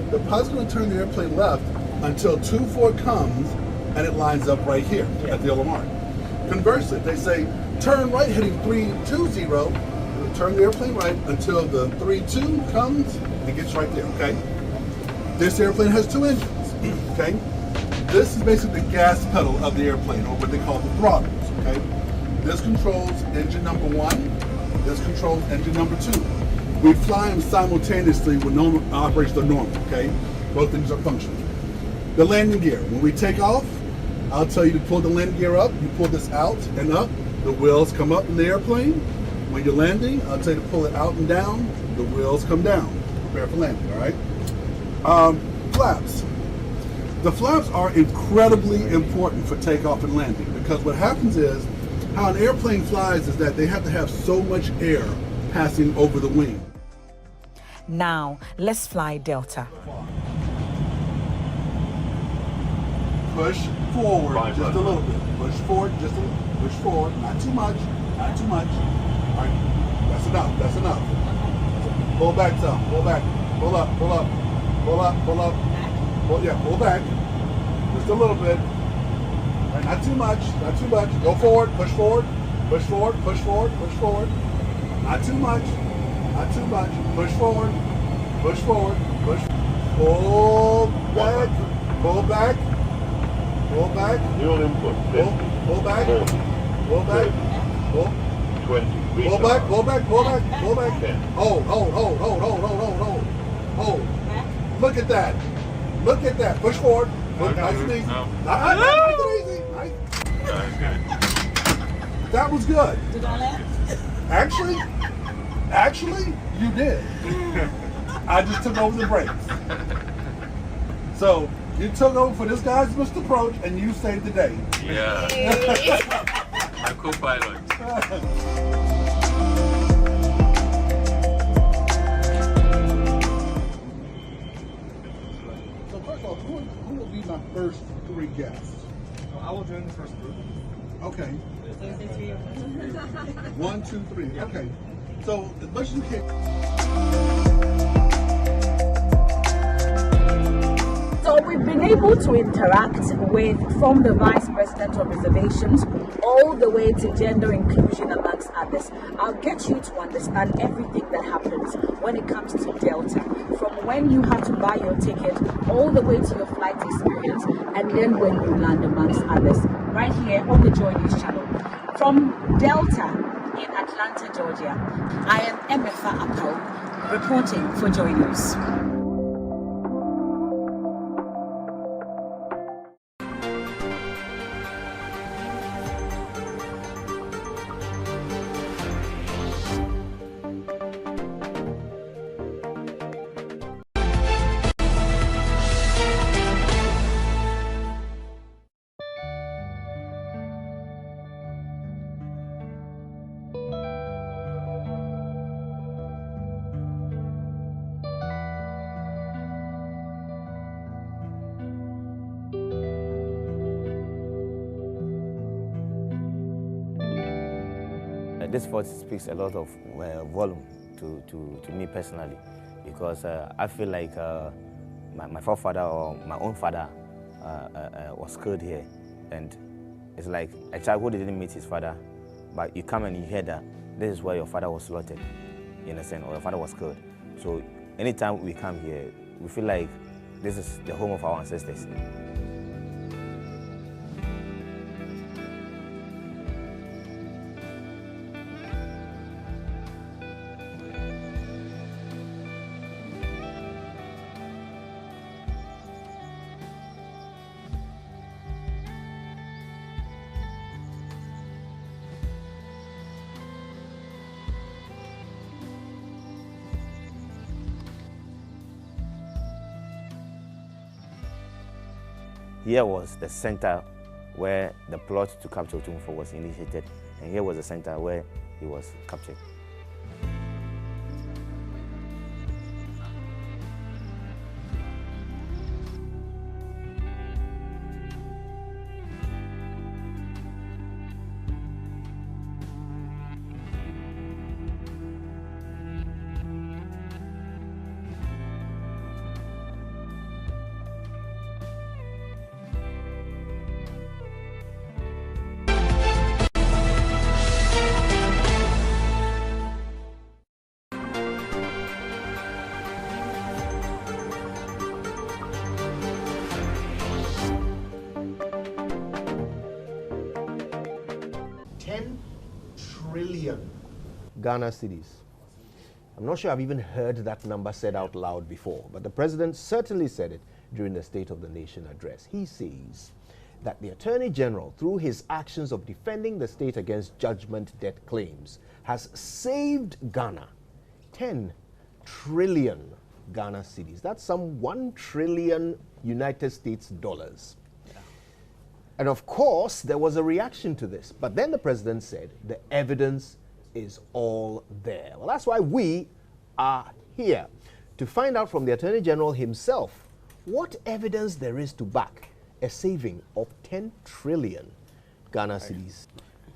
The pilot's going to turn the airplane left until 24 comes and it lines up right here at the yellow mark. Conversely, if they say turn right heading 320, we'll turn the airplane right until the 32 comes and gets right there, okay? This airplane has 2 engines, okay? This is basically the gas pedal of the airplane, or what they call the throttles, okay? This controls engine number 1, this controls engine number 2. We fly them simultaneously when normal operations are normal, okay? Both things are functional. The landing gear, when we take off, I'll tell you to pull the landing gear up, you pull this out and up, the wheels come up in the airplane. When you're landing, I'll tell you to pull it out and down, the wheels come down. Prepare for landing, all right? Flaps. The flaps are incredibly important for takeoff and landing because what happens is, how an airplane flies is that they have to have so much air passing over the wing. Now, let's fly Delta. Push forward just a little bit. Push forward just a little. Push forward, not too much, not too much. All right, that's enough, that's enough. Pull back some, pull back, pull up, pull up, pull up, pull up. Pull, yeah, pull back, just a little bit. All right, not too much, not too much. Go forward, push forward, push forward, push forward, push forward. Not too much, not too much. Push forward, push forward, push. Pull back, pull back. Pull back. New input. Pull back. Pull back. Pull. 20. Pull back. Pull back. Pull back. Pull back. Hold. Look at that. Look at that. Push forward. Push. Nice and easy. Nice and easy. Nice. That was good. Did I laugh? Actually, you did. I just took over the brakes. So. You took over for this guy's missed approach and you saved the day. Yeah. My co-pilot. 1, 2, 3. Okay. So as much as you can. So we've been able to interact with, from the Vice President of Reservations all the way to gender inclusion amongst others. I'll get you to understand everything that happens when it comes to Delta, from when you have to buy your ticket all the way to your flight experience, and then when you land amongst others, right here on the JoyNews channel. From Delta in Atlanta, Georgia, I am Emefa Apau, reporting for JoyNews. This vote speaks a lot of volume to me personally, because I feel like my forefather or my own father was killed here, and it's like a child who didn't meet his father, but you come and you hear that this is where your father was slaughtered, in a sense, or your father was killed. So anytime we come here, we feel like this is the home of our ancestors. Here was the center where the plot to capture Otumfuo was initiated, and here was the center where he was captured. Ghana cedis. I'm not sure I've even heard that number said out loud before, but the president certainly said it during the State of the Nation address. He says that the Attorney General, through his actions of defending the state against judgment debt claims, has saved Ghana 10 trillion Ghana cedis. That's some 1 trillion United States dollars. And of course, there was a reaction to this. But then the president said the evidence is all there. Well, that's why we are here, to find out from the Attorney General himself what evidence there is to back a saving of 10 trillion Ghana cedis.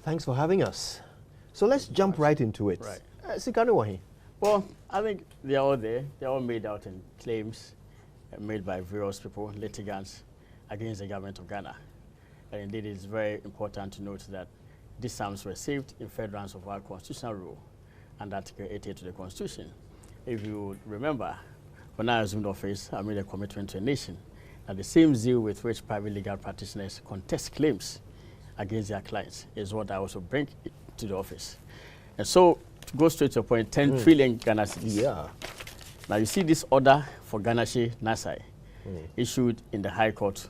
Thanks for having us. So let's jump right into it. Sikanu. Well, I think they're all there. They're all made out in claims made by various people, litigants, against the government of Ghana. And indeed, it's very important to note that these sums were saved in furtherance of our constitutional rule and Article 88 to the Constitution. If you remember, when I assumed office, I made a commitment to a nation that the same zeal with which private legal practitioners contest claims against their clients is what I also bring to the office. And so, to go straight to the point, 10 trillion Ghana cedis. Yeah. Now, you see this order for Ghanashe Nasai issued in the High Court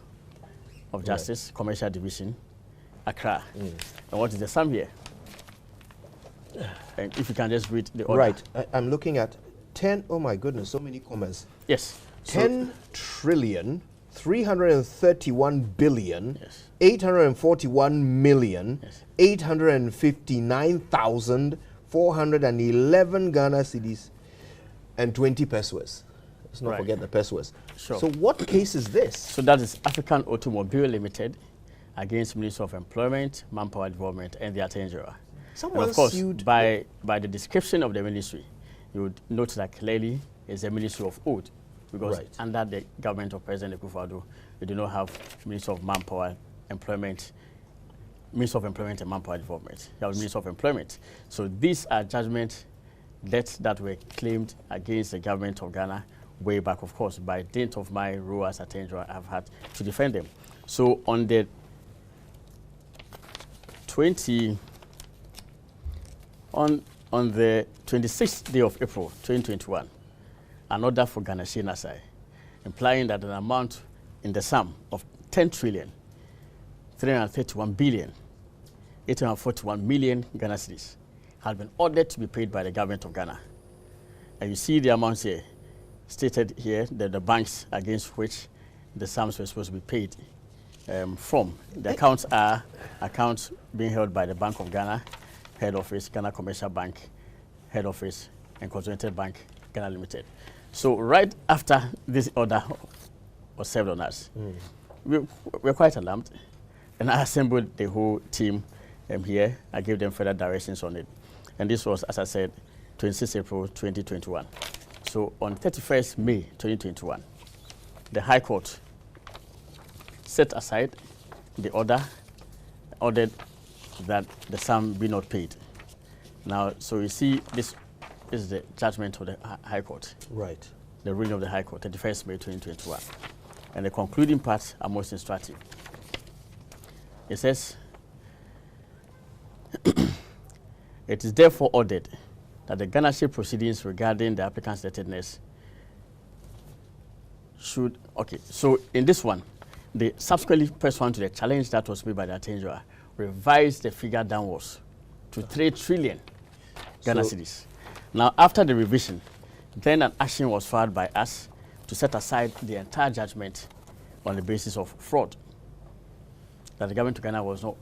of Justice, Commercial Division, Accra. And what is the sum here? And if you can just read the order. Right. I'm looking at 10, oh my goodness, so many commas. Yes. 10 trillion, 331 billion, 841 million, 859,411 Ghana cedis, and 20 pesos. Let's not forget the pesos. Sure. So what case is this? So that is African Automobile Limited against Ministry of Employment, Manpower Development, and the Attorney General. And of course, by the description of the ministry, you would note that clearly it's a ministry of oath, because under the government of President Akufo-Addo, we do not have Ministry of Manpower, Employment, Ministry of Employment and Manpower Development. You have Ministry of Employment. So these are judgment debts that were claimed against the government of Ghana way back, of course. By dint of my role as Attorney General, I've had to defend them. So on the 26th day of April 2021, an order for Ghana Share Nasai, implying that an amount in the sum of 10 trillion 331 billion 841 million Ghana cedis had been ordered to be paid by the government of Ghana. And you see the amounts here, stated here, that the banks against which the sums were supposed to be paid from. The accounts are accounts being held by the Bank of Ghana, Head Office, Ghana Commercial Bank, Head Office, and Consolidated Bank, Ghana Limited. So right after this order was served on us, we were quite alarmed, and I assembled the whole team here. I gave them further directions on it. And this was, as I said, 26 April 2021. So on 31st May 2021, the High Court set aside the order, ordered that the sum be not paid. Now, so you see, this is the judgment of the High Court. Right. The ruling of the High Court, 31st May 2021. And the concluding parts are most instructive. It says, it is therefore ordered that the Ghana Share proceedings regarding the applicant's indebtedness should, okay, so in this one, the subsequently pursuant to the challenge that was made by the Attorney General, revised the figure downwards to 3 trillion Ghana cedis. Now, after the revision, then an action was filed by us to set aside the entire judgment on the basis of fraud, that the government of Ghana was not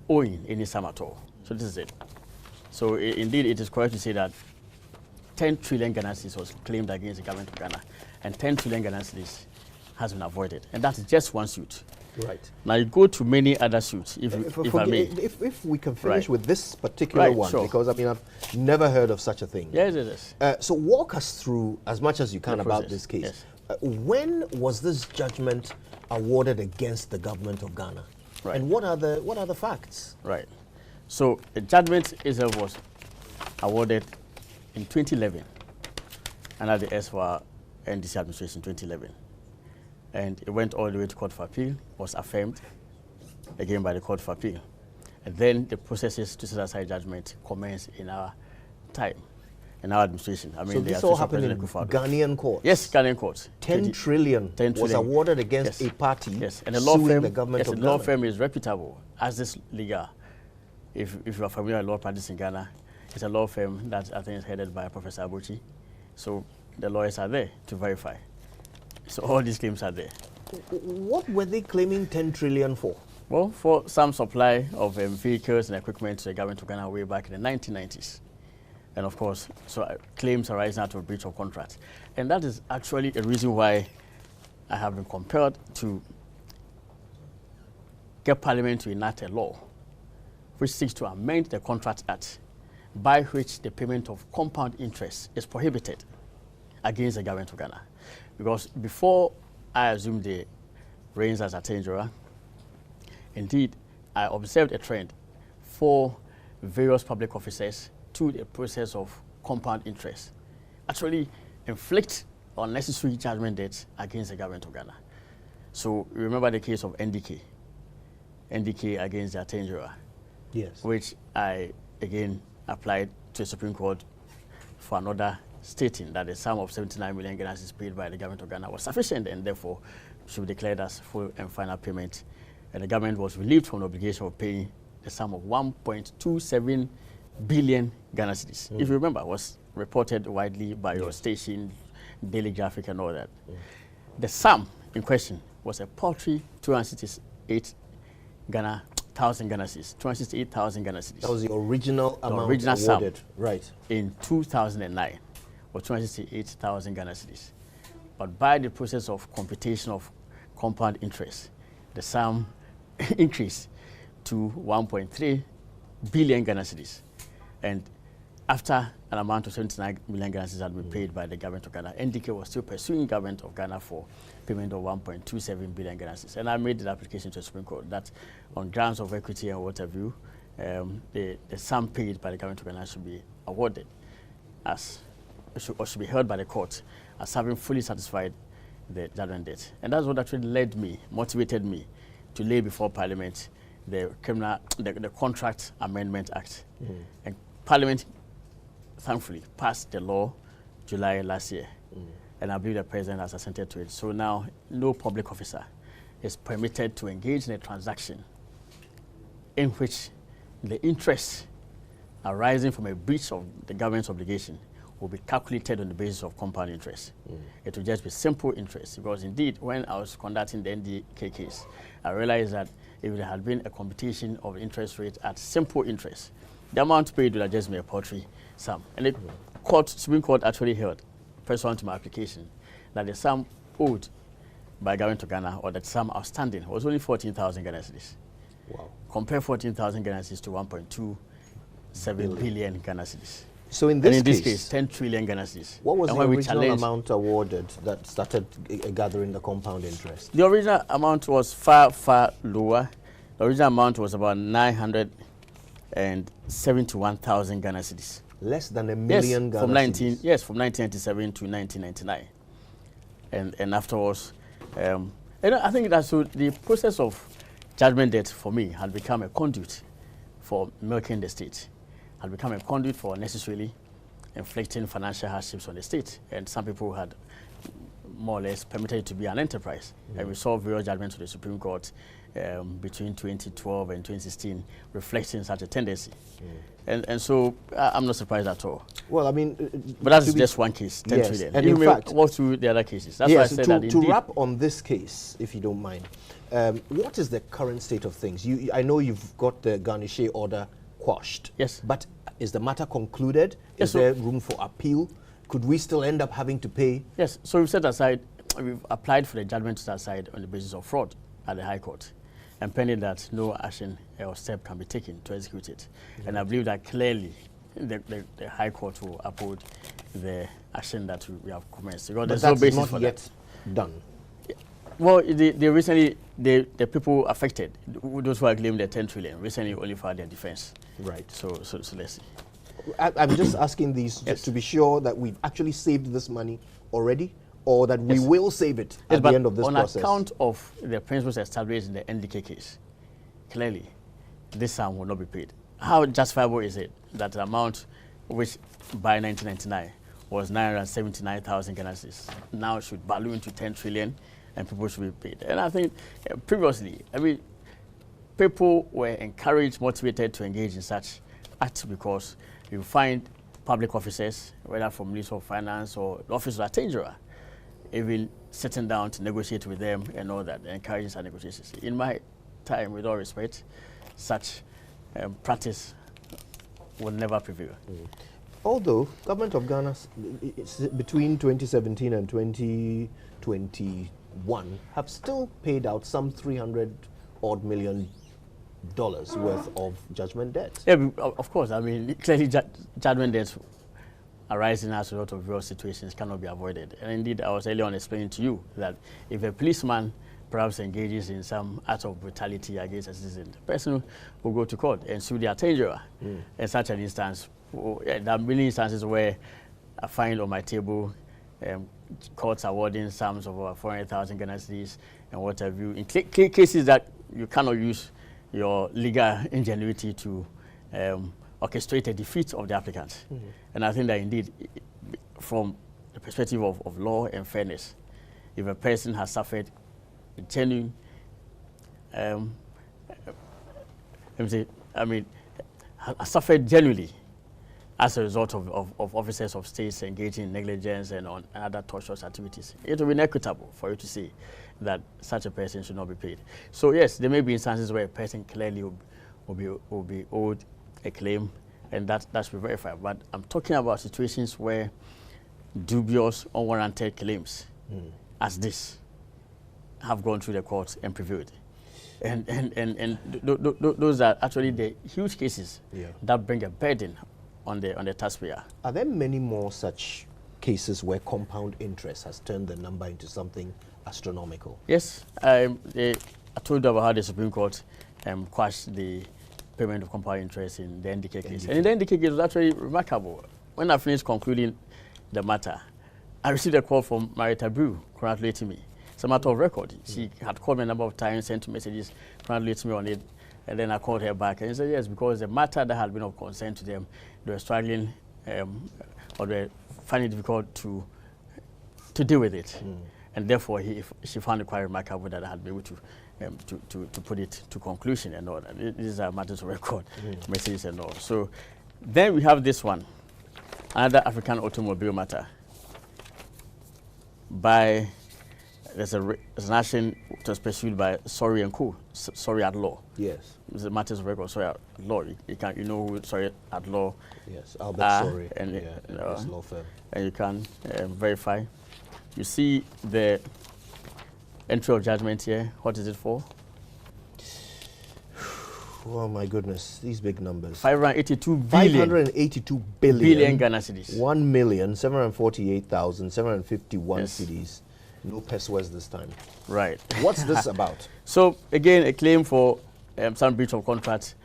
owing any sum at all. So this is it. So indeed, it is correct to say that 10 trillion Ghana cedis was claimed against the government of Ghana, and 10 trillion Ghana cedis has been avoided. And that's just one suit. Right. Now you go to many other suits, if I may. If we can finish with this particular one, sure. Because I mean, I've never heard of such a thing. Yes, it is. So walk us through as much as you can about this case. Yes. When was this judgment awarded against the government of Ghana? Right. And what are the facts? Right. So the judgment itself was awarded in 2011 under the SFA NDC administration 2011. And it went all the way to Court of Appeal, was affirmed again by the Court of Appeal. And then the processes to set aside judgment commenced in our time, in our administration. I mean, so this all happened in Ghanaian courts? Yes, Ghanaian courts. 10 trillion was awarded against a party and the law firm, the government of the Ghana. law firm is reputable as this legal. If you are familiar with law practice in Ghana, it's a law firm that I think is headed by Professor Abuchi. So the lawyers are there to verify. So all these claims are there. What were they claiming 10 trillion for? Well, for some supply of vehicles and equipment to the government of Ghana way back in the 1990s. And of course, so claims arising out of breach of contract. And that is actually a reason why I have been compelled to get Parliament to enact a law which seeks to amend the Contract Act by which the payment of compound interest is prohibited against the government of Ghana. Because before I assumed the reins as Attorney General, indeed, I observed a trend for various public officers to the process of compound interest actually inflict unnecessary judgment debts against the government of Ghana. So remember the case of NDK against the Attorney General, yes, which I again applied to the Supreme Court for an order stating that the sum of 79 million Ghana cedis paid by the government of Ghana was sufficient and therefore should be declared as full and final payment. And the government was relieved from the obligation of paying the sum of 1.27 billion Ghana cedis. If you remember, it was reported widely by your station, Daily Graphic and all that. The sum in question was a paltry 268,000 Ghana cedis, 268,000 Ghana cedis. That was the original amount original awarded. Sum right. In 2009 was 268,000 Ghana cedis. But by the process of computation of compound interest, the sum increased to 1.3 billion Ghana cedis. And after an amount of 79 million Ghana cedis had been paid by the government of Ghana, NDK was still pursuing government of Ghana for payment of 1.27 billion Ghana cedis. And I made the application to the Supreme Court that on grounds of equity and what have you, the sum paid by the government of Ghana should be awarded or should be held by the court as having fully satisfied the judgment debt. And that's what actually motivated me to lay before Parliament the Contract Amendment Act. And Parliament, thankfully, passed the law July last year. And I believe the President has assented to it. So now no public officer is permitted to engage in a transaction in which the interest arising from a breach of the government's obligation will be calculated on the basis of compound interest. It will just be simple interest, because indeed, when I was conducting the NDK case, I realized that if there had been a computation of interest rate at simple interest, the amount paid would have just been a paltry sum. And the Supreme Court actually held, pursuant to my application, that the sum owed by government of Ghana, or that sum outstanding, was only 14,000 Ghana cedis. Wow. Compare 14,000 Ghana cedis to 1.27 billion Ghana cedis. So in this case, 10 trillion Ghana cedis. What was the original amount awarded that started gathering the compound interest? The original amount was far, far lower. The original amount was about 971,000 Ghana cedis. Less than a million Ghana cedis? Yes, from 1997 to 1999. And afterwards, I think that the process of judgment debt for me had become a conduit for milking the state, had become a conduit for necessarily inflicting financial hardships on the state. And some people had more or less permitted it to be an enterprise. And we saw various judgments of the Supreme Court between 2012 and 2016 reflecting such a tendency. And so I'm not surprised at all. Well, I mean... but that's just one case, 10 trillion. And you in fact... walk through the other cases. That's why I said that to wrap on this case, if you don't mind, what is the current state of things? I know you've got the Garnichet order quashed. Yes. But is the matter concluded? Yes, is there room for appeal? Could we still end up having to pay? Yes. So we've set aside, we've applied for the judgment to set aside on the basis of fraud at the High Court. And pending that, no action or step can be taken to execute it. And I believe that clearly the High Court will uphold the action that we have commenced. Because there's no basis for yet done. Well, the people affected, those who are claiming the 10 trillion, recently only filed their defense. Right. So let's see. I'm just asking these just to be sure that we've actually saved this money already, or that we will save it at the end of this process. On account of the principles established in the NDK case, clearly, this sum will not be paid. How justifiable is it that the amount which by 1999 was 979,000 Ghana cedis now should balloon to 10 trillion and people should be paid? And I think previously, people were encouraged, motivated to engage in such acts because you find public officers, whether from Ministry of Finance or the Office of Attorney General, even sitting down to negotiate with them and all that, encouraging such negotiations. In my time, with all respect, such practice will never prevail. Although government of Ghana, between 2017 and 2021, have still paid out some $300 odd million worth of judgment debt. Yeah, of course. Clearly, judgment debts arising as a result of various situations cannot be avoided. And indeed, I was earlier on explaining to you that if a policeman perhaps engages in some act of brutality against a citizen, the person will go to court and sue the Attorney General. In such an instance, there are many instances where I find on my table courts awarding sums of over 400,000 Ghana cedis and what have you, in cases that you cannot use your legal ingenuity to orchestrate a defeat of the applicant. And I think that indeed, from the perspective of law and fairness, if a person has suffered genuine, has suffered genuinely as a result of officers of states engaging in negligence and on other tortious activities, it will be inequitable for you to say that such a person should not be paid. So yes, there may be instances where a person clearly will be owed a claim, and that should be verified. But I'm talking about situations where dubious, unwarranted claims, as this, have gone through the courts and prevailed. And those are actually the huge cases that bring a burden on the taxpayer. Are there many more such cases where compound interest has turned the number into something astronomical? Yes, I told you about how the Supreme Court quashed the payment of compound interest in the NDK case. And in the NDK case, it was actually remarkable. When I finished concluding the matter, I received a call from Marita Brew congratulating me. It's a matter of record. She had called me a number of times, sent messages, congratulating me on it. And then I called her back and she said, yes, because the matter that had been of concern to them, they were struggling or they were finding it difficult to deal with it. And therefore, she found it quite remarkable that I had been able to put it to conclusion and all that. These are matters of record, messages and all. So then we have this one, another African automobile matter. There's an action that was pursued by Sorry and Co. Sorry at Law. Yes. It's a matters of record. Sorry at Law. You know who Sorry at Law. Yes, Albert Sorry. And his law firm. And you can verify. You see the entry of judgment here. What is it for? Oh my goodness, these big numbers. 582 billion. 582 billion Ghana cedis. 1,748,751 cedis. No pesos this time. Right. What's this about? So again, a claim for some breach of contract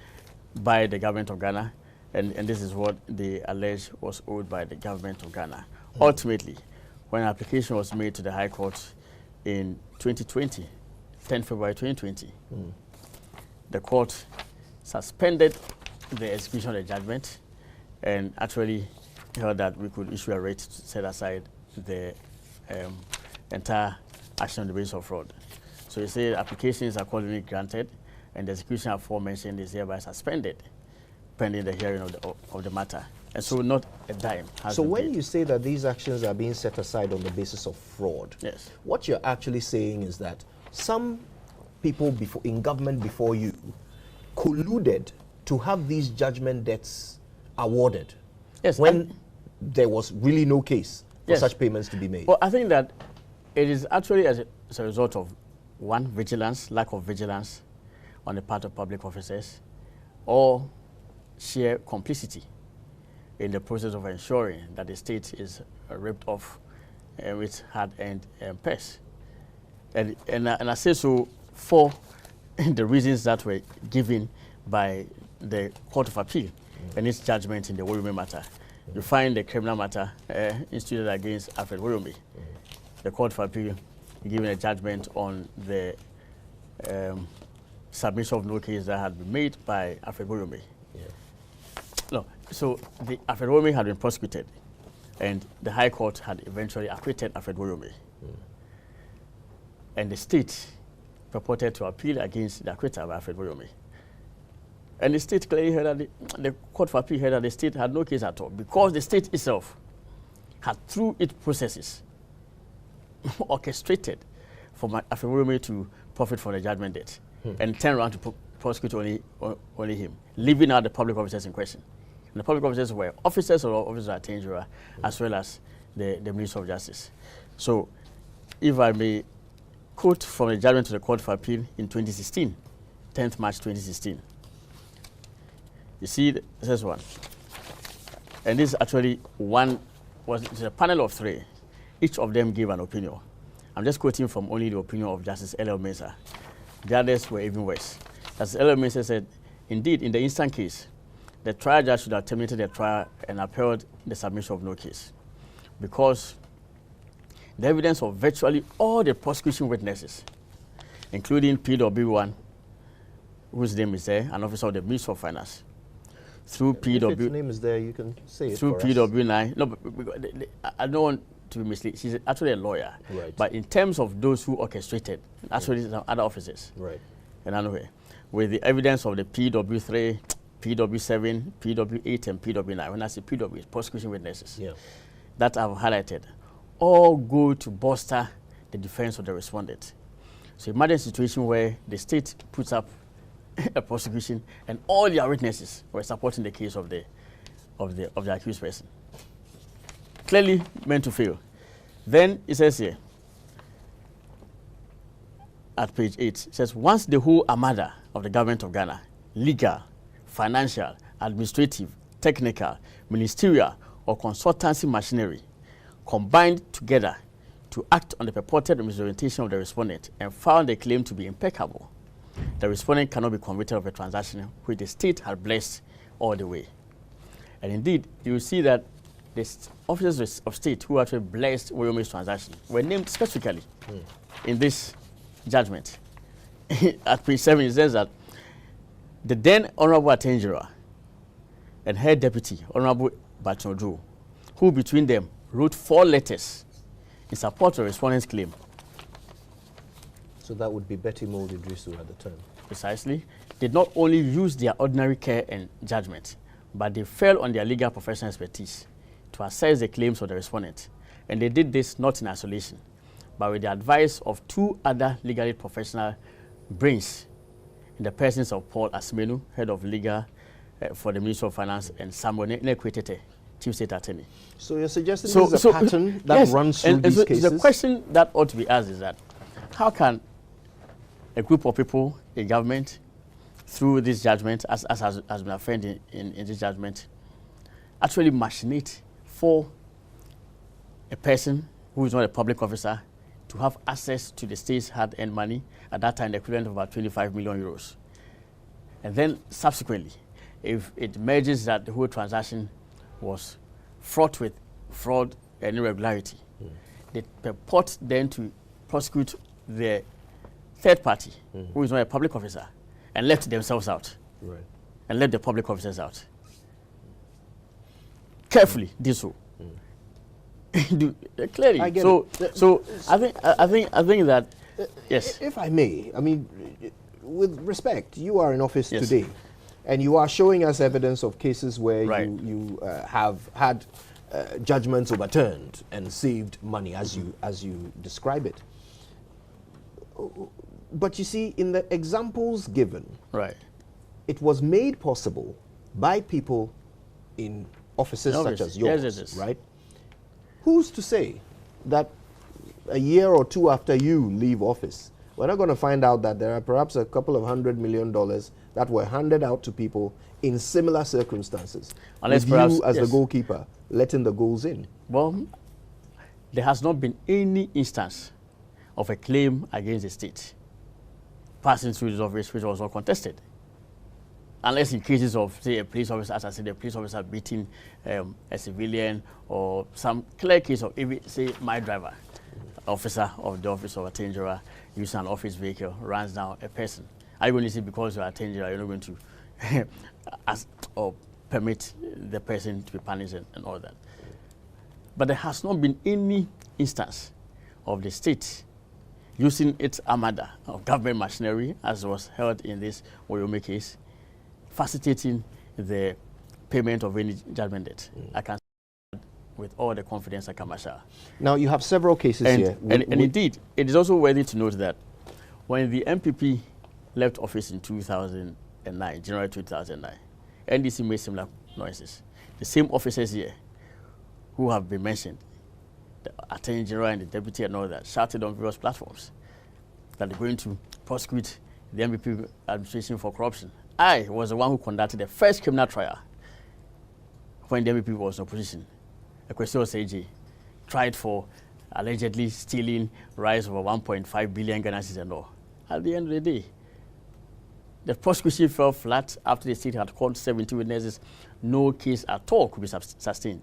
by the government of Ghana, and this is what they allege was owed by the government of Ghana. Ultimately, when an application was made to the High Court in 2020, 10 February 2020, the court suspended the execution of the judgment and actually held that we could issue a rate to set aside the entire action on the basis of fraud. So you say applications are accordingly granted and the execution aforementioned is hereby suspended pending the hearing of the matter. And so not a dime has So been when paid. you say that these actions are being set aside on the basis of fraud, yes, what you're actually saying is that some people in government before you colluded to have these judgment debts awarded when there was really no case for such payments to be made. Well, I think that it is actually as a result of, one, vigilance, lack of vigilance on the part of public officers, or sheer complicity in the process of ensuring that the state is ripped off with hard-earned purse. And I say so for the reasons that were given by the Court of Appeal and its judgment in the Woyome matter. You find the criminal matter instituted against Alfred Woyome. The Court of Appeal giving a judgment on the submission of no case that had been made by Alfred Woyome. No, so Alfred Woyome had been prosecuted, and the High Court had eventually acquitted Alfred Woyome. And the state purported to appeal against the acquittal of Alfred Woyome. And the state clearly heard that the Court of Appeal heard that the state had no case at all because the state itself had, through its processes, orchestrated for Alfred Woyome to profit from the judgment debt and turn around to prosecute only him, leaving out the public officers in question. And the public officers were officers or officers at Tangier, as well as the Minister of Justice. So, if I may quote from the judgment to the Court of Appeal in 2016, 10th March 2016. You see, this one. And this is actually it's a panel of three. Each of them gave an opinion. I'm just quoting from only the opinion of Justice L.L. Mensah. The others were even worse. Justice L.L. Mensah said, indeed, in the instant case, the trial judge should have terminated the trial and upheld the submission of no case, because the evidence of virtually all the prosecution witnesses, including PW1, whose name is there, an officer of the Ministry of Finance, through PW. If its name is there, you can say it through for PW9. No, but I don't want to be misled. She's actually a lawyer. Right. But in terms of those who orchestrated, actually some other officers. Right. And anyway, with the evidence of the PW3, PW7, PW8, and PW9. When I say PW, it's prosecution witnesses. Yeah. That I've highlighted, all go to bolster the defense of the respondent. So imagine a situation where the state puts up a prosecution and all their witnesses were supporting the case of the accused person. Clearly meant to fail. Then it says here, at page 8, it says, once the whole armada of the government of Ghana, legal, financial, administrative, technical, ministerial, or consultancy machinery combined together to act on the purported misorientation of the respondent and found the claim to be impeccable, the respondent cannot be convicted of a transaction which the state had blessed all the way. And indeed, you see that the officers of state who actually blessed Woyome's transaction were named specifically in this judgment. At page 7, it says that the then Honorable Attorney General and her deputy, Honorable Bachnojo, who between them wrote 4 letters in support of the respondent's claim. So that would be Betty Mould Idrisu at the time. Precisely. Did not only use their ordinary care and judgment, but they fell on their legal professional expertise to assess the claims of the respondent. And they did this not in isolation, but with the advice of 2 other legally professional brains in the persons of Paul Asmenu, head of legal for the Ministry of Finance, and Samuel Nekwetete, Chief State Attorney. So you're suggesting there's a pattern that yes, runs through these cases? The question that ought to be asked is that, how can a group of people, a government, through this judgment, as has been affirmed in this judgment, actually machinate for a person who is not a public officer to have access to the state's hard-earned money, at that time the equivalent of about 25 million euros. And then subsequently, if it emerges that the whole transaction was fraught with fraud and irregularity, they purport then to prosecute the third party, who is not a public officer, and left themselves out, and left the public officers out. Carefully did so. Clearly. I get so I think that yes. If I may, I mean, with respect, you are in office today, and you are showing us evidence of cases where you have had judgments overturned and saved money, as you describe it. But you see, in the examples given, it was made possible by people in offices such as yours, right? Who's to say that a year or 2 after you leave office, we're not going to find out that there are perhaps a couple of $100 million that were handed out to people in similar circumstances, unless with perhaps, you as the goalkeeper letting the goals in? Well, there has not been any instance of a claim against the state passing through this office which was not contested. Unless in cases of, say, a police officer, as I said, a police officer beating a civilian, or some clear case of, even, say, my driver, officer of the Office of Attorney General, using an office vehicle, runs down a person. I only say because you're Attorney General, you're not going to ask or permit the person to be punished and all that. But there has not been any instance of the state using its armada of government machinery, as was held in this Woyome case, facilitating the payment of any judgment debt. I can say with all the confidence I can marshal. Now, you have several cases here. And indeed, it is also worthy to note that when the MPP left office in 2009, January 2009, NDC made similar noises. The same officers here who have been mentioned, the Attorney General and the Deputy and all that, shouted on various platforms that they're going to prosecute the MPP administration for corruption. I was the one who conducted the first criminal trial when the MPP was in opposition. Ekwesio Seiji tried for allegedly stealing rice over 1.5 billion Ghana cedis and all. At the end of the day, the prosecution fell flat after the state had called 70 witnesses. No case at all could be sustained.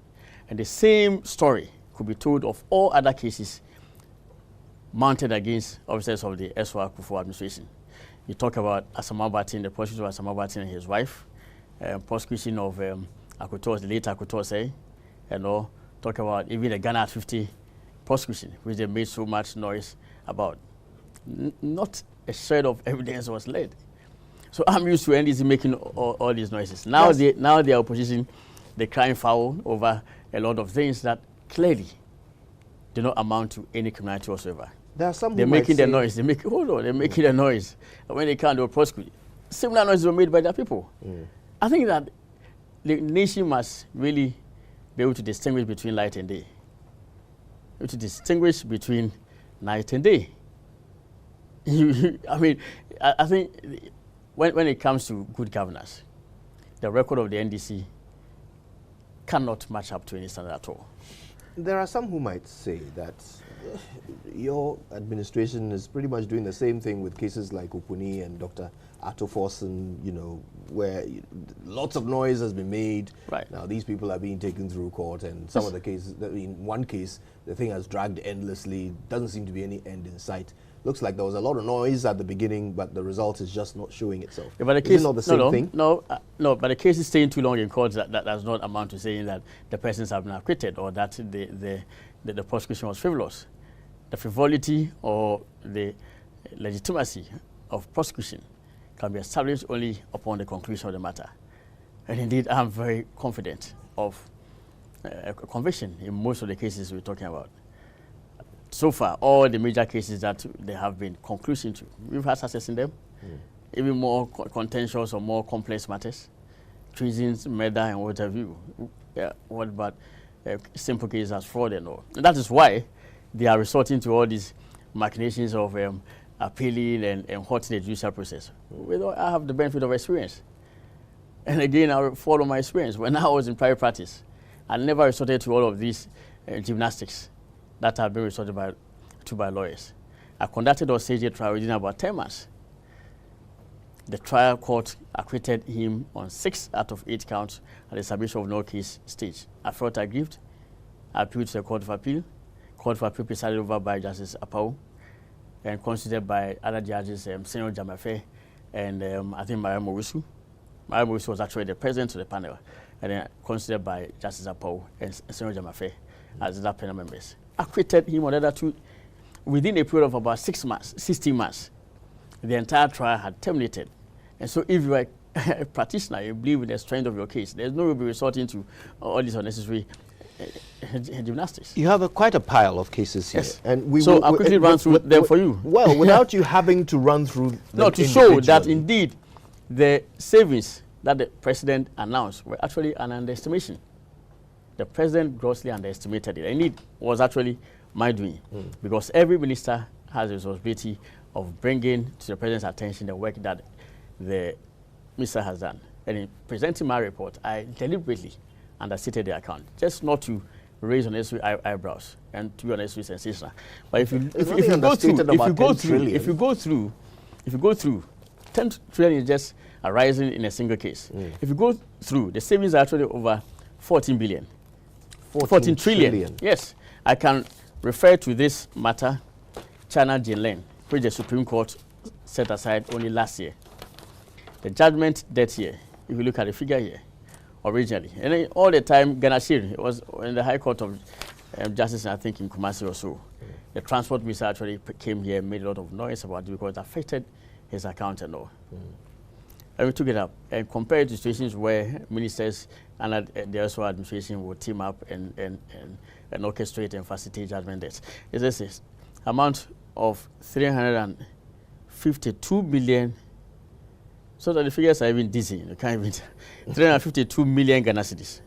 And the same story could be told of all other cases mounted against officers of the Eswa Kufuor administration. You talk about Asamoah Barton, the prosecution of Asamoah Barton and his wife, prosecution of Akotos, the late Akotos, and all. Talk about even the Ghana at 50 prosecution, which they made so much noise about. Not a shred of evidence was laid. So I'm used to NDC making all these noises. Now, now the opposition, they're crying foul over a lot of things that clearly do not amount to any criminality whatsoever. There are some they're making the noise. They're making the noise. And when they can't, they'll prosecute. Similar noises were made by their people. I think that the nation must really be able to distinguish between light and day. Able to distinguish between night and day. I mean, I think when it comes to good governance, the record of the NDC cannot match up to any standard at all. There are some who might say that your administration is pretty much doing the same thing with cases like Upuni and Dr. Atto Forsen, you know, where lots of noise has been made. Right. Now these people are being taken through court, and some of the cases, in one case, the thing has dragged endlessly, doesn't seem to be any end in sight. Looks like there was a lot of noise at the beginning, but the result is just not showing itself. Yeah, but the is case, it not the same thing? No, but the case is staying too long in court. That does not amount to saying that the persons have been acquitted or that the prosecution was frivolous. The frivolity or the legitimacy of prosecution can be established only upon the conclusion of the matter. And indeed, I'm very confident of a conviction in most of the cases we're talking about. So far, all the major cases that they have been conclusion to, we've had success in them. Even more contentious or more complex matters, treasons, murder, and what have you. What about simple cases as fraud and all. And that is why they are resorting to all these machinations of appealing and halting the judicial process. I have the benefit of experience. And again, I follow my experience. When I was in private practice, I never resorted to all of these gymnastics that have been resorted to by lawyers. I conducted a stage trial within about 10 months. The trial court acquitted him on 6 out of 8 counts at the submission of no case stage. I felt aggrieved. I appealed to the Court of Appeal. Court of Appeal presided over by Justice Apau and considered by other judges, Seneal Election and I think Mariam Morisu. Mariam Morisu was actually the president of the panel, and then considered by Justice Apau and Seneal Election as the panel members. Acquitted him on the other 2 within a period of about 6 months, 16 months. The entire trial had terminated. And so if you are a practitioner, you believe in the strength of your case, there's no way to be resorting to all these unnecessary gymnastics. You have quite a pile of cases here. Yes. And we so will, I'll quickly run through them for you. Well, without you having to run through them No, to show that indeed the savings that the president announced were actually an underestimation. The president grossly underestimated it. And it was actually my doing, because every minister has a responsibility of bringing to the president's attention the work that the minister has done. And in presenting my report, I deliberately understated the account, just not to raise unnecessary eyebrows and to be unnecessary sensational. But if you go through, 10 trillion is just arising in a single case. If you go through, the savings are actually over 14 billion. 14 trillion. Yes, I can refer to this matter, China Jinlen, which the Supreme Court set aside only last year. The judgment that year, if you look at the figure here, originally, and then all the time, Ganashir, it was in the High Court of Justice, I think in Kumasi or so. The transport minister actually came here and made a lot of noise about it because it affected his account and all. And we took it up and compared to situations where ministers and the also administration would team up and orchestrate and facilitate judgment dates. It's this amount of 352 million. So that the figures are even dizzy. You can't even 352 million Ghana cedis.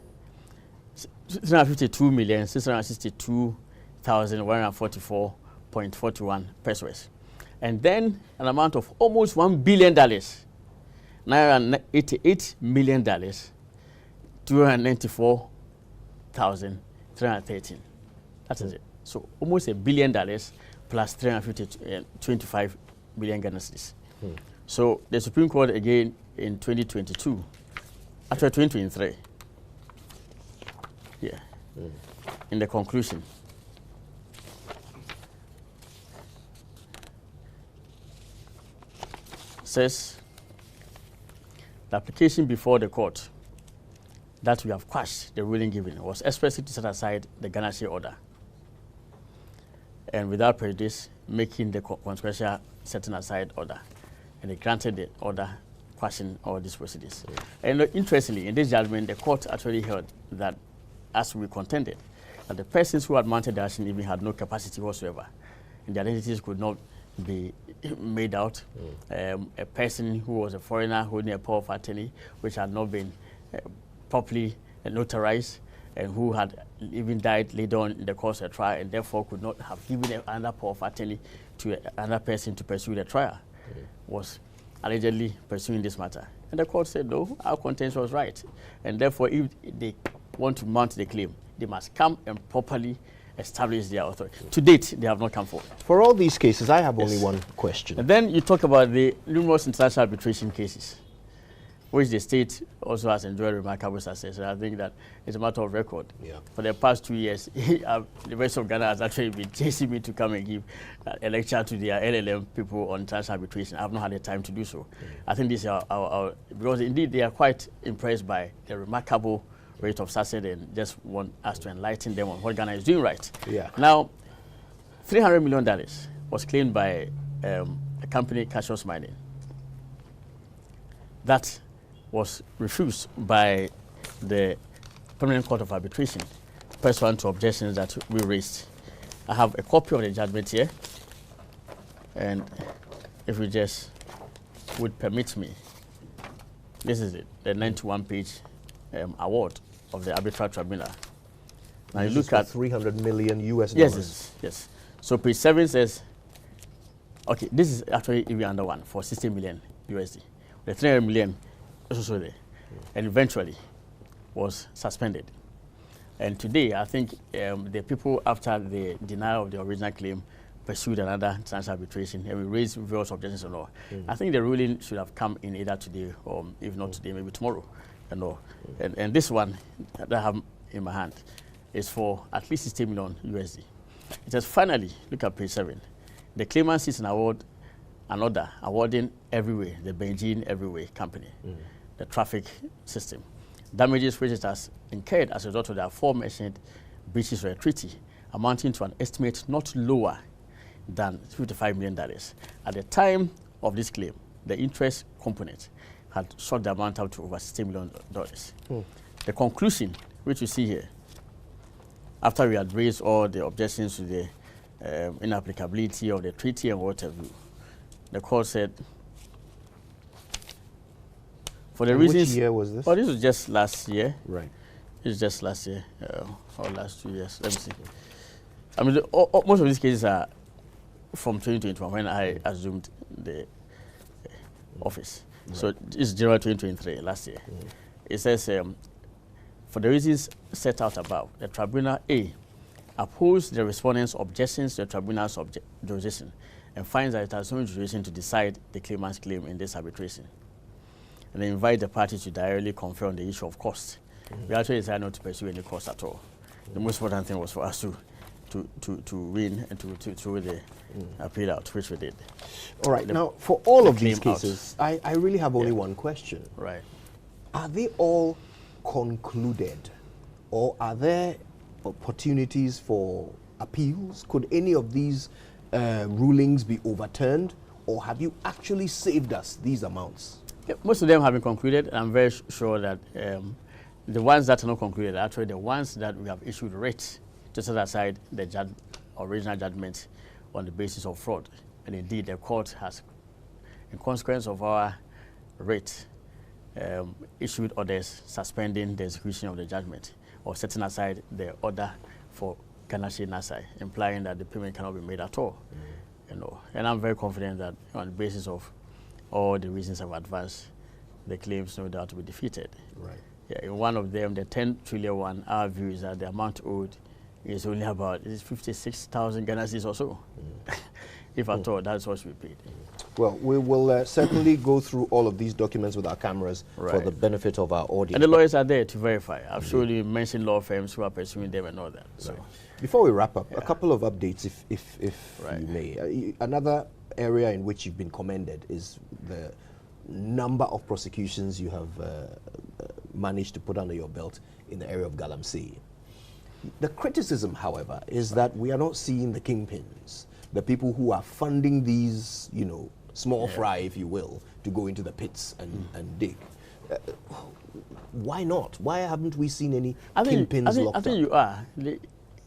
352,662,144.41 pesos. And then an amount of almost $1 billion, $988 million, 294,313. That is it. So almost $1 billion plus 325 million Ghana cedis. So the Supreme Court again in 2022, after 2023, in the conclusion, says the application before the court that we have quashed the ruling given was expressly to set aside the Ghana share order and without prejudice making the consequential setting aside order. And they granted the order quashing all these proceedings. And interestingly, in this judgment, the court actually held that, as we contended, that the persons who had mounted the action even had no capacity whatsoever, and the identities could not be made out. A person who was a foreigner holding a power of attorney, which had not been properly notarized, and who had even died later on in the course of the trial, and therefore could not have given another power of attorney to another person to pursue the trial, was allegedly pursuing this matter. And the court said, no, our contention was right. And therefore, if they want to mount the claim, they must come and properly establish their authority. To date, they have not come forward. For all these cases, I have only one question. And then you talk about the numerous international arbitration cases, which the state also has enjoyed remarkable success. And I think that it's a matter of record. Yeah. For the past 2 years, the rest of Ghana has actually been chasing me to come and give a lecture to their LLM people on international arbitration. I have not had the time to do so. I think this is our because indeed they are quite impressed by the remarkable rate of success and just want us to enlighten them on what Ghana is doing right. Yeah. Now, $300 million was claimed by a company, Cassius Mining. That was refused by the Permanent Court of Arbitration, pursuant to objections that we raised. I have a copy of the judgment here, and if you just would permit me, this is it, the 91-page award of the arbitral tribunal. Now you look at $300 million US. Yes. So page 7 says, okay, this is actually even under one for 60 million USD. The 300 million is also there, and eventually was suspended. And today, I think the people, after the denial of the original claim, pursued another international arbitration, and we raised various objections and all. I think the ruling should have come in either today or, if not today, maybe tomorrow. And all. And this one that I have in my hand is for at least 60 million USD. It says, finally, look at page 7. The claimant seeks an order awarding Everyway, the Beijing Everyway company, the traffic system, damages which it has incurred as a result of the aforementioned breaches of a treaty, amounting to an estimate not lower than $55 million. At the time of this claim, the interest component had shot the amount out to over $60 million. The conclusion, which you see here, after we had raised all the objections to the inapplicability of the treaty and whatever, the court said, for the reasons... Which year was this? Oh, this was just last year. Right. This is just last year, or last 2 years. Let me see. I mean, most of these cases are from 2021, when I assumed the office. Right. So it's January 2023, last year. It says, for the reasons set out above, the Tribunal A opposed the respondent's objections to the Tribunal's jurisdiction and finds that it has no jurisdiction to decide the claimant's claim in this arbitration. And they invite the parties to directly confer on the issue of cost. We actually decided not to pursue any cost at all. The most important thing was for us to win and to throw the appeal out, which we did. All right, now for all of these cases, I really have only one question. Right. Are they all concluded, or are there opportunities for appeals? Could any of these rulings be overturned, or have you actually saved us these amounts? Yeah, most of them have been concluded. I'm very sure that the ones that are not concluded are actually the ones that we have issued rates to set aside the original judgment on the basis of fraud. And indeed, the court has, in consequence of our rate, issued orders suspending the execution of the judgment or setting aside the order for Ghana Shilling Nasai, implying that the payment cannot be made at all. You know, and I'm very confident that on the basis of all the reasons I've advanced, the claims no doubt to be defeated. Right. Yeah, in one of them, the 10 trillion one, our view is that the amount owed is only about 56,000 Ghana cedis or so. If at all, that's what should be paid. Well, we will certainly go through all of these documents with our cameras for the benefit of our audience. And the lawyers are there to verify. I've showed you mentioned law firms who are pursuing them and all that. So, before we wrap up, a couple of updates, if you may. Another area in which you've been commended is the number of prosecutions you have managed to put under your belt in the area of Galamsey. The criticism, however, is that we are not seeing the kingpins, the people who are funding these, you know, small fry, if you will, to go into the pits and dig. Why not? Why haven't we seen any kingpins locked up? I think you are.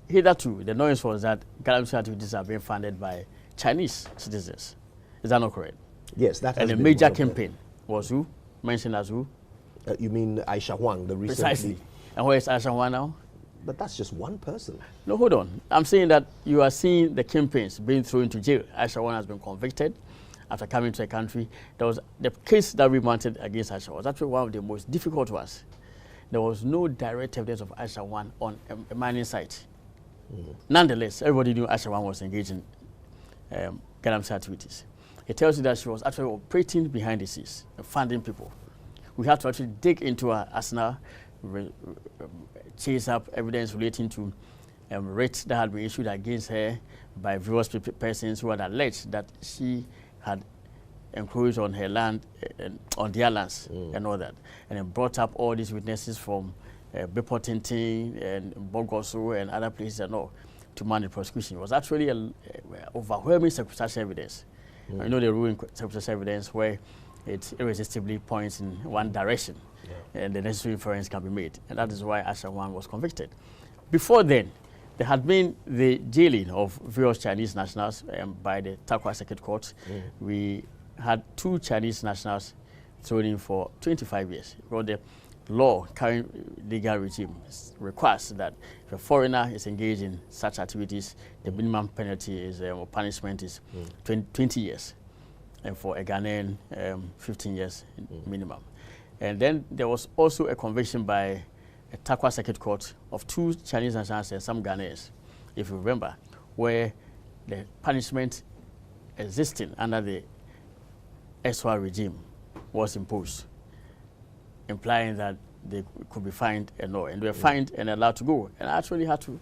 Hitherto, the noise was that Galamsey activities are being funded by Chinese citizens. Is that not correct? Yes, that has been. And the major campaign was who? Mentioned as who? You mean Aisha Huang, the recent... Precisely. And where is Aisha Huang now? But that's just one person. No, hold on. I'm saying that you are seeing the campaigns being thrown into jail. Aisha Huang has been convicted after coming to the country. There was the case that we mounted against Aisha was actually one of the most difficult ones. there was no direct evidence of Aisha 1 on a mining site. Nonetheless, everybody knew Aisha 1 was engaged in galamsey activities. It tells you that she was actually operating behind the scenes, funding people. We had to actually dig into her arsenal, chase up evidence relating to writ that had been issued against her by various persons who had alleged that she had encroached on her land, on their lands and all that. And then brought up all these witnesses from Bepo Tintin and Bogoso and other places and all to mount the prosecution. It was actually an overwhelming circumstantial evidence. You know the rule in circumstantial evidence where it irresistibly points in one direction and the necessary inference can be made. And that is why Aisha 1 was convicted. Before then, there had been the jailing of various Chinese nationals by the Takwa Circuit Court. We had 2 Chinese nationals thrown in for 25 years. Because the law, current legal regime, requires that if a foreigner is engaged in such activities, the minimum penalty is, or punishment is 20 years. And for a Ghanaian, 15 years minimum. And then there was also a conviction by a Takwa Circuit Court of 2 Chinese nationals and some Ghanaians, if you remember, where the punishment existing under the SWA regime was imposed, implying that they could be fined and all. And they were fined and allowed to go. And I actually had to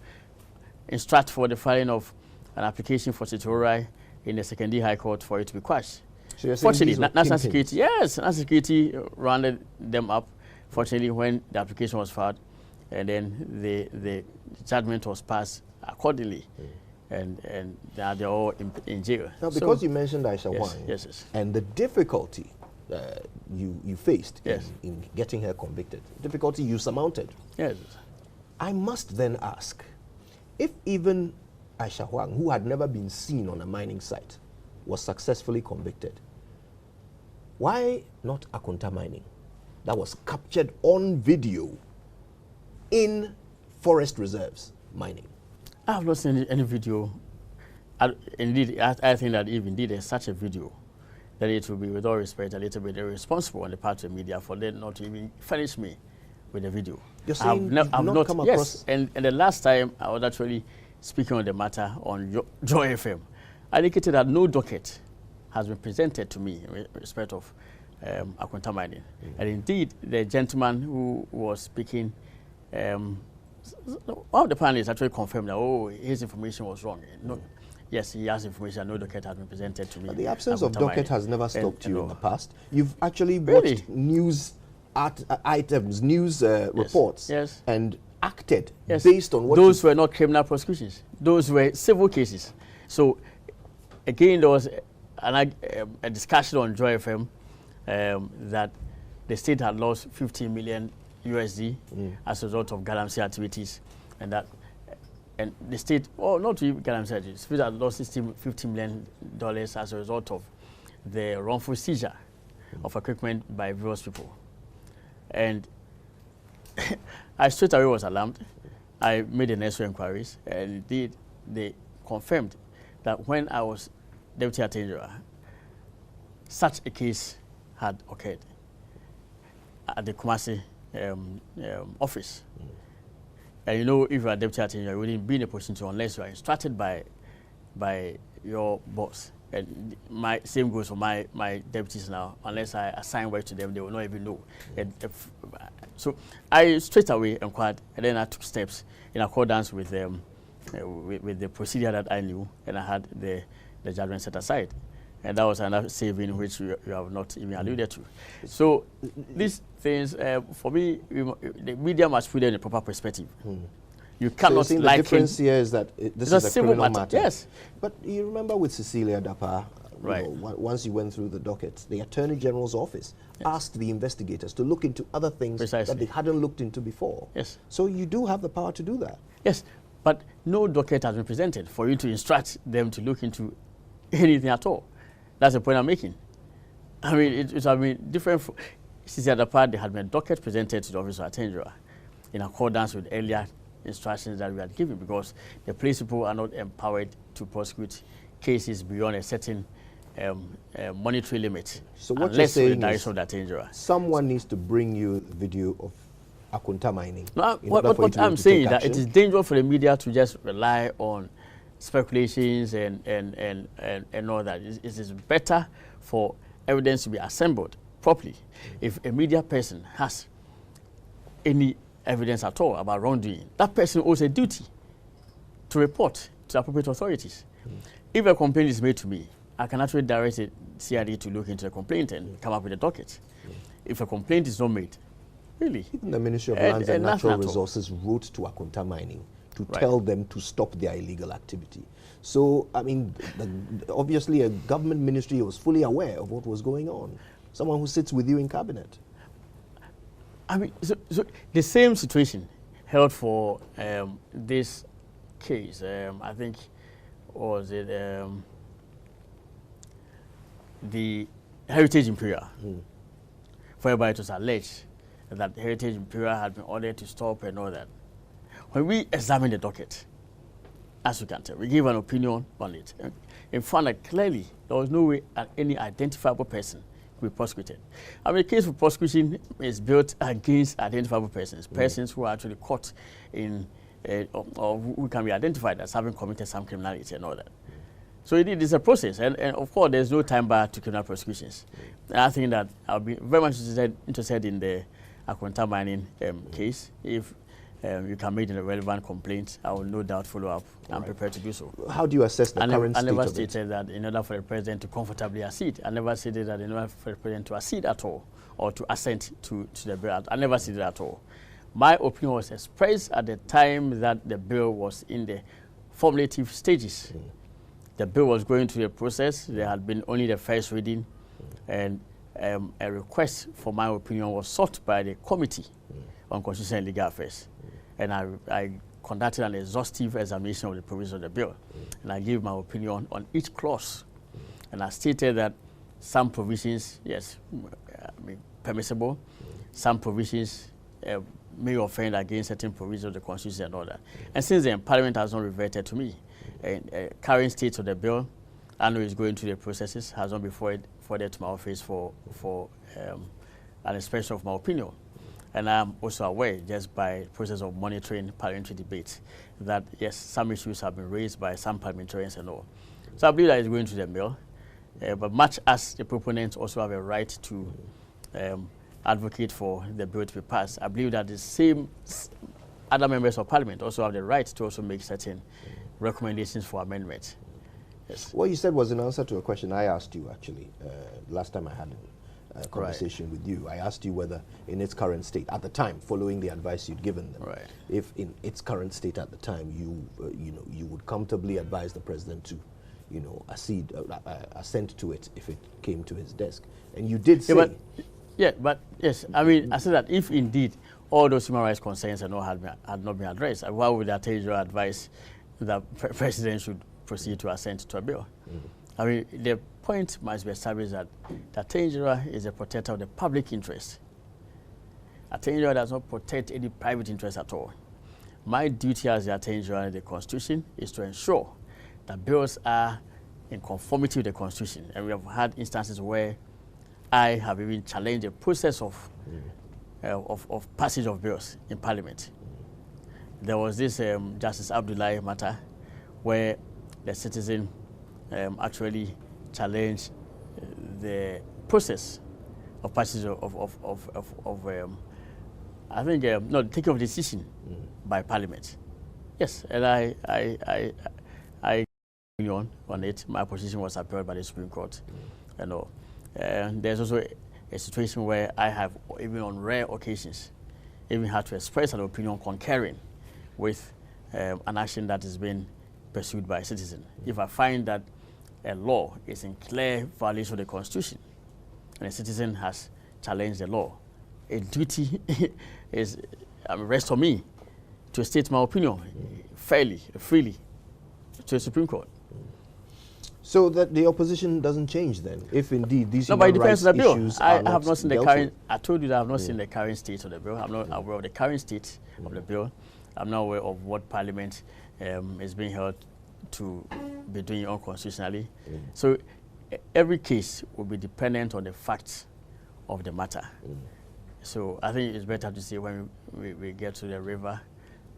instruct for the filing of an application for certiorari in the Secondary High Court for it to be quashed. So fortunately, national security, national security rounded them up. Fortunately, when the application was filed, and then the judgment was passed accordingly, and now they're all in jail. Now, because you mentioned Aisha 1, and the difficulty you faced in getting her convicted, difficulty you surmounted. Yes. I must then ask, if even Aisha Huang, who had never been seen on a mining site, was successfully convicted, why not Akunta mining that was captured on video in forest reserves mining? I have not seen any video. Indeed, I think that if indeed there's such a video, that it will be, with all respect, a little bit irresponsible on the part of the media for them not to even furnish me with the video. You're saying I've not come across... Yes, and the last time I was actually speaking on the matter on Joy FM, I indicated that no docket has been presented to me in respect of Akunta mining. And indeed, the gentleman who was speaking, one of the panelists actually confirmed that, his information was wrong. No, yes, he has information, no docket has been presented to me. But the absence of docket has never stopped you in the past. You've actually watched news items, news reports, and acted based on what... Those were not criminal prosecutions. Those were civil cases. So, again, there was a discussion on Joy FM that the state had lost 15 million USD as a result of galamsey activities, and that the state, not even galamsey activities, the state had lost $50 million as a result of the wrongful seizure of equipment by various people. And I straight away was alarmed. I made the necessary inquiries, and indeed they confirmed that when I was Deputy Attorney General, such a case had occurred at the Kumasi office. And you know, if you are Deputy Attorney General, you wouldn't be in a position to unless you are instructed by your boss. And my same goes for my deputies now. Unless I assign work to them, they will not even know. So I straight away inquired, and then I took steps in accordance with the procedure that I knew, and I had the judgment set aside. And that was another saving which you have not even alluded to. So these things, for me, the media must put them in a proper perspective. You cannot so like the difference here is that this is a civil criminal matter. Yes. But you remember with Cecilia Dapa, right. Once you went through the docket, the Attorney General's office asked the investigators to look into other things that they hadn't looked into before. Yes. So you do have the power to do that. Yes, but no docket has been presented for you to instruct them to look into anything at all. That's the point I'm making. I mean, it would have been different. Cecilia Dapa, there had been a docket presented to the Office of Attorney General in accordance with earlier instructions that we had given, because the police people are not empowered to prosecute cases beyond a certain monetary limit. So what you're saying is, of the Attorney General. Someone needs to bring you the video of Akunta mining. No, what I'm saying is that it is dangerous for the media to just rely on speculations and all that. It is better for evidence to be assembled properly. If a media person has any evidence at all about wrongdoing, that person owes a duty to report to appropriate authorities. If a complaint is made to me, I can actually direct the CID to look into the complaint and come up with a docket. If a complaint is not made, really. Even the Ministry of Lands and Natural Resources wrote to Akunta Mining to tell them to stop their illegal activity. So, I mean, obviously a government ministry was fully aware of what was going on. Someone who sits with you in cabinet. I mean, so the same situation held for this case. I think, was it the Heritage Imperial, whereby it was alleged that the Heritage Imperial had been ordered to stop and all that. When we examined the docket, as you can tell, we gave an opinion on it. And found that clearly there was no way any identifiable person could be prosecuted. I mean, the case for prosecution is built against identifiable persons, persons who are actually caught in, or who can be identified as having committed some criminality and all that. So it is a process, and of course there's no time bar to criminal prosecutions. And I think that I'll be very much interested in the Akunta mining case. If you can make the relevant complaint, I will no doubt follow up. I'm prepared to do so. How do you assess the current state of it? I never stated that in order for the president to comfortably accede. I never stated that in order for the president to accede at all, or to assent to the bill. I never stated at all. My opinion was expressed at the time that the bill was in the formulative stages. The bill was going through the process. There had been only the first reading, and a request for my opinion was sought by the Committee on Constitutional and Legal Affairs. And I conducted an exhaustive examination of the provisions of the bill. And I gave my opinion on each clause. And I stated that some provisions, yes, permissible. Some provisions may offend against certain provisions of the Constitution and all that. And since then, Parliament has not reverted to me. Current state of the bill, I know it's going through the processes, has not been forwarded to my office for an expression of my opinion. And I'm also aware, just by the process of monitoring parliamentary debates, that yes, some issues have been raised by some parliamentarians and all. So I believe that it's going to the bill. But much as the proponents also have a right to advocate for the bill to be passed, I believe that the same other members of parliament also have the right to also make certain recommendations for amendments. Yes. What you said was in answer to a question I asked you, actually, last time I had a conversation with you. I asked you whether in its current state, at the time, following the advice you'd given them, if in its current state at the time, you would comfortably advise the president to, assent to it if it came to his desk. And you did say... But yes, I mean, I said that if indeed all those human rights concerns and all had not been addressed, why would I take your advice that president should proceed to assent to a bill? I mean, the point must be established that the Attorney General is a protector of the public interest. Attorney General does not protect any private interest at all. My duty as the Attorney General in the Constitution is to ensure that bills are in conformity with the Constitution. And we have had instances where I have even challenged the process of passage of bills in Parliament. There was this Justice Abdullahi matter where the citizen actually challenged the process of passage I think, no, taking of decision by Parliament. Yes, and I on it. My position was upheld by the Supreme Court. There's also a situation where I have, even on rare occasions, even had to express an opinion concurring with an action that is being pursued by a citizen. If I find that a law is in clear violation of the Constitution and a citizen has challenged the law, a duty rests on me to state my opinion fairly, freely to the Supreme Court. So that the opposition doesn't change then, if indeed these human rights issues are I have not seen the dealt current. with. I told you that I have not seen the current state of the bill. I'm not aware of the current state of the bill. I'm not aware of what Parliament is being held to be doing unconstitutionally. So every case will be dependent on the facts of the matter. So I think it's better to say when we get to the river,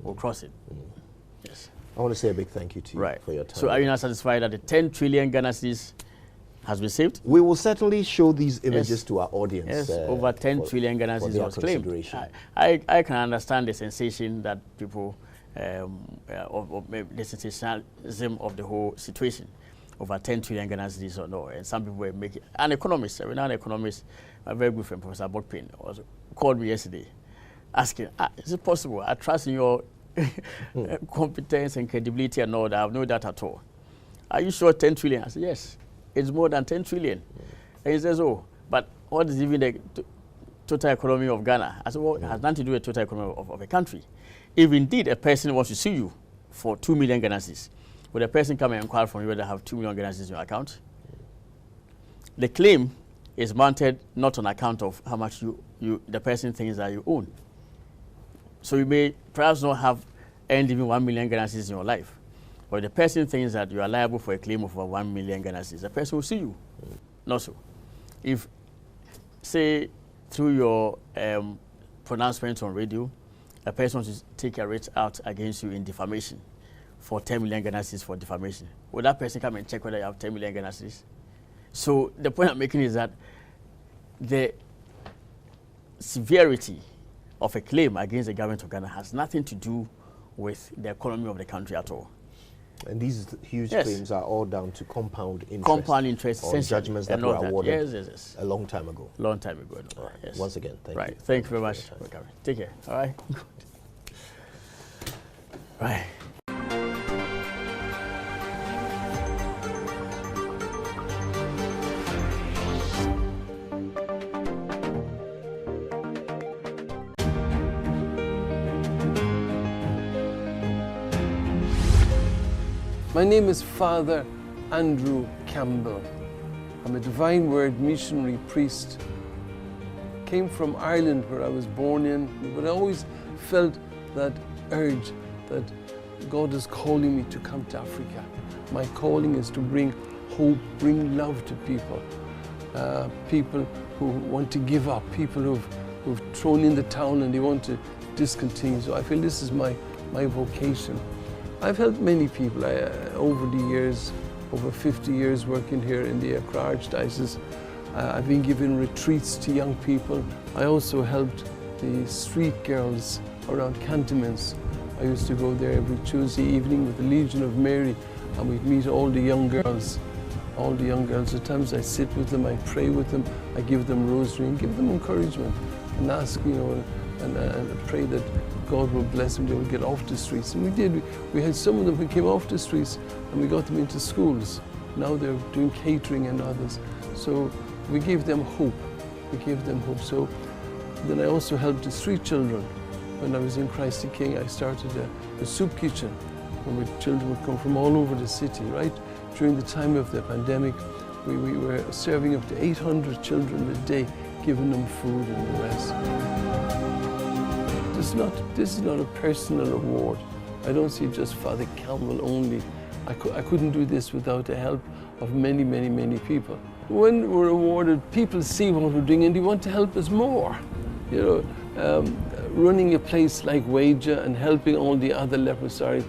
we'll cross it. Yes. I want to say a big thank you to you for your time. So are you now satisfied that the 10 trillion Ghana cedis has been saved? We will certainly show these images to our audience. Yes, over 10 trillion Ghana cedis was claimed. I can understand the sensation that people, of the sensationalism of the whole situation. Over 10 trillion Ghana cedis or no, and some people were making. An economist, a renowned economist, a very good friend, Professor Bokpin, called me yesterday, asking, is it possible? I trust in your competence and credibility and all that. I have no doubt at all. Are you sure 10 trillion? I said, yes, it's more than 10 trillion. And he says, oh, but what is even the total economy of Ghana? I said, well, it has nothing to do with the total economy of a country. If indeed a person wants to sue you for 2 million Ghana cedis, would a person come and inquire from you whether you have 2 million Ghana cedis in your account? The claim is mounted not on account of how much the person thinks that you own. So you may perhaps not have earned even 1 million Ghana cedis in your life. But the person thinks that you are liable for a claim of 1 million Ghana cedis, the person will sue you. Not so. If, say, through your pronouncement on radio, a person wants to take a writ out against you in defamation for 10 million Ghana cedis for defamation, will that person come and check whether you have 10 million Ghana cedis? So the point I'm making is that the severity of a claim against the government of Ghana has nothing to do with the economy of the country at all. And these huge claims are all down to compound interest. Compound interest, or judgments that were awarded a long time ago. Long time ago. All right. Yes. Once again, thank you. Thank you very much for coming. Take care. All right. Right. My name is Father Andrew Campbell. I'm a Divine Word missionary priest. Came from Ireland, where I was born in, but I always felt that urge that God is calling me to come to Africa. My calling is to bring hope, bring love to people. People who want to give up, people who've thrown in the towel and they want to discontinue. So I feel this is my vocation. I've helped many people over the years, over 50 years working here in the Accra Archdiocese. I've been giving retreats to young people. I also helped the street girls around cantonments. I used to go there every Tuesday evening with the Legion of Mary, and we'd meet all the young girls. All the young girls. At times I sit with them, I pray with them, I give them rosary and give them encouragement and ask, and pray that God will bless them, they will get off the streets. And we did. We had some of them who came off the streets and we got them into schools. Now they're doing catering and others. So we gave them hope. We gave them hope. So then I also helped the street children. When I was in Christ the King, I started a soup kitchen where children would come from all over the city, right? During the time of the pandemic, we were serving up to 800 children a day, giving them food and the rest. This is not a personal award. I don't see just Father Campbell only. I couldn't do this without the help of many, many, many people. When we're awarded, people see what we're doing and they want to help us more. Running a place like Waja and helping all the other leprosy,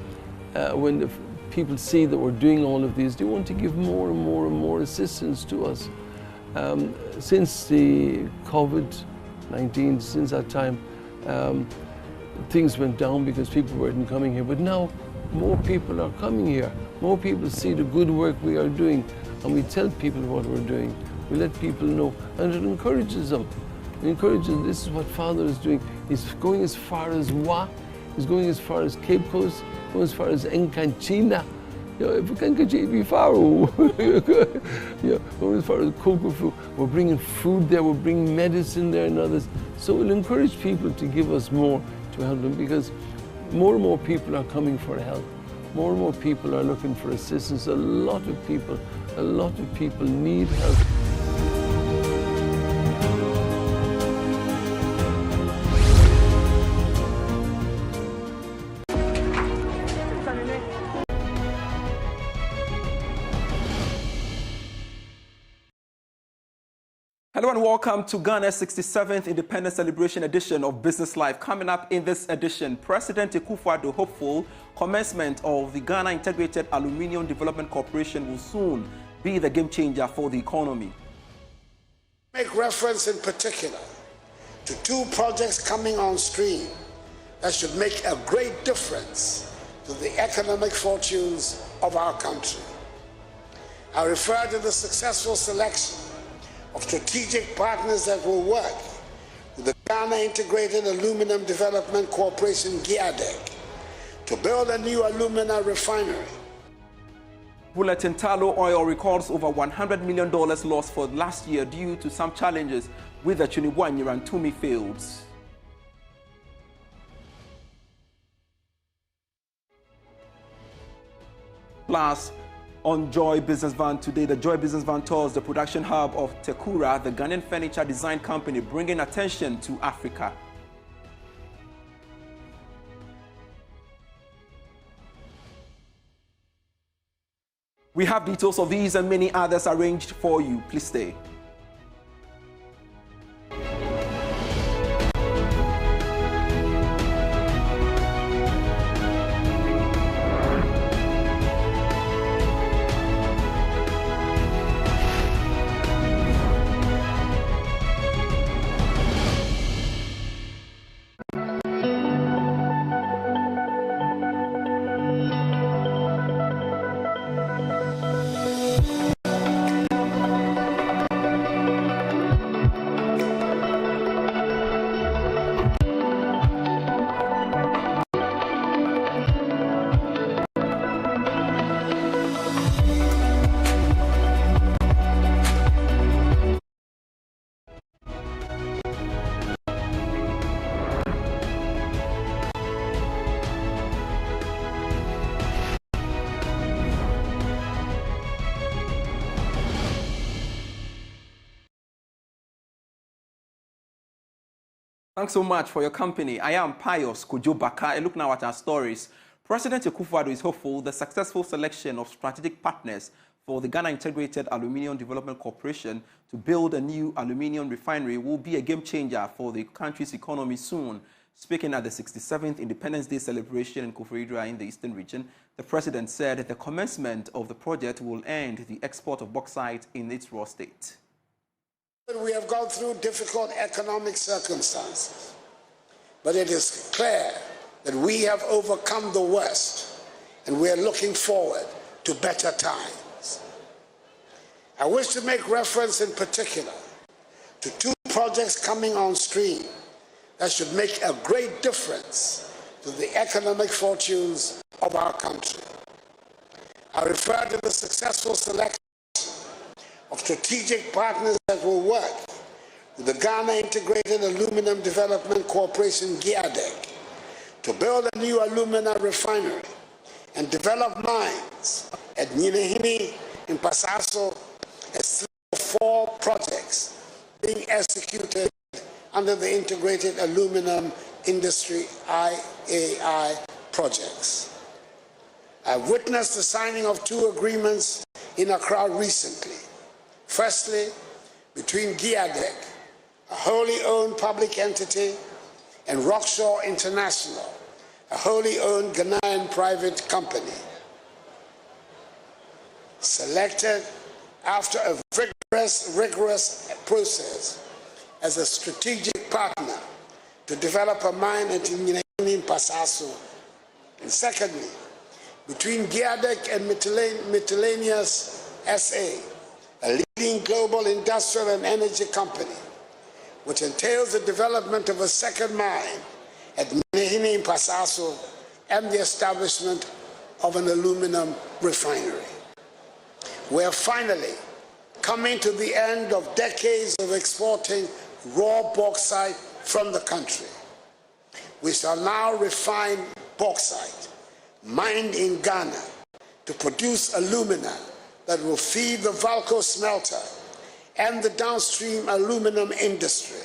when the people see that we're doing all of these, they want to give more and more and more assistance to us. Since the COVID-19, since that time, things went down because people weren't coming here. But now, more people are coming here. More people see the good work we are doing, and we tell people what we're doing. We let people know, and it encourages them. It encourages them. This is what Father is doing. He's going as far as Wa. He's going as far as Cape Coast. Going as far as Encanchina. If we can get you far, going as far as Kokofu. We're bringing food there. We're bringing medicine there and others. So we'll encourage people to give us more to help them, because more and more people are coming for help. More and more people are looking for assistance. A lot of people need help. Hello and welcome to Ghana's 67th Independence Celebration edition of Business Live. Coming up in this edition, President Akufo-Addo hopeful commencement of the Ghana Integrated Aluminium Development Corporation will soon be the game changer for the economy. Make reference in particular to two projects coming on stream that should make a great difference to the economic fortunes of our country. I refer to the successful selection of strategic partners that will work with the Ghana Integrated Aluminum Development Corporation, GIADEC, to build a new alumina refinery. Bulletin Tallow Oil records over $100 million loss for last year due to some challenges with the Chunibuanyi and Tumi fields. Plus, on Joy Business Van today, the Joy Business Van tours the production hub of Tekura, the Ghanaian furniture design company, bringing attention to Africa. We have details of these and many others arranged for you. Please stay. Thanks so much for your company. I am Pius Kojo Baka. A look now at our stories. President Akufo-Addo is hopeful the successful selection of strategic partners for the Ghana Integrated Aluminium Development Corporation to build a new aluminium refinery will be a game changer for the country's economy soon. Speaking at the 67th Independence Day celebration in Koforidua in the Eastern region, the president said the commencement of the project will end the export of bauxite in its raw state. We have gone through difficult economic circumstances, but it is clear that we have overcome the worst and we are looking forward to better times. I wish to make reference in particular to two projects coming on stream that should make a great difference to the economic fortunes of our country. I refer to the successful selection of strategic partners that will work with the Ghana Integrated Aluminum Development Corporation, GIADEC, to build a new alumina refinery and develop mines at Nyinahini in Pasaso as 3 or 4 projects being executed under the Integrated Aluminum Industry IAI projects. I've witnessed the signing of 2 agreements in Accra recently. Firstly, between GIADEC, a wholly owned public entity, and Rockshore International, a wholly owned Ghanaian private company, selected after a rigorous process as a strategic partner to develop a mine at Nyinahini in Pasaso. And secondly, between GIADEC and Miscellaneous SA, a leading global industrial and energy company, which entails the development of a second mine at Nyinahini in Pasaso and the establishment of an aluminum refinery. We are finally coming to the end of decades of exporting raw bauxite from the country. We shall now refine bauxite mined in Ghana to produce alumina that will feed the Valco smelter and the downstream aluminum industry,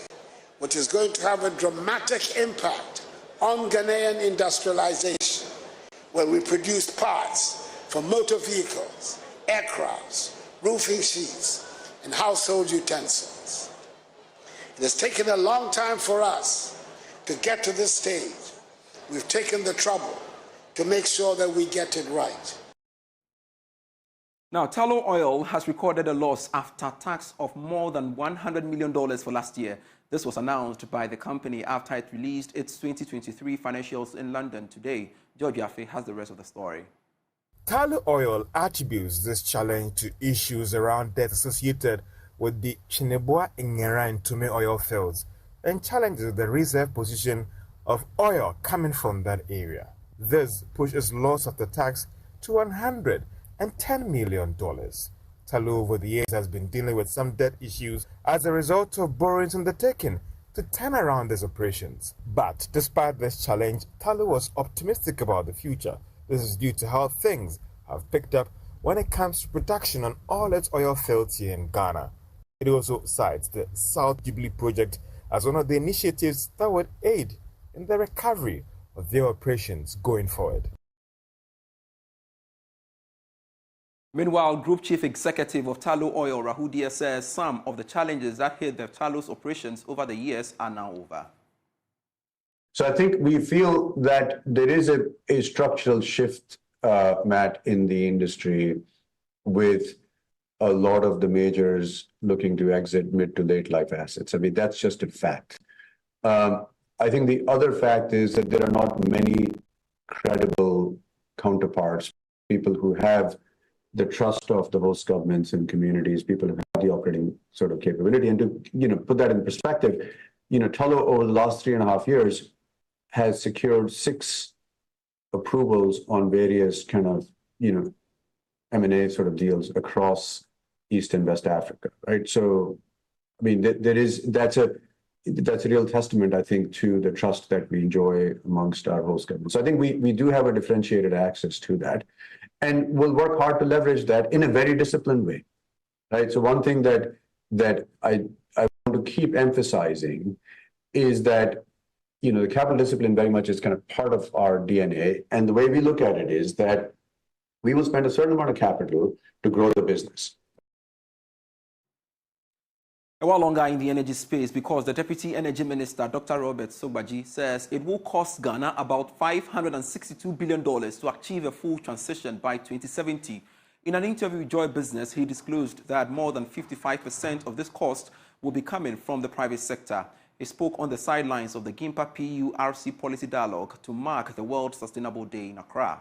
which is going to have a dramatic impact on Ghanaian industrialization, where we produce parts for motor vehicles, aircrafts, roofing sheets, and household utensils. It has taken a long time for us to get to this stage. We've taken the trouble to make sure that we get it right. Now, tallow oil has recorded a loss after tax of more than $100 million for last year. This was announced by the company after it released its 2023 financials in London today. George Yaffe has the rest of the story. Tallow oil attributes this challenge to issues around debt associated with the Chineboa Ingera and Tume oil fields and challenges the reserve position of oil coming from that area. This pushes loss after tax to $110 million. Tallow over the years has been dealing with some debt issues as a result of borrowings undertaken to turn around these operations. But despite this challenge, Tallow was optimistic about the future. This is due to how things have picked up when it comes to production on all its oil fields here in Ghana. It also cites the South Jubilee project as one of the initiatives that would aid in the recovery of their operations going forward. Meanwhile, Group Chief Executive of Tallow Oil, Rahudia, says some of the challenges that hit the Tallow's operations over the years are now over. So I think we feel that there is a structural shift, Matt, in the industry with a lot of the majors looking to exit mid to late life assets. I mean, that's just a fact. I think the other fact is that there are not many credible counterparts, people who have the trust of the host governments and communities, people who have the operating sort of capability. And to put that in perspective, Tallow over the last 3.5 years has secured 6 approvals on various kind of M&A sort of deals across East and West Africa, right? So, I mean, that's a real testament, I think, to the trust that we enjoy amongst our host governments. So I think we do have a differentiated access to that. And we'll work hard to leverage that in a very disciplined way, right? So one thing that I want to keep emphasizing is that, the capital discipline very much is kind of part of our DNA. And the way we look at it is that we will spend a certain amount of capital to grow the business. A while longer in the energy space, because the Deputy Energy Minister, Dr. Robert Sogbaji, says it will cost Ghana about $562 billion to achieve a full transition by 2070. In an interview with Joy Business, he disclosed that more than 55% of this cost will be coming from the private sector. He spoke on the sidelines of the GIMPA PURC policy dialogue to mark the World Sustainable Day in Accra.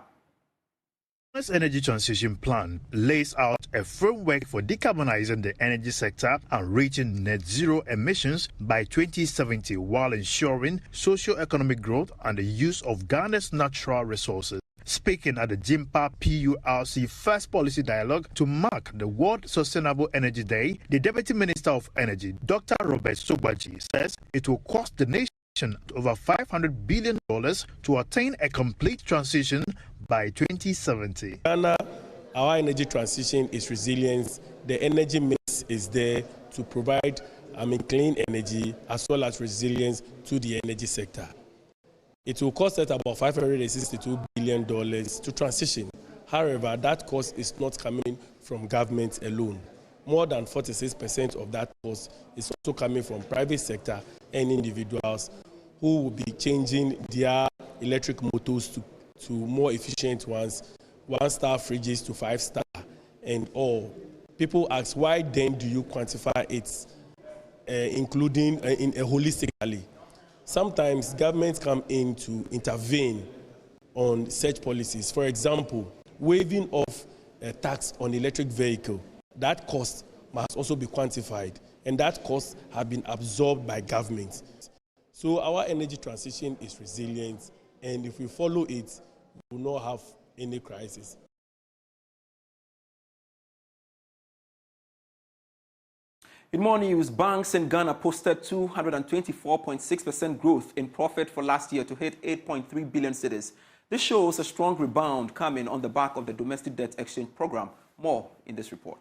This energy transition plan lays out a framework for decarbonizing the energy sector and reaching net zero emissions by 2070 while ensuring socio-economic growth and the use of Ghana's natural resources. Speaking at the GIMPA PURC First Policy Dialogue to mark the World Sustainable Energy Day, the Deputy Minister of Energy, Dr. Robert Sogbaji, says it will cost the nation over $500 billion to attain a complete transition by 2070. Ghana, our energy transition is resilience. The energy mix is there to provide clean energy as well as resilience to the energy sector. It will cost us about $562 billion to transition. However, that cost is not coming from government alone. More than 46% of that cost is also coming from private sector and individuals who will be changing their electric motors to more efficient ones, 1-star fridges to 5-star and all. People ask, why then do you quantify it, including holistically? Sometimes governments come in to intervene on such policies. For example, waiving off a tax on electric vehicle. That cost must also be quantified, and that cost has been absorbed by government. So our energy transition is resilient, and if we follow it, we will not have any crisis. In more news, banks in Ghana posted 224.6% growth in profit for last year to hit 8.3 billion cedis. This shows a strong rebound coming on the back of the domestic debt exchange program. More in this report.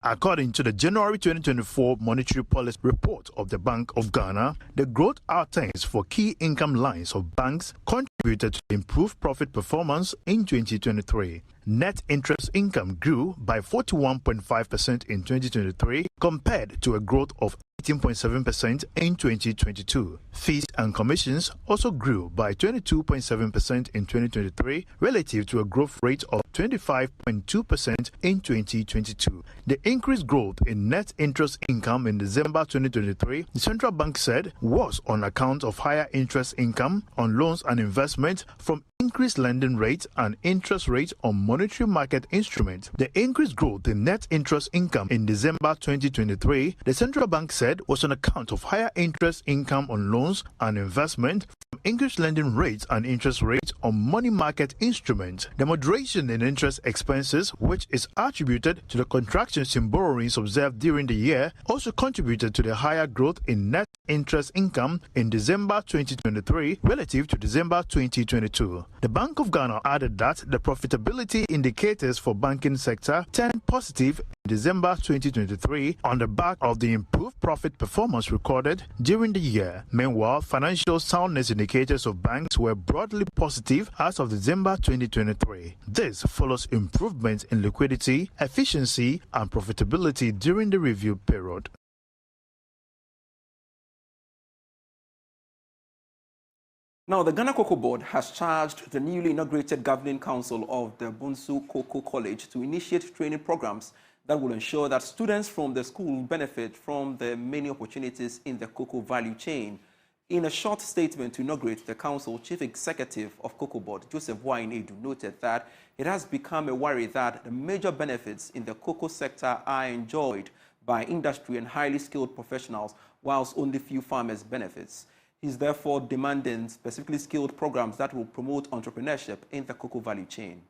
According to the January 2024 Monetary Policy Report of the Bank of Ghana, the growth outcomes for key income lines of banks contributed to improved profit performance in 2023. net interest income grew by 41.5% in 2023 compared to a growth of 18.7% in 2022. Fees and commissions also grew by 22.7% in 2023 relative to a growth rate of 25.2% in 2022. The increased growth in net interest income in December 2023, the central bank said, was on account of higher interest income on loans and investment from increased lending rates and interest rates on monetary market instruments. The increased growth in net interest income in December 2023, the central bank said, was on account of higher interest income on loans and investment from increased lending rates and interest rates on money market instruments. The moderation in interest expenses, which is attributed to the contractions in borrowings observed during the year, also contributed to the higher growth in net interest income in December 2023 relative to December 2022. The Bank of Ghana added that the profitability indicators for banking sector turned positive in December 2023 on the back of the improved profit performance recorded during the year. Meanwhile, financial soundness indicators of banks were broadly positive as of December 2023. This follows improvements in liquidity, efficiency, and profitability during the review period. Now, the Ghana Cocoa Board has charged the newly inaugurated Governing Council of the Bonsu Cocoa College to initiate training programs that will ensure that students from the school benefit from the many opportunities in the cocoa value chain. In a short statement to inaugurate the council, Chief Executive of Cocoa Board, Joseph Wainedu, noted that it has become a worry that the major benefits in the cocoa sector are enjoyed by industry and highly skilled professionals, whilst only few farmers benefits. He's therefore demanding specifically skilled programs that will promote entrepreneurship in the cocoa value chain.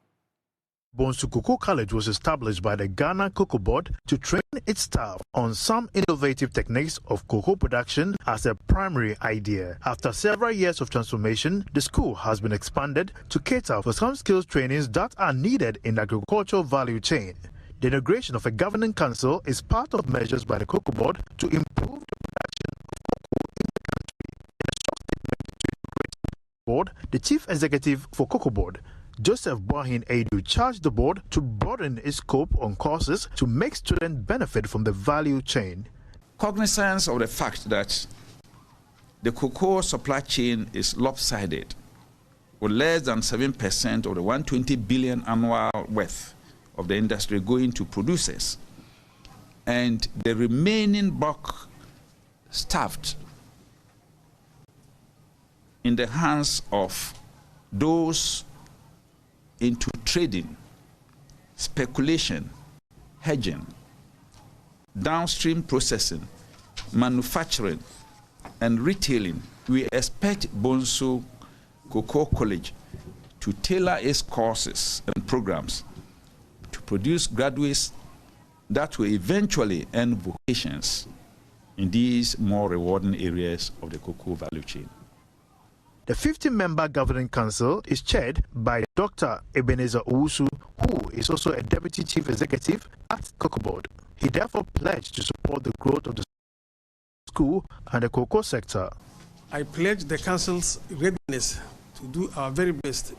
Bonsu Cocoa College was established by the Ghana Cocoa Board to train its staff on some innovative techniques of cocoa production as a primary idea. After several years of transformation, the school has been expanded to cater for some skills trainings that are needed in the agricultural value chain. The inauguration of a governing council is part of measures by the Cocoa Board to improve the production of cocoa in the country. In a short statement to inaugurate the board, the Chief Executive for Cocoa Board, Joseph Wainedu, charged the board to broaden its scope on courses to make students benefit from the value chain. Cognizance of the fact that the cocoa supply chain is lopsided, with less than 7% of the 120 billion annual worth of the industry going to producers, and the remaining bulk stuffed in the hands of those into trading, speculation, hedging, downstream processing, manufacturing, and retailing. We expect Bonsu Cocoa College to tailor its courses and programs to produce graduates that will eventually earn vocations in these more rewarding areas of the cocoa value chain. The 50-member Governing Council is chaired by Dr. Ebenezer Owusu, who is also a Deputy Chief Executive at Cocoa Board. He therefore pledged to support the growth of the school and the cocoa sector. I pledge the Council's readiness to do our very best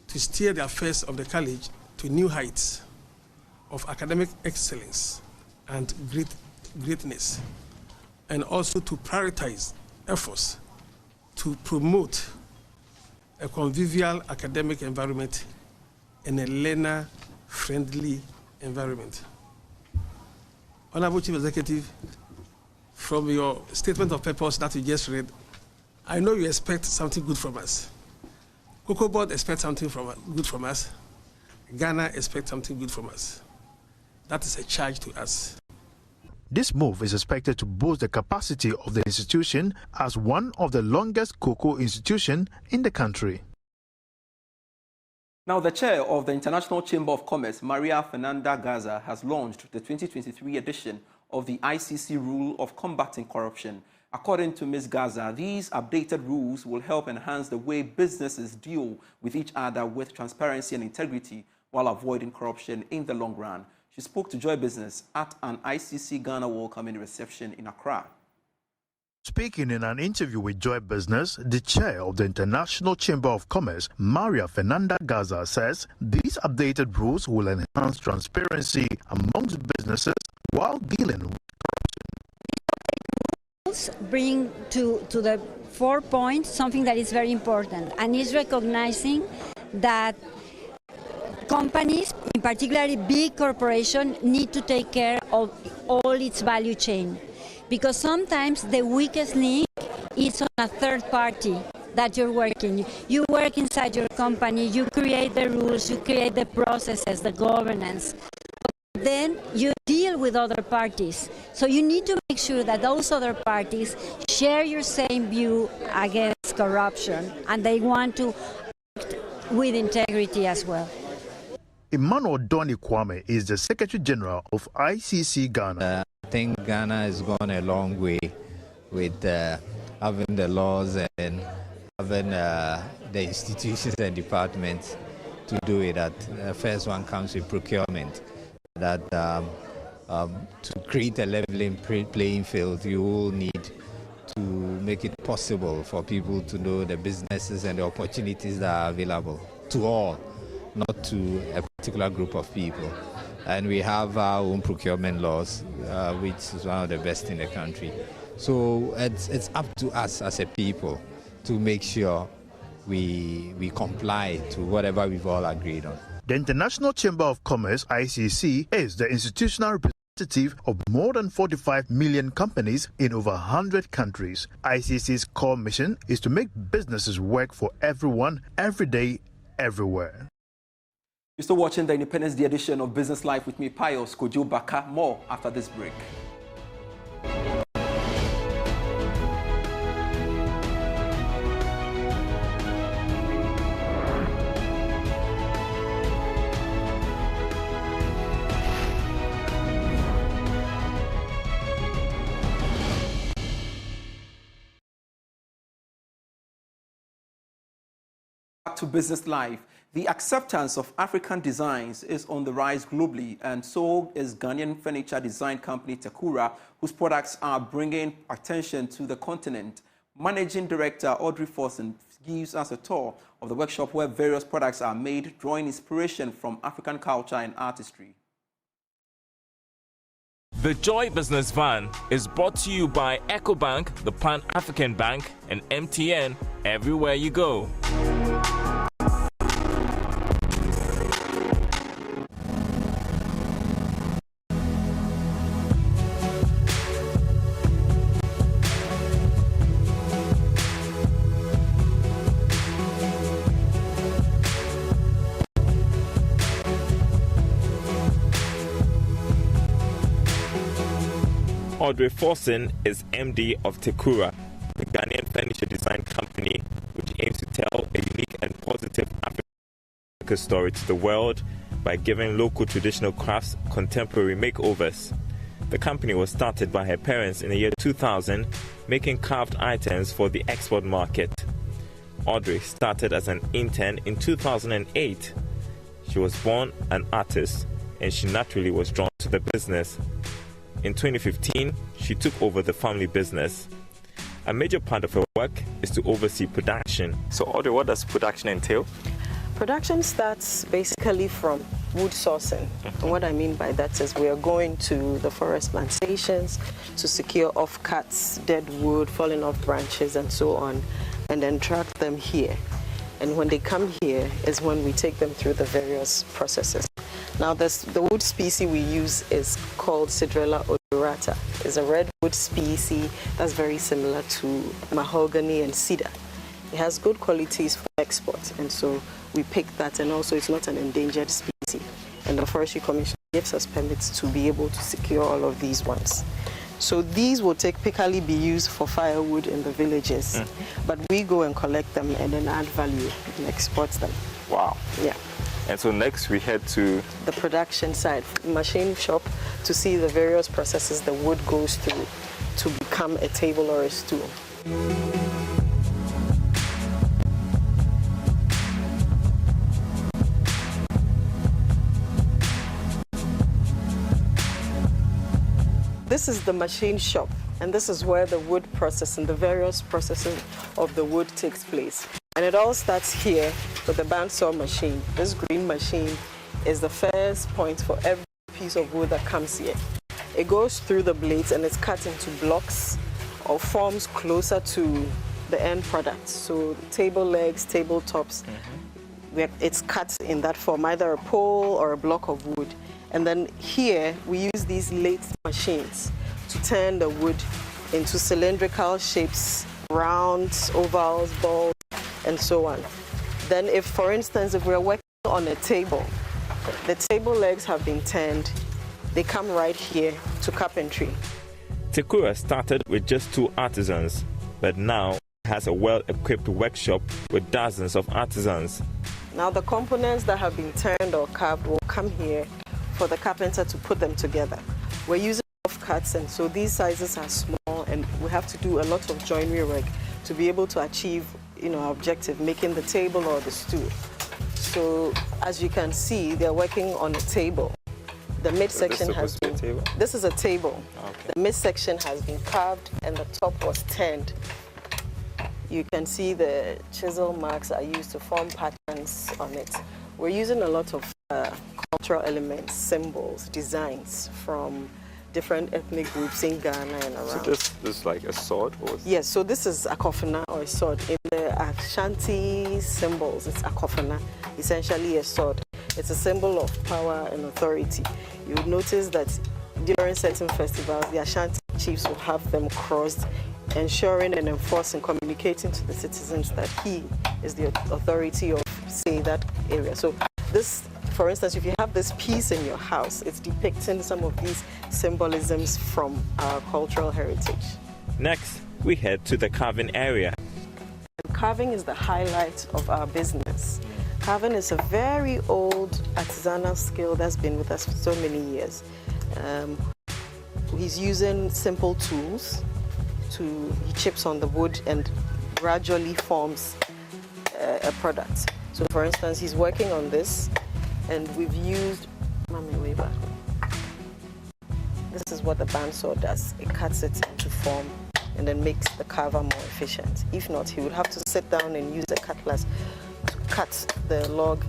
to steer the affairs of the college to new heights of academic excellence and greatness, and also to prioritize efforts to promote a convivial academic environment and a learner-friendly environment. Honorable Chief Executive, from your statement of purpose that you just read, I know you expect something good from us. Cocoa Board expects something good from us. Ghana expects something good from us. That is a charge to us. This move is expected to boost the capacity of the institution as one of the longest cocoa institutions in the country. Now, the chair of the International Chamber of Commerce, Maria Fernanda Garza, has launched the 2023 edition of the ICC Rule of Combating Corruption. According to Ms. Garza, these updated rules will help enhance the way businesses deal with each other with transparency and integrity while avoiding corruption in the long run. She spoke to Joy Business at an ICC Ghana welcoming reception in Accra. Speaking in an interview with Joy Business, the chair of the International Chamber of Commerce, Maria Fernanda Gaza, says these updated rules will enhance transparency amongst businesses while dealing with bring to the 4 points something that is very important, and is recognizing that companies, in particular big corporations, need to take care of all its value chain, because sometimes the weakest link is on a third party that you're working. You work inside your company, you create the rules, you create the processes, the governance. Then you deal with other parties. So you need to make sure that those other parties share your same view against corruption, and they want to act with integrity as well. Emmanuel Doni Kwame is the Secretary General of ICC Ghana. I think Ghana has gone a long way with having the laws and having the institutions and departments to do it. The first one comes with procurement. That to create a leveling playing field, you will need to make it possible for people to know the businesses and the opportunities that are available to all, not to a particular group of people. And we have our own procurement laws, which is one of the best in the country. So it's up to us as a people to make sure we comply to whatever we've all agreed on. The International Chamber of Commerce, ICC, is the institutional representative of more than 45 million companies in over 100 countries. ICC's core mission is to make businesses work for everyone, every day, everywhere. You're still watching the Independence Day edition of Business Life with me, Pius Kojo Baka. More after this break. To Business Life. The acceptance of African designs is on the rise globally, and so is Ghanaian furniture design company Tekura, whose products are bringing attention to the continent. Managing Director Audrey Forson gives us a tour of the workshop where various products are made, drawing inspiration from African culture and artistry. The Joy Business Van is brought to you by EcoBank, the Pan-African Bank, and MTN, everywhere you go. Audrey Forson is MD of Tekura, the Ghanaian furniture design company which aims to tell a unique and positive African story to the world by giving local traditional crafts contemporary makeovers. The company was started by her parents in the year 2000, making carved items for the export market. Audrey started as an intern in 2008. She was born an artist, and she naturally was drawn to the business. In 2015, she took over the family business. A major part of her work is to oversee production. So Audrey, what does production entail? Production starts basically from wood sourcing. And what I mean by that is we are going to the forest plantations to secure offcuts, dead wood, falling off branches and so on, and then track them here. And when they come here is when we take them through the various processes. Now, the wood species we use is called Cedrela odorata. It's a redwood species that's very similar to mahogany and cedar. It has good qualities for export, and so we pick that, and also it's not an endangered species. And the Forestry Commission gives us permits to be able to secure all of these ones. So these will typically be used for firewood in the villages, but we go and collect them and then add value and export them. Wow. Yeah. And so next we head to the production side, machine shop, to see the various processes the wood goes through to become a table or a stool. This is the machine shop. And this is where the wood processing, the various processing of the wood takes place. And it all starts here with the bandsaw machine. This green machine is the first point for every piece of wood that comes here. It goes through the blades and it's cut into blocks or forms closer to the end product. So table legs, table tops, it's cut in that form, either a pole or a block of wood. And then here we use these lathe machines to turn the wood into cylindrical shapes, rounds, ovals, balls, and so on. Then if, for instance, if we're working on a table, the table legs have been turned, they come right here to carpentry. Tekura started with just 2 artisans, but now has a well-equipped workshop with dozens of artisans. Now the components that have been turned or carved will come here for the carpenter to put them together. We're using cuts, and so these sizes are small, and we have to do a lot of joinery work to be able to achieve, our objective, making the table or the stool. So as you can see, they're working on a table. The midsection has been, this is a table. Okay. The midsection has been carved and the top was turned. You can see the chisel marks are used to form patterns on it. We're using a lot of cultural elements, symbols, designs from different ethnic groups in Ghana and around. So this is like a sword? Or yes, so this is a kofana or a sword. In the Ashanti symbols, it's a kofana, essentially a sword. It's a symbol of power and authority. You would notice that during certain festivals, the Ashanti chiefs will have them crossed, ensuring and enforcing, communicating to the citizens that he is the authority of, say, that area. So this, for instance, if you have this piece in your house, it's depicting some of these symbolisms from our cultural heritage. Next, we head to the carving area. Carving is the highlight of our business. Carving is a very old artisanal skill that's been with us for so many years. He's using simple tools. He chips on the wood and gradually forms a product. So for instance, he's working on this, and we've used, this is what the bandsaw does. It cuts it into form and then makes the carver more efficient. If not, he would have to sit down and use a cutlass to cut the log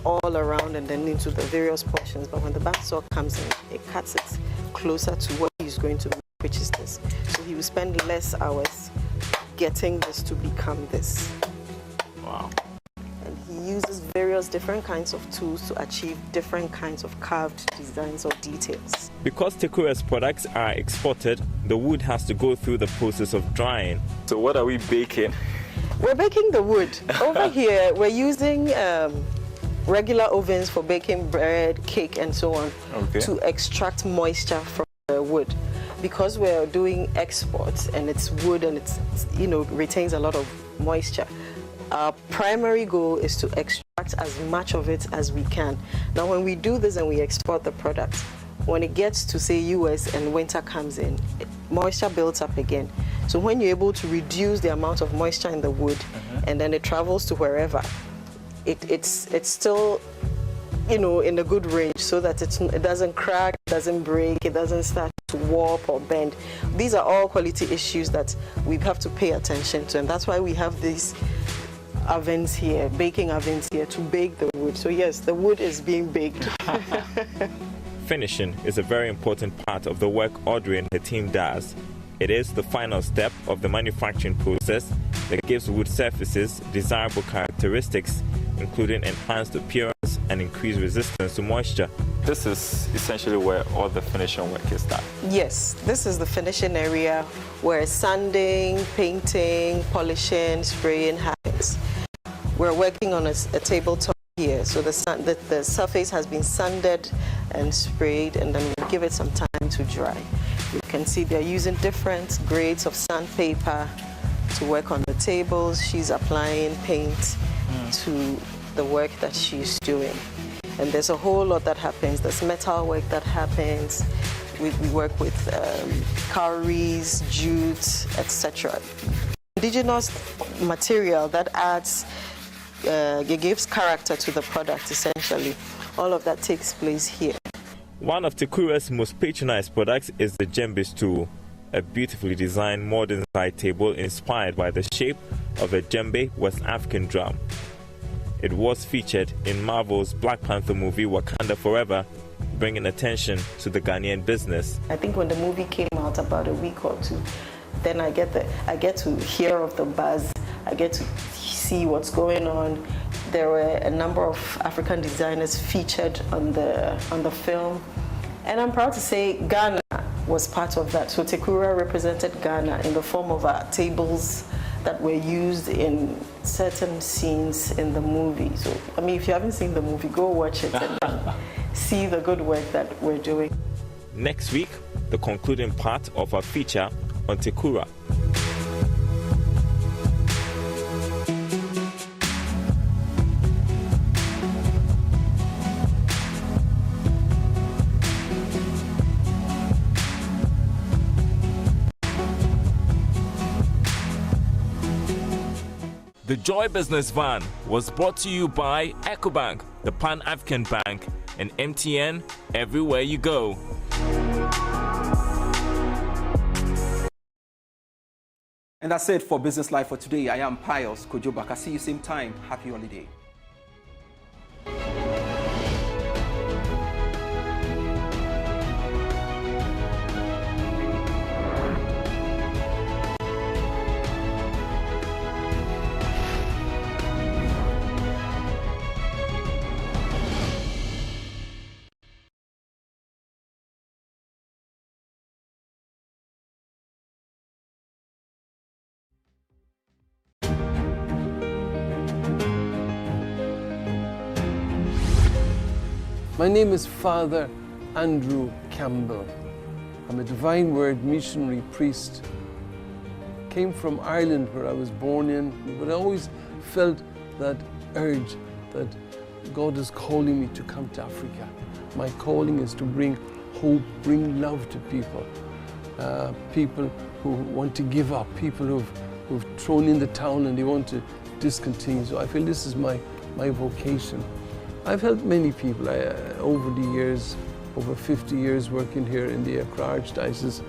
all around and then into the various portions. But when the bandsaw comes in, it cuts it closer to what he's going to make, which is this. So he will spend less hours getting this to become this. Wow. And he uses various different kinds of tools to achieve different kinds of carved designs or details. Because Tekura's products are exported, the wood has to go through the process of drying. So what are we baking? We're baking the wood. Over here, we're using regular ovens for baking bread, cake, and so on, to extract moisture from the wood. Because we're doing exports and it's wood and it's retains a lot of moisture, our primary goal is to extract as much of it as we can. Now, when we do this and we export the product, when it gets to, say, US and winter comes in, moisture builds up again. So when you're able to reduce the amount of moisture in the wood and then it travels to wherever, it's still, in a good range, so that it doesn't crack, it doesn't break, it doesn't start to warp or bend. These are all quality issues that we have to pay attention to, and that's why we have these ovens here, baking ovens here, to bake the wood. So yes, the wood is being baked. Finishing is a very important part of the work Audrey and her team does. It is the final step of the manufacturing process that gives wood surfaces desirable characteristics, including enhanced appearance and increased resistance to moisture. This is essentially where all the finishing work is done. Yes, this is the finishing area where sanding, painting, polishing, spraying happens. We're working on a tabletop here, so the surface has been sanded and sprayed, and then we give it some time to dry. You can see they're using different grades of sandpaper to work on the tables. She's applying paint to the work that she's doing. And there's a whole lot that happens. There's metal work that happens. We work with cowries, jute, etc. Indigenous material that adds, it gives character to the product, essentially. All of that takes place here. One of Tekura's most patronized products is the djembe stool. a beautifully designed modern side table inspired by the shape of a djembe West African drum. It was featured in Marvel's Black Panther movie Wakanda Forever, bringing attention to the Ghanaian business. I think when the movie came out about a week or two, then I get to hear of the buzz, I get to see what's going on. There were a number of African designers featured on the film. And I'm proud to say Ghana was part of that. So Tekura represented Ghana in the form of tables that were used in certain scenes in the movie. So, I mean, if you haven't seen the movie, go watch it and then see the good work that we're doing. Next week, the concluding part of our feature on Tekura. The Joy Business Van was brought to you by EcoBank, the Pan-African Bank, and MTN, everywhere you go. And that's it for Business Live for today. I am Pius Kojobaka. See you same time. Happy holiday. My name is Father Andrew Campbell. I'm a Divine Word missionary priest. Came from Ireland, where I was born in, but I always felt that urge that God is calling me to come to Africa. My calling is to bring hope, bring love to people. People who want to give up, people who've thrown in the towel and they want to discontinue. So I feel this is my vocation. I've helped many people over the years, over 50 years working here in the Accra Archdiocese.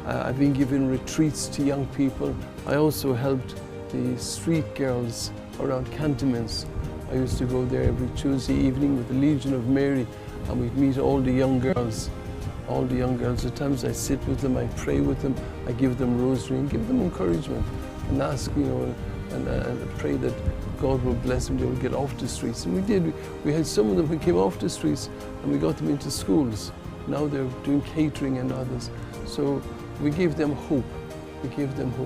I've been giving retreats to young people. I also helped the street girls around cantonments. I used to go there every Tuesday evening with the Legion of Mary, and we'd meet all the young girls. At times I sit with them, I pray with them, I give them rosary and give them encouragement and ask, and pray that God will bless them, they will get off the streets. And we did. We had some of them who came off the streets and we got them into schools. Now they're doing catering and others. So we gave them hope.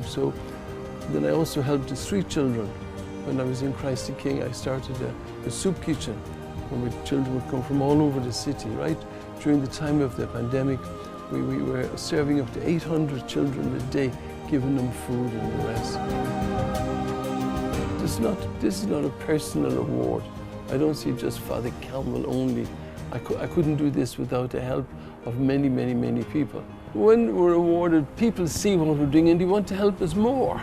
So then I also helped the street children. When I was in Christ the King, I started a soup kitchen where children would come from all over the city, right? During the time of the pandemic, we were serving up to 800 children a day, giving them food and the rest. This is not a personal award. I don't see just Father Campbell only. I couldn't do this without the help of many, many, many people. When we're awarded, people see what we're doing and they want to help us more.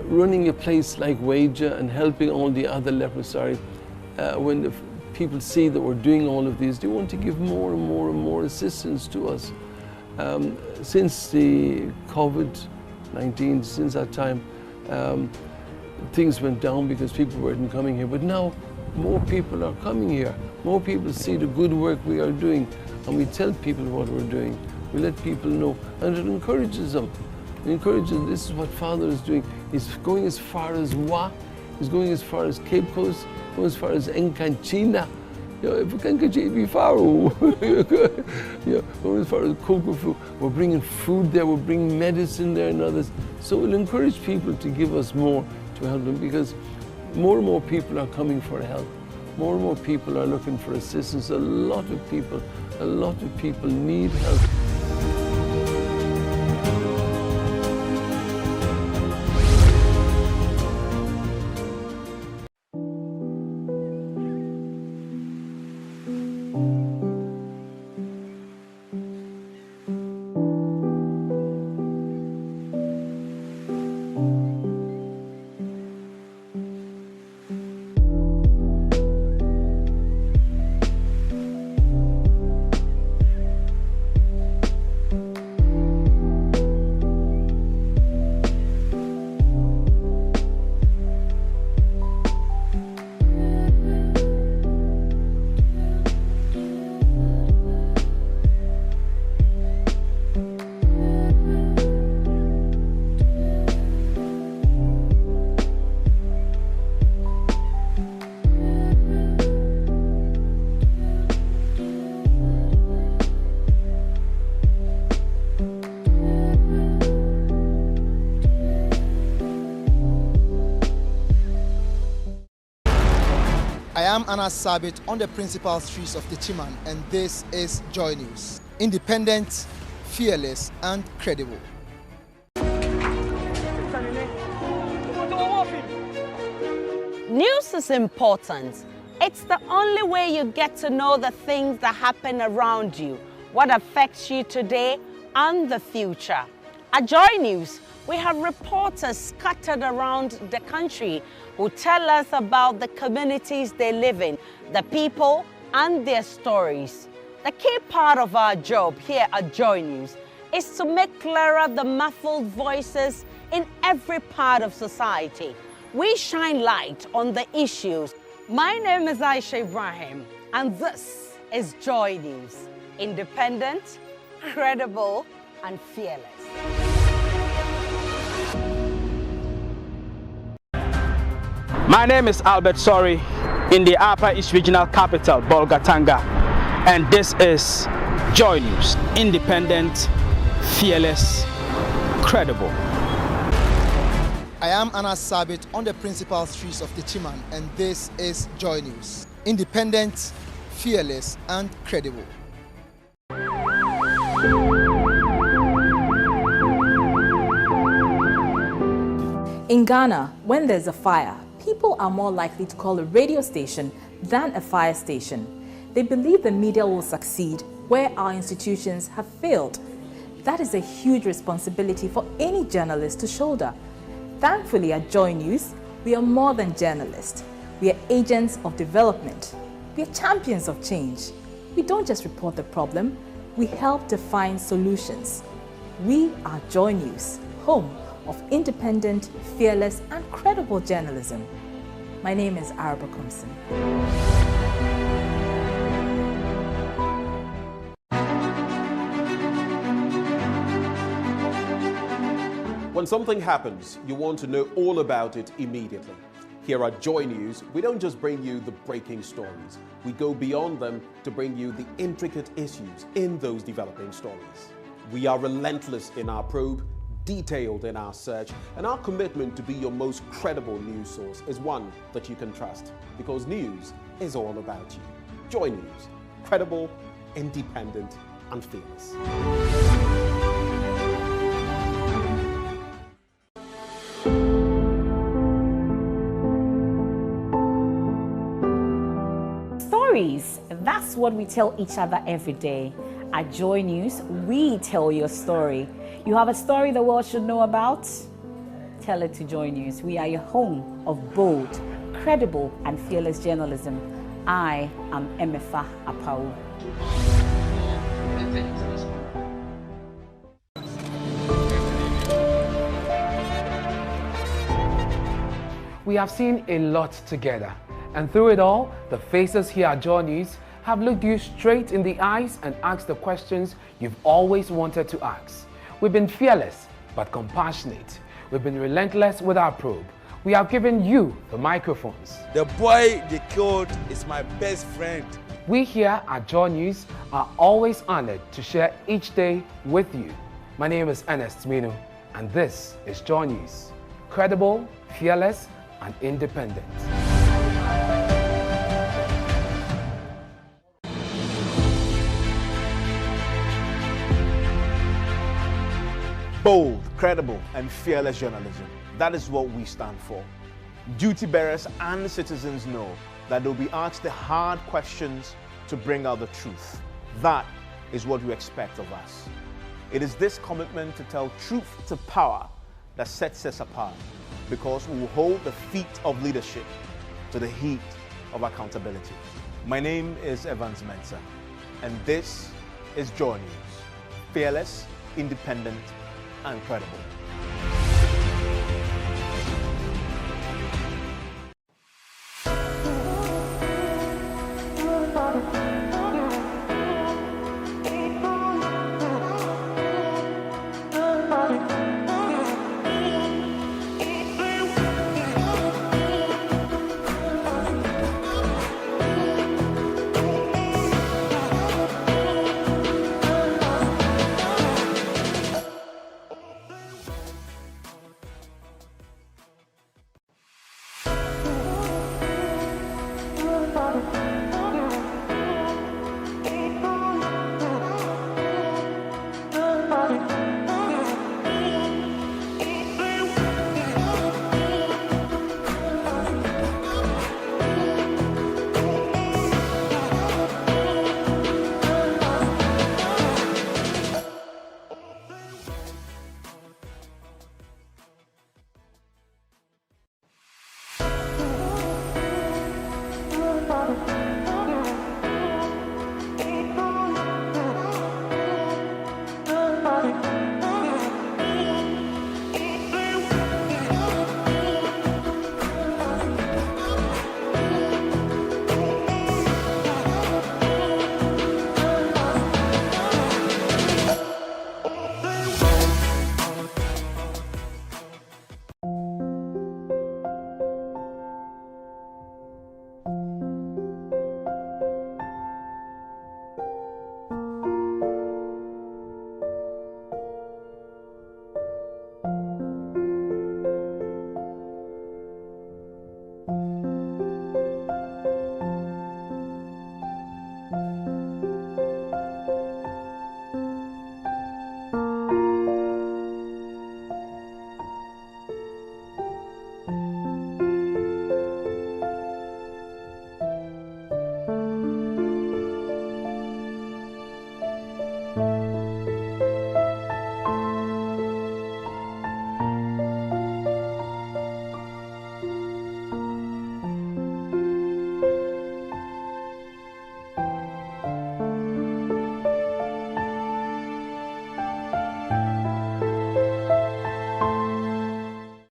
Running a place like Waja and helping all the other leprosary, when the people see that we're doing all of these, they want to give more and more and more assistance to us. Since the COVID-19, since that time, things went down because people weren't coming here. But now more people are coming here. More people see the good work we are doing, and we tell people what we're doing. We let people know, and it encourages them. It encourages them. This is what Father is doing. He's going as far as Wa. He's going as far as Cape Coast, going as far as Encanchina. If we can get you far, going as far as Kokofu. We're bringing food there, we're bringing medicine there and others. So we'll encourage people to give us more to help them, because more and more people are coming for help. More and more people are looking for assistance. A lot of people need help. am Anas Sabit on the principal streets of Techiman, and this is Joy News. Independent, fearless, and credible. News is important. It's the only way you get to know the things that happen around you, what affects you today and the future. At Joy News, we have reporters scattered around the country who tell us about the communities they live in, the people and their stories. The key part of our job here at Joy News is to make clearer the muffled voices in every part of society. We shine light on the issues. My name is Aisha Ibrahim, and this is Joy News. Independent, credible, and fearless. My name is Albert Sori in the Upper East Regional Capital, Bolgatanga, and this is Joy News. Independent, fearless, credible. I am Anas Sabit on the principal streets of Techiman, and this is Joy News. Independent, fearless, and credible. In Ghana, when there's a fire, people are more likely to call a radio station than a fire station. They believe the media will succeed where our institutions have failed. That is a huge responsibility for any journalist to shoulder. Thankfully, at Joy News, we are more than journalists. We are agents of development. We are champions of change. We don't just report the problem, we help to find solutions. We are Joy News, home of independent, fearless, and credible journalism. My name is Araba Kumsin. When something happens, you want to know all about it immediately. Here at Joy News, we don't just bring you the breaking stories. We go beyond them to bring you the intricate issues in those developing stories. We are relentless in our probe, detailed in our search, and our commitment to be your most credible news source is one that you can trust, because news is all about you. Joy News, credible, independent, and fearless. Stories, that's what we tell each other every day. At Joy News, we tell your story. You have a story the world should know about? Tell it to Joy News. We are your home of bold, credible, and fearless journalism. I am Emefa Apau. We have seen a lot together, and through it all, the faces here at Joy News have looked you straight in the eyes and asked the questions you've always wanted to ask. We've been fearless but compassionate. We've been relentless with our probe. We have given you the microphones. The boy they killed is my best friend. We here at Joy News are always honored to share each day with you. My name is Ernest Minu, and this is Joy News. Credible, fearless, and independent. Bold, credible, and fearless journalism. That is what we stand for. Duty bearers and citizens know that they'll be asked the hard questions to bring out the truth. That is what we expect of us. It is this commitment to tell truth to power that sets us apart, because we will hold the feet of leadership to the heat of accountability. My name is Evans Mensah, and this is Joy News. Fearless, independent, and credible.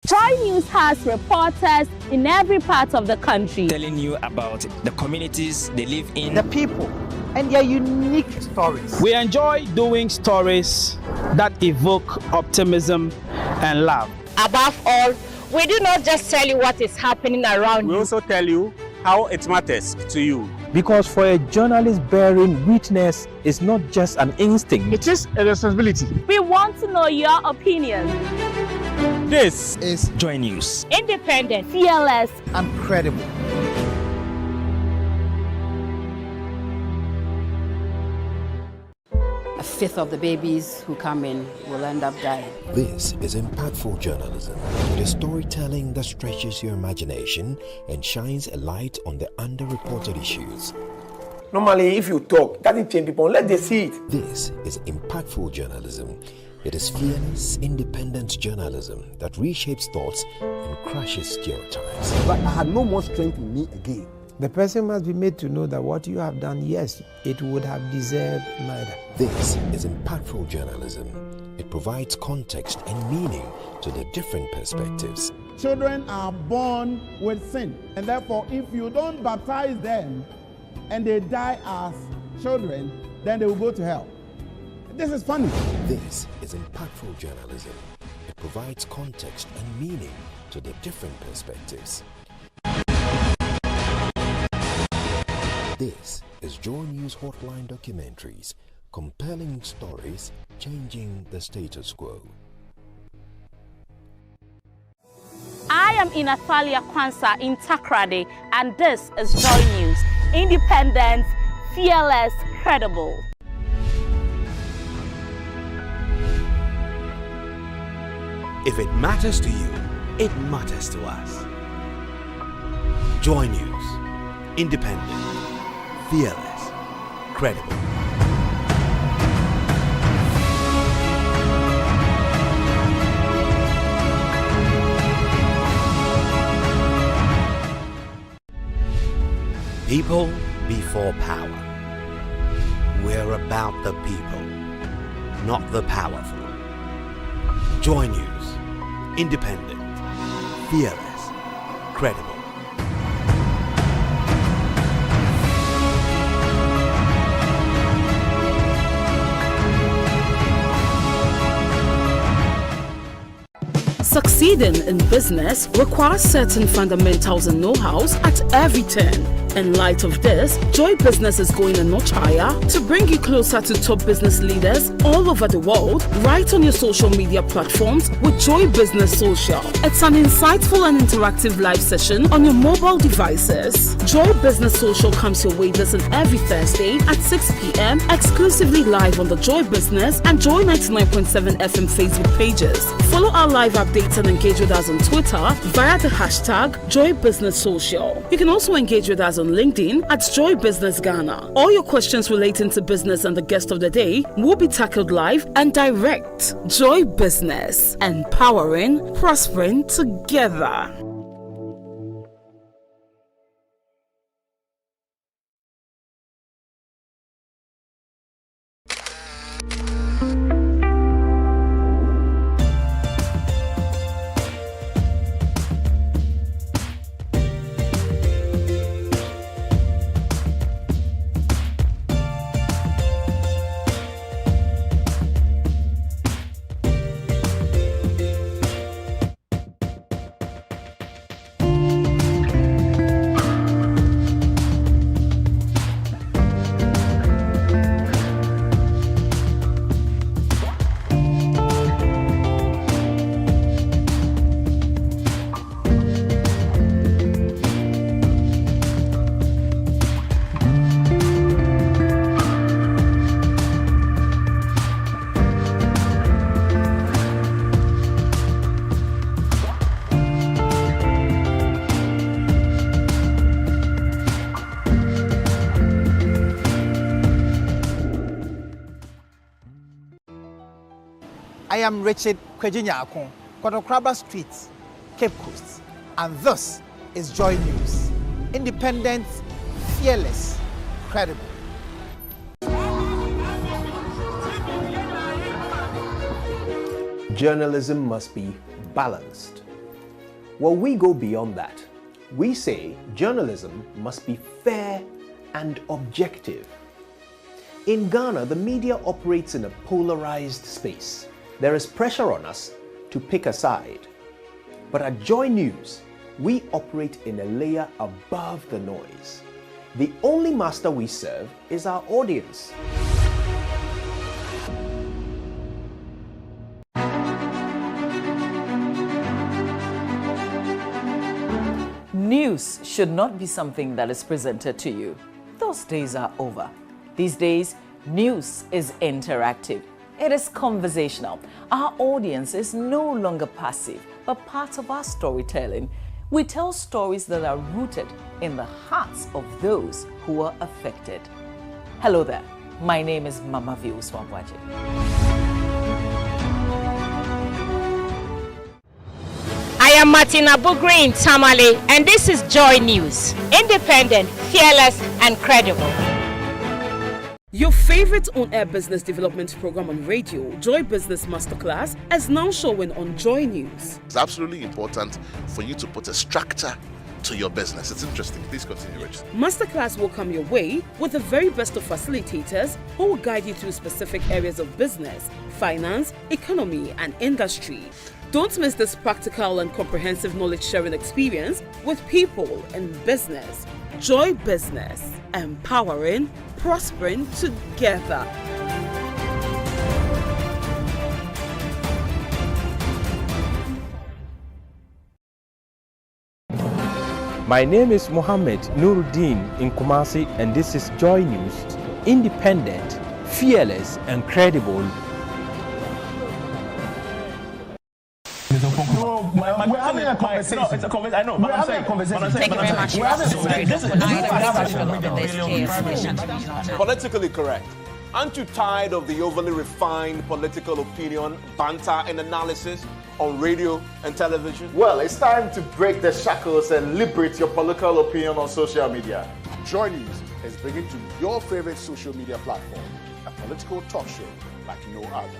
JoyNews has reporters in every part of the country, telling you about the communities they live in, the people, and their unique stories. We enjoy doing stories that evoke optimism and love. Above all, we do not just tell you what is happening around you. We also tell you how it matters to you. Because for a journalist, bearing witness is not just an instinct. It is a responsibility. We want to know your opinion. This is JoyNews. Independent, fearless, and credible. A fifth of the babies who come in will end up dying. This is impactful journalism, the storytelling that stretches your imagination and shines a light on the underreported issues. Normally, if you talk, that doesn't change people. Let them see it. This is impactful journalism. It is fearless, independent journalism that reshapes thoughts and crushes stereotypes. But I had no more strength in me again. The person must be made to know that what you have done, yes, it would have deserved murder. This is impactful journalism. It provides context and meaning to the different perspectives. Children are born with sin, and therefore if you don't baptize them and they die as children, then they will go to hell. This is funny. This is impactful journalism. It provides context and meaning to the different perspectives. This is JoyNews Hotline Documentaries, compelling stories changing the status quo. I am in Athalia Kwanzaa in Takrady, and this is JoyNews. Independent, fearless, credible. If it matters to you, it matters to us. JoyNews. Independent, fearless, credible. People before power. We're about the people, not the powerful. JoyNews. Independent, fearless, credible. Succeeding in business requires certain fundamentals and know-hows at every turn. In light of this, Joy Business is going a notch higher to bring you closer to top business leaders all over the world, right on your social media platforms with Joy Business Social. It's an insightful and interactive live session on your mobile devices. Joy Business Social comes your way this and every Thursday at 6 p.m. exclusively live on the Joy Business and Joy 99.7 FM Facebook pages. Follow our live updates and engage with us on Twitter via the hashtag Joy Business Social. You can also engage with us on LinkedIn at Joy Business Ghana. All your questions relating to business and the guest of the day will be tackled live and direct. Joy Business, empowering, prospering together. I am Richard Kwejinyako, Kotokraba Street, Cape Coast, and this is Joy News. Independent, fearless, credible. Journalism must be balanced. Well, we go beyond that. We say journalism must be fair and objective. In Ghana, the media operates in a polarized space. There is pressure on us to pick a side. But at Joy News, we operate in a layer above the noise. The only master we serve is our audience. News should not be something that is presented to you. Those days are over. These days, news is interactive. It is conversational. Our audience is no longer passive, but part of our storytelling. We tell stories that are rooted in the hearts of those who are affected. Hello there. My name is Mama Vio Swampwaje. I am Martina Bugri in Tamale, and this is Joy News. Independent, fearless, and credible. Your favorite on-air business development program on radio, Joy Business Masterclass, is now showing on Joy News. It's absolutely important for you to put a structure to your business. It's interesting. Please continue, Rich. Masterclass will come your way with the very best of facilitators who will guide you through specific areas of business, finance, economy, and industry. Don't miss this practical and comprehensive knowledge-sharing experience with people in business. Joy Business, empowering, prospering together. My name is Mohammed Nuruddin in Kumasi, and this is Joy News. Independent, fearless, and credible. We're having a conversation. No, it's a conversation. I know, but I'm saying conversation. Thank you very much. Politically correct. Aren't you tired of the overly refined political opinion, banter, and analysis on radio and television? Well, it's time to break the shackles and liberate your political opinion on social media. Joy News is bringing to your favorite social media platform a political talk show like no other.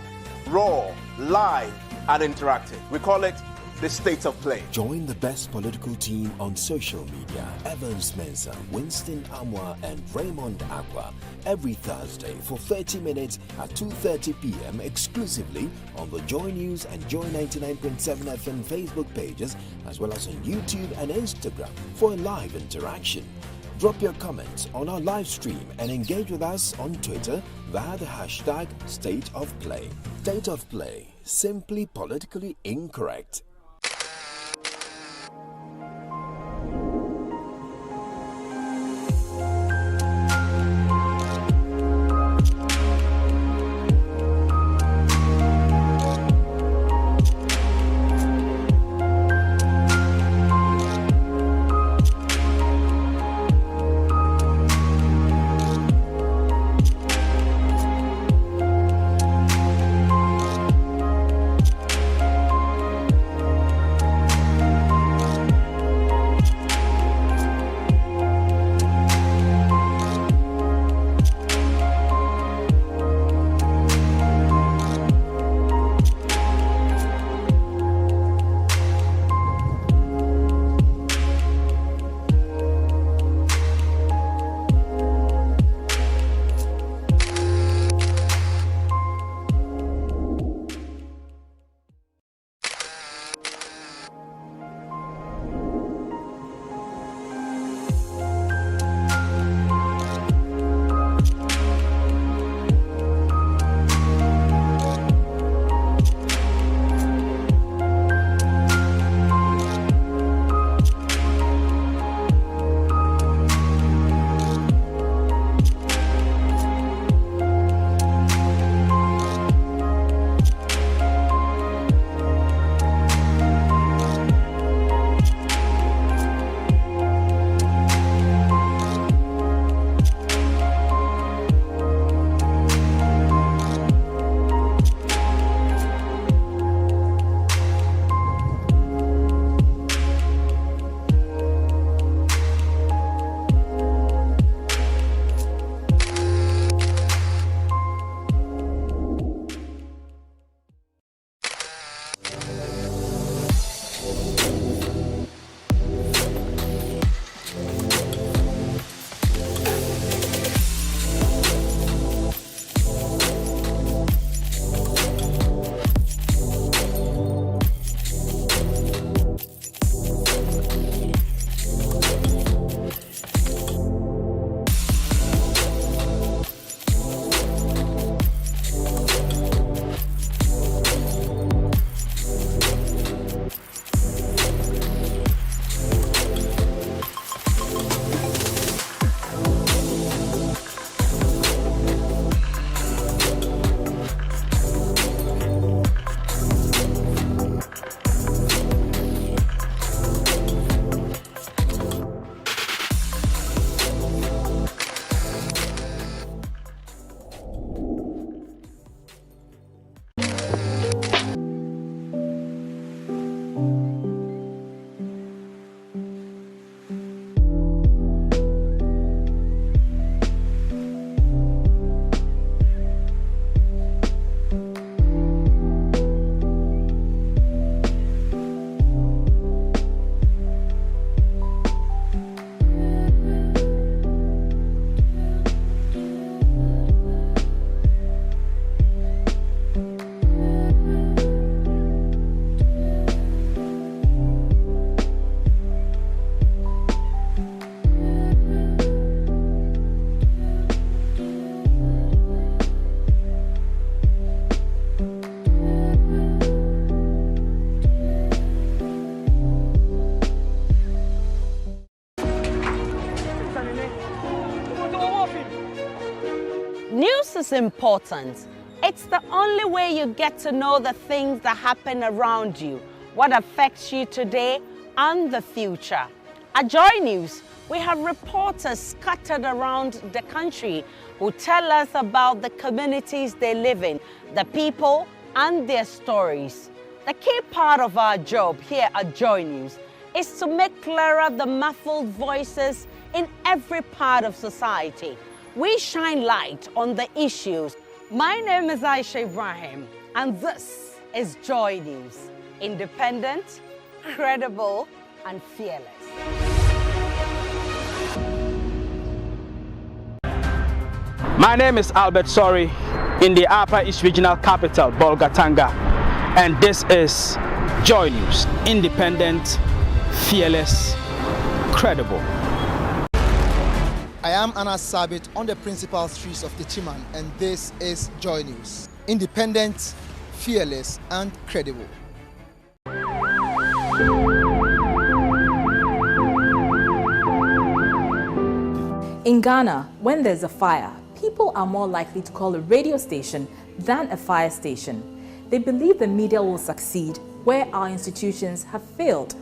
Raw, live, and interactive. We call it the state of play. Join the best political team on social media, Evans Mensah, Winston Amwa, and Raymond Aqua, every Thursday for 30 minutes at 2:30 p.m. exclusively on the Joy News and Joy 99.7 FM Facebook pages, as well as on YouTube and Instagram for a live interaction. Drop your comments on our live stream and engage with us on Twitter via the hashtag State of Play. State of Play, simply politically incorrect. News is important. It's the only way you get to know the things that happen around you, what affects you today and the future. At JoyNews, we have reporters scattered around the country who tell us about the communities they live in, the people and their stories. The key part of our job here at JoyNews is to make clearer the muffled voices in every part of society. We shine light on the issues. My name is Aisha Ibrahim, and this is JoyNews. Independent, credible, and fearless. My name is Albert Sorry in the Upper East Regional Capital, Bolgatanga, and this is JoyNews. Independent, fearless, credible. I am Anas Sabit on the principal streets of Techiman, and this is JoyNews. Independent, fearless, and credible. In Ghana, when there's a fire, people are more likely to call a radio station than a fire station. They believe the media will succeed where our institutions have failed.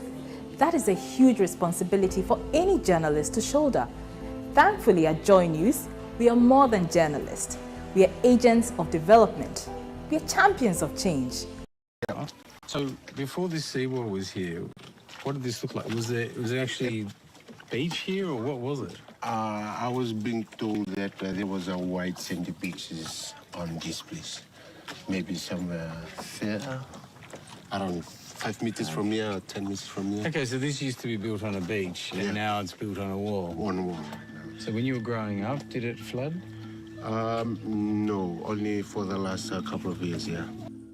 That is a huge responsibility for any journalist to shoulder. Thankfully, at JoyNews, we are more than journalists. We are agents of development. We are champions of change. So before this seawall was here, what did this look like? Was there actually beach here, or what was it? I was being told that there was a white sandy beaches on this place. Maybe somewhere there, around 5 meters from here, or 10 meters from here. Okay, so this used to be built on a beach, and now it's built on a wall. On a wall. So when you were growing up, did it flood? No, only for the last couple of years, yeah.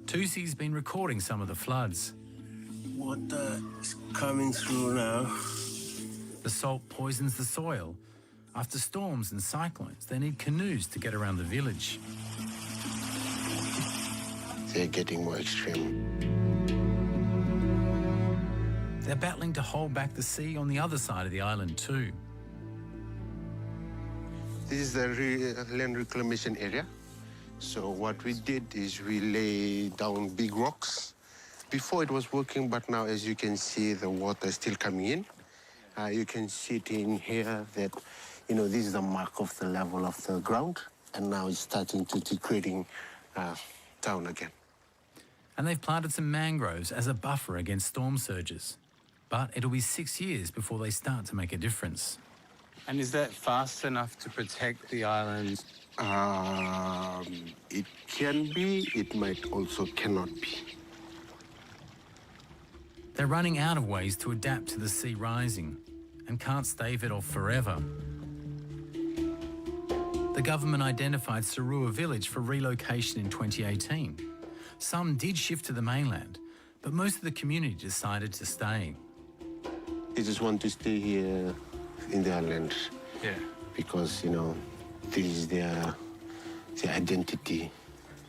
Tusi's been recording some of the floods. Water is coming through now. The salt poisons the soil. After storms and cyclones, they need canoes to get around the village. They're getting more extreme. They're battling to hold back the sea on the other side of the island too. This is the land reclamation area. So what we did is we lay down big rocks. Before it was working, but now as you can see, the water is still coming in. You can see it in here that, you know, this is the mark of the level of the ground, and now it's starting to degrading down again. And they've planted some mangroves as a buffer against storm surges. But it'll be 6 years before they start to make a difference. And is that fast enough to protect the island? It can be, it might also cannot be. They're running out of ways to adapt to the sea rising and can't stave it off forever. The government identified Sarua village for relocation in 2018. Some did shift to the mainland, but most of the community decided to stay. They just want to stay here in their land. Yeah. Because, you know, this is their identity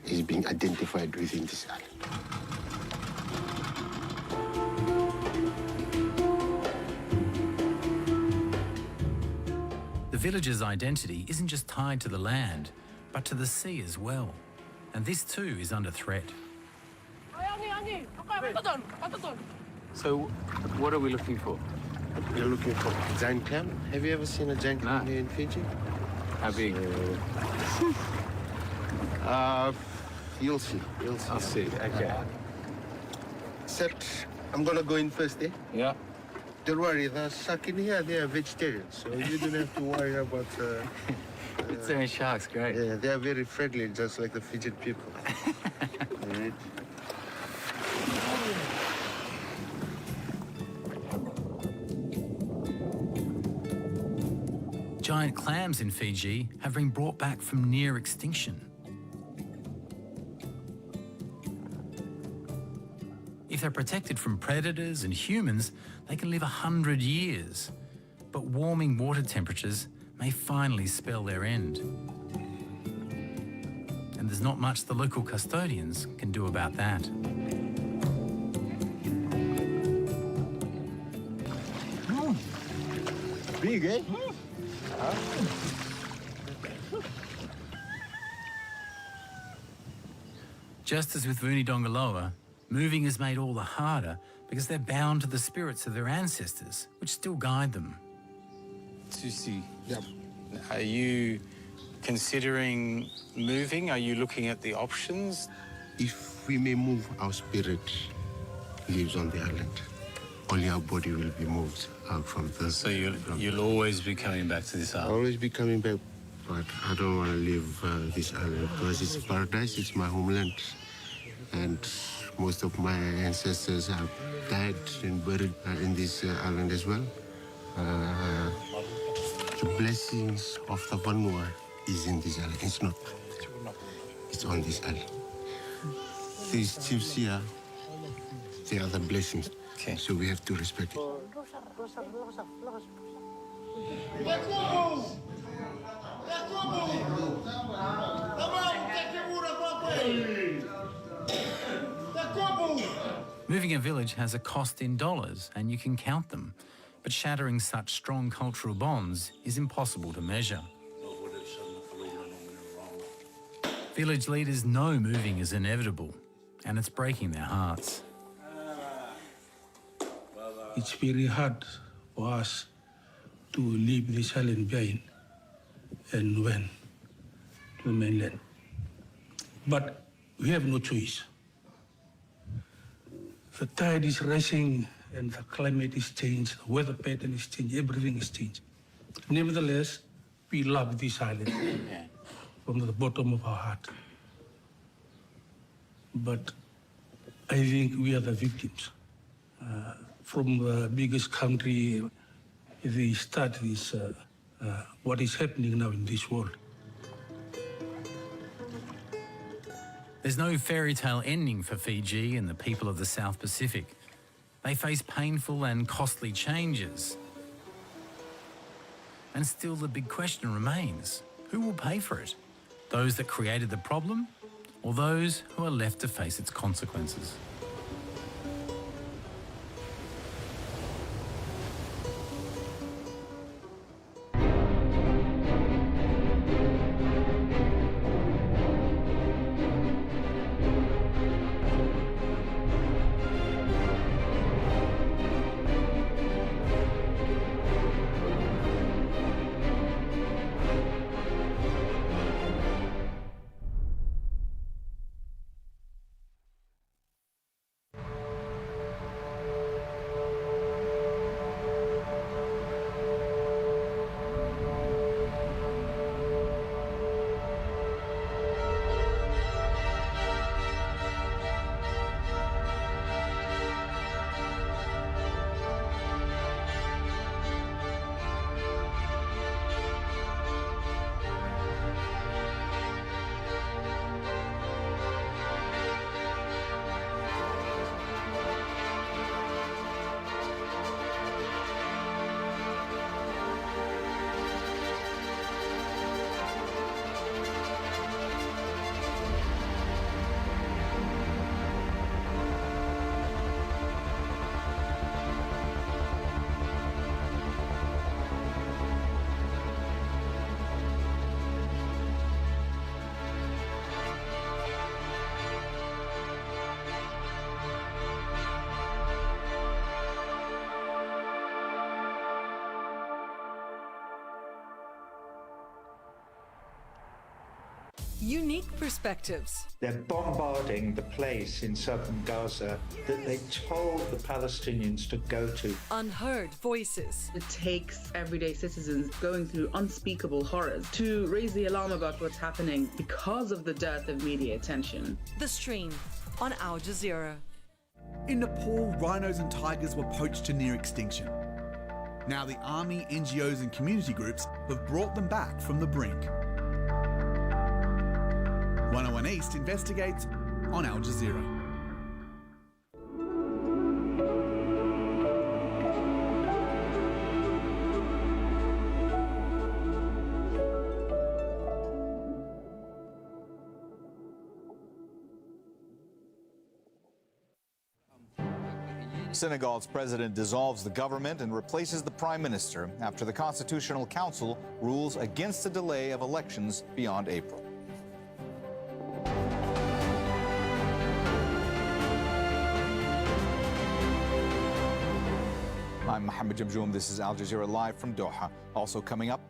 is being identified within this island. The village's identity isn't just tied to the land, but to the sea as well. And this too is under threat. So what are we looking for? We're looking for a giant clam. Have you ever seen a giant clam here in Fiji? How big? You'll see. You'll see. I'll see. Okay. Except I'm gonna go in first, eh? Yeah. Don't worry, the shark in here, they are vegetarians, so you don't have to worry about... Vegetarian sharks, great. Yeah, they are very friendly, just like the Fijian people. All right. Giant clams in Fiji have been brought back from near extinction. If they're protected from predators and humans, they can live 100 years. But warming water temperatures may finally spell their end. And there's not much the local custodians can do about that. Big, eh? Just as with Vunidongoloa, moving is made all the harder because they're bound to the spirits of their ancestors, which still guide them. Susi, are you considering moving? Are you looking at the options? If we may move, our spirit lives on the island. Only our body will be moved out from this. So you'll always be coming back to this island? Always be coming back, but I don't want to leave this island because it's paradise, it's my homeland. And most of my ancestors have died and buried in this island as well. The blessings of the Vanua is in this island. It's not. It's on this island. These chiefs here, they are the blessings. Okay. So we have to respect it. Moving a village has a cost in dollars, and you can count them. But shattering such strong cultural bonds is impossible to measure. Village leaders know moving is inevitable, and it's breaking their hearts. It's very hard for us to leave this island behind and went to the mainland. But we have no choice. The tide is rising and the climate is changed, the weather pattern is changed, everything is changed. Nevertheless, we love this island from the bottom of our heart. But I think we are the victims. From the biggest country, they start this, what is happening now in this world. There's no fairy tale ending for Fiji and the people of the South Pacific. They face painful and costly changes. And still the big question remains, who will pay for it? Those that created the problem, or those who are left to face its consequences? Unique perspectives. They're bombarding the place in southern Gaza that they told the Palestinians to go to. Unheard voices. It takes everyday citizens going through unspeakable horrors to raise the alarm about what's happening because of the dearth of media attention. The Stream on Al Jazeera. In Nepal, rhinos and tigers were poached to near extinction. Now the army, NGOs and community groups have brought them back from the brink. 101 East investigates on Al Jazeera. Senegal's president dissolves the government and replaces the prime minister after the Constitutional Council rules against the delay of elections beyond April. I'm Mohammed Jamjoom. This is Al Jazeera Live from Doha. Also coming up.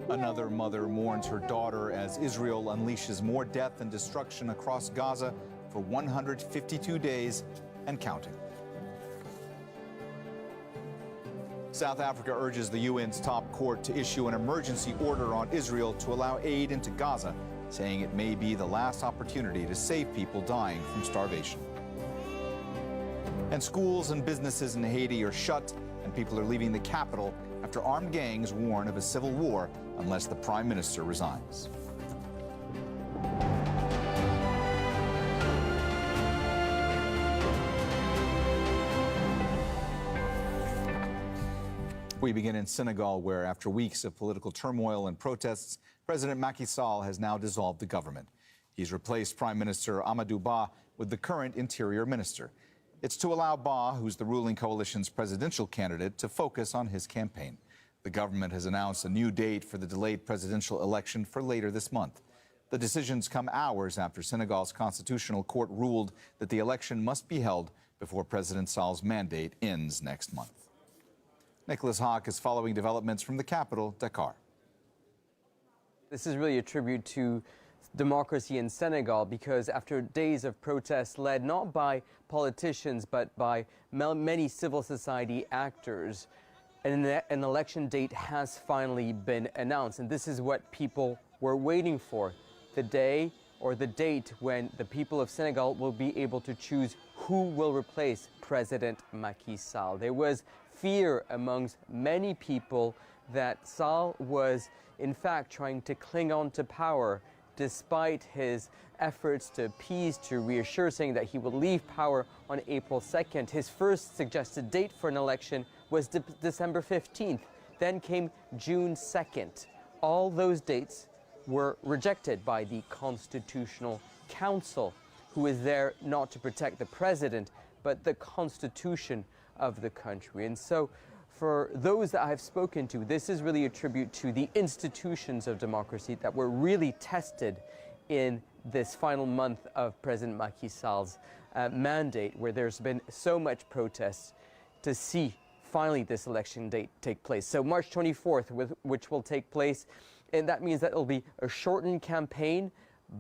Another mother mourns her daughter as Israel unleashes more death and destruction across Gaza for 152 days and counting. South Africa urges the UN's top court to issue an emergency order on Israel to allow aid into Gaza, saying it may be the last opportunity to save people dying from starvation. And schools and businesses in Haiti are shut, and people are leaving the capital after armed gangs warn of a civil war unless the prime minister resigns. We begin in Senegal, where after weeks of political turmoil and protests, President Macky Sall has now dissolved the government. He's replaced Prime Minister Amadou Ba with the current Interior Minister. It's to allow Ba, who's the ruling coalition's presidential candidate, to focus on his campaign. The government has announced a new date for the delayed presidential election for later this month. The decisions come hours after Senegal's constitutional court ruled that the election must be held before President Sall's mandate ends next month. Nicholas Hawk is following developments from the capital, Dakar. This is really a tribute to democracy in Senegal, because after days of protests led not by politicians but by many civil society actors, an election date has finally been announced. And this is what people were waiting for, the day or the date when the people of Senegal will be able to choose who will replace President Macky Sall. There was fear amongst many people that Sall was in fact trying to cling on to power despite his efforts to appease, to reassure, saying that he will leave power on April 2nd. His first suggested date for an election was December 15th. Then came June 2nd. All those dates were rejected by the Constitutional Council, who is there not to protect the president, but the constitution of the country. And so for those that I've spoken to, this is really a tribute to the institutions of democracy that were really tested in this final month of President Macky Sall's mandate, where there's been so much protest to see finally this election date take place. So March 24th, which will take place, and that means that it'll be a shortened campaign,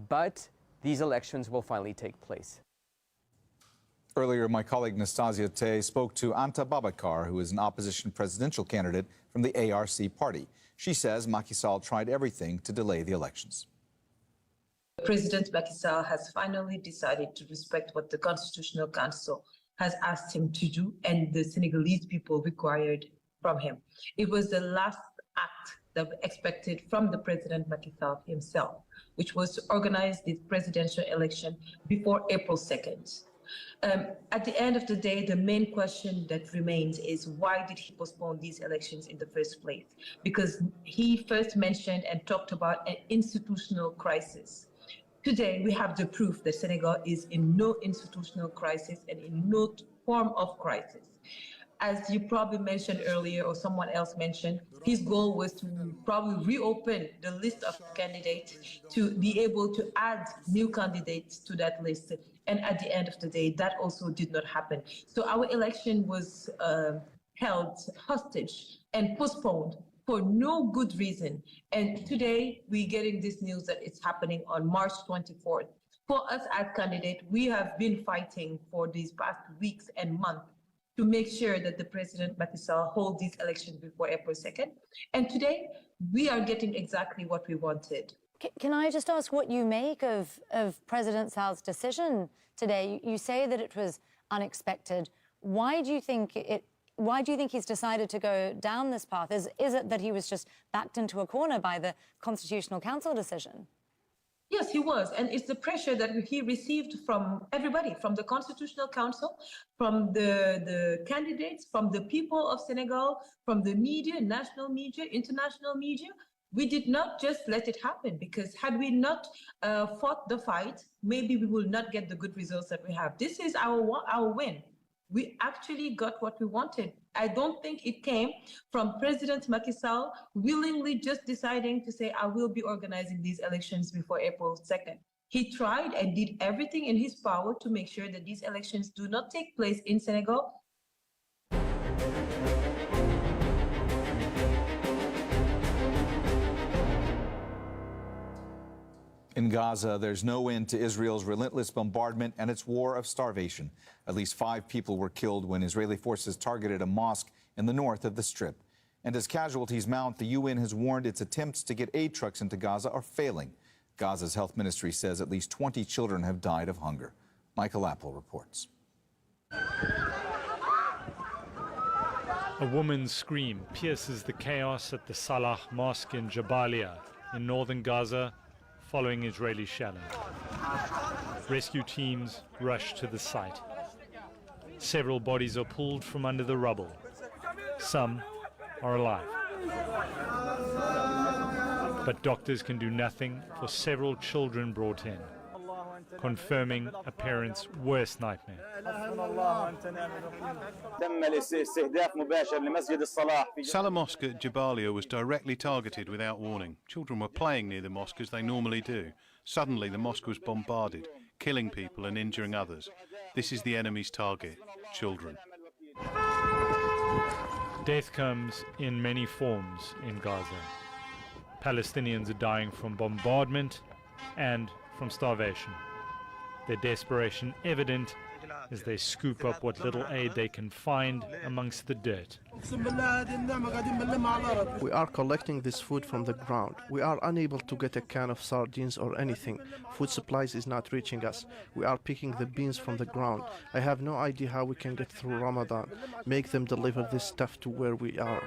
but these elections will finally take place. Earlier, my colleague Nastasia Tay spoke to Anta Babakar, who is an opposition presidential candidate from the ARC party. She says Macky Sall tried everything to delay the elections. President Macky Sall has finally decided to respect what the Constitutional Council has asked him to do and the Senegalese people required from him. It was the last act that we expected from the President Macky Sall himself, which was to organize this presidential election before April 2nd. At the end of the day, the main question that remains is, why did he postpone these elections in the first place? Because he first mentioned and talked about an institutional crisis. Today, we have the proof that Senegal is in no institutional crisis and in no form of crisis. As you probably mentioned earlier, or someone else mentioned, his goal was to probably reopen the list of candidates to be able to add new candidates to that list. And at the end of the day, that also did not happen. So our election was held hostage and postponed for no good reason. And today, we're getting this news that it's happening on March 24th. For us as candidates, we have been fighting for these past weeks and months to make sure that the President Macky Sall hold these elections before April 2nd. And today, we are getting exactly what we wanted. Can I just ask what you make of President Sall's decision today? You say that it was unexpected. Why do you think he's decided to go down this path? Is it that he was just backed into a corner by the Constitutional Council decision? Yes, he was. And it's the pressure that he received from everybody, from the Constitutional Council, from the candidates, from the people of Senegal, from the media, national media, international media. We did not just let it happen, because had we not fought the fight, maybe we will not get the good results that we have. This is our win. we actually got what we wanted. I don't think it came from President Macky Sall willingly just deciding to say, I will be organizing these elections before April 2nd. He tried and did everything in his power to make sure that these elections do not take place in Senegal. In Gaza, there's no end to Israel's relentless bombardment and its war of starvation. At least 5 people were killed when Israeli forces targeted a mosque in the north of the Strip. And as casualties mount, the UN has warned its attempts to get aid trucks into Gaza are failing. Gaza's health ministry says at least 20 children have died of hunger. Michael Apple reports. A woman's scream pierces the chaos at the Salah Mosque in Jabalia in northern Gaza, following Israeli shelling. Rescue teams rush to the site. Several bodies are pulled from under the rubble. Some are alive. But doctors can do nothing for several children brought in, confirming a parent's worst nightmare. Salah Mosque at Jabalia was directly targeted without warning. Children were playing near the mosque as they normally do. Suddenly the mosque was bombarded, killing people and injuring others. This is the enemy's target, children. Death comes in many forms in Gaza. Palestinians are dying from bombardment and from starvation. Their desperation evident as they scoop up what little aid they can find amongst the dirt. We are collecting this food from the ground. We are unable to get a can of sardines or anything. Food supplies is not reaching us. We are picking the beans from the ground. I have no idea how we can get through Ramadan. Make them deliver this stuff to where we are.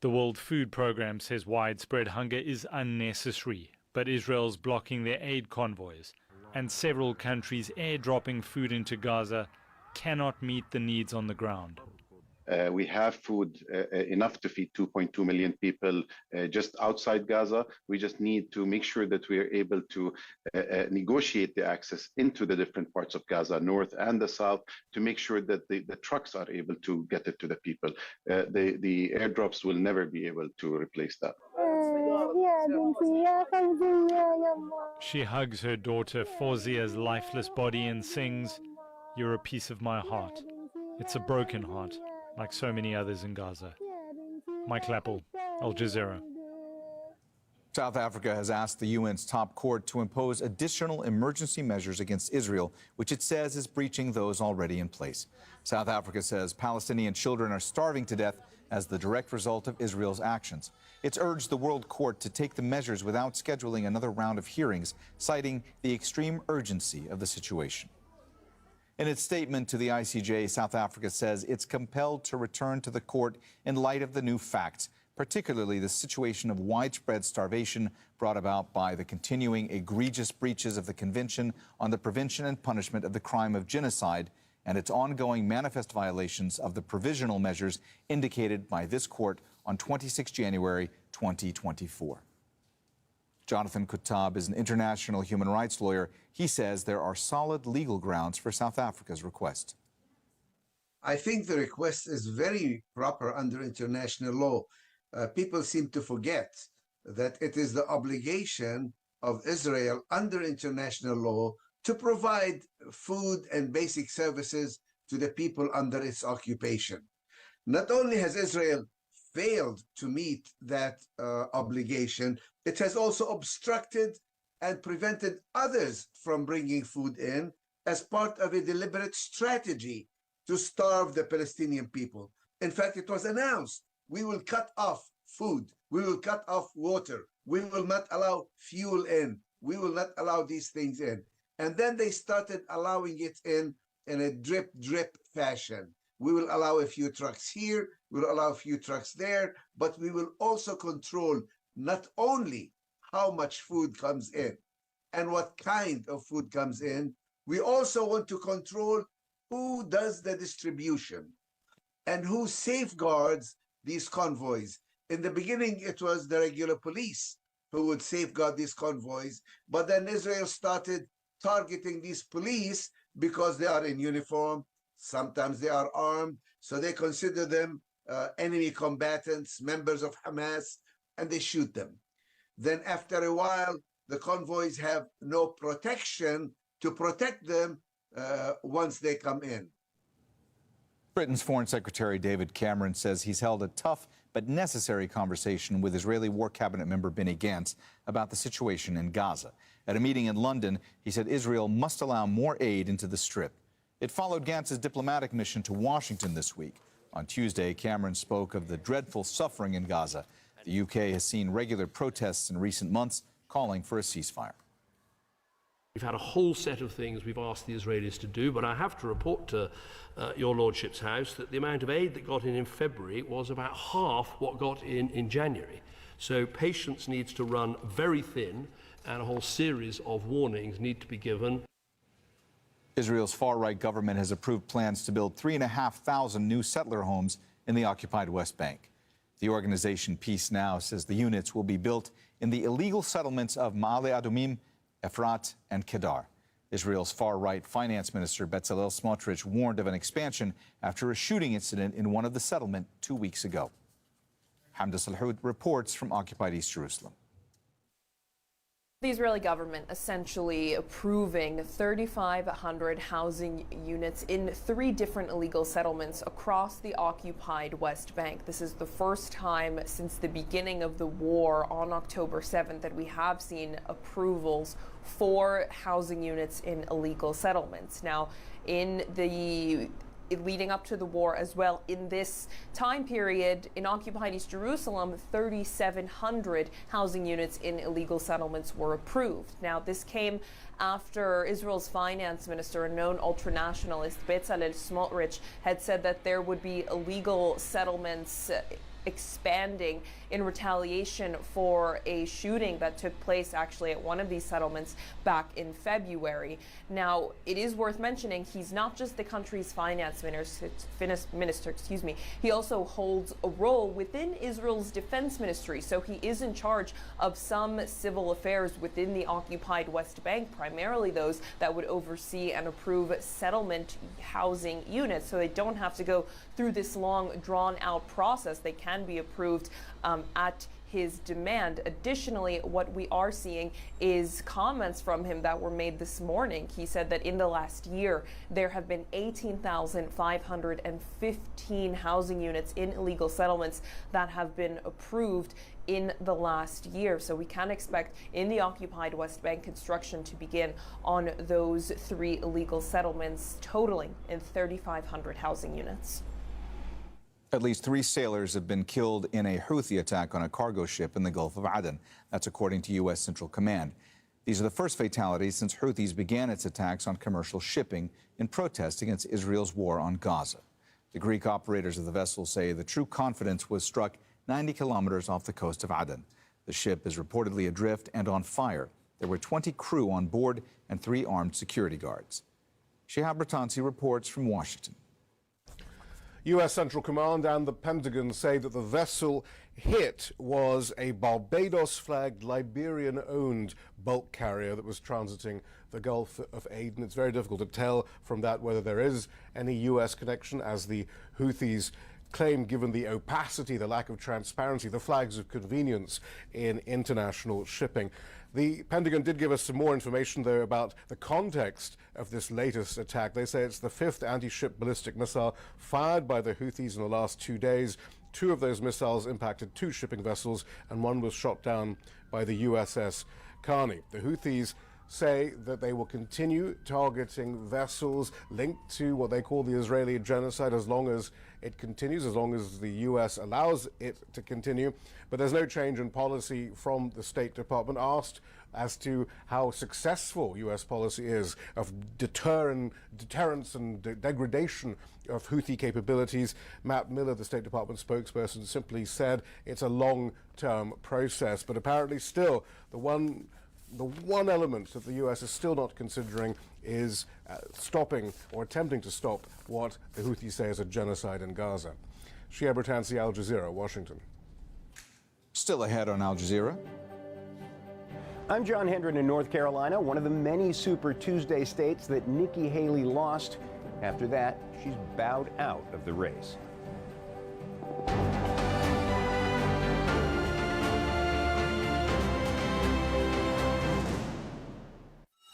The World Food Programme says widespread hunger is unnecessary, but Israel's blocking their aid convoys, and several countries airdropping food into Gaza cannot meet the needs on the ground. We have food enough to feed 2.2 million people just outside Gaza. We just need to make sure that we are able to negotiate the access into the different parts of Gaza, north and the south, to make sure that the trucks are able to get it to the people. The airdrops will never be able to replace that. She hugs her daughter Fawzia's lifeless body and sings, "You're a piece of my heart." It's a broken heart, like so many others in Gaza. Mike Lappel, Al Jazeera. South Africa has asked the UN's top court to impose additional emergency measures against Israel, which it says is breaching those already in place. South Africa says Palestinian children are starving to death as the direct result of Israel's actions. It's urged the World Court to take the measures without scheduling another round of hearings, citing the extreme urgency of the situation. In its statement to the ICJ, South Africa says it's compelled to return to the court in light of the new facts, particularly the situation of widespread starvation brought about by the continuing egregious breaches of the Convention on the Prevention and Punishment of the Crime of Genocide and its ongoing manifest violations of the provisional measures indicated by this court on 26 January 2024. Jonathan Kutab is an international human rights lawyer. He says there are solid legal grounds for South Africa's request. I think the request is very proper under international law. People seem to forget that it is the obligation of Israel under international law to provide food and basic services to the people under its occupation. Not only has Israel failed to meet that obligation, it has also obstructed and prevented others from bringing food in as part of a deliberate strategy to starve the Palestinian people. In fact, it was announced, we will cut off food, we will cut off water, we will not allow fuel in, we will not allow these things in. And then they started allowing it in a drip fashion. We will allow a few trucks here, we'll allow a few trucks there, but we will also control not only how much food comes in and what kind of food comes in, we also want to control who does the distribution and who safeguards these convoys. In the beginning, it was the regular police who would safeguard these convoys, but then Israel started targeting these police because they are in uniform. Sometimes they are armed, so they consider them enemy combatants, members of Hamas, and they shoot them. Then after a while, the convoys have no protection to protect them once they come in. Britain's Foreign Secretary David Cameron says he's held a tough but necessary conversation with Israeli War Cabinet member Benny Gantz about the situation in Gaza. At a meeting in London, he said Israel must allow more aid into the Strip. It followed Gantz's diplomatic mission to Washington this week. On Tuesday, Cameron spoke of the dreadful suffering in Gaza. The UK has seen regular protests in recent months calling for a ceasefire. We've had a whole set of things we've asked the Israelis to do, but I have to report to your Lordship's House that the amount of aid that got in February was about half what got in January. So patience needs to run very thin, and a whole series of warnings need to be given. Israel's far-right government has approved plans to build 3,500 new settler homes in the occupied West Bank. The organization Peace Now says the units will be built in the illegal settlements of Ma'ale Adumim, Efrat, and Kedar. Israel's far-right finance minister Bezalel Smotrich warned of an expansion after a shooting incident in one of the settlements 2 weeks ago. Hamda Salhoud reports from occupied East Jerusalem. The Israeli government essentially approving 3,500 housing units in 3 different illegal settlements across the occupied West Bank. This is the first time since the beginning of the war on October 7th that we have seen approvals for housing units in illegal settlements. Now, leading up to the war as well, in this time period in occupied East Jerusalem, 3,700 housing units in illegal settlements were approved. Now, this came after Israel's finance minister, a known ultranationalist, Bezalel Smotrich, had said that there would be illegal settlements expanding in retaliation for a shooting that took place actually at one of these settlements back in February. Now, it is worth mentioning he's not just the country's finance minister, he also holds a role within Israel's defense ministry. So he is in charge of some civil affairs within the occupied West Bank, primarily those that would oversee and approve settlement housing units. So they don't have to go through this long, drawn-out process. They can be approved at his demand. Additionally, what we are seeing is comments from him that were made this morning. He said that in the last year, there have been 18,515 housing units in illegal settlements that have been approved in the last year. So we can expect in the occupied West Bank construction to begin on those 3 illegal settlements, totaling in 3,500 housing units. At least 3 sailors have been killed in a Houthi attack on a cargo ship in the Gulf of Aden. That's according to U.S. Central Command. These are the first fatalities since Houthis began its attacks on commercial shipping in protest against Israel's war on Gaza. The Greek operators of the vessel say the True Confidence was struck 90 kilometers off the coast of Aden. The ship is reportedly adrift and on fire. There were 20 crew on board and 3 armed security guards. Shihab Ratansi reports from Washington. U.S. Central Command and the Pentagon say that the vessel hit was a Barbados-flagged, Liberian-owned bulk carrier that was transiting the Gulf of Aden. It's very difficult to tell from that whether there is any U.S. connection, as the Houthis claim, given the opacity, the lack of transparency, the flags of convenience in international shipping. The Pentagon did give us some more information, though, about the context of this latest attack. They say it's the 5th anti-ship ballistic missile fired by the Houthis in the last 2 days. 2 of those missiles impacted 2 shipping vessels, and 1 was shot down by the USS Carney. The Houthis say that they will continue targeting vessels linked to what they call the Israeli genocide as long as it continues, as long as the U.S. allows it to continue. But there's no change in policy from the State Department. Asked as to how successful U.S. policy is of deterrence and degradation of Houthi capabilities, Matt Miller, the State Department spokesperson, simply said it's a long-term process. But apparently still, the one element that the U.S. is still not considering is stopping or attempting to stop what the Houthis say is a genocide in Gaza. Shihab Ratansi, Al Jazeera, Washington. Still ahead on Al Jazeera. I'm John Hendren in North Carolina, one of the many Super Tuesday states that Nikki Haley lost. After that, she's bowed out of the race.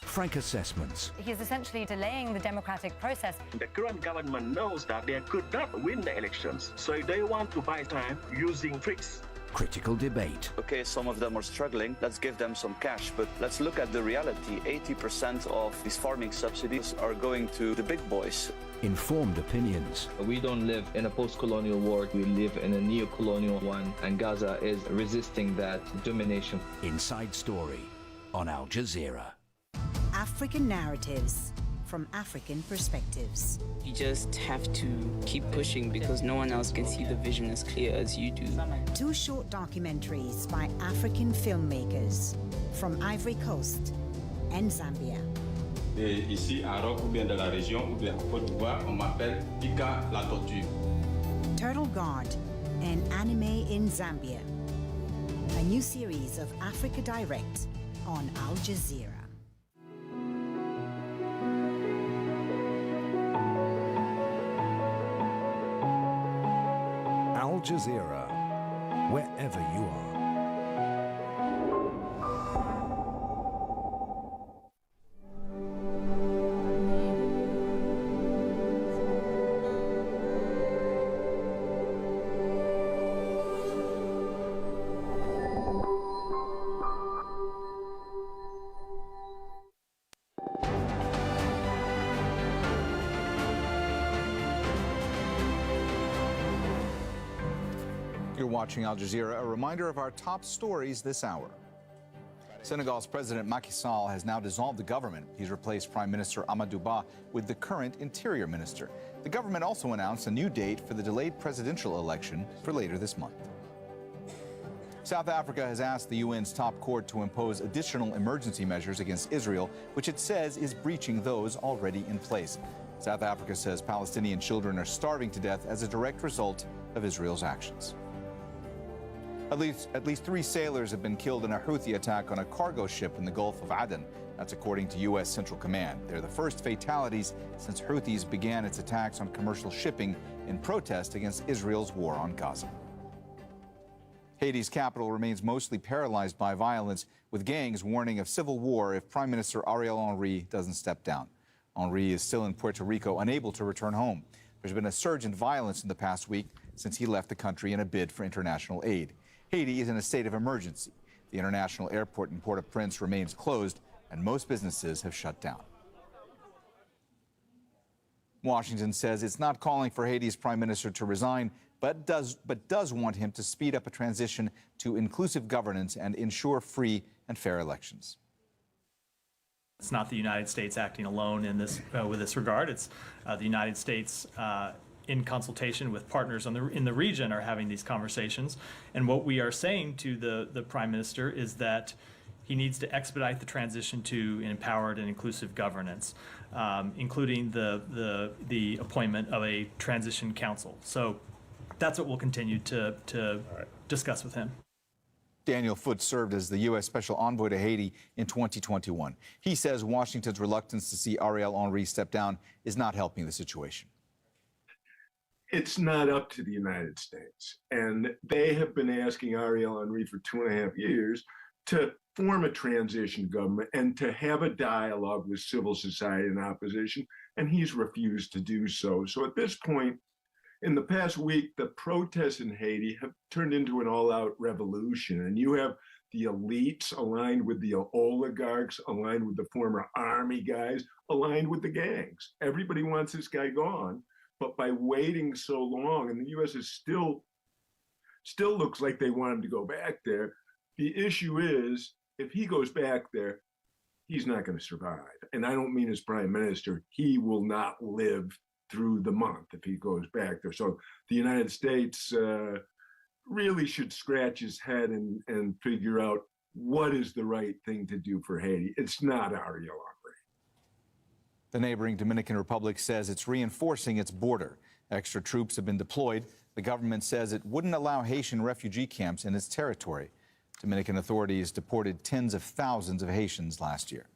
Frank assessments. He's essentially delaying the democratic process. The current government knows that they could not win the elections, so they want to buy time using tricks. Critical debate. Okay, some of them are struggling. Let's give them some cash, but let's look at the reality. 80% of these farming subsidies are going to the big boys. Informed opinions. We don't live in a post-colonial world. We live in a neo-colonial one, and Gaza is resisting that domination. Inside Story on Al Jazeera. African narratives from African perspectives. You just have to keep pushing because no one else can see the vision as clear as you do. 2 short documentaries by African filmmakers from Ivory Coast and Zambia. Et ici à Rock ou bien de la région ou bien à Côte d'Ivoire, on m'appelle Pika la tortue. Turtle Guard and Anime in Zambia. A new series of Africa Direct on Al Jazeera. Al Jazeera, wherever you are. You're watching Al Jazeera. A reminder of our top stories this hour. Senegal's President Macky Sall has now dissolved the government. He's replaced Prime Minister Amadou Ba with the current Interior Minister. The government also announced a new date for the delayed presidential election for later this month. South Africa has asked the UN's top court to impose additional emergency measures against Israel, which it says is breaching those already in place. South Africa says Palestinian children are starving to death as a direct result of Israel's actions. At least 3 sailors have been killed in a Houthi attack on a cargo ship in the Gulf of Aden. That's according to U.S. Central Command. They're the first fatalities since Houthis began its attacks on commercial shipping in protest against Israel's war on Gaza. Haiti's capital remains mostly paralyzed by violence, with gangs warning of civil war if Prime Minister Ariel Henry doesn't step down. Henry is still in Puerto Rico, unable to return home. There's been a surge in violence in the past week since he left the country in a bid for international aid. Haiti is in a state of emergency. The international airport in Port-au-Prince remains closed, and most businesses have shut down. Washington says it's not calling for Haiti's prime minister to resign, but does want him to speed up a transition to inclusive governance and ensure free and fair elections. It's not the United States acting alone in this with this regard. It's the United States in consultation with partners in the region are having these conversations. And what we are saying to the Prime Minister is that he needs to expedite the transition to empowered and inclusive governance, including the appointment of a transition council. So that's what we'll continue to discuss with him. Daniel Foote served as the U.S. Special Envoy to Haiti in 2021. He says Washington's reluctance to see Ariel Henry step down is not helping the situation. It's not up to the United States. And they have been asking Ariel Henry for 2.5 years to form a transition government and to have a dialogue with civil society and opposition, and he's refused to do so. So at this point, in the past week, the protests in Haiti have turned into an all-out revolution, and you have the elites aligned with the oligarchs, aligned with the former army guys, aligned with the gangs. Everybody wants this guy gone, but by waiting so long, and the U.S. is still looks like they want him to go back there. The issue is, if he goes back there, he's not going to survive. And I don't mean as prime minister, he will not live through the month if he goes back there. So the United States really should scratch his head and figure out what is the right thing to do for Haiti. It's not Ariel Henry. The neighboring Dominican Republic says it's reinforcing its border. Extra troops have been deployed. The government says it wouldn't allow Haitian refugee camps in its territory. Dominican authorities deported tens of thousands of Haitians last year.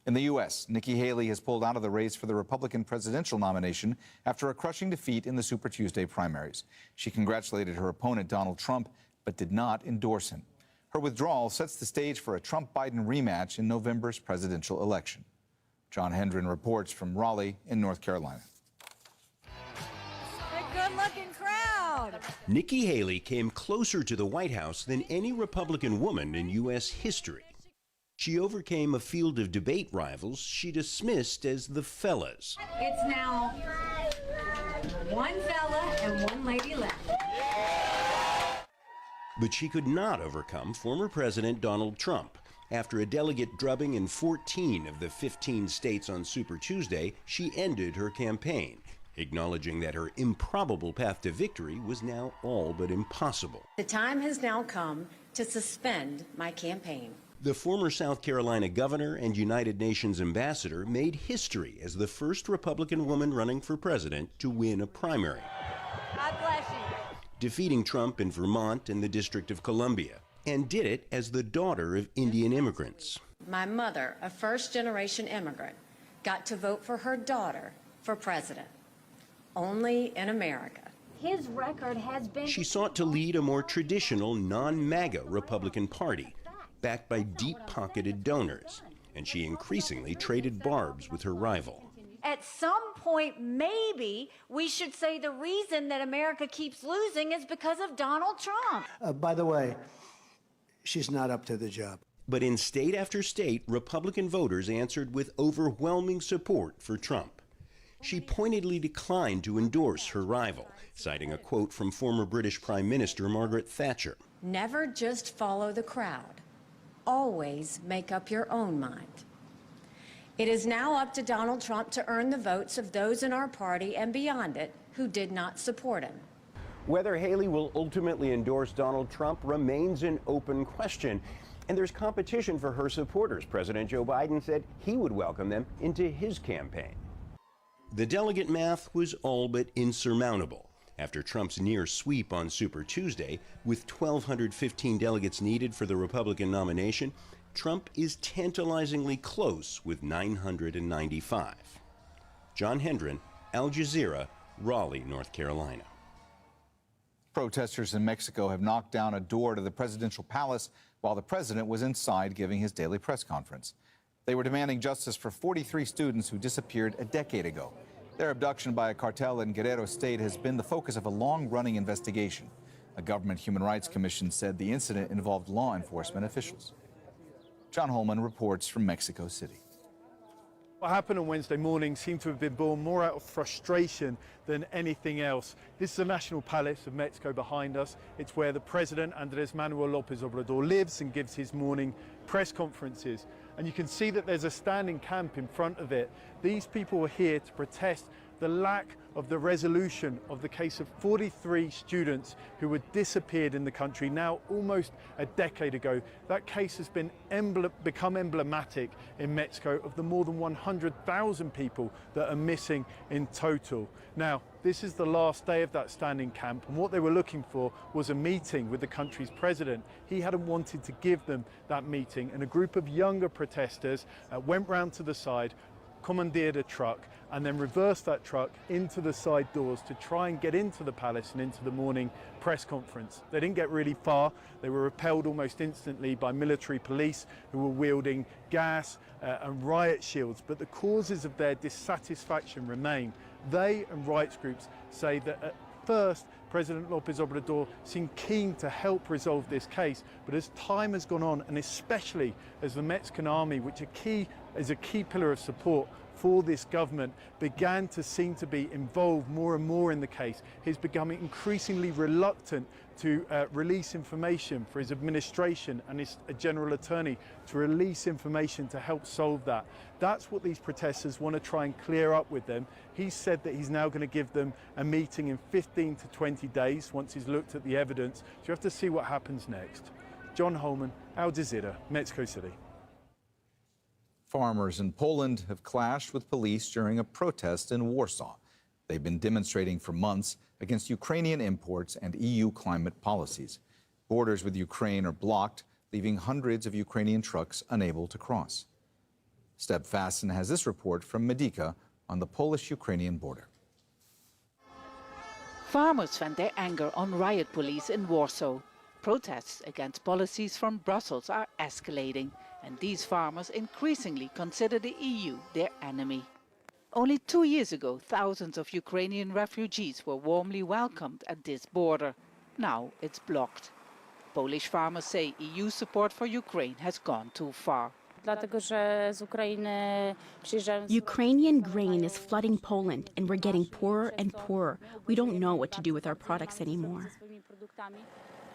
In the U.S., Nikki Haley has pulled out of the race for the Republican presidential nomination after a crushing defeat in the Super Tuesday primaries. She congratulated her opponent, Donald Trump, but did not endorse him. Her withdrawal sets the stage for a Trump-Biden rematch in November's presidential election. John Hendren reports from Raleigh in North Carolina. A good-looking crowd. Nikki Haley came closer to the White House than any Republican woman in U.S. history. She overcame a field of debate rivals she dismissed as the fellas. It's now one fella and one lady left. But she could not overcome former President Donald Trump. After a delegate drubbing in 14 of the 15 states on Super Tuesday, she ended her campaign, acknowledging that her improbable path to victory was now all but impossible. The time has now come to suspend my campaign. The former South Carolina governor and United Nations ambassador made history as the first Republican woman running for president to win a primary, God bless you. defeating Trump in Vermont and the District of Columbia, and did it as the daughter of Indian immigrants. My mother, a first-generation immigrant, got to vote for her daughter for president. Only in America. His record has been... She sought to lead a more traditional, non-MAGA Republican Party, backed by deep-pocketed donors, and she increasingly traded barbs with her rival. At some point, maybe we should say the reason that America keeps losing is because of Donald Trump. By the way, she's not up to the job. But in state after state, Republican voters answered with overwhelming support for Trump. She pointedly declined to endorse her rival, citing a quote from former British Prime Minister Margaret Thatcher. Never just follow the crowd. Always make up your own mind. It is now up to Donald Trump to earn the votes of those in our party and beyond it who did not support him. Whether Haley will ultimately endorse Donald Trump remains an open question. And there's competition for her supporters. President Joe Biden said he would welcome them into his campaign. The delegate math was all but insurmountable. After Trump's near sweep on Super Tuesday, with 1,215 delegates needed for the Republican nomination, Trump is tantalizingly close with 995. John Hendren, Al Jazeera, Raleigh, North Carolina. Protesters in Mexico have knocked down a door to the presidential palace while the president was inside giving his daily press conference. They were demanding justice for 43 students who disappeared a decade ago. Their abduction by a cartel in Guerrero State has been the focus of a long-running investigation. A government human rights commission said the incident involved law enforcement officials. John Holman reports from Mexico City. What happened on Wednesday morning seemed to have been born more out of frustration than anything else. This is the National Palace of Mexico behind us. It's where the President, Andrés Manuel López Obrador, lives and gives his morning press conferences. And you can see that there's a standing camp in front of it. These people are here to protest the lack of the resolution of the case of 43 students who were disappeared in the country now almost a decade ago. That case has become emblematic in Mexico of the more than 100,000 people that are missing in total. Now, this is the last day of that standing camp, and what they were looking for was a meeting with the country's president. He hadn't wanted to give them that meeting, and a group of younger protesters went round to the side, commandeered a truck, and then reversed that truck into the side doors to try and get into the palace and into the morning press conference. They didn't get really far. They were repelled almost instantly by military police who were wielding gas and riot shields, but the causes of their dissatisfaction remain. They and rights groups say that at first, President López Obrador seemed keen to help resolve this case, but as time has gone on, and especially as the Mexican army, which is a key pillar of support for this government, began to seem to be involved more and more in the case, he's becoming increasingly reluctant to release information for his administration and his general attorney to release information to help solve that. That's what these protesters want to try and clear up with them. He said that he's now going to give them a meeting in 15 to 20 days once he's looked at the evidence. So you have to see what happens next. John Holman, Al Jazeera, Mexico City. Farmers in Poland have clashed with police during a protest in Warsaw. They've been demonstrating for months against Ukrainian imports and EU climate policies. Borders with Ukraine are blocked, leaving hundreds of Ukrainian trucks unable to cross. Steb Fasten has this report from Medyka on the Polish-Ukrainian border. Farmers vent their anger on riot police in Warsaw. Protests against policies from Brussels are escalating, and these farmers increasingly consider the EU their enemy. Only 2 years ago, thousands of Ukrainian refugees were warmly welcomed at this border. Now it's blocked. Polish farmers say EU support for Ukraine has gone too far. Ukrainian grain is flooding Poland, and we're getting poorer and poorer. We don't know what to do with our products anymore.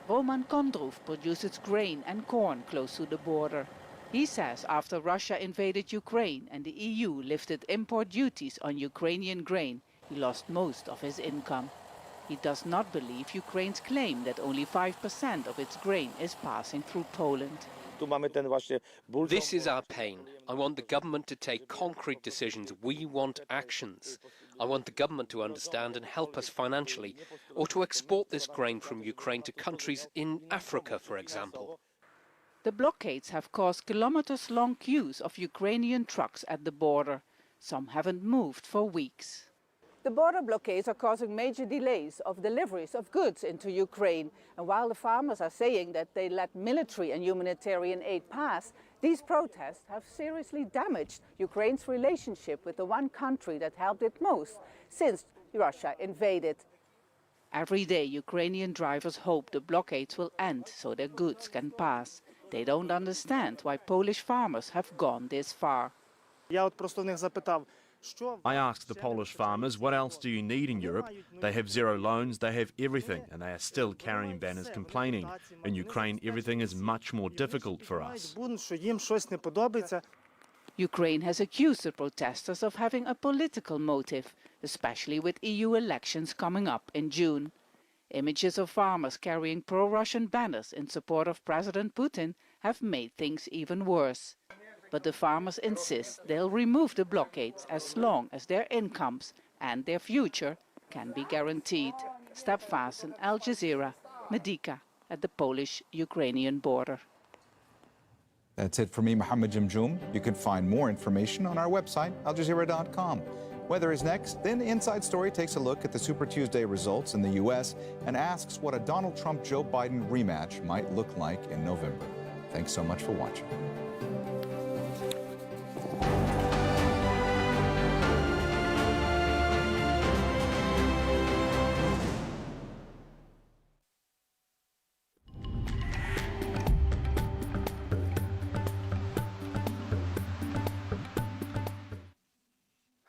Roman Kondrów produces grain and corn close to the border. He says after Russia invaded Ukraine and the EU lifted import duties on Ukrainian grain, he lost most of his income. He does not believe Ukraine's claim that only 5% of its grain is passing through Poland. This is our pain. I want the government to take concrete decisions. We want actions. I want the government to understand and help us financially, or to export this grain from Ukraine to countries in Africa, for example. The blockades have caused kilometers-long queues of Ukrainian trucks at the border. Some haven't moved for weeks. The border blockades are causing major delays of deliveries of goods into Ukraine. And while the farmers are saying that they let military and humanitarian aid pass, these protests have seriously damaged Ukraine's relationship with the one country that helped it most since Russia invaded. Every day, Ukrainian drivers hope the blockades will end so their goods can pass. They don't understand why Polish farmers have gone this far. I asked the Polish farmers, what else do you need in Europe? They have zero loans, they have everything, and they are still carrying banners complaining. In Ukraine, everything is much more difficult for us. Ukraine has accused the protesters of having a political motive, especially with EU elections coming up in June. Images of farmers carrying pro-Russian banners in support of President Putin have made things even worse. But the farmers insist they'll remove the blockades as long as their incomes and their future can be guaranteed. Steb Fasten, Al Jazeera, Medyka, at the Polish-Ukrainian border. That's it for me, Mohammed Jamjoom. You can find more information on our website, aljazeera.com. Weather is next. Then Inside Story takes a look at the Super Tuesday results in the U.S. and asks what a Donald Trump-Joe Biden rematch might look like in November. Thanks so much for watching.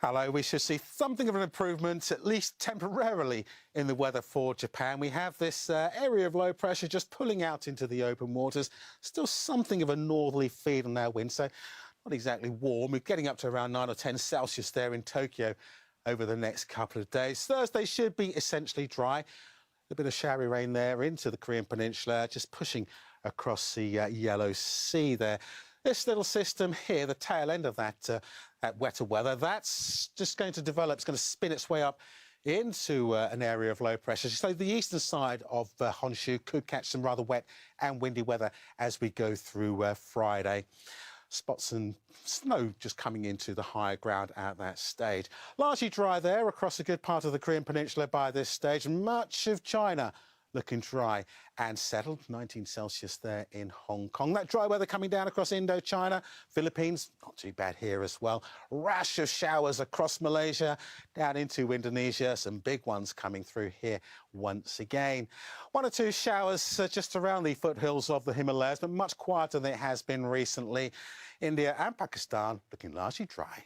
Hello, we should see something of an improvement, at least temporarily, in the weather for Japan. We have this area of low pressure just pulling out into the open waters. Still something of a northerly feed on our wind, so not exactly warm. We're getting up to around 9 or 10 Celsius there in Tokyo over the next couple of days. Thursday should be essentially dry. A bit of showery rain there into the Korean Peninsula, just pushing across the Yellow Sea there. This little system here, the tail end of that wetter weather, that's just going to develop. It's going to spin its way up into an area of low pressure. So the eastern side of Honshu could catch some rather wet and windy weather as we go through Friday. Spots and snow just coming into the higher ground at that stage. Largely dry there across a good part of the Korean Peninsula by this stage. Much of China looking dry and settled, 19 Celsius there in Hong Kong. That dry weather coming down across Indochina, Philippines, not too bad here as well. Rash of showers across Malaysia, down into Indonesia, some big ones coming through here once again. 1 or 2 showers just around the foothills of the Himalayas, but much quieter than it has been recently. India and Pakistan looking largely dry.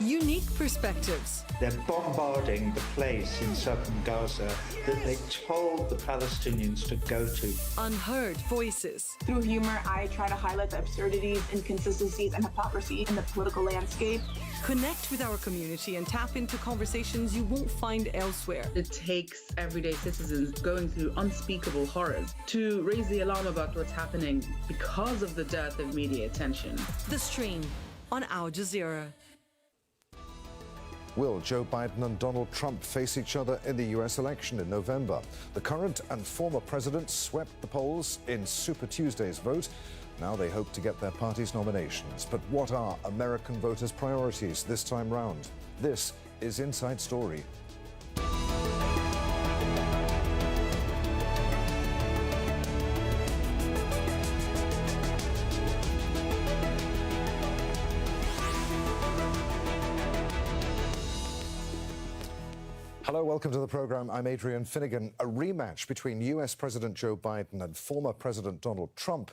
Unique perspectives. They're bombarding the place in southern Gaza that they told the Palestinians to go to. Unheard voices. Through humor, I try to highlight the absurdities, inconsistencies, and hypocrisy in the political landscape. Connect with our community and tap into conversations you won't find elsewhere. It takes everyday citizens going through unspeakable horrors to raise the alarm about what's happening because of the dearth of media attention. The Stream on Al Jazeera. Will Joe Biden and Donald Trump face each other in the US election in November? The current and former presidents swept the polls in Super Tuesday's vote. Now they hope to get their party's nominations. But what are American voters' priorities this time round? This is Inside Story. Hello, welcome to the program. I'm Adrian Finnegan. A rematch between US President Joe Biden and former President Donald Trump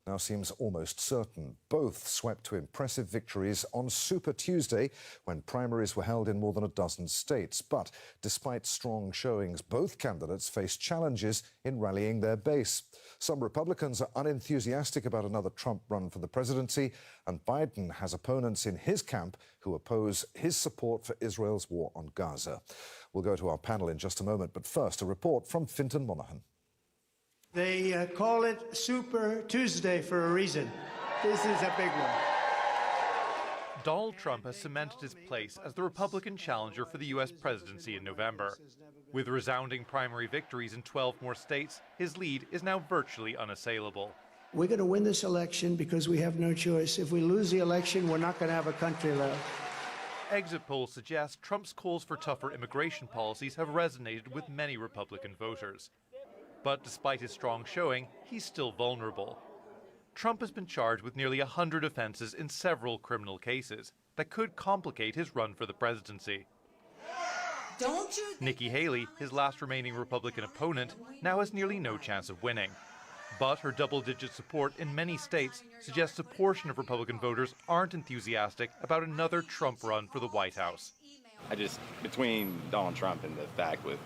now seems almost certain. Both swept to impressive victories on Super Tuesday when primaries were held in more than a dozen states. But despite strong showings, both candidates face challenges in rallying their base. Some Republicans are unenthusiastic about another Trump run for the presidency, and Biden has opponents in his camp who oppose his support for Israel's war on Gaza. We'll go to our panel in just a moment, but first a report from Fintan Monaghan. They call it Super Tuesday for a reason. This is a big one. Donald Trump has cemented his place as the Republican challenger for the U.S. presidency in November. With resounding primary victories in 12 more states, his lead is now virtually unassailable. We're going to win this election because we have no choice. If we lose the election, we're not going to have a country left. Exit polls suggest Trump's calls for tougher immigration policies have resonated with many Republican voters. But despite his strong showing, he's still vulnerable. Trump has been charged with nearly 100 offenses in several criminal cases that could complicate his run for the presidency. Nikki Haley, his last remaining Republican opponent, now has nearly no chance of winning. But her double-digit support in many states suggests a portion of Republican voters aren't enthusiastic about another Trump run for the White House. Between Donald Trump and the fact with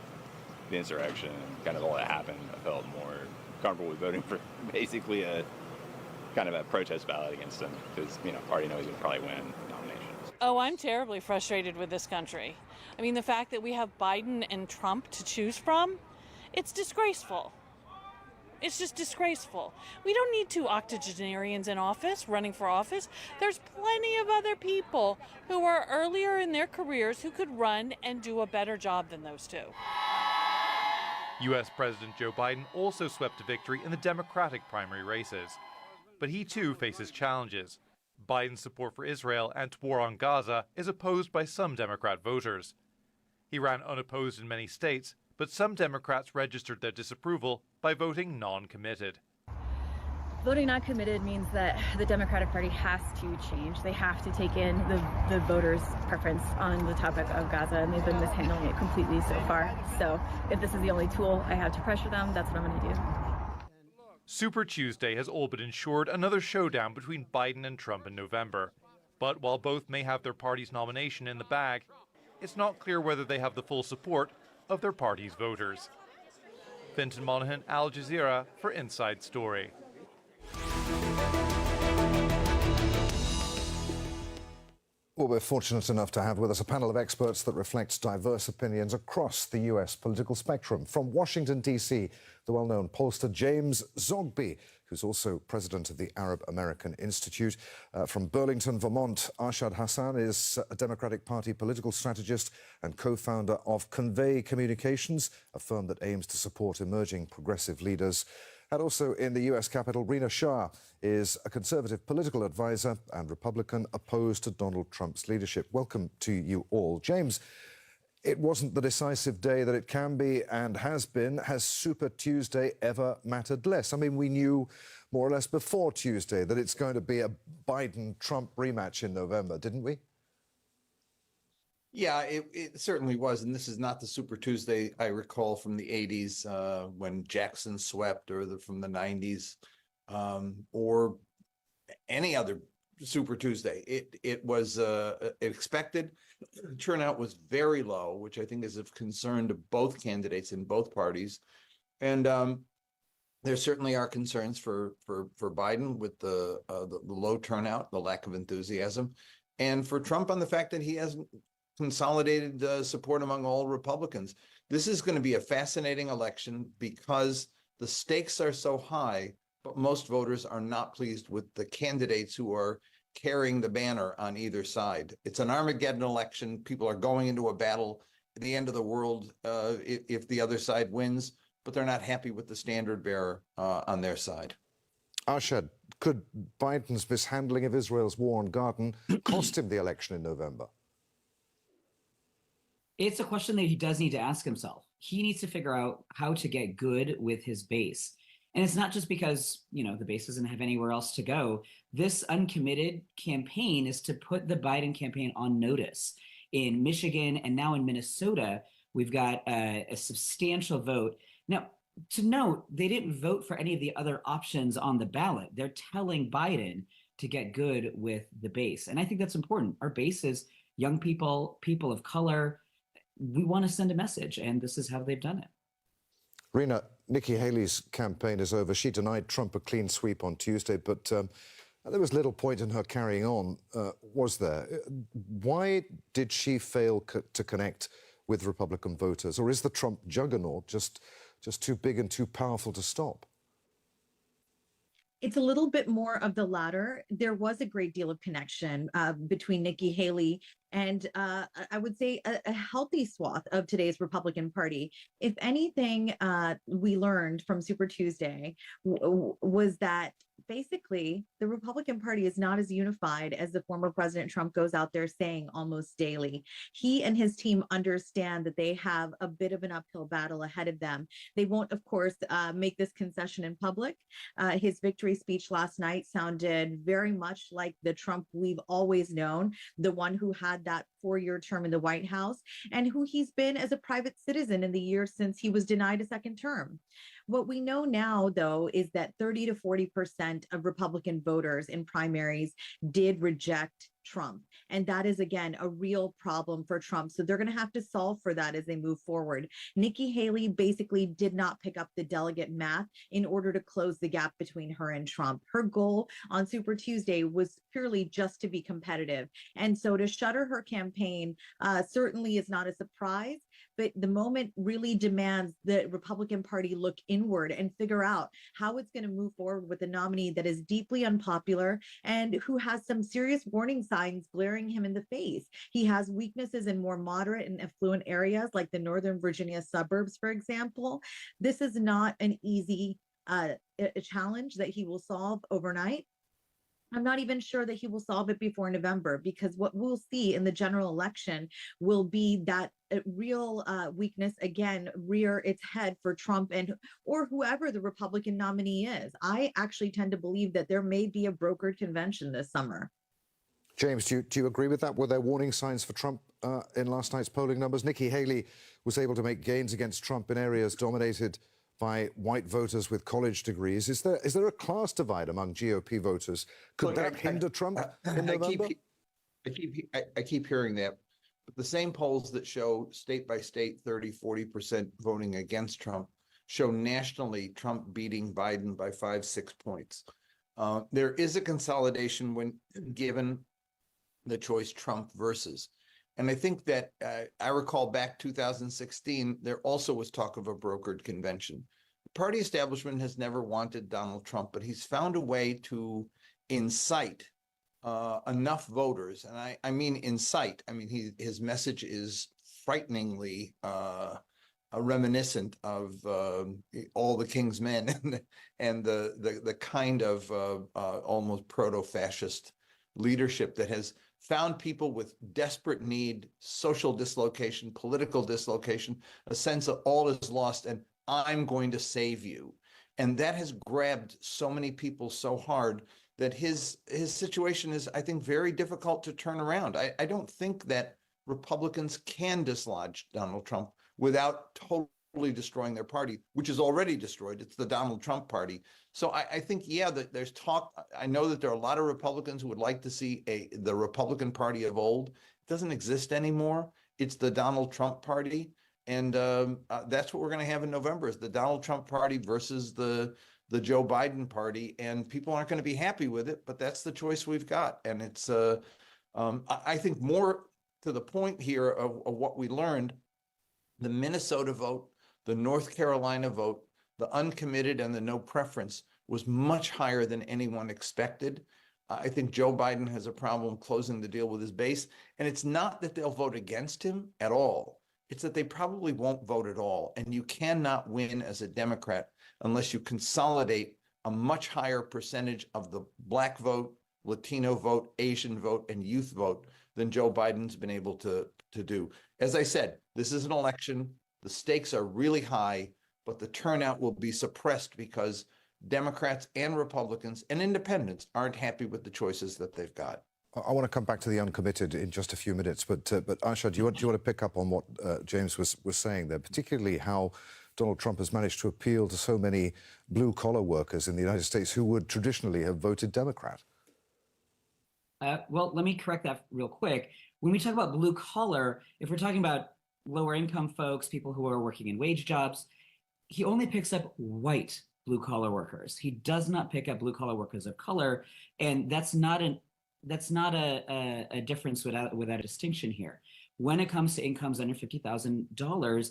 the insurrection and kind of all that happened, I felt more comfortable with voting for basically a kind of a protest ballot against him because, I already know he's going to probably win the nomination. Oh, I'm terribly frustrated with this country. I mean, the fact that we have Biden and Trump to choose from, it's disgraceful. It's just disgraceful. We don't need two octogenarians in office, running for office. There's plenty of other people who are earlier in their careers who could run and do a better job than those two. U.S. President Joe Biden also swept to victory in the Democratic primary races. But he too faces challenges. Biden's support for Israel and to war on Gaza is opposed by some Democrat voters. He ran unopposed in many states, but some Democrats registered their disapproval by voting non-committed. Voting not committed means that the Democratic Party has to change. They have to take in the voters' preference on the topic of Gaza, and they've been mishandling it completely so far. So if this is the only tool I have to pressure them, that's what I'm going to do. Super Tuesday has all but ensured another showdown between Biden and Trump in November. But while both may have their party's nomination in the bag, it's not clear whether they have the full support of their party's voters. Fintan Monaghan, Al Jazeera for Inside Story. Well, we're fortunate enough to have with us a panel of experts that reflects diverse opinions across the US political spectrum. From Washington, D.C., the well-known pollster James Zogby, who's also president of the Arab American Institute. From Burlington, Vermont, Arshad Hassan is a Democratic Party political strategist and co-founder of Convey Communications, a firm that aims to support emerging progressive leaders. And also in the US Capitol, Rina Shah is a conservative political advisor and Republican opposed to Donald Trump's leadership. Welcome to you all. James, it wasn't the decisive day that it can be and has been. Has Super Tuesday ever mattered less? I mean, we knew more or less before Tuesday that it's going to be a Biden-Trump rematch in November, didn't we? Yeah, it certainly was. And this is not the Super Tuesday I recall from the 80s when Jackson swept, or from the 90s, or any other Super Tuesday. It was expected. Turnout was very low, which I think is of concern to both candidates in both parties. And there certainly are concerns for Biden with the low turnout, the lack of enthusiasm, and for Trump on the fact that he hasn't consolidated support among all Republicans. This is going to be a fascinating election because the stakes are so high, but most voters are not pleased with the candidates who are carrying the banner on either side. It's an Armageddon election. People are going into a battle at the end of the world if the other side wins, but they're not happy with the standard bearer on their side. Arshad, could Biden's mishandling of Israel's war on Gaza cost him the election in November? It's a question that he does need to ask himself. He needs to figure out how to get good with his base. And it's not just because, the base doesn't have anywhere else to go. This uncommitted campaign is to put the Biden campaign on notice. In Michigan and now in Minnesota, we've got a substantial vote. Now, to note, they didn't vote for any of the other options on the ballot. They're telling Biden to get good with the base. And I think that's important. Our base is young people, people of color. We want to send a message, and this is how they've done it. Rena, Nikki Haley's campaign is over. She denied Trump a clean sweep on Tuesday, but there was little point in her carrying on, was there? Why did she fail to connect with Republican voters? Or is the Trump juggernaut just too big and too powerful to stop? It's a little bit more of the latter. There was a great deal of connection between Nikki Haley and I would say a healthy swath of today's Republican Party. If anything, we learned from Super Tuesday was that basically the Republican Party is not as unified as the former President Trump goes out there saying almost daily. He and his team understand that they have a bit of an uphill battle ahead of them. They won't, of course, make this concession in public. His victory speech last night sounded very much like the Trump we've always known, the one who had that 4-year term in the White House and who he's been as a private citizen in the years since he was denied a second term. What we know now, though, is that 30 to 40% of Republican voters in primaries did reject Trump. And that is, again, a real problem for Trump. So they're going to have to solve for that as they move forward. Nikki Haley basically did not pick up the delegate math in order to close the gap between her and Trump. Her goal on Super Tuesday was purely just to be competitive. And so to shutter her campaign certainly is not a surprise. But the moment really demands the Republican Party look inward and figure out how it's going to move forward with a nominee that is deeply unpopular and who has some serious warning signs glaring him in the face. He has weaknesses in more moderate and affluent areas like the Northern Virginia suburbs, for example. This is not an easy a challenge that he will solve overnight. I'm not even sure that he will solve it before November, because what we'll see in the general election will be that real weakness again rear its head for Trump and or whoever the Republican nominee is. I actually tend to believe that there may be a brokered convention this summer. James, do you agree with that? Were there warning signs for Trump in last night's polling numbers? Nikki Haley was able to make gains against Trump in areas dominated by white voters with college degrees. Is there a class divide among GOP voters? Could that hinder Trump in November? I keep hearing that. But the same polls that show state by state 30, 40% voting against Trump show nationally Trump beating Biden by 5-6 points. There is a consolidation when given the choice Trump versus. And I think that I recall back 2016, there also was talk of a brokered convention. The party establishment has never wanted Donald Trump, but he's found a way to incite enough voters. And I mean incite. I mean, his message is frighteningly reminiscent of all the King's Men and the kind of almost proto-fascist leadership that has found people with desperate need, social dislocation, political dislocation, a sense of all is lost and I'm going to save you. And that has grabbed so many people so hard that his situation is, I think, very difficult to turn around. I don't think that Republicans can dislodge Donald Trump without totally destroying their party, which is already destroyed. It's the Donald Trump party. So I think, yeah, that there's talk. I know that there are a lot of Republicans who would like to see the Republican Party of old. It doesn't exist anymore. It's the Donald Trump party. And that's what we're going to have in November is the Donald Trump party versus the Joe Biden party. And people aren't going to be happy with it, but that's the choice we've got. And it's, I think, more to the point here of what we learned, the Minnesota vote, the North Carolina vote, the uncommitted and the no preference was much higher than anyone expected. I think Joe Biden has a problem closing the deal with his base. And it's not that they'll vote against him at all. It's that they probably won't vote at all. And you cannot win as a Democrat unless you consolidate a much higher percentage of the Black vote, Latino vote, Asian vote, and youth vote than Joe Biden's been able to do. As I said, this is an election. The stakes are really high, but the turnout will be suppressed because Democrats and Republicans and independents aren't happy with the choices that they've got. I want to come back to the uncommitted in just a few minutes, but Asha, do you want to pick up on what James was saying there, particularly how Donald Trump has managed to appeal to so many blue-collar workers in the United States who would traditionally have voted Democrat? Well, let me correct that real quick. When we talk about blue collar, if we're talking about lower income folks, people who are working in wage jobs, he only picks up white blue collar workers. He does not pick up blue collar workers of color, and that's not a difference without a distinction here. When it comes to incomes under $50,000,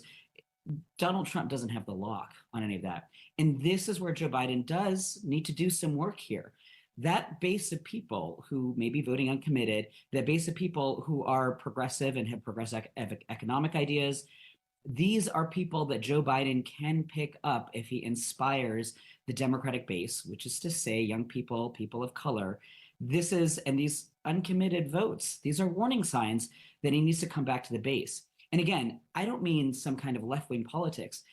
Donald Trump doesn't have the lock on any of that. And this is where Joe Biden does need to do some work here. That base of people who may be voting uncommitted, that base of people who are progressive and have progressive economic ideas, these are people that Joe Biden can pick up if he inspires the Democratic base, which is to say young people, people of color. And these uncommitted votes, these are warning signs that he needs to come back to the base. And again, I don't mean some kind of left-wing politics.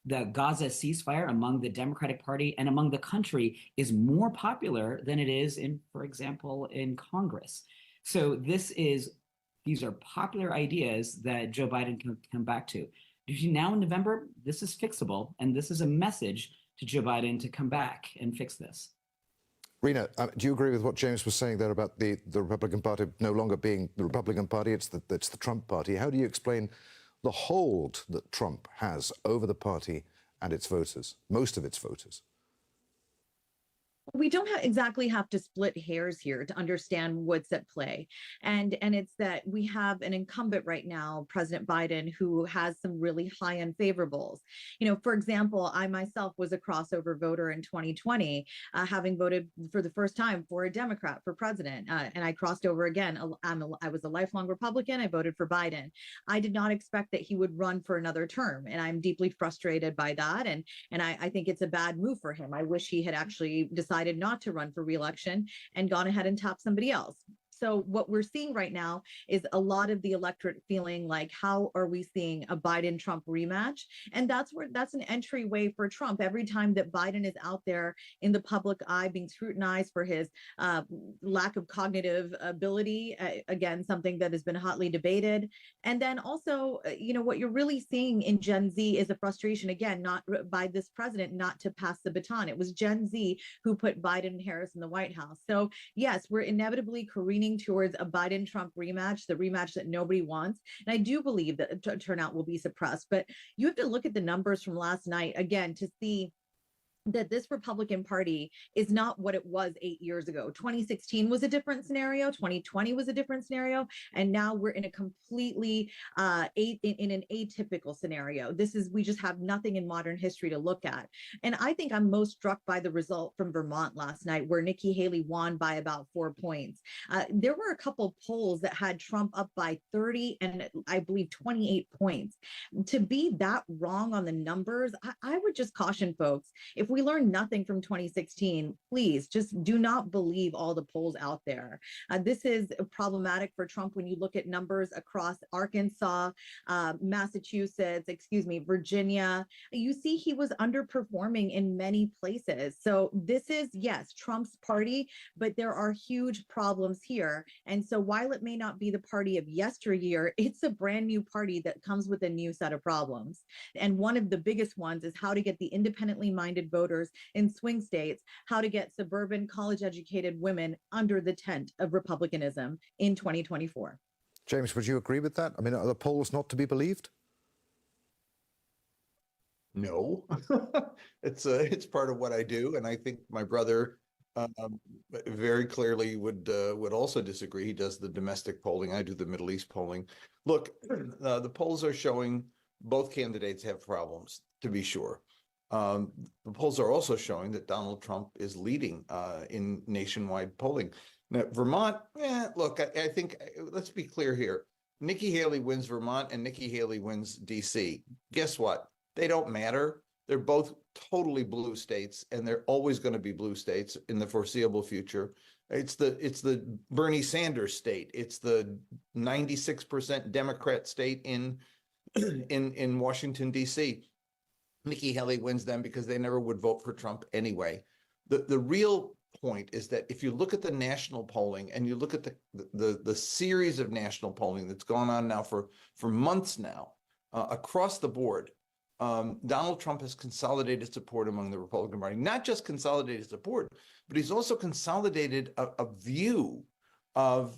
The Gaza ceasefire among the Democratic Party and among the country is more popular than it is in, for example, in Congress. So these are popular ideas that Joe Biden can come back to. Now in November, this is fixable, and this is a message to Joe Biden to come back and fix this. Rena, do you agree with what James was saying there about the Republican Party no longer being the Republican Party, it's the Trump Party? How do you explain the hold that Trump has over the party and its voters, most of its voters? We don't exactly have to split hairs here to understand what's at play. And it's that we have an incumbent right now, President Biden, who has some really high unfavorables. You know, for example, I myself was a crossover voter in 2020, having voted for the first time for a Democrat for president. And I crossed over again. I was a lifelong Republican. I voted for Biden. I did not expect that he would run for another term. And I'm deeply frustrated by that. And I think it's a bad move for him. I wish he had actually decided not to run for re-election and gone ahead and tapped somebody else. So what we're seeing right now is a lot of the electorate feeling like, how are we seeing a Biden-Trump rematch? And that's an entryway for Trump. Every time that Biden is out there in the public eye being scrutinized for his lack of cognitive ability, again, something that has been hotly debated. And then also, you know, what you're really seeing in Gen Z is a frustration, again, not by this president, not to pass the baton. It was Gen Z who put Biden and Harris in the White House. So yes, we're inevitably careening towards a Biden-Trump rematch, the rematch that nobody wants. And I do believe that turnout will be suppressed, but you have to look at the numbers from last night again to see that this Republican Party is not what it was 8 years ago. 2016 was a different scenario. 2020 was a different scenario. And now we're in a completely, in an atypical scenario. We just have nothing in modern history to look at. And I think I'm most struck by the result from Vermont last night, where Nikki Haley won by about 4 points. There were a couple polls that had Trump up by 30 and I believe 28 points. To be that wrong on the numbers, I would just caution folks, if we learned nothing from 2016, please just do not believe all the polls out there. This is problematic for Trump when you look at numbers across Arkansas, Massachusetts, Virginia. You see he was underperforming in many places. So this is, yes, Trump's party, but there are huge problems here. And so while it may not be the party of yesteryear, it's a brand new party that comes with a new set of problems. And one of the biggest ones is how to get the independently minded voters in swing states, how to get suburban college-educated women under the tent of republicanism in 2024. James, would you agree with that? I mean, are the polls not to be believed? No, it's part of what I do, and I think my brother very clearly would also disagree. He does the domestic polling. I do the Middle East polling. Look, the polls are showing both candidates have problems, to be sure. The polls are also showing that Donald Trump is leading in nationwide polling. Now, Vermont, look, I think, let's be clear here. Nikki Haley wins Vermont and Nikki Haley wins DC. Guess what? They don't matter. They're both totally blue states, and they're always going to be blue states in the foreseeable future. It's the Bernie Sanders state. It's the 96% Democrat state in Washington, D.C. Nikki Haley wins them because they never would vote for Trump anyway. The real point is that if you look at the national polling and you look at the series of national polling that's gone on now for months now, across the board, Donald Trump has consolidated support among the Republican Party. Not just consolidated support, but he's also consolidated a view of,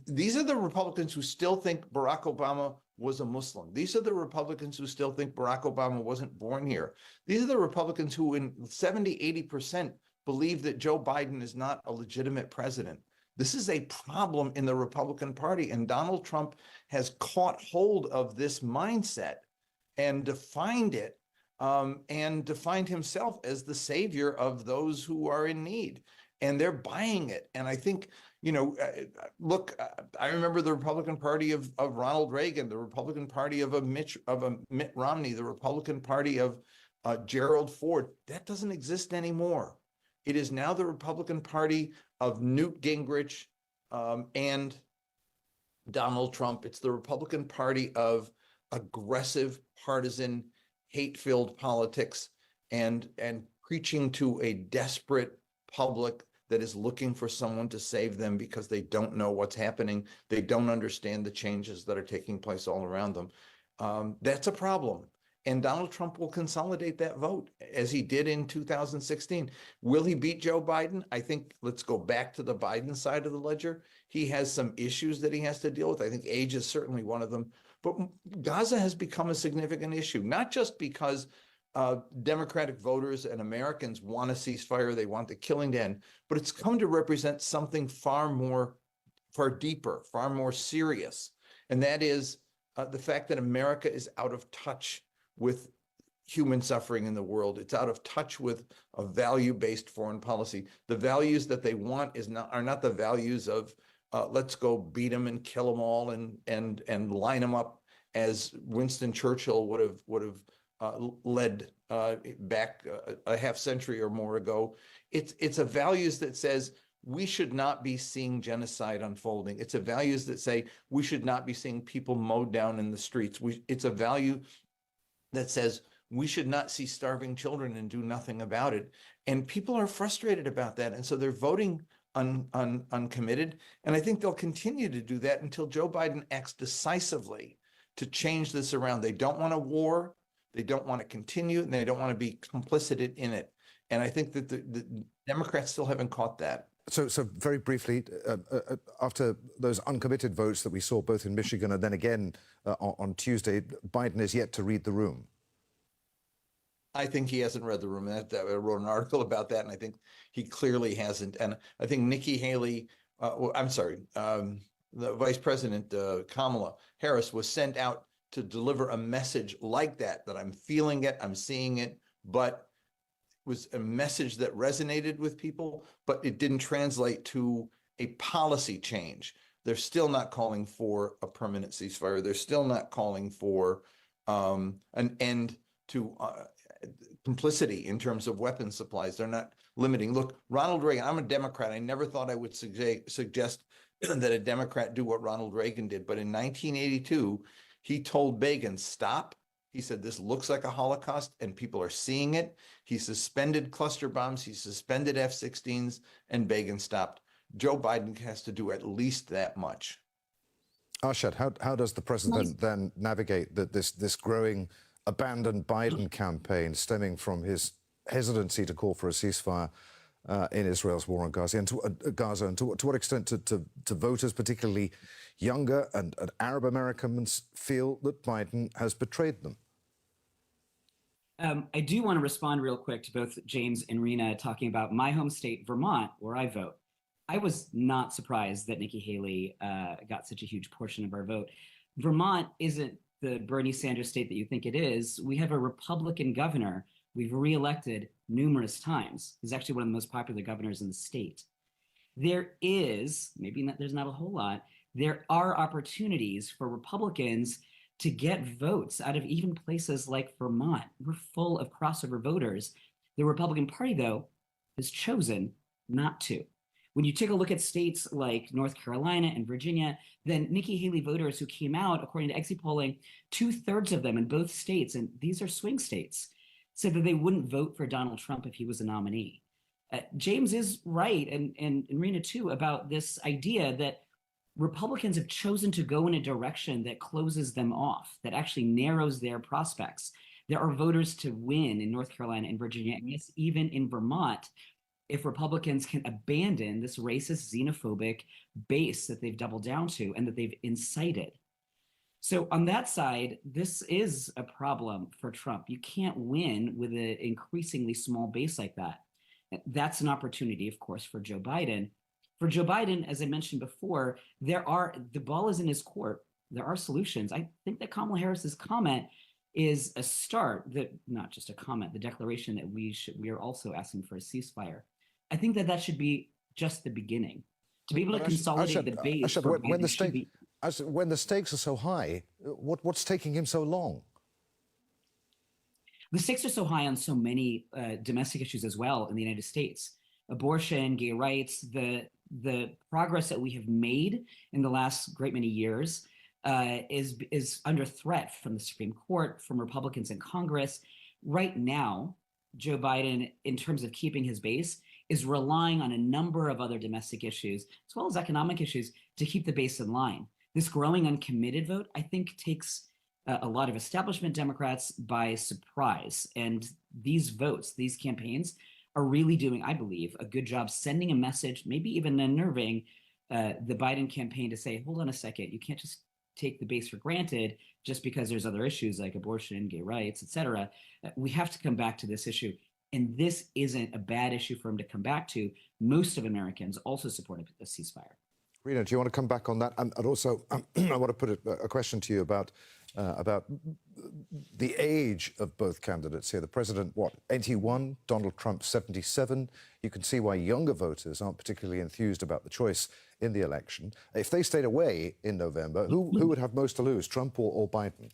these are the Republicans who still think Barack Obama was a Muslim. These are the Republicans who still think Barack Obama wasn't born here. These are the Republicans who in 70, 80% believe that Joe Biden is not a legitimate president. This is a problem in the Republican Party, and Donald Trump has caught hold of this mindset and defined it, and defined himself as the savior of those who are in need. And they're buying it. And I think, you know, look, I remember the Republican Party of Ronald Reagan, the Republican Party of a Mitt Romney, the Republican Party of Gerald Ford. That doesn't exist anymore. It is now the Republican Party of Newt Gingrich and Donald Trump. It's the Republican Party of aggressive, partisan, hate-filled politics and preaching to a desperate public that is looking for someone to save them because they don't know what's happening. They don't understand the changes that are taking place all around them. That's a problem. And Donald Trump will consolidate that vote as he did in 2016. Will he beat Joe Biden? I think let's go back to the Biden side of the ledger. He has some issues that he has to deal with. I think age is certainly one of them. But Gaza has become a significant issue, not just because Democratic voters and Americans want a ceasefire, they want the killing to end, but it's come to represent something far deeper, far more serious. And that is the fact that America is out of touch with human suffering in the world. It's out of touch with a value-based foreign policy. The values that they want are not the values of let's go beat them and kill them all and line them up as Winston Churchill would have led back a half century or more ago. It's a values that says we should not be seeing genocide unfolding. It's a values that say we should not be seeing people mowed down in the streets. It's a value that says we should not see starving children and do nothing about it. And people are frustrated about that. And so they're voting uncommitted. And I think they'll continue to do that until Joe Biden acts decisively to change this around. They don't want a war. They don't want to continue, and they don't want to be complicit in it. And I think that the Democrats still haven't caught that. So very briefly, after those uncommitted votes that we saw both in Michigan and then again on Tuesday, Biden is yet to read the room. I think he hasn't read the room. I wrote an article about that, and I think he clearly hasn't. And I think Nikki Haley, the Vice President Kamala Harris was sent out to deliver a message like that I'm feeling it, I'm seeing it, but it was a message that resonated with people, but it didn't translate to a policy change. They're still not calling for a permanent ceasefire. They're still not calling for an end to complicity in terms of weapons supplies. They're not limiting. Look, Ronald Reagan, I'm a Democrat. I never thought I would suggest that a Democrat do what Ronald Reagan did. But in 1982, he told Begin, stop. He said, this looks like a Holocaust and people are seeing it. He suspended cluster bombs. He suspended F-16s and Begin stopped. Joe Biden has to do at least that much. Arshad, how does the president then navigate this growing abandoned Biden campaign stemming from his hesitancy to call for a ceasefire in Israel's war on Gaza, and to what extent to voters, particularly younger and Arab Americans, feel that Biden has betrayed them? I do want to respond real quick to both James and Rena talking about my home state, Vermont, where I vote. I was not surprised that Nikki Haley got such a huge portion of our vote. Vermont isn't the Bernie Sanders state that you think it is. We have a Republican governor We've reelected numerous times. He's actually one of the most popular governors in the state. There is, maybe not, there's not a whole lot, there are opportunities for Republicans to get votes out of even places like Vermont. We're full of crossover voters. The Republican Party, though, has chosen not to. When you take a look at states like North Carolina and Virginia, then Nikki Haley voters who came out, according to exit polling, 2/3 of them in both states, and these are swing states, said that they wouldn't vote for Donald Trump if he was a nominee. James is right, and Rena too, about this idea that Republicans have chosen to go in a direction that closes them off, that actually narrows their prospects. There are voters to win in North Carolina and Virginia, and yes, even in Vermont, if Republicans can abandon this racist, xenophobic base that they've doubled down to and that they've incited. So on that side, this is a problem for Trump. You can't win with an increasingly small base like that. That's an opportunity, of course, for Joe Biden. For Joe Biden, as I mentioned before, the ball is in his court. There are solutions. I think that Kamala Harris's comment is a start, that not just a comment, the declaration that we are also asking for a ceasefire. I think that should be just the beginning. To be able to consolidate the base. When the stakes are so high, what's taking him so long? The stakes are so high on so many domestic issues as well in the United States. Abortion, gay rights, the progress that we have made in the last great many years is under threat from the Supreme Court, from Republicans in Congress. Right now, Joe Biden, in terms of keeping his base, is relying on a number of other domestic issues, as well as economic issues, to keep the base in line. This growing uncommitted vote, I think, takes a lot of establishment Democrats by surprise. And these votes, these campaigns, are really doing, I believe, a good job sending a message, maybe even unnerving the Biden campaign to say, hold on a second, you can't just take the base for granted just because there's other issues like abortion, gay rights, et cetera. We have to come back to this issue. And this isn't a bad issue for him to come back to. Most of Americans also support a ceasefire. Rena, do you want to come back on that? And also, I want to put a question to you about the age of both candidates here. The president, 81? Donald Trump, 77. You can see why younger voters aren't particularly enthused about the choice in the election. If they stayed away in November, who would have most to lose, Trump or Biden?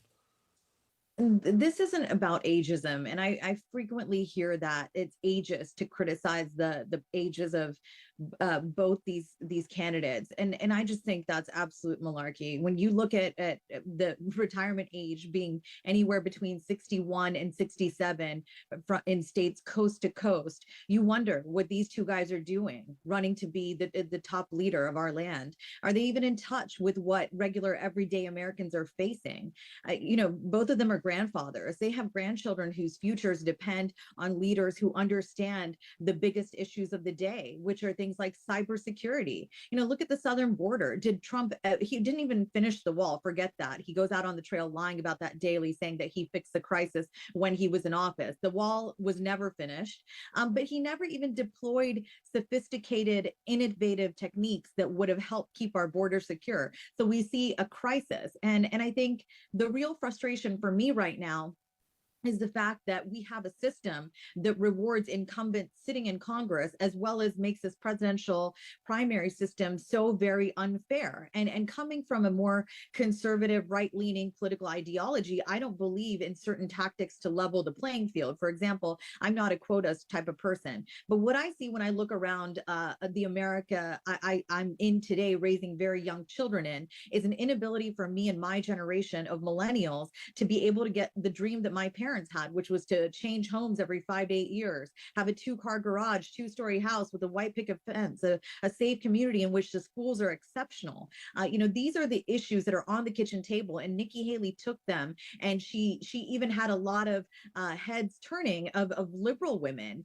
This isn't about ageism, and I frequently hear that it's ageist to criticize the ages of both these candidates, and I just think that's absolute malarkey. When you look at the retirement age being anywhere between 61 and 67 in states coast to coast, you wonder what these two guys are doing, running to be the top leader of our land. Are they even in touch with what regular everyday Americans are facing? Both of them are grandfathers. They have grandchildren whose futures depend on leaders who understand the biggest issues of the day, which are things like cybersecurity. Look at the southern border. Did Trump, he didn't even finish the wall, forget that. He goes out on the trail lying about that daily, saying that he fixed the crisis when he was in office. The wall was never finished, but he never even deployed sophisticated, innovative techniques that would have helped keep our border secure. So we see a crisis. And I think the real frustration for me right now is the fact that we have a system that rewards incumbents sitting in Congress, as well as makes this presidential primary system so very unfair. And coming from a more conservative, right-leaning political ideology, I don't believe in certain tactics to level the playing field. For example, I'm not a quotas type of person, but what I see when I look around the America I'm in today, raising very young children in, is an inability for me and my generation of millennials to be able to get the dream that my parents had, which was to change homes every 5 to 8 years, have a 2-car garage, 2-story house with a white picket fence, a safe community in which the schools are exceptional. These are the issues that are on the kitchen table, and Nikki Haley took them, and she even had a lot of heads turning of liberal women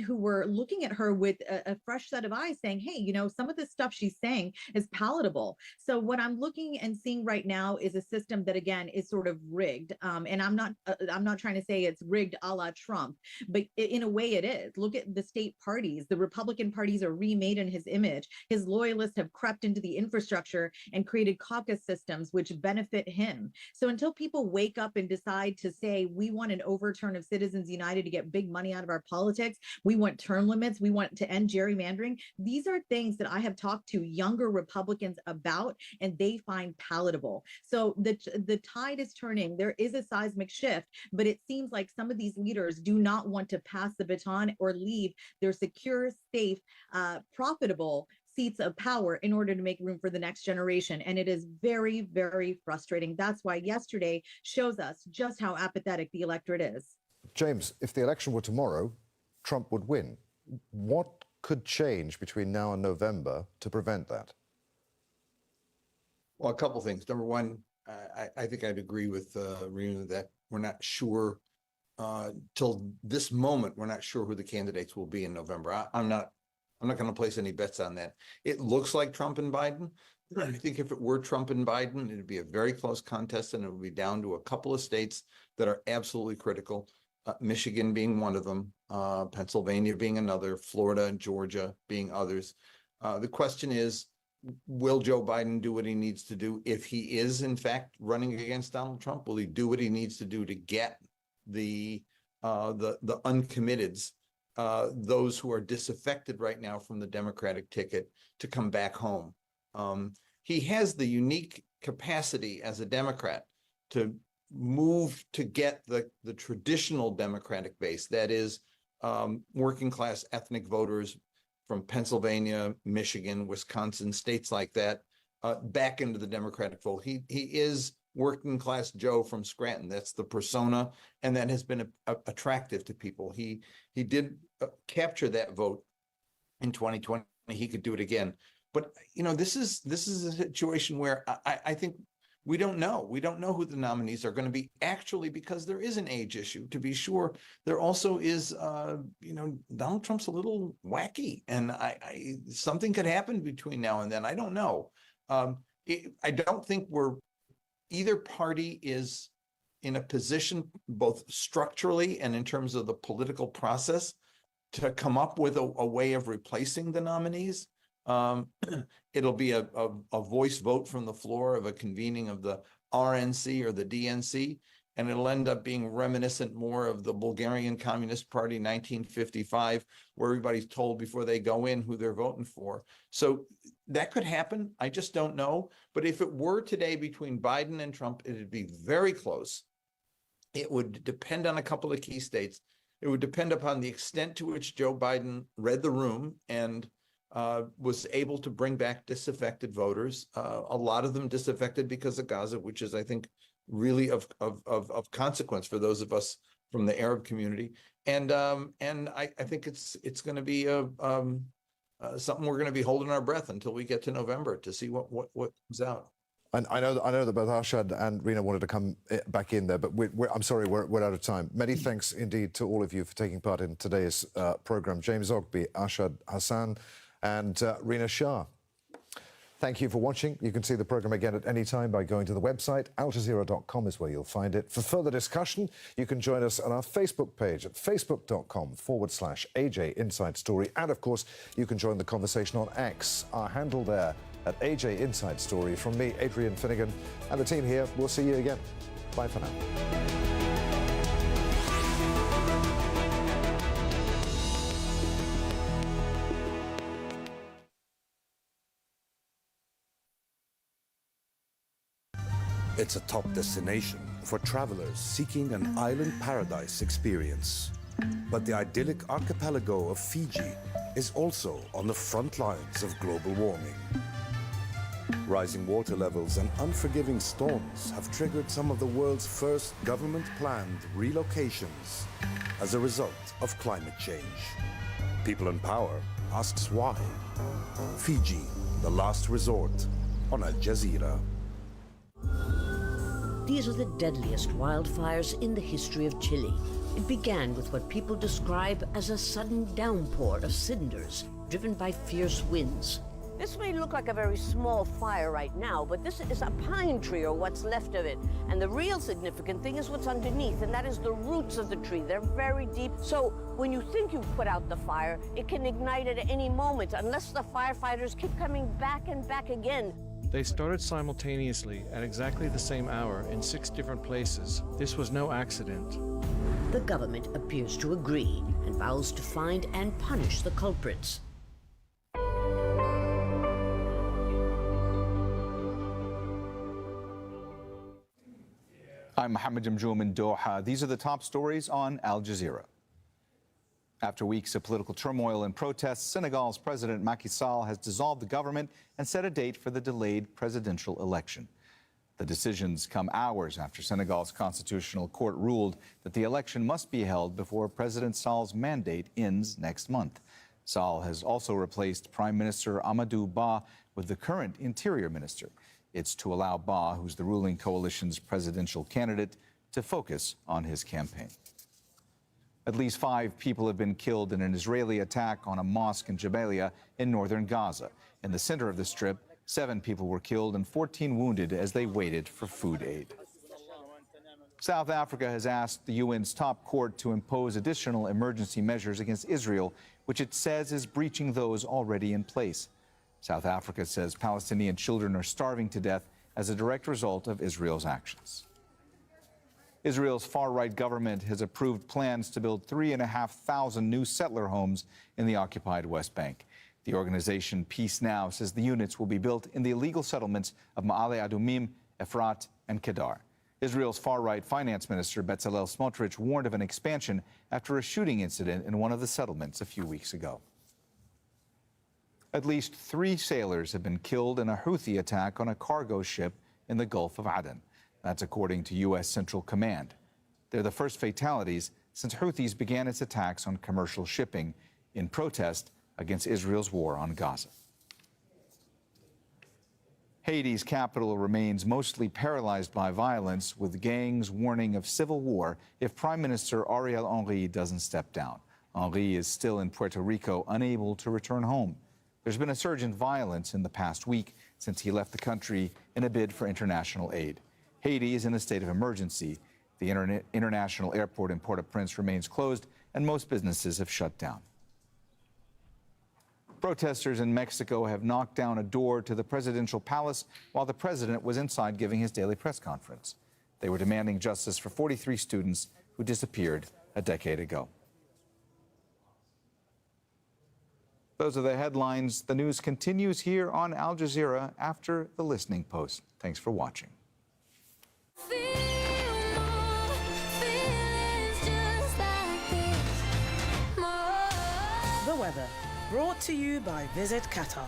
who were looking at her with a fresh set of eyes, saying, hey, some of the stuff she's saying is palatable. So what I'm looking and seeing right now is a system that, again, is sort of rigged. And I'm not trying trying to say it's rigged a la Trump, but in a way it is. Look at the state parties. The Republican parties are remade in his image. His loyalists have crept into the infrastructure and created caucus systems which benefit him. So until people wake up and decide to say, we want an overturn of Citizens United to get big money out of our politics, we want term limits, we want to end gerrymandering, these are things that I have talked to younger Republicans about, and they find palatable. So the tide is turning. There is a seismic shift, but it seems like some of these leaders do not want to pass the baton or leave their secure, safe, profitable seats of power in order to make room for the next generation. And it is very, very frustrating. That's why yesterday shows us just how apathetic the electorate is. James, if the election were tomorrow, Trump would win. What could change between now and November to prevent that? Well, a couple things. Number one, I think I'd agree with Rena that we're not sure till this moment. We're not sure who the candidates will be in November. I'm not going to place any bets on that. It looks like Trump and Biden. I think if it were Trump and Biden, it'd be a very close contest, and it would be down to a couple of states that are absolutely critical. Michigan being one of them, Pennsylvania being another, Florida and Georgia being others. The question is, will Joe Biden do what he needs to do if he is, in fact, running against Donald Trump? Will he do what he needs to do to get the uncommitteds, those who are disaffected right now from the Democratic ticket, to come back home? He has the unique capacity as a Democrat to move to get the traditional Democratic base, that is working class ethnic voters from Pennsylvania, Michigan, Wisconsin, states like that, back into the Democratic fold. He is working class Joe from Scranton. That's the persona, and that has been attractive to people. He did capture that vote in 2020. He could do it again. But this is a situation where I think we don't know. We don't know who the nominees are going to be, actually, because there is an age issue, to be sure. There also is, Donald Trump's a little wacky, and something could happen between now and then. I don't know. I don't think either party is in a position, both structurally and in terms of the political process, to come up with a way of replacing the nominees. It'll be a voice vote from the floor of a convening of the RNC or the DNC, and it'll end up being reminiscent more of the Bulgarian Communist Party 1955, where everybody's told before they go in who they're voting for. So that could happen. I just don't know. But if it were today between Biden and Trump, it'd be very close. It would depend on a couple of key states. It would depend upon the extent to which Joe Biden read the room and was able to bring back disaffected voters, a lot of them disaffected because of Gaza, which is, I think, really of consequence for those of us from the Arab community. And I think it's going to be something we're going to be holding our breath until we get to November to see what comes out. And I know that both Arshad and Rena wanted to come back in there, but I'm sorry, we're out of time. Many thanks indeed to all of you for taking part in today's program. James Zogby, Arshad Hassan, and Rena Shah. Thank you for watching. You can see the program again at any time by going to the website. AlJazeera.com is where you'll find it. For further discussion, you can join us on our Facebook page at facebook.com/AJ Inside Story. And of course, you can join the conversation on X, our handle there at AJ Inside Story. From me, Adrian Finnegan, and the team here, we'll see you again. Bye for now. It's a top destination for travelers seeking an island paradise experience. But the idyllic archipelago of Fiji is also on the front lines of global warming. Rising water levels and unforgiving storms have triggered some of the world's first government-planned relocations as a result of climate change. People in Power asks why. Fiji, the last resort on Al Jazeera. These are the deadliest wildfires in the history of Chile. It began with what people describe as a sudden downpour of cinders driven by fierce winds. This may look like a very small fire right now, but this is a pine tree or what's left of it. And the real significant thing is what's underneath, and that is the roots of the tree. They're very deep. So when you think you've put out the fire, it can ignite at any moment unless the firefighters keep coming back and back again. They started simultaneously at exactly the same hour in 6 different places. This was no accident. The government appears to agree and vows to find and punish the culprits. I'm Mohammed Jamjoum in Doha. These are the top stories on Al Jazeera. After weeks of political turmoil and protests, Senegal's President Macky Sall has dissolved the government and set a date for the delayed presidential election. The decisions come hours after Senegal's constitutional court ruled that the election must be held before President Sall's mandate ends next month. Sall has also replaced Prime Minister Amadou Ba with the current Interior Minister. It's to allow Ba, who's the ruling coalition's presidential candidate, to focus on his campaign. At least 5 people have been killed in an Israeli attack on a mosque in Jabalia in northern Gaza. In the center of the strip, 7 people were killed and 14 wounded as they waited for food aid. South Africa has asked the UN's top court to impose additional emergency measures against Israel, which it says is breaching those already in place. South Africa says Palestinian children are starving to death as a direct result of Israel's actions. Israel's far-right government has approved plans to build 3,500 new settler homes in the occupied West Bank. The organization Peace Now says the units will be built in the illegal settlements of Ma'ale Adumim, Efrat, and Kedar. Israel's far-right finance minister Bezalel Smotrich warned of an expansion after a shooting incident in one of the settlements a few weeks ago. At least 3 sailors have been killed in a Houthi attack on a cargo ship in the Gulf of Aden. That's according to U.S. Central Command. They're the first fatalities since Houthis began its attacks on commercial shipping in protest against Israel's war on Gaza. Haiti's capital remains mostly paralyzed by violence, with gangs warning of civil war if Prime Minister Ariel Henry doesn't step down. Henry is still in Puerto Rico, unable to return home. There's been a surge in violence in the past week since he left the country in a bid for international aid. Haiti is in a state of emergency. The international airport in Port-au-Prince remains closed, and most businesses have shut down. Protesters in Mexico have knocked down a door to the presidential palace while the president was inside giving his daily press conference. They were demanding justice for 43 students who disappeared a decade ago. Those are the headlines. The news continues here on Al Jazeera after the listening post. Thanks for watching. The weather, brought to you by Visit Qatar.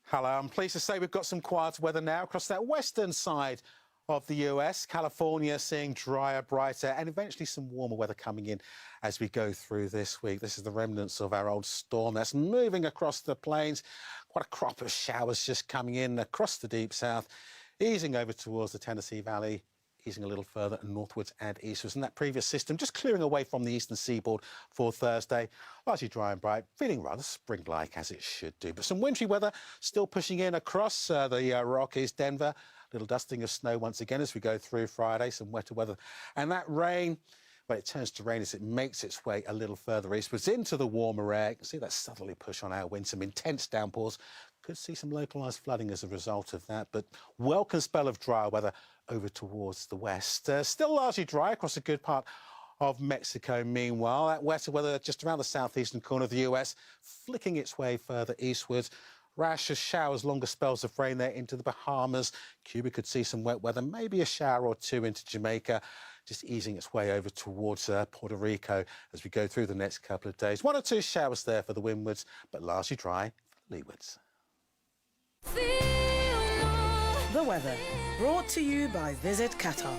Hello, I'm pleased to say we've got some quiet weather now across that western side of the US. California seeing drier, brighter, and eventually some warmer weather coming in as we go through this week. This is the remnants of our old storm that's moving across the plains. Quite a crop of showers just coming in across the deep south, easing over towards the Tennessee Valley, easing a little further northwards and eastwards. And that previous system just clearing away from the eastern seaboard for Thursday. Largely dry and bright, feeling rather spring-like as it should do. But some wintry weather still pushing in across the Rockies, Denver. Little dusting of snow once again as we go through Friday, some wetter weather. And that rain, well, it turns to rain as it makes its way a little further eastwards into the warmer air. You can see that southerly push on our wind, some intense downpours. Could see some localised flooding as a result of that, but welcome spell of dry weather over towards the west. Still largely dry across a good part of Mexico. Meanwhile, that wetter weather just around the southeastern corner of the US, flicking its way further eastwards. Rashes, showers, longer spells of rain there into the Bahamas. Cuba could see some wet weather, maybe a shower or two into Jamaica, just easing its way over towards Puerto Rico as we go through the next couple of days. 1 or 2 showers there for the windwards, but largely dry for the leewards. The weather, brought to you by Visit Qatar.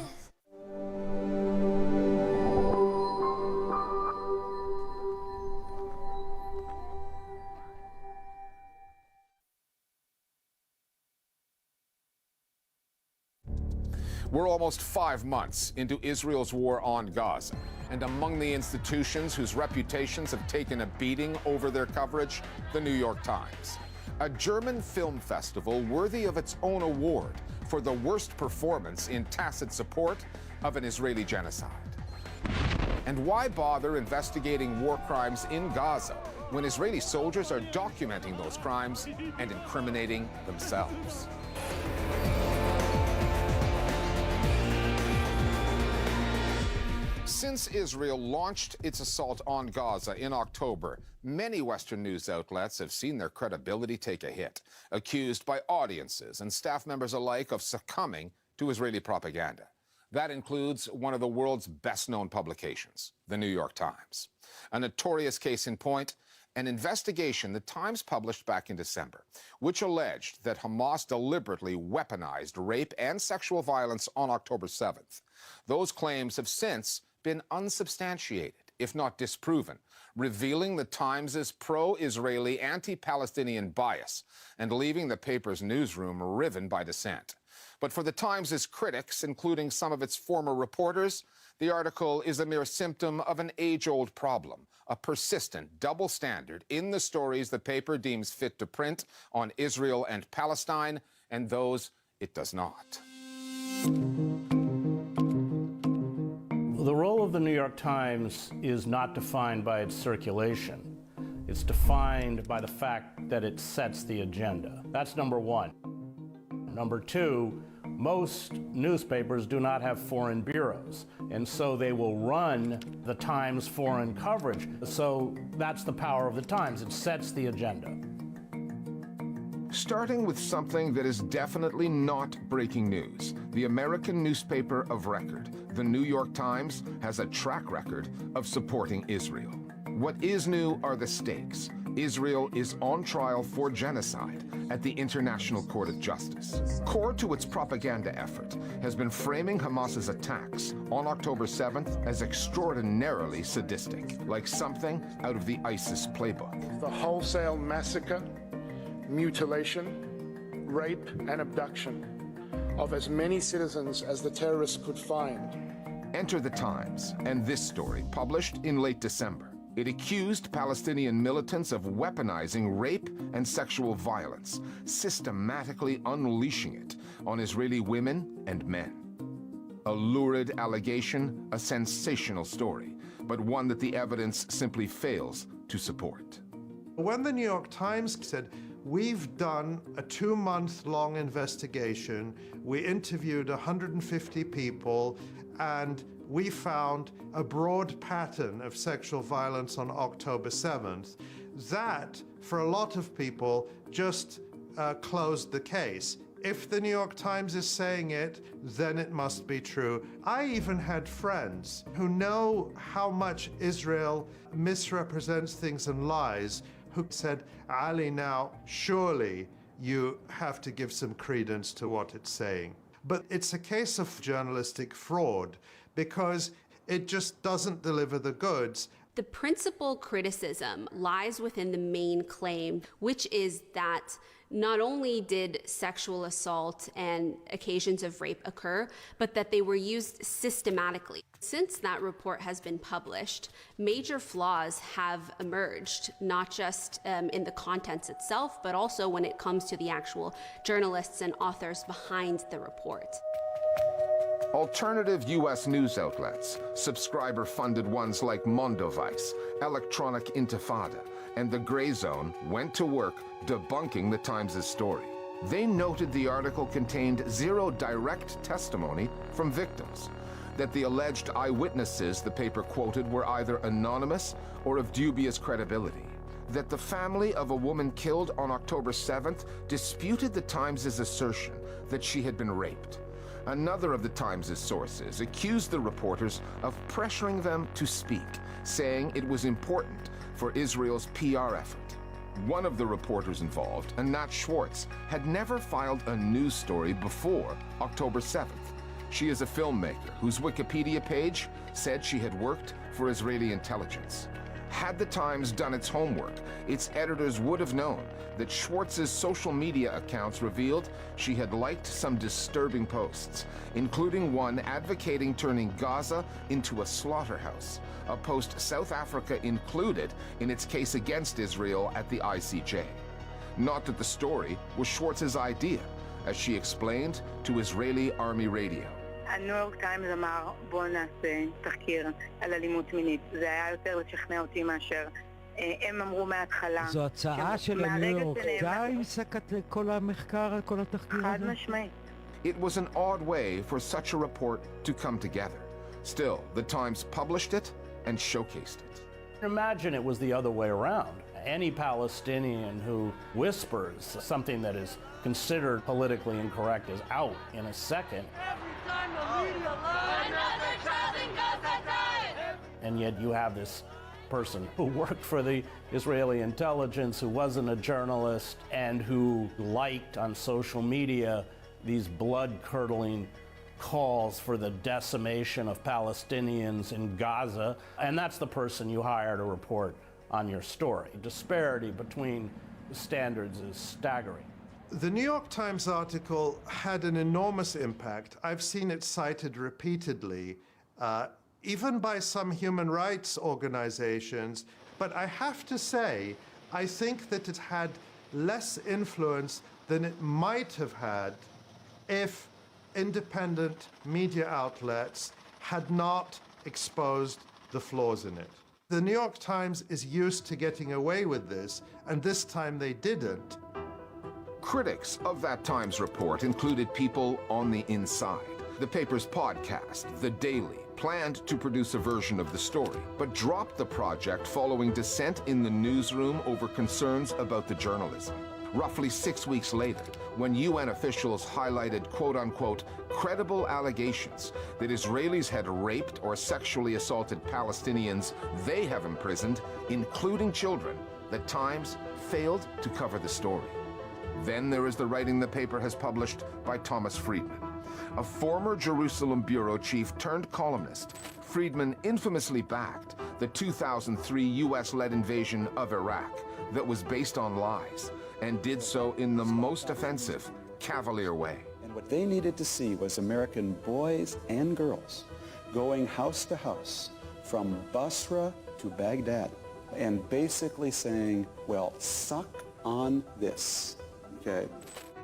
We're almost 5 months into Israel's war on Gaza, and among the institutions whose reputations have taken a beating over their coverage, the New York Times. a German film festival worthy of its own award for the worst performance in tacit support of an Israeli genocide. And why bother investigating war crimes in Gaza when Israeli soldiers are documenting those crimes and incriminating themselves? Since Israel launched its assault on Gaza in October, many Western news outlets have seen their credibility take a hit, accused by audiences and staff members alike of succumbing to Israeli propaganda. That includes one of the world's best-known publications, the New York Times. A notorious case in point, an investigation the Times published back in December, which alleged that Hamas deliberately weaponized rape and sexual violence on October 7th. Those claims have since been unsubstantiated, if not disproven, revealing the Times' pro-Israeli, anti-Palestinian bias and leaving the paper's newsroom riven by dissent. But for the Times' critics, including some of its former reporters, the article is a mere symptom of an age-old problem, a persistent double standard in the stories the paper deems fit to print on Israel and Palestine, and those it does not. The role of the New York Times is not defined by its circulation. It's defined by the fact that it sets the agenda. That's number one. Number two, most newspapers do not have foreign bureaus, and so they will run the Times foreign coverage. So that's the power of the Times. It sets the agenda. Starting with something that is definitely not breaking news, the American newspaper of record, the New York Times, has a track record of supporting Israel. What is new are the stakes. Israel is on trial for genocide at the International Court of Justice. Core to its propaganda effort has been framing Hamas's attacks on October 7th as extraordinarily sadistic, like something out of the ISIS playbook. The wholesale massacre, mutilation, rape, and abduction of as many citizens as the terrorists could find. Enter the Times and this story, published in late December. It accused Palestinian militants of weaponizing rape and sexual violence, systematically unleashing it on Israeli women and men. A lurid allegation, a sensational story, but one that the evidence simply fails to support. When the New York Times said, we've done a 2-month-long investigation, we interviewed 150 people, and we found a broad pattern of sexual violence on October 7th. That, for a lot of people, just closed the case. If the New York Times is saying it, then it must be true. I even had friends who know how much Israel misrepresents things and lies, who said, Ali, now, surely you have to give some credence to what it's saying. But it's a case of journalistic fraud, because it just doesn't deliver the goods. The principal criticism lies within the main claim, which is that not only did sexual assault and occasions of rape occur, but that they were used systematically. Since that report has been published, major flaws have emerged, not just in the contents itself, but also when it comes to the actual journalists and authors behind the report. Alternative U.S. news outlets, subscriber-funded ones like Mondovice, Electronic Intifada, and The Gray Zone went to work debunking the Times' story. They noted the article contained zero direct testimony from victims, that the alleged eyewitnesses the paper quoted were either anonymous or of dubious credibility, that the family of a woman killed on October 7th disputed the Times' assertion that she had been raped. Another of the Times' sources accused the reporters of pressuring them to speak, saying it was important for Israel's PR effort. One of the reporters involved, Anat Schwartz, had never filed a news story before October 7th. She is a filmmaker whose Wikipedia page said she had worked for Israeli intelligence. Had the Times done its homework, its editors would have known that Schwartz's social media accounts revealed she had liked some disturbing posts, including one advocating turning Gaza into a slaughterhouse, a post South Africa included in its case against Israel at the ICJ. Not that the story was Schwartz's idea, as she explained to Israeli Army radio. הניו יורק טיימס אמר בואו נעשה תחקיר על אלימות מינית. זה היה יותר לשכנע אותי מאשר הם אמרו מההתחלה. זו הצעה של הניו יורק טיימס, כל המחקר, כל התחקיר הזה? חד משמעית. It was an odd way for such a report to come together. Still, the Times published it and showcased it. Imagine it was the other way around. Any Palestinian who whispers something that is considered politically incorrect is out in a second. And yet you have this person who worked for the Israeli intelligence, who wasn't a journalist, and who liked on social media these blood-curdling calls for the decimation of Palestinians in Gaza, and that's the person you hire to report on your story. Disparity between the standards is staggering. The New York Times article had an enormous impact. I've seen it cited repeatedly, even by some human rights organizations, but I have to say, I think that it had less influence than it might have had if independent media outlets had not exposed the flaws in it. The New York Times is used to getting away with this, and this time they didn't. Critics of that Times report included people on the inside. The paper's podcast, The Daily, planned to produce a version of the story, but dropped the project following dissent in the newsroom over concerns about the journalism. Roughly 6 weeks later, when UN officials highlighted quote-unquote credible allegations that Israelis had raped or sexually assaulted Palestinians they have imprisoned, including children, the Times failed to cover the story. Then there is the writing the paper has published by Thomas Friedman, a former Jerusalem bureau chief turned columnist. Friedman infamously backed the 2003 US-led invasion of Iraq that was based on lies, and did so in the most offensive, cavalier way. And what they needed to see was American boys and girls going house to house from Basra to Baghdad and basically saying, well, suck on this, okay?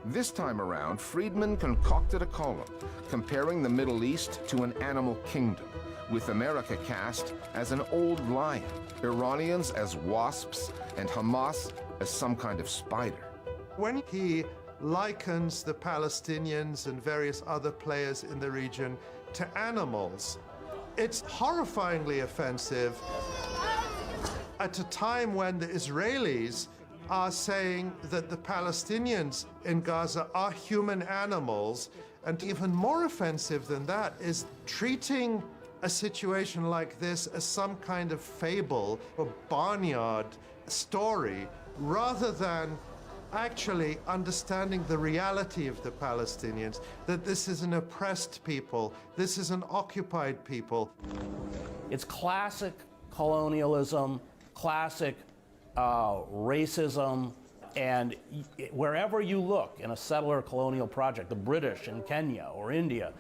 This time around, Friedman concocted a column comparing the Middle East to an animal kingdom, with America cast as an old lion, Iranians as wasps, and Hamas as some kind of spider. When he likens the Palestinians and various other players in the region to animals, it's horrifyingly offensive at a time when the Israelis are saying that the Palestinians in Gaza are human animals. And even more offensive than that is treating a situation like this as some kind of fable or barnyard story, rather than actually understanding the reality of the Palestinians, that this is an oppressed people, this is an occupied people. It's classic colonialism, classic racism, and wherever you look in a settler colonial project, the British in Kenya or India,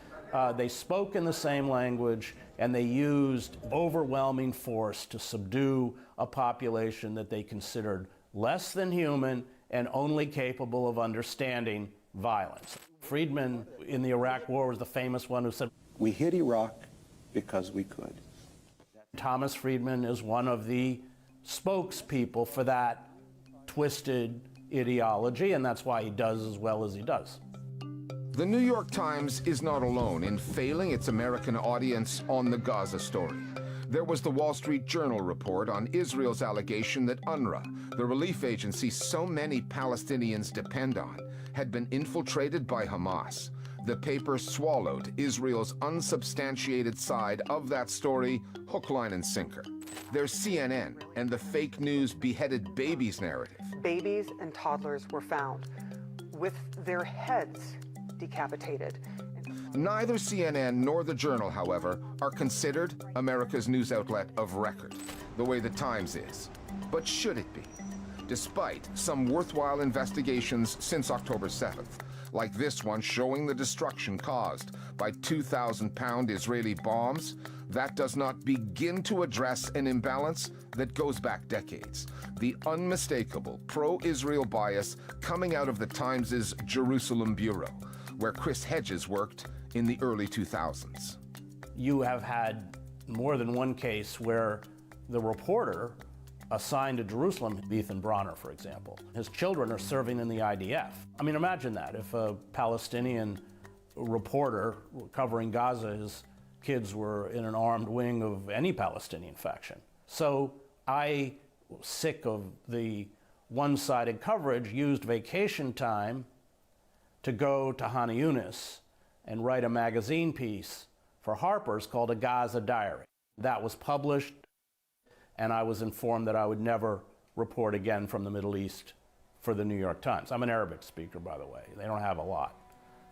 they spoke in the same language, and they used overwhelming force to subdue a population that they considered less than human and only capable of understanding violence. Friedman in the Iraq War was the famous one who said, "We hit Iraq because we could." Thomas Friedman is one of the spokespeople for that twisted ideology, and that's why he does as well as he does. The New York Times is not alone in failing its American audience on the Gaza story. There was the Wall Street Journal report on Israel's allegation that UNRWA, the relief agency so many Palestinians depend on, had been infiltrated by Hamas. The paper swallowed Israel's unsubstantiated side of that story, hook, line, and sinker. There's CNN and the fake news beheaded babies narrative. Babies and toddlers were found with their heads decapitated. Neither CNN nor the Journal, however, are considered America's news outlet of record, the way the Times is. But should it be? Despite some worthwhile investigations since October 7th, like this one showing the destruction caused by 2,000-pound Israeli bombs, that does not begin to address an imbalance that goes back decades. The unmistakable pro-Israel bias coming out of the Times' Jerusalem bureau, where Chris Hedges worked in the early 2000s. You have had more than one case where the reporter assigned to Jerusalem, Ethan Bronner, for example, his children are serving in the IDF. I mean, imagine that. If a Palestinian reporter covering Gaza, his kids were in an armed wing of any Palestinian faction. So I, sick of the one-sided coverage, used vacation time to go to Hana Yunis and write a magazine piece for Harper's called A Gaza Diary. That was published, and I was informed that I would never report again from the Middle East for the New York Times. I'm an Arabic speaker, by the way. They don't have a lot.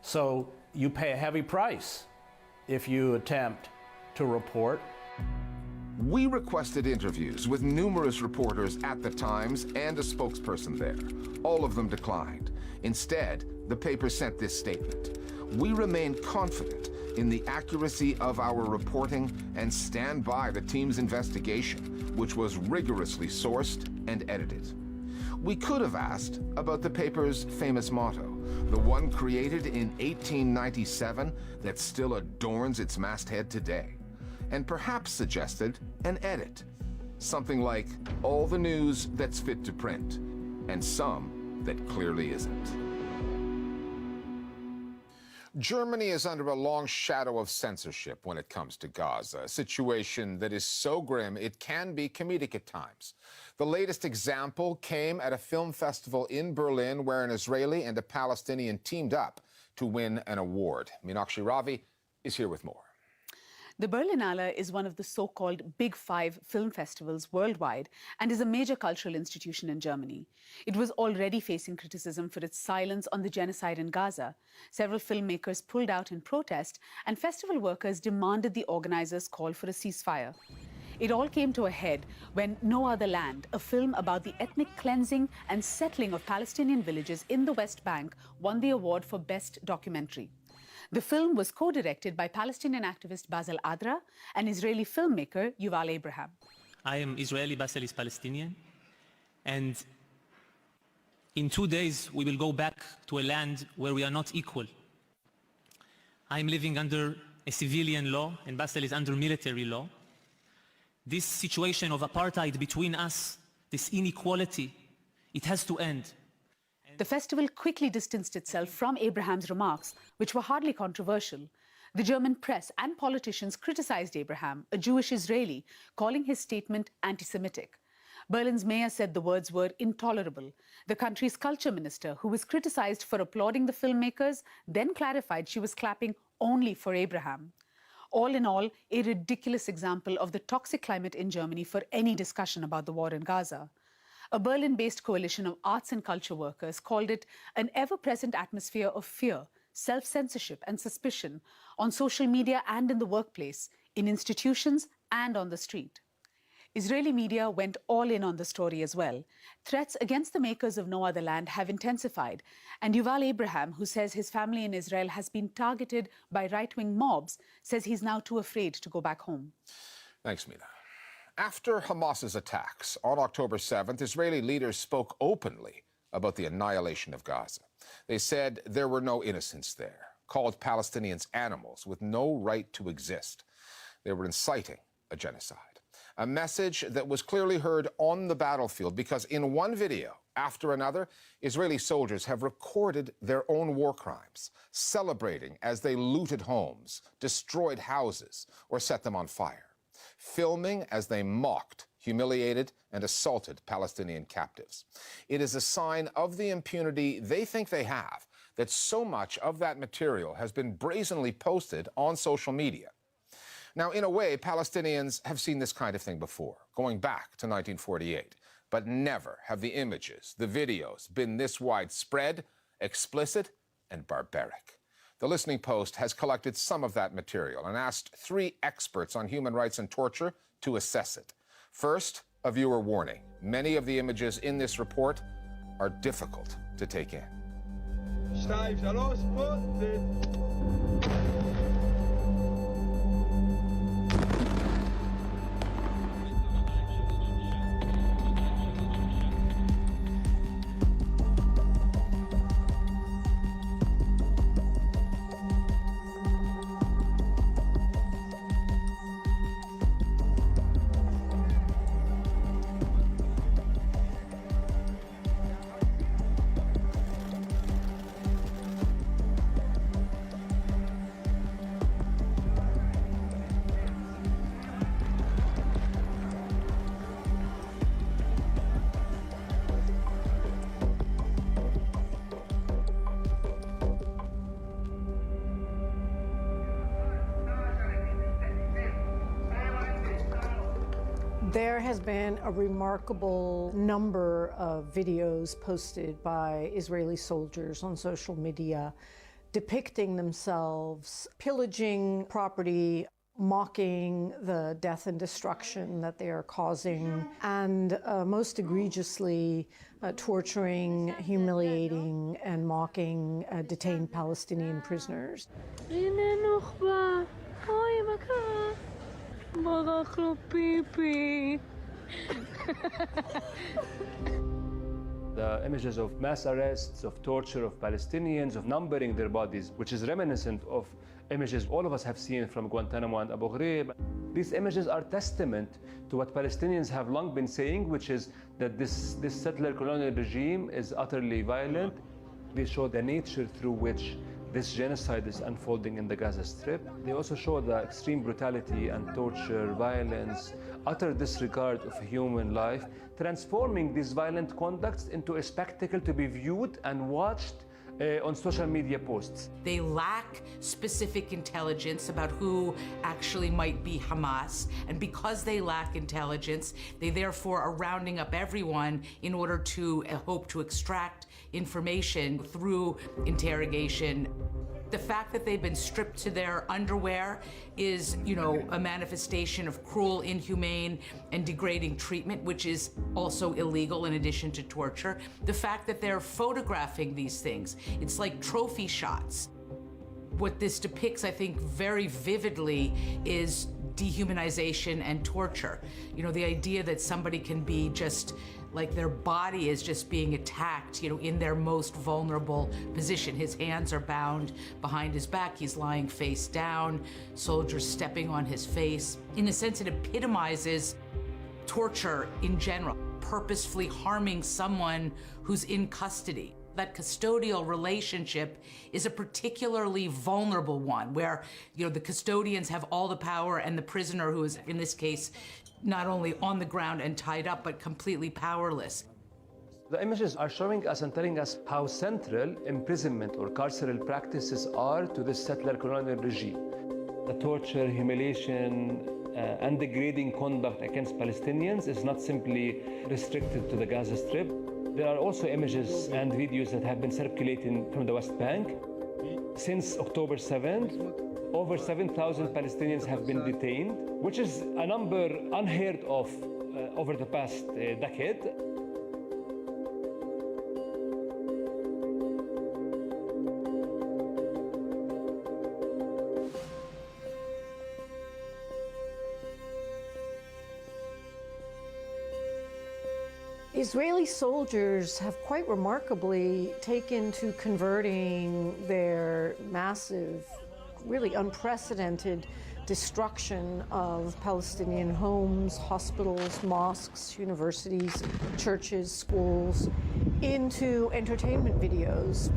So you pay a heavy price if you attempt to report. We requested interviews with numerous reporters at the Times and a spokesperson there. All of them declined. Instead, the paper sent this statement: "We remain confident in the accuracy of our reporting and stand by the team's investigation, which was rigorously sourced and edited." We could have asked about the paper's famous motto, the one created in 1897 that still adorns its masthead today, and perhaps suggested an edit. Something like, all the news that's fit to print, and some that clearly isn't. Germany is under a long shadow of censorship when it comes to Gaza, a situation that is so grim it can be comedic at times. The latest example came at a film festival in Berlin where an Israeli and a Palestinian teamed up to win an award. Meenakshi Ravi is here with more. The Berlinale is one of the so-called Big Five film festivals worldwide and is a major cultural institution in Germany. It was already facing criticism for its silence on the genocide in Gaza. Several filmmakers pulled out in protest, and festival workers demanded the organizers call for a ceasefire. It all came to a head when No Other Land, a film about the ethnic cleansing and settling of Palestinian villages in the West Bank, won the award for Best Documentary. The film was co-directed by Palestinian activist Basil Adra and Israeli filmmaker Yuval Abraham. I am Israeli, Basil is Palestinian, and in 2 days we will go back to a land where we are not equal. I am living under a civilian law and Basil is under military law. This situation of apartheid between us, this inequality, it has to end. The festival quickly distanced itself from Abraham's remarks, which were hardly controversial. The German press and politicians criticized Abraham, a Jewish Israeli, calling his statement anti-Semitic. Berlin's mayor said the words were intolerable. The country's culture minister, who was criticized for applauding the filmmakers, then clarified she was clapping only for Abraham. All in all, a ridiculous example of the toxic climate in Germany for any discussion about the war in Gaza. A Berlin-based coalition of arts and culture workers called it an ever-present atmosphere of fear, self-censorship and suspicion on social media and in the workplace, in institutions and on the street. Israeli media went all in on the story as well. Threats against the makers of No Other Land have intensified, and Yuval Abraham, who says his family in Israel has been targeted by right-wing mobs, says he's now too afraid to go back home. Thanks, Mina. After Hamas's attacks on October 7th, Israeli leaders spoke openly about the annihilation of Gaza. They said there were no innocents there, called Palestinians animals with no right to exist. They were inciting a genocide, a message that was clearly heard on the battlefield because in one video after another, Israeli soldiers have recorded their own war crimes, celebrating as they looted homes, destroyed houses, or set them on fire, filming as they mocked, humiliated, and assaulted Palestinian captives. It is a sign of the impunity they think they have that so much of that material has been brazenly posted on social media. Now, in a way, Palestinians have seen this kind of thing before, going back to 1948, but never have the images, the videos, been this widespread, explicit, and barbaric. The Listening Post has collected some of that material and asked 3 experts on human rights and torture to assess it. First, a viewer warning. Many of the images in this report are difficult to take in. There has been a remarkable number of videos posted by Israeli soldiers on social media depicting themselves pillaging property, mocking the death and destruction that they are causing, and most egregiously torturing, humiliating, and mocking detained Palestinian prisoners. The images of mass arrests, of torture of Palestinians, of numbering their bodies, which is reminiscent of images all of us have seen from Guantanamo and Abu Ghraib. These images are testament to what Palestinians have long been saying, which is that this settler colonial regime is utterly violent. They show the nature through which this genocide is unfolding in the Gaza Strip. They also show the extreme brutality and torture, violence, utter disregard of human life, transforming these violent conducts into a spectacle to be viewed and watched on social media posts. They lack specific intelligence about who actually might be Hamas, and because they lack intelligence, they therefore are rounding up everyone in order to hope to extract information through interrogation. The fact that they've been stripped to their underwear is, a manifestation of cruel, inhumane, and degrading treatment, which is also illegal in addition to torture. The fact that they're photographing these things, it's like trophy shots. What this depicts, I think, very vividly is dehumanization and torture. The idea that somebody can be just like their body is just being attacked, in their most vulnerable position. His hands are bound behind his back. He's lying face down, soldiers stepping on his face. In a sense, it epitomizes torture in general, purposefully harming someone who's in custody. That custodial relationship is a particularly vulnerable one where, the custodians have all the power and the prisoner, who is, in this case, not only on the ground and tied up, but completely powerless. The images are showing us and telling us how central imprisonment or carceral practices are to this settler colonial regime. The torture, humiliation, and degrading conduct against Palestinians is not simply restricted to the Gaza Strip. There are also images and videos that have been circulating from the West Bank. Since October 7th, over 7,000 Palestinians have been detained, which is a number unheard of over the past decade. Israeli soldiers have quite remarkably taken to converting their massive, really unprecedented destruction of Palestinian homes, hospitals, mosques, universities, churches, schools, into entertainment videos.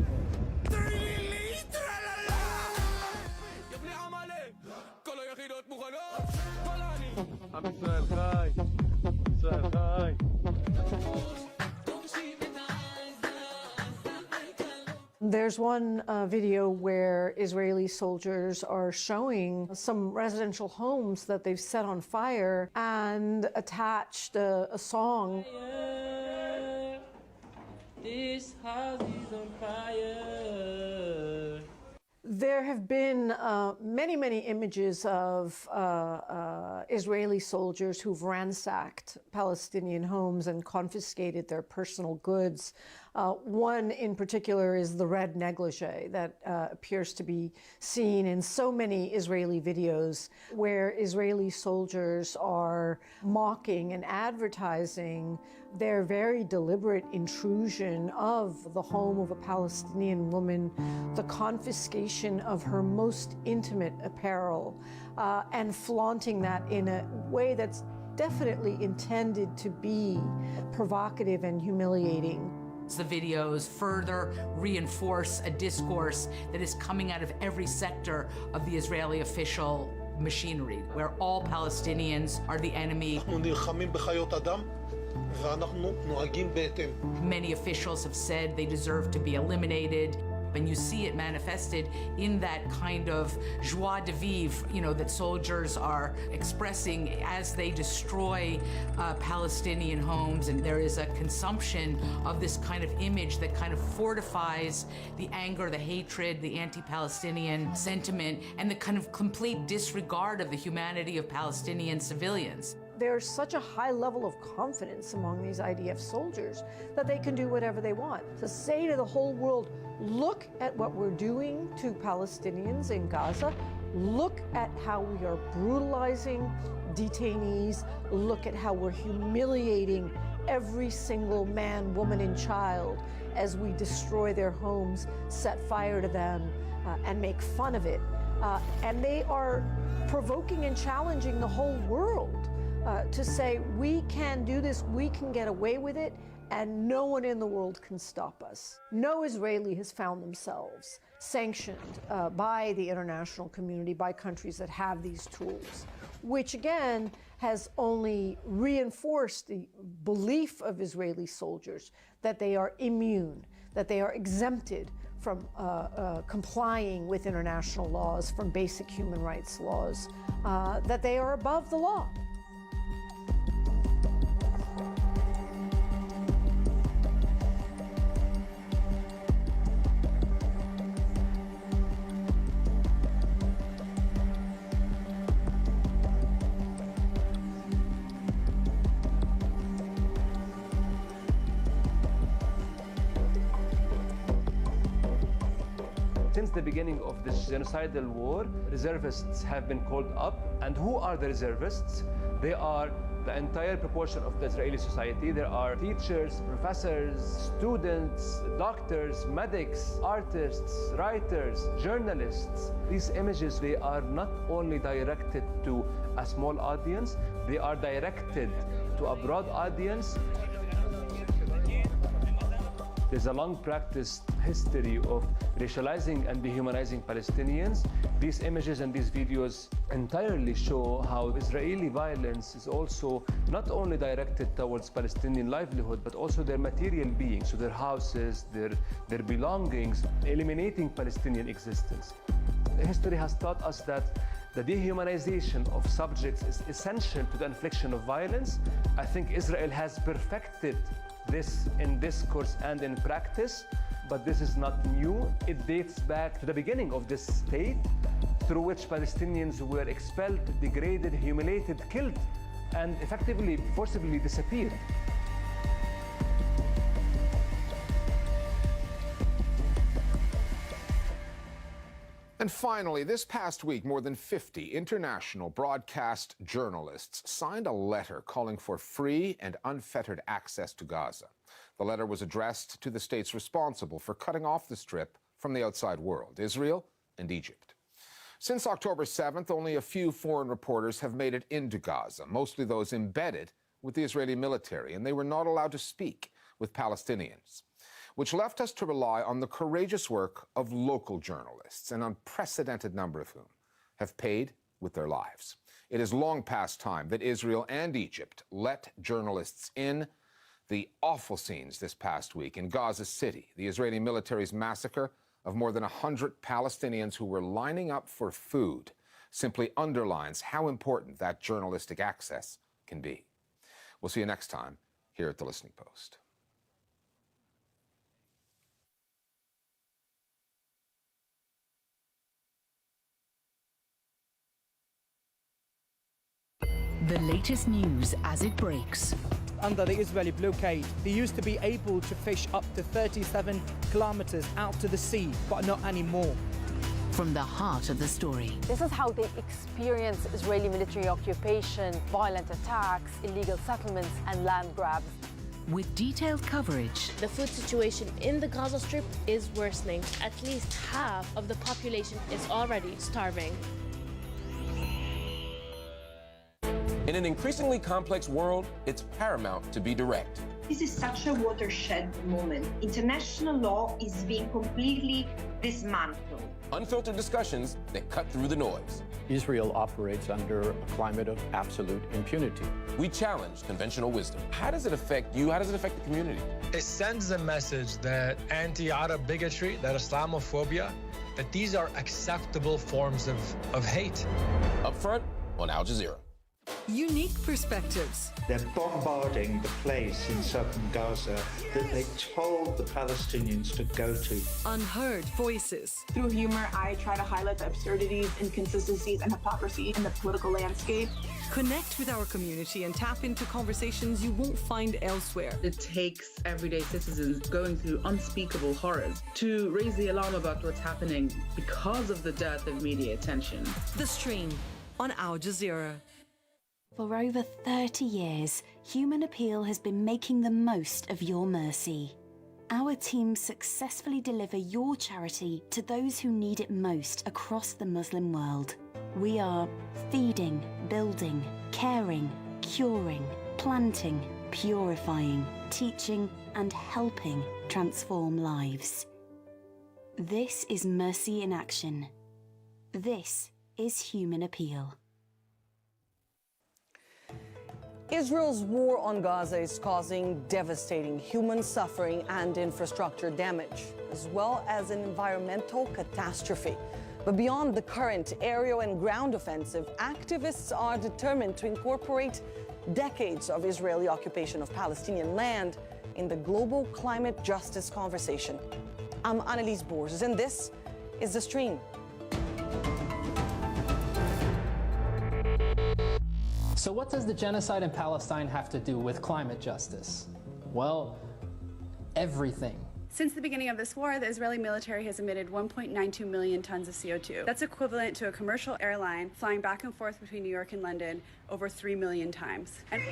There's one video where Israeli soldiers are showing some residential homes that they've set on fire and attached a song. This house is on fire. There have been many images of Israeli soldiers who've ransacked Palestinian homes and confiscated their personal goods. One in particular is the red negligee that appears to be seen in so many Israeli videos where Israeli soldiers are mocking and advertising their very deliberate intrusion of the home of a Palestinian woman, the confiscation of her most intimate apparel, and flaunting that in a way that's definitely intended to be provocative and humiliating. The videos further reinforce a discourse that is coming out of every sector of the Israeli official machinery, where all Palestinians are the enemy. Many officials have said they deserve to be eliminated. And you see it manifested in that kind of joie de vivre, that soldiers are expressing as they destroy Palestinian homes. And there is a consumption of this kind of image that kind of fortifies the anger, the hatred, the anti-Palestinian sentiment, and the kind of complete disregard of the humanity of Palestinian civilians. There's such a high level of confidence among these IDF soldiers that they can do whatever they want. To say to the whole world, look at what we're doing to Palestinians in Gaza, look at how we are brutalizing detainees, look at how we're humiliating every single man, woman, and child as we destroy their homes, set fire to them, and make fun of it. And they are provoking and challenging the whole world. To say, we can do this, we can get away with it, and no one in the world can stop us. No Israeli has found themselves sanctioned by the international community, by countries that have these tools, which again has only reinforced the belief of Israeli soldiers that they are immune, that they are exempted from complying with international laws, from basic human rights laws, that they are above the law. Since the beginning of this genocidal war, reservists have been called up. And who are the reservists? They are the entire proportion of the Israeli society. There are teachers, professors, students, doctors, medics, artists, writers, journalists. These images, they are not only directed to a small audience, they are directed to a broad audience. There's a long practiced history of racializing and dehumanizing Palestinians. These images and these videos entirely show how Israeli violence is also not only directed towards Palestinian livelihood, but also their material being, so their houses, their belongings, eliminating Palestinian existence. History has taught us that the dehumanization of subjects is essential to the infliction of violence. I think Israel has perfected this in discourse and in practice, but this is not new. It dates back to the beginning of this state, through which Palestinians were expelled, degraded, humiliated, killed, and effectively, forcibly disappeared. And finally, this past week, more than 50 international broadcast journalists signed a letter calling for free and unfettered access to Gaza. The letter was addressed to the states responsible for cutting off the Strip from the outside world, Israel and Egypt. Since October 7th, only a few foreign reporters have made it into Gaza, mostly those embedded with the Israeli military, and they were not allowed to speak with Palestinians, which left us to rely on the courageous work of local journalists, an unprecedented number of whom have paid with their lives. It is long past time that Israel and Egypt let journalists in. The awful scenes this past week in Gaza City, the Israeli military's massacre of more than 100 Palestinians who were lining up for food, simply underlines how important that journalistic access can be. We'll see you next time here at The Listening Post. The latest news as it breaks. under the Israeli blockade. They used to be able to fish up to 37 kilometers out to the sea, but not anymore. From the heart of the story. This is how they experience Israeli military occupation, violent attacks, illegal settlements, and land grabs. With detailed coverage. The food situation in the Gaza Strip is worsening. At least half of the population is already starving. In an increasingly complex world, it's paramount to be direct. This is such a watershed moment. International law is being completely dismantled. Unfiltered discussions that cut through the noise. Israel operates under a climate of absolute impunity. We challenge conventional wisdom. How does it affect you? How does it affect the community? It sends a message that anti-Arab bigotry, that Islamophobia, that these are acceptable forms of hate. Up front on Al Jazeera. Unique perspectives. They're bombarding the place in southern Gaza that they told the Palestinians to go to. Unheard voices. Through humor, I try to highlight the absurdities, inconsistencies, and hypocrisy in the political landscape. Connect with our community and tap into conversations you won't find elsewhere. It takes everyday citizens going through unspeakable horrors to raise the alarm about what's happening because of the dearth of media attention. The Stream on Al Jazeera. For over 30 years, Human Appeal has been making the most of your mercy. Our teams successfully deliver your charity to those who need it most across the Muslim world. We are feeding, building, caring, curing, planting, purifying, teaching, and helping transform lives. This is Mercy in Action. This is Human Appeal. Israel's war on Gaza is causing devastating human suffering and infrastructure damage, as well as an environmental catastrophe. But beyond the current aerial and ground offensive, activists are determined to incorporate decades of Israeli occupation of Palestinian land in the global climate justice conversation. I'm Annalise Borges, and this is The Stream. So what does the genocide in Palestine have to do with climate justice? Well, everything. Since the beginning of this war, the Israeli military has emitted 1.92 million tons of CO2. That's equivalent to a commercial airline flying back and forth between New York and London over 3 million times. And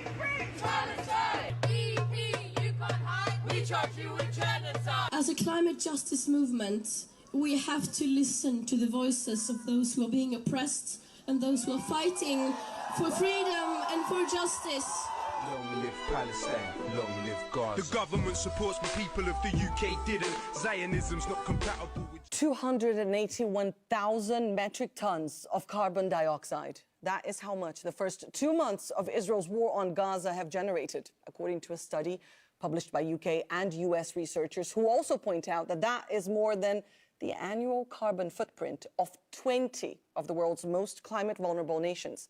as a climate justice movement, we have to listen to the voices of those who are being oppressed and those who are fighting for freedom and for justice. Long live Palestine, long live Gaza. The government supports the people of the UK didn't. Zionism's not compatible with 281,000 metric tons of carbon dioxide. That is how much the first 2 months of Israel's war on Gaza have generated, according to a study published by UK and US researchers, who also point out that that is more than the annual carbon footprint of 20 of the world's most climate vulnerable nations.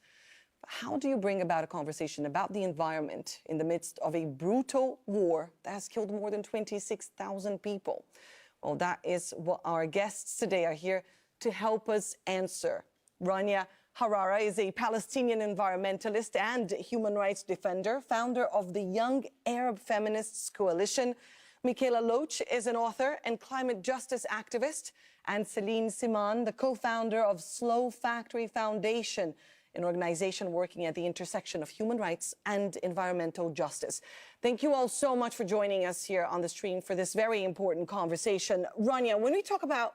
How do you bring about a conversation about the environment in the midst of a brutal war that has killed more than 26,000 people? Well, that is what our guests today are here to help us answer. Rania Harara is a Palestinian environmentalist and human rights defender, founder of the Young Arab Feminists Coalition. Michaela Loach is an author and climate justice activist, and Celine Siman, the co-founder of Slow Factory Foundation, an organization working at the intersection of human rights and environmental justice. Thank you all so much for joining us here on the stream for this very important conversation. Rania, when we talk about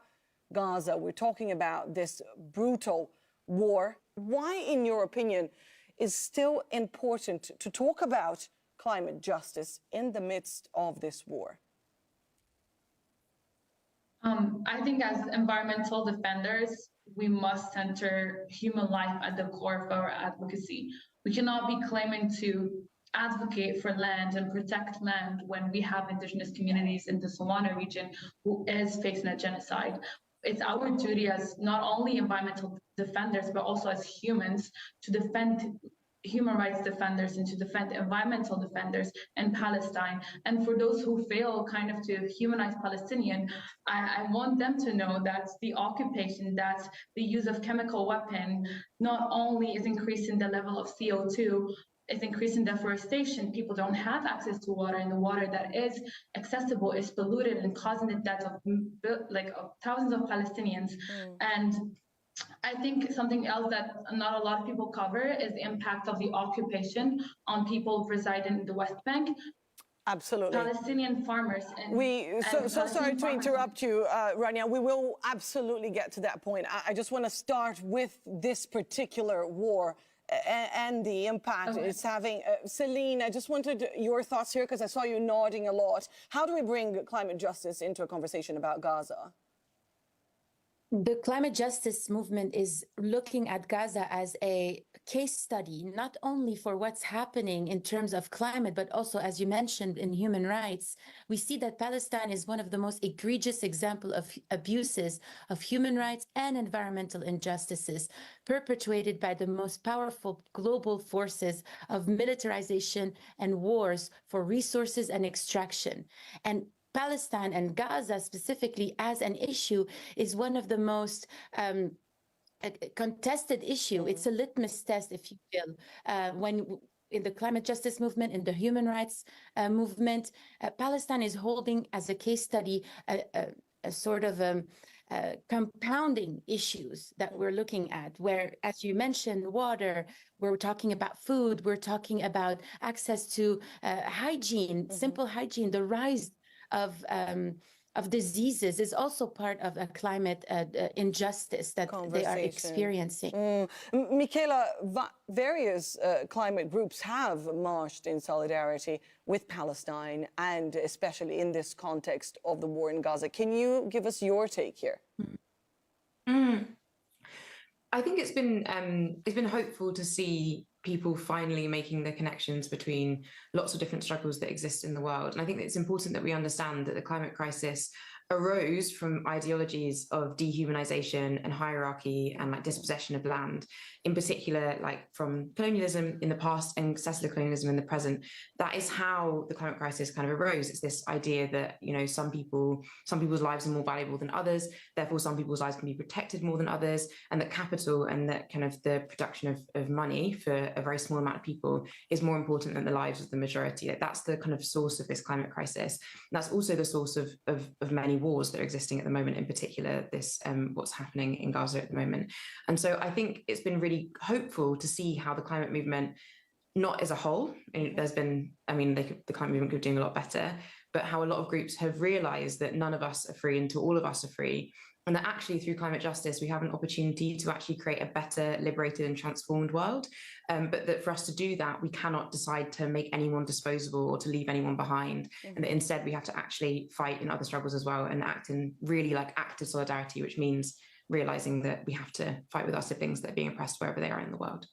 Gaza, we're talking about this brutal war. Why, in your opinion, is still important to talk about climate justice in the midst of this war? I think as environmental defenders, we must center human life at the core of our advocacy. We cannot be claiming to advocate for land and protect land when we have indigenous communities in the Solana region who is facing a genocide. It's our duty as not only environmental defenders, but also as humans to defend human rights defenders and to defend environmental defenders in Palestine. And for those who fail kind of to humanize Palestinian, I want them to know that the occupation, that the use of chemical weapon not only is increasing the level of CO2, is increasing deforestation. People don't have access to water, and the water that is accessible is polluted and causing the death of thousands of Palestinians. And I think something else that not a lot of people cover is the impact of the occupation on people residing in the West Bank. Absolutely. Palestinian farmers. So sorry to interrupt you, Rania. We will absolutely get to that point. I just want to start with this particular war and the impact it's having. Celine, I just wanted your thoughts here because I saw you nodding a lot. How do we bring climate justice into a conversation about Gaza? The climate justice movement is looking at Gaza as a case study, not only for what's happening in terms of climate, but also, as you mentioned, in human rights. We see that Palestine is one of the most egregious examples of abuses of human rights and environmental injustices perpetrated by the most powerful global forces of militarization and wars for resources and extraction. And Palestine and Gaza specifically as an issue is one of the most contested issue. It's a litmus test, if you will, when in the climate justice movement, in the human rights movement, Palestine is holding as a case study a sort of compounding issues that we're looking at, where, as you mentioned, water, we're talking about food, we're talking about access to hygiene, simple hygiene, the rise of diseases is also part of a climate injustice that they are experiencing. Michaela, various climate groups have marched in solidarity with Palestine, and especially in this context of the war in Gaza. Can you give us your take here? I think it's been hopeful to see people finally making the connections between lots of different struggles that exist in the world. And I think it's important that we understand that the climate crisis arose from ideologies of dehumanization and hierarchy and dispossession of land, in particular, from colonialism in the past and settler colonialism in the present. That is how the climate crisis kind of arose. It's this idea that, some people's lives are more valuable than others, therefore some people's lives can be protected more than others, and that capital and that kind of the production of money for a very small amount of people is more important than the lives of the majority. That's the kind of source of this climate crisis. And that's also the source of many wars that are existing at the moment, in particular this what's happening in Gaza at the moment. And so I think it's been really hopeful to see how the climate movement, not as a whole, there's been, the climate movement could be doing a lot better, but how a lot of groups have realized that none of us are free until all of us are free. And that actually through climate justice, we have an opportunity to actually create a better, liberated and transformed world. But that for us to do that, we cannot decide to make anyone disposable or to leave anyone behind. And that instead we have to actually fight in other struggles as well and act in really active solidarity, which means realizing that we have to fight with our siblings that are being oppressed wherever they are in the world.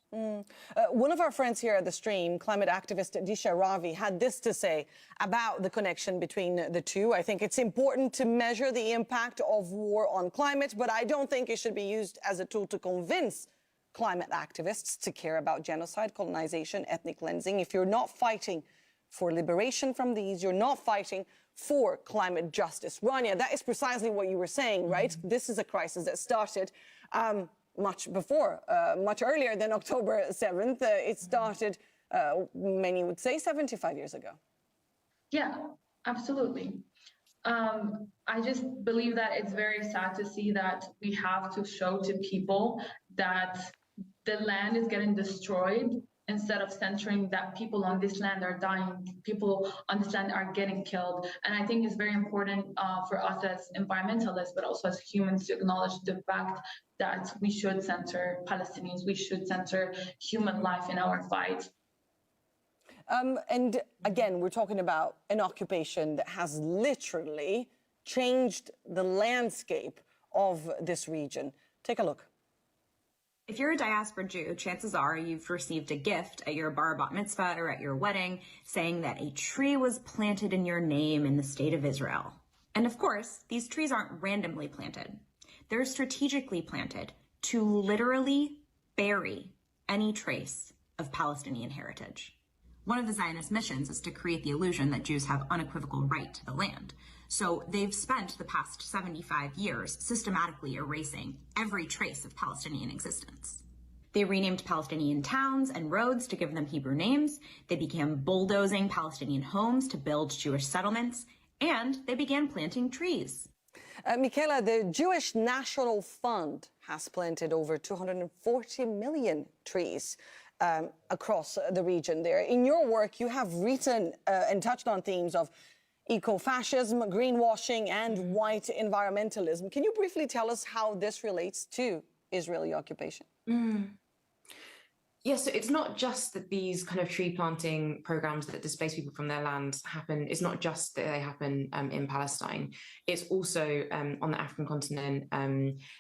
One of our friends here at the stream, climate activist Disha Ravi, had this to say about the connection between the two. I think it's important to measure the impact of war on climate, but I don't think it should be used as a tool to convince climate activists to care about genocide, colonization, ethnic cleansing. If you're not fighting for liberation from these, you're not fighting for climate justice. Rania, that is precisely what you were saying, right? This is a crisis that started much earlier than October 7th. It started, many would say, 75 years ago. Yeah, absolutely. I just believe that it's very sad to see that we have to show to people that the land is getting destroyed instead of censoring that people on this land are dying, people on this land are getting killed. And I think it's very important for us as environmentalists, but also as humans, to acknowledge the fact that we should censor Palestinians, we should censor human life in our fight. And again, we're talking about an occupation that has literally changed the landscape of this region. Take a look. If you're a diaspora Jew, chances are you've received a gift at your bar bat mitzvah or at your wedding saying that a tree was planted in your name in the state of Israel. And of course, these trees aren't randomly planted. They're strategically planted to literally bury any trace of Palestinian heritage. One of the Zionist missions is to create the illusion that Jews have unequivocal right to the land. So they've spent the past 75 years systematically erasing every trace of Palestinian existence. They renamed Palestinian towns and roads to give them Hebrew names. They began bulldozing Palestinian homes to build Jewish settlements. And they began planting trees. Michaela, the Jewish National Fund has planted over 240 million trees across the region there. In your work, you have written and touched on themes of eco-fascism, greenwashing, and white environmentalism. Can you briefly tell us how this relates to Israeli occupation? Yes, so it's not just that these kind of tree planting programs that displace people from their lands happen. It's not just that they happen in Palestine. It's also on the African continent.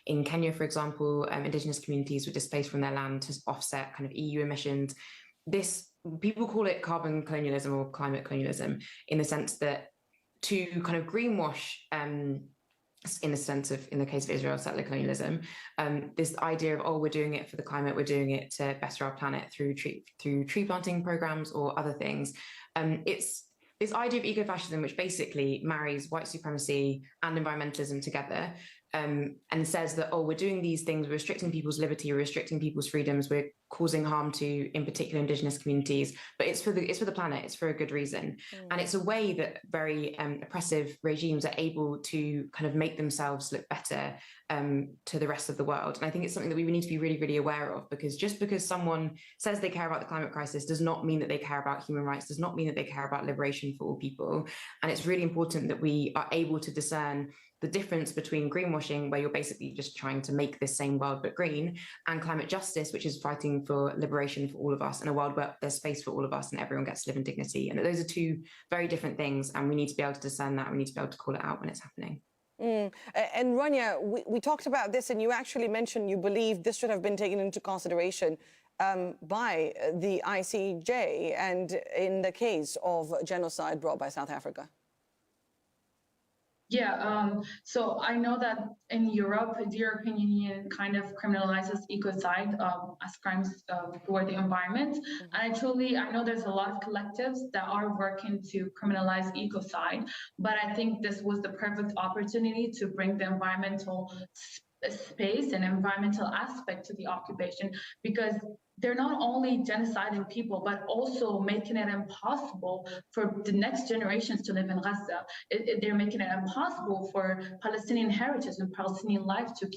In Kenya, for example, indigenous communities were displaced from their land to offset kind of EU emissions. People call it carbon colonialism or climate colonialism, in the sense that to kind of greenwash, in the case of Israel, settler colonialism, this idea of, oh, we're doing it for the climate, we're doing it to better our planet through tree planting programs or other things. It's this idea of ecofascism, which basically marries white supremacy and environmentalism together, and says that, oh, we're doing these things, we're restricting people's liberty, we're restricting people's freedoms, we're causing harm to, in particular, indigenous communities, but it's for the planet, it's for a good reason. And it's a way that very oppressive regimes are able to kind of make themselves look better to the rest of the world. And I think it's something that we need to be really, really aware of, because just because someone says they care about the climate crisis does not mean that they care about human rights, does not mean that they care about liberation for all people. And it's really important that we are able to discern the difference between greenwashing, where you're basically just trying to make this same world but green, and climate justice, which is fighting for liberation for all of us in a world where there's space for all of us and everyone gets to live in dignity. And those are two very different things, and we need to be able to discern that. We need to be able to call it out when it's happening. And Rania, we talked about this, and you actually mentioned you believe this should have been taken into consideration by the ICJ and in the case of genocide brought by South Africa. Yeah, so I know that in Europe, the European Union kind of criminalizes ecocide as crimes for the environment. And I know there's a lot of collectives that are working to criminalize ecocide, but I think this was the perfect opportunity to bring the environmental space and environmental aspect to the occupation, because they're not only genociding people, but also making it impossible for the next generations to live in Gaza. They're making it impossible for Palestinian heritage and Palestinian life to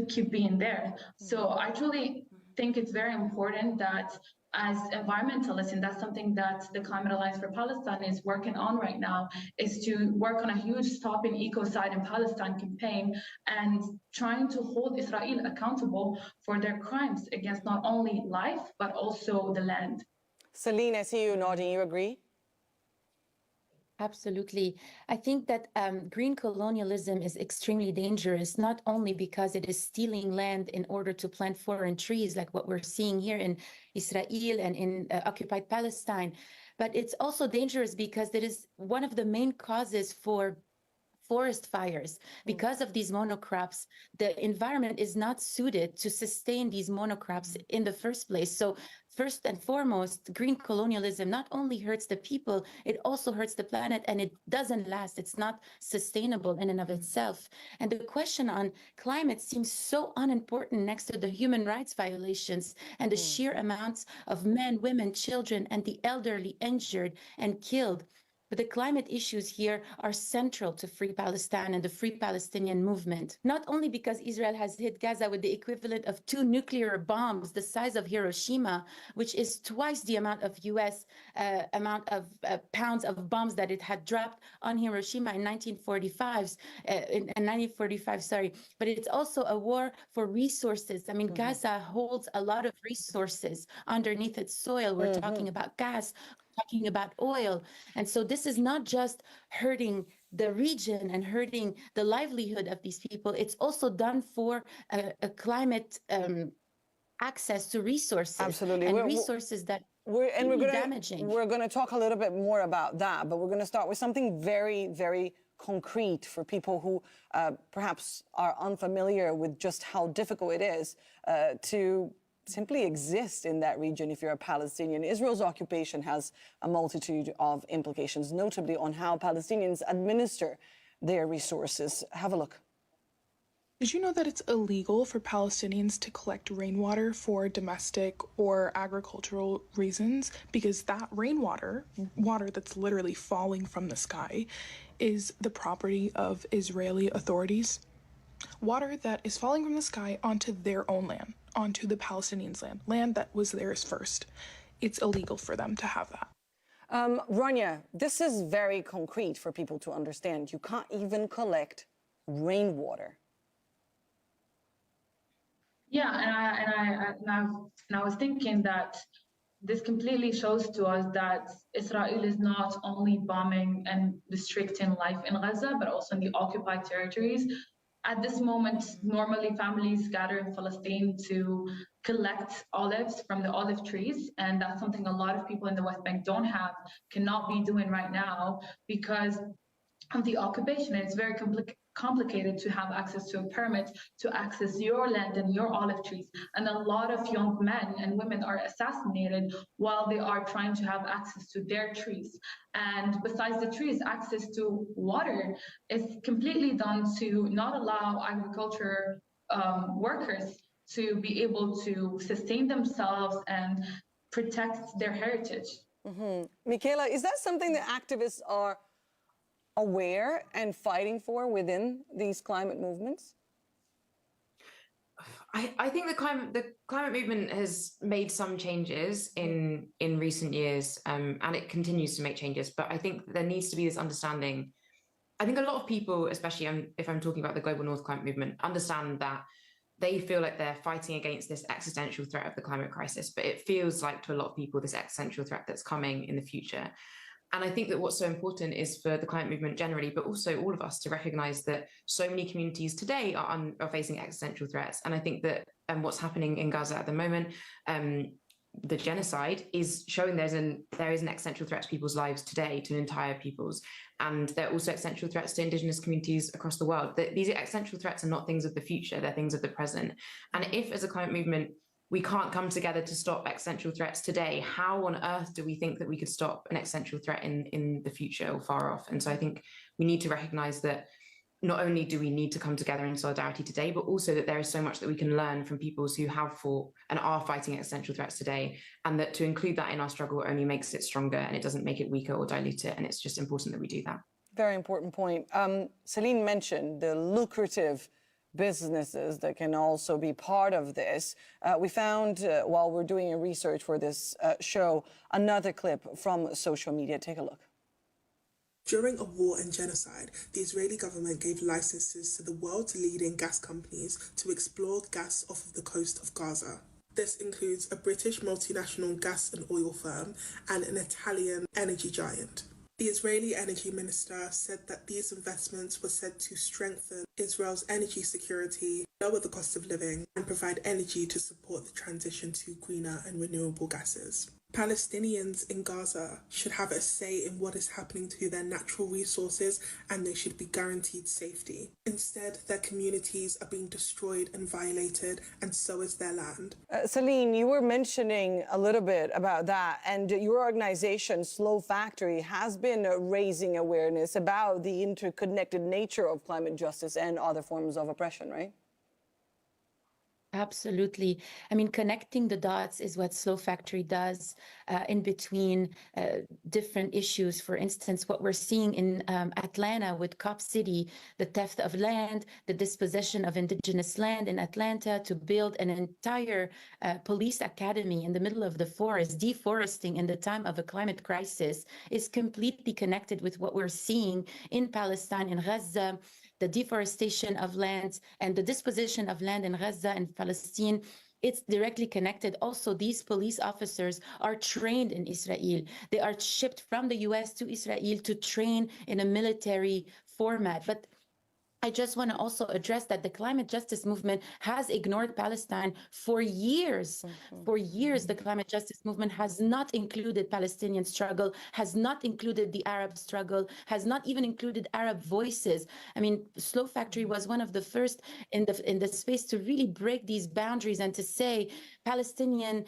keep being there. So I truly think it's very important that as environmentalists, and that's something that the Climate Alliance for Palestine is working on right now, is to work on a huge Stopping Ecocide in Palestine campaign and trying to hold Israel accountable for their crimes against not only life, but also the land. Celine, I see you nodding. You agree? Absolutely. I think that green colonialism is extremely dangerous, not only because it is stealing land in order to plant foreign trees, like what we're seeing here in Israel and in occupied Palestine, but it's also dangerous because it is one of the main causes for forest fires. Because of these monocrops, the environment is not suited to sustain these monocrops in the first place. So first and foremost, green colonialism not only hurts the people, it also hurts the planet, and it doesn't last. It's not sustainable in and of itself. And the question on climate seems so unimportant next to the human rights violations and the sheer amounts of men, women, children, and the elderly injured and killed. But the climate issues here are central to Free Palestine and the Free Palestinian movement, not only because Israel has hit Gaza with the equivalent of 2 nuclear bombs the size of Hiroshima, which is twice the amount of US pounds of bombs that it had dropped on Hiroshima in 1945, but it's also a war for resources. I mean, Gaza holds a lot of resources underneath its soil. We're talking about gas, talking about oil. And so this is not just hurting the region and hurting the livelihood of these people. It's also done for a climate access to resources. Absolutely. And resources that are damaging. We're going to talk a little bit more about that, but we're going to start with something very, very concrete for people who perhaps are unfamiliar with just how difficult it is to simply exist in that region if you're a Palestinian. Israel's occupation has a multitude of implications, notably on how Palestinians administer their resources. Have a look. Did you know that it's illegal for Palestinians to collect rainwater for domestic or agricultural reasons? Because that rainwater, water that's literally falling from the sky, is the property of Israeli authorities. Water that is falling from the sky onto their own land, onto the Palestinians' land that was theirs first. It's illegal for them to have that. Rania, this is very concrete for people to understand. You can't even collect rainwater. Yeah, and I was thinking that this completely shows to us that Israel is not only bombing and restricting life in Gaza, but also in the occupied territories. At this moment, normally families gather in Palestine to collect olives from the olive trees, and that's something a lot of people in the West Bank cannot be doing right now because of the occupation. It's very complicated to have access to a permit to access your land and your olive trees. And a lot of young men and women are assassinated while they are trying to have access to their trees. And besides the trees, access to water is completely done to not allow agriculture workers to be able to sustain themselves and protect their heritage. Michaela, is that something that activists are aware and fighting for within these climate movements? I think the climate movement has made some changes in recent years, and it continues to make changes. But I think there needs to be this understanding. I think a lot of people, especially if I'm talking about the Global North climate movement, understand that they feel like they're fighting against this existential threat of the climate crisis, but it feels like to a lot of people this existential threat that's coming in the future. And I think that what's so important is for the climate movement generally, but also all of us to recognise that so many communities today are facing existential threats. And I think that what's happening in Gaza at the moment, the genocide, is showing there is an existential threat to people's lives today, to entire peoples. And there are also existential threats to indigenous communities across the world. These existential threats are not things of the future, they're things of the present. And if, as a climate movement, we can't come together to stop existential threats today, how on earth do we think that we could stop an existential threat in the future or far off? And so I think we need to recognise that not only do we need to come together in solidarity today, but also that there is so much that we can learn from peoples who have fought and are fighting existential threats today, and that to include that in our struggle only makes it stronger and it doesn't make it weaker or dilute it. And it's just important that we do that. Very important point. Celine mentioned the lucrative businesses that can also be part of this. We found, while we're doing a research for this show, another clip from social media. Take a look. During a war and genocide, the Israeli government gave licenses to the world's leading gas companies to explore gas off of the coast of Gaza. This includes a British multinational gas and oil firm and an Italian energy giant. The Israeli energy minister said that these investments were said to strengthen Israel's energy security, lower the cost of living, and provide energy to support the transition to greener and renewable gases. Palestinians in Gaza should have a say in what is happening to their natural resources, and they should be guaranteed safety. Instead, their communities are being destroyed and violated, and so is their land. Celine, you were mentioning a little bit about that, and your organization, Slow Factory, has been raising awareness about the interconnected nature of climate justice and other forms of oppression, right? Absolutely. I mean, connecting the dots is what Slow Factory does in between different issues. For instance, what we're seeing in Atlanta with Cop City, the theft of land, the dispossession of indigenous land in Atlanta to build an entire police academy in the middle of the forest, deforesting in the time of a climate crisis, is completely connected with what we're seeing in Palestine, in Gaza, the deforestation of lands and the disposition of land in Gaza and Palestine. It's directly connected. Also, these police officers are trained in Israel. They are shipped from the US to Israel to train in a military format. But I just want to also address that the climate justice movement has ignored Palestine for years. For years, the climate justice movement has not included Palestinian struggle, has not included the Arab struggle, has not even included Arab voices. I mean, Slow Factory was one of the first in the space to really break these boundaries and to say Palestinian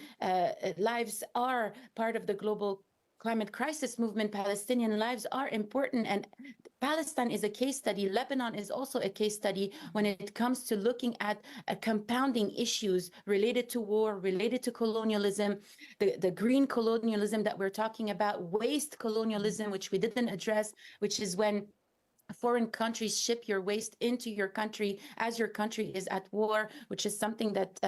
lives are part of the global climate crisis movement. Palestinian lives are important, and Palestine is a case study. Lebanon is also a case study when it comes to looking at compounding issues related to war, related to colonialism, the green colonialism that we're talking about, waste colonialism, which we didn't address, which is when foreign countries ship your waste into your country as your country is at war, which is something that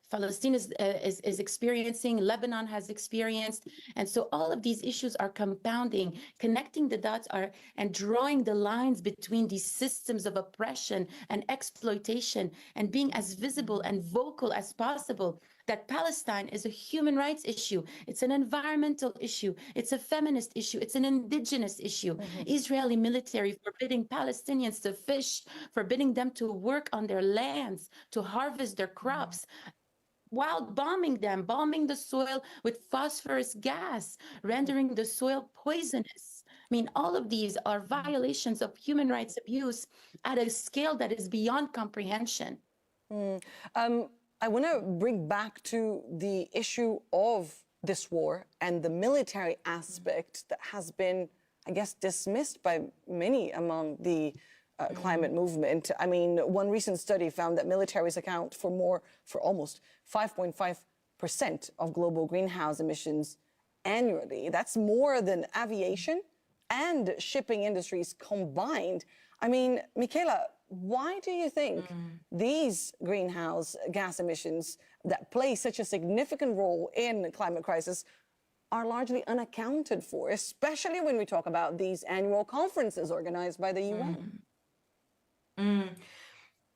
Palestine is experiencing, Lebanon has experienced. And so all of these issues are compounding, connecting the dots and drawing the lines between these systems of oppression and exploitation, and being as visible and vocal as possible that Palestine is a human rights issue, it's an environmental issue, it's a feminist issue, it's an indigenous issue. Israeli military forbidding Palestinians to fish, forbidding them to work on their lands, to harvest their crops, while bombing them, bombing the soil with phosphorus gas, rendering the soil poisonous. I mean, all of these are violations of human rights abuse at a scale that is beyond comprehension. I want to bring back to the issue of this war and the military aspect that has been, I guess, dismissed by many among the climate movement. I mean, one recent study found that militaries account for almost 5.5% of global greenhouse emissions annually. That's more than aviation and shipping industries combined. I mean, Michaela, why do you think these greenhouse gas emissions that play such a significant role in the climate crisis are largely unaccounted for, especially when we talk about these annual conferences organized by the UN?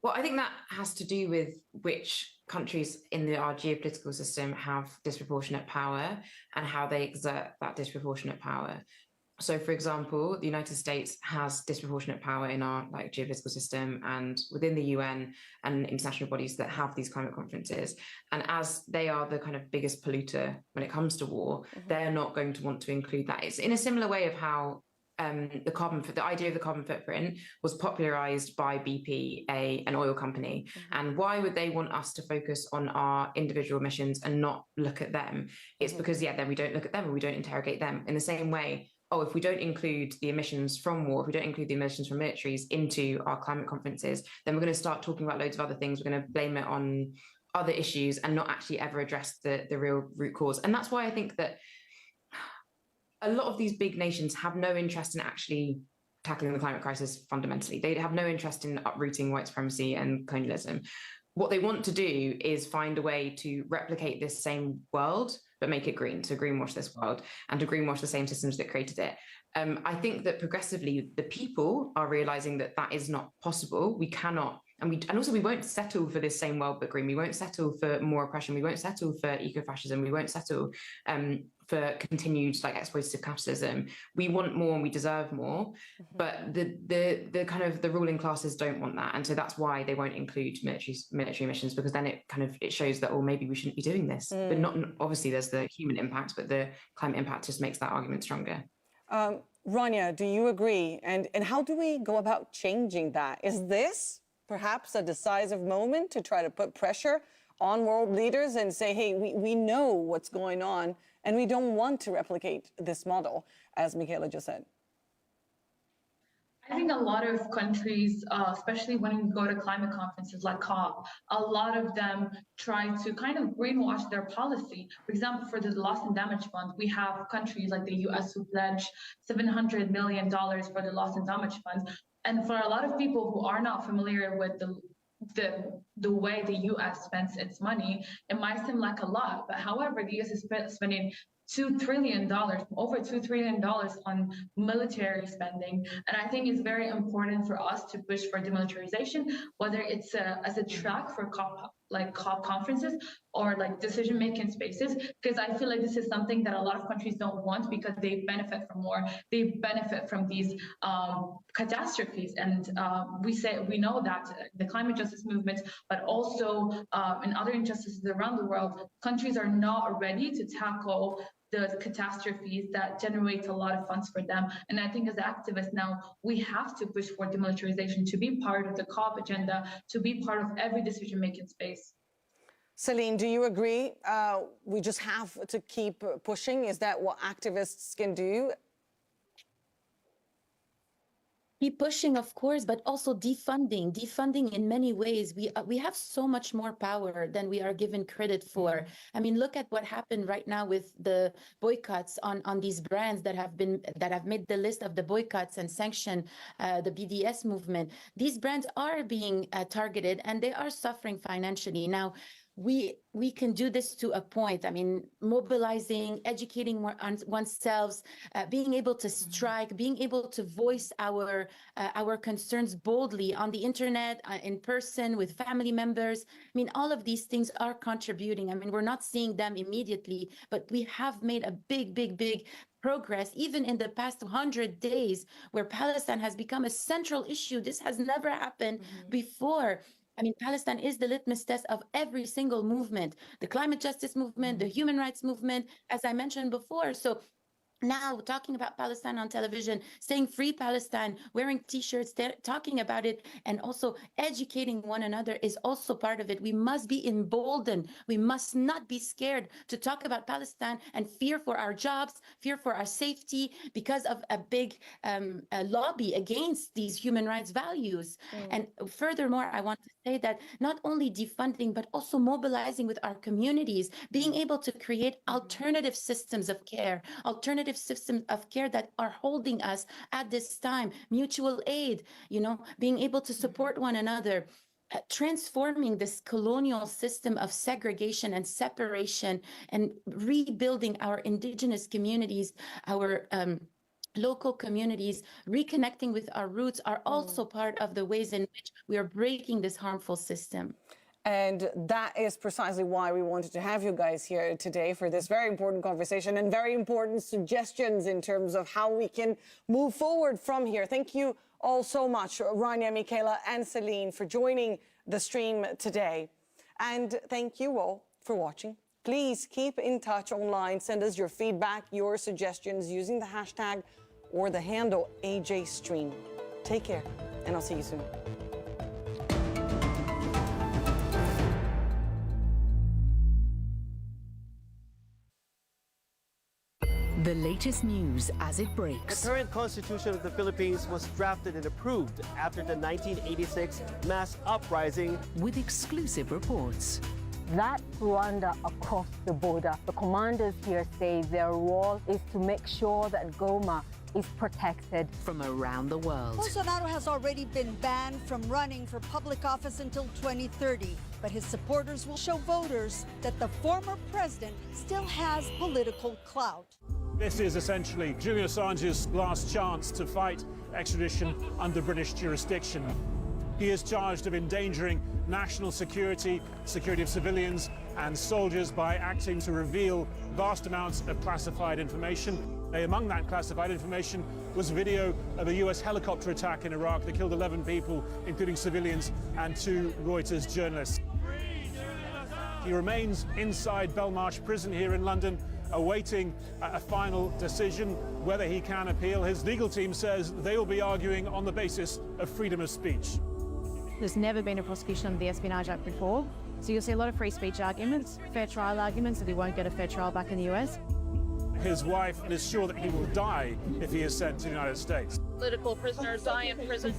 Well, I think that has to do with which countries in our geopolitical system have disproportionate power and how they exert that disproportionate power. So, for example, the United States has disproportionate power in our geopolitical system and within the UN and international bodies that have these climate conferences. And as they are the kind of biggest polluter when it comes to war, they're not going to want to include that. It's in a similar way of how the idea of the carbon footprint was popularized by BP, an oil company. And why would they want us to focus on our individual emissions and not look at them? It's because, then we don't look at them and we don't interrogate them. In the same way, if we don't include the emissions from war, if we don't include the emissions from militaries into our climate conferences, then we're going to start talking about loads of other things. We're going to blame it on other issues and not actually ever address the real root cause. And that's why I think that a lot of these big nations have no interest in actually tackling the climate crisis fundamentally. They have no interest in uprooting white supremacy and colonialism. What they want to do is find a way to replicate this same world, but make it green, to greenwash this world and to greenwash the same systems that created it. I think that progressively the people are realizing that that is not possible. We cannot, and also we won't settle for this same world but green. We won't settle for more oppression. We won't settle for ecofascism. We won't settle for continued exploitative capitalism. We want more and we deserve more, but the kind of the ruling classes don't want that, and so that's why they won't include military emissions, because then it shows that maybe we shouldn't be doing this. But not obviously there's the human impact, but the climate impact just makes that argument stronger. Rania, do you agree? And how do we go about changing that? Is this perhaps a decisive moment to try to put pressure on world leaders and say, hey, we know what's going on and we don't want to replicate this model, as Michaela just said? I think a lot of countries, especially when we go to climate conferences like COP, a lot of them try to kind of greenwash their policy. For example, for the loss and damage fund, we have countries like the US who pledge $700 million for the loss and damage funds. And for a lot of people who are not familiar with the way the US spends its money, it might seem like a lot, but however, the US is spending $2 trillion, over $2 trillion on military spending. And I think it's very important for us to push for demilitarization, whether it's as a track for COP conferences or decision-making spaces, because I feel like this is something that a lot of countries don't want because they benefit from war. They benefit from these catastrophes. And we know that the climate justice movement, but also in other injustices around the world, countries are not ready to tackle the catastrophes that generate a lot of funds for them. And I think as activists now, we have to push for demilitarization to be part of the COP agenda, to be part of every decision-making space. Celine, do you agree? We just have to keep pushing. Is that what activists can do? Keep pushing, of course, but also defunding in many ways. We have so much more power than we are given credit for. I mean, look at what happened right now with the boycotts on these brands that have made the list of the boycotts and sanction the BDS movement. These brands are being targeted and they are suffering financially. Now, we can do this to a point. I mean, mobilizing, educating oneself, being able to strike, being able to voice our concerns boldly on the internet, in person, with family members. I mean, all of these things are contributing. I mean, we're not seeing them immediately, but we have made a big progress, even in the past 100 days, where Palestine has become a central issue. This has never happened before. I mean, Palestine is the litmus test of every single movement, the climate justice movement, the human rights movement, as I mentioned before. So now talking about Palestine on television, saying free Palestine, wearing T-shirts, talking about it, and also educating one another is also part of it. We must be emboldened. We must not be scared to talk about Palestine and fear for our jobs, fear for our safety because of a big lobby against these human rights values. And furthermore, I want to say that not only defunding, but also mobilizing with our communities, being able to create alternative systems of care, alternative systems of care that are holding us at this time, mutual aid, being able to support one another, transforming this colonial system of segregation and separation, and rebuilding our indigenous communities, our local communities, reconnecting with our roots are also part of the ways in which we are breaking this harmful system. And that is precisely why we wanted to have you guys here today for this very important conversation and very important suggestions in terms of how we can move forward from here. Thank you all so much, Rania, Michaela, and Celine, for joining the stream today. And thank you all for watching. Please keep in touch online. Send us your feedback, your suggestions using the hashtag or the handle AJStream. Take care, and I'll see you soon. The latest news as it breaks. The current constitution of the Philippines was drafted and approved after the 1986 mass uprising. With exclusive reports. That Rwanda across the border, the commanders here say their role is to make sure that Goma is protected. From around the world. Bolsonaro has already been banned from running for public office until 2030, but his supporters will show voters that the former president still has political clout. This is essentially Julian Assange's last chance to fight extradition under British jurisdiction. He is charged of endangering national security, security of civilians and soldiers by acting to reveal vast amounts of classified information. Among that classified information was video of a US helicopter attack in Iraq that killed 11 people, including civilians and 2 Reuters journalists. He remains inside Belmarsh prison here in London, awaiting a final decision whether he can appeal. His legal team says they will be arguing on the basis of freedom of speech. There's never been a prosecution of the Espionage Act before, so you'll see a lot of free speech arguments, fair trial arguments that he won't get a fair trial back in the US. His wife is sure that he will die if he is sent to the United States. Political prisoners die in prison.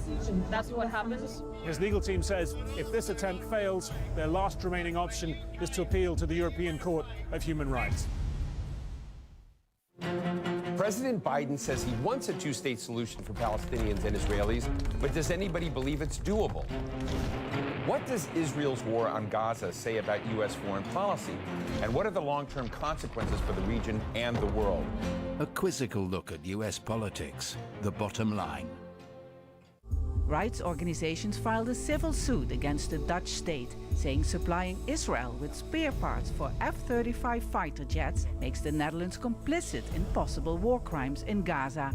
That's what happens. His legal team says if this attempt fails, their last remaining option is to appeal to the European Court of Human Rights. President Biden says he wants a two-state solution for Palestinians and Israelis, but does anybody believe it's doable? What does Israel's war on Gaza say about U.S. foreign policy? And what are the long-term consequences for the region and the world? A quizzical look at U.S. politics, the bottom line. Rights organizations filed a civil suit against the Dutch state, saying supplying Israel with spare parts for F-35 fighter jets makes the Netherlands complicit in possible war crimes in Gaza.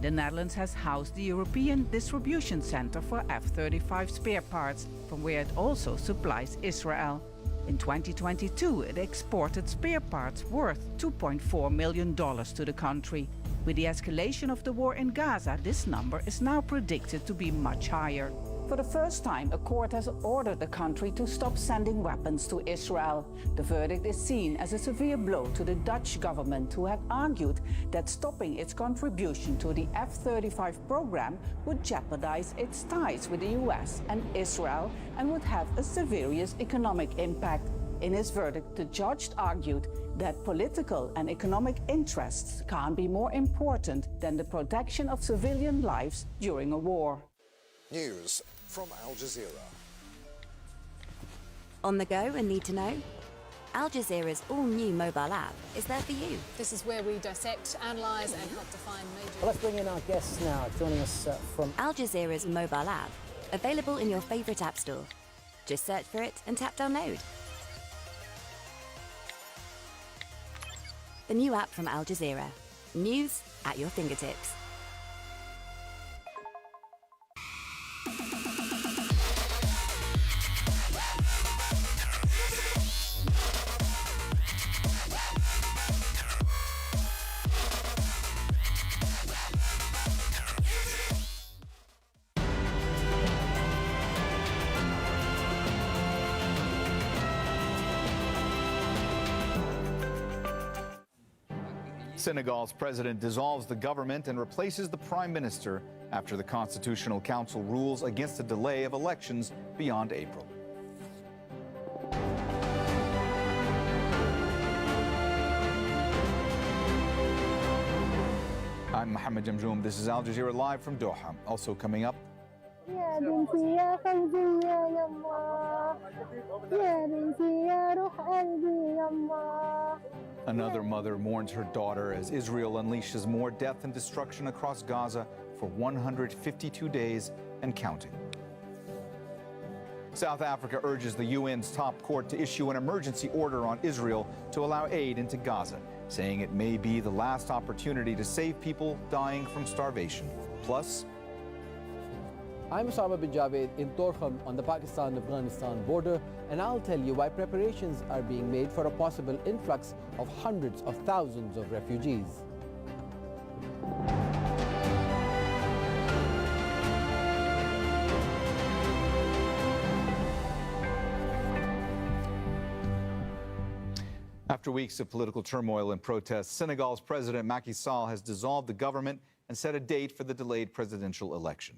The Netherlands has housed the European Distribution Center for F-35 spare parts, from where it also supplies Israel. In 2022, it exported spare parts worth $2.4 million to the country. With the escalation of the war in Gaza, this number is now predicted to be much higher. For the first time, a court has ordered the country to stop sending weapons to Israel. The verdict is seen as a severe blow to the Dutch government, who had argued that stopping its contribution to the F-35 program would jeopardize its ties with the US and Israel and would have a serious economic impact. In his verdict, the judge argued that political and economic interests can't be more important than the protection of civilian lives during a war. News from Al Jazeera. On the go and need to know? Al Jazeera's all-new mobile app is there for you. This is where we dissect, analyse and help define major... Well, let's bring in our guests now, joining us from... Al Jazeera's mobile app, available in your favourite app store. Just search for it and tap download. The new app from Al Jazeera. News at your fingertips. Senegal's president dissolves the government and replaces the prime minister after the Constitutional Council rules against a delay of elections beyond April. I'm Mohammed Jamjoom. This is Al Jazeera Live from Doha. Also coming up, another mother mourns her daughter as Israel unleashes more death and destruction across Gaza for 152 days and counting. South Africa urges the UN's top court to issue an emergency order on Israel to allow aid into Gaza, saying it may be the last opportunity to save people dying from starvation. Plus, I'm Osama bin Javed in Torkham on the Pakistan-Afghanistan border, and I'll tell you why preparations are being made for a possible influx of hundreds of thousands of refugees. after weeks of political turmoil and protests, Senegal's President Macky Sall has dissolved the government and set a date for the delayed presidential election.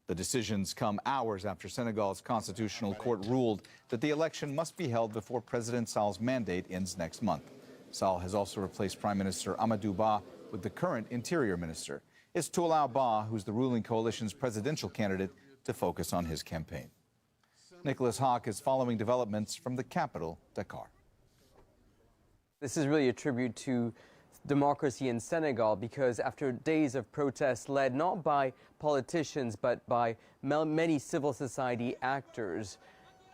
The decisions come hours after Senegal's Constitutional Court ruled that the election must be held before President Sall's mandate ends next month. Sall has also replaced Prime Minister Amadou Ba with the current Interior Minister. It's to allow Ba, who's the ruling coalition's presidential candidate, to focus on his campaign. Nicholas Hawk is following developments from the capital, Dakar. This is really a tribute to democracy in Senegal, because after days of protests led not by politicians but by many civil society actors,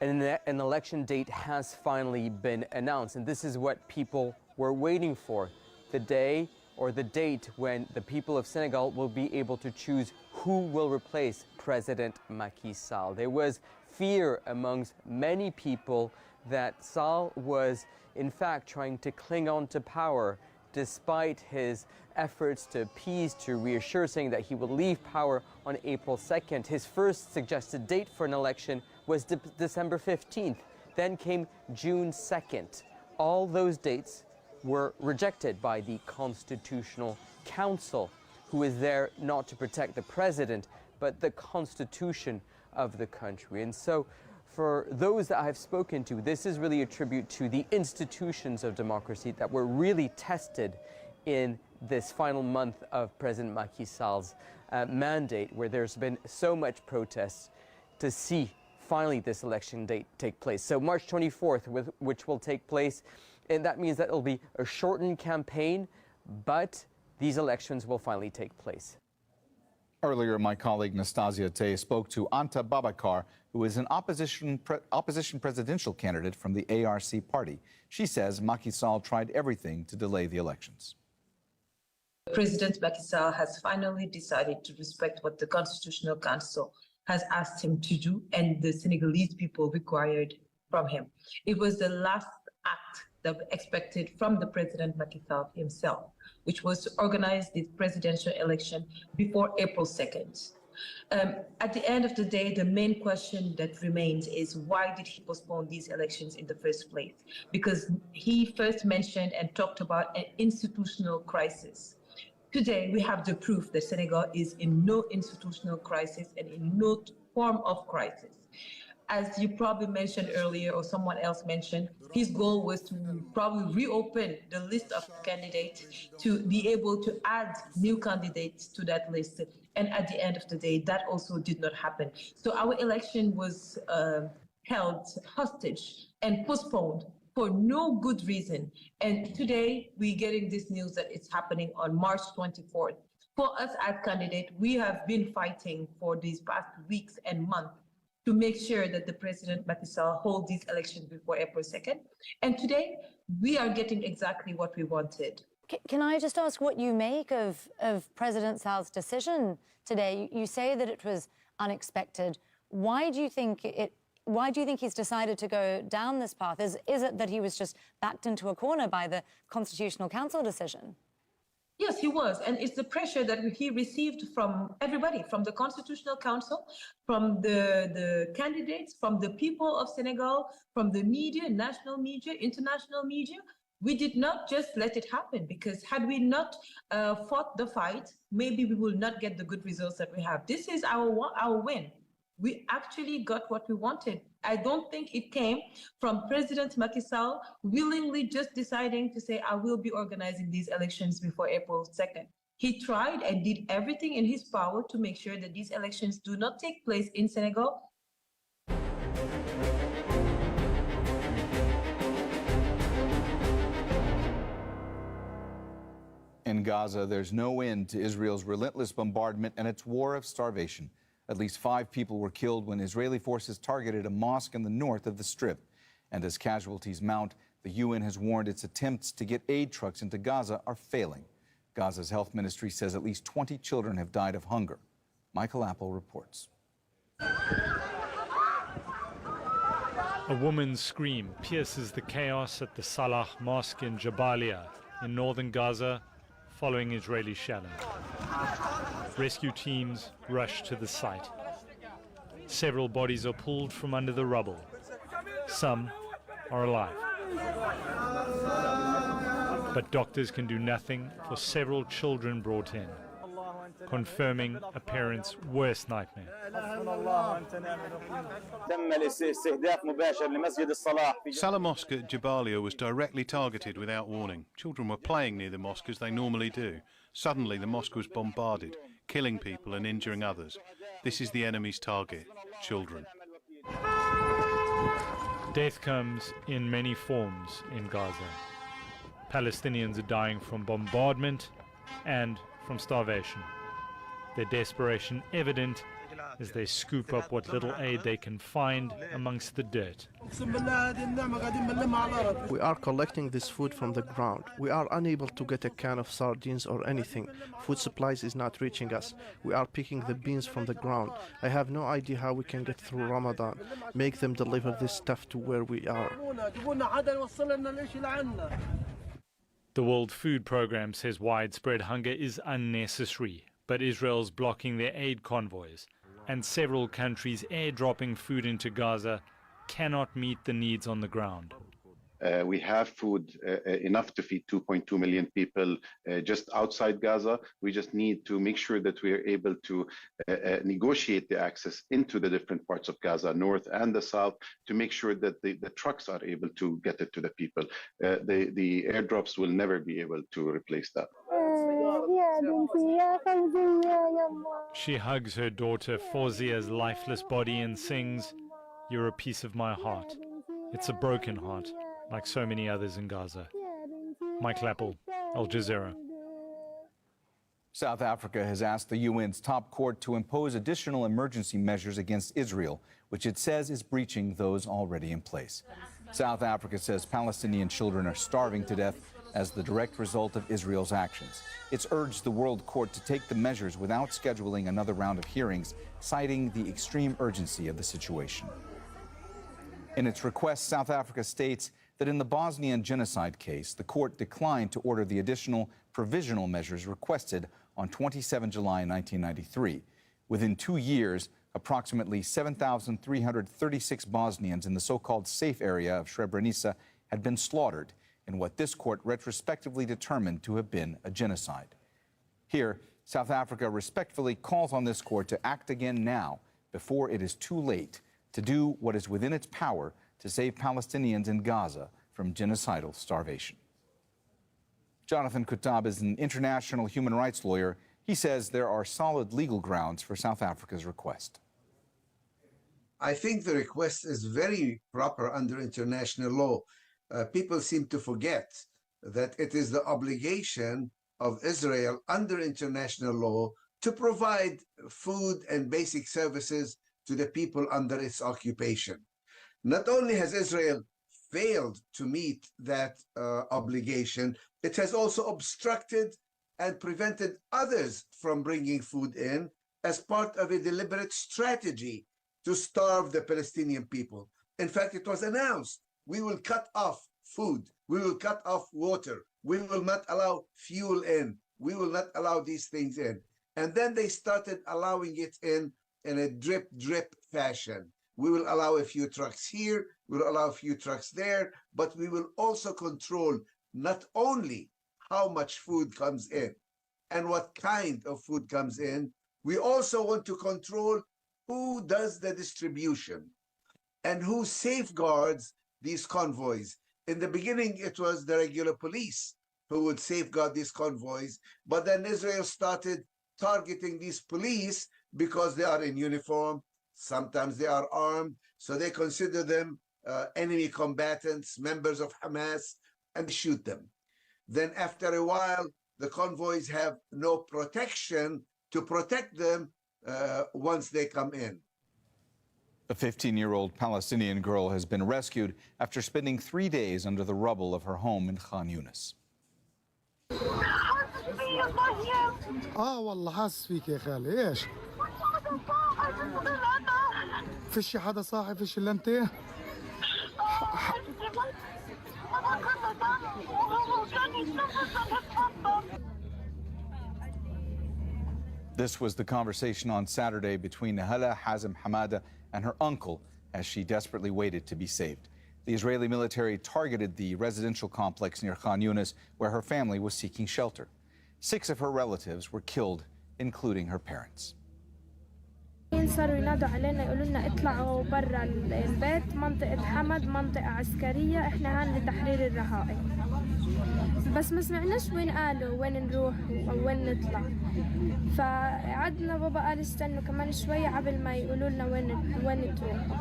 an election date has finally been announced. And this is what people were waiting for, the day or the date when the people of Senegal will be able to choose who will replace President Macky Sall. There was fear amongst many people that Sall was in fact trying to cling on to power despite his efforts to appease, to reassure, saying that he will leave power on April 2nd. His first suggested date for an election was December 15th. Then came June 2nd. All those dates were rejected by the Constitutional Council, who is there not to protect the president, but the constitution of the country. And so for those that I've spoken to, this is really a tribute to the institutions of democracy that were really tested in this final month of President Macky Sall's mandate, where there's been so much protest to see finally this election date take place. So March 24th, which will take place, and that means that it'll be a shortened campaign, but these elections will finally take place. Earlier, my colleague Nastasia Tay spoke to Anta Babakar, who is an opposition presidential candidate from the ARC party. She says Macky Sall tried everything to delay the elections. President Macky Sall has finally decided to respect what the Constitutional Council has asked him to do and the Senegalese people required from him. It was the last act that we expected from the President Macky Sall himself, which was to organize this presidential election before April 2nd. At the end of the day, the main question that remains is why did he postpone these elections in the first place? Because he first mentioned and talked about an institutional crisis. Today, we have the proof that Senegal is in no institutional crisis and in no form of crisis. As you probably mentioned earlier, or someone else mentioned, his goal was to probably reopen the list of candidates to be able to add new candidates to that list. And at the end of the day, that also did not happen. So our election was held hostage and postponed for no good reason. And today, we're getting this news that it's happening on March 24th. For us as candidates, we have been fighting for these past weeks and months to make sure that the President Macky Sall hold these elections before April 2nd. And today, we are getting exactly what we wanted. Can I just ask what you make of President Sall's decision today? You say that it was unexpected. Why do you think he's decided to go down this path? Is it that he was just backed into a corner by the Constitutional Council decision? Yes, he was. And it's the pressure that he received from everybody, from the Constitutional Council, from the candidates, from the people of Senegal, from the media, national media, international media. We did not just let it happen, because had we not fought the fight, maybe we will not get the good results that we have. This is our win. We actually got what we wanted. I don't think it came from President Macky Sall willingly just deciding to say, I will be organizing these elections before April 2nd. He tried and did everything in his power to make sure that these elections do not take place in Senegal. In Gaza, there's no end to Israel's relentless bombardment and its war of starvation. At least 5 people were killed when Israeli forces targeted a mosque in the north of the Strip. And as casualties mount, the UN has warned its attempts to get aid trucks into Gaza are failing. Gaza's health ministry says at least 20 children have died of hunger. Michael Apple reports. A woman's scream pierces the chaos at the Salah Mosque in Jabalia in northern Gaza following Israeli shelling. Rescue teams rush to the site. Several bodies are pulled from under the rubble. Some are alive. But doctors can do nothing for several children brought in, confirming a parent's worst nightmare. Salah Mosque at Jabalia was directly targeted without warning. Children were playing near the mosque as they normally do. Suddenly the mosque was bombarded, killing people and injuring others. This is the enemy's target, children. Death comes in many forms in Gaza. Palestinians are dying from bombardment and from starvation. Their desperation evident as they scoop up what little aid they can find amongst the dirt. We are collecting this food from the ground. We are unable to get a can of sardines or anything. Food supplies is not reaching us. We are picking the beans from the ground. I have no idea how we can get through Ramadan. Make them deliver this stuff to where we are. The World Food Programme says widespread hunger is unnecessary, but Israel's blocking their aid convoys, and several countries airdropping food into Gaza cannot meet the needs on the ground. We have food enough to feed 2.2 million people just outside Gaza. We just need to make sure that we are able to negotiate the access into the different parts of Gaza, north and the south, to make sure that the trucks are able to get it to the people. The airdrops will never be able to replace that. She hugs her daughter Fawzia's lifeless body and sings, "You're a piece of my heart." It's a broken heart, like so many others in Gaza. Michael Apple, Al Jazeera. South Africa has asked the UN's top court to impose additional emergency measures against Israel, which it says is breaching those already in place. South Africa says Palestinian children are starving to death as the direct result of Israel's actions. It's urged the World Court to take the measures without scheduling another round of hearings, citing the extreme urgency of the situation. In its request, South Africa states that in the Bosnian genocide case, the court declined to order the additional provisional measures requested on 27 July 1993. Within 2 years, approximately 7,336 Bosnians in the so-called safe area of Srebrenica had been slaughtered in what this court retrospectively determined to have been a genocide. Here, South Africa respectfully calls on this court to act again now, before it is too late, to do what is within its power to save Palestinians in Gaza from genocidal starvation. Jonathan Kutab is an international human rights lawyer. He says there are solid legal grounds for South Africa's request. I think the request is very proper under international law. People seem to forget that it is the obligation of Israel under international law to provide food and basic services to the people under its occupation. Not only has Israel failed to meet that obligation, it has also obstructed and prevented others from bringing food in as part of a deliberate strategy to starve the Palestinian people. In fact, it was announced, we will cut off food, we will cut off water, we will not allow fuel in, we will not allow these things in. And then they started allowing it in a drip fashion. We will allow a few trucks here, we'll allow a few trucks there, but we will also control not only how much food comes in and what kind of food comes in, we also want to control who does the distribution and who safeguards these convoys. In the beginning, it was the regular police who would safeguard these convoys, but then Israel started targeting these police because they are in uniform, sometimes they are armed, so they consider them enemy combatants, members of Hamas, and shoot them. Then after a while, the convoys have no protection to protect them once they come in. A 15-year-old Palestinian girl has been rescued after spending 3 days under the rubble of her home in Khan Yunis. والله حاسس فيك يا خالي ايش؟ فيش حدا صاحي فيش الا انت؟ This was the conversation on Saturday between Hala Hazem Hamada and her uncle as she desperately waited to be saved. The Israeli military targeted the residential complex near Khan Yunis where her family was seeking shelter. 6 of her relatives were killed, including her parents. صاروا ينادوا علينا يقولوا لنا اطلعوا برا البيت منطقة حمد منطقة عسكرية احنا هان لتحرير الرهائن بس ما سمعناش وين قالوا وين نروح او وين نطلع فقعدنا بابا قال استنوا كمان شوية قبل ما يقولوا لنا وين تروحوا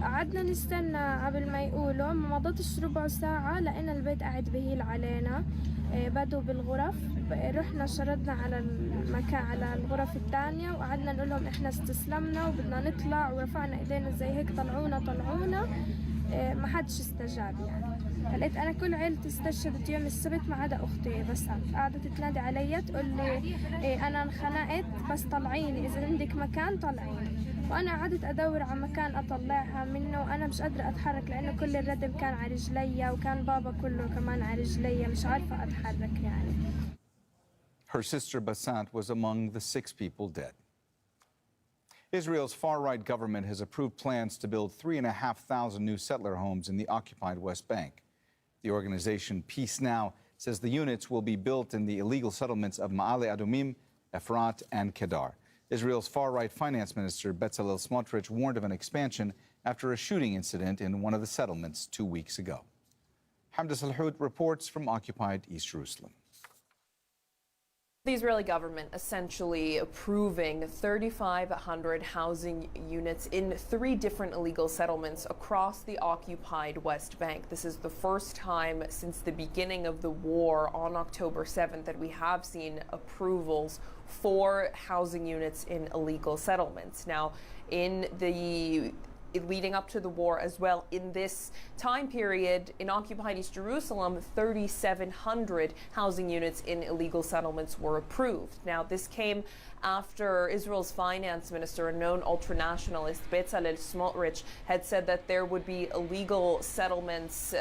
قعدنا نستنى قبل ما يقولوا ما مضتش ربع ساعة لقينا البيت قاعد بهيل علينا بدوا بالغرف رحنا شردنا على المكان على الغرف الثانية وقعدنا نقول لهم احنا استسلمنا وبدنا نطلع ورفعنا ايدينا زي هيك طلعونا ما حدش استجاب يعني لقيت انا كل عيلتي استشهدت يوم السبت ما عدا اختي بس قعدت تنادي علي تقول لي انا انخنقت بس طلعيني اذا عندك مكان طلعيني وانا قعدت ادور على مكان اطلعها منه وانا مش قادره اتحرك لانه كل الردم كان على رجليا وكان بابا كله كمان على رجليا مش عارفه اتحرك يعني. Her sister Bassant was among the 6 people dead. Israel's far-right government has approved plans to build 3,500 new settler homes in the occupied West Bank. The organization Peace Now says the units will be built in the illegal settlements of Ma'ale Adumim, Efrat, and Kedar. Israel's far-right finance minister Bezalel Smotrich warned of an expansion after a shooting incident in one of the settlements 2 weeks ago. Hamda Salhoud reports from occupied East Jerusalem. The Israeli government essentially approving 3,500 housing units in 3 different illegal settlements across the occupied West Bank. This is the first time since the beginning of the war on October 7th that we have seen approvals for housing units in illegal settlements. Now, leading up to the war as well, in this time period in occupied East Jerusalem, 3,700 housing units in illegal settlements were approved. Now, this came after Israel's finance minister, a known ultranationalist, Bezalel Smotrich, had said that there would be illegal settlements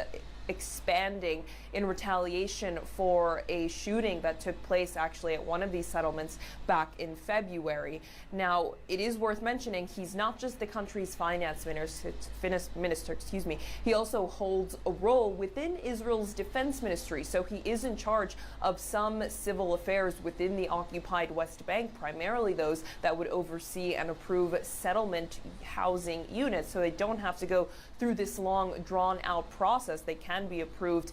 expanding in retaliation for a shooting that took place actually at one of these settlements back in February. Now, it is worth mentioning he's not just the country's finance minister, he also holds a role within Israel's defense ministry. So he is in charge of some civil affairs within the occupied West Bank, primarily those that would oversee and approve settlement housing units. So they don't have to go through this long, drawn-out process. They can be approved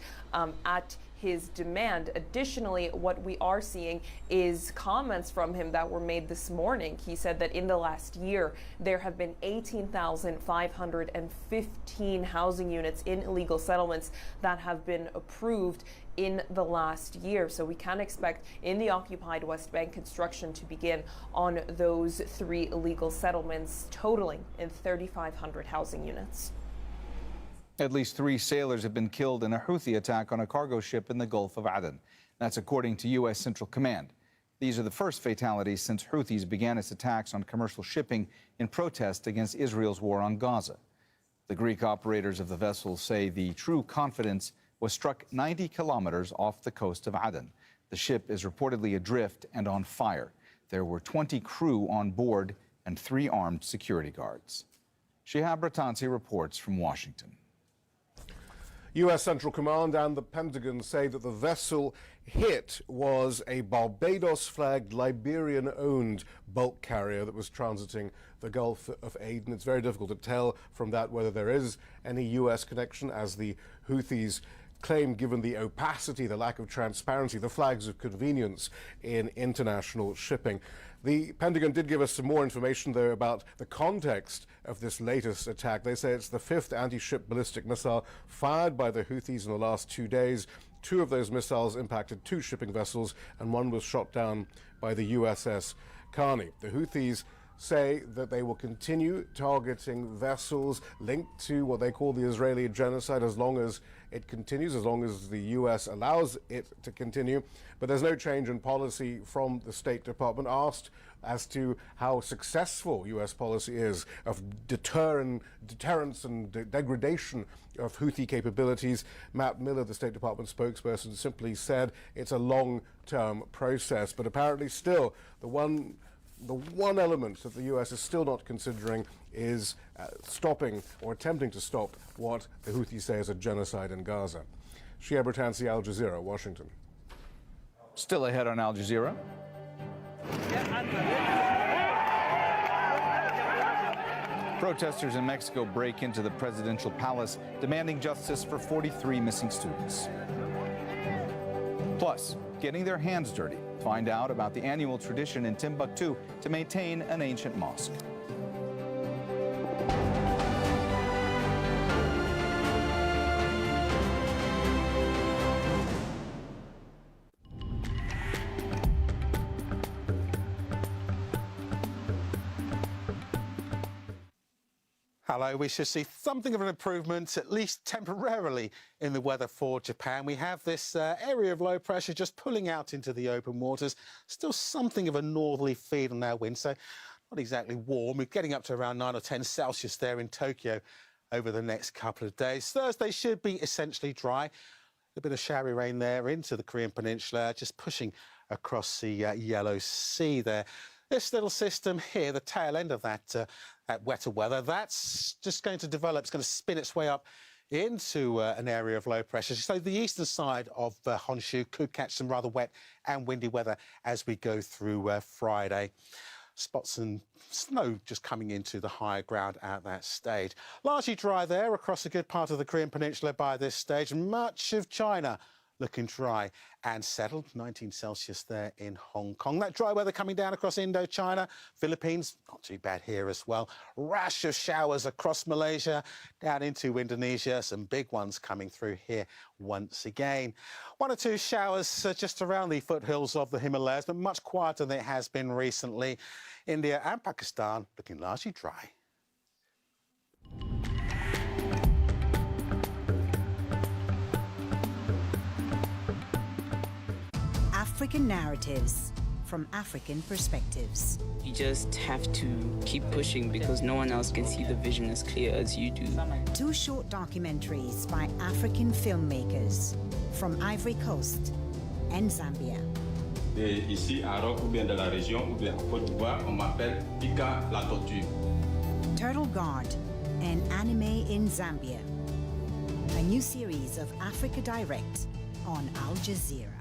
at his demand. Additionally, what we are seeing is comments from him that were made this morning. He said that in the last year, there have been 18,515 housing units in illegal settlements that have been approved in the last year. So we can expect in the occupied West Bank construction to begin on those 3 illegal settlements, totaling in 3,500 housing units. At least 3 sailors have been killed in a Houthi attack on a cargo ship in the Gulf of Aden. That's according to U.S. Central Command. These are the first fatalities since Houthis began its attacks on commercial shipping in protest against Israel's war on Gaza. The Greek operators of the vessel say the True Confidence was struck 90 kilometers off the coast of Aden. The ship is reportedly adrift and on fire. There were 20 crew on board and 3 armed security guards. Shihab Ratansi reports from Washington. U.S. Central Command and the Pentagon say that the vessel hit was a Barbados-flagged, Liberian-owned bulk carrier that was transiting the Gulf of Aden. It's very difficult to tell from that whether there is any U.S. connection, as the Houthis claim, given the opacity, the lack of transparency, the flags of convenience in international shipping. The Pentagon did give us some more information, though, about the context of this latest attack. They say it's the 5th anti-ship ballistic missile fired by the Houthis in the last 2 days. 2 of those missiles impacted 2 shipping vessels, and 1 was shot down by the USS Carney. The Houthis say that they will continue targeting vessels linked to what they call the Israeli genocide as long as it continues, as long as the U.S. allows it to continue. But there's no change in policy from the State Department. Asked as to how successful U.S. policy is of deterrence and degradation of Houthi capabilities, Matt Miller, the State Department spokesperson, simply said it's a long-term process. But apparently still, the one element that the U.S. is still not considering is stopping or attempting to stop what the Houthis say is a genocide in Gaza. Shihab Ratansi, Al Jazeera, Washington. Still ahead on Al Jazeera. Protesters in Mexico break into the presidential palace, demanding justice for 43 missing students. Plus, getting their hands dirty. Find out about the annual tradition in Timbuktu to maintain an ancient mosque. Hello, we should see something of an improvement, at least temporarily, in the weather for Japan. We have this area of low pressure just pulling out into the open waters. Still something of a northerly feed on our wind, so not exactly warm. We're getting up to around 9 or 10 Celsius there in Tokyo over the next couple of days. Thursday should be essentially dry. A bit of showery rain there into the Korean Peninsula, just pushing across the Yellow Sea there. This little system here, the tail end of that wetter weather, that's just going to develop. It's going to spin its way up into an area of low pressure. So the eastern side of Honshu could catch some rather wet and windy weather as we go through Friday. Spots and snow just coming into the higher ground at that stage. Largely dry there across a good part of the Korean Peninsula by this stage. Much of China looking dry and settled. 19 Celsius there in Hong Kong. That dry weather coming down across Indochina, Philippines, not too bad here as well. Rash of showers across Malaysia, down into Indonesia. Some big ones coming through here once again. 1 or 2 showers just around the foothills of the Himalayas, but much quieter than it has been recently. India and Pakistan looking largely dry. African narratives from African perspectives. You just have to keep pushing because no one else can see the vision as clear as you do. 2 short documentaries by African filmmakers from Ivory Coast and Zambia. Ici à Roc ou bien de la région ou bien à Côte d'Ivoire, on m'appelle Pika la tortue. Turtle Guard, an anime in Zambia. A new series of Africa Direct on Al Jazeera.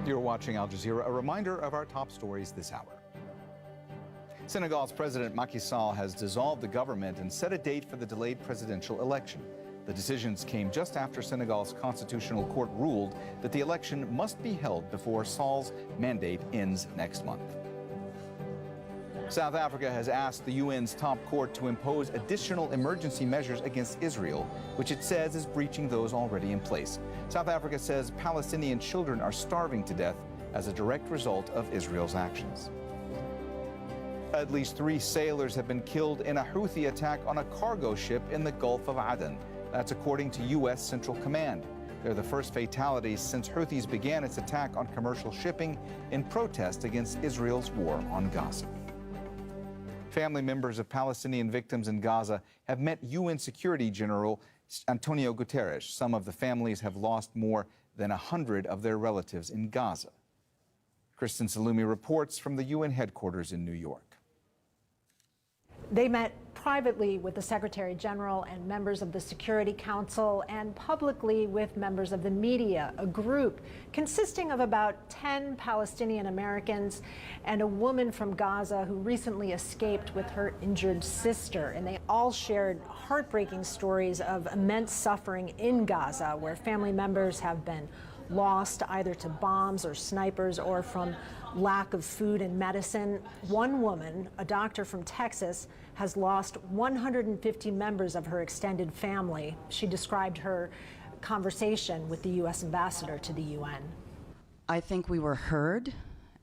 You're watching Al Jazeera. A reminder of our top stories this hour. Senegal's President Macky Sall has dissolved the government and set a date for the delayed presidential election. The decisions came just after Senegal's constitutional court ruled that the election must be held before Sall's mandate ends next month. South Africa has asked the UN's top court to impose additional emergency measures against Israel, which it says is breaching those already in place. South Africa says Palestinian children are starving to death as a direct result of Israel's actions. At least 3 sailors have been killed in a Houthi attack on a cargo ship in the Gulf of Aden. That's according to U.S. Central Command. They're the first fatalities since Houthis began its attack on commercial shipping in protest against Israel's war on Gaza. Family members of Palestinian victims in Gaza have met UN Security General Antonio Guterres. Some of the families have lost more than 100 of their relatives in Gaza. Kristen Salumi reports from the UN headquarters in New York. They met privately with the Secretary General and members of the Security Council and publicly with members of the media, a group consisting of about 10 Palestinian Americans and a woman from Gaza who recently escaped with her injured sister. And they all shared heartbreaking stories of immense suffering in Gaza, where family members have been lost either to bombs or snipers or from lack of food and medicine. One woman, a doctor from Texas, has lost 150 members of her extended family. She described her conversation with the U.S. ambassador to the UN. I think we were heard,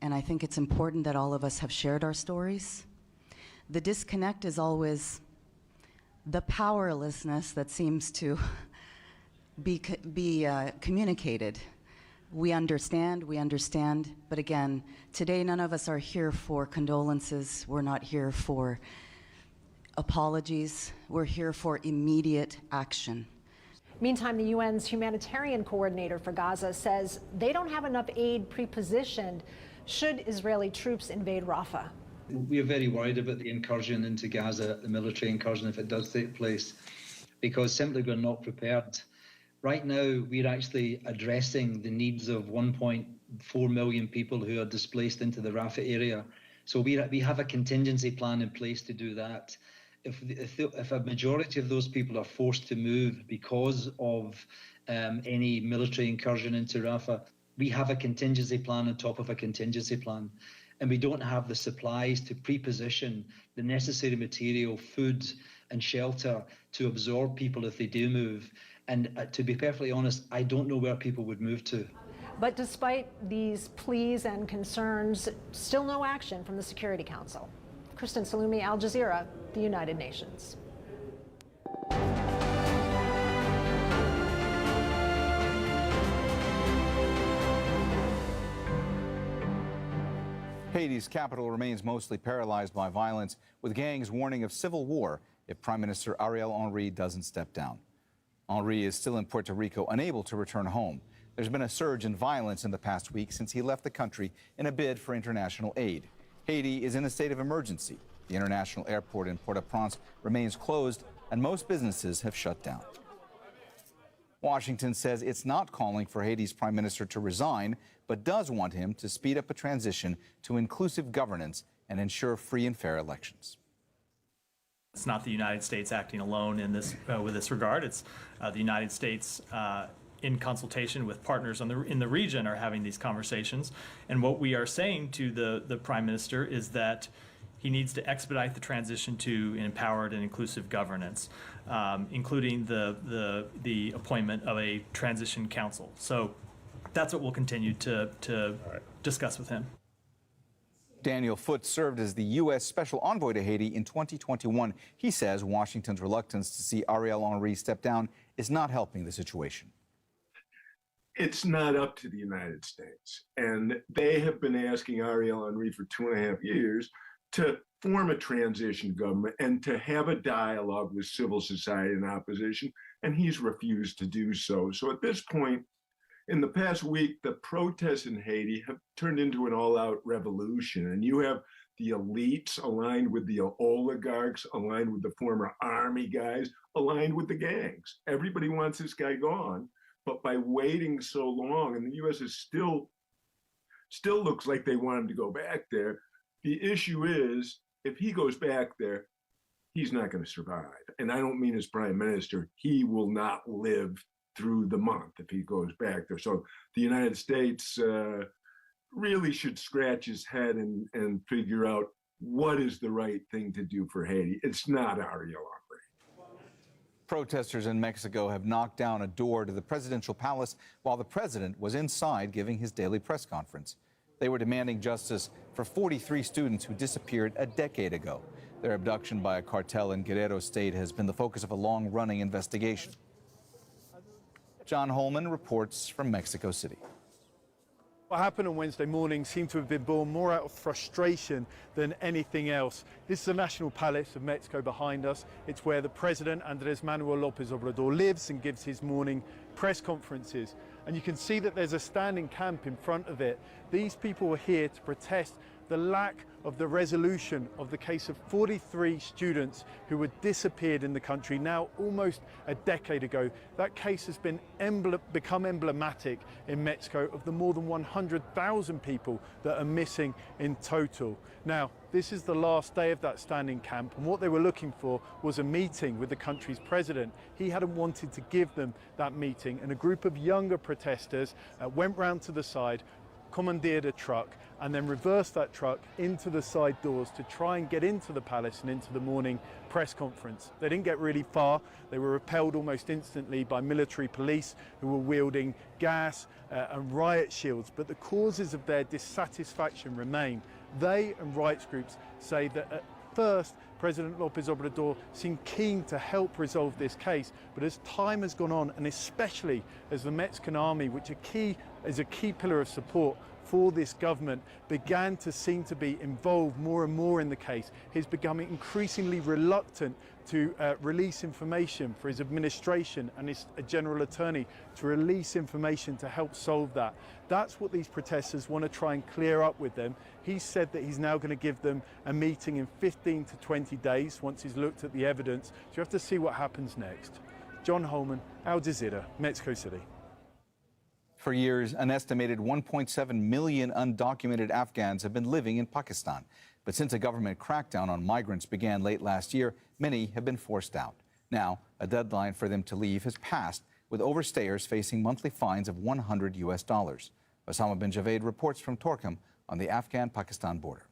and I think it's important that all of us have shared our stories. The disconnect is always the powerlessness that seems to be communicated. We understand, but again, today none of us are here for condolences. We're not here for apologies. We're here for immediate action. Meantime, the UN's humanitarian coordinator for Gaza says they don't have enough aid pre-positioned should Israeli troops invade Rafah. We are very worried about the incursion into Gaza, the military incursion, if it does take place, because simply we're not prepared. Right now, we're actually addressing the needs of 1.4 million people who are displaced into the Rafah area. So we have a contingency plan in place to do that. If a majority of those people are forced to move because of any military incursion into Rafah, we have a contingency plan on top of a contingency plan. And we don't have the supplies to pre-position the necessary material, food and shelter to absorb people if they do move. And to be perfectly honest, I don't know where people would move to. But despite these pleas and concerns, still no action from the Security Council. Kristen Salumi, Al Jazeera, the United Nations. Haiti's capital remains mostly paralyzed by violence, with gangs warning of civil war if Prime Minister Ariel Henry doesn't step down. Henry is still in Puerto Rico, unable to return home. There's been a surge in violence in the past week since he left the country in a bid for international aid. Haiti is in a state of emergency. The international airport in Port-au-Prince remains closed, and most businesses have shut down. Washington says it's not calling for Haiti's prime minister to resign, but does want him to speed up a transition to inclusive governance and ensure free and fair elections. It's not the United States acting alone in this with this regard. It's the United States in consultation with partners in the region are having these conversations. And what we are saying to the Prime Minister is that he needs to expedite the transition to empowered and inclusive governance, including the appointment of a transition council. So that's what we'll continue to discuss with him. Daniel Foote served as the U.S. Special Envoy to Haiti in 2021. He says Washington's reluctance to see Ariel Henry step down is not helping the situation. It's not up to the United States. And they have been asking Ariel Henry for 2.5 years to form a transition government and to have a dialogue with civil society and opposition, and he's refused to do so. So at this point, in the past week, the protests in Haiti have turned into an all-out revolution, and you have the elites aligned with the oligarchs, aligned with the former army guys, aligned with the gangs. Everybody wants this guy gone, but by waiting so long, and the U.S. is still looks like they want him to go back there. The issue is, if he goes back there, he's not going to survive. And I don't mean as prime minister, he will not live through the month if he goes back there. So the United States really should scratch his head and figure out what is the right thing to do for Haiti. It's not Ariel Henry. Protesters in Mexico have knocked down a door to the presidential palace while the president was inside giving his daily press conference. They were demanding justice for 43 students who disappeared a decade ago. Their abduction by a cartel in Guerrero State has been the focus of a long-running investigation. John Holman reports from Mexico City. What happened on Wednesday morning seemed to have been born more out of frustration than anything else. This is the National Palace of Mexico behind us. It's where the President, Andrés Manuel López Obrador, lives and gives his morning press conferences. And you can see that there's a standing camp in front of it. These people are here to protest the lack of the resolution of the case of 43 students who were disappeared in the country now almost a decade ago. That case has been become emblematic in Mexico of the more than 100,000 people that are missing in total. Now, this is the last day of that standing camp, and what they were looking for was a meeting with the country's president. He hadn't wanted to give them that meeting, and a group of younger protesters went round to the side, commandeered a truck, and then reversed that truck into the side doors to try and get into the palace and into the morning press conference. They didn't get really far. They were repelled almost instantly by military police who were wielding gas and riot shields, but the causes of their dissatisfaction remain. They and rights groups say that at first, President López Obrador seemed keen to help resolve this case, but as time has gone on, and especially as the Mexican army, which is a key pillar of support for this government, began to seem to be involved more and more in the case, he's becoming increasingly reluctant to release information for his administration and his general attorney to release information to help solve that. That's what these protesters want to try and clear up with them. He said that he's now going to give them a meeting in 15 to 20 days once he's looked at the evidence. So you have to see what happens next. John Holman, Al Jazeera, Mexico City. For years, an estimated 1.7 million undocumented Afghans have been living in Pakistan. But since a government crackdown on migrants began late last year, many have been forced out. Now, a deadline for them to leave has passed, with overstayers facing monthly fines of $100 US. Osama bin Javed reports from Torkham on the Afghan-Pakistan border.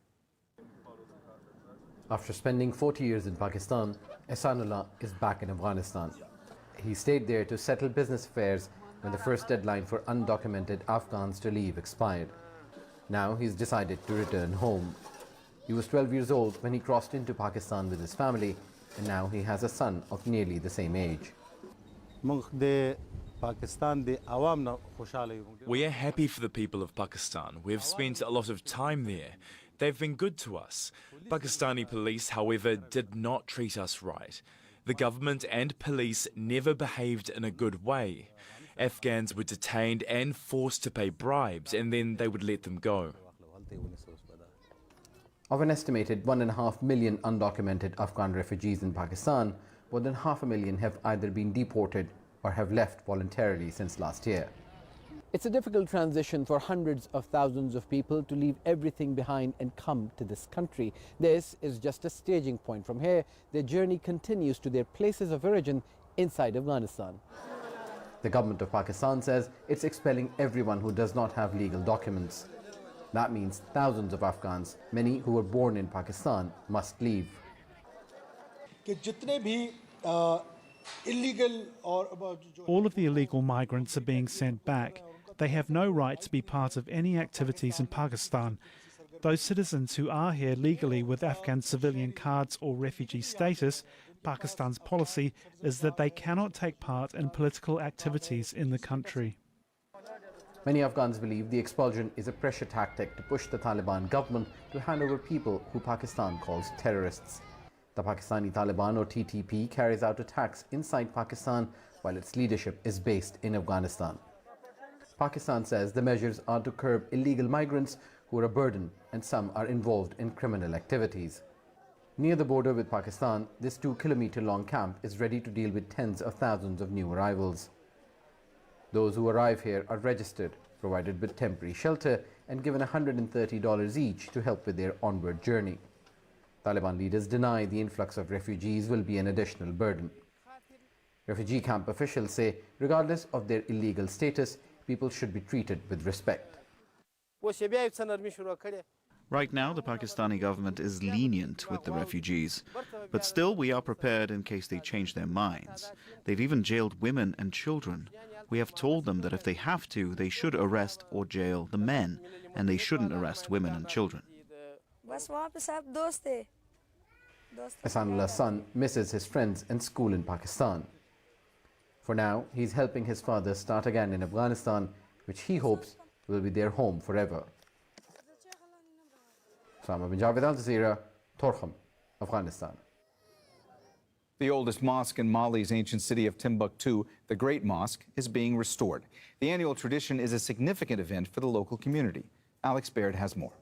After spending 40 years in Pakistan, Ehsanullah is back in Afghanistan. He stayed there to settle business affairs when the first deadline for undocumented Afghans to leave expired. Now he's decided to return home. He was 12 years old when he crossed into Pakistan with his family, and now he has a son of nearly the same age. We are happy for the people of Pakistan. We've spent a lot of time there. They've been good to us. Pakistani police, however, did not treat us right. The government and police never behaved in a good way. Afghans were detained and forced to pay bribes, and then they would let them go. Of an estimated 1.5 million undocumented Afghan refugees in Pakistan, more than 500,000 have either been deported or have left voluntarily since last year. It's a difficult transition for hundreds of thousands of people to leave everything behind and come to this country. This is just a staging point. From here, their journey continues to their places of origin inside Afghanistan. The government of Pakistan says it's expelling everyone who does not have legal documents. That means thousands of Afghans, many who were born in Pakistan, must leave. All of the illegal migrants are being sent back. They have no right to be part of any activities in Pakistan. Those citizens who are here legally with Afghan civilian cards or refugee status, Pakistan's policy is that they cannot take part in political activities in the country. Many Afghans believe the expulsion is a pressure tactic to push the Taliban government to hand over people who Pakistan calls terrorists. The Pakistani Taliban, or TTP, carries out attacks inside Pakistan while its leadership is based in Afghanistan. Pakistan says the measures are to curb illegal migrants who are a burden, and some are involved in criminal activities. Near the border with Pakistan, this 2-kilometer-long camp is ready to deal with tens of thousands of new arrivals. Those who arrive here are registered, provided with temporary shelter, and given $130 each to help with their onward journey. Taliban leaders deny the influx of refugees will be an additional burden. Refugee camp officials say, regardless of their illegal status, people should be treated with respect. Right now, the Pakistani government is lenient with the refugees, but still we are prepared in case they change their minds. They've even jailed women and children. We have told them that if they have to, they should arrest or jail the men, and they shouldn't arrest women and children. Hasanullah's son misses his friends and school in Pakistan. For now, he's helping his father start again in Afghanistan, which he hopes will be their home forever. Sama bin Javed, Al Jazeera, Torkham, Afghanistan. The oldest mosque in Mali's ancient city of Timbuktu, the Great Mosque, is being restored. The annual tradition is a significant event for the local community. Alex Baird has more.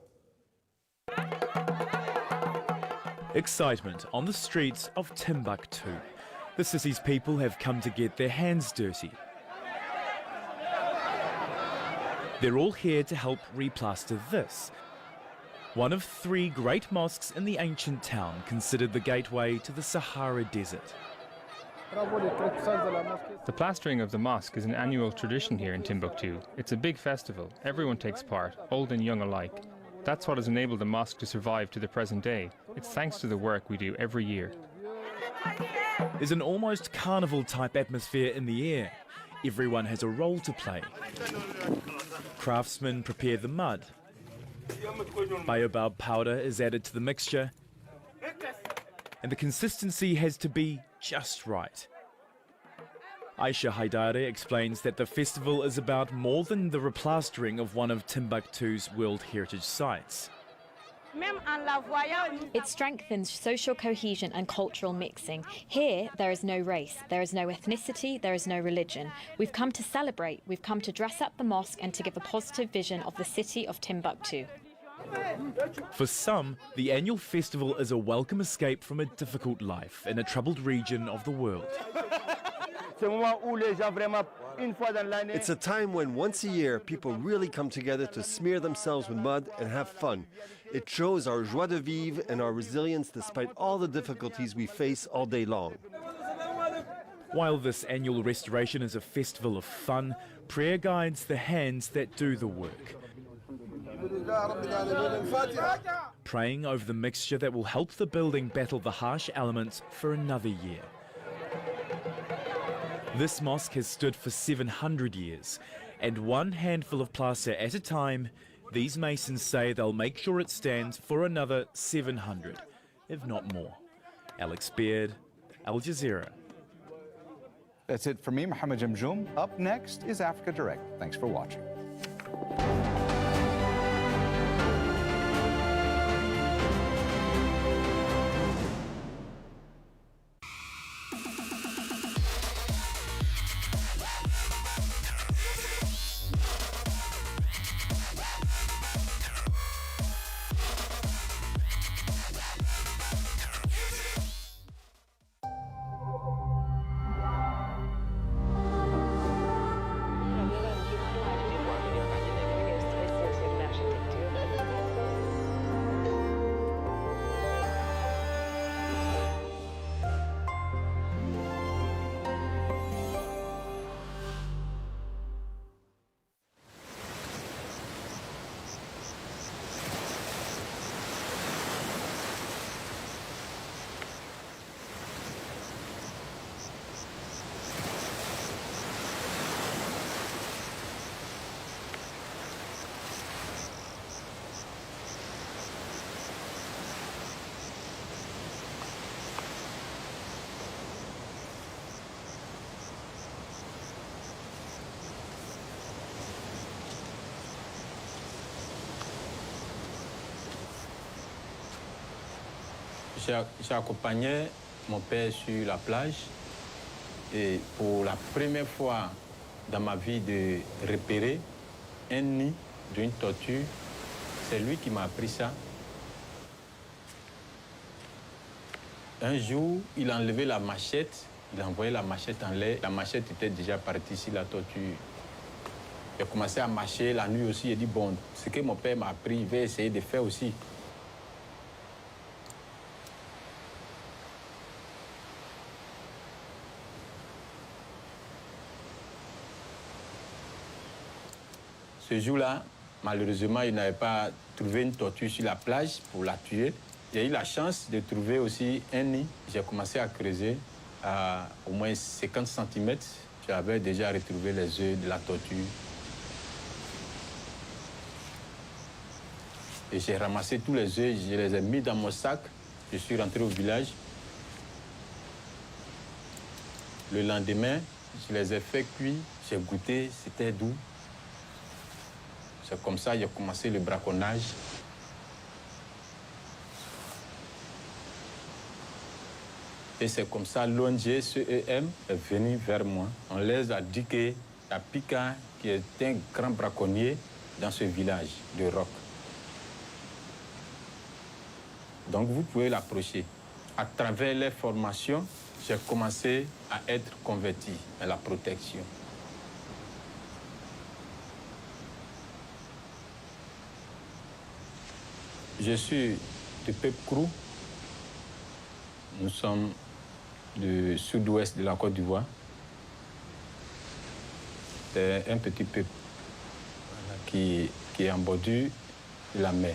Excitement on the streets of Timbuktu. The city's people have come to get their hands dirty. They're all here to help replaster this, one of 3 great mosques in the ancient town, considered the gateway to the Sahara Desert. The plastering of the mosque is an annual tradition here in Timbuktu. It's a big festival. Everyone takes part, old and young alike. That's what has enabled the mosque to survive to the present day. It's thanks to the work we do every year. There's an almost carnival-type atmosphere in the air. Everyone has a role to play. Craftsmen prepare the mud. Baobab powder is added to the mixture, and the consistency has to be just right. Aisha Haidari explains that the festival is about more than the replastering of one of Timbuktu's World Heritage Sites. It strengthens social cohesion and cultural mixing. Here, there is no race, there is no ethnicity, there is no religion. We've come to celebrate, we've come to dress up the mosque and to give a positive vision of the city of Timbuktu. For some, the annual festival is a welcome escape from a difficult life in a troubled region of the world. It's a time when once a year people really come together to smear themselves with mud and have fun. It shows our joie de vivre and our resilience despite all the difficulties we face all day long. While this annual restoration is a festival of fun, prayer guides the hands that do the work, praying over the mixture that will help the building battle the harsh elements for another year. This mosque has stood for 700 years, and one handful of plaster at a time, these masons say they'll make sure it stands for another 700, if not more. Alex Baird, Al Jazeera. That's it for me, Mohammed Jamjoom. Up next is Africa Direct. Thanks for watching. J'ai accompagné mon père sur la plage et pour la première fois dans ma vie de repérer un nid d'une tortue, c'est lui qui m'a appris ça. Un jour, il a enlevé la machette, il a envoyé la machette en l'air. La machette était déjà partie sur la tortue. J'ai commencé à marcher la nuit aussi. J'ai dit, bon, ce que mon père m'a appris, je vais essayer de faire aussi. Ce jour-là, malheureusement, il n'avait pas trouvé une tortue sur la plage pour la tuer. J'ai eu la chance de trouver aussi un nid. J'ai commencé à creuser à au moins 50 cm. J'avais déjà retrouvé les œufs de la tortue. Et j'ai ramassé tous les œufs, je les ai mis dans mon sac. Je suis rentré au village. Le lendemain, je les ai fait cuire. J'ai goûté, c'était doux. C'est comme ça que j'ai commencé le braconnage. Et c'est comme ça l'ONG CEM est venu vers moi. On les a dit que la Pika, qui est un grand braconnier dans ce village de Roc. Donc vous pouvez l'approcher. À travers les formations, j'ai commencé à être converti à la protection. Je suis du peuple Krou. Nous sommes du sud-ouest de la Côte d'Ivoire. C'est un petit peuple qui est en bordure de la mer.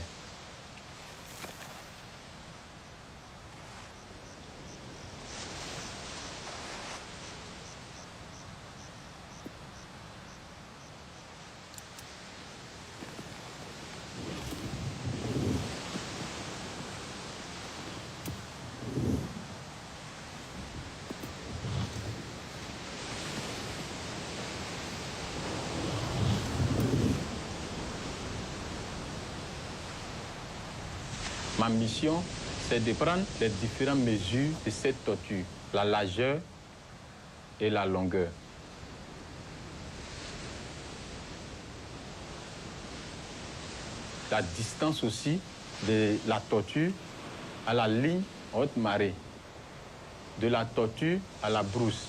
Ma mission, c'est de prendre les différentes mesures de cette tortue, la largeur et la longueur. La distance aussi de la tortue à la ligne haute marée, de la tortue à la brousse.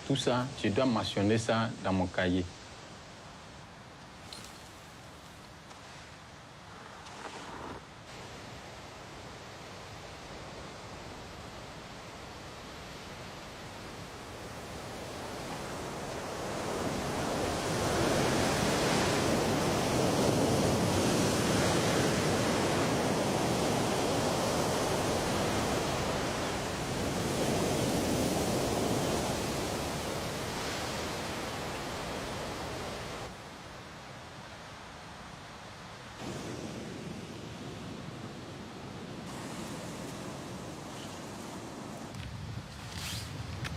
Tout ça, je dois mentionner ça dans mon cahier.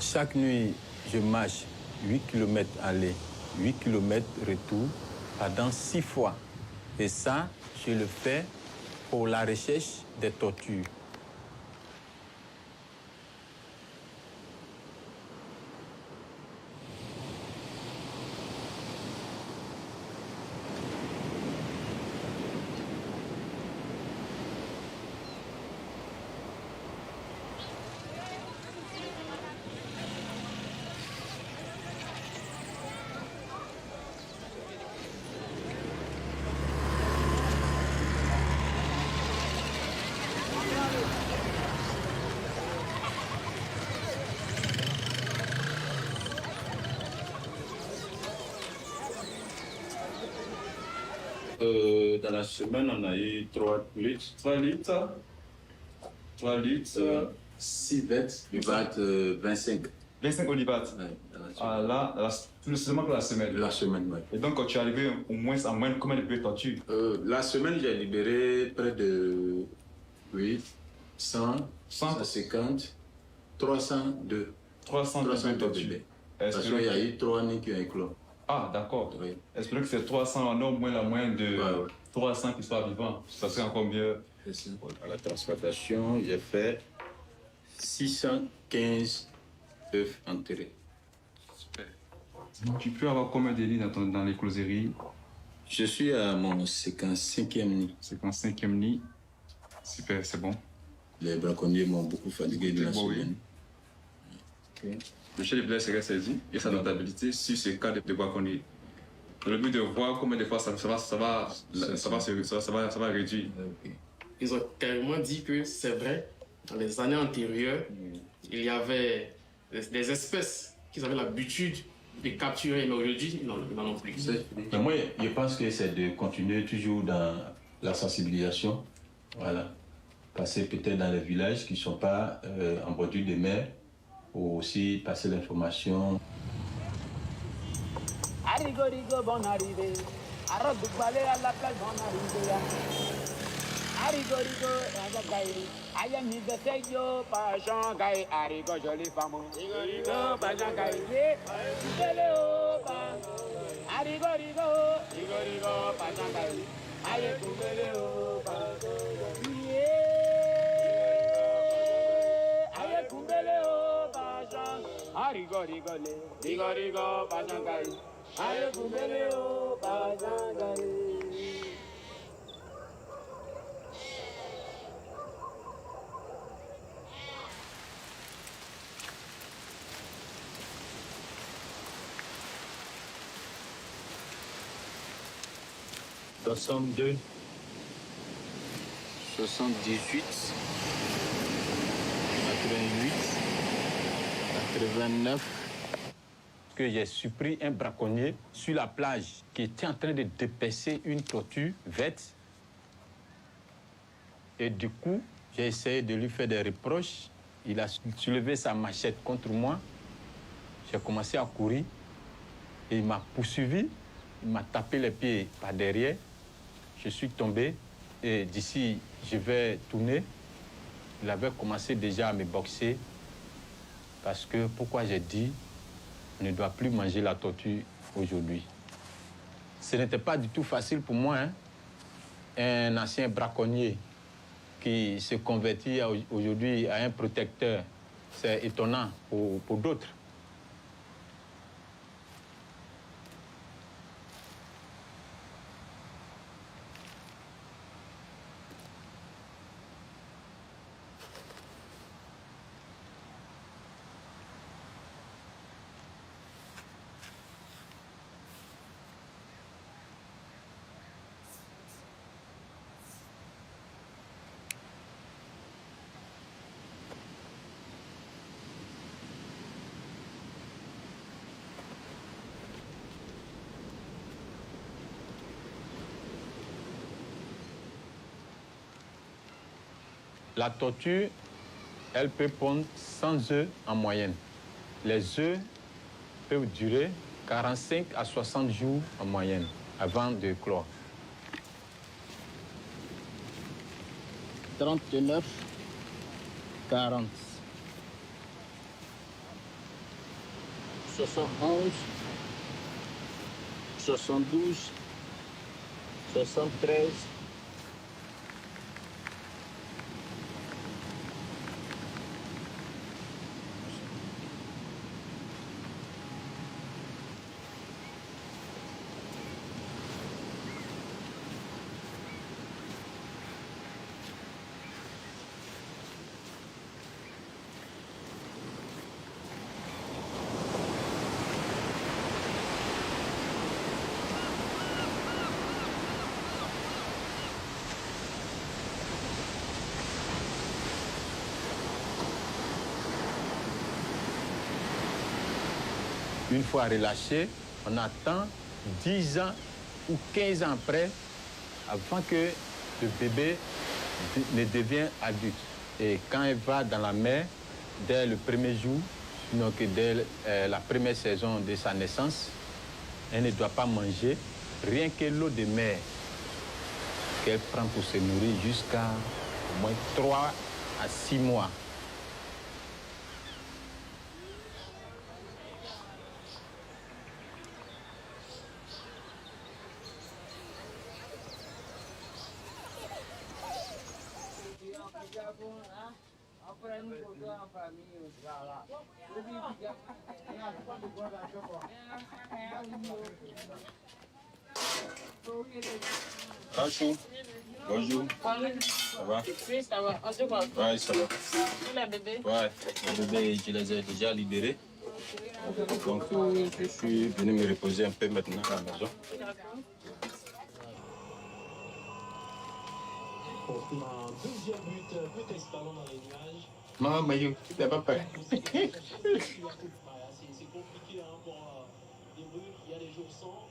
Chaque nuit, je marche 8 km aller, 8 km retour, pendant 6 fois. Et ça, je le fais pour la recherche des tortues. Dans la semaine, on a eu 3 litres. 3 litres. 3 litres. 6 bêtes, olivates 25. 25 olivates. Ouais, là, tout seulement pour la semaine. La semaine, oui. Et donc, quand tu es arrivé au moins combien de bêtes tortues? La semaine, j'ai libéré près de 100, 150, 302. 302 tortues. Parce qu'il y a eu 3 nids qui ont éclos. Ah, d'accord. Oui. Espérons que c'est 300, on a au moins la moyenne de 300 qui soient vivants. Ça serait encore mieux. À la transplantation, j'ai fait 615 œufs enterrés. Super. Tu peux avoir combien de lits dans les closeries? Je suis à mon 55e nid. 55e nid. Super, c'est bon. Les braconniers m'ont beaucoup fatigué de la semaine. Oui. Le chef de village serait saisi et sa notabilité sur ces cas de braconniers. Le but de voir combien de fois ça va réduire. Ils ont carrément dit que c'est vrai, dans les années antérieures, il y avait des espèces qui avaient l'habitude de capturer, mais aujourd'hui, ils n'en ont plus. Mais moi, je pense que c'est de continuer toujours dans la sensibilisation. Voilà. Passer peut-être dans les villages qui ne sont pas en bordure de mer, ou aussi passer l'information. Arigo, rigo, bon arrivé. Arrête de balai à la plage, bon arrivé. Arigo, rigo, ragaï. Aïe, mis de seyo, pas Jean Gaï. Arigo, jolie femme. Rigo, rigo, pas Jean Gaï. Arigo, rigo, rigo, rigo, pas Jean Gaï. Aïe, kumbele, pas Aïe, kumbele, pas Jean. Arigo, rigole, rigo, rigo, pas Jean Gaï. Aïe, kumbele, pas Jean Gaï. Nous sommes 78, 88, 89. Que j'ai surpris un braconnier sur la plage qui était en train de dépecer une tortue verte. Et du coup, j'ai essayé de lui faire des reproches. Il a soulevé sa machette contre moi. J'ai commencé à courir et il m'a poursuivi. Il m'a tapé les pieds par derrière. Je suis tombé et d'ici, je vais tourner. Il avait commencé déjà à me boxer parce que, pourquoi j'ai dit, on ne doit plus manger la tortue aujourd'hui. Ce n'était pas du tout facile pour moi, hein? Un ancien braconnier qui se convertit aujourd'hui à un protecteur. C'est étonnant pour d'autres. La tortue, elle peut pondre 100 œufs en moyenne. Les œufs peuvent durer 45 à 60 jours en moyenne avant de clore. 39, 40, 71, 72, 73. Une fois relâché, on attend 10 ans ou 15 ans après avant que le bébé ne devienne adulte. Et quand elle va dans la mer, dès le premier jour, sinon que dès la première saison de sa naissance, elle ne doit pas manger rien que l'eau de mer qu'elle prend pour se nourrir jusqu'à au moins 3 à 6 mois. Bonjour. Bonjour. Ça va? Oui, ça va. On se voit. Ouais, ça va. Et la bébé? Ouais, le bébé, je les ai déjà libérés. Donc, je suis venu me reposer un peu maintenant à la maison. Un deuxième but, peut-être ballon dans les nuages. Non, mais tu n'es pas prêt. C'est compliqué pour les rues. Il y a des jours sans.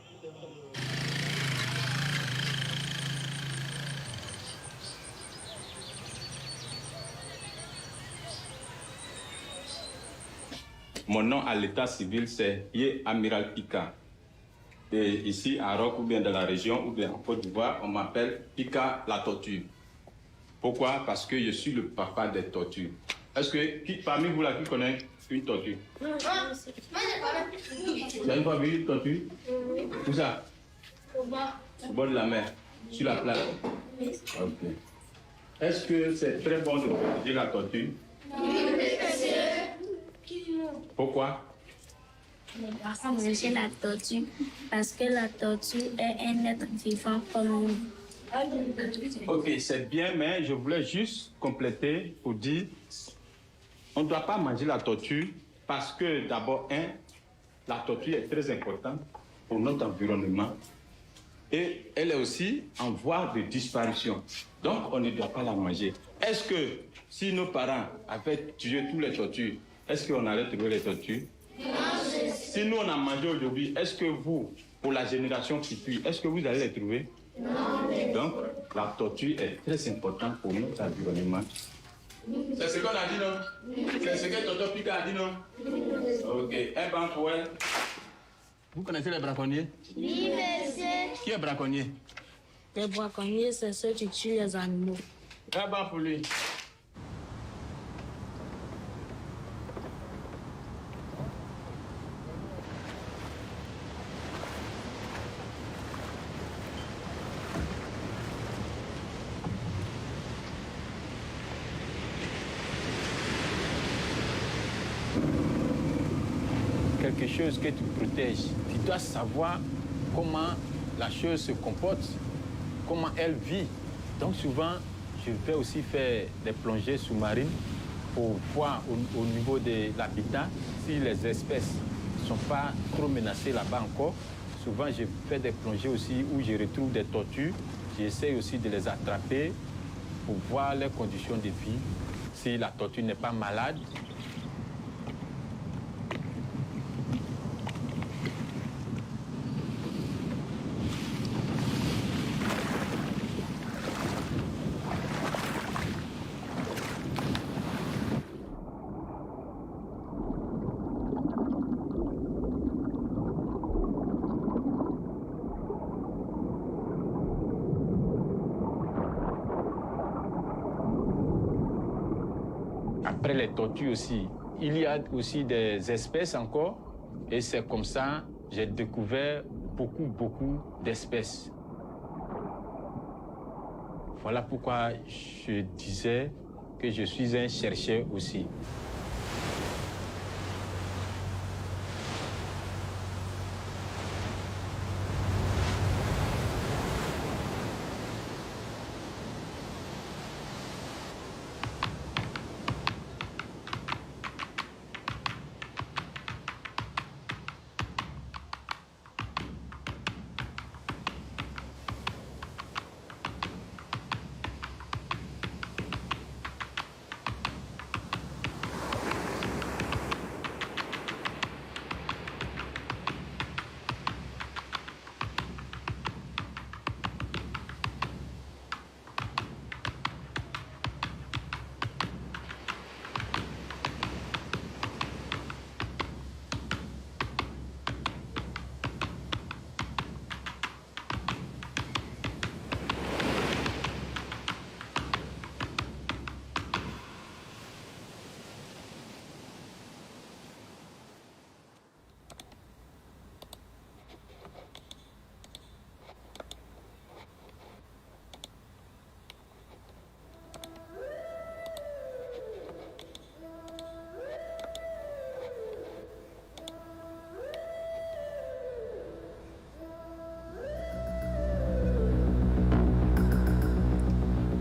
Mon nom à l'état civil, c'est Yé Amiral Pika. Et ici, à Roc, ou bien dans la région, ou bien en Côte d'Ivoire, on m'appelle Pika la tortue. Pourquoi? Parce que je suis le papa des tortues. Est-ce que parmi vous là, qui connaît une tortue? Tu as une fois vu une tortue? Où ça? Au bord de la mer, sur la plage. Ok. Est-ce que c'est très bon de protéger la tortue? Pourquoi? On doit manger la tortue parce que la tortue est un être vivant comme nous. Ok, c'est bien, mais je voulais juste compléter pour dire on ne doit pas manger la tortue parce que d'abord, la tortue est très importante pour notre environnement et elle est aussi en voie de disparition. Donc, on ne doit pas la manger. Est-ce que si nos parents avaient tué tous les tortues, est-ce qu'on allait trouver les tortues? Non. Si nous, on a mangé aujourd'hui, est-ce que vous, pour la génération future, est-ce que vous allez les trouver? Non. Donc, la tortue est très importante pour notre environnement. C'est ce qu'on a dit, non? C'est ce que Tonton Pika a dit, non? Ok. Un banc, ouais. Vous connaissez les braconniers? Oui, monsieur. Qui est braconnier? Les braconniers, c'est ceux qui tuent les animaux. Un banc pour lui. Quelque chose que tu protèges, tu dois savoir comment la chose se comporte, comment elle vit. Donc souvent, je vais aussi faire des plongées sous-marines pour voir au niveau de l'habitat si les espèces ne sont pas trop menacées là-bas encore. Souvent, je fais des plongées aussi où je retrouve des tortues. J'essaie aussi de les attraper pour voir leurs conditions de vie, si la tortue n'est pas malade. Après les tortues aussi, il y a aussi des espèces encore, et c'est comme ça que j'ai découvert beaucoup d'espèces. Voilà pourquoi je disais que je suis un chercheur aussi.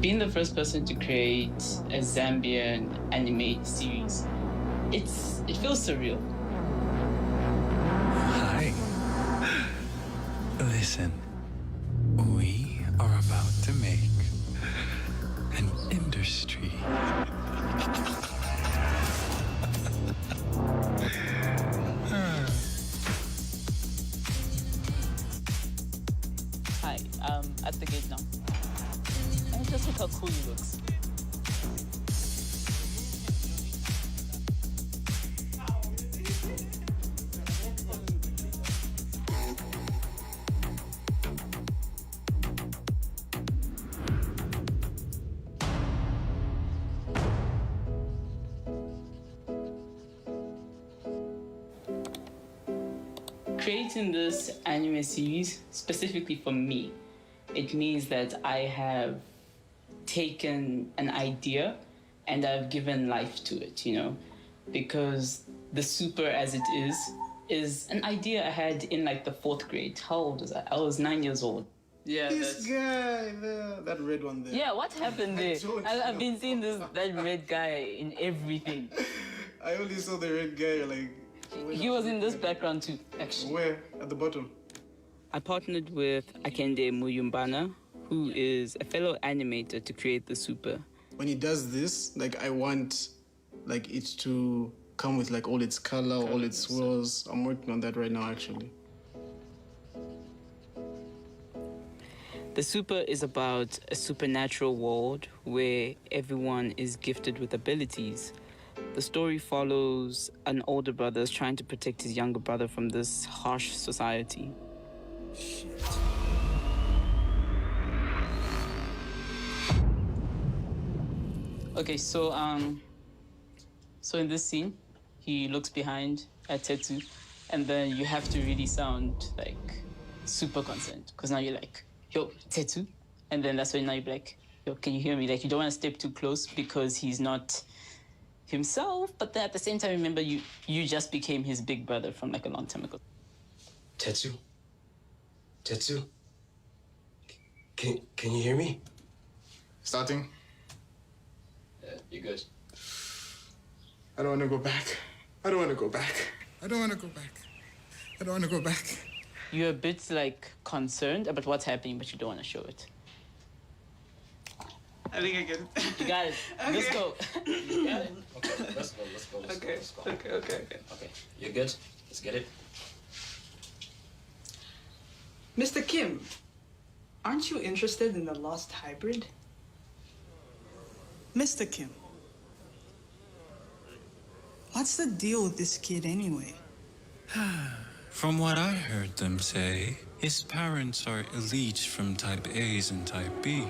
Being the first person to create a Zambian anime series, it feels surreal. Hi. Listen, we are about to make an industry. Hi, at the gate now. And just look how cool he looks. Creating this anime series, specifically for me, it means that I have taken an idea and I've given life to it, you know, because the super as it is an idea I had in like the 4th grade. How old was I? I was 9 years old. Yeah, this guy there, that red one there. Yeah, what happened there? I've been seeing that red guy in everything. I only saw the red guy like... He was in this background too, actually. Where? At the bottom? I partnered with Akende Muyumbana, who is a fellow animator, to create the super. When he does this, like I want like it to come with like all its color, all its swirls. I'm working on that right now, actually. The super is about a supernatural world where everyone is gifted with abilities. The story follows an older brother trying to protect his younger brother from this harsh society. Shit. Okay, so in this scene, he looks behind at Tetsu, and then you have to really sound like super concerned, because now you're like, yo, Tetsu, and then that's when now you're like, yo, can you hear me? Like, you don't want to step too close because he's not himself, but then at the same time, remember, you just became his big brother from like a long time ago. Tetsu? Tetsu? Can you hear me? Starting? You good? I don't want to go back. I don't want to go back. I don't want to go back. I don't want to go back. You're a bit like concerned about what's happening, but you don't want to show it. I think I get it. You got it. Okay. Let's go. You got it? Okay, let's go. Okay. You good? Let's get it. Mr. Kim, aren't you interested in the lost hybrid? Mr. Kim, what's the deal with this kid anyway? From what I heard them say, his parents are elites from type A's and type B's.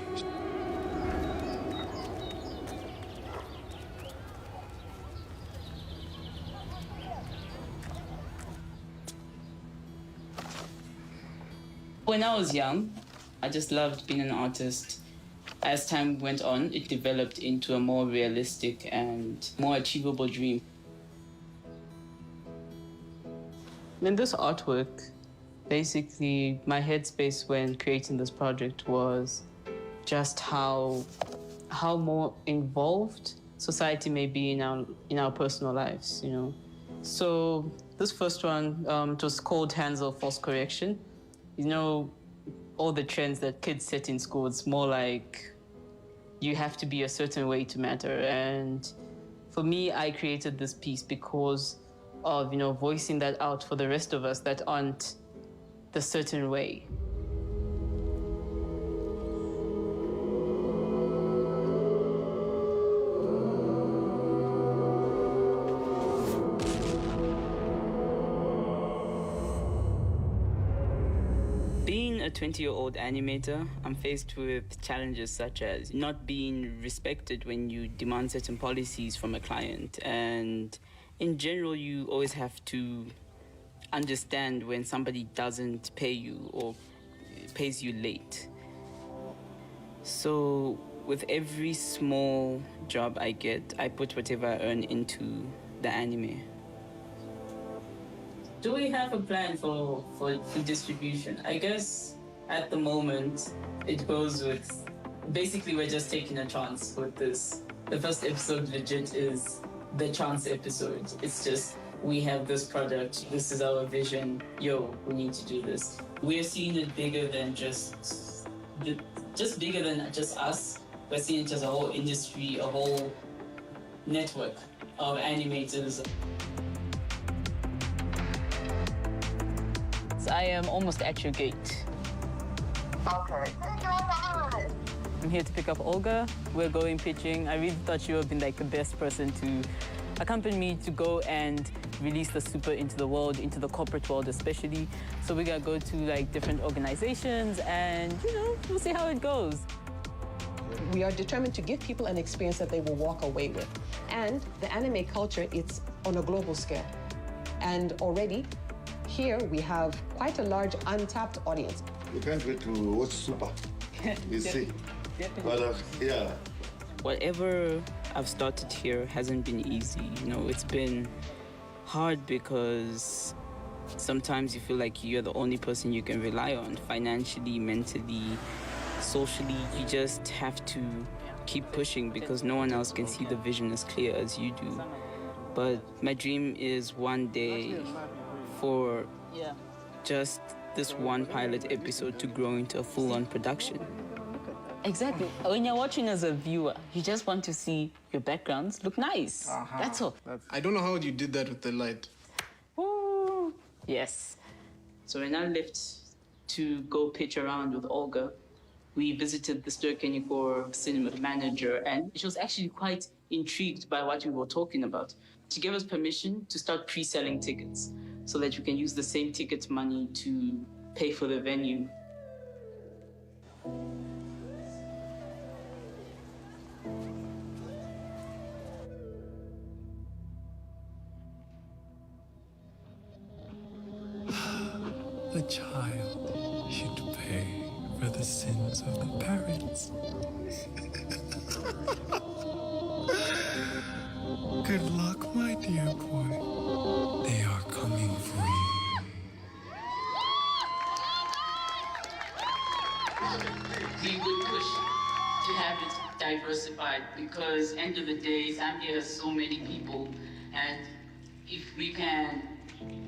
When I was young, I just loved being an artist. As time went on, it developed into a more realistic and more achievable dream. In this artwork, basically, my headspace when creating this project was just how more involved society may be in our personal lives, you know. So this first one, it was called Hands of False Correction. You know, all the trends that kids set in school, it's more like you have to be a certain way to matter. And for me, I created this piece because of, you know, voicing that out for the rest of us that aren't the certain way. Being a 20-year-old animator, I'm faced with challenges such as not being respected when you demand certain policies from a client. And in general, you always have to understand when somebody doesn't pay you or pays you late. So with every small job I get, I put whatever I earn into the anime. Do we have a plan for distribution? I guess at the moment it goes with basically we're just taking a chance with this. The first episode legit is the chance episode. It's just, we have this product, this is our vision, yo, we need to do this. We're seeing it bigger than just bigger than just us. We're seeing it as a whole industry, a whole network of animators. I am almost at your gate. Okay. I'm here to pick up Olga. We're going pitching. I really thought you would have been like the best person to accompany me to go and release the super into the world, into the corporate world especially. So we're gonna go to like different organizations and, you know, we'll see how it goes. We are determined to give people an experience that they will walk away with. And the anime culture, it's on a global scale. And already, here we have quite a large untapped audience. You can't wait to watch Super. You see. But yeah. Whatever I've started here hasn't been easy. You know, it's been hard because sometimes you feel like you're the only person you can rely on financially, mentally, socially. You just have to keep pushing because no one else can see the vision as clear as you do. But my dream is one day for just this one pilot episode to grow into a full-on production. Exactly. When you're watching as a viewer, you just want to see your backgrounds look nice. That's all. I don't know how you did that with the light. Ooh. Yes. So when I left to go pitch around with Olga, we visited the Sturkenikor cinema manager, and she was actually quite intrigued by what we were talking about. She gave us permission to start pre-selling tickets so that you can use the same ticket money to pay for the venue. A child should pay for the sins of the parents. Good luck, my dear boy. They are coming for you. We would push to have it diversified because end of the day, Zambia has so many people, and if we can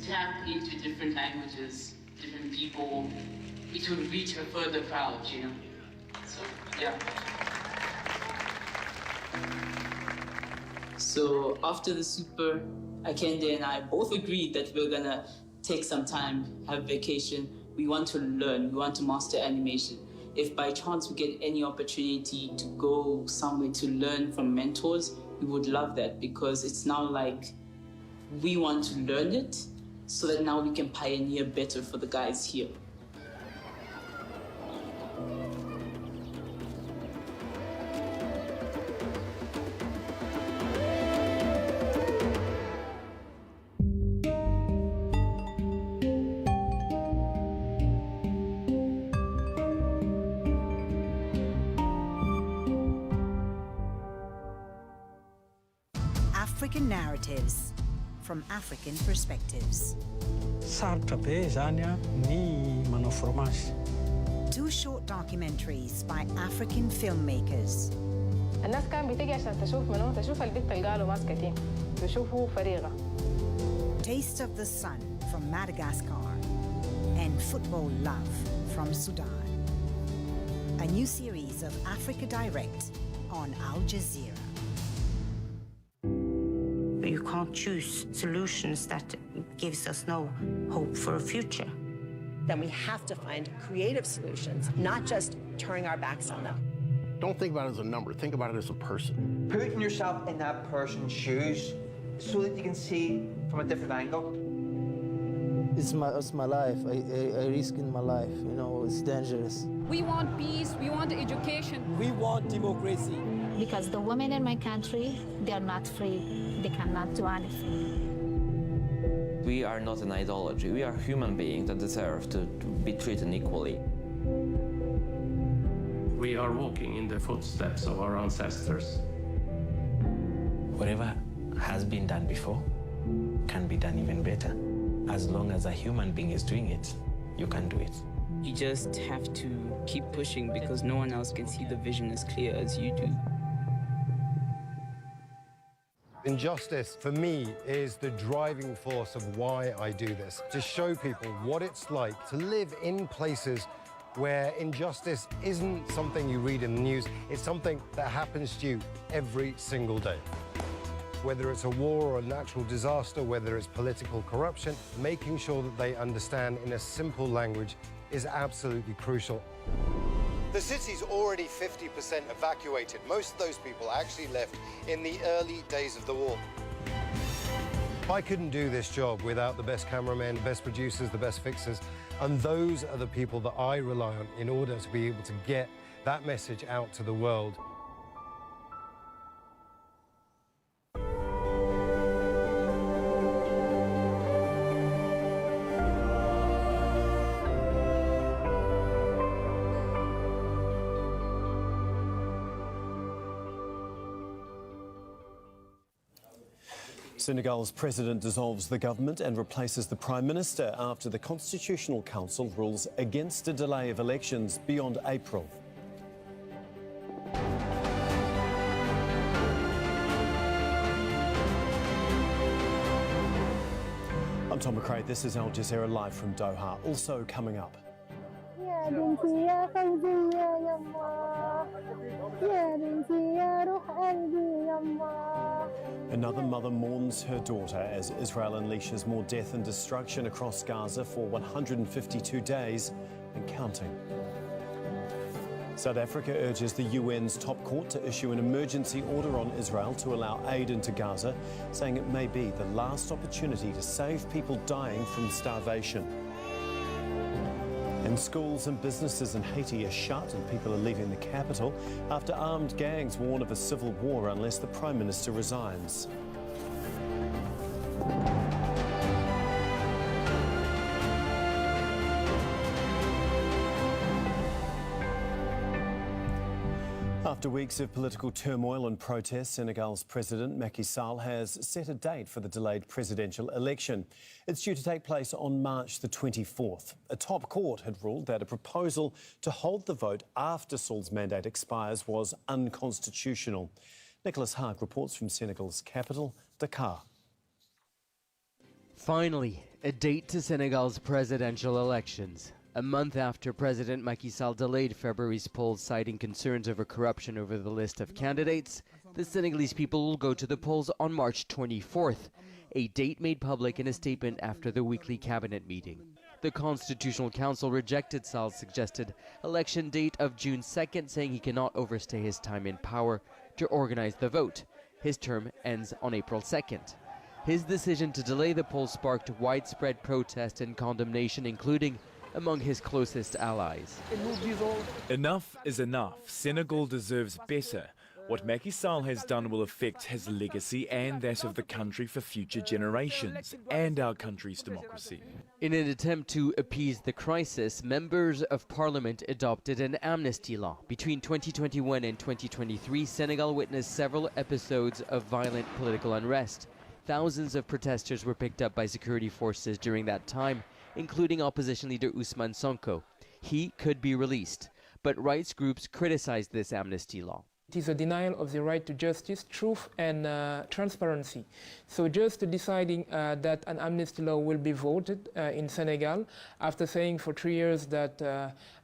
tap into different languages, different people, it will reach a further crowd, you know? So, yeah. So after the super, Akende and I both agreed that we're gonna take some time, have vacation. We want to learn, we want to master animation. If by chance we get any opportunity to go somewhere to learn from mentors, we would love that because it's now like we want to learn it so that now we can pioneer better for the guys here. African narratives from African perspectives. Two short documentaries by African filmmakers. الناس كان بتيجي عشان تشوف منو تشوف البنت اللي قالوا ماسكتين تشوفه فريغة. Taste of the Sun from Madagascar and Football Love from Sudan. A new series of Africa Direct on Al Jazeera. You can't choose solutions that gives us no hope for a future. Then we have to find creative solutions, not just turning our backs on them. Don't think about it as a number, think about it as a person. Putting yourself in that person's shoes so that you can see from a different angle. It's my life. I risk in my life, you know, it's dangerous. We want peace, we want education. We want democracy. Because the women in my country, they are not free. They cannot do anything. We are not an ideology. We are human beings that deserve to be treated equally. We are walking in the footsteps of our ancestors. Whatever has been done before can be done even better. As long as a human being is doing it, you can do it. You just have to keep pushing because no one else can see the vision as clear as you do. Injustice, for me, is the driving force of why I do this, to show people what it's like to live in places where injustice isn't something you read in the news, it's something that happens to you every single day. Whether it's a war or a natural disaster, whether it's political corruption, making sure that they understand in a simple language is absolutely crucial. The city's already 50% evacuated. Most of those people actually left in the early days of the war. I couldn't do this job without the best cameramen, the best producers, the best fixers, and those are the people that I rely on in order to be able to get that message out to the world. Senegal's president dissolves the government and replaces the Prime Minister after the Constitutional Council rules against a delay of elections beyond April. I'm Tom McRae, this is Al Jazeera Live from Doha. Also coming up. Another mother mourns her daughter as Israel unleashes more death and destruction across Gaza for 152 days and counting. South Africa urges the UN's top court to issue an emergency order on Israel to allow aid into Gaza, saying it may be the last opportunity to save people dying from starvation. And schools and businesses in Haiti are shut and people are leaving the capital after armed gangs warn of a civil war unless the Prime Minister resigns. After weeks of political turmoil and protests, Senegal's President Macky Sall has set a date for the delayed presidential election. It's due to take place on March the 24th. A top court had ruled that a proposal to hold the vote after Sall's mandate expires was unconstitutional. Nicholas Haag reports from Senegal's capital, Dakar. Finally, a date to Senegal's presidential elections. A month after President Macky Sall delayed February's polls citing concerns over corruption over the list of candidates, the Senegalese people will go to the polls on March 24th, a date made public in a statement after the weekly cabinet meeting. The Constitutional Council rejected Sall's suggested election date of June 2nd, saying he cannot overstay his time in power to organize the vote. His term ends on April 2nd. His decision to delay the polls sparked widespread protest and condemnation, including among his closest allies. Enough is enough. Senegal deserves better. What Macky Sall has done will affect his legacy and that of the country for future generations and our country's democracy. In an attempt to appease the crisis, members of parliament adopted an amnesty law. Between 2021 and 2023, Senegal witnessed several episodes of violent political unrest. Thousands of protesters were picked up by security forces during that time, including opposition leader Ousmane Sonko. He could be released, but rights groups criticized this amnesty law. It is a denial of the right to justice, truth and transparency. So just deciding that an amnesty law will be voted in Senegal after saying for 3 years that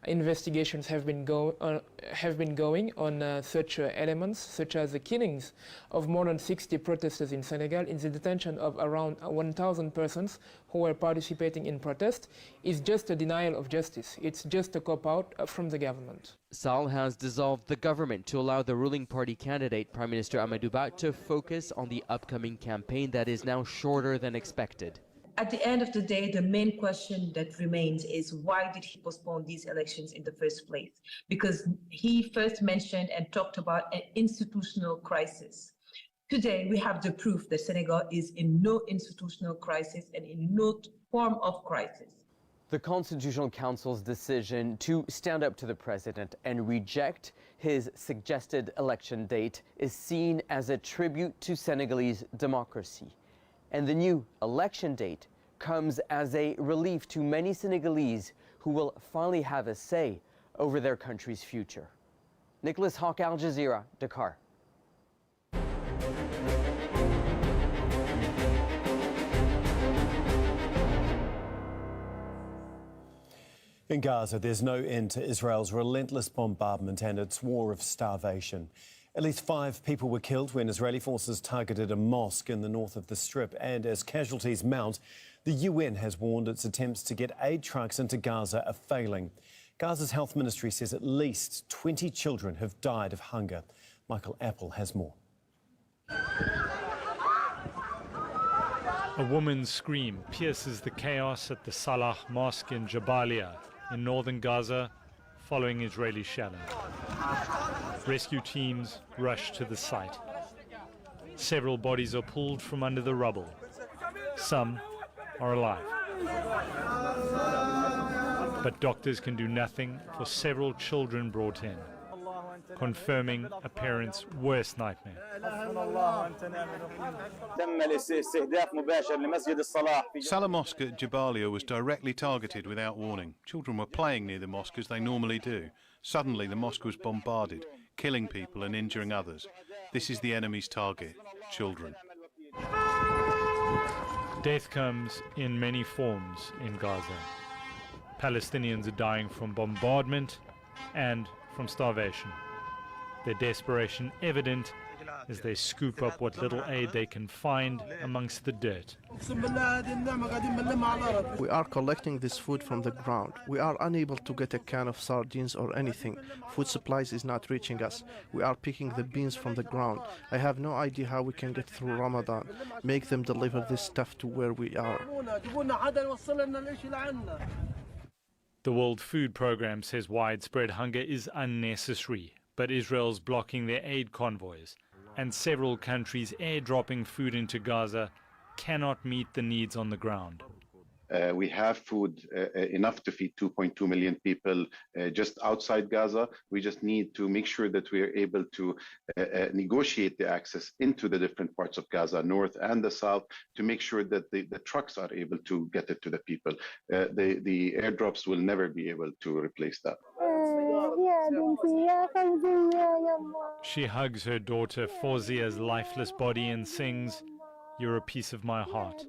investigations have been going on such elements, such as the killings of more than 60 protesters in Senegal, in the detention of around 1,000 persons who were participating in protest, is just a denial of justice. It's just a cop-out from the government. Sall has dissolved the government to allow the ruling party candidate, Prime Minister Amadou Ba, to focus on the upcoming campaign that is now shorter than expected. At the end of the day, the main question that remains is why did he postpone these elections in the first place? Because he first mentioned and talked about an institutional crisis. Today, we have the proof that Senegal is in no institutional crisis and in no form of crisis. The Constitutional Council's decision to stand up to the president and reject his suggested election date is seen as a tribute to Senegalese democracy. And the new election date comes as a relief to many Senegalese who will finally have a say over their country's future. Nicholas Hawk, Al Jazeera, Dakar. In Gaza, there's no end to Israel's relentless bombardment and its war of starvation. At least 5 people were killed when Israeli forces targeted a mosque in the north of the Strip, and as casualties mount, the UN has warned its attempts to get aid trucks into Gaza are failing. Gaza's health ministry says at least 20 children have died of hunger. Michael Apple has more. A woman's scream pierces the chaos at the Salah Mosque in Jabalia in northern Gaza following Israeli shelling. Rescue teams rush to the site. Several bodies are pulled from under the rubble. Some are alive. But doctors can do nothing for several children brought in, confirming a parent's worst nightmare. Salah Mosque at Jabalia was directly targeted without warning. Children were playing near the mosque as they normally do. Suddenly the mosque was bombarded, killing people and injuring others. This is the enemy's target, children. Death comes in many forms in Gaza. Palestinians are dying from bombardment and from starvation. Their desperation evident as they scoop up what little aid they can find amongst the dirt. We are collecting this food from the ground. We are unable to get a can of sardines or anything. Food supplies is not reaching us. We are picking the beans from the ground. I have no idea how we can get through Ramadan. Make them deliver this stuff to where we are. The World Food Programme says widespread hunger is unnecessary, but Israel's blocking their aid convoys, and several countries airdropping food into Gaza cannot meet the needs on the ground. We have food enough to feed 2.2 million people just outside Gaza. We just need to make sure that we are able to negotiate the access into the different parts of Gaza, north and the south, to make sure that the trucks are able to get it to the people. The airdrops will never be able to replace that. She hugs her daughter Fawzia's lifeless body and sings, "You're a piece of my heart."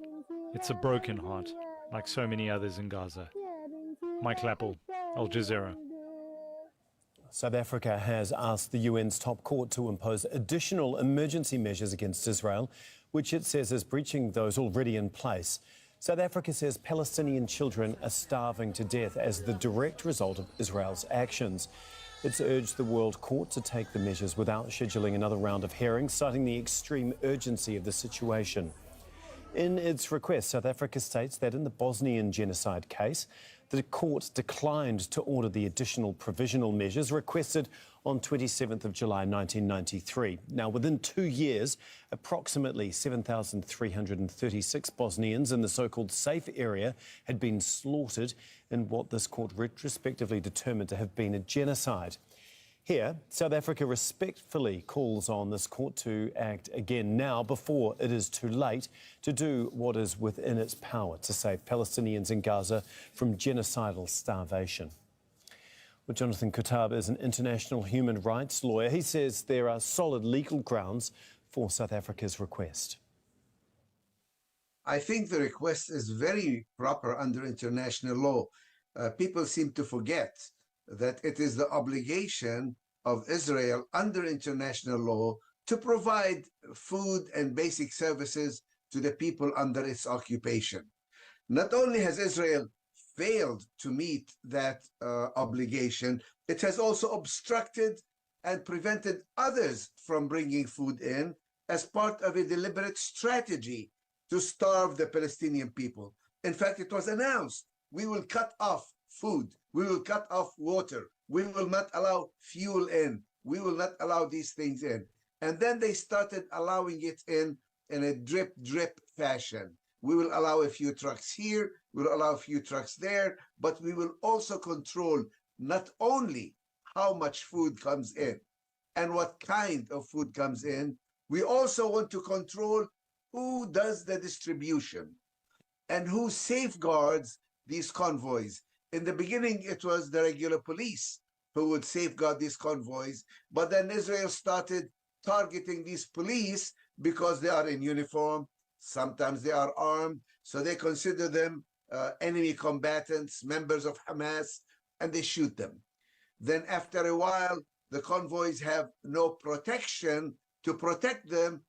It's a broken heart, like so many others in Gaza. Mike Lappel, Al Jazeera. South Africa has asked the UN's top court to impose additional emergency measures against Israel, which it says is breaching those already in place. South Africa says Palestinian children are starving to death as the direct result of Israel's actions. It's urged the World Court to take the measures without scheduling another round of hearings, citing the extreme urgency of the situation. In its request, South Africa states that in the Bosnian genocide case, the court declined to order the additional provisional measures requested on 27th of July 1993. Now, within 2 years, approximately 7,336 Bosnians in the so-called safe area had been slaughtered in what this court retrospectively determined to have been a genocide. Here, South Africa respectfully calls on this court to act again now before it is too late to do what is within its power to save Palestinians in Gaza from genocidal starvation. Well, Jonathan Kutab is an international human rights lawyer. He says there are solid legal grounds for South Africa's request. I think the request is very proper under international law. People seem to forget that it is the obligation of Israel under international law to provide food and basic services to the people under its occupation. Not only has Israel failed to meet that obligation, it has also obstructed and prevented others from bringing food in as part of a deliberate strategy to starve the Palestinian people. In fact, it was announced, we will cut off food, we will cut off water, we will not allow fuel in, we will not allow these things in. And then they started allowing it in a drip fashion. We will allow a few trucks here, we'll allow a few trucks there, but we will also control not only how much food comes in and what kind of food comes in, we also want to control who does the distribution and who safeguards these convoys. In the beginning, it was the regular police who would safeguard these convoys, but then Israel started targeting these police because they are in uniform, sometimes they are armed, so they consider them enemy combatants, members of Hamas, and they shoot them. Then after a while, the convoys have no protection to protect them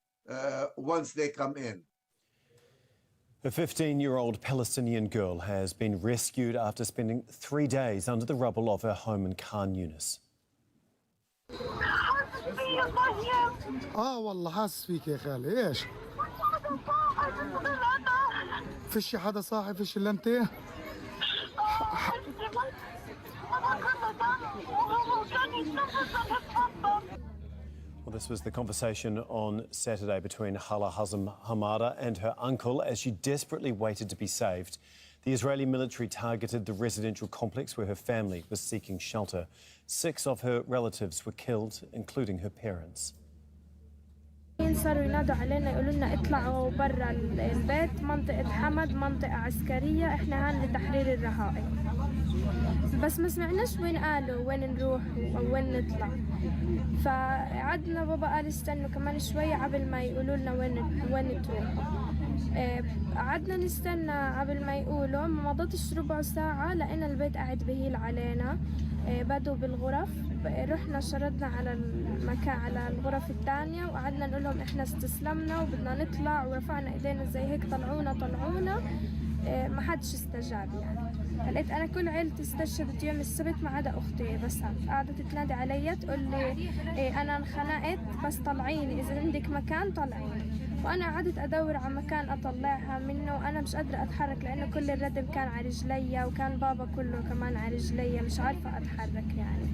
once they come in. A 15-year-old Palestinian girl has been rescued after spending 3 days under the rubble of her home in Khan Yunis. والله حاسس فيك يا خالي ايش؟ فيش حدا صاحي فيش الا انت؟ Well, this was the conversation on Saturday between Hala Hazem Hamada and her uncle as she desperately waited to be saved. The Israeli military targeted the residential complex where her family was seeking shelter. 6 of her relatives were killed, including her parents. صاروا ينادوا علينا يقولوا لنا اطلعوا برا البيت منطقة حمد منطقة عسكرية احنا هان لتحرير الرهائن بس ما سمعناش وين قالوا وين نروح او وين نطلع فقعدنا بابا قال استنوا كمان شوية قبل ما يقولوا لنا وين تروحوا قعدنا نستنى قبل ما يقولوا ما مضتش ربع ساعة لقينا البيت قاعد بهيل علينا بدوا بالغرف رحنا شردنا على المكان على الغرف الثانية وقعدنا نقول لهم احنا استسلمنا وبدنا نطلع ورفعنا ايدينا زي هيك طلعونا ما حدش استجاب يعني لقيت انا كل عيلتي استشهدت يوم السبت ما عدا اختي بس قعدت تنادي علي تقول لي انا انخنقت بس طلعيني اذا عندك مكان طلعيني وانا قعدت ادور على مكان اطلعها منه وانا مش قادره اتحرك لانه كل الردم كان على رجلي وكان بابا كله كمان على رجلي مش عارفه اتحرك يعني